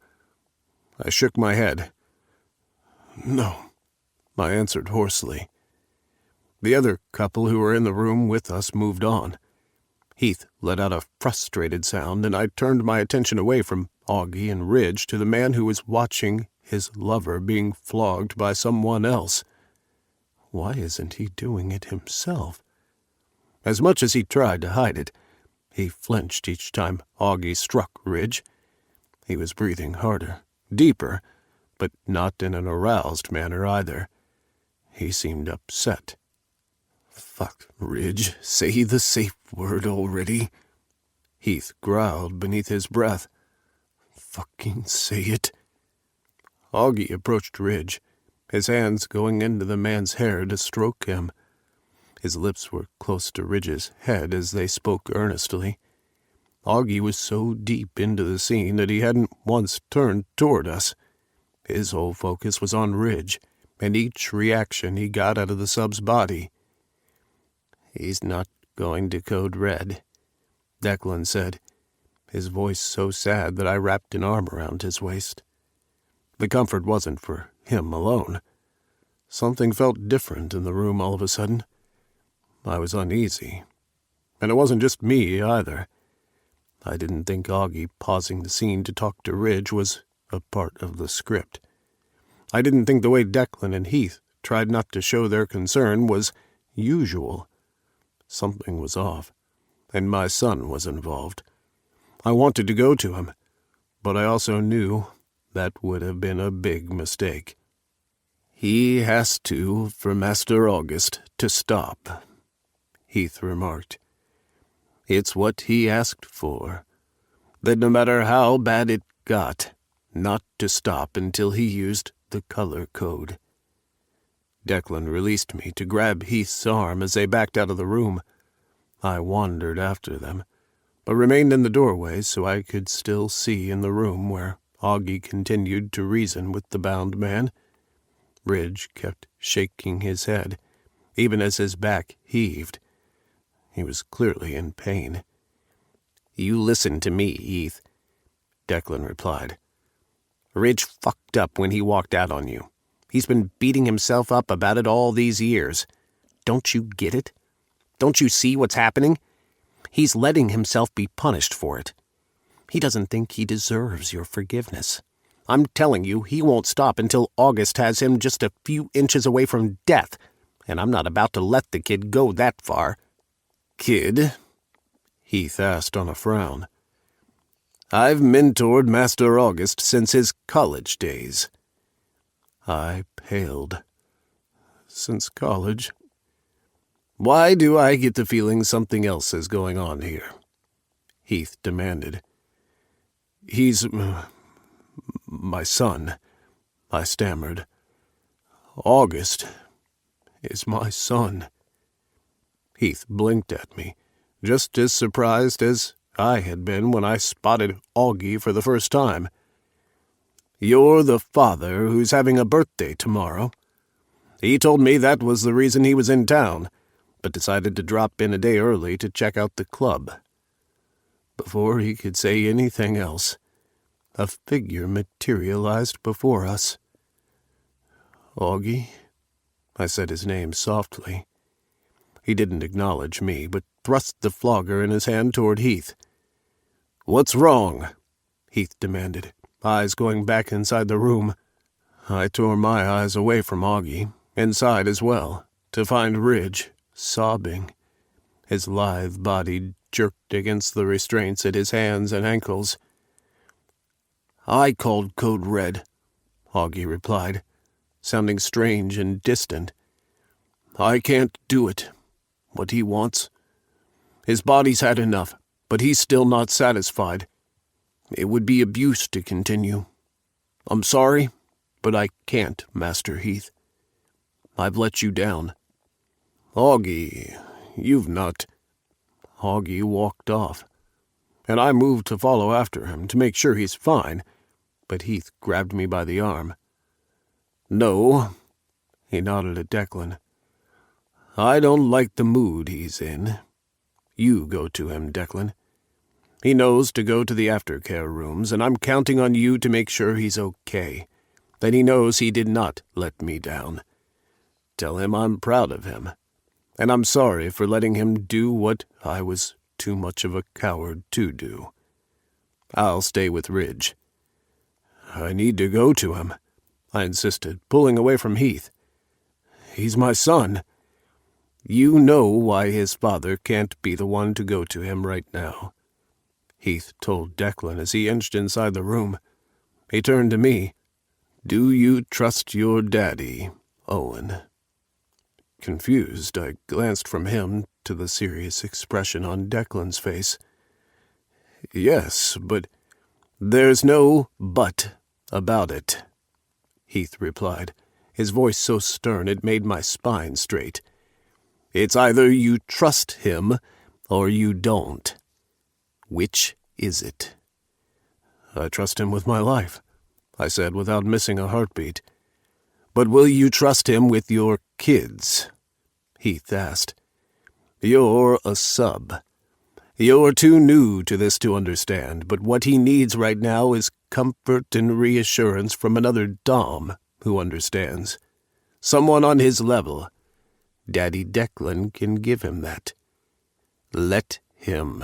I shook my head. "No," I answered hoarsely. The other couple who were in the room with us moved on. Heath let out a frustrated sound, and I turned my attention away from Augie and Ridge to the man who was watching his lover being flogged by someone else. Why isn't he doing it himself? As much as he tried to hide it, he flinched each time Augie struck Ridge. He was breathing harder, deeper, but not in an aroused manner either. He seemed upset. "Fuck, Ridge, say the safe word already," Heath growled beneath his breath. "Fucking say it." Augie approached Ridge, his hands going into the man's hair to stroke him. His lips were close to Ridge's head as they spoke earnestly. Augie was so deep into the scene that he hadn't once turned toward us. His whole focus was on Ridge, and each reaction he got out of the sub's body. "He's not going to code red," Declan said, his voice so sad that I wrapped an arm around his waist. The comfort wasn't for him alone. Something felt different in the room all of a sudden. I was uneasy. And it wasn't just me, either. I didn't think Augie pausing the scene to talk to Ridge was a part of the script. I didn't think the way Declan and Heath tried not to show their concern was usual. Something was off, and my son was involved. I wanted to go to him, but I also knew that would have been a big mistake. "He has to for Master August to stop," Heath remarked. "It's what he asked for, that no matter how bad it got, not to stop until he used the color code." Declan released me to grab Heath's arm as they backed out of the room. I wandered after them, but remained in the doorway so I could still see in the room where Augie continued to reason with the bound man. Ridge kept shaking his head, even as his back heaved. He was clearly in pain. "You listen to me, Heath," Declan replied. "Ridge fucked up when he walked out on you. He's been beating himself up about it all these years. Don't you get it? Don't you see what's happening? He's letting himself be punished for it. He doesn't think he deserves your forgiveness. I'm telling you, he won't stop until August has him just a few inches away from death, and I'm not about to let the kid go that far." "Kid?" Heath asked on a frown. "I've mentored Master August since his college days." I paled. "Since college?" "Why do I get the feeling something else is going on here?" Heath demanded. "He's my son," I stammered. "August is my son." Heath blinked at me, just as surprised as I had been when I spotted Augie for the first time. "You're the father who's having a birthday tomorrow. He told me that was the reason he was in town, but decided to drop in a day early to check out the club." Before he could say anything else, a figure materialized before us. "Augie?" I said his name softly. He didn't acknowledge me, but thrust the flogger in his hand toward Heath. "What's wrong?" Heath demanded, eyes going back inside the room. I tore my eyes away from Augie, inside as well, to find Ridge, sobbing. His lithe body jerked against the restraints at his hands and ankles. "I called Code Red," Augie replied, sounding strange and distant. "I can't do it. What he wants. His body's had enough, but he's still not satisfied. It would be abuse to continue. I'm sorry, but I can't, Master Heath. I've let you down." "Augie, you've not—" Augie walked off, and I moved to follow after him to make sure he's fine, but Heath grabbed me by the arm. "No," he nodded at Declan. "I don't like the mood he's in. You go to him, Declan. He knows to go to the aftercare rooms, and I'm counting on you to make sure he's okay, that he knows he did not let me down. Tell him I'm proud of him, and I'm sorry for letting him do what I was too much of a coward to do. I'll stay with Ridge." "I need to go to him," I insisted, pulling away from Heath. "He's my son." "You know why his father can't be the one to go to him right now," Heath told Declan as he inched inside the room. He turned to me. "Do you trust your daddy, Owen?" Confused, I glanced from him to the serious expression on Declan's face. "Yes, but—" "There's no but about it," Heath replied, his voice so stern it made my spine straight. "It's either you trust him or you don't. Which is it?" "I trust him with my life," I said without missing a heartbeat. "But will you trust him with your kids?" Heath asked. "You're a sub. You're too new to this to understand, but what he needs right now is comfort and reassurance from another Dom who understands. Someone on his level. Daddy Declan can give him that. Let him.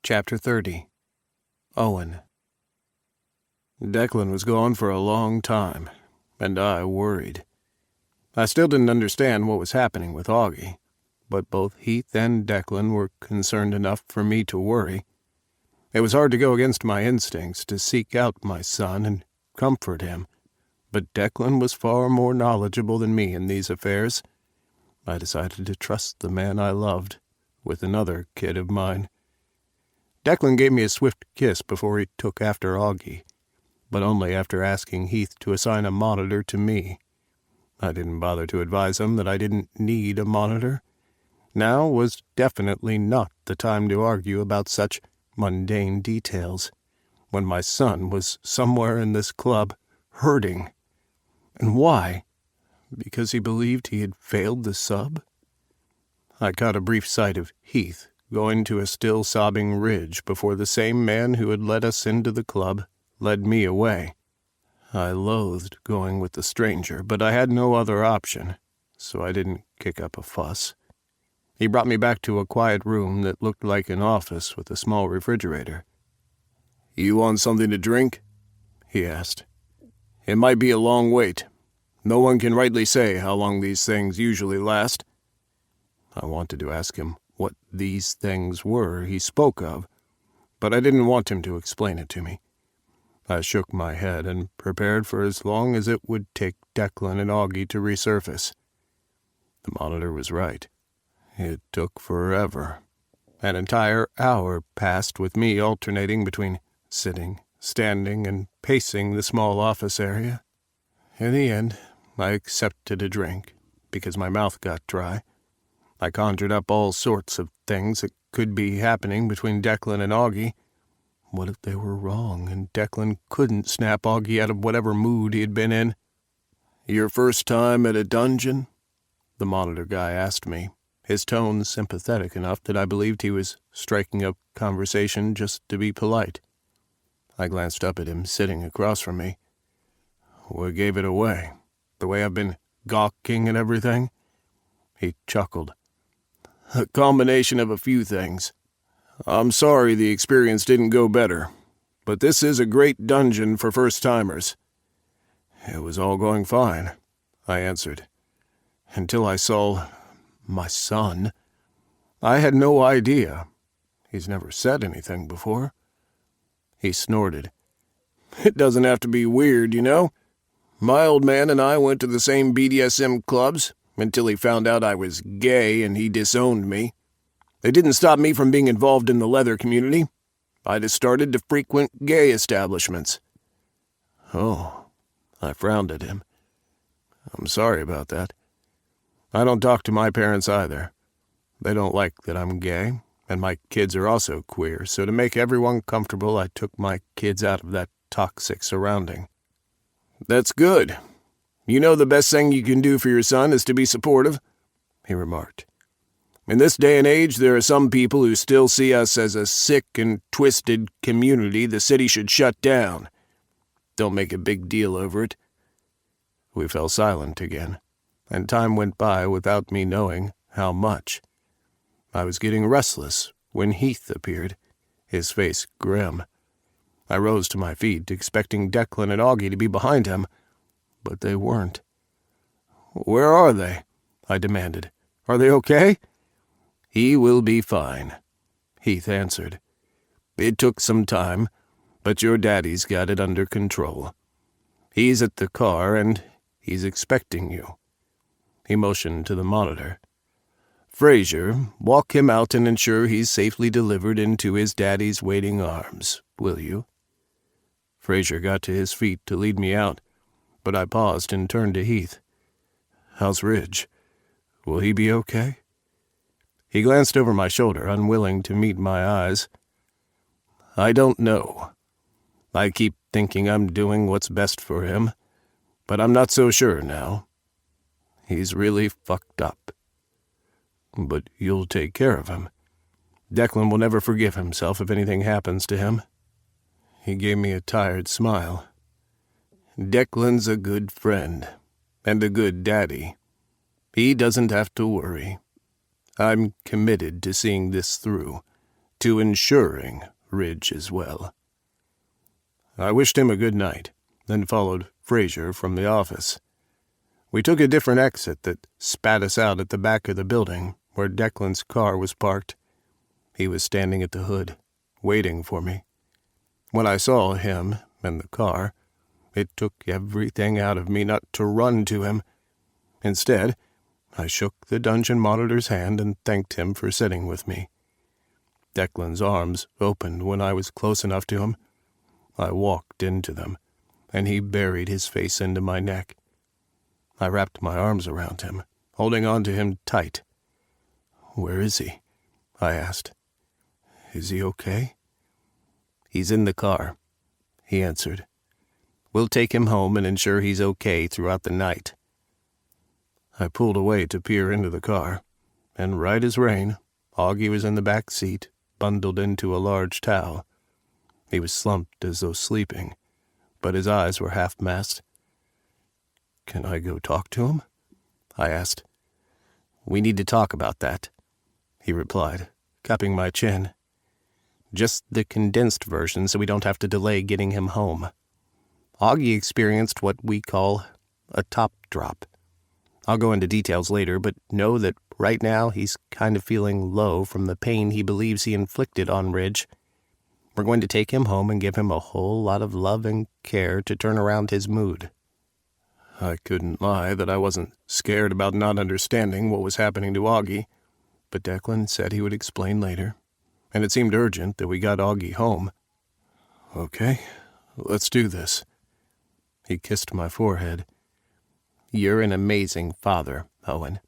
Chapter 30. Owen. Declan was gone for a long time, and I worried. I still didn't understand what was happening with Augie, but both Heath and Declan were concerned enough for me to worry. It was hard to go against my instincts to seek out my son and comfort him, but Declan was far more knowledgeable than me in these affairs. I decided to trust the man I loved with another kid of mine. Declan gave me a swift kiss before he took after Augie, but only after asking Heath to assign a monitor to me. I didn't bother to advise him that I didn't need a monitor. Now was definitely not the time to argue about such mundane details, when my son was somewhere in this club, hurting. And why? Because he believed he had failed the sub? I caught a brief sight of Heath going to a still sobbing Ridge before the same man who had led us into the club led me away. I loathed going with the stranger, but I had no other option, so I didn't kick up a fuss. He brought me back to a quiet room that looked like an office with a small refrigerator. "You want something to drink?" he asked. "It might be a long wait. No one can rightly say how long these things usually last." I wanted to ask him what these things were he spoke of, but I didn't want him to explain it to me. I shook my head and prepared for as long as it would take Declan and Augie to resurface. The monitor was right. It took forever. An entire hour passed with me alternating between sitting, standing, and pacing the small office area. In the end, I accepted a drink, because my mouth got dry. I conjured up all sorts of things that could be happening between Declan and Augie. What if they were wrong, and Declan couldn't snap Augie out of whatever mood he had been in? "Your first time at a dungeon?" the monitor guy asked me, his tone sympathetic enough that I believed he was striking up conversation just to be polite. I glanced up at him, sitting across from me. "What gave it away? The way I've been gawking and everything?" He chuckled. "A combination of a few things. I'm sorry the experience didn't go better, but this is a great dungeon for first-timers." "It was all going fine," I answered, "until I saw my son. I had no idea. He's never said anything before." He snorted. "It doesn't have to be weird, you know. My old man and I went to the same BDSM clubs until he found out I was gay and he disowned me. It didn't stop me from being involved in the leather community. I just started to frequent gay establishments." "Oh," I frowned at him. "I'm sorry about that. I don't talk to my parents either. They don't like that I'm gay, and my kids are also queer, so to make everyone comfortable, I took my kids out of that toxic surrounding." "That's good. You know the best thing you can do for your son is to be supportive," he remarked. "In this day and age, there are some people who still see us as a sick and twisted community the city should shut down. Don't make a big deal over it." We fell silent again, and time went by without me knowing how much. I was getting restless when Heath appeared, his face grim. I rose to my feet, expecting Declan and Augie to be behind him, but they weren't. "Where are they?" I demanded. "Are they okay?" "He will be fine," Heath answered. "It took some time, but your daddy's got it under control. He's at the car, and he's expecting you." He motioned to the monitor. "Fraser, walk him out and ensure he's safely delivered into his daddy's waiting arms, will you?" Fraser got to his feet to lead me out, but I paused and turned to Heath. "How's Ridge? Will he be okay?" He glanced over my shoulder, unwilling to meet my eyes. "I don't know. I keep thinking I'm doing what's best for him, but I'm not so sure now. He's really fucked up." But you'll take care of him. Declan will never forgive himself if anything happens to him." He gave me a tired smile. "Declan's a good friend, and a good daddy. He doesn't have to worry. I'm committed to seeing this through, to ensuring Ridge as well." I wished him a good night, then followed Fraser from the office. We took a different exit that spat us out at the back of the building, where Declan's car was parked. He was standing at the hood, waiting for me. When I saw him and the car, it took everything out of me not to run to him. Instead, I shook the dungeon monitor's hand and thanked him for sitting with me. Declan's arms opened when I was close enough to him. I walked into them, and he buried his face into my neck. I wrapped my arms around him, holding on to him tight. "Where is he?" I asked. "Is he okay?" "He's in the car," he answered. "We'll take him home and ensure he's okay throughout the night." I pulled away to peer into the car, and right as rain, Augie was in the back seat, bundled into a large towel. He was slumped as though sleeping, but his eyes were half-masked. "Can I go talk to him?" I asked. "We need to talk about that," he replied, cupping my chin. "Just the condensed version so we don't have to delay getting him home. Augie experienced what we call a top drop. I'll go into details later, but know that right now he's kind of feeling low from the pain he believes he inflicted on Ridge. We're going to take him home and give him a whole lot of love and care to turn around his mood." I couldn't lie that I wasn't scared about not understanding what was happening to Augie, but Declan said he would explain later, and it seemed urgent that we got Augie home. "Okay, let's do this." He kissed my forehead. "You're an amazing father, Owen.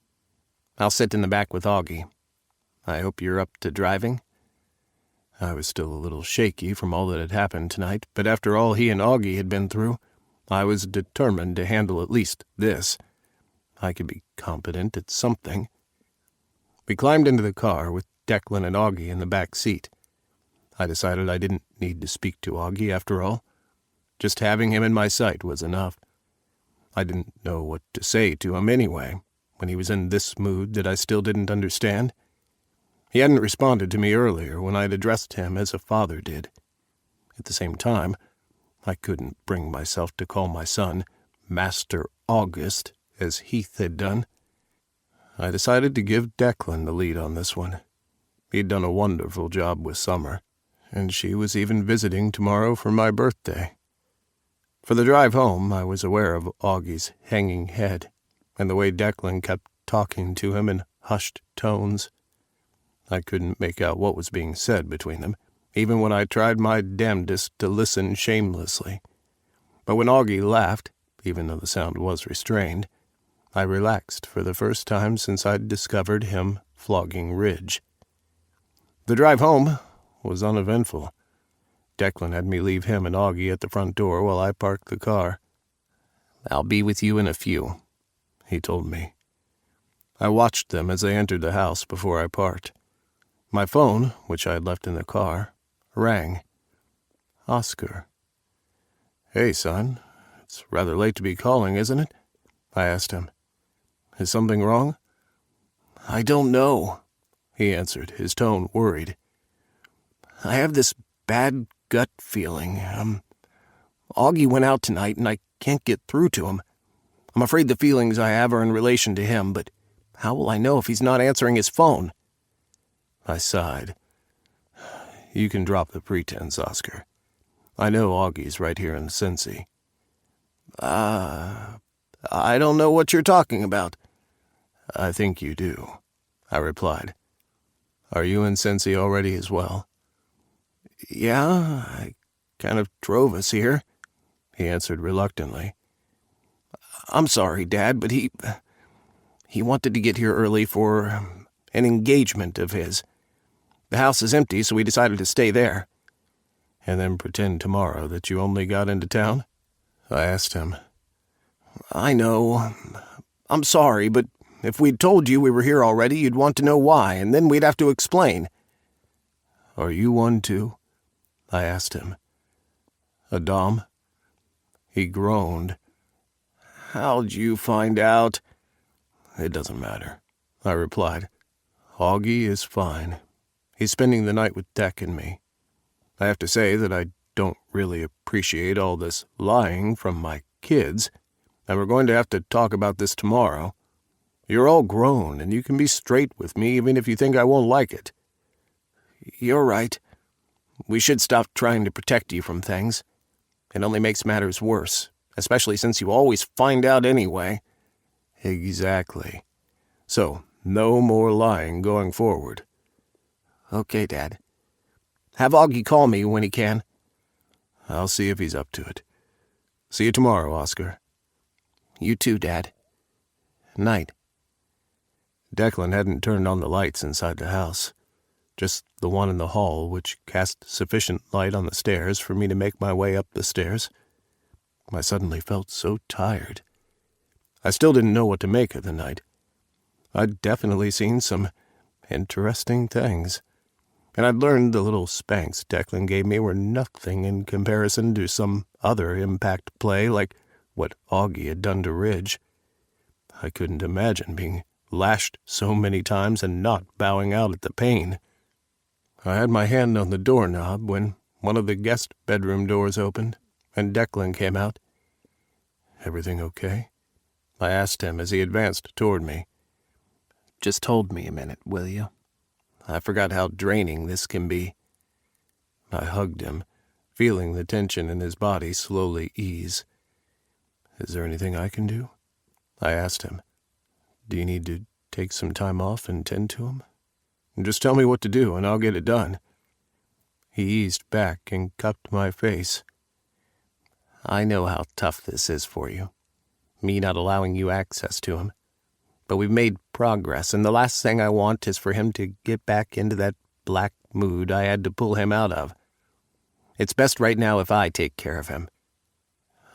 I'll sit in the back with Augie. I hope you're up to driving." I was still a little shaky from all that had happened tonight, but after all he and Augie had been through, I was determined to handle at least this. I could be competent at something. We climbed into the car with Declan and Augie in the back seat. I decided I didn't need to speak to Augie after all. Just having him in my sight was enough. I didn't know what to say to him anyway, when he was in this mood that I still didn't understand. He hadn't responded to me earlier when I had addressed him as a father did. At the same time, I couldn't bring myself to call my son Master August, as Heath had done. I decided to give Declan the lead on this one. He'd done a wonderful job with Summer, and she was even visiting tomorrow for my birthday. For the drive home, I was aware of Augie's hanging head, and the way Declan kept talking to him in hushed tones. I couldn't make out what was being said between them, even when I tried my damnedest to listen shamelessly. But when Augie laughed, even though the sound was restrained, I relaxed for the first time since I'd discovered him flogging Ridge. The drive home was uneventful. Declan had me leave him and Augie at the front door while I parked the car. "I'll be with you in a few," he told me. I watched them as they entered the house before I parked. My phone, which I had left in the car, rang. Oscar. "Hey, son. It's rather late to be calling, isn't it?" I asked him. "Is something wrong?" "I don't know," he answered, his tone worried. "I have this bad gut feeling. Augie went out tonight, and I can't get through to him. I'm afraid the feelings I have are in relation to him, but how will I know if he's not answering his phone?" I sighed. "You can drop the pretense, Oscar. I know Augie's right here in Cincy." I don't know what you're talking about." "I think you do," I replied. "Are you in Cincy already as well?" "Yeah, I kind of drove us here," he answered reluctantly. "I'm sorry, Dad, but he wanted to get here early for an engagement of his. The house is empty, so we decided to stay there." "And then pretend tomorrow that you only got into town?" I asked him. "I know. I'm sorry, but If we'd told you we were here already, you'd want to know why, and then we'd have to explain." "Are you one too?" I asked him. "A dom?" He groaned. "How'd you find out?" "It doesn't matter," I replied. "Augie is fine. He's spending the night with Deck and me. I have to say that I don't really appreciate all this lying from my kids, and we're going to have to talk about this tomorrow. You're all grown, and you can be straight with me even if you think I won't like it." "You're right. We should stop trying to protect you from things. It only makes matters worse, especially since you always find out anyway." "Exactly. So, no more lying going forward." "Okay, Dad. Have Augie call me when he can." "I'll see if he's up to it. See you tomorrow, Oscar." "You too, Dad. Night." Declan hadn't turned on the lights inside the house, just the one in the hall, which cast sufficient light on the stairs for me to make my way up the stairs. I suddenly felt so tired. I still didn't know what to make of the night. I'd definitely seen some interesting things, and I'd learned the little spanks Declan gave me were nothing in comparison to some other impact play like what Augie had done to Ridge. I couldn't imagine being lashed so many times and not bowing out at the pain. I had my hand on the doorknob when one of the guest bedroom doors opened, and Declan came out. "Everything okay?" I asked him as he advanced toward me. "Just hold me a minute, will you? I forgot how draining this can be." I hugged him, feeling the tension in his body slowly ease. "Is there anything I can do?" I asked him. "Do you need to take some time off and tend to him?" "Just tell me what to do, and I'll get it done." He eased back and cupped my face. "I know how tough this is for you, me not allowing you access to him. But we've made progress, and the last thing I want is for him to get back into that black mood I had to pull him out of. It's best right now if I take care of him."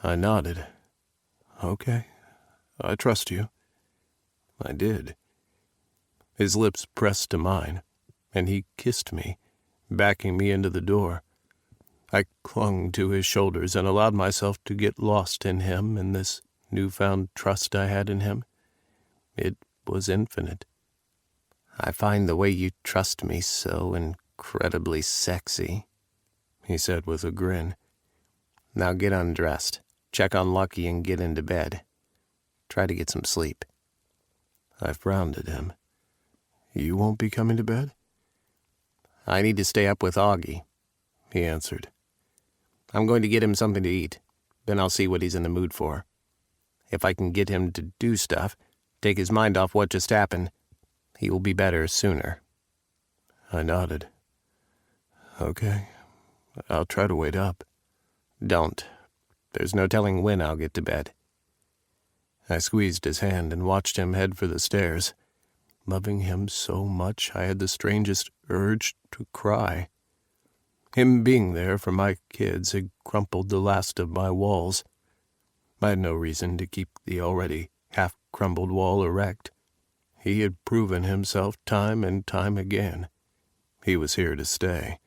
I nodded. "Okay, I trust you." I did. His lips pressed to mine, and he kissed me, backing me into the door. I clung to his shoulders and allowed myself to get lost in him and this newfound trust I had in him. It was infinite. "I find the way you trust me so incredibly sexy," he said with a grin. "Now get undressed, check on Lucky, and get into bed. Try to get some sleep." I frowned at him. "You won't be coming to bed?" "I need to stay up with Augie," he answered. "I'm going to get him something to eat. Then I'll see what he's in the mood for. If I can get him to do stuff, take his mind off what just happened, he will be better sooner." I nodded. "Okay, I'll try to wait up." "Don't. There's no telling when I'll get to bed." I squeezed his hand and watched him head for the stairs. Loving him so much, I had the strangest urge to cry. Him being there for my kids had crumpled the last of my walls. I had no reason to keep the already half-crumbled wall erect. He had proven himself time and time again. He was here to stay.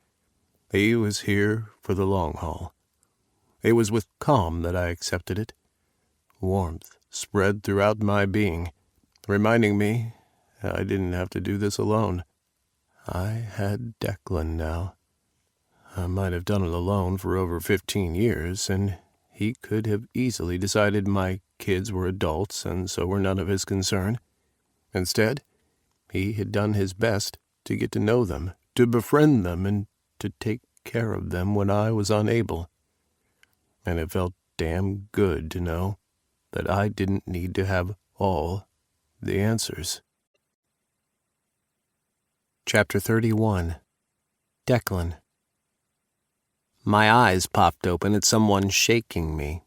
He was here for the long haul. It was with calm that I accepted it. Warmth spread throughout my being, reminding me I didn't have to do this alone. I had Declan now. I might have done it alone for over 15 years, and he could have easily decided my kids were adults and so were none of his concern. Instead, he had done his best to get to know them, to befriend them, and to take care of them when I was unable. And it felt damn good to know that I didn't need to have all the answers. Chapter 31. Declan. My eyes popped open at someone shaking me.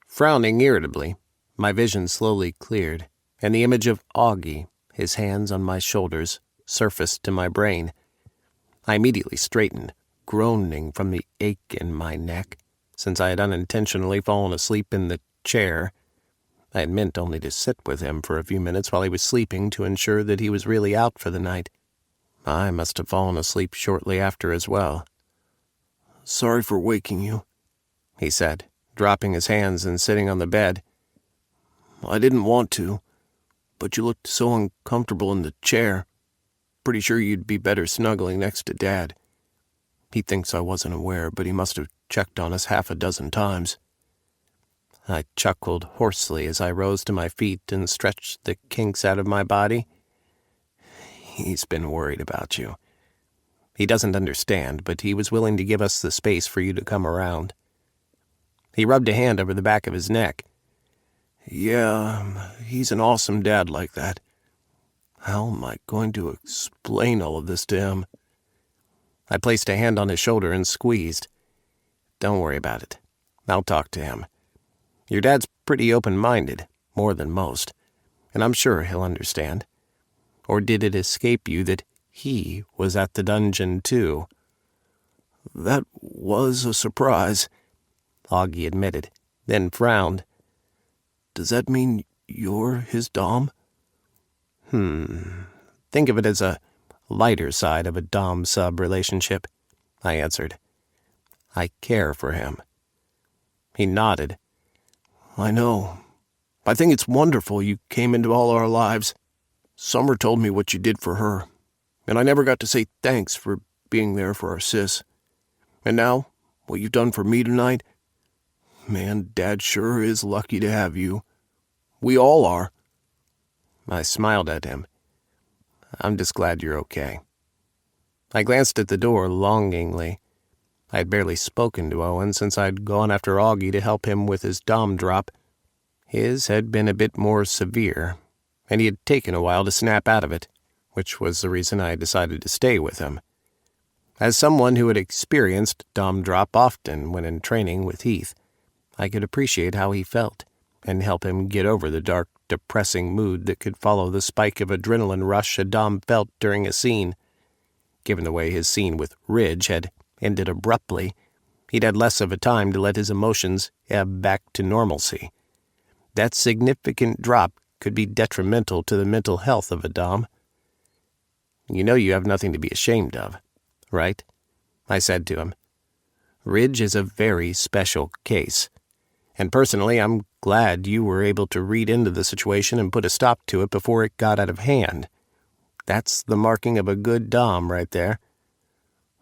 Frowning irritably, my vision slowly cleared, and the image of Augie, his hands on my shoulders, surfaced to my brain. I immediately straightened, groaning from the ache in my neck, since I had unintentionally fallen asleep in the chair. I had meant only to sit with him for a few minutes while he was sleeping to ensure that he was really out for the night. I must have fallen asleep shortly after as well. "Sorry for waking you," he said, dropping his hands and sitting on the bed. "I didn't want to, but you looked so uncomfortable in the chair. Pretty sure you'd be better snuggling next to Dad. He thinks I wasn't aware, but he must have checked on us half a dozen times." I chuckled hoarsely as I rose to my feet and stretched the kinks out of my body. He's been worried about you. He doesn't understand, but he was willing to give us the space for you to come around. He rubbed a hand over the back of his neck. "Yeah, he's an awesome dad like that. How am I going to explain all of this to him?" I placed a hand on his shoulder and squeezed. "Don't worry about it. I'll talk to him. Your dad's pretty open-minded, more than most, and I'm sure he'll understand. Or did it escape you that he was at the dungeon, too?" "That was a surprise," Augie admitted, then frowned. "Does that mean you're his dom?" Think of it as a lighter side of a dom-sub relationship," I answered. "I care for him." He nodded. "I know. I think it's wonderful you came into all our lives. Summer told me what you did for her, and I never got to say thanks for being there for our sis. And now, what you've done for me tonight, man, Dad sure is lucky to have you. We all are." I smiled at him. "I'm just glad you're okay." I glanced at the door longingly. I had barely spoken to Owen since I'd gone after Augie to help him with his dom drop. His had been a bit more severe, and he had taken a while to snap out of it, which was the reason I decided to stay with him. As someone who had experienced dom drop often when in training with Heath, I could appreciate how he felt and help him get over the dark, depressing mood that could follow the spike of adrenaline rush a dom felt during a scene. Given the way his scene with Ridge had ended abruptly, he'd had less of a time to let his emotions ebb back to normalcy. That significant drop could be detrimental to the mental health of a dom. "You know you have nothing to be ashamed of, right?" I said to him. "Ridge is a very special case. And personally, I'm glad you were able to read into the situation and put a stop to it before it got out of hand. That's the marking of a good dom right there."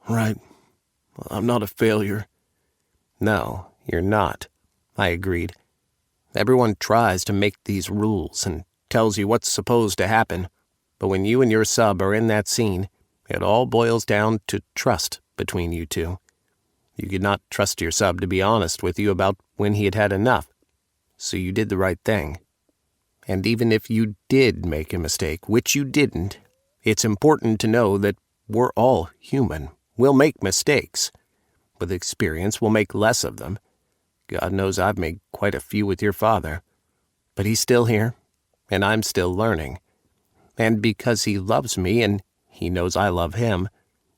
"Right. I'm not a failure." "No, you're not," I agreed. "Everyone tries to make these rules and tells you what's supposed to happen, but when you and your sub are in that scene, it all boils down to trust between you two. You could not trust your sub to be honest with you about when he had had enough, so you did the right thing. And even if you did make a mistake, which you didn't, it's important to know that we're all human. We'll make mistakes. With experience, we'll make less of them. God knows I've made quite a few with your father. But he's still here, and I'm still learning. And because he loves me and he knows I love him,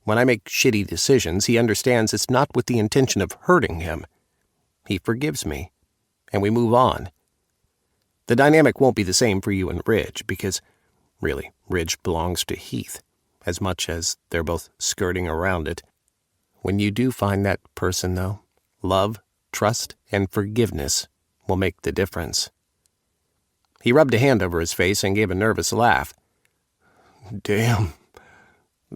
when I make shitty decisions, he understands it's not with the intention of hurting him. He forgives me, and we move on. The dynamic won't be the same for you and Ridge, because, really, Ridge belongs to Heath, as much as they're both skirting around it. When you do find that person, though, love, trust, and forgiveness will make the difference." He rubbed a hand over his face and gave a nervous laugh. "Damn.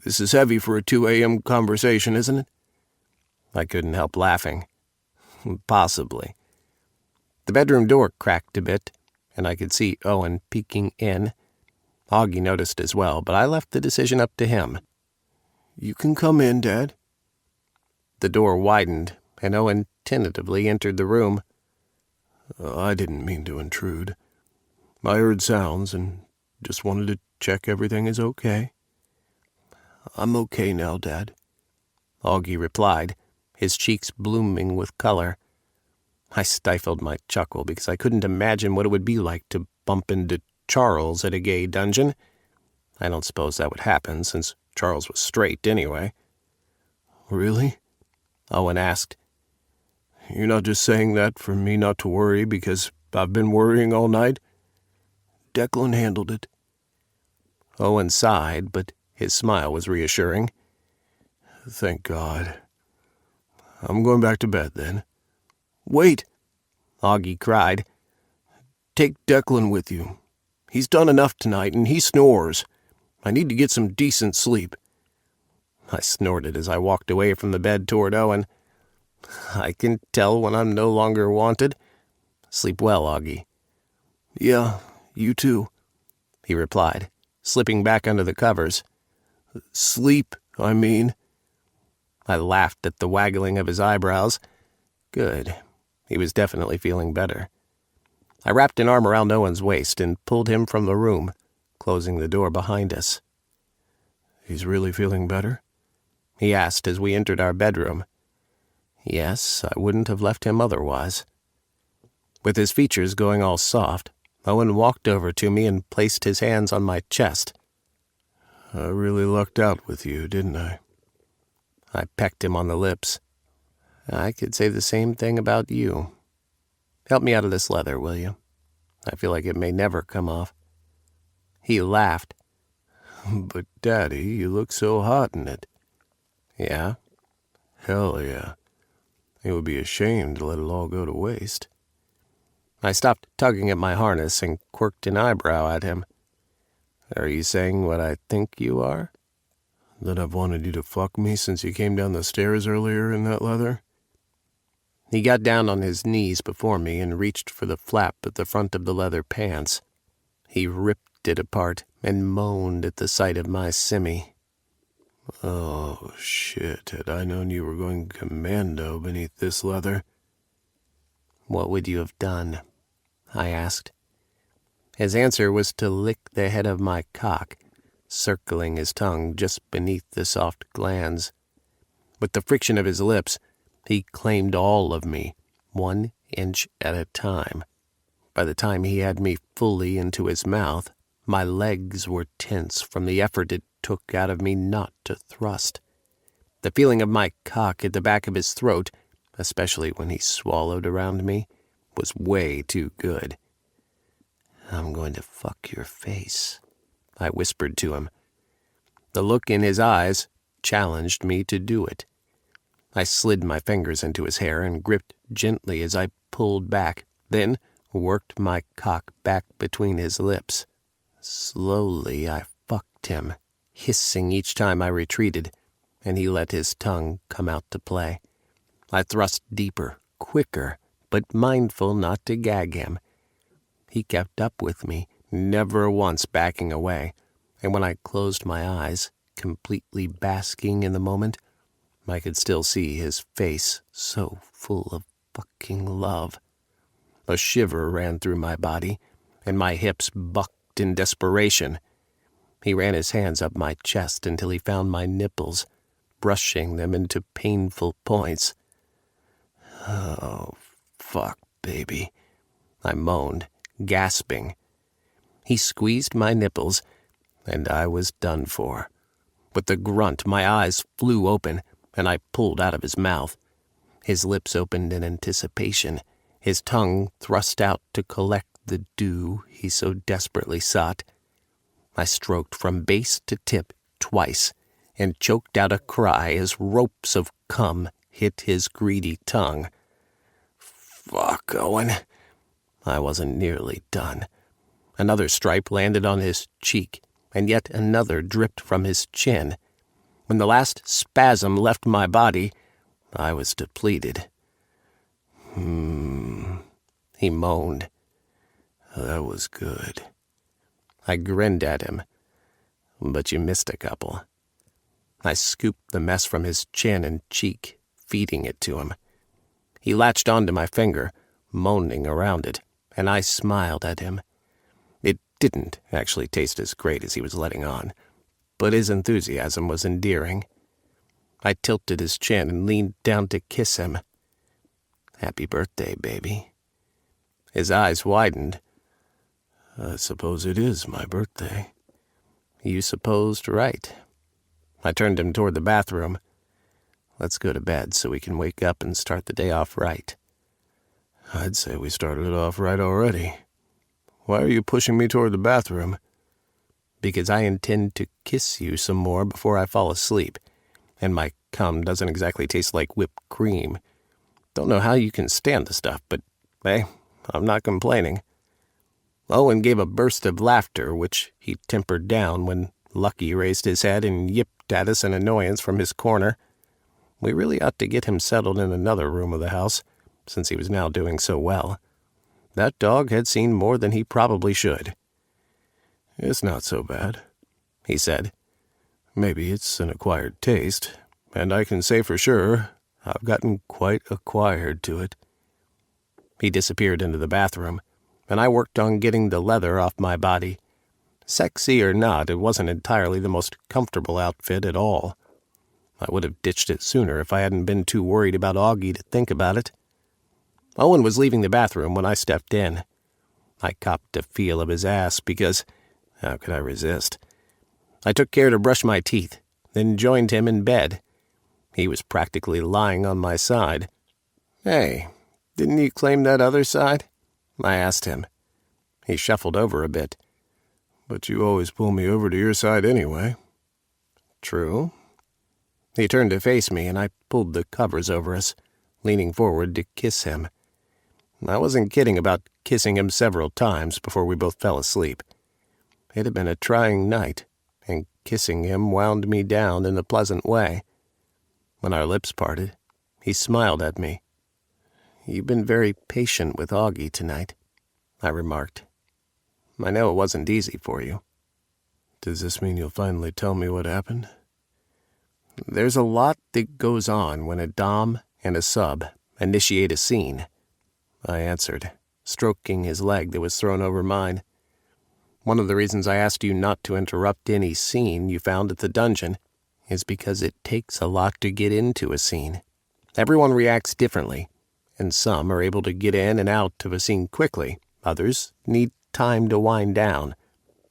This is heavy for a 2 a.m. conversation, isn't it?" I couldn't help laughing. Possibly. The bedroom door cracked a bit, and I could see Owen peeking in. Augie noticed as well, but I left the decision up to him. "You can come in, Dad." The door widened, and Owen tentatively entered the room. "I didn't mean to intrude. I heard sounds and just wanted to check everything is okay." "I'm okay now, Dad," Augie replied, his cheeks blooming with color. I stifled my chuckle because I couldn't imagine what it would be like to bump into Charles at a gay dungeon. I don't suppose that would happen, since Charles was straight anyway. "Really?" Owen asked. "You're not just saying that for me not to worry because I've been worrying all night? Declan handled it. Owen sighed, but his smile was reassuring. Thank God. I'm going back to bed, then. Wait, Augie cried. take Declan with you. He's done enough tonight, and he snores. I need to get some decent sleep. I snorted as I walked away from the bed toward Owen. I can tell when I'm no longer wanted. Sleep well, Augie. Yeah, you too, he replied, slipping back under the covers. Sleep, I mean. I laughed at the waggling of his eyebrows. Good. He was definitely feeling better. I wrapped an arm around Owen's waist and pulled him from the room, closing the door behind us. He's really feeling better? He asked as we entered our bedroom. Yes, I wouldn't have left him otherwise. With his features going all soft, Owen walked over to me and placed his hands on my chest. I really lucked out with you, didn't I? I pecked him on the lips. I could say the same thing about you. Help me out of this leather, will you? I feel like it may never come off. He laughed. But, Daddy, you look so hot in it. Yeah? Hell yeah. It would be a shame to let it all go to waste. I stopped tugging at my harness and quirked an eyebrow at him. Are you saying what I think you are? That I've wanted you to fuck me since you came down the stairs earlier in that leather? He got down on his knees before me and reached for the flap at the front of the leather pants. He ripped it apart and moaned at the sight of my simmy. Oh, shit, had I known you were going commando beneath this leather. What would you have done? I asked. His answer was to lick the head of my cock, circling his tongue just beneath the soft glands. With the friction of his lips, he claimed all of me, 1 inch at a time. By the time he had me fully into his mouth, my legs were tense from the effort it took out of me not to thrust. The feeling of my cock at the back of his throat, especially when he swallowed around me, was way too good. I'm going to fuck your face, I whispered to him. The look in his eyes challenged me to do it. I slid my fingers into his hair and gripped gently as I pulled back, then worked my cock back between his lips. Slowly I fucked him, hissing each time I retreated, and he let his tongue come out to play. I thrust deeper, quicker, but mindful not to gag him. He kept up with me, never once backing away, and when I closed my eyes, completely basking in the moment, I could still see his face so full of fucking love. A shiver ran through my body, and my hips bucked in desperation. He ran his hands up my chest until he found my nipples, brushing them into painful points. Oh, fuck, baby, I moaned, gasping. He squeezed my nipples, and I was done for. With a grunt, my eyes flew open, and I pulled out of his mouth. His lips opened in anticipation, his tongue thrust out to collect the dew he so desperately sought. I stroked from base to tip twice, and choked out a cry as ropes of cum hit his greedy tongue. Fuck, Owen. I wasn't nearly done. Another stripe landed on his cheek, and yet another dripped from his chin. When the last spasm left my body, I was depleted. He moaned. That was good. I grinned at him. But you missed a couple. I scooped the mess from his chin and cheek, feeding it to him. He latched onto my finger, moaning around it, and I smiled at him. It didn't actually taste as great as he was letting on, but his enthusiasm was endearing. I tilted his chin and leaned down to kiss him. Happy birthday, baby. His eyes widened. I suppose it is my birthday. You supposed right. I turned him toward the bathroom. Let's go to bed so we can wake up and start the day off right. I'd say we started it off right already. Why are you pushing me toward the bathroom? Because I intend to kiss you some more before I fall asleep, and my cum doesn't exactly taste like whipped cream. Don't know how you can stand the stuff, but, hey, I'm not complaining. Owen gave a burst of laughter, which he tempered down when Lucky raised his head and yipped at us in annoyance from his corner. We really ought to get him settled in another room of the house, since he was now doing so well. That dog had seen more than he probably should. It's not so bad, he said. Maybe it's an acquired taste, and I can say for sure I've gotten quite acquired to it. He disappeared into the bathroom, and I worked on getting the leather off my body. Sexy or not, it wasn't entirely the most comfortable outfit at all. I would have ditched it sooner if I hadn't been too worried about Augie to think about it. Owen was leaving the bathroom when I stepped in. I copped a feel of his ass because, how could I resist? I took care to brush my teeth, then joined him in bed. He was practically lying on my side. "Hey, didn't you claim that other side?" I asked him. He shuffled over a bit. "But you always pull me over to your side anyway." "True." He turned to face me, and I pulled the covers over us, leaning forward to kiss him. I wasn't kidding about kissing him several times before we both fell asleep. It had been a trying night, and kissing him wound me down in a pleasant way. When our lips parted, he smiled at me. "You've been very patient with Augie tonight," I remarked. "I know it wasn't easy for you." "Does this mean you'll finally tell me what happened?" "There's a lot that goes on when a dom and a sub initiate a scene," I answered, stroking his leg that was thrown over mine. "One of the reasons I asked you not to interrupt any scene you found at the dungeon is because it takes a lot to get into a scene. Everyone reacts differently, and some are able to get in and out of a scene quickly. Others need time to wind down,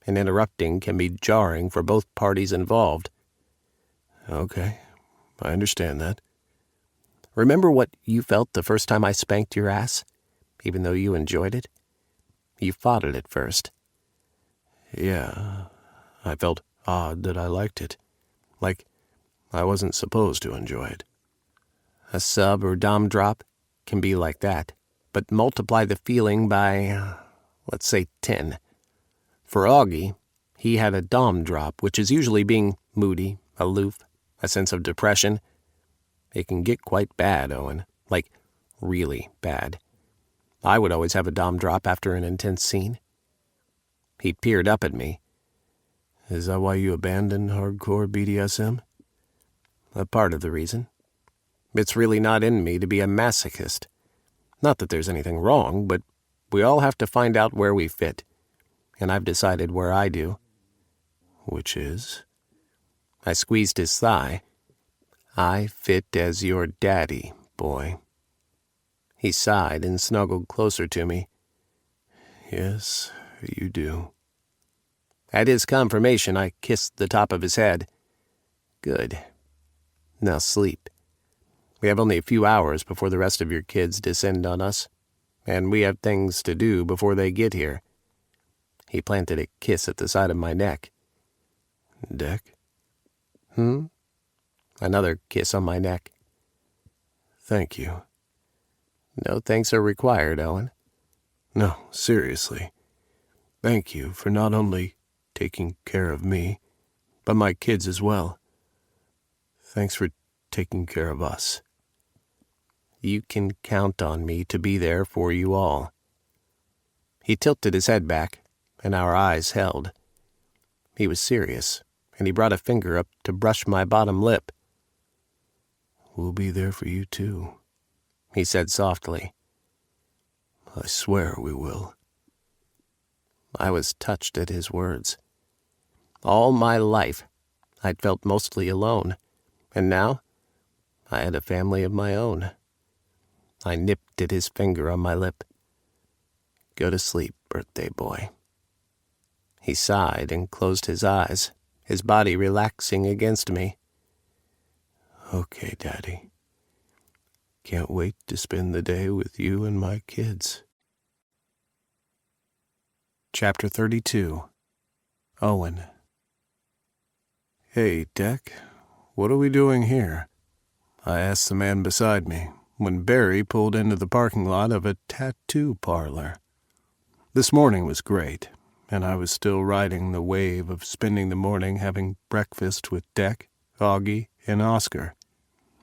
and interrupting can be jarring for both parties involved." "Okay, I understand that." "Remember what you felt the first time I spanked your ass, even though you enjoyed it? You fought it at first." "Yeah, I felt odd that I liked it. Like I wasn't supposed to enjoy it." A sub or dom drop can be like that, but multiply the feeling by, let's say, 10. For Augie, he had a dom drop, which is usually being moody, aloof, a sense of depression. It can get quite bad, Owen, like really bad. I would always have a dom drop after an intense scene. He peered up at me. "Is that why you abandoned hardcore BDSM?" "A part of the reason. It's really not in me to be a masochist. Not that there's anything wrong, but we all have to find out where we fit. And I've decided where I do." "Which is?" I squeezed his thigh. "I fit as your daddy, boy." He sighed and snuggled closer to me. "Yes, you do." At his confirmation, I kissed the top of his head. "Good. Now sleep. We have only a few hours before the rest of your kids descend on us, and we have things to do before they get here." He planted a kiss at the side of my neck. "Deck?" Another kiss on my neck. "Thank you." "No thanks are required, Owen." "No, seriously. Thank you for not only taking care of me, but my kids as well. Thanks for taking care of us." "You can count on me to be there for you all." He tilted his head back, and our eyes held. He was serious, and he brought a finger up to brush my bottom lip. "We'll be there for you too," he said softly. "I swear we will." I was touched at his words. All my life, I'd felt mostly alone, and now I had a family of my own. I nipped at his finger on my lip. "Go to sleep, birthday boy." He sighed and closed his eyes, his body relaxing against me. "Okay, Daddy." Can't wait to spend the day with you and my kids. Chapter 32. Owen. Hey, Deck, what are we doing here? I asked the man beside me when Barry pulled into the parking lot of a tattoo parlor. This morning was great, and I was still riding the wave of spending the morning having breakfast with Deck, Augie, and Oscar.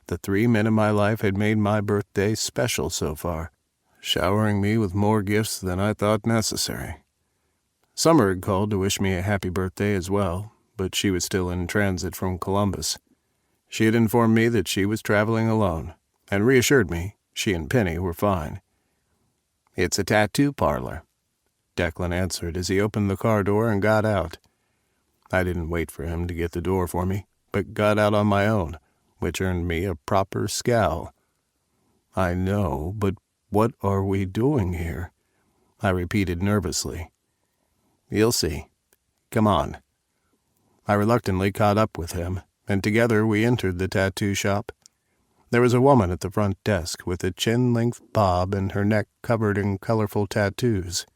The 3 men in my life had made my birthday special so far, showering me with more gifts than I thought necessary. Summer had called to wish me a happy birthday as well, but she was still in transit from Columbus. She had informed me that she was traveling alone, and reassured me she and Penny were fine. "It's a tattoo parlor," Declan answered as he opened the car door and got out. I didn't wait for him to get the door for me, but got out on my own, which earned me a proper scowl. "I know, but what are we doing here?" I repeated nervously. "You'll see. Come on." I reluctantly caught up with him, and together we entered the tattoo shop. There was a woman at the front desk with a chin-length bob and her neck covered in colorful tattoos.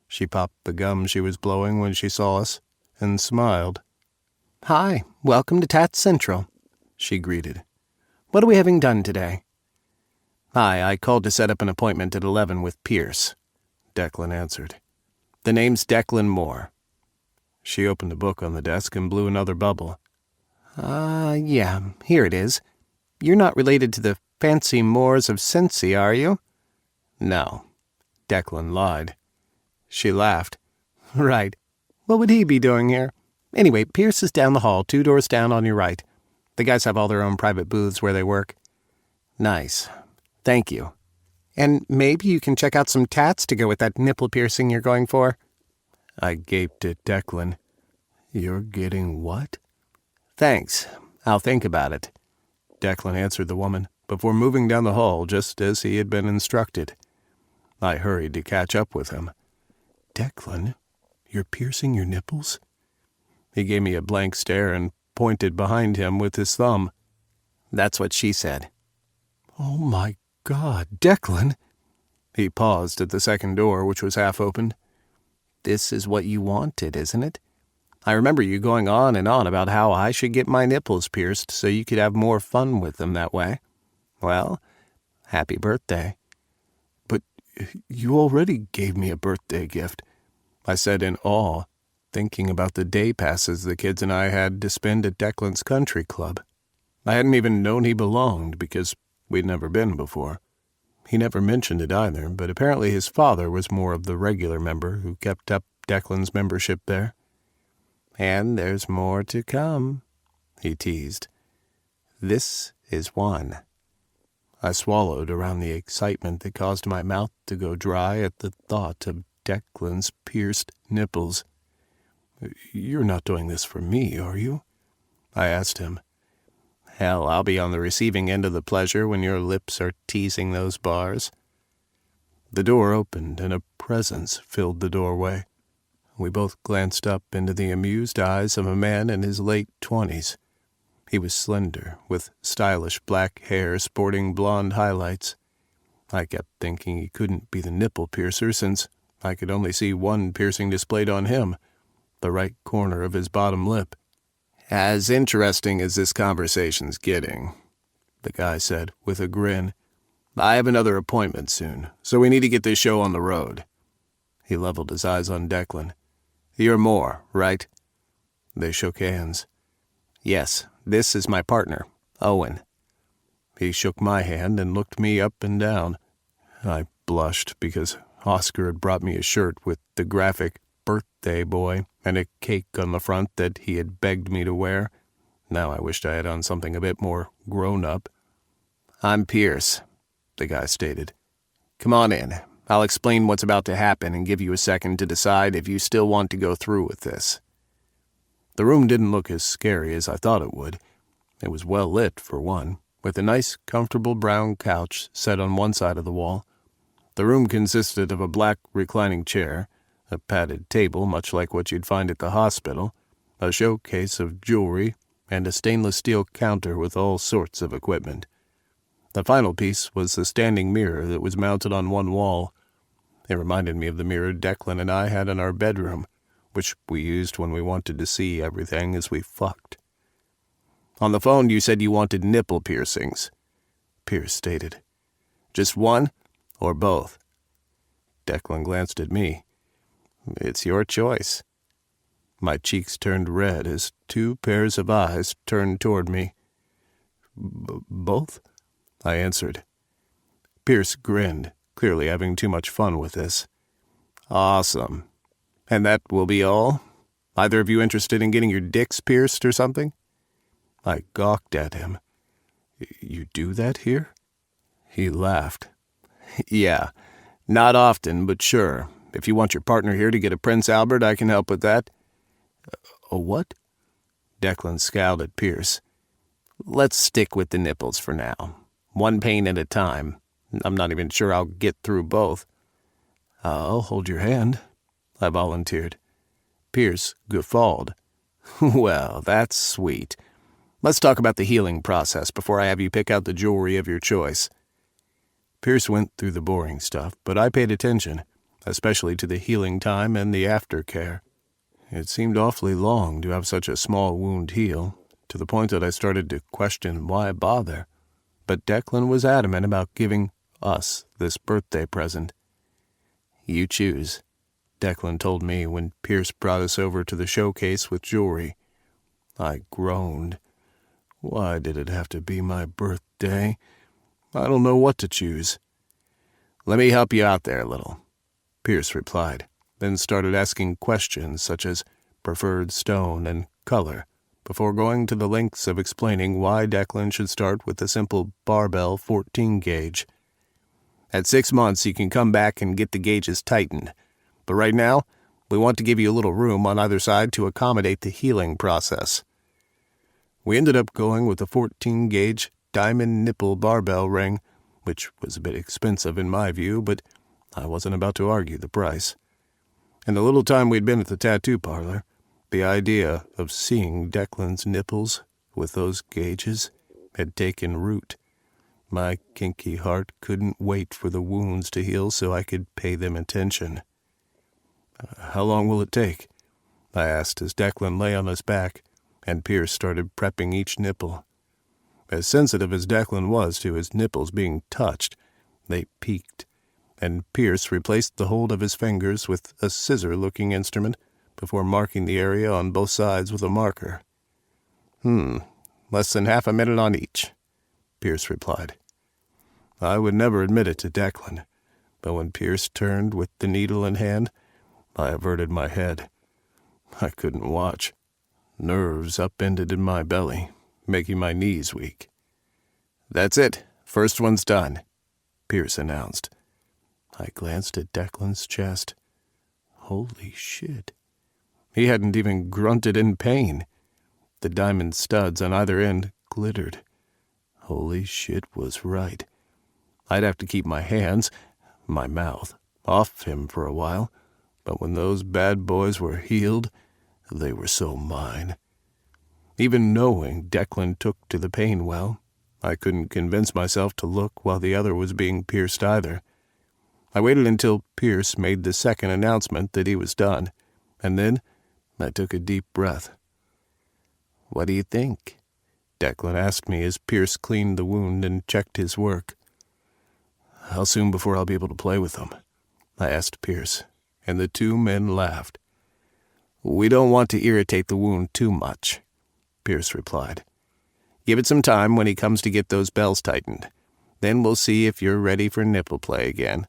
She popped the gum she was blowing when she saw us, and smiled. "Hi, welcome to Tat Central," she greeted. "What are we having done today?" "Hi, I called to set up an appointment at 11 with Pierce," Declan answered. "The name's Declan Moore." She opened a book on the desk and blew another bubble. Yeah, here it is. You're not related to the fancy Moors of Cincy, are you?" "No," Declan lied. She laughed. "Right. What would he be doing here? Anyway, Pierce is down the hall, 2 doors down on your right. The guys have all their own private booths where they work." "Nice. Thank you." "And maybe you can check out some tats to go with that nipple piercing you're going for." I gaped at Declan. "You're getting what?" "Thanks. I'll think about it," Declan answered the woman, before moving down the hall just as he had been instructed. I hurried to catch up with him. "Declan, you're piercing your nipples?" He gave me a blank stare and pointed behind him with his thumb. "That's what she said." "Oh my God, Declan!" He paused at the second door, which was half opened. "This is what you wanted, isn't it? I remember you going on and on about how I should get my nipples pierced so you could have more fun with them that way. Well, happy birthday." "But you already gave me a birthday gift," I said in awe, thinking about the day passes the kids and I had to spend at Declan's country club. I hadn't even known he belonged because we'd never been before. He never mentioned it either, but apparently his father was more of the regular member who kept up Declan's membership there. "And there's more to come," he teased. "This is one." I swallowed around the excitement that caused my mouth to go dry at the thought of Declan's pierced nipples. "You're not doing this for me, are you?" I asked him. "Hell, I'll be on the receiving end of the pleasure when your lips are teasing those bars." The door opened and a presence filled the doorway. We both glanced up into the amused eyes of a man in his late 20s. He was slender, with stylish black hair sporting blonde highlights. I kept thinking he couldn't be the nipple piercer since I could only see one piercing displayed on him, the right corner of his bottom lip. "As interesting as this conversation's getting," the guy said with a grin, "I have another appointment soon, so we need to get this show on the road." He leveled his eyes on Declan. "You're Moore, right?" They shook hands. "Yes, this is my partner, Owen." He shook my hand and looked me up and down. I blushed because Oscar had brought me a shirt with the graphic "Birthday Boy" and a cake on the front that he had begged me to wear. Now I wished I had on something a bit more grown-up. "I'm Pierce," the guy stated. "Come on in. I'll explain what's about to happen and give you a second to decide if you still want to go through with this." The room didn't look as scary as I thought it would. It was well lit, for one, with a nice, comfortable brown couch set on one side of the wall. The room consisted of a black reclining chair, a padded table much like what you'd find at the hospital, a showcase of jewelry, and a stainless steel counter with all sorts of equipment. The final piece was the standing mirror that was mounted on one wall. It reminded me of the mirror Declan and I had in our bedroom, which we used when we wanted to see everything as we fucked. On the phone, you said you wanted nipple piercings, Pierce stated. Just one or both? Declan glanced at me. It's your choice. My cheeks turned red as two pairs of eyes turned toward me. Both? I answered. Pierce grinned, clearly having too much fun with this. Awesome. And that will be all? Either of you interested in getting your dicks pierced or something? I gawked at him. You do that here? He laughed. Yeah, not often, but sure. If you want your partner here to get a Prince Albert, I can help with that. A what? Declan scowled at Pierce. Let's stick with the nipples for now. One pain at a time. I'm not even sure I'll get through both. I'll hold your hand, I volunteered. Pierce guffawed. Well, that's sweet. Let's talk about the healing process before I have you pick out the jewelry of your choice. Pierce went through the boring stuff, but I paid attention, especially to the healing time and the aftercare. It seemed awfully long to have such a small wound heal, to the point that I started to question why bother. But Declan was adamant about giving us this birthday present. You choose, Declan told me when Pierce brought us over to the showcase with jewelry. I groaned. Why did it have to be my birthday? I don't know what to choose. Let me help you out there a little, Pierce replied, then started asking questions such as preferred stone and color, before going to the lengths of explaining why Declan should start with a simple barbell 14-gauge. At 6 months, you can come back and get the gauges tightened, but right now, we want to give you a little room on either side to accommodate the healing process. We ended up going with a 14-gauge diamond nipple barbell ring, which was a bit expensive in my view, but I wasn't about to argue the price. In the little time we'd been at the tattoo parlor, the idea of seeing Declan's nipples with those gauges had taken root. My kinky heart couldn't wait for the wounds to heal so I could pay them attention. How long will it take? I asked as Declan lay on his back, and Pierce started prepping each nipple. As sensitive as Declan was to his nipples being touched, they peaked, and Pierce replaced the hold of his fingers with a scissor-looking instrument before marking the area on both sides with a marker. Less than half a minute on each, Pierce replied. I would never admit it to Declan, but when Pierce turned with the needle in hand, I averted my head. I couldn't watch. Nerves upended in my belly, making my knees weak. That's it. First one's done, Pierce announced. I glanced at Declan's chest. Holy shit. He hadn't even grunted in pain. The diamond studs on either end glittered. Holy shit was right. I'd have to keep my hands, my mouth, off him for a while, but when those bad boys were healed, they were so mine. Even knowing Declan took to the pain well, I couldn't convince myself to look while the other was being pierced either. I waited until Pierce made the second announcement that he was done, and then I took a deep breath. What do you think? Declan asked me as Pierce cleaned the wound and checked his work. How soon before I'll be able to play with them? I asked Pierce, and the two men laughed. We don't want to irritate the wound too much, Pierce replied. Give it some time when he comes to get those bells tightened. Then we'll see if you're ready for nipple play again.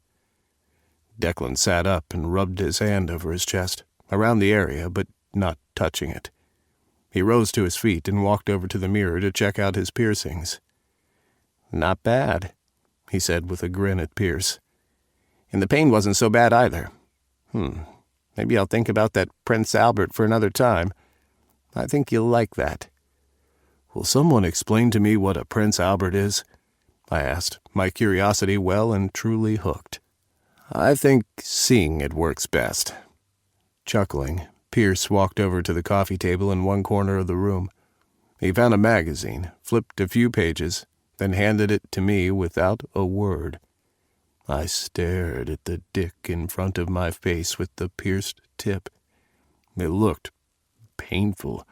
Declan sat up and rubbed his hand over his chest, around the area, but not touching it. He rose to his feet and walked over to the mirror to check out his piercings. Not bad, he said with a grin at Pierce. And the pain wasn't so bad either. Maybe I'll think about that Prince Albert for another time. I think you'll like that. Will someone explain to me what a Prince Albert is? I asked, my curiosity well and truly hooked. I think seeing it works best. Chuckling, Pierce walked over to the coffee table in one corner of the room. He found a magazine, flipped a few pages, then handed it to me without a word. I stared at the dick in front of my face with the pierced tip. It looked painful,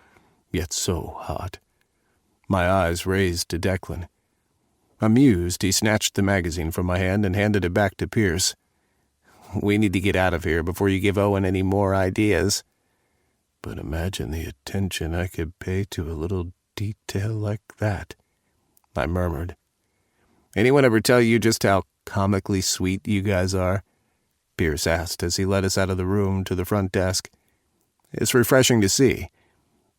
yet so hot. My eyes raised to Declan. Amused, he snatched the magazine from my hand and handed it back to Pierce. "We need to get out of here before you give Owen any more ideas." But imagine the attention I could pay to a little detail like that, I murmured. "Anyone ever tell you just how comically sweet you guys are?" Pierce asked as he led us out of the room to the front desk. "It's refreshing to see.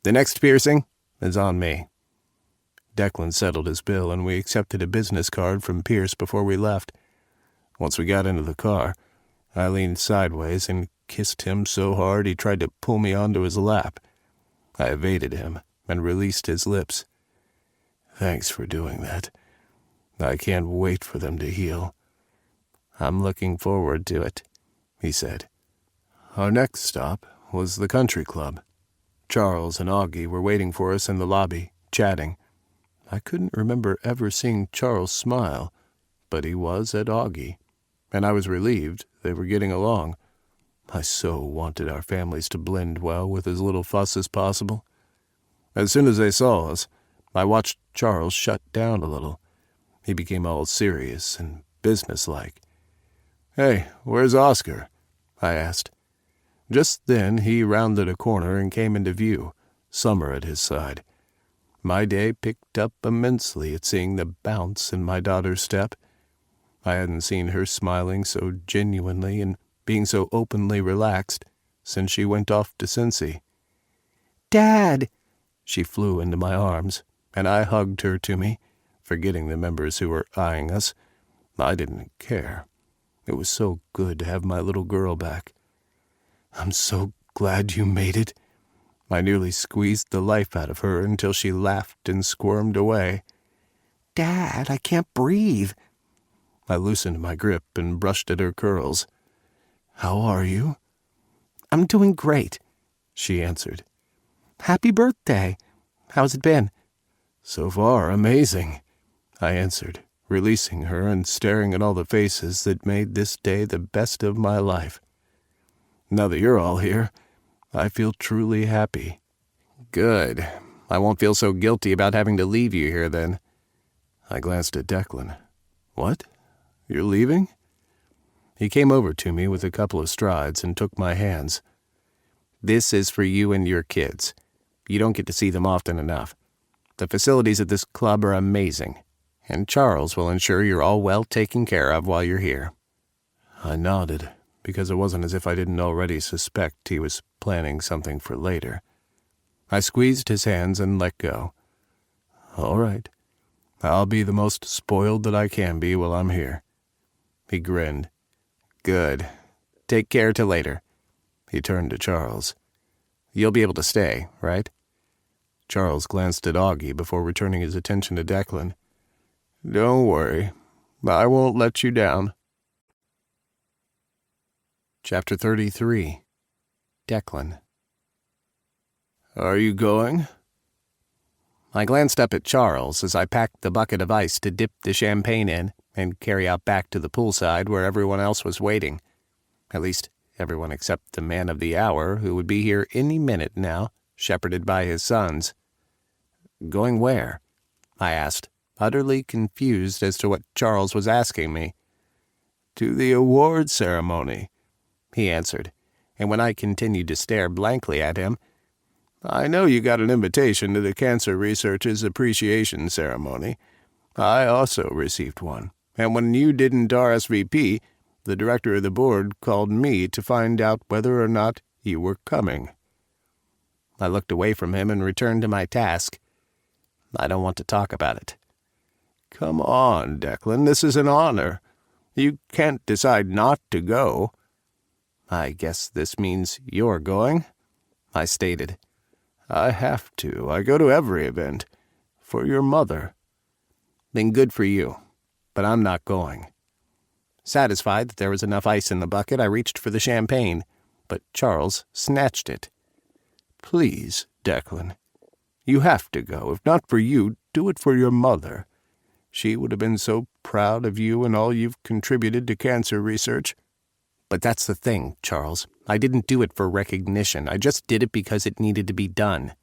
The next piercing is on me." Declan settled his bill, and we accepted a business card from Pierce before we left. Once we got into the car, I leaned sideways and kissed him so hard he tried to pull me onto his lap. I evaded him and released his lips. "Thanks for doing that. I can't wait for them to heal." "I'm looking forward to it," he said. Our next stop was the country club. Charles and Augie were waiting for us in the lobby, chatting. I couldn't remember ever seeing Charles smile, but he was at Augie, and I was relieved they were getting along. I so wanted our families to blend well with as little fuss as possible. As soon as they saw us, I watched Charles shut down a little. He became all serious and businesslike. "Hey, where's Oscar?" I asked. Just then he rounded a corner and came into view, Summer at his side. My day picked up immensely at seeing the bounce in my daughter's step. I hadn't seen her smiling so genuinely and being so openly relaxed since she went off to Cincy. Dad! She flew into my arms, and I hugged her to me, forgetting the members who were eyeing us. I didn't care. It was so good to have my little girl back. "I'm so glad you made it." I nearly squeezed the life out of her until she laughed and squirmed away. "Dad, I can't breathe." I loosened my grip and brushed at her curls. "How are you?" "I'm doing great," she answered. "Happy birthday. How's it been?" "So far, amazing," I answered, releasing her and staring at all the faces that made this day the best of my life. "Now that you're all here, I feel truly happy." "Good. I won't feel so guilty about having to leave you here then." I glanced at Declan. "What? You're leaving?" He came over to me with a couple of strides and took my hands. "This is for you and your kids. You don't get to see them often enough. The facilities at this club are amazing, and Charles will ensure you're all well taken care of while you're here." I nodded, because it wasn't as if I didn't already suspect he was planning something for later. I squeezed his hands and let go. "All right. I'll be the most spoiled that I can be while I'm here." He grinned. "Good. Take care till later." He turned to Charles. "You'll be able to stay, right?" Charles glanced at Augie before returning his attention to Declan. "Don't worry. I won't let you down." Chapter 33. Declan. "Are you going?" I glanced up at Charles as I packed the bucket of ice to dip the champagne in and carry out back to the poolside where everyone else was waiting. At least, everyone except the man of the hour, who would be here any minute now, shepherded by his sons. "Going where?" I asked, utterly confused as to what Charles was asking me. "To the award ceremony," he answered, and when I continued to stare blankly at him, "I know you got an invitation to the Cancer Researchers Appreciation Ceremony. I also received one, and when you didn't RSVP, the director of the board called me to find out whether or not you were coming." I looked away from him and returned to my task. "I don't want to talk about it." "Come on, Declan, this is an honor. You can't decide not to go." "I guess this means you're going," I stated. "I have to. I go to every event. For your mother." "Then good for you. But I'm not going." Satisfied that there was enough ice in the bucket, I reached for the champagne, but Charles snatched it. "Please, Declan. You have to go. If not for you, do it for your mother. She would have been so proud of you and all you've contributed to cancer research. But that's the thing, Charles. I didn't do it for recognition. I just did it because it needed to be done.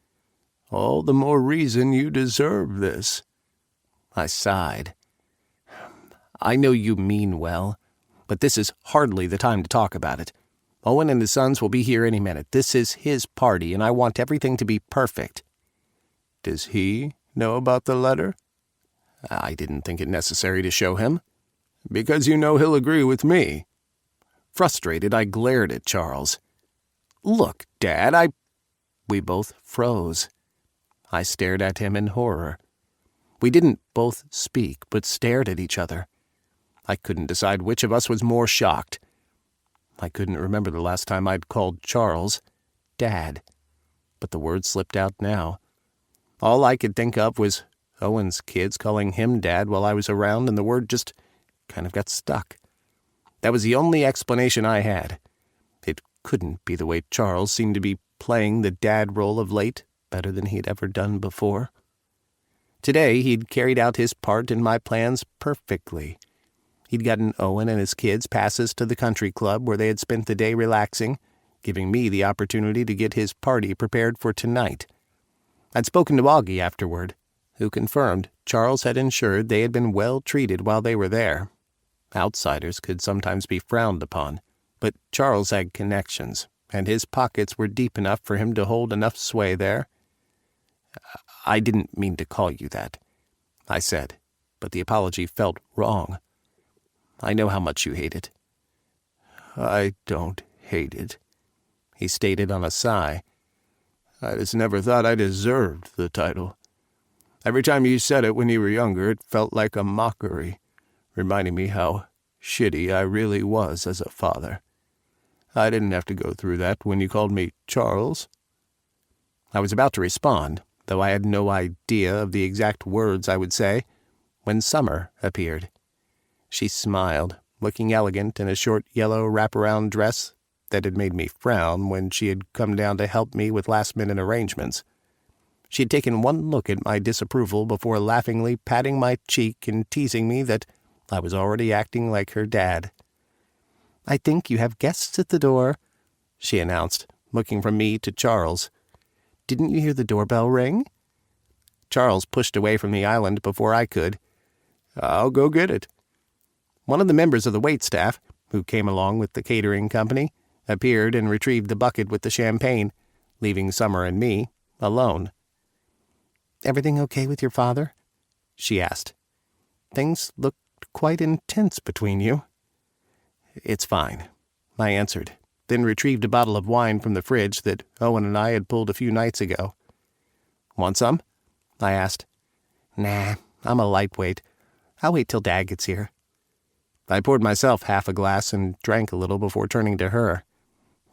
All the more reason you deserve this. I sighed. I know you mean well, but this is hardly the time to talk about it. Owen and his sons will be here any minute. This is his party, and I want everything to be perfect. Does he know about the letter? I didn't think it necessary to show him. Because you know he'll agree with me. Frustrated, I glared at Charles. Look, Dad, We both froze. I stared at him in horror. We didn't both speak, but stared at each other. I couldn't decide which of us was more shocked. I couldn't remember the last time I'd called Charles Dad, but the word slipped out now. All I could think of was Owen's kids calling him Dad while I was around, and the word just kind of got stuck. That was the only explanation I had. It couldn't be the way Charles seemed to be playing the dad role of late better than he'd ever done before. Today he'd carried out his part in my plans perfectly. He'd gotten Owen and his kids passes to the country club where they had spent the day relaxing, giving me the opportunity to get his party prepared for tonight. I'd spoken to Augie afterward, who confirmed Charles had ensured they had been well treated while they were there. Outsiders could sometimes be frowned upon, but Charles had connections, and his pockets were deep enough for him to hold enough sway there. I didn't mean to call you that, I said, but the apology felt wrong. I know how much you hate it. I don't hate it, he stated on a sigh. I just never thought I deserved the title. Every time you said it when you were younger, it felt like a mockery, reminding me how shitty I really was as a father. I didn't have to go through that when you called me Charles. I was about to respond, though I had no idea of the exact words I would say, when Summer appeared. She smiled, looking elegant in a short yellow wraparound dress that had made me frown when she had come down to help me with last-minute arrangements. She had taken one look at my disapproval before laughingly patting my cheek and teasing me that I was already acting like her dad. "I think you have guests at the door," she announced, looking from me to Charles. "Didn't you hear the doorbell ring?" Charles pushed away from the island before I could. "I'll go get it." One of the members of the waitstaff, who came along with the catering company, appeared and retrieved the bucket with the champagne, leaving Summer and me alone. "Everything okay with your father?" she asked. "Things looked quite intense between you." "It's fine," I answered, then retrieved a bottle of wine from the fridge that Owen and I had pulled a few nights ago. "Want some?" I asked. "Nah, I'm a lightweight. I'll wait till Dad gets here." I poured myself half a glass and drank a little before turning to her.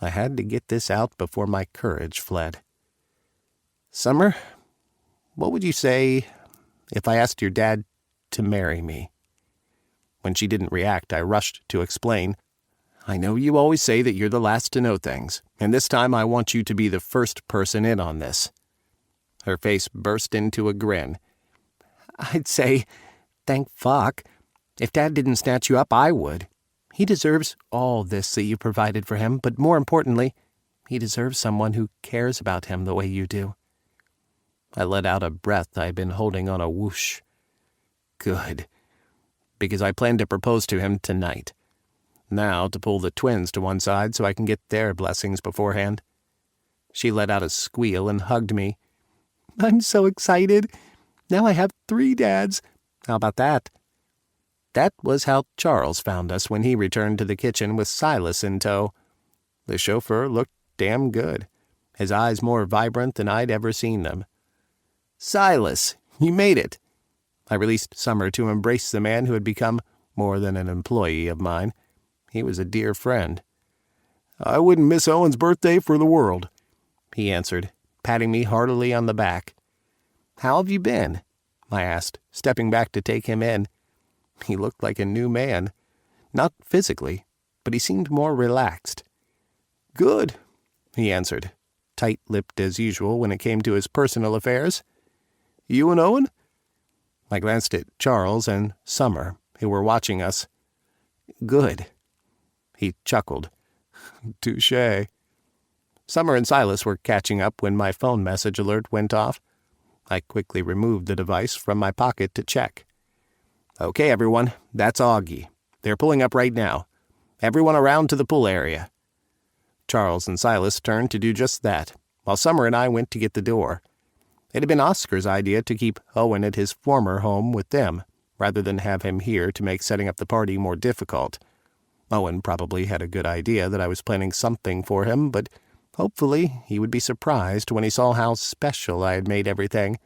I had to get this out before my courage fled. "Summer, what would you say if I asked your dad to marry me?" When she didn't react, I rushed to explain. "I know you always say that you're the last to know things, and this time I want you to be the first person in on this." Her face burst into a grin. "I'd say, thank fuck. If Dad didn't snatch you up, I would. He deserves all this that you provided for him, but more importantly, he deserves someone who cares about him the way you do." I let out a breath I had been holding on a whoosh. Good. Because I planned to propose to him tonight. Now to pull the twins to one side so I can get their blessings beforehand. She let out a squeal and hugged me. "I'm so excited. Now I have 3 dads. How about that?" That was how Charles found us when he returned to the kitchen with Silas in tow. The chauffeur looked damn good, his eyes more vibrant than I'd ever seen them. "Silas, you made it." I released Summer to embrace the man who had become more than an employee of mine. He was a dear friend. "I wouldn't miss Owen's birthday for the world," he answered, patting me heartily on the back. "How have you been?" I asked, stepping back to take him in. He looked like a new man. Not physically, but he seemed more relaxed. "Good," he answered, tight-lipped as usual when it came to his personal affairs. "You and Owen?" I glanced at Charles and Summer, who were watching us. Good. He chuckled. Touché. Summer and Silas were catching up when my phone message alert went off. I quickly removed the device from my pocket to check. Okay, everyone, that's Augie. They're pulling up right now. Everyone around to the pool area. Charles and Silas turned to do just that, while Summer and I went to get the door. It had been Oscar's idea to keep Owen at his former home with them, rather than have him here to make setting up the party more difficult. Owen probably had a good idea that I was planning something for him, but hopefully he would be surprised when he saw how special I had made everything,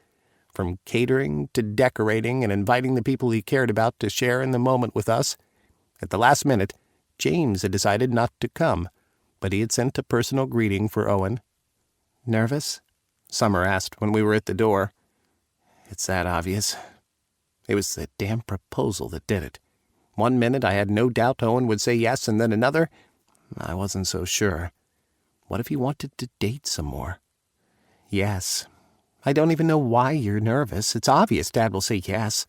from catering to decorating and inviting the people he cared about to share in the moment with us. At the last minute, James had decided not to come, but he had sent a personal greeting for Owen. Nervous? Summer asked when we were at the door. It's that obvious. It was the damn proposal that did it. One minute I had no doubt Owen would say yes, and then another, I wasn't so sure. What if he wanted to date some more? Yes. I don't even know why you're nervous. It's obvious Dad will say yes.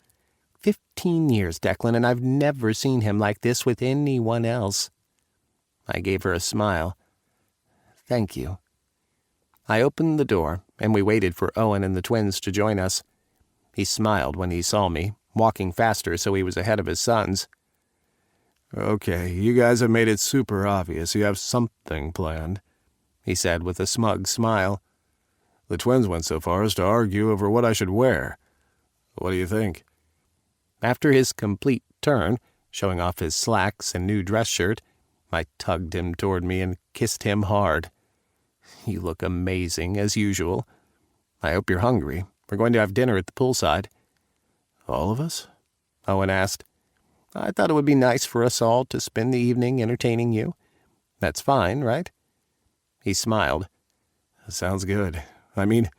15 years, Declan, and I've never seen him like this with anyone else. I gave her a smile. Thank you. I opened the door, and we waited for Owen and the twins to join us. He smiled when he saw me, walking faster so he was ahead of his sons. Okay, you guys have made it super obvious you have something planned, he said with a smug smile. The twins went so far as to argue over what I should wear. What do you think? After his complete turn, showing off his slacks and new dress shirt, I tugged him toward me and kissed him hard. You look amazing, as usual. I hope you're hungry. We're going to have dinner at the poolside. All of us? Owen asked. I thought it would be nice for us all to spend the evening entertaining you. That's fine, right? He smiled. Sounds good. I mean,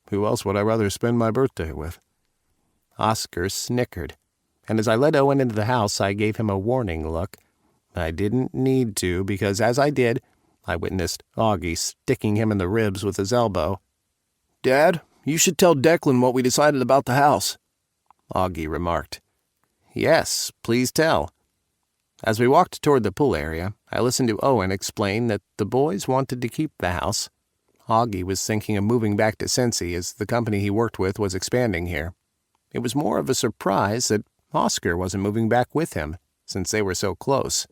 who else would I rather spend my birthday with? Oscar snickered, and as I led Owen into the house, I gave him a warning look. I didn't need to, because as I did, I witnessed Augie sticking him in the ribs with his elbow. Dad, you should tell Declan what we decided about the house, Augie remarked. Yes, please tell. As we walked toward the pool area, I listened to Owen explain that the boys wanted to keep the house. Augie was thinking of moving back to Cincy as the company he worked with was expanding here. It was more of a surprise that Oscar wasn't moving back with him, since they were so close.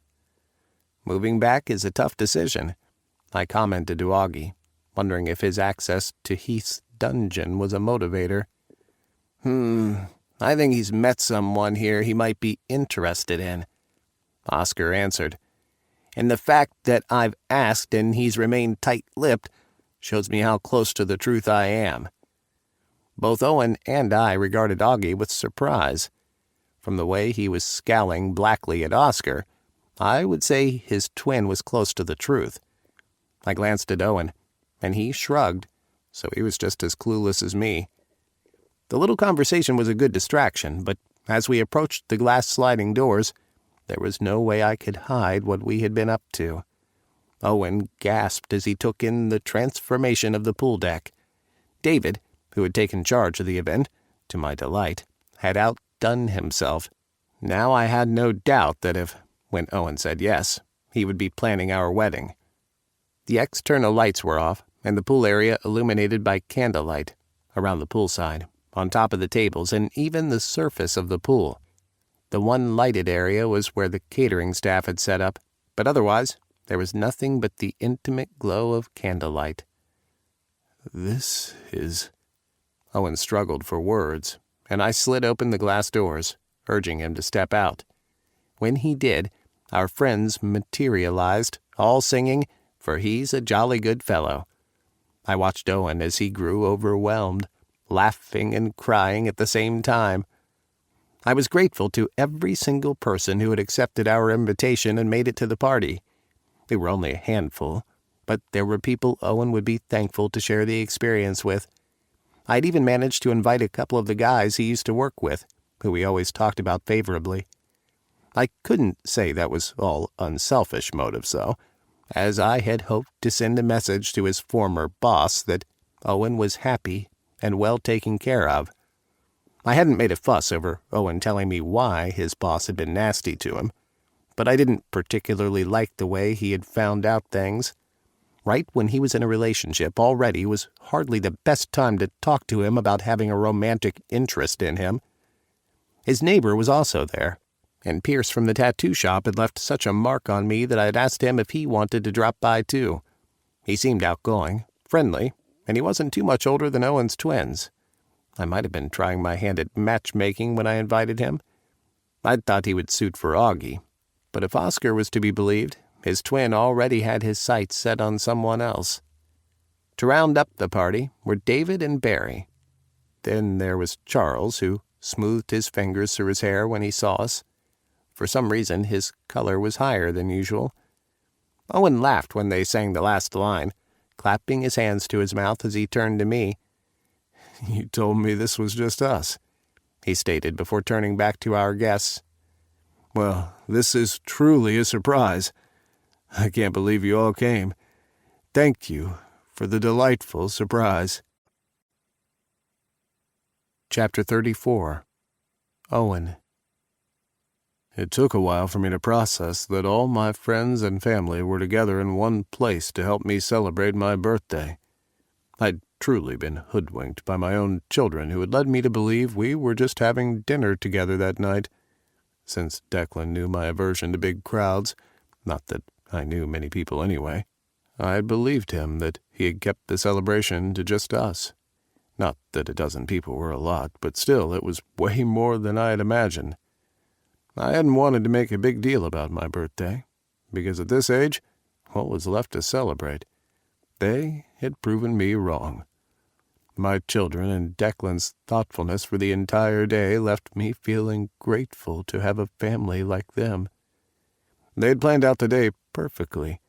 Moving back is a tough decision, I commented to Augie, wondering if his access to Heath's dungeon was a motivator. I think he's met someone here he might be interested in, Oscar answered. And the fact that I've asked and he's remained tight-lipped shows me how close to the truth I am. Both Owen and I regarded Augie with surprise. From the way he was scowling blackly at Oscar, I would say his twin was close to the truth. I glanced at Owen, and he shrugged, so he was just as clueless as me. The little conversation was a good distraction, but as we approached the glass sliding doors, there was no way I could hide what we had been up to. Owen gasped as he took in the transformation of the pool deck. David, who had taken charge of the event, to my delight, had outdone himself. Now I had no doubt that if, when Owen said yes, he would be planning our wedding. The external lights were off, and the pool area illuminated by candlelight, around the poolside, on top of the tables, and even the surface of the pool. The one lighted area was where the catering staff had set up, but otherwise there was nothing but the intimate glow of candlelight. This is... Owen struggled for words, and I slid open the glass doors, urging him to step out. When he did, our friends materialized, all singing, "For He's a Jolly Good Fellow." I watched Owen as he grew overwhelmed, laughing and crying at the same time. I was grateful to every single person who had accepted our invitation and made it to the party. We were only a handful, but there were people Owen would be thankful to share the experience with. I'd even managed to invite a couple of the guys he used to work with, who he always talked about favorably. I couldn't say that was all unselfish motives, though, as I had hoped to send a message to his former boss that Owen was happy and well taken care of. I hadn't made a fuss over Owen telling me why his boss had been nasty to him, but I didn't particularly like the way he had found out things. Right when he was in a relationship already was hardly the best time to talk to him about having a romantic interest in him. His neighbor was also there, and Pierce from the tattoo shop had left such a mark on me that I had asked him if he wanted to drop by too. He seemed outgoing, friendly, and he wasn't too much older than Owen's twins. I might have been trying my hand at matchmaking when I invited him. I'd thought he would suit for Augie, but if Oscar was to be believed, his twin already had his sights set on someone else. To round up the party were David and Barry. Then there was Charles, who smoothed his fingers through his hair when he saw us. For some reason, his color was higher than usual. Owen laughed when they sang the last line, clapping his hands to his mouth as he turned to me. "You told me this was just us," he stated before turning back to our guests. "Well, this is truly a surprise. I can't believe you all came. Thank you for the delightful surprise." Chapter 34. Owen. It took a while for me to process that all my friends and family were together in one place to help me celebrate my birthday. I'd truly been hoodwinked by my own children, who had led me to believe we were just having dinner together that night. Since Declan knew my aversion to big crowds, not that I knew many people anyway, I had believed him that he had kept the celebration to just us. Not that a dozen people were a lot, but still it was way more than I had imagined. I hadn't wanted to make a big deal about my birthday, because at this age, what was left to celebrate? They had proven me wrong. My children and Declan's thoughtfulness for the entire day left me feeling grateful to have a family like them. They had planned out the day perfectly.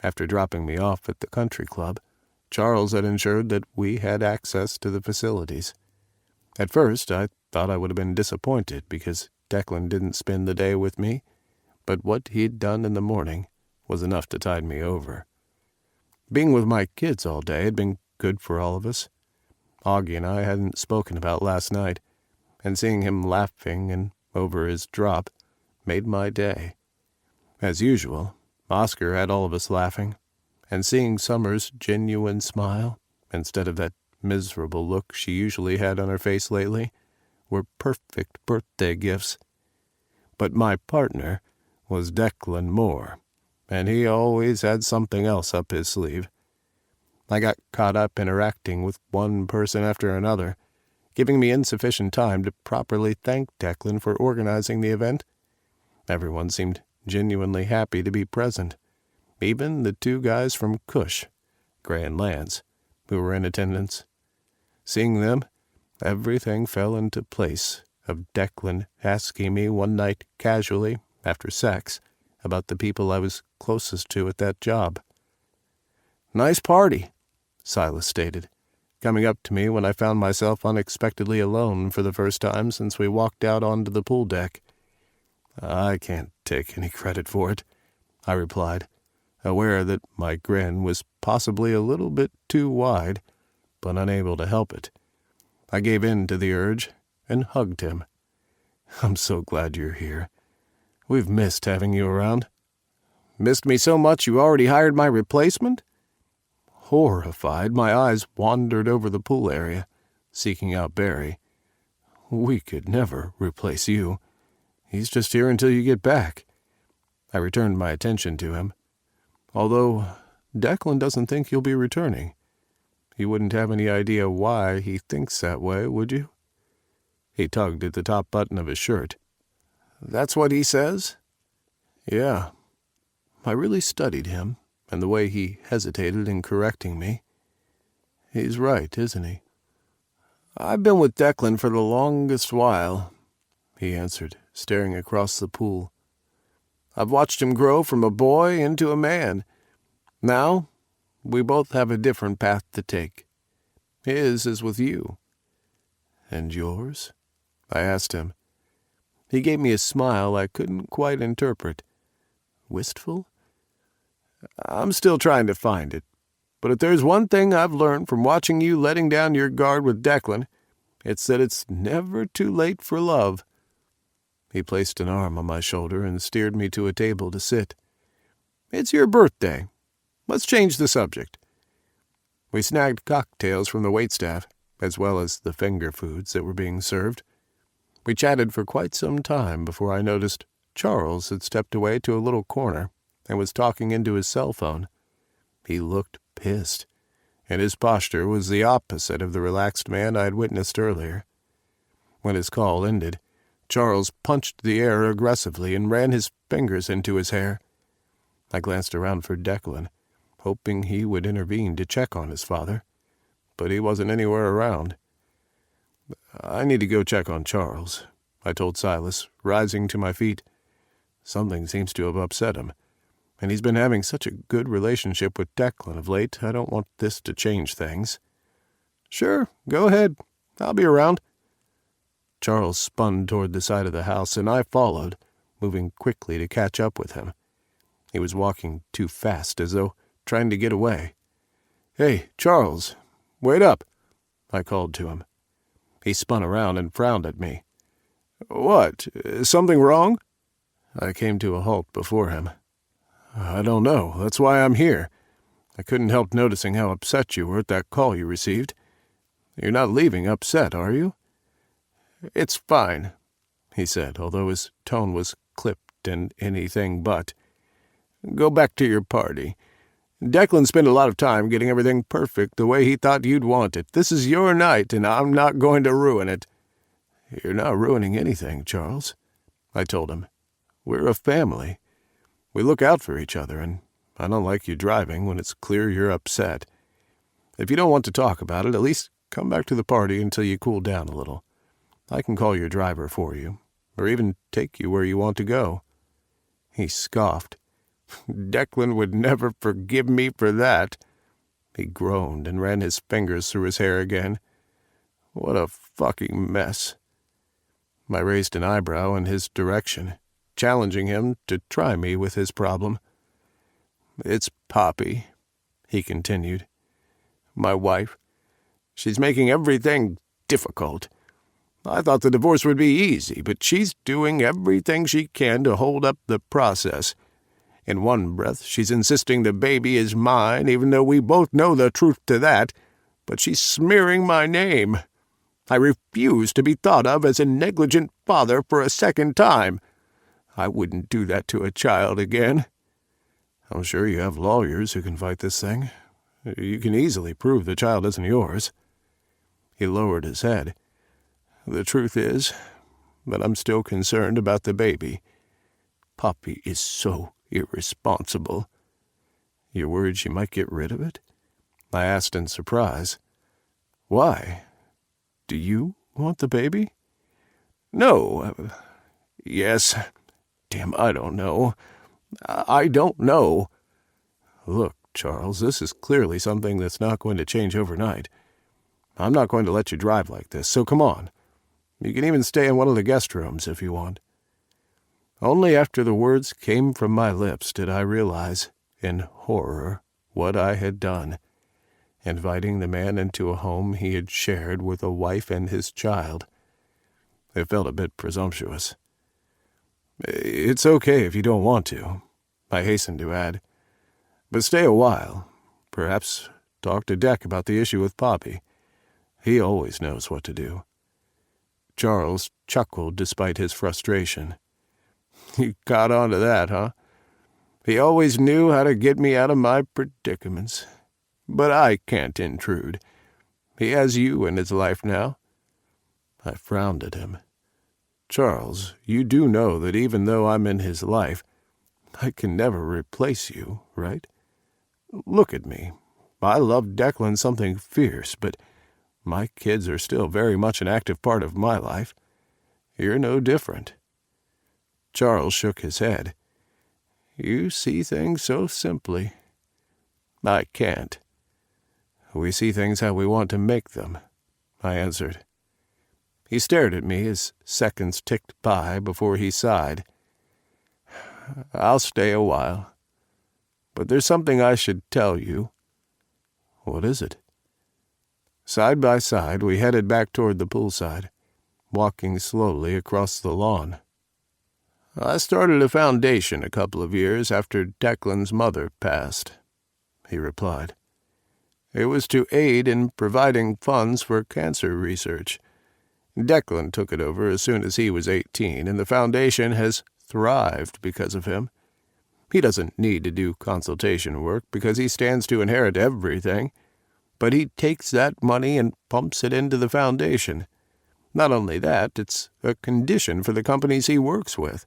After dropping me off at the country club, Charles had ensured that we had access to the facilities. At first, I thought I would have been disappointed because Declan didn't spend the day with me, but what he'd done in the morning was enough to tide me over. Being with my kids all day had been good for all of us. Augie and I hadn't spoken about last night, and seeing him laughing and over his drop made my day. As usual, Oscar had all of us laughing, and seeing Summer's genuine smile, instead of that miserable look she usually had on her face lately, were perfect birthday gifts. But my partner was Declan Moore, and he always had something else up his sleeve. I got caught up interacting with one person after another, giving me insufficient time to properly thank Declan for organizing the event. Everyone seemed genuinely happy to be present, even the two guys from Cush, Gray and Lance, who were in attendance. Seeing them, everything fell into place, of Declan asking me one night casually, after sex, about the people I was closest to at that job. "Nice party," Silas stated, coming up to me when I found myself unexpectedly alone for the first time since we walked out onto the pool deck. "I can't take any credit for it," I replied, aware that my grin was possibly a little bit too wide, but unable to help it. I gave in to the urge and hugged him. "I'm so glad you're here. We've missed having you around." "Missed me so much you already hired my replacement?" Horrified, my eyes wandered over the pool area, seeking out Barry. "We could never replace you. He's just here until you get back." I returned my attention to him. "Although Declan doesn't think you'll be returning. You wouldn't have any idea why he thinks that way, would you?" He tugged at the top button of his shirt. "That's what he says?" "Yeah. I really studied him, and the way he hesitated in correcting me. He's right, isn't he?" "I've been with Declan for the longest while," he answered, staring across the pool. "I've watched him grow from a boy into a man. Now, we both have a different path to take. His is with you." "And yours?" I asked him. He gave me a smile I couldn't quite interpret. Wistful? "I'm still trying to find it. But if there's one thing I've learned from watching you letting down your guard with Declan, It said it's never too late for love. He placed an arm on my shoulder and steered me to a table to sit. It's your birthday. Let's change the subject. We snagged cocktails from the waitstaff, as well as the finger foods that were being served. We chatted for quite some time before I noticed Charles had stepped away to a little corner and was talking into his cell phone. He looked pissed, and his posture was the opposite of the relaxed man I had witnessed earlier. When his call ended, Charles punched the air aggressively and ran his fingers into his hair. I glanced around for Declan, hoping he would intervene to check on his father, but he wasn't anywhere around. I need to go check on Charles, I told Silas, rising to my feet. Something seems to have upset him, and he's been having such a good relationship with Declan of late, I don't want this to change things. Sure, go ahead. I'll be around. Charles spun toward the side of the house, and I followed, moving quickly to catch up with him. He was walking too fast, as though trying to get away. Hey, Charles, wait up, I called to him. He spun around and frowned at me. What? Is something wrong? I came to a halt before him. I don't know. That's why I'm here. I couldn't help noticing how upset you were at that call you received. You're not leaving upset, are you? It's fine, he said, although his tone was clipped and anything but. Go back to your party. Declan spent a lot of time getting everything perfect the way he thought you'd want it. This is your night, and I'm not going to ruin it. You're not ruining anything, Charles, I told him. We're a family. We look out for each other, and I don't like you driving when it's clear you're upset. If you don't want to talk about it, at least come back to the party until you cool down a little. I can call your driver for you, or even take you where you want to go. He scoffed. Declan would never forgive me for that. He groaned and ran his fingers through his hair again. What a fucking mess. I raised an eyebrow in his direction, challenging him to try me with his problem. It's Poppy, he continued. My wife. She's making everything difficult. I thought the divorce would be easy, but she's doing everything she can to hold up the process. In one breath, she's insisting the baby is mine, even though we both know the truth to that, but she's smearing my name. I refuse to be thought of as a negligent father for a second time. I wouldn't do that to a child again. I'm sure you have lawyers who can fight this thing. You can easily prove the child isn't yours. He lowered his head. The truth is that I'm still concerned about the baby. Poppy is so irresponsible. You're worried she might get rid of it? I asked in surprise. Why? Do you want the baby? No. Yes. Damn, I don't know. I don't know. Look, Charles, this is clearly something that's not going to change overnight. I'm not going to let you drive like this, so come on. You can even stay in one of the guest rooms if you want. Only after the words came from my lips did I realize, in horror, what I had done, inviting the man into a home he had shared with a wife and his child. It felt a bit presumptuous. It's okay if you don't want to, I hastened to add. But stay a while. Perhaps talk to Deck about the issue with Poppy. He always knows what to do. Charles chuckled despite his frustration. You caught on to that, huh? He always knew how to get me out of my predicaments. But I can't intrude. He has you in his life now. I frowned at him. Charles, you do know that even though I'm in his life, I can never replace you, right? Look at me. I love Declan something fierce, but my kids are still very much an active part of my life. You're no different. Charles shook his head. You see things so simply. I can't. We see things how we want to make them, I answered. He stared at me as seconds ticked by before he sighed. I'll stay a while. But there's something I should tell you. What is it? Side by side, we headed back toward the poolside, walking slowly across the lawn. "I started a foundation a couple of years after Declan's mother passed," he replied. "It was to aid in providing funds for cancer research. Declan took it over as soon as he was 18, and the foundation has thrived because of him. He doesn't need to do consultation work because he stands to inherit everything, but he takes that money and pumps it into the foundation. Not only that, it's a condition for the companies he works with.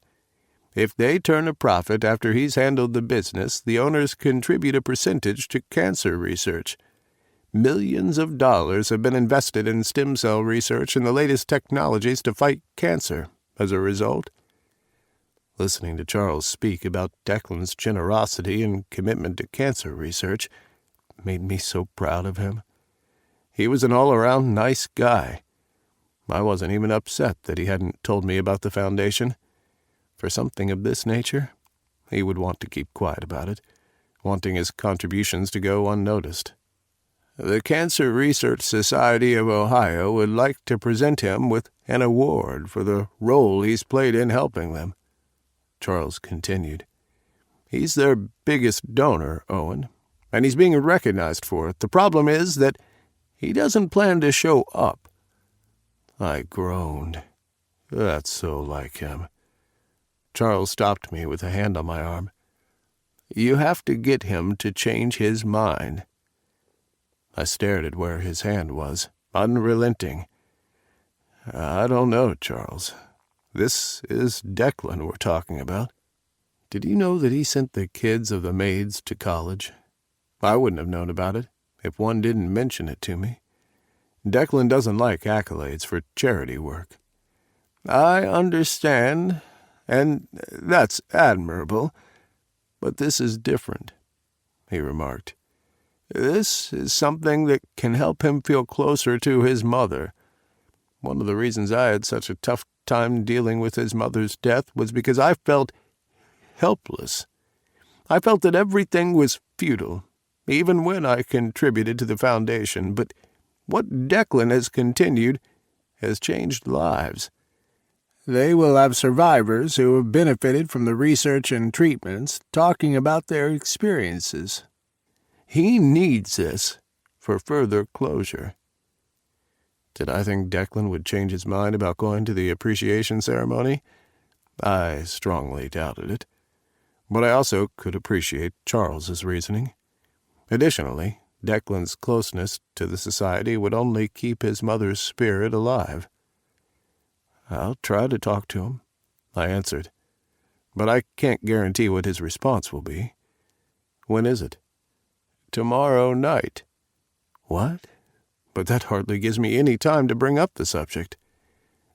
If they turn a profit after he's handled the business, the owners contribute a percentage to cancer research. Millions of dollars have been invested in stem cell research and the latest technologies to fight cancer as a result." Listening to Charles speak about Declan's generosity and commitment to cancer research made me so proud of him. He was an all-around nice guy. I wasn't even upset that he hadn't told me about the foundation. For something of this nature, he would want to keep quiet about it, wanting his contributions to go unnoticed. "The Cancer Research Society of Ohio would like to present him with an award for the role he's played in helping them," Charles continued. "He's their biggest donor, Owen, and he's being recognized for it. The problem is that he doesn't plan to show up." I groaned. That's so like him. Charles stopped me with a hand on my arm. "You have to get him to change his mind." I stared at where his hand was, unrelenting. "I don't know, Charles. This is Declan we're talking about. Did you know that he sent the kids of the maids to college? I wouldn't have known about it if one didn't mention it to me. Declan doesn't like accolades for charity work." "I understand, and that's admirable, but this is different," he remarked. "This is something that can help him feel closer to his mother. One of the reasons I had such a tough time dealing with his mother's death was because I felt helpless. I felt that everything was futile, even when I contributed to the foundation, but what Declan has continued has changed lives. They will have survivors who have benefited from the research and treatments talking about their experiences. He needs this for further closure." Did I think Declan would change his mind about going to the appreciation ceremony? I strongly doubted it. But I also could appreciate Charles's reasoning. Additionally, Declan's closeness to the society would only keep his mother's spirit alive. "I'll try to talk to him," I answered. "But I can't guarantee what his response will be." "When is it?" "Tomorrow night." "What? But that hardly gives me any time to bring up the subject."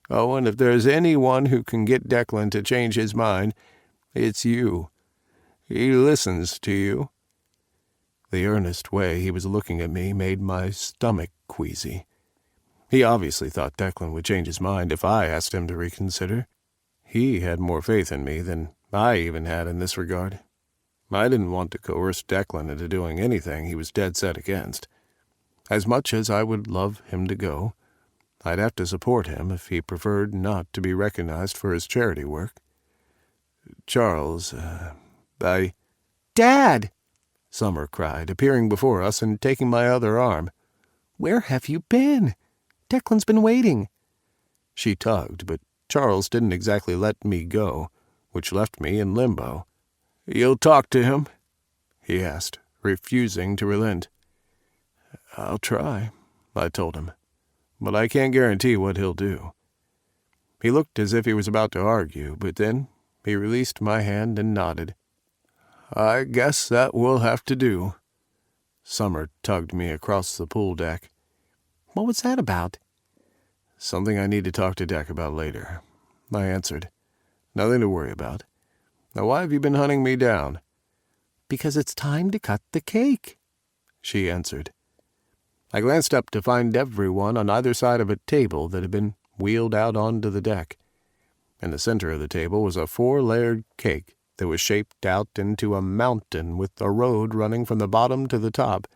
"Oh, and if there's anyone who can get Declan to change his mind, it's you. He listens to you." The earnest way he was looking at me made my stomach queasy. He obviously thought Declan would change his mind if I asked him to reconsider. He had more faith in me than I even had in this regard. I didn't want to coerce Declan into doing anything he was dead set against. As much as I would love him to go, I'd have to support him if he preferred not to be recognized for his charity work. "Charles, Dad!" Summer cried, appearing before us and taking my other arm. "Where have you been? Declan's been waiting." She tugged, but Charles didn't exactly let me go, which left me in limbo. "You'll talk to him?" he asked, refusing to relent. "I'll try," I told him, "but I can't guarantee what he'll do." He looked as if he was about to argue, but then he released my hand and nodded. "I guess that will have to do." Summer tugged me across the pool deck. "What was that about?" "Something I need to talk to Deck about later," I answered. "Nothing to worry about. Now, why have you been hunting me down?" "Because it's time to cut the cake," she answered. I glanced up to find everyone on either side of a table that had been wheeled out onto the deck. In the center of the table was a 4-layered cake that was shaped out into a mountain with a road running from the bottom to the top.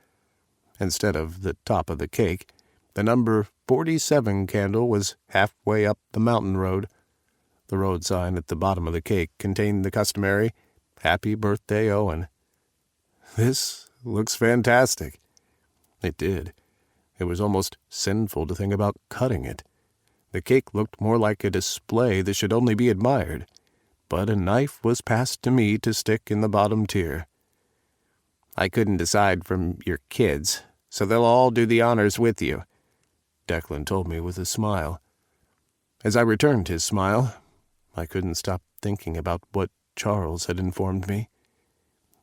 Instead of the top of the cake, The number 47 candle was halfway up the mountain road. The road sign at the bottom of the cake contained the customary, "Happy Birthday, Owen." "This looks fantastic." It did. It was almost sinful to think about cutting it. The cake looked more like a display that should only be admired, but a knife was passed to me to stick in the bottom tier. "I couldn't decide from your kids, so they'll all do the honors with you," Declan told me with a smile. As I returned his smile, I couldn't stop thinking about what Charles had informed me.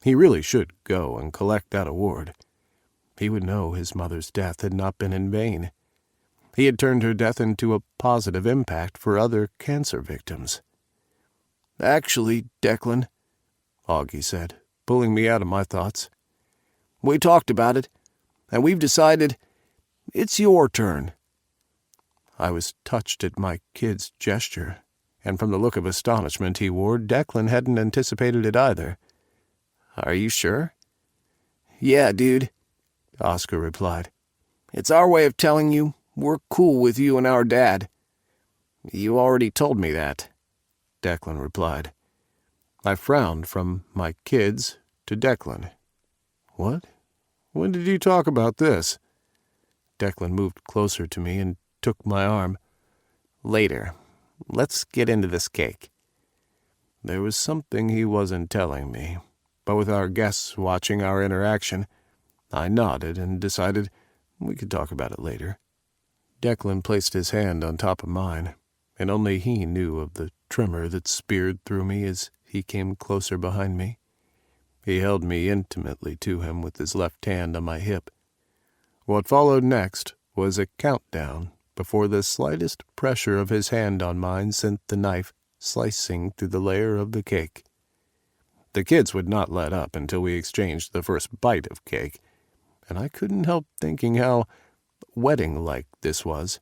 He really should go and collect that award. He would know his mother's death had not been in vain. He had turned her death into a positive impact for other cancer victims. "Actually, Declan," Augie said, pulling me out of my thoughts, "we talked about it, and we've decided it's your turn." I was touched at my kid's gesture, and from the look of astonishment he wore, Declan hadn't anticipated it either. "Are you sure?" "Yeah, dude," Oscar replied. "It's our way of telling you we're cool with you and our dad." "You already told me that," Declan replied. I frowned from my kids to Declan. "What? When did you talk about this?" Declan moved closer to me and took my arm. "Later. Let's get into this cake." There was something he wasn't telling me, but with our guests watching our interaction, I nodded and decided we could talk about it later. Declan placed his hand on top of mine, and only he knew of the tremor that speared through me as he came closer behind me. He held me intimately to him with his left hand on my hip. What followed next was a countdown before the slightest pressure of his hand on mine sent the knife slicing through the layer of the cake. The kids would not let up until we exchanged the first bite of cake, and I couldn't help thinking how wedding-like this was,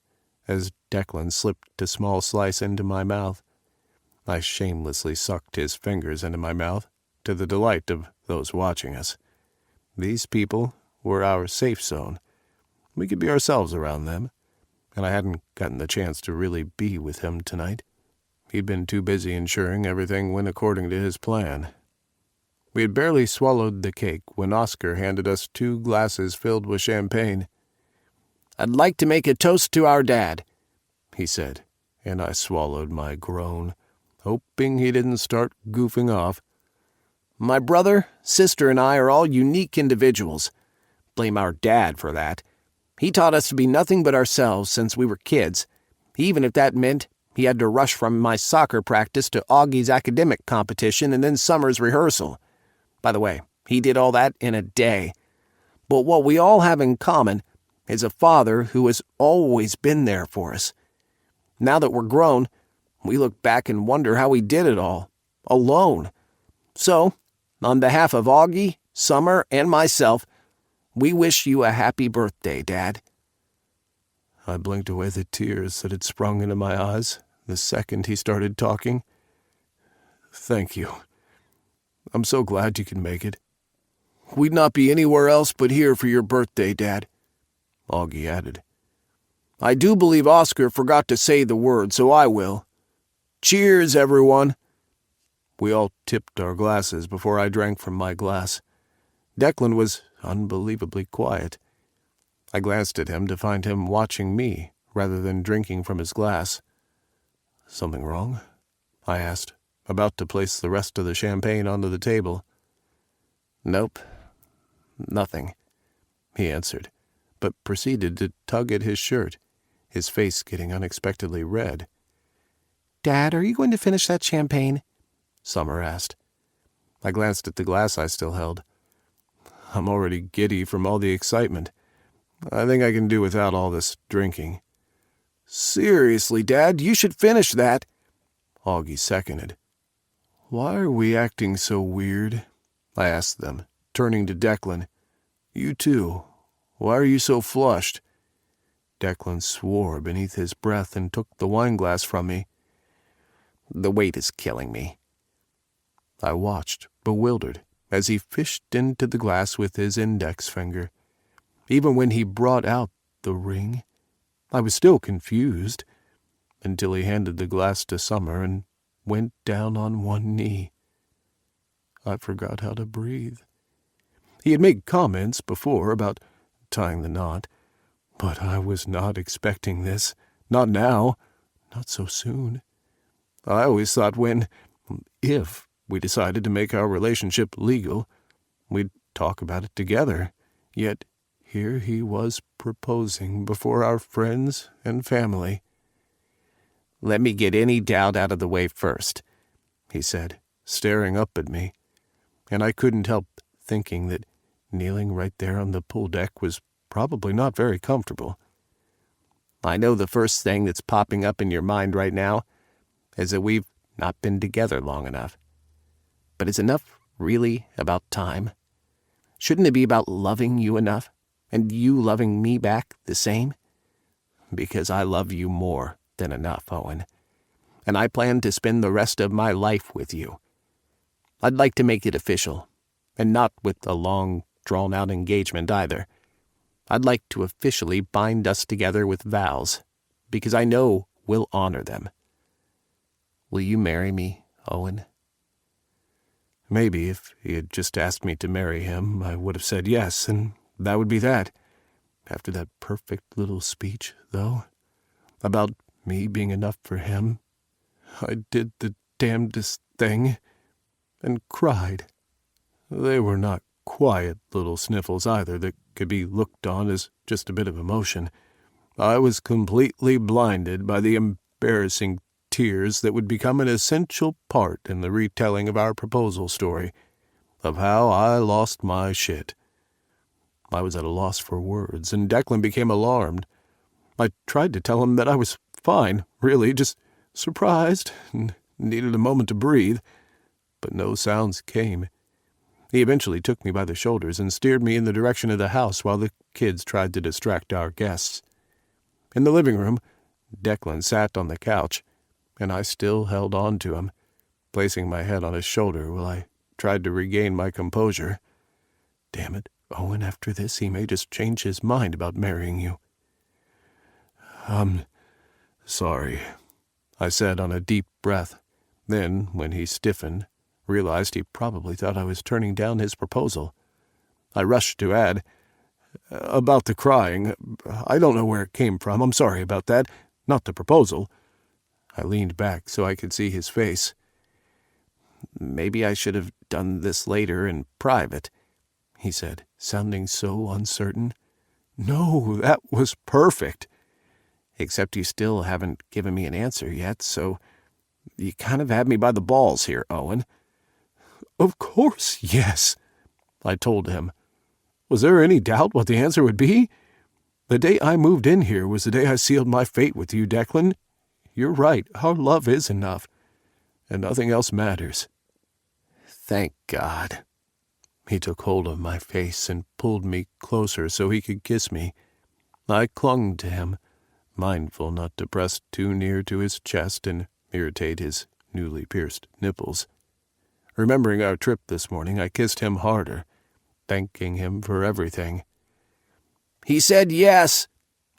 as Declan slipped a small slice into my mouth. I shamelessly sucked his fingers into my mouth, to the delight of those watching us. These people were our safe zone. We could be ourselves around them, and I hadn't gotten the chance to really be with him tonight. He'd been too busy ensuring everything went according to his plan. We had barely swallowed the cake when Oscar handed us 2 glasses filled with champagne. "I'd like to make a toast to our dad," he said, and I swallowed my groan, hoping he didn't start goofing off. "My brother, sister, and I are all unique individuals. Blame our dad for that. He taught us to be nothing but ourselves since we were kids, even if that meant he had to rush from my soccer practice to Augie's academic competition and then summer's rehearsal. By the way, he did all that in a day. But what we all have in common is a father who has always been there for us. Now that we're grown, we look back and wonder how he did it all, alone. So, on behalf of Augie, Summer, and myself, we wish you a happy birthday, Dad." I blinked away the tears that had sprung into my eyes the second he started talking. "Thank you. I'm so glad you can make it." "We'd not be anywhere else but here for your birthday, Dad," Augie added. "I do believe Oscar forgot to say the word, so I will. Cheers, everyone." We all tipped our glasses before I drank from my glass. Declan was unbelievably quiet. I glanced at him to find him watching me rather than drinking from his glass. "Something wrong?" I asked, about to place the rest of the champagne onto the table. "Nope, nothing," he answered, but proceeded to tug at his shirt, his face getting unexpectedly red. "Dad, are you going to finish that champagne?" Summer asked. I glanced at the glass I still held. "I'm already giddy from all the excitement. I think I can do without all this drinking." "Seriously, Dad, you should finish that," Augie seconded. "Why are we acting so weird?" I asked them, turning to Declan. "You too. Why are you so flushed?" Declan swore beneath his breath and took the wineglass from me. "The weight is killing me." I watched, bewildered, as he fished into the glass with his index finger. Even when he brought out the ring, I was still confused, until he handed the glass to Summer and went down on one knee. I forgot how to breathe. He had made comments before about tying the knot, but I was not expecting this. Not now. Not so soon. I always thought if we decided to make our relationship legal, we'd talk about it together. Yet here he was proposing before our friends and family. "Let me get any doubt out of the way first," he said, staring up at me, and I couldn't help thinking that kneeling right there on the pool deck was probably not very comfortable. "I know the first thing that's popping up in your mind right now is that we've not been together long enough. But is enough really about time? Shouldn't it be about loving you enough, and you loving me back the same? Because I love you more than enough, Owen, and I plan to spend the rest of my life with you. I'd like to make it official, and not with a long, drawn-out engagement either. I'd like to officially bind us together with vows, because I know we'll honor them. Will you marry me, Owen?" Maybe if he had just asked me to marry him, I would have said yes, and that would be that. After that perfect little speech, though, about me being enough for him, I did the damnedest thing and cried. They were not quiet little sniffles either that could be looked on as just a bit of emotion. I was completely blinded by the embarrassing tears that would become an essential part in the retelling of our proposal story, of how I lost my shit. I was at a loss for words, and Declan became alarmed. I tried to tell him that I was fine, really, just surprised and needed a moment to breathe, but no sounds came. He eventually took me by the shoulders and steered me in the direction of the house while the kids tried to distract our guests. In the living room, Declan sat on the couch, and I still held on to him, placing my head on his shoulder while I tried to regain my composure. Damn it, Owen, after this he may just change his mind about marrying you. "I'm sorry," I said on a deep breath. Then, when he stiffened, realized he probably thought I was turning down his proposal. I rushed to add, "About the crying, I don't know where it came from. I'm sorry about that. Not the proposal." I leaned back so I could see his face. "Maybe I should have done this later in private," he said, sounding so uncertain. "No, that was perfect. Except you still haven't given me an answer yet, so you kind of had me by the balls here, Owen." "Of course, yes," I told him. Was there any doubt what the answer would be? The day I moved in here was the day I sealed my fate with you, Declan. You're right, our love is enough, and nothing else matters." "Thank God." He took hold of my face and pulled me closer so he could kiss me. I clung to him, mindful not to press too near to his chest and irritate his newly pierced nipples. Remembering our trip this morning, I kissed him harder, thanking him for everything. "He said yes,"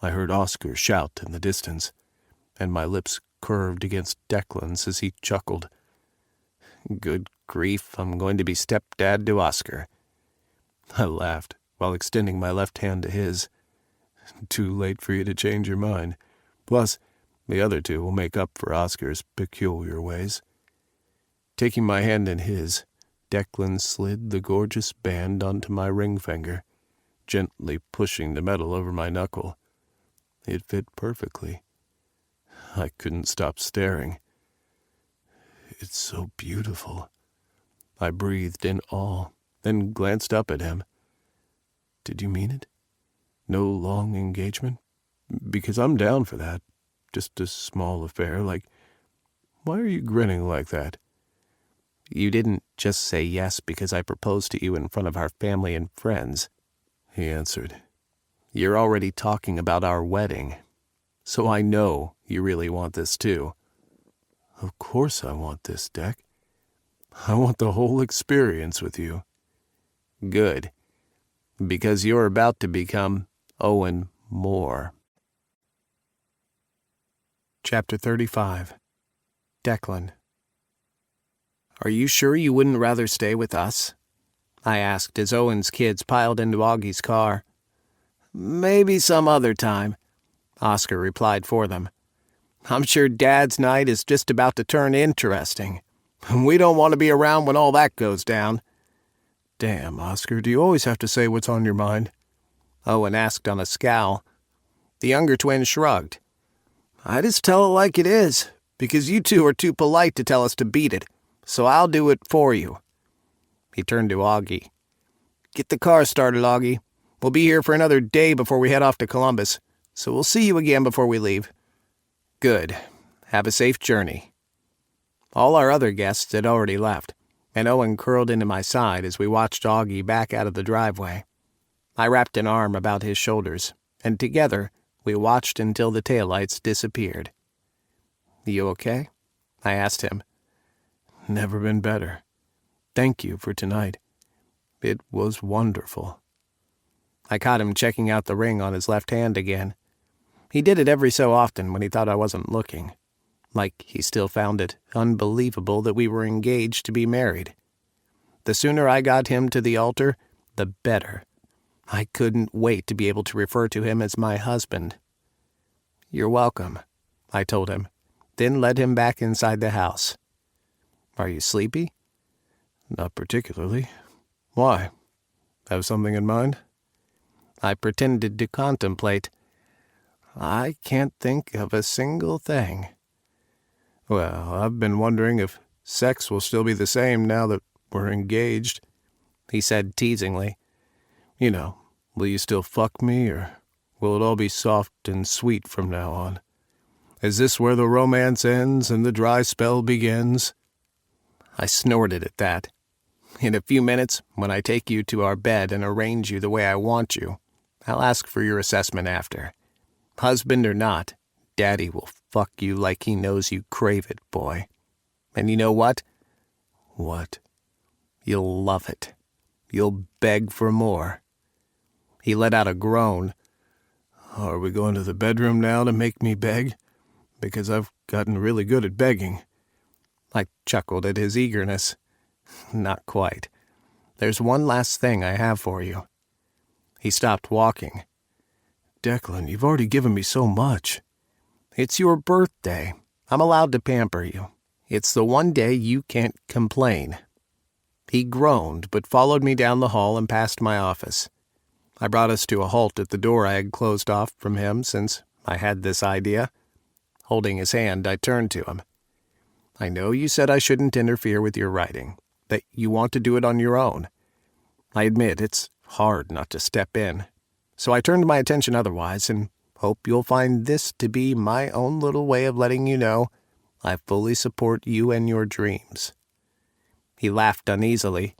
I heard Oscar shout in the distance, and my lips curved against Declan's as he chuckled. "Good grief, I'm going to be stepdad to Oscar." I laughed while extending my left hand to his. "Too late for you to change your mind. Plus, the other two will make up for Oscar's peculiar ways." Taking my hand in his, Declan slid the gorgeous band onto my ring finger, gently pushing the metal over my knuckle. It fit perfectly. I couldn't stop staring. "It's so beautiful," I breathed in awe, then glanced up at him. "Did you mean it? No long engagement? Because I'm down for that. Just a small affair, like... Why are you grinning like that?" "You didn't just say yes because I proposed to you in front of our family and friends," he answered. "You're already talking about our wedding. So I know you really want this too." "Of course I want this, Deck. I want the whole experience with you." "Good. Because you're about to become Owen Moore." Chapter 35. Declan. "Are you sure you wouldn't rather stay with us?" I asked as Owen's kids piled into Augie's car. "Maybe some other time," Oscar replied for them. "I'm sure Dad's night is just about to turn interesting. We don't want to be around when all that goes down." "Damn, Oscar, do you always have to say what's on your mind?" Owen asked on a scowl. The younger twin shrugged. "I just tell it like it is, because you two are too polite to tell us to beat it, so I'll do it for you." He turned to Augie. "Get the car started, Augie. We'll be here for another day before we head off to Columbus, so we'll see you again before we leave." "Good. Have a safe journey." All our other guests had already left, and Owen curled into my side as we watched Augie back out of the driveway. I wrapped an arm about his shoulders, and together we watched until the taillights disappeared. "You okay?" I asked him. "Never been better. Thank you for tonight. It was wonderful." I caught him checking out the ring on his left hand again. He did it every so often when he thought I wasn't looking, like he still found it unbelievable that we were engaged to be married. The sooner I got him to the altar, the better. I couldn't wait to be able to refer to him as my husband. "You're welcome," I told him, then led him back inside the house. "Are you sleepy?" "Not particularly. Why? Have something in mind?" I pretended to contemplate. "I can't think of a single thing." "Well, I've been wondering if sex will still be the same now that we're engaged," he said teasingly. "You know, will you still fuck me, or will it all be soft and sweet from now on? Is this where the romance ends and the dry spell begins?" I snorted at that. "In a few minutes, when I take you to our bed and arrange you the way I want you, I'll ask for your assessment after. Husband or not, Daddy will fuck you like he knows you crave it, boy. And you know what?" "What?" "You'll love it. You'll beg for more." He let out a groan. "Are we going to the bedroom now to make me beg? Because I've gotten really good at begging." I chuckled at his eagerness. "Not quite. There's one last thing I have for you." He stopped walking. "Declan, you've already given me so much." "It's your birthday. I'm allowed to pamper you. It's the one day you can't complain." He groaned, but followed me down the hall and past my office. I brought us to a halt at the door I had closed off from him since I had this idea. Holding his hand, I turned to him. "I know you said I shouldn't interfere with your writing, that you want to do it on your own. I admit it's hard not to step in, so I turned my attention otherwise and hope you'll find this to be my own little way of letting you know I fully support you and your dreams." He laughed uneasily.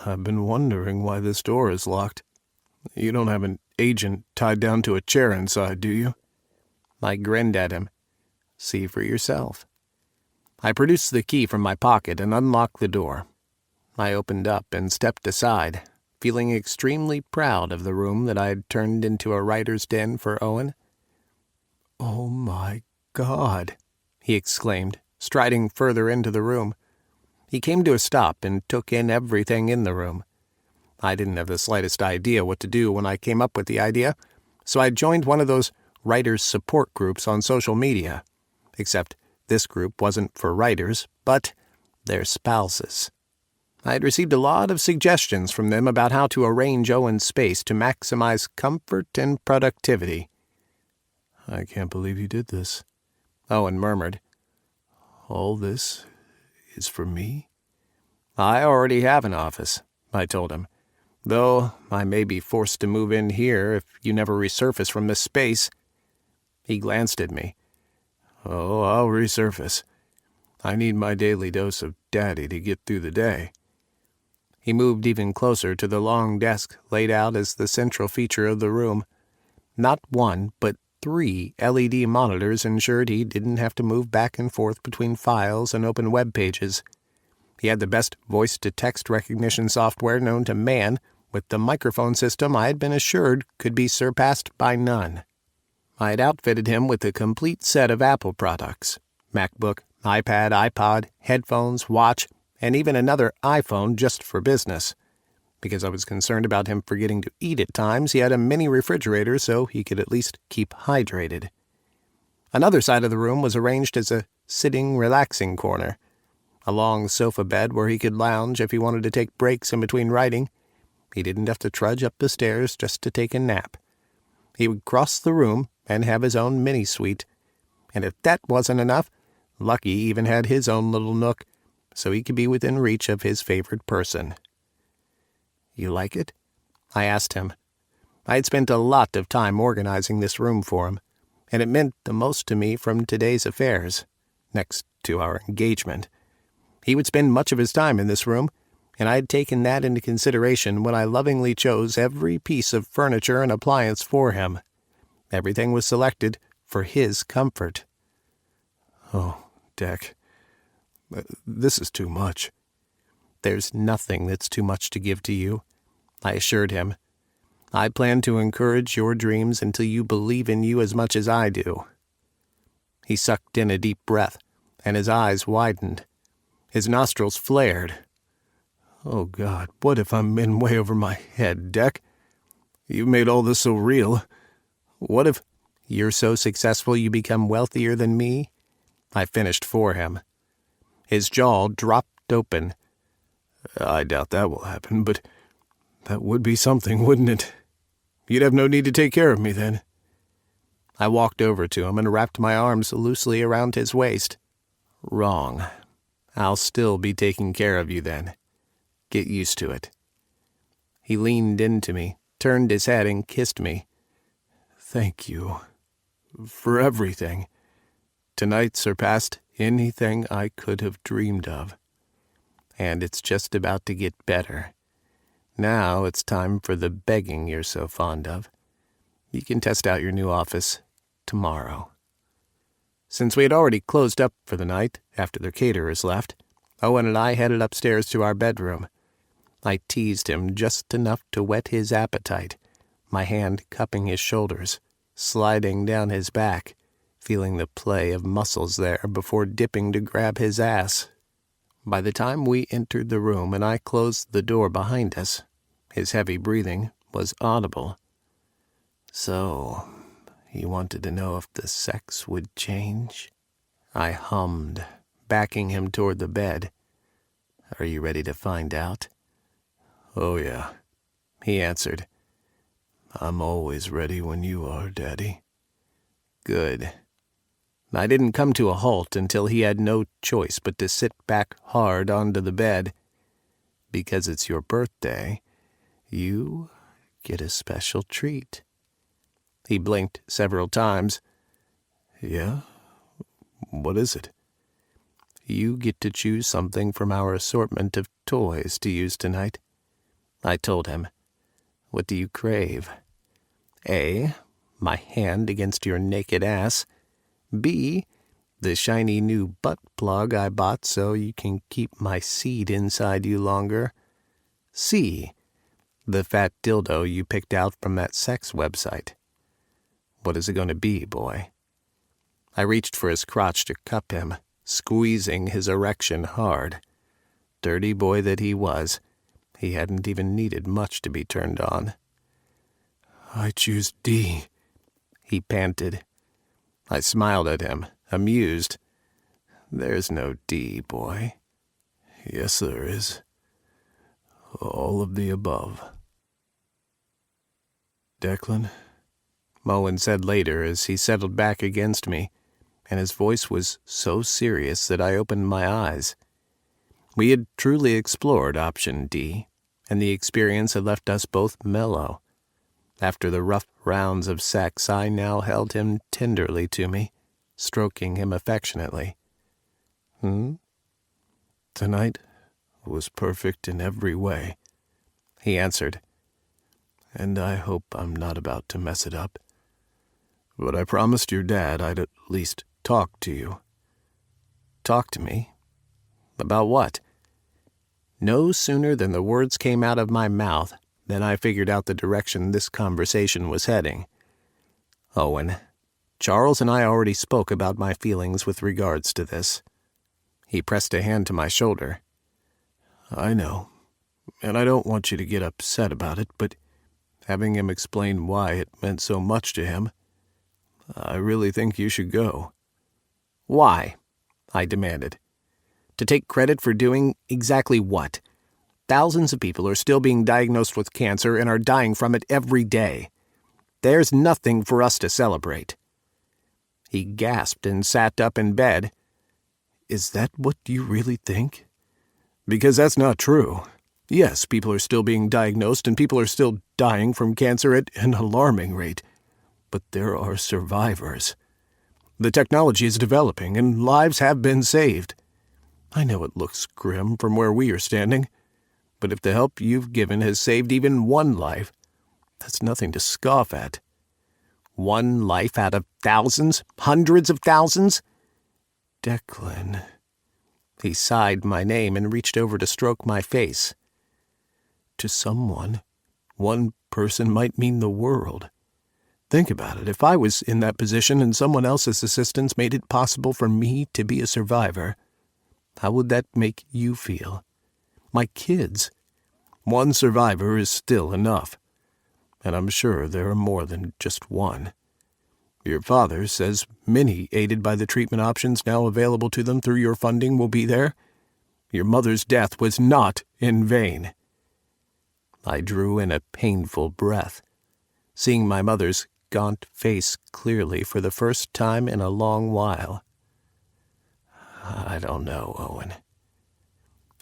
"I've been wondering why this door is locked. You don't have an agent tied down to a chair inside, do you?" I grinned at him. "See for yourself." I produced the key from my pocket and unlocked the door. I opened up and stepped aside, feeling extremely proud of the room that I had turned into a writer's den for Owen. "Oh my God," he exclaimed, striding further into the room. He came to a stop and took in everything in the room. I didn't have the slightest idea what to do when I came up with the idea, so I joined one of those writers' support groups on social media, except this group wasn't for writers, but their spouses. I had received a lot of suggestions from them about how to arrange Owen's space to maximize comfort and productivity. "I can't believe you did this," Owen murmured. "All this is for me?" "I already have an office," I told him, "though I may be forced to move in here if you never resurface from this space." He glanced at me. "Oh, I'll resurface. I need my daily dose of Daddy to get through the day." He moved even closer to the long desk laid out as the central feature of the room. Not one, but 3 LED monitors ensured he didn't have to move back and forth between files and open web pages. He had the best voice-to-text recognition software known to man, with the microphone system I had been assured could be surpassed by none. I had outfitted him with a complete set of Apple products: MacBook, iPad, iPod, headphones, watch, and even another iPhone just for business. Because I was concerned about him forgetting to eat at times, he had a mini refrigerator so he could at least keep hydrated. Another side of the room was arranged as a sitting, relaxing corner. A long sofa bed where he could lounge if he wanted to take breaks in between writing. He didn't have to trudge up the stairs just to take a nap. He would cross the room and have his own mini-suite. And if that wasn't enough, Lucky even had his own little nook, so he could be within reach of his favorite person. "You like it?" I asked him. I had spent a lot of time organizing this room for him, and it meant the most to me from today's affairs, next to our engagement. He would spend much of his time in this room, and I had taken that into consideration when I lovingly chose every piece of furniture and appliance for him. Everything was selected for his comfort. "Oh, Deck, this is too much." "There's nothing that's too much to give to you," I assured him. "I plan to encourage your dreams until you believe in you as much as I do." He sucked in a deep breath, and his eyes widened. His nostrils flared. "Oh, God, what if I'm in way over my head, Deck? You made all this so real. What if you're so successful you become wealthier than me?" I finished for him. His jaw dropped open. "I doubt that will happen, but that would be something, wouldn't it? You'd have no need to take care of me then." I walked over to him and wrapped my arms loosely around his waist. "Wrong. I'll still be taking care of you then. Get used to it." He leaned into me, turned his head, and kissed me. "Thank you for everything. Tonight surpassed anything I could have dreamed of." "And it's just about to get better. Now it's time for the begging you're so fond of. You can test out your new office tomorrow." Since we had already closed up for the night after the caterers left, Owen and I headed upstairs to our bedroom. I teased him just enough to whet his appetite, my hand cupping his shoulders, sliding down his back, feeling the play of muscles there before dipping to grab his ass. By the time we entered the room and I closed the door behind us, his heavy breathing was audible. "So, you wanted to know if the sex would change?" I hummed, backing him toward the bed. "Are you ready to find out?" "Oh, yeah," he answered. "I'm always ready when you are, Daddy." Good. I didn't come to a halt until he had no choice but to sit back hard onto the bed. "Because it's your birthday, you get a special treat." He blinked several times. "Yeah? What is it?" "You get to choose something from our assortment of toys to use tonight." I told him. "What do you crave? A, my hand against your naked ass. B, the shiny new butt plug I bought so you can keep my seed inside you longer. C, the fat dildo you picked out from that sex website. What is it going to be, boy?" I reached for his crotch to cup him, squeezing his erection hard. Dirty boy that he was, he hadn't even needed much to be turned on. "I choose D," he panted. I smiled at him, amused. "There's no D, boy." "Yes, there is. All of the above." "Declan," Owen said later as he settled back against me, and his voice was so serious that I opened my eyes. We had truly explored option D, and the experience had left us both mellow. After the rough rounds of sex, I now held him tenderly to me, stroking him affectionately. "Tonight was perfect in every way," he answered. "And I hope I'm not about to mess it up. But I promised your dad I'd at least talk to you." "Talk to me? About what?" No sooner than the words came out of my mouth than I figured out the direction this conversation was heading. "Owen, Charles and I already spoke about my feelings with regards to this. He pressed a hand to my shoulder. I know, and I don't want you to get upset about it, but having him explain why it meant so much to him, I really think you should go. Why? I demanded. To take credit for doing exactly what? Thousands of people are still being diagnosed with cancer and are dying from it every day. There's nothing for us to celebrate. He gasped and sat up in bed. Is that what you really think? Because that's not true. Yes, people are still being diagnosed and people are still dying from cancer at an alarming rate. But there are survivors. The technology is developing and lives have been saved. I know it looks grim from where we are standing, but if the help you've given has saved even one life, that's nothing to scoff at. One life out of thousands? Hundreds of thousands? Declan. He sighed my name and reached over to stroke my face. To someone, one person might mean the world. Think about it. If I was in that position and someone else's assistance made it possible for me to be a survivor, how would that make you feel? My kids. One survivor is still enough. And I'm sure there are more than just one. Your father says many aided by the treatment options now available to them through your funding will be there. Your mother's death was not in vain. I drew in a painful breath, seeing my mother's gaunt face clearly for the first time in a long while. I don't know, Owen.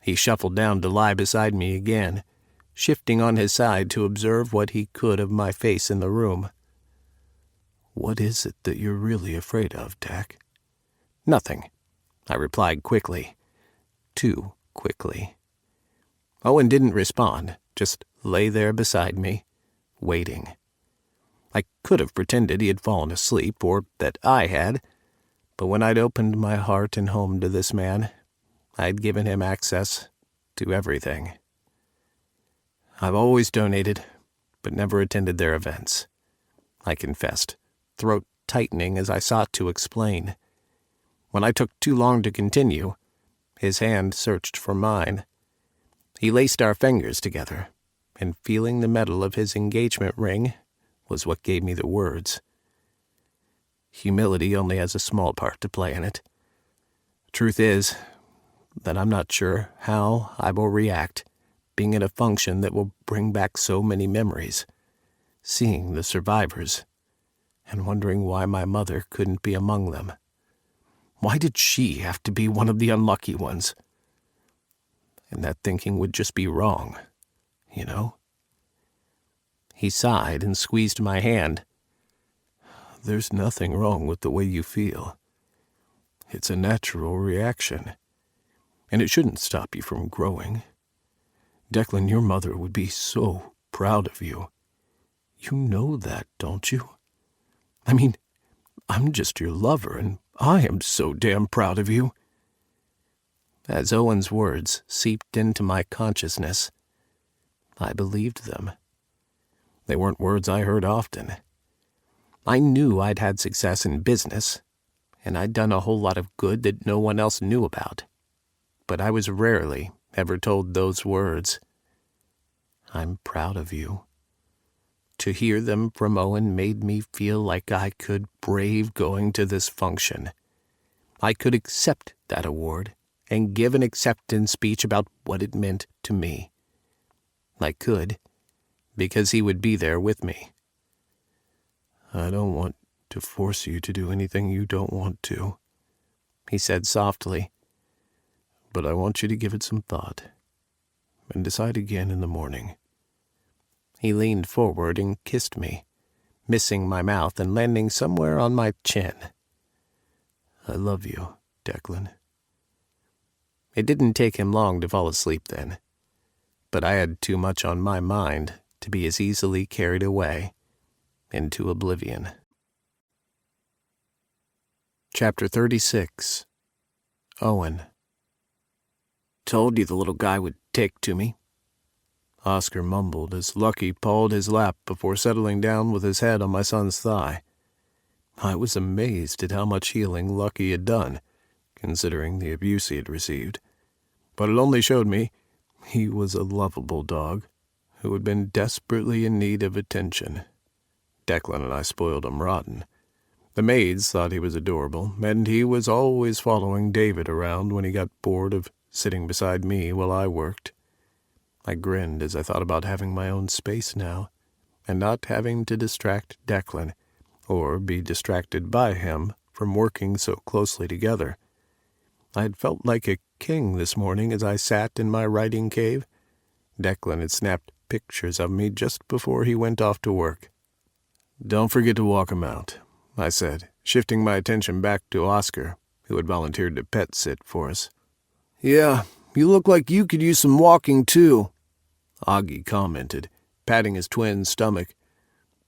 He shuffled down to lie beside me again, shifting on his side to observe what he could of my face in the room. What is it that you're really afraid of, Dak? Nothing, I replied quickly. Too quickly. Owen didn't respond, just lay there beside me, waiting. I could have pretended he had fallen asleep, or that I had, but when I'd opened my heart and home to this man, I'd given him access to everything. I've always donated, but never attended their events, I confessed, throat tightening as I sought to explain. When I took too long to continue, his hand searched for mine. He laced our fingers together, and feeling the metal of his engagement ring was what gave me the words. Humility only has a small part to play in it. Truth is that I'm not sure how I will react, being at a function that will bring back so many memories, seeing the survivors, and wondering why my mother couldn't be among them. Why did she have to be one of the unlucky ones? And that thinking would just be wrong, you know? He sighed and squeezed my hand. There's nothing wrong with the way you feel. It's a natural reaction, and it shouldn't stop you from growing. Declan, your mother would be so proud of you. You know that, don't you? I mean, I'm just your lover, and I am so damn proud of you. As Owen's words seeped into my consciousness, I believed them. They weren't words I heard often. I knew I'd had success in business, and I'd done a whole lot of good that no one else knew about. But I was rarely ever told those words. I'm proud of you. To hear them from Owen made me feel like I could brave going to this function. I could accept that award and give an acceptance speech about what it meant to me. I could, because he would be there with me. I don't want to force you to do anything you don't want to, he said softly. But I want you to give it some thought and decide again in the morning. He leaned forward and kissed me, missing my mouth and landing somewhere on my chin. I love you, Declan. It didn't take him long to fall asleep then, but I had too much on my mind to be as easily carried away into oblivion. Chapter 36. Owen. Told you the little guy would take to me, Oscar mumbled as Lucky pawed his lap before settling down with his head on my son's thigh. I was amazed at how much healing Lucky had done, considering the abuse he had received. But it only showed me he was a lovable dog who had been desperately in need of attention. Declan and I spoiled him rotten. The maids thought he was adorable, and he was always following David around when he got bored of sitting beside me while I worked. I grinned as I thought about having my own space now, and not having to distract Declan, or be distracted by him from working so closely together. I had felt like a king this morning as I sat in my writing cave. Declan had snapped pictures of me just before he went off to work. "Don't forget to walk him out," I said, shifting my attention back to Oscar, who had volunteered to pet sit for us. "Yeah, you look like you could use some walking, too," Augie commented, patting his twin's stomach.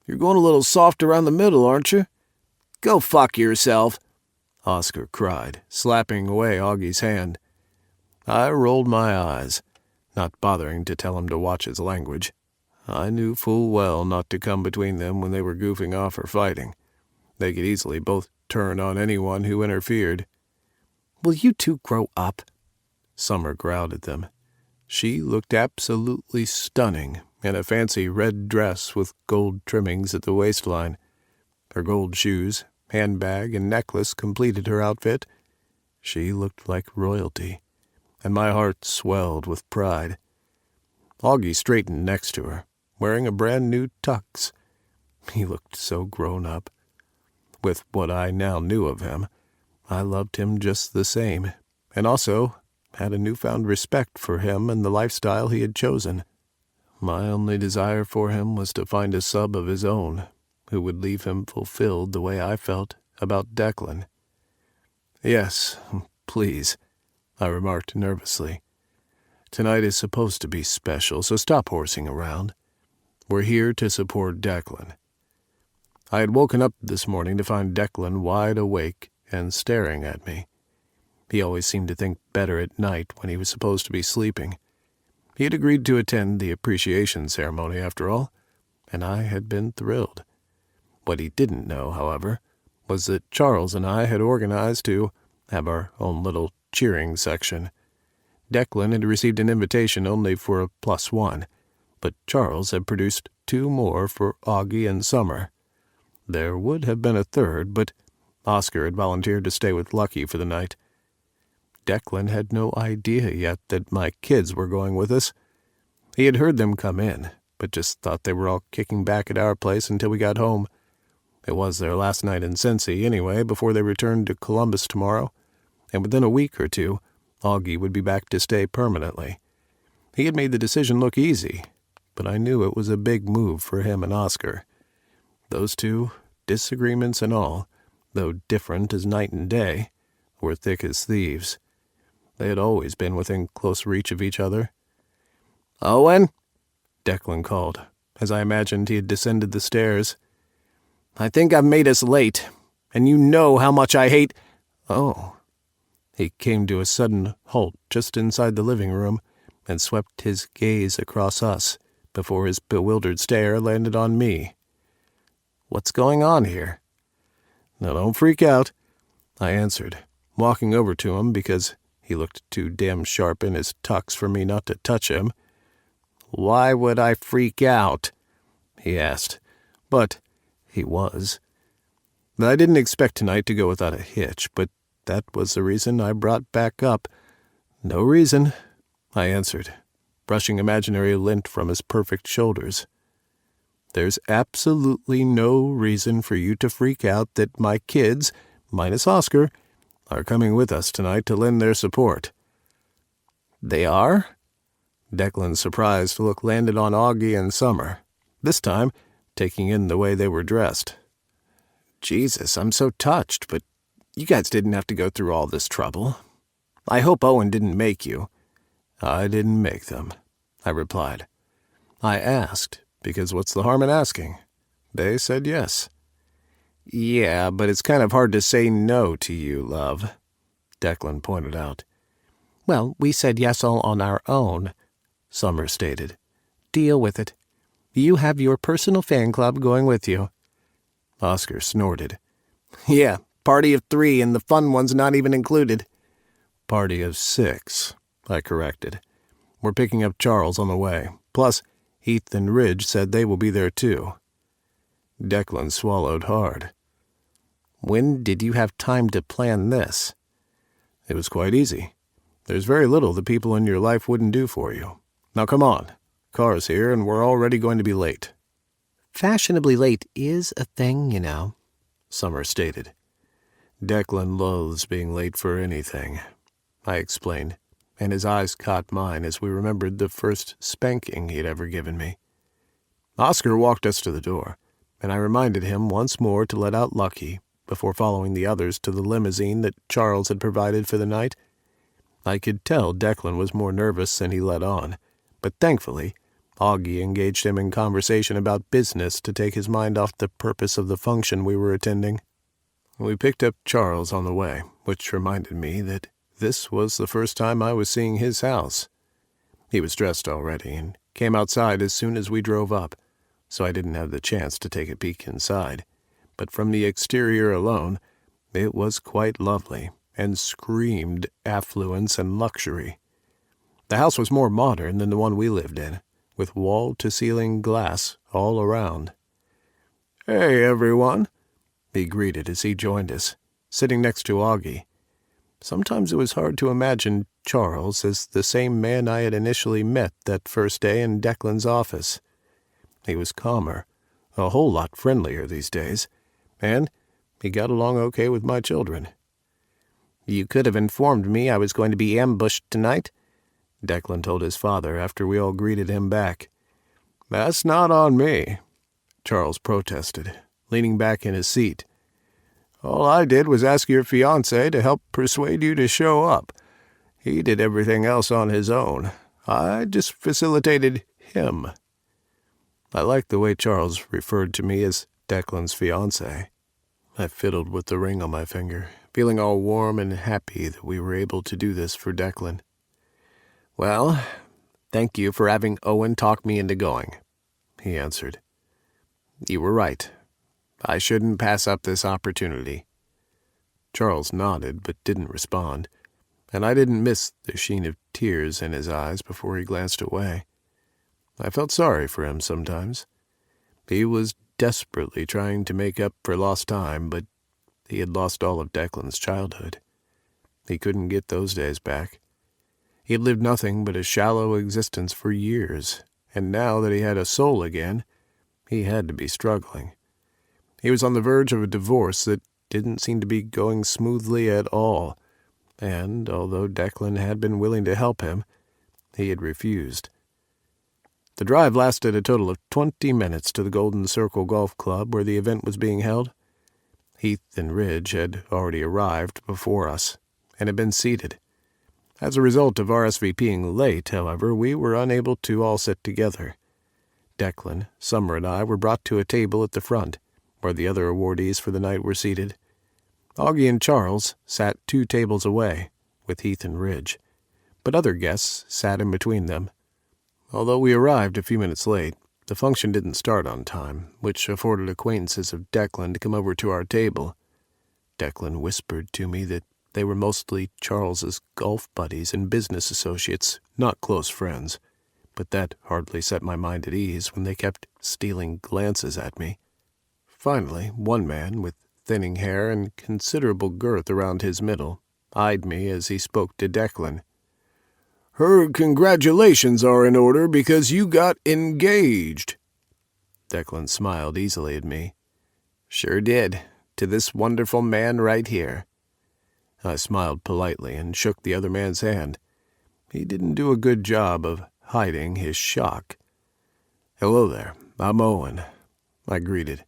"You're going a little soft around the middle, aren't you?" "Go fuck yourself," Oscar cried, slapping away Augie's hand. I rolled my eyes, not bothering to tell him to watch his language. I knew full well not to come between them when they were goofing off or fighting. They could easily both turn on anyone who interfered. "Will you two grow up?" Summer growled at them. She looked absolutely stunning in a fancy red dress with gold trimmings at the waistline. Her gold shoes, handbag, and necklace completed her outfit. She looked like royalty, and my heart swelled with pride. Augie straightened next to her, wearing a brand-new tux. He looked so grown up. With what I now knew of him, I loved him just the same, and also had a newfound respect for him and the lifestyle he had chosen. My only desire for him was to find a sub of his own, who would leave him fulfilled the way I felt about Declan. "Yes, please," I remarked nervously. "Tonight is supposed to be special, so stop horsing around. We're here to support Declan." I had woken up this morning to find Declan wide awake and staring at me. He always seemed to think better at night when he was supposed to be sleeping. He had agreed to attend the appreciation ceremony after all, and I had been thrilled. What he didn't know, however, was that Charles and I had organized to have our own little cheering section. Declan had received an invitation only for a +1, but Charles had produced 2 more for Augie and Summer. There would have been a third, but Oscar had volunteered to stay with Lucky for the night. Declan had no idea yet that my kids were going with us. He had heard them come in, but just thought they were all kicking back at our place until we got home. It was their last night in Cincy anyway, before they returned to Columbus tomorrow, and within a week or two, Augie would be back to stay permanently. He had made the decision look easy, but I knew it was a big move for him and Oscar. Those two, disagreements and all, though different as night and day, were thick as thieves. They had always been within close reach of each other. "Owen?" Declan called, as I imagined he had descended the stairs. "I think I've made us late, and you know how much I hate—" "Oh." He came to a sudden halt just inside the living room and swept his gaze across us before his bewildered stare landed on me. "What's going on here?" "Now don't freak out," I answered, walking over to him because he looked too damn sharp in his tux for me not to touch him. "Why would I freak out?" he asked, but he was. I didn't expect tonight to go without a hitch, but that was the reason I brought back up. "No reason," I answered, brushing imaginary lint from his perfect shoulders. "There's absolutely no reason for you to freak out that my kids, minus Oscar, are coming with us tonight to lend their support." "They are?" Declan's surprised look landed on Augie and Summer, this time taking in the way they were dressed. "Jesus, I'm so touched, but you guys didn't have to go through all this trouble. I hope Owen didn't make you." "I didn't make them," I replied. "I asked, because what's the harm in asking? They said yes." "Yeah, but it's kind of hard to say no to you, love," Declan pointed out. "Well, we said yes all on our own," Summer stated. "Deal with it. You have your personal fan club going with you." Oscar snorted. Yeah, party of 3 and the fun one's not even included. Party of 6, I corrected. We're picking up Charles on the way. Plus, Heath and Ridge said they will be there too. Declan swallowed hard. When did you have time to plan this? It was quite easy. There's very little the people in your life wouldn't do for you. Now come on. Car's here and we're already going to be late. Fashionably late is a thing, you know, Summer stated. Declan loathes being late for anything, I explained, and his eyes caught mine as we remembered the first spanking he'd ever given me. Oscar walked us to the door, and I reminded him once more to let out Lucky before following the others to the limousine that Charles had provided for the night. I could tell Declan was more nervous than he let on, but thankfully, Augie engaged him in conversation about business to take his mind off the purpose of the function we were attending. We picked up Charles on the way, which reminded me that this was the first time I was seeing his house. He was dressed already and came outside as soon as we drove up, so I didn't have the chance to take a peek inside. But from the exterior alone, it was quite lovely and screamed affluence and luxury. The house was more modern than the one we lived in, with wall-to-ceiling glass all around. "Hey, everyone," he greeted as he joined us, sitting next to Augie. Sometimes it was hard to imagine Charles as the same man I had initially met that first day in Declan's office. He was calmer, a whole lot friendlier these days, and he got along okay with my children. You could have informed me I was going to be ambushed tonight, Declan told his father after we all greeted him back. "That's not on me," Charles protested, leaning back in his seat. "All I did was ask your fiancé to help persuade you to show up. He did everything else on his own. I just facilitated him." I liked the way Charles referred to me as Declan's fiancé. I fiddled with the ring on my finger, feeling all warm and happy that we were able to do this for Declan. "Well, thank you for having Owen talk me into going," he answered. "You were right. I shouldn't pass up this opportunity." Charles nodded but didn't respond, and I didn't miss the sheen of tears in his eyes before he glanced away. I felt sorry for him sometimes. He was desperately trying to make up for lost time, but he had lost all of Declan's childhood. He couldn't get those days back. He had lived nothing but a shallow existence for years, and now that he had a soul again, he had to be struggling. He was on the verge of a divorce that didn't seem to be going smoothly at all, and although Declan had been willing to help him, he had refused. The drive lasted a total of 20 minutes to the Golden Circle Golf Club where the event was being held. Heath and Ridge had already arrived before us and had been seated. As a result of RSVPing late, however, we were unable to all sit together. Declan, Summer, and I were brought to a table at the front, where the other awardees for the night were seated. Augie and Charles sat 2 tables away, with Heath and Ridge, but other guests sat in between them. Although we arrived a few minutes late, the function didn't start on time, which afforded acquaintances of Declan to come over to our table. Declan whispered to me that they were mostly Charles's golf buddies and business associates, not close friends, but that hardly set my mind at ease when they kept stealing glances at me. Finally, one man, with thinning hair and considerable girth around his middle, eyed me as he spoke to Declan. "Her congratulations are in order because you got engaged." Declan smiled easily at me. "Sure did, to this wonderful man right here." I smiled politely and shook the other man's hand. He didn't do a good job of hiding his shock. "Hello there, I'm Owen," I greeted.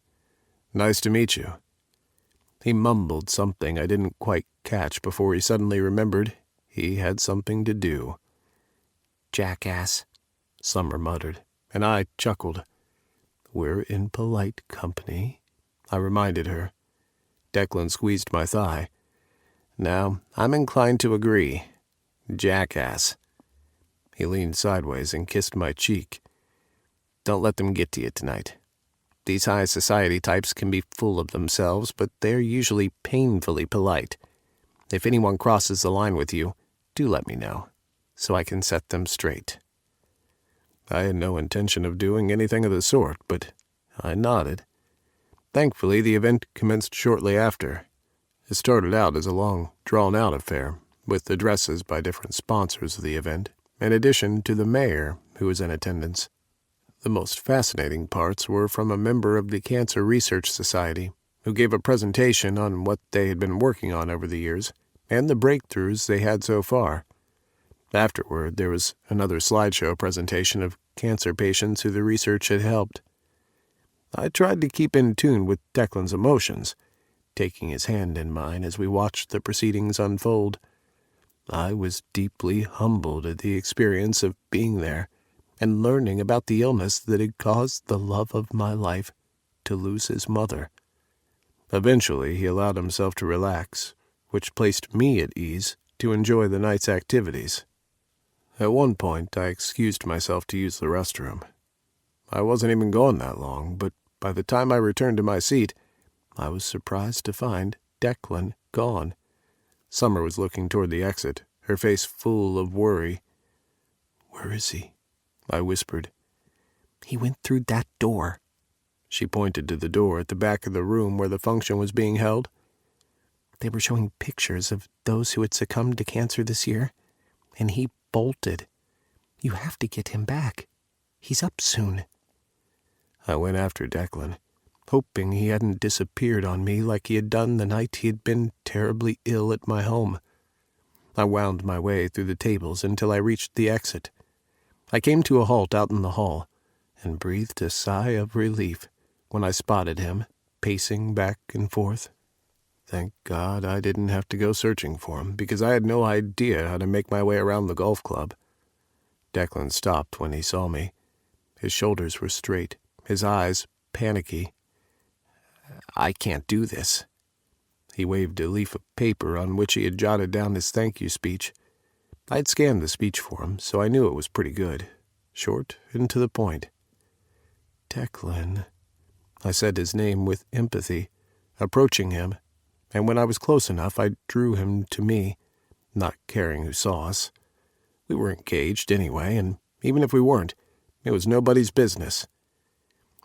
"Nice to meet you." He mumbled something I didn't quite catch before he suddenly remembered he had something to do. "Jackass," Summer muttered, and I chuckled. "We're in polite company," I reminded her. Declan squeezed my thigh. "Now, I'm inclined to agree. Jackass." He leaned sideways and kissed my cheek. "Don't let them get to you tonight." These high society types can be full of themselves, but they're usually painfully polite. If anyone crosses the line with you, do let me know, so I can set them straight. I had no intention of doing anything of the sort, but I nodded. Thankfully, the event commenced shortly after. It started out as a long, drawn-out affair, with addresses by different sponsors of the event, in addition to the mayor, who was in attendance. The most fascinating parts were from a member of the Cancer Research Society, who gave a presentation on what they had been working on over the years, and the breakthroughs they had so far. Afterward, there was another slideshow presentation of cancer patients who the research had helped. I tried to keep in tune with Declan's emotions, taking his hand in mine as we watched the proceedings unfold. I was deeply humbled at the experience of being there and learning about the illness that had caused the love of my life to lose his mother. Eventually, he allowed himself to relax, which placed me at ease to enjoy the night's activities. At one point, I excused myself to use the restroom. I wasn't even gone that long, but by the time I returned to my seat, I was surprised to find Declan gone. Summer was looking toward the exit, her face full of worry. "Where is he?" I whispered. "He went through that door." She pointed to the door at the back of the room where the function was being held. "They were showing pictures of those who had succumbed to cancer this year, and he bolted. You have to get him back. He's up soon." I went after Declan, hoping he hadn't disappeared on me like he had done the night he had been terribly ill at my home. I wound my way through the tables until I reached the exit. I came to a halt out in the hall and breathed a sigh of relief when I spotted him pacing back and forth. Thank God I didn't have to go searching for him, because I had no idea how to make my way around the golf club. Declan stopped when he saw me. His shoulders were straight, his eyes panicky. "I can't do this." He waved a leaf of paper on which he had jotted down his thank you speech. I had scanned the speech for him, so I knew it was pretty good, short and to the point. "Declan," I said his name with empathy, approaching him, and when I was close enough, I drew him to me, not caring who saw us. We were engaged anyway, and even if we weren't, it was nobody's business.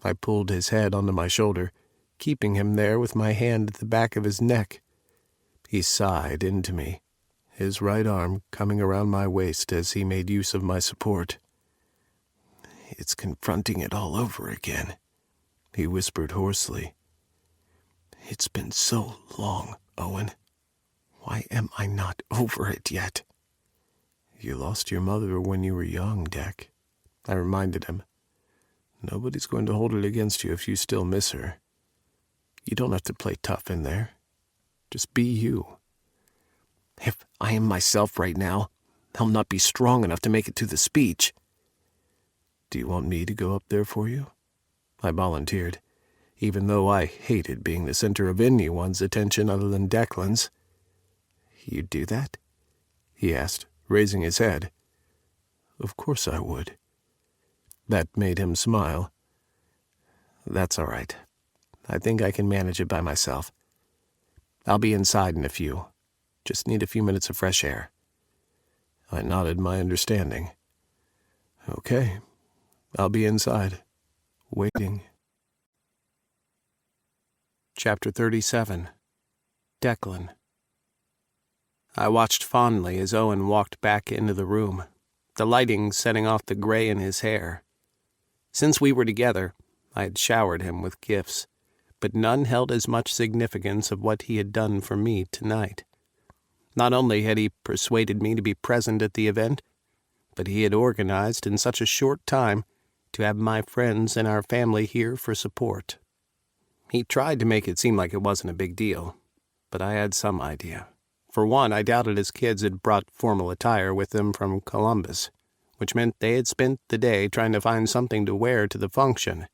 I pulled his head onto my shoulder, keeping him there with my hand at the back of his neck. He sighed into me, his right arm coming around my waist as he made use of my support. "It's confronting it all over again," he whispered hoarsely. "It's been so long, Owen. Why am I not over it yet?" "You lost your mother when you were young, Deck," I reminded him. "Nobody's going to hold it against you if you still miss her. You don't have to play tough in there. Just be you." "If I am myself right now, I'll not be strong enough to make it to the speech." "Do you want me to go up there for you?" I volunteered, even though I hated being the center of anyone's attention other than Declan's. "You'd do that?" he asked, raising his head. "Of course I would." That made him smile. "That's all right. I think I can manage it by myself. I'll be inside in a few. Just need a few minutes of fresh air." I nodded my understanding. "Okay, I'll be inside, waiting." Chapter 37. Declan. I watched fondly as Owen walked back into the room, the lighting setting off the gray in his hair. Since we were together, I had showered him with gifts, but none held as much significance of what he had done for me tonight. Not only had he persuaded me to be present at the event, but he had organized in such a short time to have my friends and our family here for support. He tried to make it seem like it wasn't a big deal, but I had some idea. For one, I doubted his kids had brought formal attire with them from Columbus, which meant they had spent the day trying to find something to wear to the function.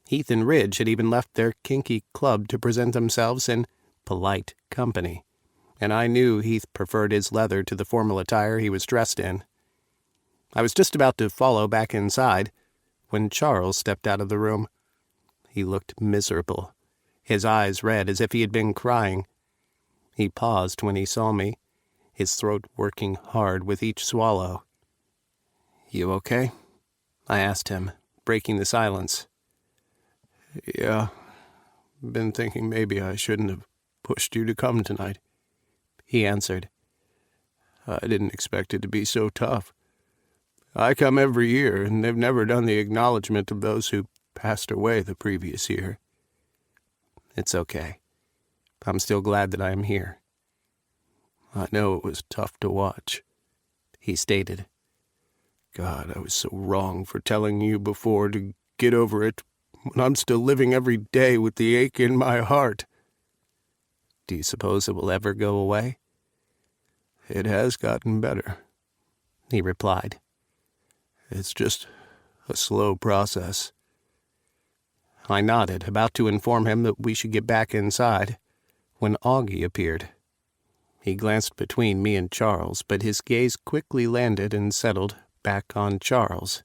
Heath and Ridge had even left their kinky club to present themselves in polite company, and I knew Heath preferred his leather to the formal attire he was dressed in. I was just about to follow back inside when Charles stepped out of the room. He looked miserable, his eyes red as if he had been crying. He paused when he saw me, his throat working hard with each swallow. "You okay?" I asked him, breaking the silence. "Yeah, been thinking maybe I shouldn't have pushed you to come tonight," he answered. "I didn't expect it to be so tough. I come every year, and they've never done the acknowledgement of those who passed away the previous year." "It's okay. I'm still glad that I am here." "I know it was tough to watch," he stated. "God, I was so wrong for telling you before to get over it when I'm still living every day with the ache in my heart." "Do you suppose it will ever go away?" "It has gotten better," he replied. "It's just a slow process." I nodded, about to inform him that we should get back inside, when Augie appeared. He glanced between me and Charles, but his gaze quickly landed and settled back on Charles.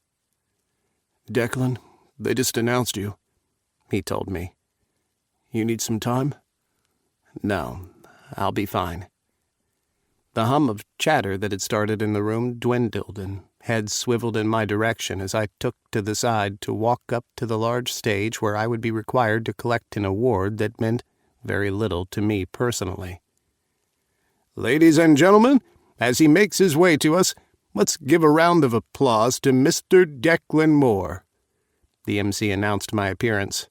"Declan, they just announced you," he told me. "You need some time?" "No, I'll be fine." The hum of chatter that had started in the room dwindled, and heads swiveled in my direction as I took to the side to walk up to the large stage where I would be required to collect an award that meant very little to me personally. "Ladies and gentlemen, as he makes his way to us, let's give a round of applause to Mr. Declan Moore." The MC announced my appearance.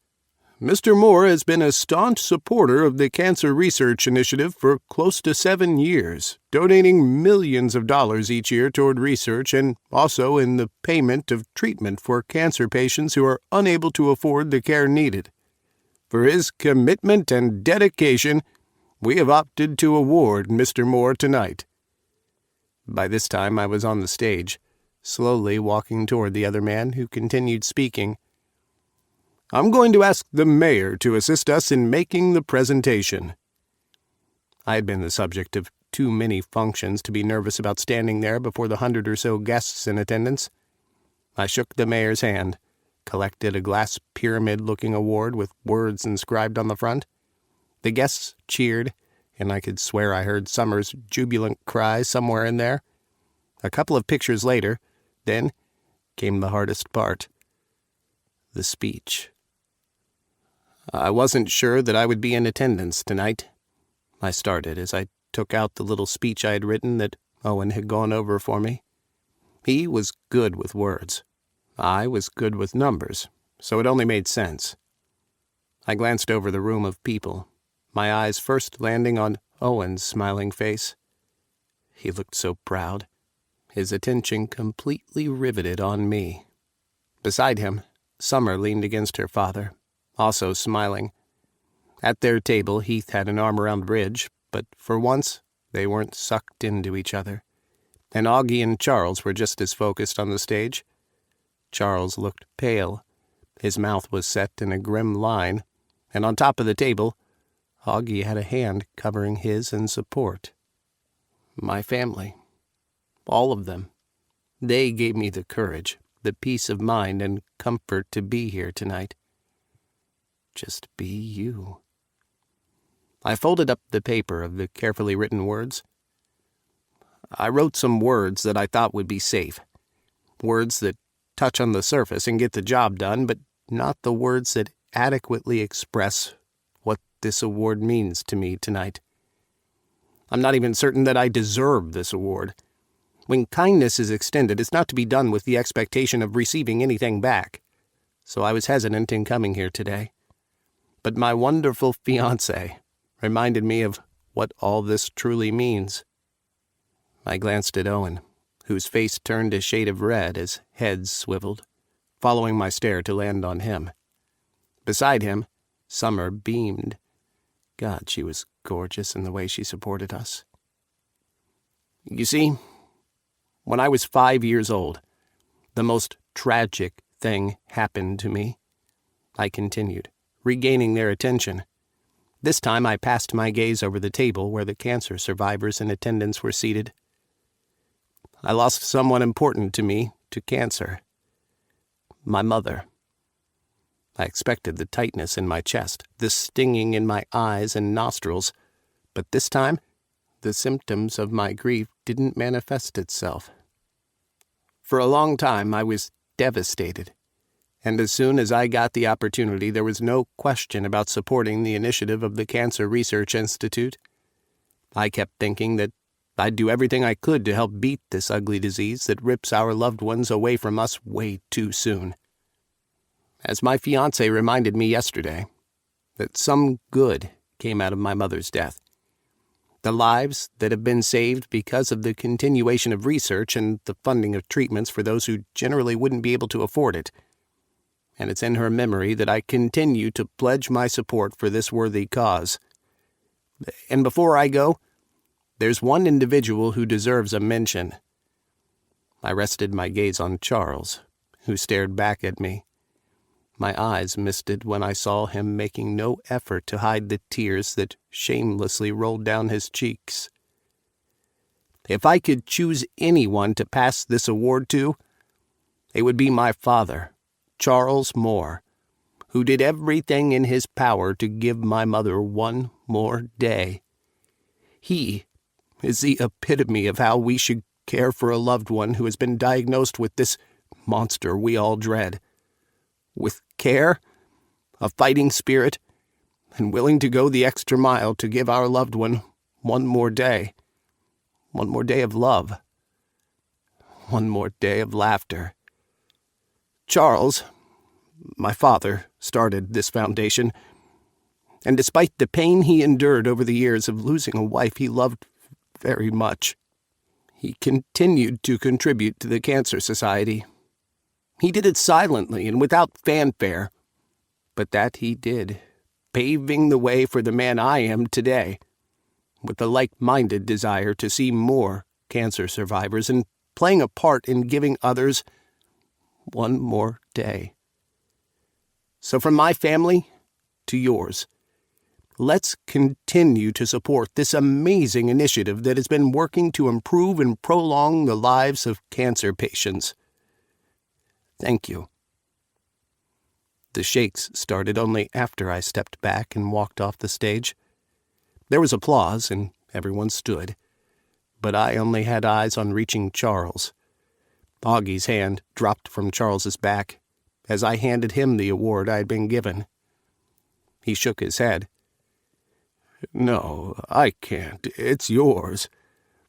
"Mr. Moore has been a staunch supporter of the Cancer Research Initiative for close to 7 years, donating millions of dollars each year toward research and also in the payment of treatment for cancer patients who are unable to afford the care needed. For his commitment and dedication, we have opted to award Mr. Moore tonight." By this time I was on the stage, slowly walking toward the other man, who continued speaking. "I'm going to ask the mayor to assist us in making the presentation." I had been the subject of too many functions to be nervous about standing there before the 100 or so guests in attendance. I shook the mayor's hand, collected a glass pyramid-looking award with words inscribed on the front. The guests cheered, and I could swear I heard Summer's jubilant cry somewhere in there. A couple of pictures later, then came the hardest part. The speech. I wasn't sure that I would be in attendance tonight. I started as I took out the little speech I had written that Owen had gone over for me. He was good with words. I was good with numbers, so it only made sense. I glanced over the room of people, my eyes first landing on Owen's smiling face. He looked so proud, his attention completely riveted on me. Beside him, Summer leaned against her father, also smiling. At their table, Heath had an arm around Ridge, but for once, they weren't sucked into each other. And Augie and Charles were just as focused on the stage. Charles looked pale. His mouth was set in a grim line, and on top of the table, Augie had a hand covering his in support. My family. All of them. They gave me the courage, the peace of mind and comfort to be here tonight. Just be you. I folded up the paper of the carefully written words. I wrote some words that I thought would be safe. Words that touch on the surface and get the job done, but not the words that adequately express what this award means to me tonight. I'm not even certain that I deserve this award. When kindness is extended, it's not to be done with the expectation of receiving anything back. So I was hesitant in coming here today. But my wonderful fiancé reminded me of what all this truly means. I glanced at Owen, whose face turned a shade of red as heads swiveled, following my stare to land on him. Beside him, Summer beamed. God, she was gorgeous in the way she supported us. You see, when I was 5 years old, the most tragic thing happened to me. I continued, regaining their attention. This time I passed my gaze over the table where the cancer survivors in attendance were seated. I lost someone important to me to cancer. My mother. I expected the tightness in my chest, the stinging in my eyes and nostrils, but this time the symptoms of my grief didn't manifest itself. For a long time I was devastated, and as soon as I got the opportunity, there was no question about supporting the initiative of the Cancer Research Institute. I kept thinking that I'd do everything I could to help beat this ugly disease that rips our loved ones away from us way too soon. As my fiancé reminded me yesterday, that some good came out of my mother's death. The lives that have been saved because of the continuation of research and the funding of treatments for those who generally wouldn't be able to afford it. And it's in her memory that I continue to pledge my support for this worthy cause. And before I go, there's one individual who deserves a mention. I rested my gaze on Charles, who stared back at me. My eyes misted when I saw him making no effort to hide the tears that shamelessly rolled down his cheeks. If I could choose anyone to pass this award to, it would be my father, Charles Moore, who did everything in his power to give my mother one more day. He is the epitome of how we should care for a loved one who has been diagnosed with this monster we all dread. With care, a fighting spirit, and willing to go the extra mile to give our loved one one more day of love, one more day of laughter. Charles, my father, started this foundation, and despite the pain he endured over the years of losing a wife he loved very much, he continued to contribute to the Cancer Society. He did it silently and without fanfare, but that he did, paving the way for the man I am today, with a like-minded desire to see more cancer survivors and playing a part in giving others one more day. So from my family to yours, let's continue to support this amazing initiative that has been working to improve and prolong the lives of cancer patients. Thank you. The shakes started only after I stepped back and walked off the stage. There was applause, and everyone stood, but I only had eyes on reaching Charles. Augie's hand dropped from Charles's back as I handed him the award I had been given. He shook his head. "No, I can't. It's yours.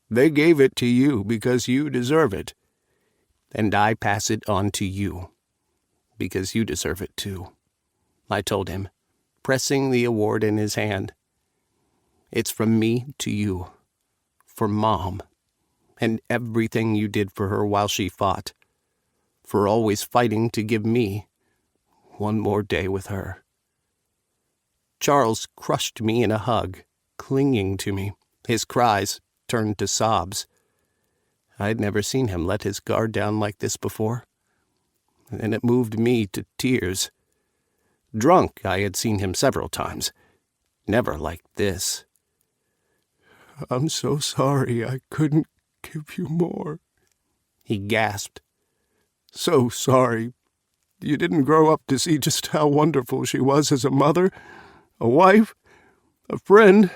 They gave it to you because you deserve it. And I pass it on to you, because you deserve it too," I told him, pressing the award in his hand. "It's from me to you, for Mom, and everything you did for her while she fought, for always fighting to give me one more day with her." Charles crushed me in a hug, clinging to me, his cries turned to sobs. I'd never seen him let his guard down like this before, and it moved me to tears. Drunk, I had seen him several times, never like this. "I'm so sorry I couldn't give you more," he gasped. "So sorry. You didn't grow up to see just how wonderful she was as a mother, a wife, a friend,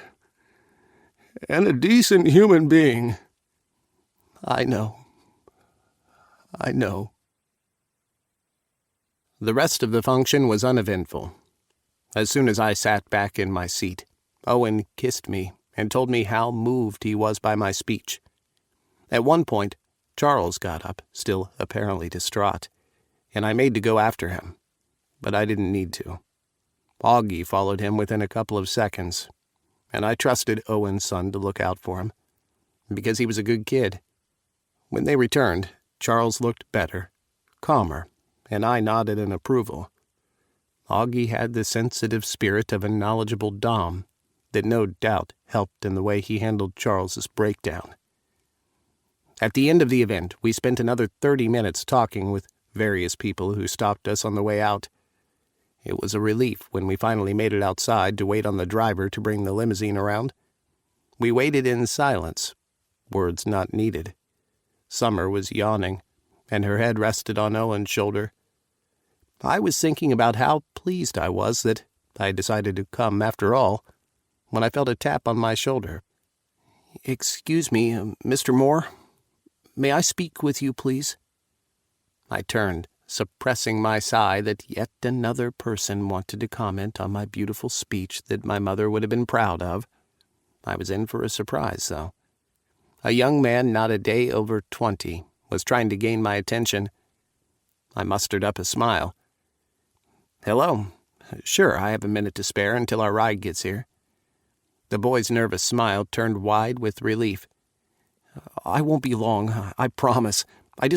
and a decent human being." I know. The rest of the function was uneventful. As soon as I sat back in my seat, Owen kissed me and told me how moved he was by my speech. At one point, Charles got up, still apparently distraught, and I made to go after him, but I didn't need to. Augie followed him within a couple of seconds, and I trusted Owen's son to look out for him, because he was a good kid. When they returned, Charles looked better, calmer, and I nodded in approval. Augie had the sensitive spirit of a knowledgeable dom that no doubt helped in the way he handled Charles's breakdown. At the end of the event, we spent another 30 minutes talking with various people who stopped us on the way out. It was a relief when we finally made it outside to wait on the driver to bring the limousine around. We waited in silence, words not needed. Summer was yawning, and her head rested on Owen's shoulder. I was thinking about how pleased I was that I decided to come after all, when I felt a tap on my shoulder. "Excuse me, Mr. Moore. May I speak with you, please?" I turned, suppressing my sigh that yet another person wanted to comment on my beautiful speech that my mother would have been proud of. I was in for a surprise, though. A young man not a day over 20 was trying to gain my attention. I mustered up a smile. "Hello. Sure, I have a minute to spare until our ride gets here." The boy's nervous smile turned wide with relief. "I won't be long, I promise. I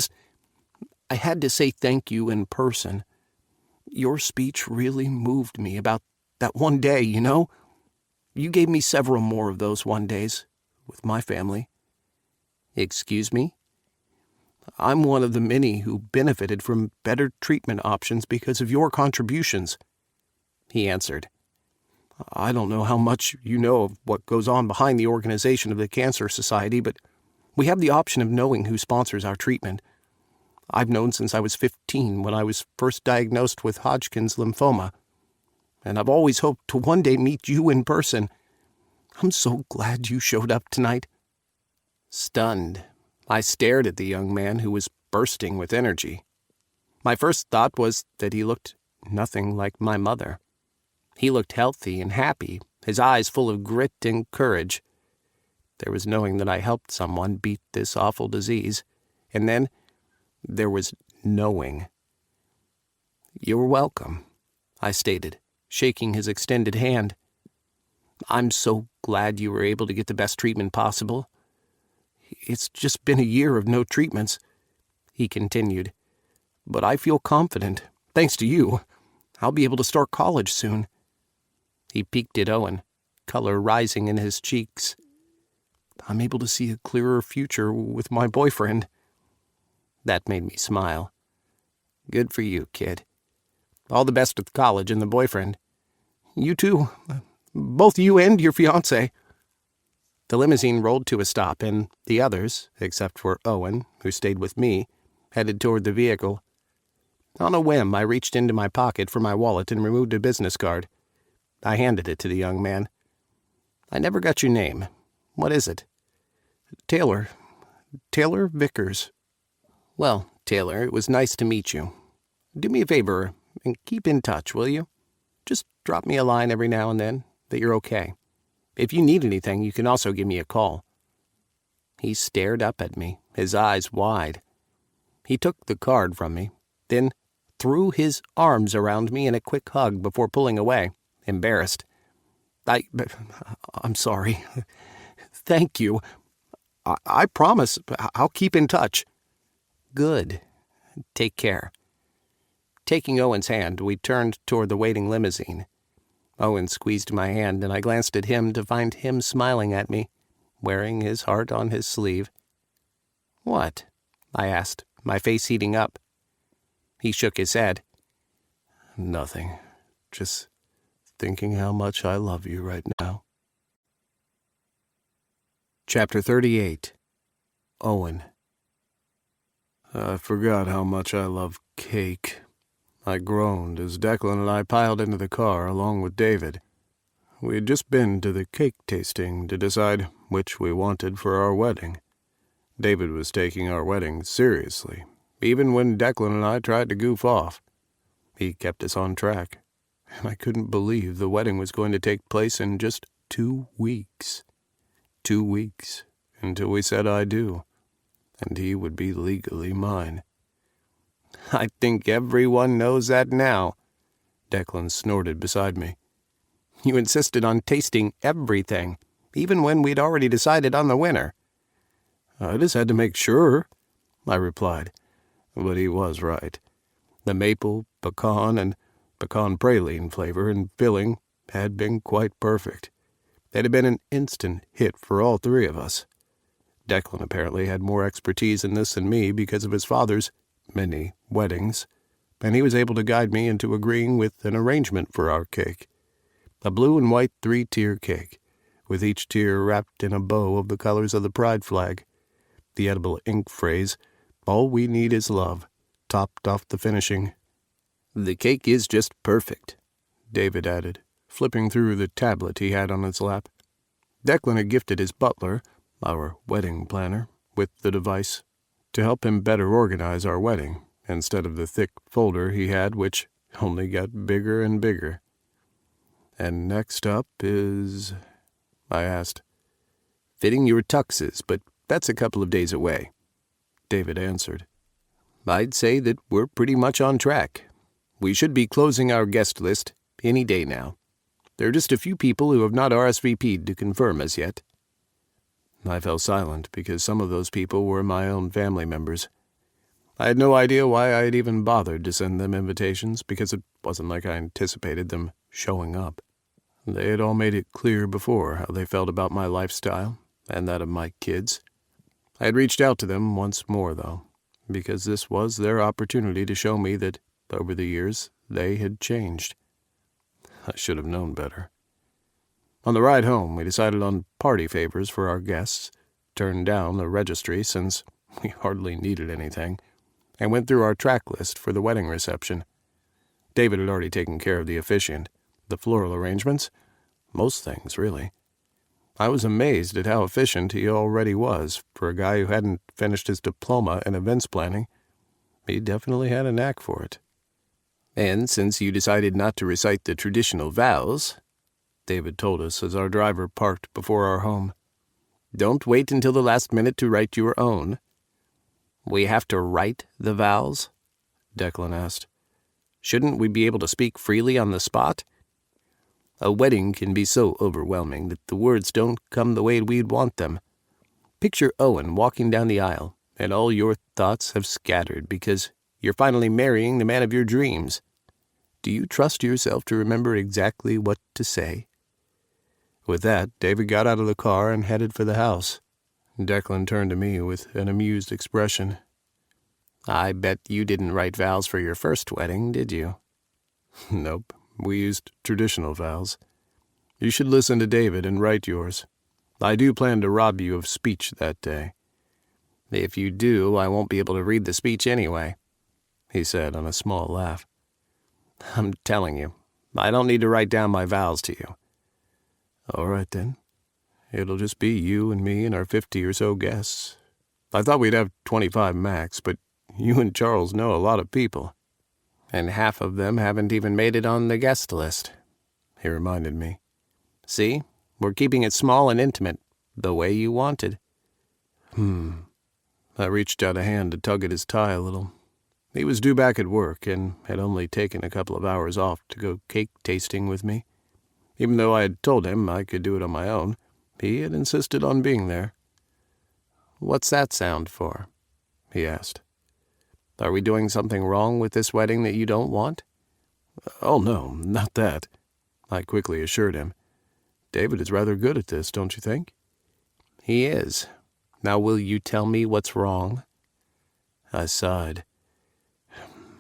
had to say thank you in person. Your speech really moved me about that one day, you know? You gave me several more of those one days with my family." "Excuse me?" "I'm one of the many who benefited from better treatment options because of your contributions," he answered. "I don't know how much you know of what goes on behind the organization of the Cancer Society, but we have the option of knowing who sponsors our treatment. I've known since I was 15 when I was first diagnosed with Hodgkin's lymphoma, and I've always hoped to one day meet you in person. I'm so glad you showed up tonight." Stunned, I stared at the young man who was bursting with energy. My first thought was that he looked nothing like my mother. He looked healthy and happy, his eyes full of grit and courage. There was knowing that I helped someone beat this awful disease, and then there was knowing. "You're welcome," I stated, shaking his extended hand. "I'm so glad you were able to get the best treatment possible. It's just been a year of no treatments," he continued. "But I feel confident, thanks to you. I'll be able to start college soon." He peeked at Owen, color rising in his cheeks. "I'm able to see a clearer future with my boyfriend." That made me smile. "Good for you, kid. All the best with college and the boyfriend." "You too. Both you and your fiancé." The limousine rolled to a stop, and the others, except for Owen, who stayed with me, headed toward the vehicle. On a whim, I reached into my pocket for my wallet and removed a business card. I handed it to the young man. "I never got your name. What is it?" "Taylor. Taylor Vickers." "Well, Taylor, it was nice to meet you. Do me a favor and keep in touch, will you? Just drop me a line every now and then that you're okay. If you need anything, you can also give me a call." He stared up at me, his eyes wide. He took the card from me, then threw his arms around me in a quick hug before pulling away, embarrassed. I'm sorry. Thank you. I promise I'll keep in touch." "Good. Take care." Taking Owen's hand, we turned toward the waiting limousine. Owen squeezed my hand, and I glanced at him to find him smiling at me, wearing his heart on his sleeve. "What?" I asked, my face heating up. He shook his head. "Nothing. Just thinking how much I love you right now." Chapter 38. Owen. "I forgot how much I love cake," I groaned as Declan and I piled into the car along with David. We had just been to the cake tasting to decide which we wanted for our wedding. David was taking our wedding seriously, even when Declan and I tried to goof off. He kept us on track, and I couldn't believe the wedding was going to take place in just 2 weeks. 2 weeks until we said I do, and he would be legally mine. "I think everyone knows that now," Declan snorted beside me. "You insisted on tasting everything, even when we'd already decided on the winner." "I just had to make sure," I replied. But he was right. The maple, pecan, and pecan praline flavor and filling had been quite perfect. It had been an instant hit for all 3 of us. Declan apparently had more expertise in this than me because of his father's many weddings, and he was able to guide me into agreeing with an arrangement for our cake. A blue and white 3-tier cake, with each tier wrapped in a bow of the colors of the pride flag. The edible ink phrase, "All we need is love," topped off the finishing. The cake is just perfect, David added, flipping through the tablet he had on his lap. Declan had gifted his butler, our wedding planner, with the device to help him better organize our wedding, instead of the thick folder he had, which only got bigger and bigger. "And next up is," I asked. "Fitting your tuxes, but that's a couple of days away," David answered. "I'd say that we're pretty much on track. We should be closing our guest list any day now. There are just a few people who have not RSVP'd to confirm as yet." I fell silent because some of those people were my own family members. I had no idea why I had even bothered to send them invitations, because it wasn't like I anticipated them showing up. They had all made it clear before how they felt about my lifestyle and that of my kids. I had reached out to them once more, though, because this was their opportunity to show me that, over the years, they had changed. I should have known better. On the ride home, we decided on party favors for our guests, turned down the registry since we hardly needed anything, and went through our track list for the wedding reception. David had already taken care of the officiant, the floral arrangements, most things, really. I was amazed at how efficient he already was for a guy who hadn't finished his diploma in events planning. He definitely had a knack for it. "And since you decided not to recite the traditional vows," David told us as our driver parked before our home, "don't wait until the last minute to write your own." "We have to write the vows?" Declan asked. "Shouldn't we be able to speak freely on the spot?" "A wedding can be so overwhelming that the words don't come the way we'd want them. Picture Owen walking down the aisle, and all your thoughts have scattered because you're finally marrying the man of your dreams. Do you trust yourself to remember exactly what to say?" With that, David got out of the car and headed for the house. Declan turned to me with an amused expression. "I bet you didn't write vows for your first wedding, did you?" "Nope, we used traditional vows. You should listen to David and write yours. I do plan to rob you of speech that day." "If you do, I won't be able to read the speech anyway," he said on a small laugh. "I'm telling you, I don't need to write down my vows to you." "All right, then. It'll just be you and me and our 50 or so guests. I thought we'd have 25 max, but you and Charles know a lot of people." "And half of them haven't even made it on the guest list," he reminded me. "See, we're keeping it small and intimate, the way you wanted." I reached out a hand to tug at his tie a little. He was due back at work and had only taken a couple of hours off to go cake tasting with me. Even though I had told him I could do it on my own, he had insisted on being there. "What's that sound for?" he asked. "Are we doing something wrong with this wedding that you don't want?" "Oh, no, not that," I quickly assured him. "David is rather good at this, don't you think?" "He is. Now will you tell me what's wrong?" I sighed.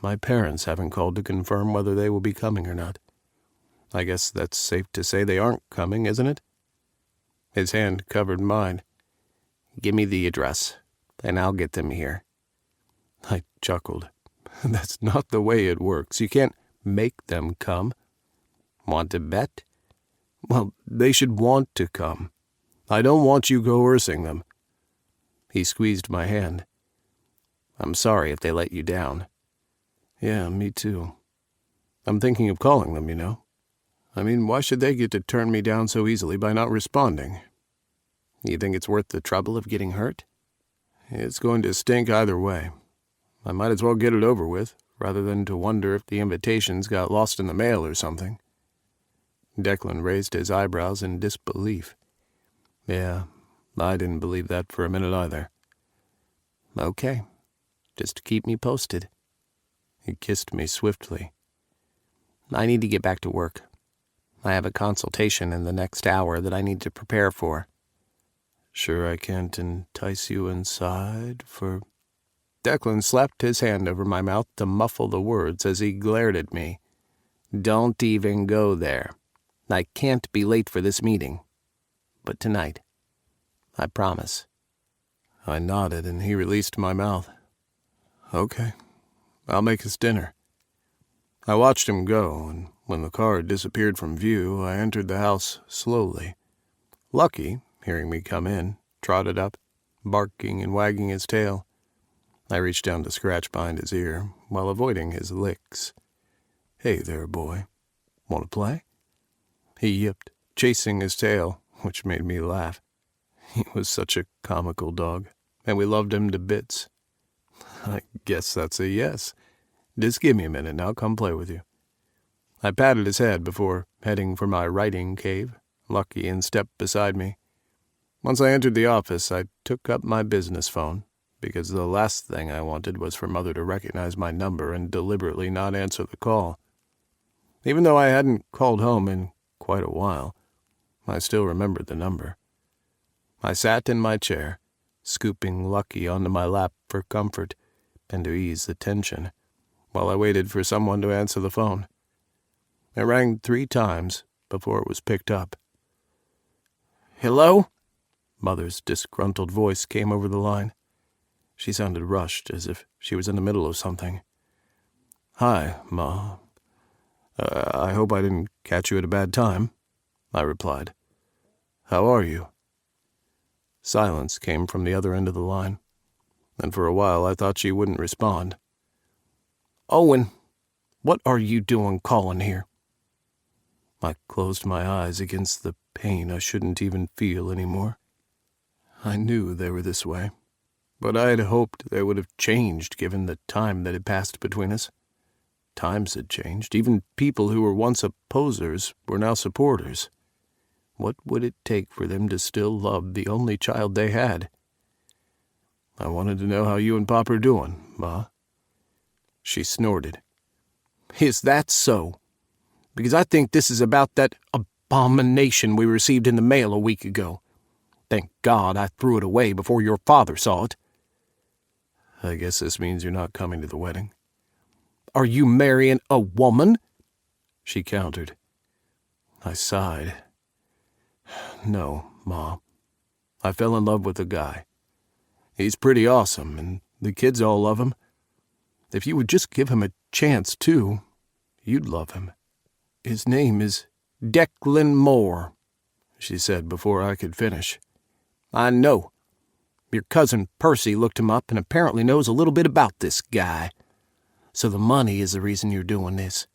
"My parents haven't called to confirm whether they will be coming or not. I guess that's safe to say they aren't coming, isn't it?" His hand covered mine. "Give me the address, and I'll get them here." I chuckled. "That's not the way it works. You can't make them come." "Want to bet?" "Well, they should want to come. I don't want you coercing them." He squeezed my hand. "I'm sorry if they let you down." "Yeah, me too. I'm thinking of calling them, you know. I mean, why should they get to turn me down so easily by not responding?" "You think it's worth the trouble of getting hurt?" "It's going to stink either way. I might as well get it over with, rather than to wonder if the invitations got lost in the mail or something." Declan raised his eyebrows in disbelief. Yeah, I didn't believe that for a minute either. "Okay, just keep me posted." He kissed me swiftly. "I need to get back to work. I have a consultation in the next hour that I need to prepare for." "Sure I can't entice you inside for—" Declan slapped his hand over my mouth to muffle the words as he glared at me. "Don't even go there. I can't be late for this meeting. But tonight. I promise." I nodded and he released my mouth. "Okay, I'll make us dinner." I watched him go, and when the car had disappeared from view, I entered the house slowly. Lucky, hearing me come in, trotted up, barking and wagging his tail. I reached down to scratch behind his ear, while avoiding his licks. "Hey there, boy. Want to play?" He yipped, chasing his tail, which made me laugh. He was such a comical dog, and we loved him to bits. "I guess that's a yes. Just give me a minute and I'll come play with you." I patted his head before heading for my writing cave, Lucky in step beside me. Once I entered the office, I took up my business phone, because the last thing I wanted was for Mother to recognize my number and deliberately not answer the call. Even though I hadn't called home in quite a while, I still remembered the number. I sat in my chair, scooping Lucky onto my lap for comfort and to ease the tension, while I waited for someone to answer the phone. It rang 3 times before it was picked up. "Hello?" Mother's disgruntled voice came over the line. She sounded rushed, as if she was in the middle of something. "Hi, Ma. I hope I didn't catch you at a bad time," I replied. "How are you?" Silence came from the other end of the line, and for a while I thought she wouldn't respond. "Owen, what are you doing calling here?" I closed my eyes against the pain I shouldn't even feel anymore. I knew they were this way, but I had hoped they would have changed given the time that had passed between us. Times had changed. Even people who were once opposers were now supporters. What would it take for them to still love the only child they had? "I wanted to know how you and Pop are doing, Ma." She snorted. "Is that so? Because I think this is about that abomination we received in the mail a week ago. Thank God I threw it away before your father saw it." "I guess this means you're not coming to the wedding." "Are you marrying a woman?" She countered. I sighed. "No, Ma. I fell in love with a guy. He's pretty awesome, and the kids all love him. If you would just give him a chance, too, you'd love him. His name is Declan Moore," she said before I could finish. "I know. Your cousin Percy looked him up and apparently knows a little bit about this guy. So the money is the reason you're doing this.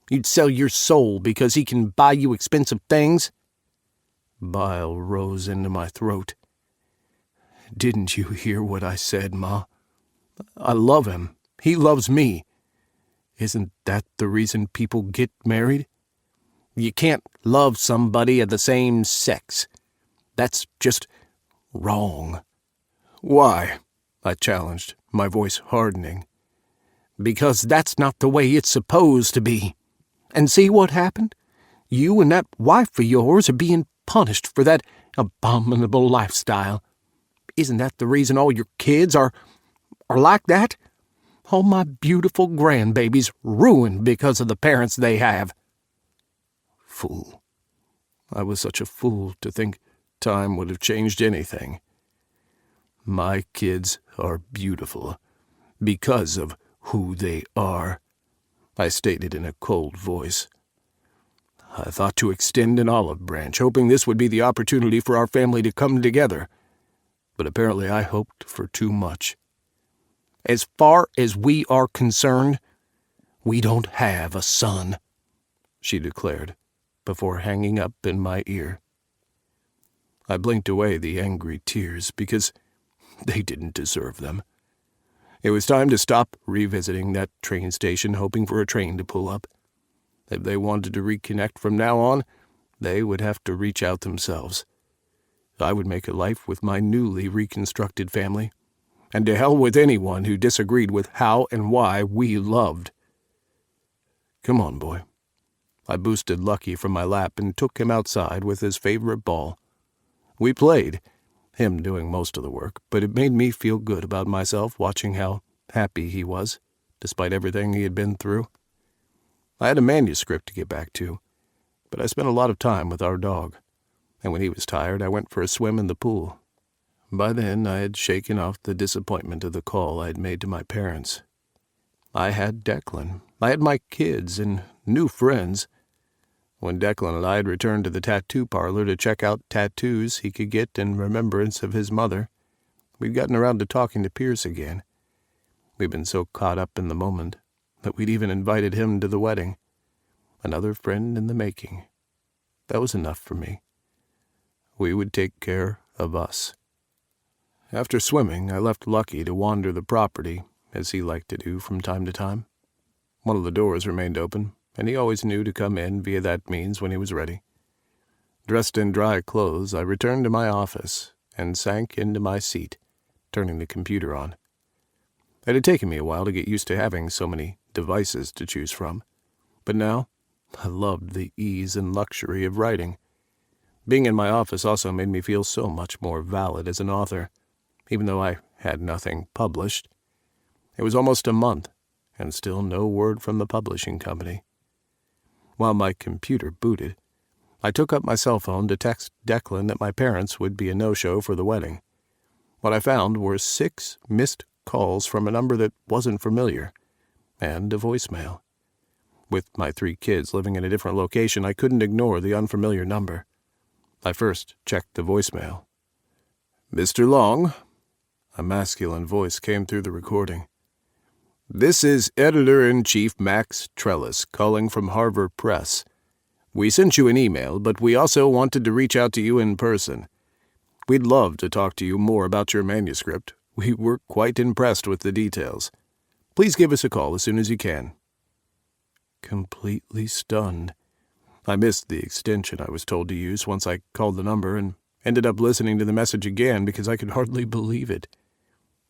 You'd sell your soul because he can buy you expensive things?" Bile rose into my throat. "Didn't you hear what I said, Ma? I love him. He loves me. Isn't that the reason people get married? You can't love somebody of the same sex. That's just wrong." "Why?" I challenged, my voice hardening. "Because that's not the way it's supposed to be. And see what happened? You and that wife of yours are being punished for that abominable lifestyle. Isn't that the reason all your kids are like that? All my beautiful grandbabies ruined because of the parents they have." Fool. I was such a fool to think time would have changed anything. "My kids are beautiful because of who they are," I stated in a cold voice. I thought to extend an olive branch, hoping this would be the opportunity for our family to come together. But apparently I hoped for too much. "As far as we are concerned, we don't have a son," she declared, before hanging up in my ear. I blinked away the angry tears because they didn't deserve them. It was time to stop revisiting that train station, hoping for a train to pull up. If they wanted to reconnect from now on, they would have to reach out themselves. I would make a life with my newly reconstructed family, and to hell with anyone who disagreed with how and why we loved. "Come on, boy." I boosted Lucky from my lap and took him outside with his favorite ball. We played, him doing most of the work, but it made me feel good about myself watching how happy he was, despite everything he had been through. I had a manuscript to get back to, but I spent a lot of time with our dog, and when he was tired, I went for a swim in the pool. By then, I had shaken off the disappointment of the call I had made to my parents. I had Declan. I had my kids and new friends. When Declan and I had returned to the tattoo parlor to check out tattoos he could get in remembrance of his mother, we'd gotten around to talking to Pierce again. We'd been so caught up in the moment that we'd even invited him to the wedding. Another friend in the making. That was enough for me. We would take care of us. After swimming, I left Lucky to wander the property, as he liked to do from time to time. One of the doors remained open, and he always knew to come in via that means when he was ready. Dressed in dry clothes, I returned to my office and sank into my seat, turning the computer on. It had taken me a while to get used to having so many devices to choose from, but now I loved the ease and luxury of writing. Being in my office also made me feel so much more valid as an author, even though I had nothing published. It was almost a month, and still no word from the publishing company. While my computer booted, I took up my cell phone to text Declan that my parents would be a no-show for the wedding. What I found were 6 missed calls from a number that wasn't familiar, and a voicemail. With my 3 kids living in a different location, I couldn't ignore the unfamiliar number. I first checked the voicemail. "Mr. Long," a masculine voice came through the recording. "This is Editor-in-Chief Max Trellis calling from Harvard Press. We sent you an email, but we also wanted to reach out to you in person. We'd love to talk to you more about your manuscript. We were quite impressed with the details. Please give us a call as soon as you can." Completely stunned. I missed the extension I was told to use once I called the number and ended up listening to the message again because I could hardly believe it.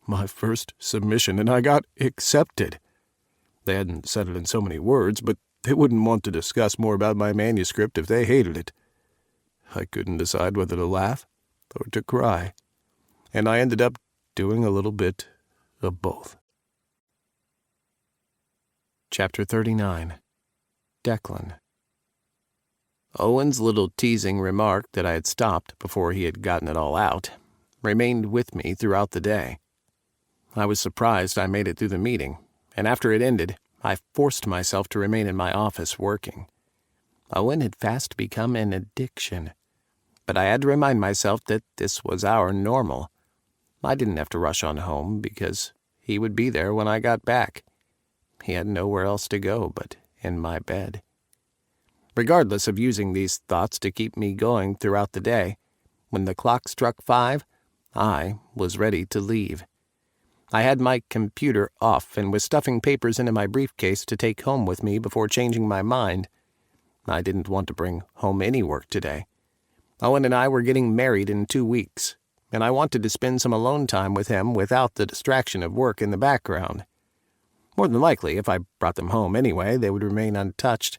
My first submission, and I got accepted. They hadn't said it in so many words, but they wouldn't want to discuss more about my manuscript if they hated it. I couldn't decide whether to laugh or to cry, and I ended up doing a little bit of both. Chapter 39. Declan. Owen's little teasing remark that I had stopped before he had gotten it all out remained with me throughout the day. I was surprised I made it through the meeting, and after it ended, I forced myself to remain in my office working. Owen had fast become an addiction, but I had to remind myself that this was our normal. I didn't have to rush on home because he would be there when I got back. He had nowhere else to go but in my bed. Regardless of using these thoughts to keep me going throughout the day, when the clock struck 5, I was ready to leave. I had my computer off and was stuffing papers into my briefcase to take home with me before changing my mind. I didn't want to bring home any work today. Owen and I were getting married in 2 weeks, and I wanted to spend some alone time with him without the distraction of work in the background. More than likely, if I brought them home anyway, they would remain untouched.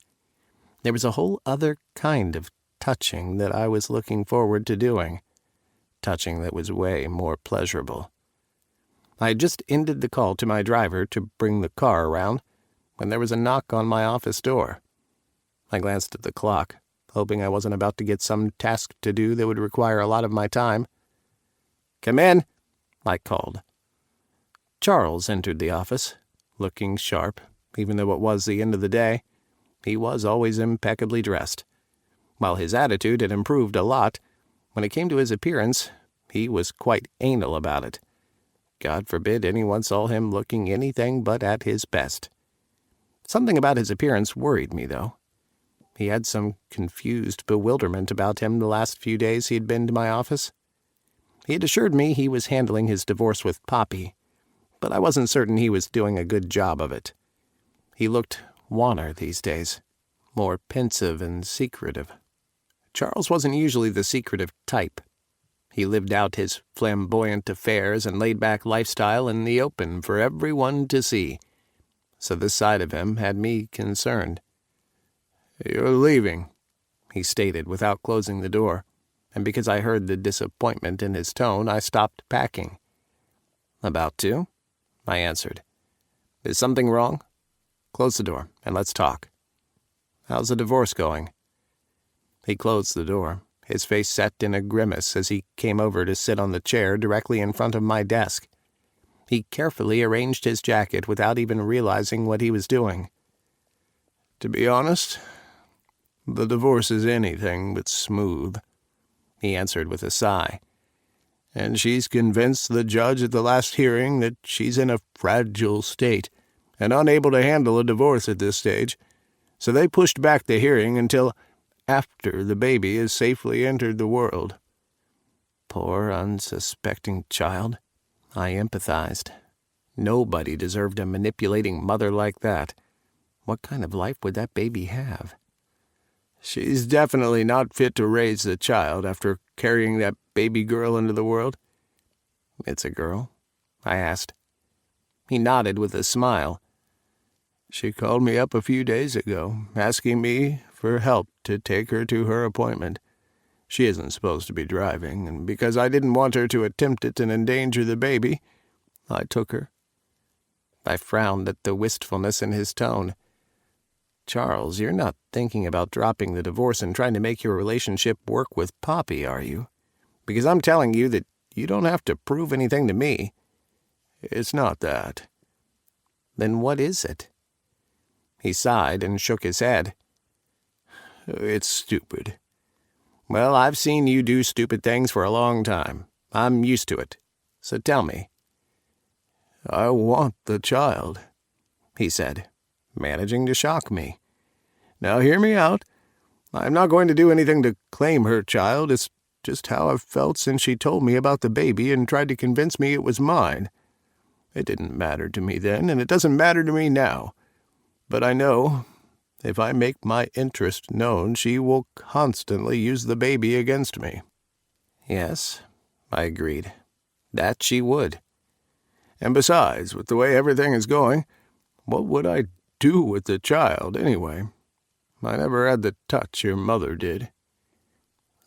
There was a whole other kind of touching that I was looking forward to doing. Touching that was way more pleasurable. I had just ended the call to my driver to bring the car around when there was a knock on my office door. I glanced at the clock, hoping I wasn't about to get some task to do that would require a lot of my time. "Come in," I called. Charles entered the office, looking sharp, even though it was the end of the day. He was always impeccably dressed. While his attitude had improved a lot, when it came to his appearance, he was quite anal about it. God forbid anyone saw him looking anything but at his best. Something about his appearance worried me, though. He had some confused bewilderment about him the last few days he had been to my office. He had assured me he was handling his divorce with Poppy, but I wasn't certain he was doing a good job of it. He looked wanner these days, more pensive and secretive. Charles wasn't usually the secretive type. He lived out his flamboyant affairs and laid-back lifestyle in the open for everyone to see, so this side of him had me concerned. "You're leaving," he stated without closing the door, and because I heard the disappointment in his tone, I stopped packing. "About to," I answered. "Is something wrong? Close the door, and let's talk. How's the divorce going?" He closed the door, his face set in a grimace as he came over to sit on the chair directly in front of my desk. He carefully arranged his jacket without even realizing what he was doing. "To be honest, the divorce is anything but smooth," he answered with a sigh. "And she's convinced the judge at the last hearing that she's in a fragile state and unable to handle a divorce at this stage, so they pushed back the hearing until after the baby has safely entered the world." Poor, unsuspecting child. I empathized. Nobody deserved a manipulating mother like that. What kind of life would that baby have? "She's definitely not fit to raise the child after carrying that baby girl into the world." "It's a girl?" I asked. He nodded with a smile. "She called me up a few days ago, asking me for help to take her to her appointment. She isn't supposed to be driving, and because I didn't want her to attempt it and endanger the baby, I took her." I frowned at the wistfulness in his tone. "Charles, you're not thinking about dropping the divorce and trying to make your relationship work with Poppy, are you? Because I'm telling you that you don't have to prove anything to me." "It's not that." "Then what is it?" He sighed and shook his head. "It's stupid." "Well, I've seen you do stupid things for a long time. I'm used to it. So tell me." "I want the child," he said, managing to shock me. "Now hear me out. I'm not going to do anything to claim her child. It's just how I've felt since she told me about the baby and tried to convince me it was mine. It didn't matter to me then, and it doesn't matter to me now. But I know if I make my interest known, she will constantly use the baby against me." "Yes," I agreed. "That she would." "And besides, with the way everything is going, what would I do with the child, anyway? I never had the touch your mother did."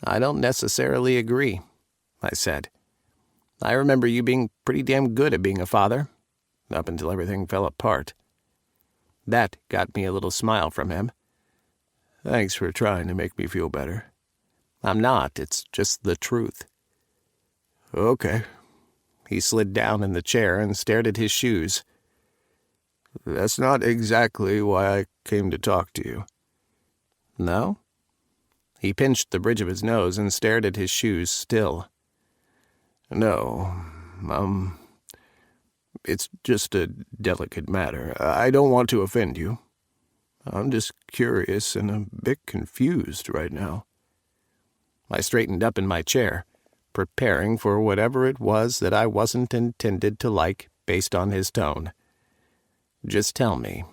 "I don't necessarily agree," I said. "I remember you being pretty damn good at being a father, up until everything fell apart." That got me a little smile from him. "Thanks for trying to make me feel better." "I'm not. It's just the truth." "Okay." He slid down in the chair and stared at his shoes. "That's not exactly why I came to talk to you." "No?" He pinched the bridge of his nose and stared at his shoes still. "No, it's just a delicate matter. I don't want to offend you. I'm just curious and a bit confused right now." I straightened up in my chair, preparing for whatever it was that I wasn't intended to like based on his tone. "Just tell me,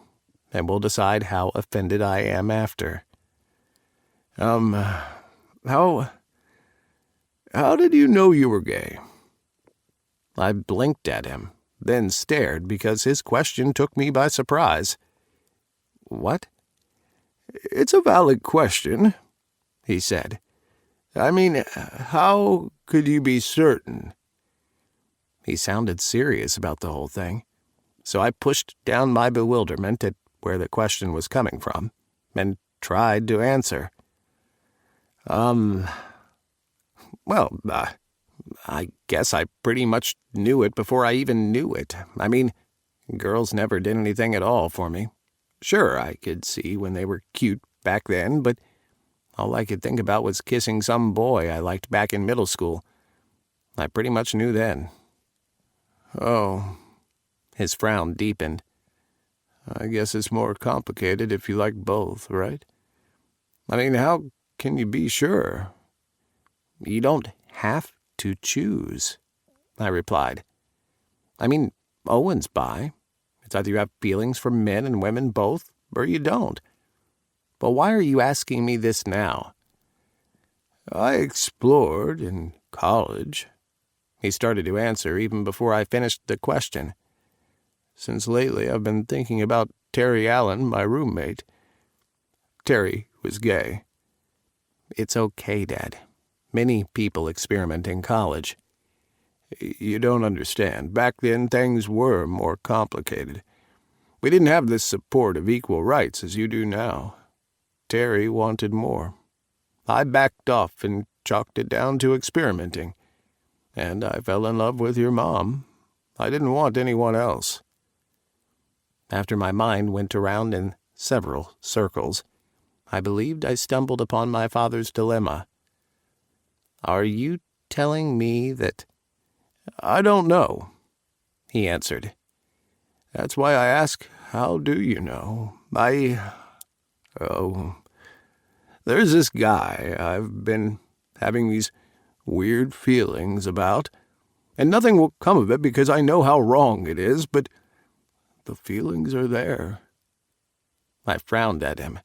and we'll decide how offended I am after." How did you know you were gay?" I blinked at him, then stared because his question took me by surprise. "What?" "It's a valid question," he said. "I mean, how could you be certain?" He sounded serious about the whole thing, so I pushed down my bewilderment at where the question was coming from and tried to answer. Well, I guess I pretty much knew it before I even knew it. I mean, girls never did anything at all for me. Sure, I could see when they were cute back then, but all I could think about was kissing some boy I liked back in middle school. I pretty much knew then." "Oh." His frown deepened. "I guess it's more complicated if you like both, right? I mean, how can you be sure?" "You don't have to choose," I replied. "I mean, Owen's bi. It's either you have feelings for men and women both, or you don't. But why are you asking me this now?" "I explored in college." He started to answer even before I finished the question. "Since lately I've been thinking about Terry Allen, my roommate. Terry was gay." "It's okay, Dad. Many people experiment in college." "You don't understand. Back then, things were more complicated. We didn't have this support of equal rights as you do now. Terry wanted more. I backed off and chalked it down to experimenting. And I fell in love with your mom. I didn't want anyone else." After my mind went around in several circles, I believed I stumbled upon my father's dilemma. "Are you telling me that—" "I don't know," he answered. "That's why I ask, how do you know? There's this guy I've been having these weird feelings about, and nothing will come of it because I know how wrong it is, but the feelings are there." I frowned at him.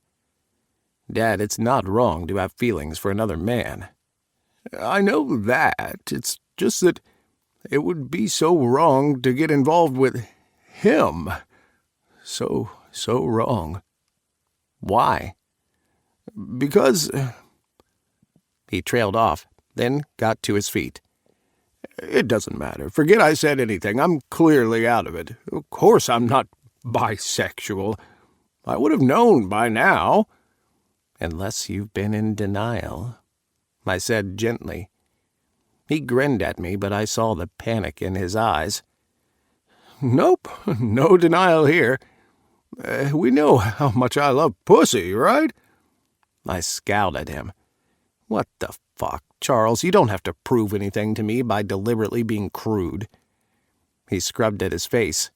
"Dad, it's not wrong to have feelings for another man." "I know that. It's just that it would be so wrong to get involved with him. So wrong." "Why?" "Because—" He trailed off, then got to his feet. "It doesn't matter. Forget I said anything. I'm clearly out of it. Of course I'm not bisexual. I would have known by now." "Unless you've been in denial," I said gently. He grinned at me, but I saw the panic in his eyes. "Nope, no denial here. We know how much I love pussy, right?" I scowled at him. "What the fuck, Charles? You don't have to prove anything to me by deliberately being crude." He scrubbed at his face.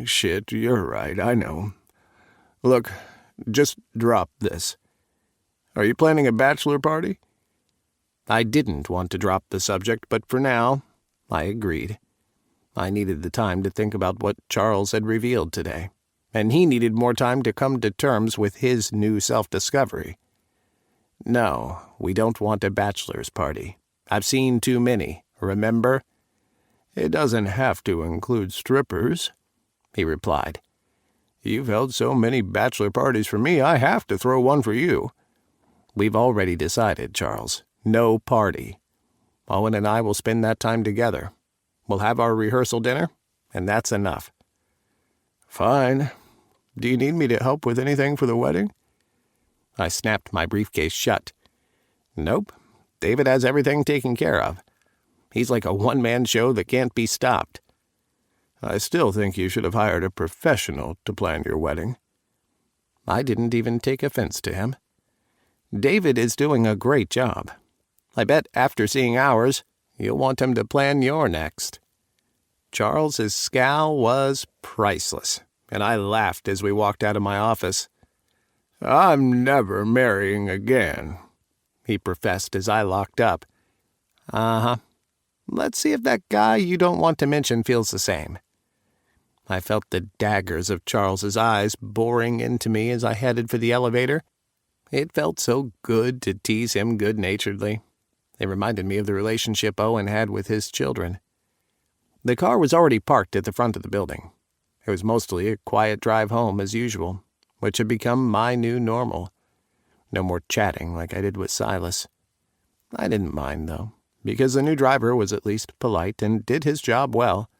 "Shit, you're right, I know. Look, just drop this. Are you planning a bachelor party?" I didn't want to drop the subject, but for now, I agreed. I needed the time to think about what Charles had revealed today, and he needed more time to come to terms with his new self-discovery. "No, we don't want a bachelor's party. I've seen too many, remember?" "It doesn't have to include strippers," he replied. "You've held so many bachelor parties for me, I have to throw one for you." "We've already decided, Charles. No party. Owen and I will spend that time together. We'll have our rehearsal dinner, and that's enough." "Fine. Do you need me to help with anything for the wedding?" I snapped my briefcase shut. "Nope. David has everything taken care of. He's like a one-man show that can't be stopped." "I still think you should have hired a professional to plan your wedding." I didn't even take offense to him. "David is doing a great job. I bet after seeing ours, you'll want him to plan your next." Charles's scowl was priceless, and I laughed as we walked out of my office. "I'm never marrying again," he professed as I locked up. "Uh-huh. Let's see if that guy you don't want to mention feels the same." I felt the daggers of Charles's eyes boring into me as I headed for the elevator. It felt so good to tease him good-naturedly. It reminded me of the relationship Owen had with his children. The car was already parked at the front of the building. It was mostly a quiet drive home as usual, which had become my new normal. No more chatting like I did with Silas. I didn't mind, though, because the new driver was at least polite and did his job well.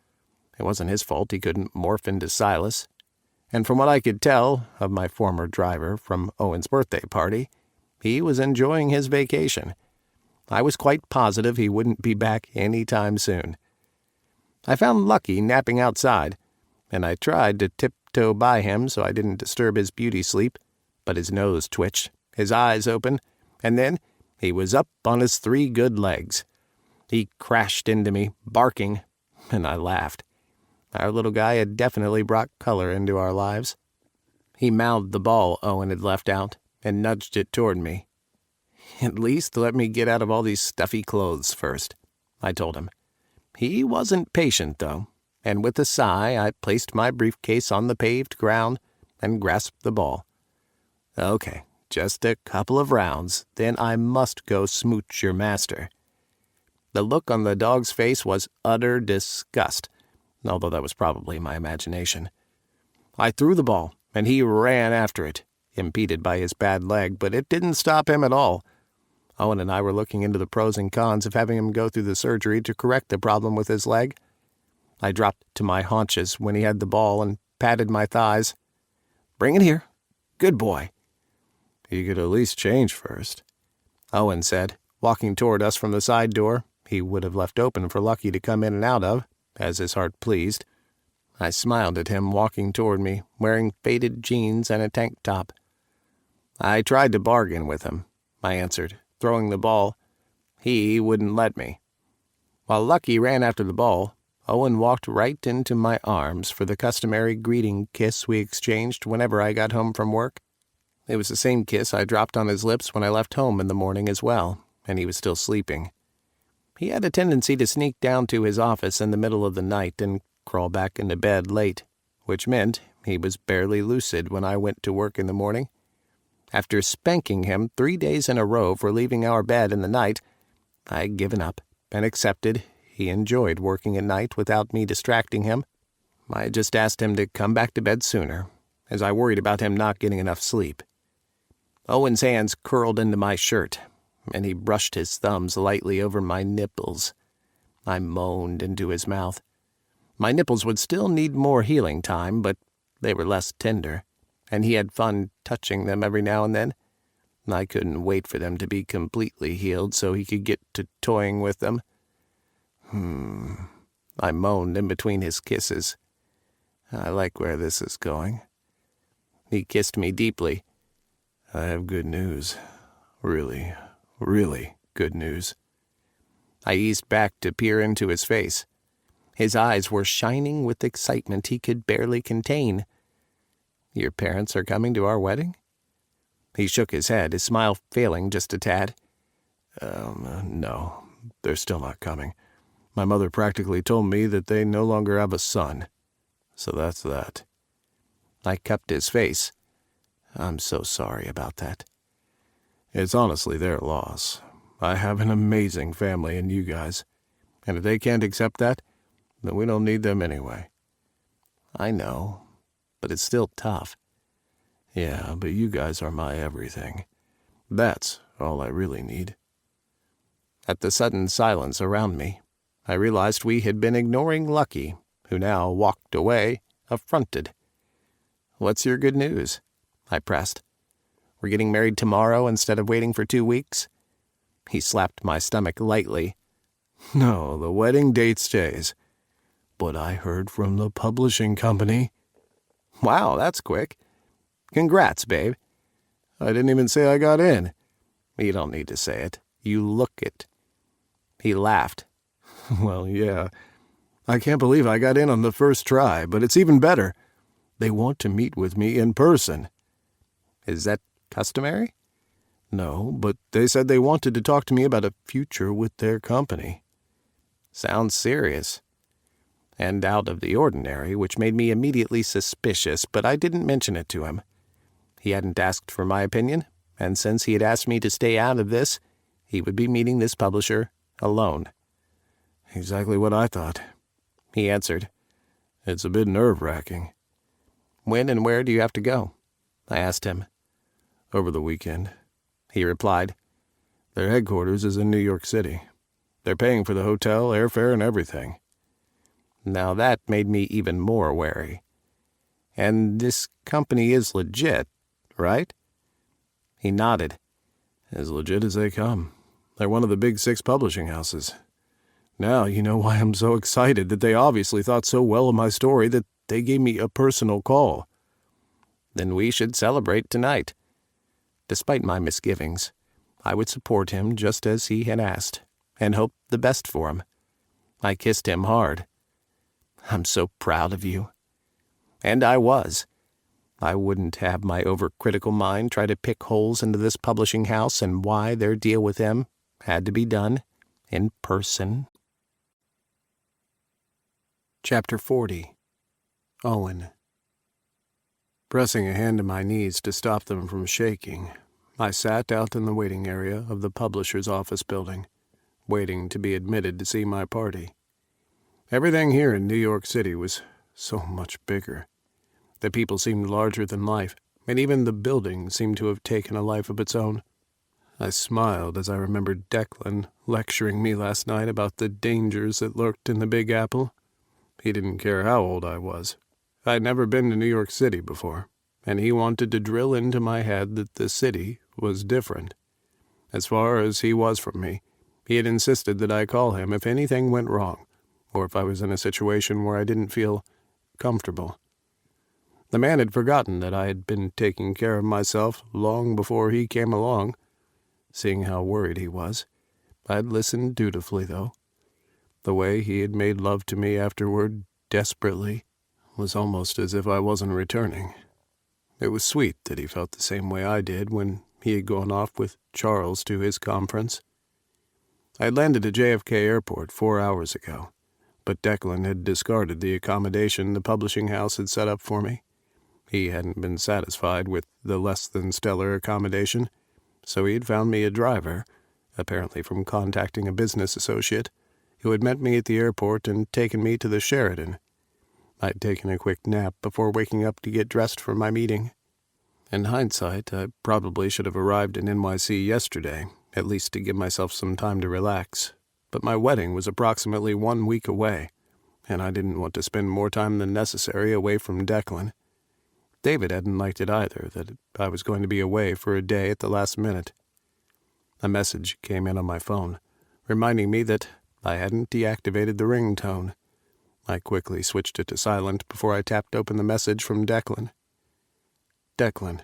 It wasn't his fault he couldn't morph into Silas. And from what I could tell of my former driver from Owen's birthday party, he was enjoying his vacation. I was quite positive he wouldn't be back any time soon. I found Lucky napping outside, and I tried to tiptoe by him so I didn't disturb his beauty sleep, but his nose twitched, his eyes opened, and then he was up on his 3 good legs. He crashed into me, barking, and I laughed. Our little guy had definitely brought color into our lives. He mouthed the ball Owen had left out and nudged it toward me. "At least let me get out of all these stuffy clothes first," I told him. He wasn't patient, though, and with a sigh I placed my briefcase on the paved ground and grasped the ball. "Okay, just a couple of rounds, then I must go smooch your master." The look on the dog's face was utter disgust, although that was probably my imagination. I threw the ball, and he ran after it, impeded by his bad leg, but it didn't stop him at all. Owen and I were looking into the pros and cons of having him go through the surgery to correct the problem with his leg. I dropped to my haunches when he had the ball and patted my thighs. "Bring it here. Good boy." "You could at least change first," Owen said, walking toward us from the side door he would have left open for Lucky to come in and out of, as his heart pleased. I smiled at him walking toward me, wearing faded jeans and a tank top. I tried to bargain with him, I answered, throwing the ball. He wouldn't let me. While Lucky ran after the ball, Owen walked right into my arms for the customary greeting kiss we exchanged whenever I got home from work. It was the same kiss I dropped on his lips when I left home in the morning as well, and he was still sleeping. He had a tendency to sneak down to his office in the middle of the night and crawl back into bed late, which meant he was barely lucid when I went to work in the morning. After spanking him 3 days in a row for leaving our bed in the night, I'd given up and accepted he enjoyed working at night without me distracting him. I just asked him to come back to bed sooner, as I worried about him not getting enough sleep. Owen's hands curled into my shirt, and he brushed his thumbs lightly over my nipples. I moaned into his mouth. My nipples would still need more healing time, but they were less tender, and he had fun touching them every now and then. I couldn't wait for them to be completely healed so he could get to toying with them. I moaned in between his kisses. I like where this is going. He kissed me deeply. I have good news. Really, really good news. I eased back to peer into his face. His eyes were shining with excitement he could barely contain. Your parents are coming to our wedding? He shook his head, his smile failing just a tad. No, they're still not coming. My mother practically told me that they no longer have a son. So that's that. I cupped his face. I'm so sorry about that. It's honestly their loss. I have an amazing family in you guys. And if they can't accept that, then we don't need them anyway. I know, but it's still tough. Yeah, but you guys are my everything. That's all I really need. At the sudden silence around me, I realized we had been ignoring Lucky, who now walked away, affronted. What's your good news? I pressed. We're getting married tomorrow instead of waiting for 2 weeks? He slapped my stomach lightly. No, the wedding date stays. But I heard from the publishing company. Wow, that's quick. Congrats, babe. I didn't even say I got in. You don't need to say it. You look it. He laughed. Well, yeah. I can't believe I got in on the first try, but it's even better. They want to meet with me in person. Is that customary? No, but they said they wanted to talk to me about a future with their company. Sounds serious. And out of the ordinary, which made me immediately suspicious, but I didn't mention it to him. He hadn't asked for my opinion, and since he had asked me to stay out of this, he would be meeting this publisher alone. Exactly what I thought, he answered. It's a bit nerve-wracking. When and where do you have to go? I asked him. Over the weekend, he replied. Their headquarters is in New York City. They're paying for the hotel, airfare, and everything. Now that made me even more wary. And this company is legit, right? He nodded. As legit as they come. They're one of the big 6 publishing houses. Now you know why I'm so excited that they obviously thought so well of my story that they gave me a personal call. Then we should celebrate tonight. Despite my misgivings, I would support him just as he had asked, and hope the best for him. I kissed him hard. I'm so proud of you. And I was. I wouldn't have my overcritical mind try to pick holes into this publishing house and why their deal with them had to be done in person. Chapter 40. Owen. Pressing a hand to my knees to stop them from shaking, I sat out in the waiting area of the publisher's office building, waiting to be admitted to see my party. Everything here in New York City was so much bigger. The people seemed larger than life, and even the building seemed to have taken a life of its own. I smiled as I remembered Declan lecturing me last night about the dangers that lurked in the Big Apple. He didn't care how old I was. I'd never been to New York City before, and he wanted to drill into my head that the city was different. As far as he was from me, he had insisted that I call him if anything went wrong, or if I was in a situation where I didn't feel comfortable. The man had forgotten that I had been taking care of myself long before he came along. Seeing how worried he was, I'd listened dutifully, though. The way he had made love to me afterward, desperately, was almost as if I wasn't returning. It was sweet that he felt the same way I did when he had gone off with Charles to his conference. I had landed at JFK Airport 4 hours ago, but Declan had discarded the accommodation the publishing house had set up for me. He hadn't been satisfied with the less-than-stellar accommodation, so he had found me a driver, apparently from contacting a business associate, who had met me at the airport and taken me to the Sheraton. I'd taken a quick nap before waking up to get dressed for my meeting. In hindsight, I probably should have arrived in NYC yesterday, at least to give myself some time to relax. But my wedding was approximately 1 week away, and I didn't want to spend more time than necessary away from Declan. David hadn't liked it either, that I was going to be away for a day at the last minute. A message came in on my phone, reminding me that I hadn't deactivated the ringtone. I quickly switched it to silent before I tapped open the message from Declan. Declan,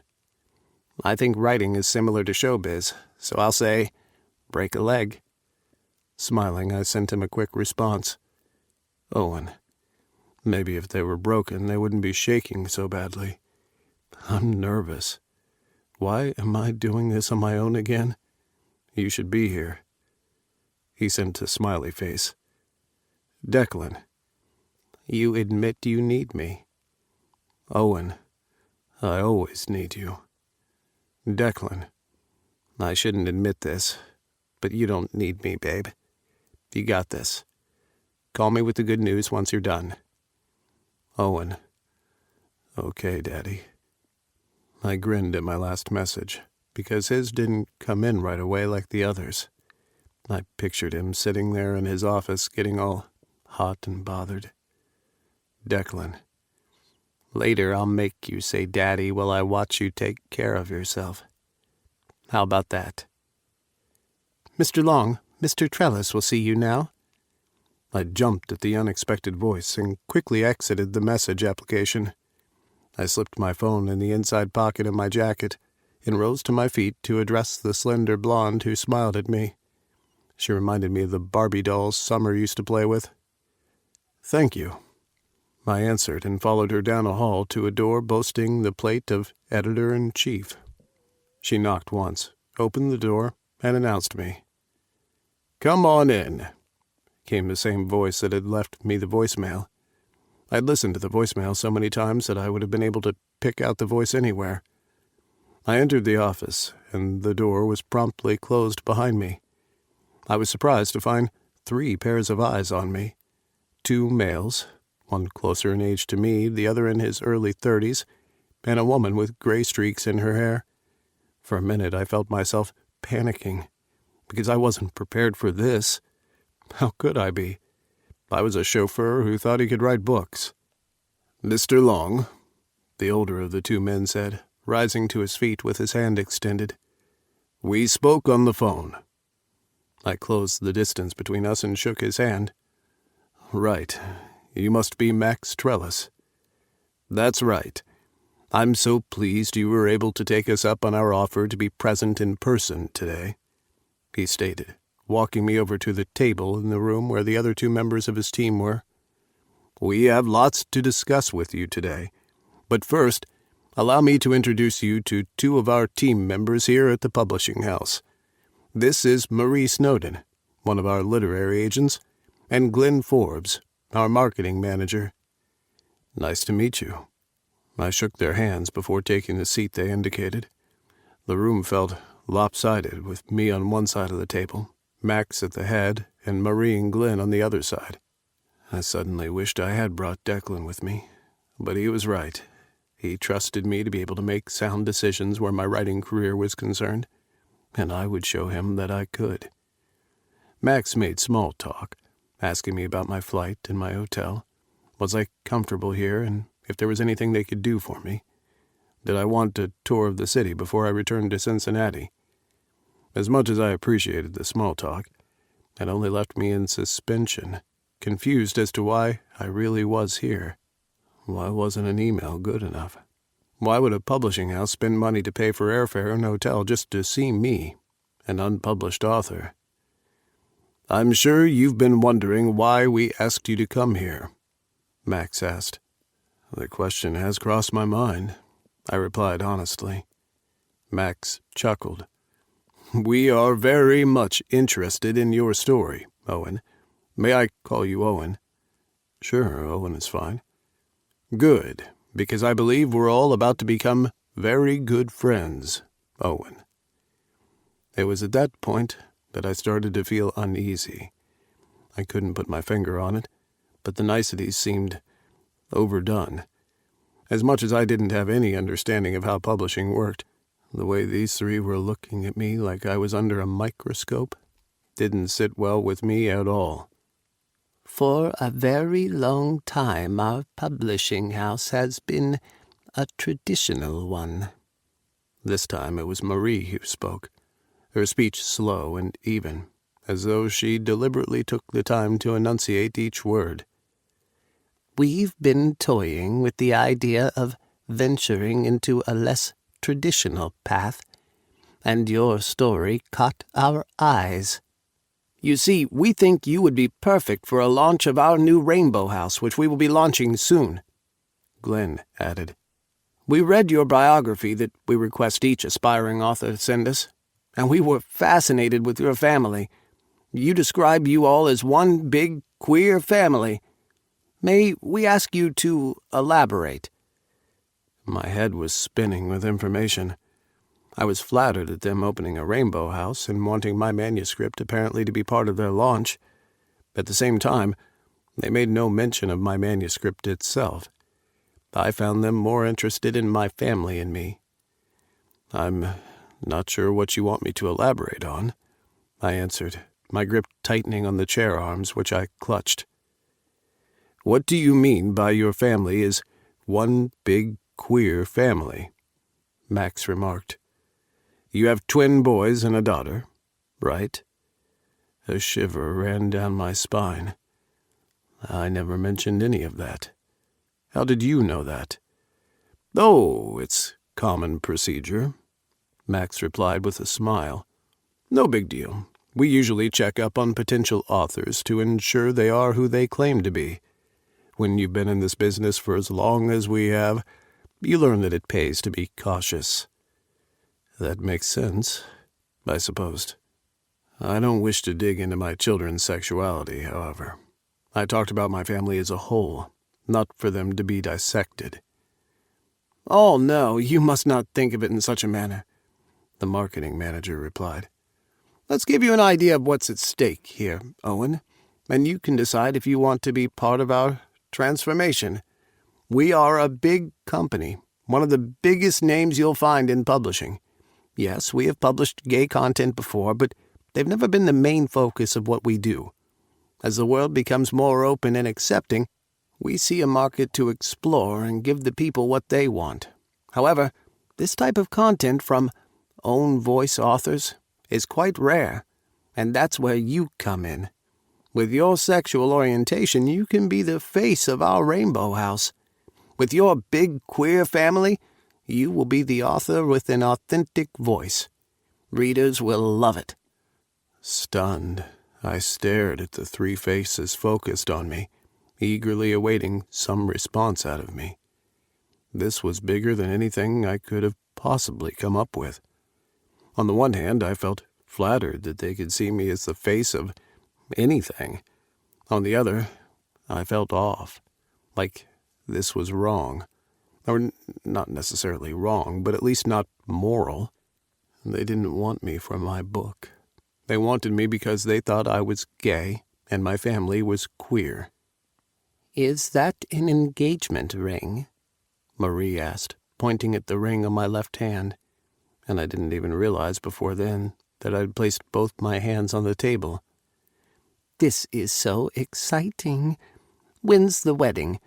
I think writing is similar to showbiz, so I'll say, break a leg. Smiling, I sent him a quick response. Owen, maybe if they were broken, they wouldn't be shaking so badly. I'm nervous. Why am I doing this on my own again? You should be here. He sent a smiley face. Declan, you admit you need me. Owen, I always need you. Declan, I shouldn't admit this, but you don't need me, babe. You got this. Call me with the good news once you're done. Owen. Okay, Daddy. I grinned at my last message, because his didn't come in right away like the others. I pictured him sitting there in his office getting all hot and bothered. Declan. Later I'll make you say Daddy while I watch you take care of yourself. How about that? Mr. Long, Mr. Trellis will see you now. I jumped at the unexpected voice and quickly exited the message application. I slipped my phone in the inside pocket of my jacket and rose to my feet to address the slender blonde who smiled at me. She reminded me of the Barbie dolls Summer used to play with. Thank you. I answered and followed her down a hall to a door boasting the plate of Editor-in-Chief. She knocked once, opened the door, and announced me. Come on in, came the same voice that had left me the voicemail. I'd listened to the voicemail so many times that I would have been able to pick out the voice anywhere. I entered the office, and the door was promptly closed behind me. I was surprised to find 3 pairs of eyes on me. 2 males, one closer in age to me, the other in his early 30s, and a woman with gray streaks in her hair. For a minute I felt myself panicking, because I wasn't prepared for this. How could I be? I was a chauffeur who thought he could write books. Mr. Long, the older of the 2 men said, rising to his feet with his hand extended. We spoke on the phone. I closed the distance between us and shook his hand. Right. You must be Max Trellis. That's right. I'm so pleased you were able to take us up on our offer to be present in person today, he stated, walking me over to the table in the room where the other 2 members of his team were. We have lots to discuss with you today, but first, allow me to introduce you to 2 of our team members here at the publishing house. This is Marie Snowden, one of our literary agents, and Glenn Forbes, our marketing manager. Nice to meet you. I shook their hands before taking the seat they indicated. The room felt lopsided with me on one side of the table, Max at the head, and Marie and Glenn on the other side. I suddenly wished I had brought Declan with me, but he was right. He trusted me to be able to make sound decisions where my writing career was concerned, and I would show him that I could. Max made small talk, asking me about my flight and my hotel. Was I comfortable here, and if there was anything they could do for me? Did I want a tour of the city before I returned to Cincinnati? As much as I appreciated the small talk, it only left me in suspension, confused as to why I really was here. Why wasn't an email good enough? Why would a publishing house spend money to pay for airfare and hotel just to see me, an unpublished author? "I'm sure you've been wondering why we asked you to come here," Max asked. "The question has crossed my mind," I replied honestly. Max chuckled. "We are very much interested in your story, Owen. May I call you Owen?" "Sure, Owen is fine." "Good, because I believe we're all about to become very good friends, Owen." It was at that point that I started to feel uneasy. I couldn't put my finger on it, but the niceties seemed overdone. As much as I didn't have any understanding of how publishing worked, the way these three were looking at me like I was under a microscope didn't sit well with me at all. For a very long time our publishing house has been a traditional one. This time it was Marie who spoke, her speech slow and even, as though she deliberately took the time to enunciate each word. We've been toying with the idea of venturing into a less traditional path, and your story caught our eyes. You see, we think you would be perfect for a launch of our new Rainbow House, which we will be launching soon," Glenn added. "We read your biography that we request each aspiring author send us, and we were fascinated with your family. You describe you all as one big, queer family. May we ask you to elaborate?" My head was spinning with information. I was flattered at them opening a Rainbow House and wanting my manuscript apparently to be part of their launch. At the same time, they made no mention of my manuscript itself. I found them more interested in my family and me. "I'm not sure what you want me to elaborate on," I answered, my grip tightening on the chair arms which I clutched. "What do you mean by your family is one big, queer family?" Max remarked. "You have twin boys and a daughter, right?" A shiver ran down my spine. "I never mentioned any of that. How did you know that?" "Oh, it's common procedure," Max replied with a smile. "No big deal. We usually check up on potential authors to ensure they are who they claim to be. When you've been in this business for as long as we have, you learn that it pays to be cautious." "That makes sense, I suppose. I don't wish to dig into my children's sexuality, however. I talked about my family as a whole, not for them to be dissected." "Oh, no, you must not think of it in such a manner," the marketing manager replied. "Let's give you an idea of what's at stake here, Owen, and you can decide if you want to be part of our transformation. We are a big company, one of the biggest names you'll find in publishing. Yes, we have published gay content before, but they've never been the main focus of what we do. As the world becomes more open and accepting, we see a market to explore and give the people what they want. However, this type of content from own-voice authors is quite rare, and that's where you come in. With your sexual orientation, you can be the face of our Rainbow House. With your big queer family, you will be the author with an authentic voice. Readers will love it." Stunned, I stared at the three faces focused on me, eagerly awaiting some response out of me. This was bigger than anything I could have possibly come up with. On the one hand, I felt flattered that they could see me as the face of anything. On the other, I felt off, like this was wrong. Or not necessarily wrong, but at least not moral. They didn't want me for my book. They wanted me because they thought I was gay and my family was queer. "Is that an engagement ring?" Marie asked, pointing at the ring on my left hand, and I didn't even realize before then that I'd placed both my hands on the table. "This is so exciting. When's the wedding?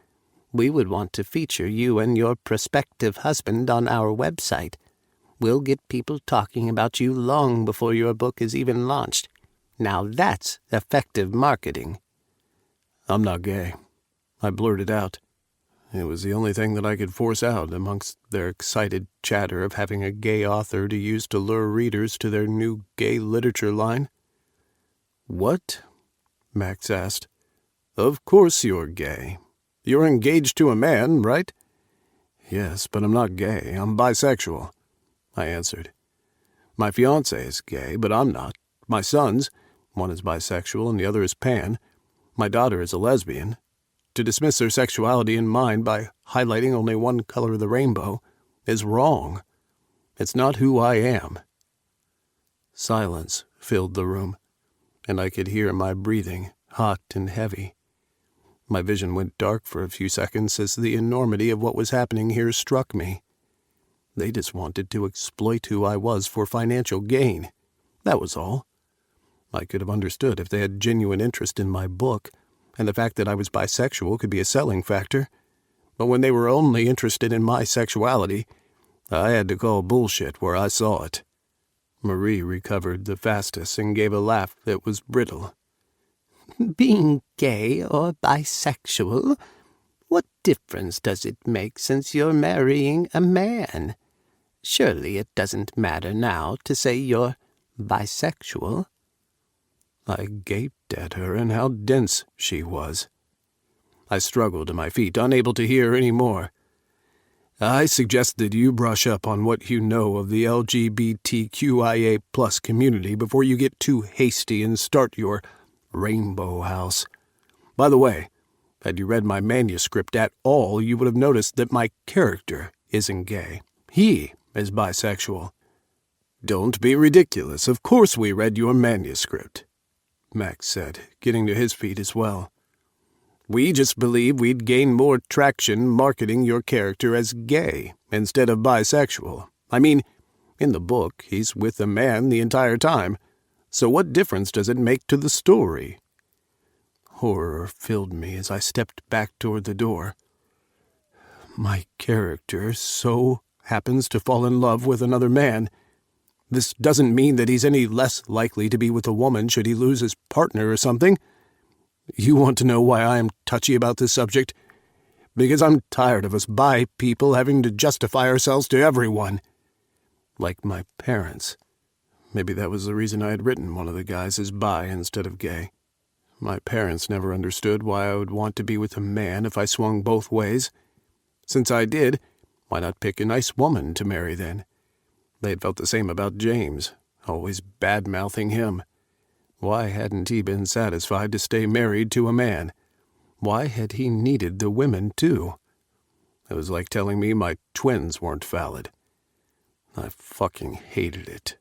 We would want to feature you and your prospective husband on our website. We'll get people talking about you long before your book is even launched. Now that's effective marketing." I'm not gay," I blurted out. It was the only thing that I could force out amongst their excited chatter of having a gay author to use to lure readers to their new gay literature line. "What?" Max asked. "Of course you're gay. You're engaged to a man, right?" "Yes, but I'm not gay. I'm bisexual," I answered. "My fiancé is gay, but I'm not. My sons, one is bisexual and the other is pan. My daughter is a lesbian. To dismiss their sexuality and mine by highlighting only one color of the rainbow is wrong. It's not who I am." Silence filled the room, and I could hear my breathing, hot and heavy. My vision went dark for a few seconds as the enormity of what was happening here struck me. They just wanted to exploit who I was for financial gain. That was all. I could have understood if they had genuine interest in my book, and the fact that I was bisexual could be a selling factor. But when they were only interested in my sexuality, I had to call bullshit where I saw it. Marie recovered the fastest and gave a laugh that was brittle. Being gay or bisexual, what difference does it make since you're marrying a man? Surely it doesn't matter now to say you're bisexual. I gaped at her and how dense she was. I struggled to my feet, unable to hear any more. "I suggest that you brush up on what you know of the LGBTQIA+ community before you get too hasty and start your rainbow house. By the way, had you read my manuscript at all, you would have noticed that my character isn't gay. He is bisexual." "Don't be ridiculous. Of course we read your manuscript," Max said, getting to his feet as well. "We just believe we'd gain more traction marketing your character as gay instead of bisexual. I mean, in the book, he's with a man the entire time. So what difference does it make to the story?" Horror filled me as I stepped back toward the door. My character so happens to fall in love with another man. This doesn't mean that he's any less likely to be with a woman should he lose his partner or something. You want to know why I'm touchy about this subject? Because I'm tired of us bi people having to justify ourselves to everyone. Like my parents. Maybe that was the reason I had written one of the guys as bi instead of gay. My parents never understood why I would want to be with a man if I swung both ways. Since I did, why not pick a nice woman to marry then? They'd felt the same about James, always bad-mouthing him. Why hadn't he been satisfied to stay married to a man? Why had he needed the women, too? It was like telling me my twins weren't valid. I fucking hated it.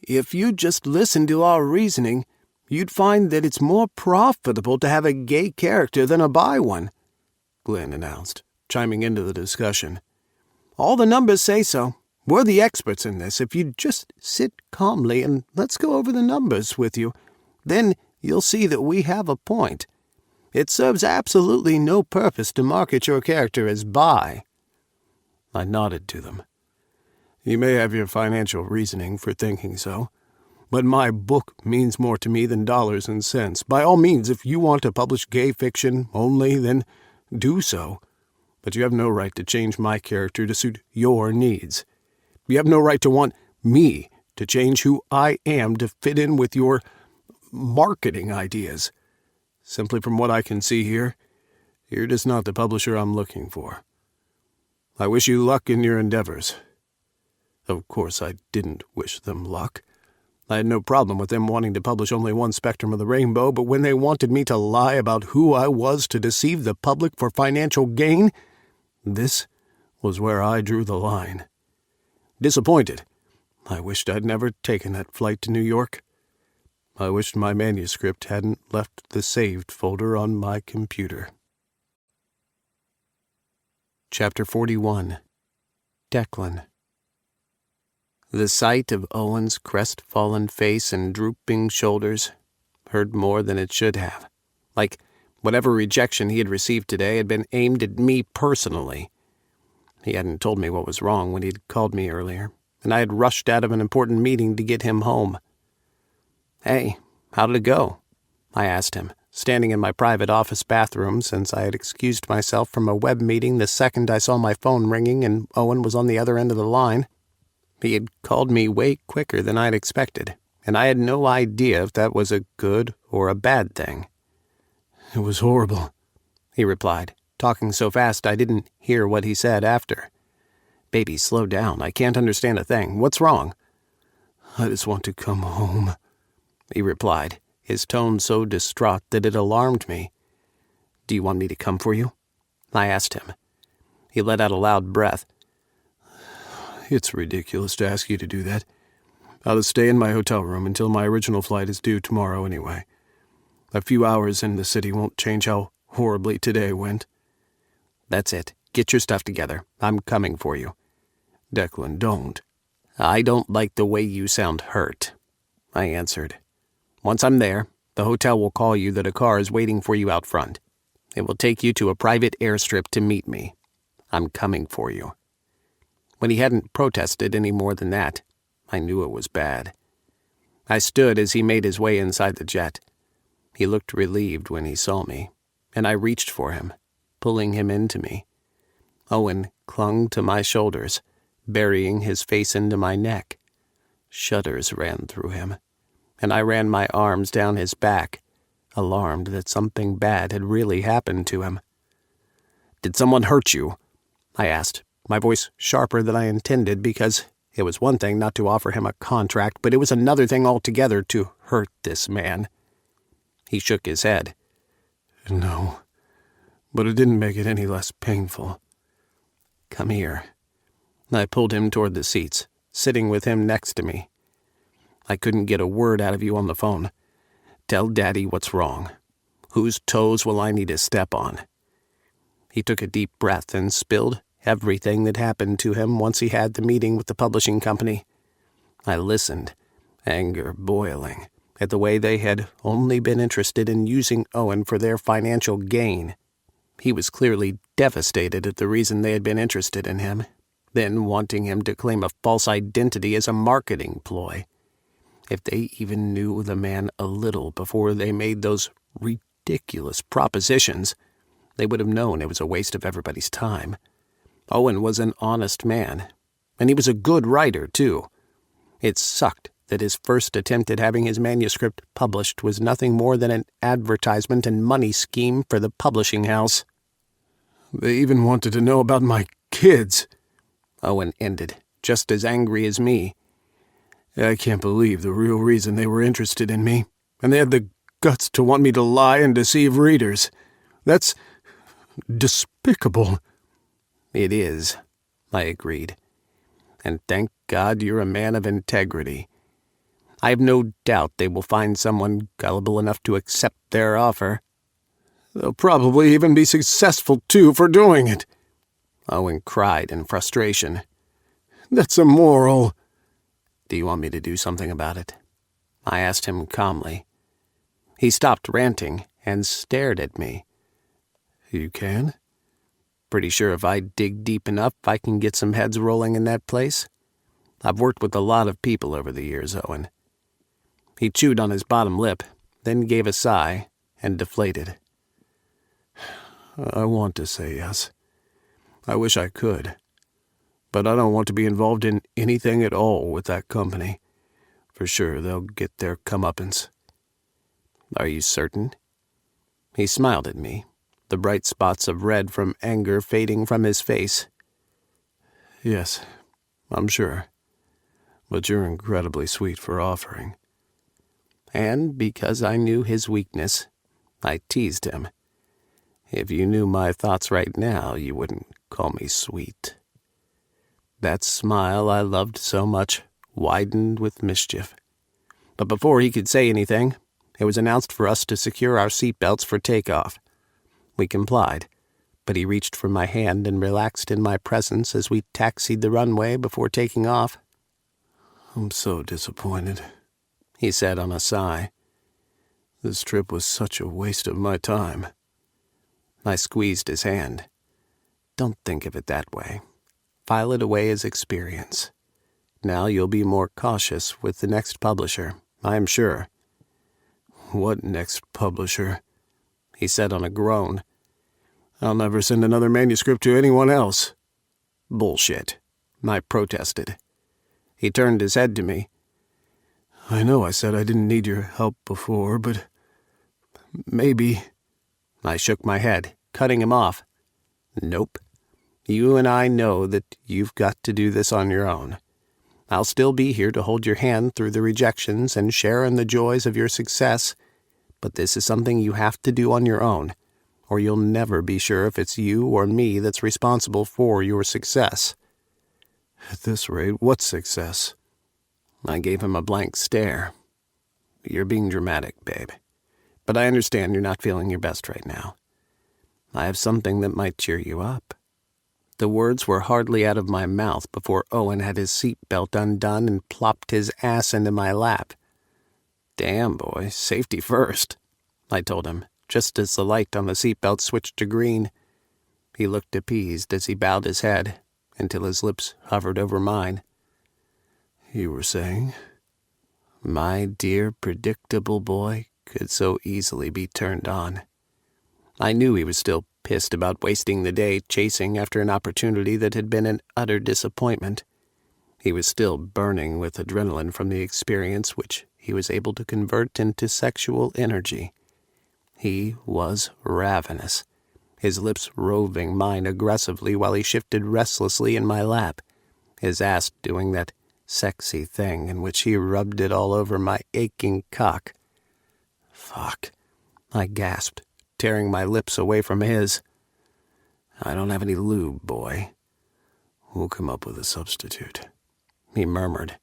"If you just listened to our reasoning, you'd find that it's more profitable to have a gay character than a bi one," Glenn announced, chiming into the discussion. "All the numbers say so. We're the experts in this. If you just sit calmly and let's go over the numbers with you, then you'll see that we have a point. It serves absolutely no purpose to market your character as bi." I nodded to them. "You may have your financial reasoning for thinking so, but my book means more to me than dollars and cents. By all means, if you want to publish gay fiction only, then do so. But you have no right to change my character to suit your needs. You have no right to want me to change who I am to fit in with your marketing ideas. Simply from what I can see here, you're just not the publisher I'm looking for. I wish you luck in your endeavors." Of course, I didn't wish them luck. I had no problem with them wanting to publish only one spectrum of the rainbow, but when they wanted me to lie about who I was to deceive the public for financial gain, this was where I drew the line. Disappointed, I wished I'd never taken that flight to New York. I wished my manuscript hadn't left the saved folder on my computer. Chapter 41. Declan. The sight of Owen's crestfallen face and drooping shoulders hurt more than it should have. Like whatever rejection he had received today had been aimed at me personally. He hadn't told me what was wrong when he'd called me earlier, and I had rushed out of an important meeting to get him home. "Hey, how did it go?" I asked him, standing in my private office bathroom since I had excused myself from a web meeting the second I saw my phone ringing and Owen was on the other end of the line. He had called me way quicker than I'd expected, and I had no idea if that was a good or a bad thing. "It was horrible," he replied, talking so fast I didn't hear what he said after. "Baby, slow down. I can't understand a thing. What's wrong?" "I just want to come home," he replied, his tone so distraught that it alarmed me. "Do you want me to come for you?" I asked him. He let out a loud breath. "It's ridiculous to ask you to do that. I'll stay in my hotel room until my original flight is due tomorrow anyway. A few hours in the city won't change how horribly today went." "That's it. Get your stuff together. I'm coming for you." "Declan, don't." "I don't like the way you sound hurt," I answered. "Once I'm there, the hotel will call you that a car is waiting for you out front. It will take you to a private airstrip to meet me. I'm coming for you." When he hadn't protested any more than that, I knew it was bad. I stood as he made his way inside the jet. He looked relieved when he saw me, and I reached for him, pulling him into me. Owen clung to my shoulders, burying his face into my neck. Shudders ran through him, and I ran my arms down his back, alarmed that something bad had really happened to him. "Did someone hurt you?" I asked, my voice sharper than I intended because it was one thing not to offer him a contract, but it was another thing altogether to hurt this man. He shook his head. "No, but it didn't make it any less painful." "Come here." I pulled him toward the seats, sitting with him next to me. "I couldn't get a word out of you on the phone. Tell Daddy what's wrong. Whose toes will I need to step on?" He took a deep breath and spilled everything that happened to him once he had the meeting with the publishing company. I listened, anger boiling, at the way they had only been interested in using Owen for their financial gain. He was clearly devastated at the reason they had been interested in him, then wanting him to claim a false identity as a marketing ploy. If they even knew the man a little before they made those ridiculous propositions, they would have known it was a waste of everybody's time. Owen was an honest man, and he was a good writer, too. It sucked that his first attempt at having his manuscript published was nothing more than an advertisement and money scheme for the publishing house. "They even wanted to know about my kids," Owen ended, just as angry as me. "I can't believe the real reason they were interested in me, and they had the guts to want me to lie and deceive readers. That's despicable." "It is," I agreed. "And thank God you're a man of integrity. I have no doubt they will find someone gullible enough to accept their offer." "They'll probably even be successful, too, for doing it," Owen cried in frustration. "That's immoral." "Do you want me to do something about it?" I asked him calmly. He stopped ranting and stared at me. "You can?" "Pretty sure if I dig deep enough, I can get some heads rolling in that place. I've worked with a lot of people over the years, Owen." He chewed on his bottom lip, then gave a sigh and deflated. "I want to say yes. I wish I could. But I don't want to be involved in anything at all with that company. For sure, they'll get their comeuppance." "Are you certain?" He smiled at me, the bright spots of red from anger fading from his face. "Yes, I'm sure. But you're incredibly sweet for offering." And because I knew his weakness, I teased him. "If you knew my thoughts right now, you wouldn't call me sweet." That smile I loved so much widened with mischief. But before he could say anything, it was announced for us to secure our seatbelts for takeoff. We complied, but he reached for my hand and relaxed in my presence as we taxied the runway before taking off. "I'm so disappointed," he said on a sigh. "This trip was such a waste of my time." I squeezed his hand. "Don't think of it that way. File it away as experience. Now you'll be more cautious with the next publisher, I am sure." "What next publisher?" he said on a groan. "I'll never send another manuscript to anyone else." "Bullshit," I protested. He turned his head to me. "I know I said I didn't need your help before, but maybe—" I shook my head, cutting him off. "Nope. You and I know that you've got to do this on your own. I'll still be here to hold your hand through the rejections and share in the joys of your success, but this is something you have to do on your own, or you'll never be sure if it's you or me that's responsible for your success." "At this rate, what success?" I gave him a blank stare. "You're being dramatic, babe, but I understand you're not feeling your best right now. I have something that might cheer you up." The words were hardly out of my mouth before Owen had his seatbelt undone and plopped his ass into my lap. "Damn, boy, safety first," I told him, just as the light on the seatbelt switched to green. He looked appeased as he bowed his head until his lips hovered over mine. "You were saying?" My dear, predictable boy could so easily be turned on. I knew he was still pissed about wasting the day chasing after an opportunity that had been an utter disappointment. He was still burning with adrenaline from the experience which he was able to convert into sexual energy. He was ravenous, his lips roving mine aggressively while he shifted restlessly in my lap, his ass doing that sexy thing in which he rubbed it all over my aching cock. "Fuck," I gasped, tearing my lips away from his. "I don't have any lube, boy." "We'll come up with a substitute," he murmured.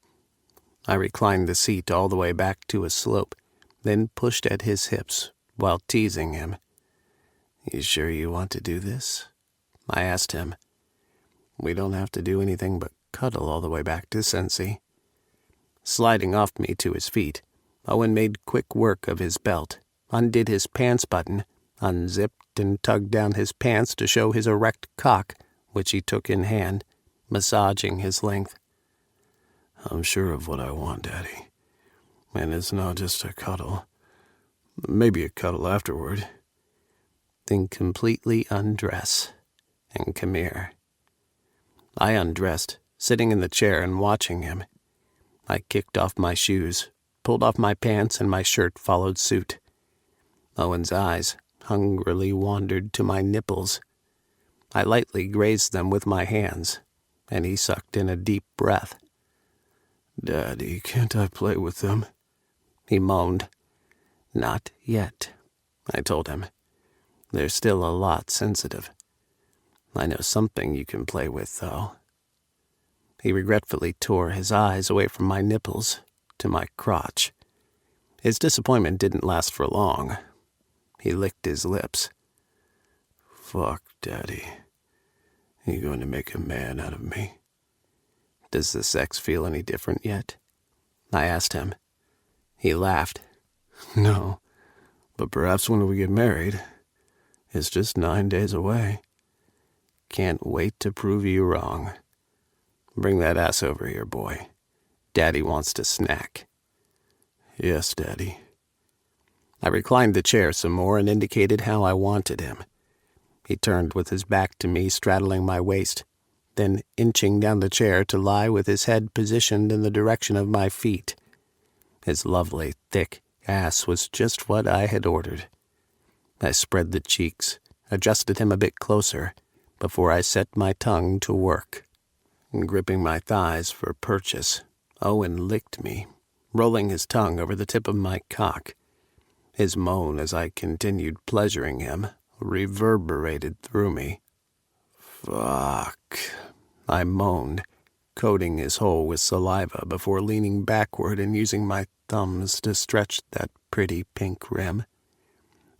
I reclined the seat all the way back to a slope, then pushed at his hips while teasing him. "You sure you want to do this?" I asked him. "We don't have to do anything but cuddle all the way back to Cincy." Sliding off me to his feet, Owen made quick work of his belt, undid his pants button, unzipped and tugged down his pants to show his erect cock, which he took in hand, massaging his length. "I'm sure of what I want, Daddy. And it's not just a cuddle. Maybe a cuddle afterward." "Then completely undress and come here." I undressed, sitting in the chair and watching him. I kicked off my shoes, pulled off my pants, and my shirt followed suit. Owen's eyes hungrily wandered to my nipples. I lightly grazed them with my hands, and he sucked in a deep breath. "Daddy, can't I play with them?" he moaned. "Not yet," I told him. "They're still a lot sensitive. I know something you can play with, though." He regretfully tore his eyes away from my nipples to my crotch. His disappointment didn't last for long. He licked his lips. "Fuck, Daddy. You going to make a man out of me?" "Does the sex feel any different yet?" I asked him. He laughed. "No, but perhaps when we get married. It's just 9 days away." "Can't wait to prove you wrong. Bring that ass over here, boy. Daddy wants to snack." "Yes, Daddy." I reclined the chair some more and indicated how I wanted him. He turned with his back to me, straddling my waist, then inching down the chair to lie with his head positioned in the direction of my feet. His lovely, thick ass was just what I had ordered. I spread the cheeks, adjusted him a bit closer, before I set my tongue to work. Gripping my thighs for purchase, Owen licked me, rolling his tongue over the tip of my cock. His moan as I continued pleasuring him reverberated through me. "Fuck," I moaned, coating his hole with saliva before leaning backward and using my thumbs to stretch that pretty pink rim.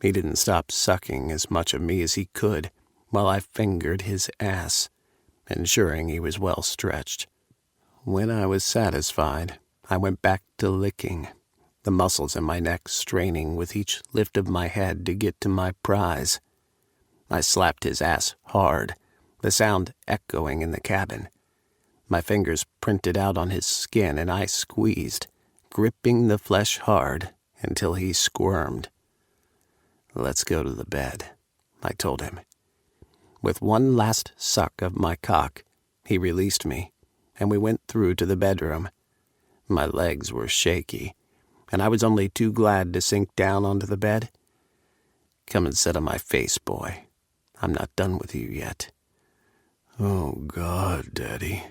He didn't stop sucking as much of me as he could while I fingered his ass, ensuring he was well stretched. When I was satisfied, I went back to licking, the muscles in my neck straining with each lift of my head to get to my prize. I slapped his ass hard, the sound echoing in the cabin. My fingers printed out on his skin and I squeezed, gripping the flesh hard until he squirmed. "Let's go to the bed," I told him. With one last suck of my cock, he released me, and we went through to the bedroom. My legs were shaky, and I was only too glad to sink down onto the bed. "Come and sit on my face, boy. I'm not done with you yet." "Oh, God, Daddy,"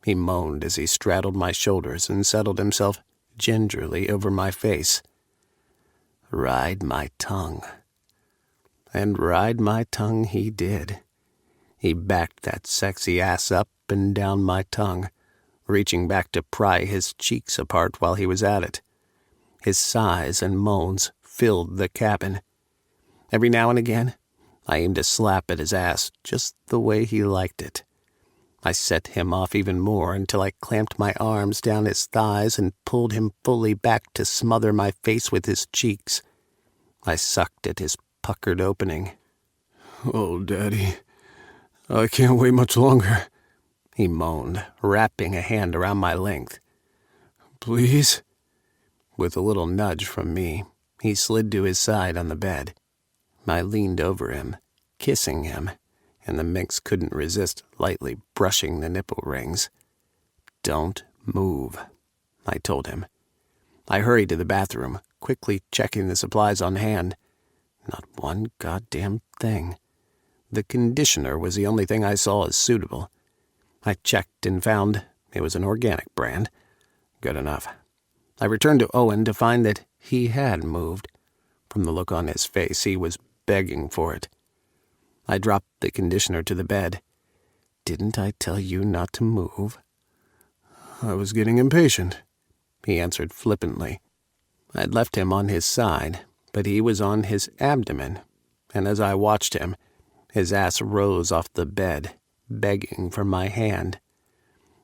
he moaned as he straddled my shoulders and settled himself gingerly over my face. "Ride my tongue." And ride my tongue he did. He backed that sexy ass up and down my tongue, reaching back to pry his cheeks apart while he was at it. His sighs and moans filled the cabin. Every now and again, I aimed a slap at his ass just the way he liked it. I set him off even more until I clamped my arms down his thighs and pulled him fully back to smother my face with his cheeks. I sucked at his puckered opening. "Oh, Daddy, I can't wait much longer," he moaned, wrapping a hand around my length. "Please?" With a little nudge from me, he slid to his side on the bed. I leaned over him, kissing him, and the minx couldn't resist lightly brushing the nipple rings. "Don't move," I told him. I hurried to the bathroom, quickly checking the supplies on hand. Not one goddamn thing. The conditioner was the only thing I saw as suitable. I checked and found it was an organic brand. Good enough. I returned to Owen to find that he had moved. From the look on his face, he was begging for it. I dropped the conditioner to the bed. "Didn't I tell you not to move?" "I was getting impatient," he answered flippantly. I'd left him on his side, but he was on his abdomen, and as I watched him, his ass rose off the bed, begging for my hand.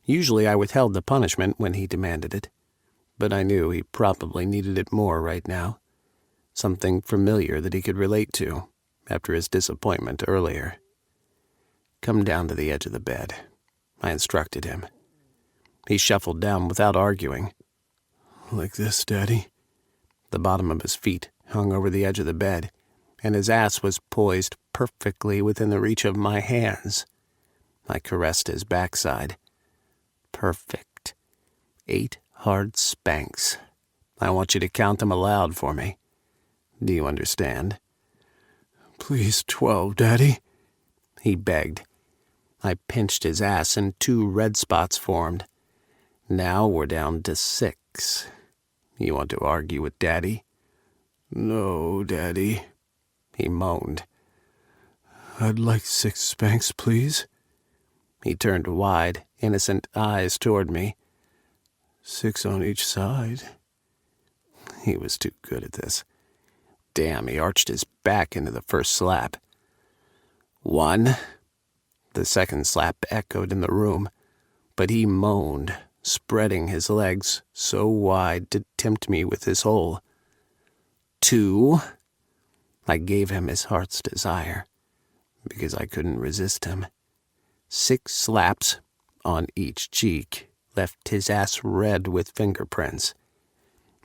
Usually I withheld the punishment when he demanded it, but I knew he probably needed it more right now. Something familiar that he could relate to after his disappointment earlier. "Come down to the edge of the bed," I instructed him. He shuffled down without arguing. "Like this, Daddy?" The bottom of his feet hung over the edge of the bed, and his ass was poised perfectly within the reach of my hands. I caressed his backside. Perfect. 8 hard spanks. I want you to count them aloud for me. Do you understand? "Please, 12, Daddy," he begged. I pinched his ass and 2 red spots formed. Now we're down to 6. You want to argue with Daddy? "No, Daddy," he moaned. "I'd like 6 spanks, please." He turned wide, innocent eyes toward me. 6 on each side. He was too good at this. Damn, he arched his back into the first slap. 1. The second slap echoed in the room, but he moaned, spreading his legs so wide to tempt me with his hole. 2. I gave him his heart's desire, because I couldn't resist him. 6 slaps on each cheek left his ass red with fingerprints.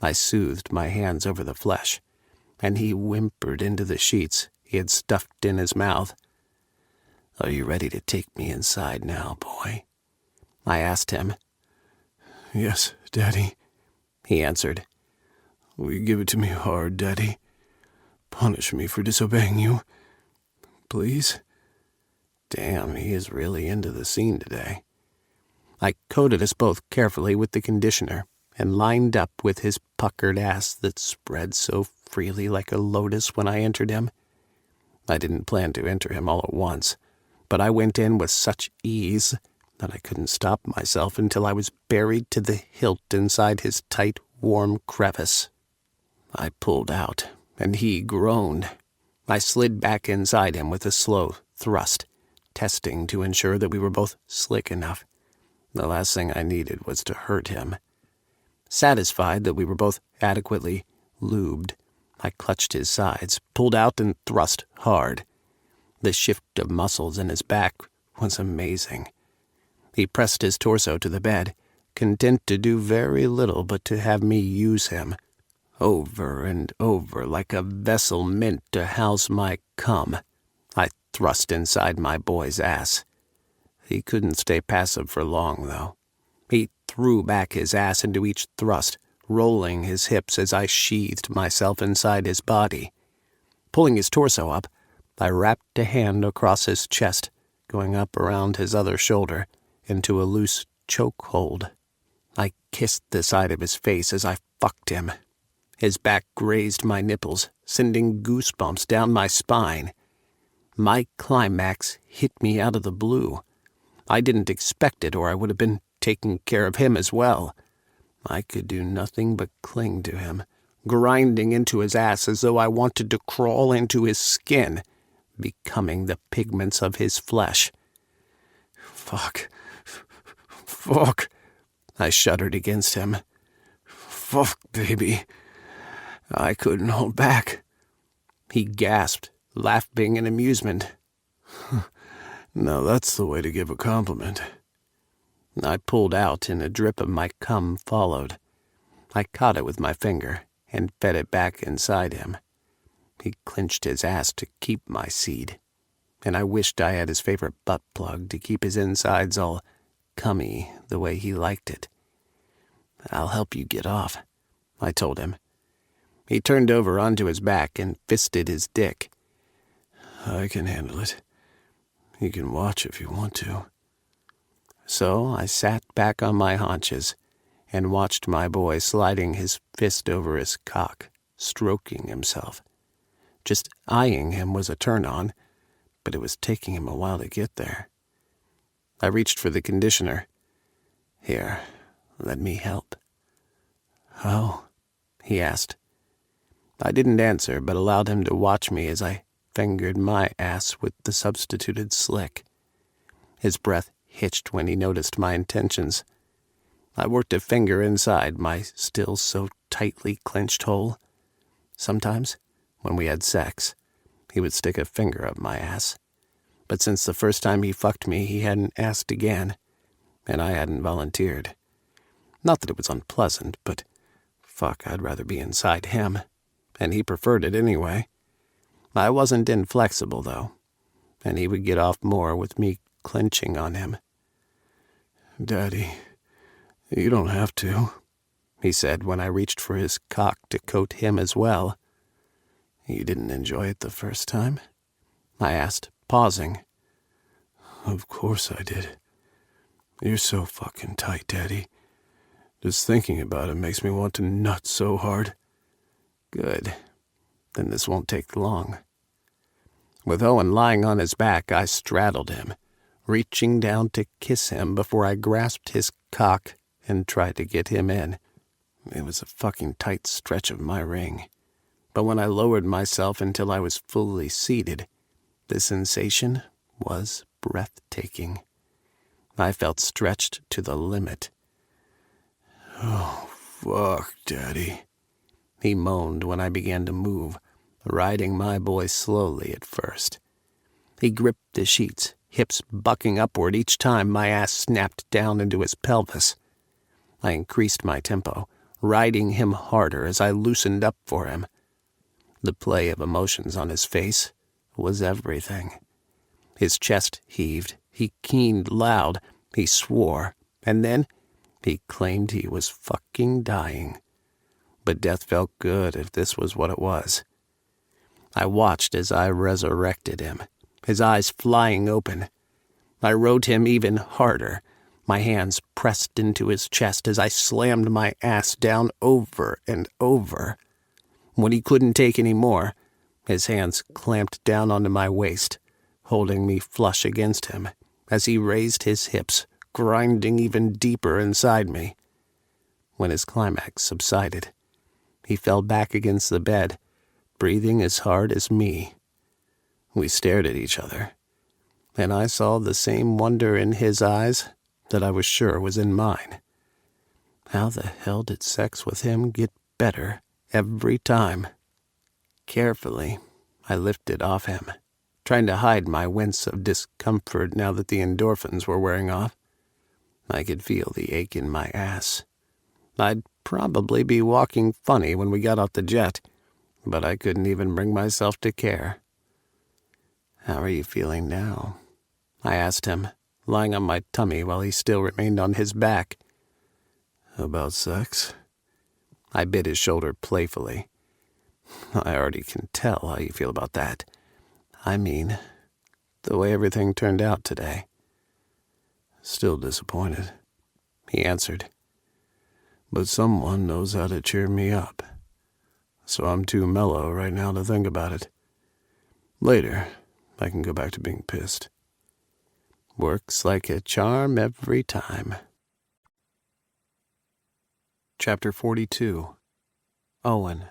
I soothed my hands over the flesh, and he whimpered into the sheets he had stuffed in his mouth. "Are you ready to take me inside now, boy?" I asked him. "Yes, Daddy," he answered. "Will you give it to me hard, Daddy? Punish me for disobeying you, please?" Damn, he is really into the scene today. I coated us both carefully with the conditioner and lined up with his puckered ass that spread so freely like a lotus when I entered him. I didn't plan to enter him all at once, but I went in with such ease that I couldn't stop myself until I was buried to the hilt inside his tight, warm crevice. I pulled out, and he groaned. I slid back inside him with a slow thrust, testing to ensure that we were both slick enough. The last thing I needed was to hurt him. Satisfied that we were both adequately lubed, I clutched his sides, pulled out, and thrust hard. The shift of muscles in his back was amazing. He pressed his torso to the bed, content to do very little but to have me use him. Over and over, like a vessel meant to house my cum, I thrust inside my boy's ass. He couldn't stay passive for long, though. He threw back his ass into each thrust, rolling his hips as I sheathed myself inside his body. Pulling his torso up, I wrapped a hand across his chest, going up around his other shoulder, into a loose chokehold. I kissed the side of his face as I fucked him. His back grazed my nipples, sending goosebumps down my spine. My climax hit me out of the blue. I didn't expect it, or I would have been taking care of him as well. I could do nothing but cling to him, grinding into his ass as though I wanted to crawl into his skin, becoming the pigments of his flesh. Fuck. I shuddered against him. Fuck, baby. I couldn't hold back. He gasped, laughing in amusement. Now that's the way to give a compliment. I pulled out, and a drip of my cum followed. I caught it with my finger and fed it back inside him. He clenched his ass to keep my seed, and I wished I had his favorite butt plug to keep his insides all cummy the way he liked it. I'll help you get off, I told him. He turned over onto his back and fisted his dick. I can handle it. You can watch if you want to. So I sat back on my haunches and watched my boy sliding his fist over his cock, stroking himself. Just eyeing him was a turn-on, but it was taking him a while to get there. I reached for the conditioner. Here, let me help. How? He asked. I didn't answer, but allowed him to watch me as I fingered my ass with the substituted slick. His breath hitched when he noticed my intentions. I worked a finger inside my still so tightly clenched hole. Sometimes, when we had sex, he would stick a finger up my ass. But since the first time he fucked me, he hadn't asked again, and I hadn't volunteered. Not that it was unpleasant, but fuck, I'd rather be inside him, and he preferred it anyway. I wasn't inflexible, though, and he would get off more with me clenching on him. Daddy, you don't have to, he said when I reached for his cock to coat him as well. You didn't enjoy it the first time? I asked, pausing. Of course I did. You're so fucking tight, Daddy. Just thinking about it makes me want to nut so hard. Good. Then this won't take long. With Owen lying on his back, I straddled him, reaching down to kiss him before I grasped his cock and tried to get him in. It was a fucking tight stretch of my ring. But when I lowered myself until I was fully seated, the sensation was breathtaking. I felt stretched to the limit. Oh, fuck, Daddy, he moaned when I began to move, riding my boy slowly at first. He gripped the sheets, hips bucking upward each time my ass snapped down into his pelvis. I increased my tempo, riding him harder as I loosened up for him. The play of emotions on his face was everything. His chest heaved, he keened loud, he swore, and then he claimed he was fucking dying. But death felt good if this was what it was. I watched as I resurrected him, his eyes flying open. I rode him even harder, my hands pressed into his chest as I slammed my ass down over and over. When he couldn't take any more, his hands clamped down onto my waist, holding me flush against him as he raised his hips, grinding even deeper inside me. When his climax subsided, he fell back against the bed, breathing as hard as me. We stared at each other, and I saw the same wonder in his eyes that I was sure was in mine. How the hell did sex with him get better every time? Carefully, I lifted off him, trying to hide my wince of discomfort now that the endorphins were wearing off. I could feel the ache in my ass. I'd probably be walking funny when we got off the jet, but I couldn't even bring myself to care. "How are you feeling now?" I asked him, lying on my tummy while he still remained on his back. "About sex?" I bit his shoulder playfully. "I already can tell how you feel about that. I mean, the way everything turned out today." "Still disappointed," he answered. "But someone knows how to cheer me up. So I'm too mellow right now to think about it. Later, I can go back to being pissed." Works like a charm every time. Chapter 42. Owen.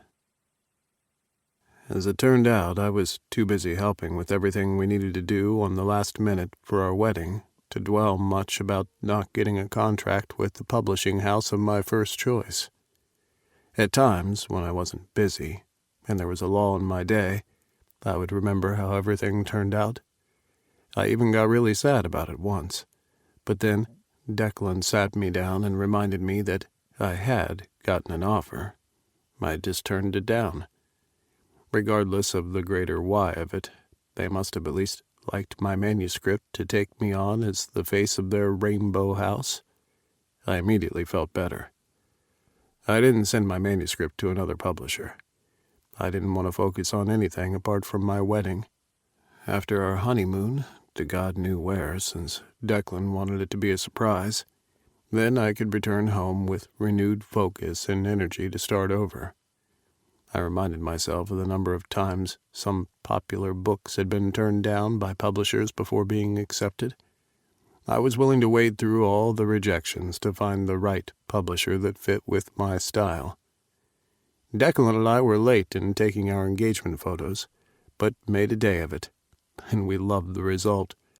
As it turned out, I was too busy helping with everything we needed to do on the last minute for our wedding to dwell much about not getting a contract with the publishing house of my first choice. At times, when I wasn't busy, and there was a lull in my day, I would remember how everything turned out. I even got really sad about it once, but then Declan sat me down and reminded me that I had gotten an offer. I just turned it down. Regardless of the greater why of it, they must have at least liked my manuscript to take me on as the face of their rainbow house. I immediately felt better. I didn't send my manuscript to another publisher. I didn't want to focus on anything apart from my wedding. After our honeymoon, to God knew where, since Declan wanted it to be a surprise, then I could return home with renewed focus and energy to start over. I reminded myself of the number of times some popular books had been turned down by publishers before being accepted. I was willing to wade through all the rejections to find the right publisher that fit with my style. Declan and I were late in taking our engagement photos, but made a day of it, and we loved the result.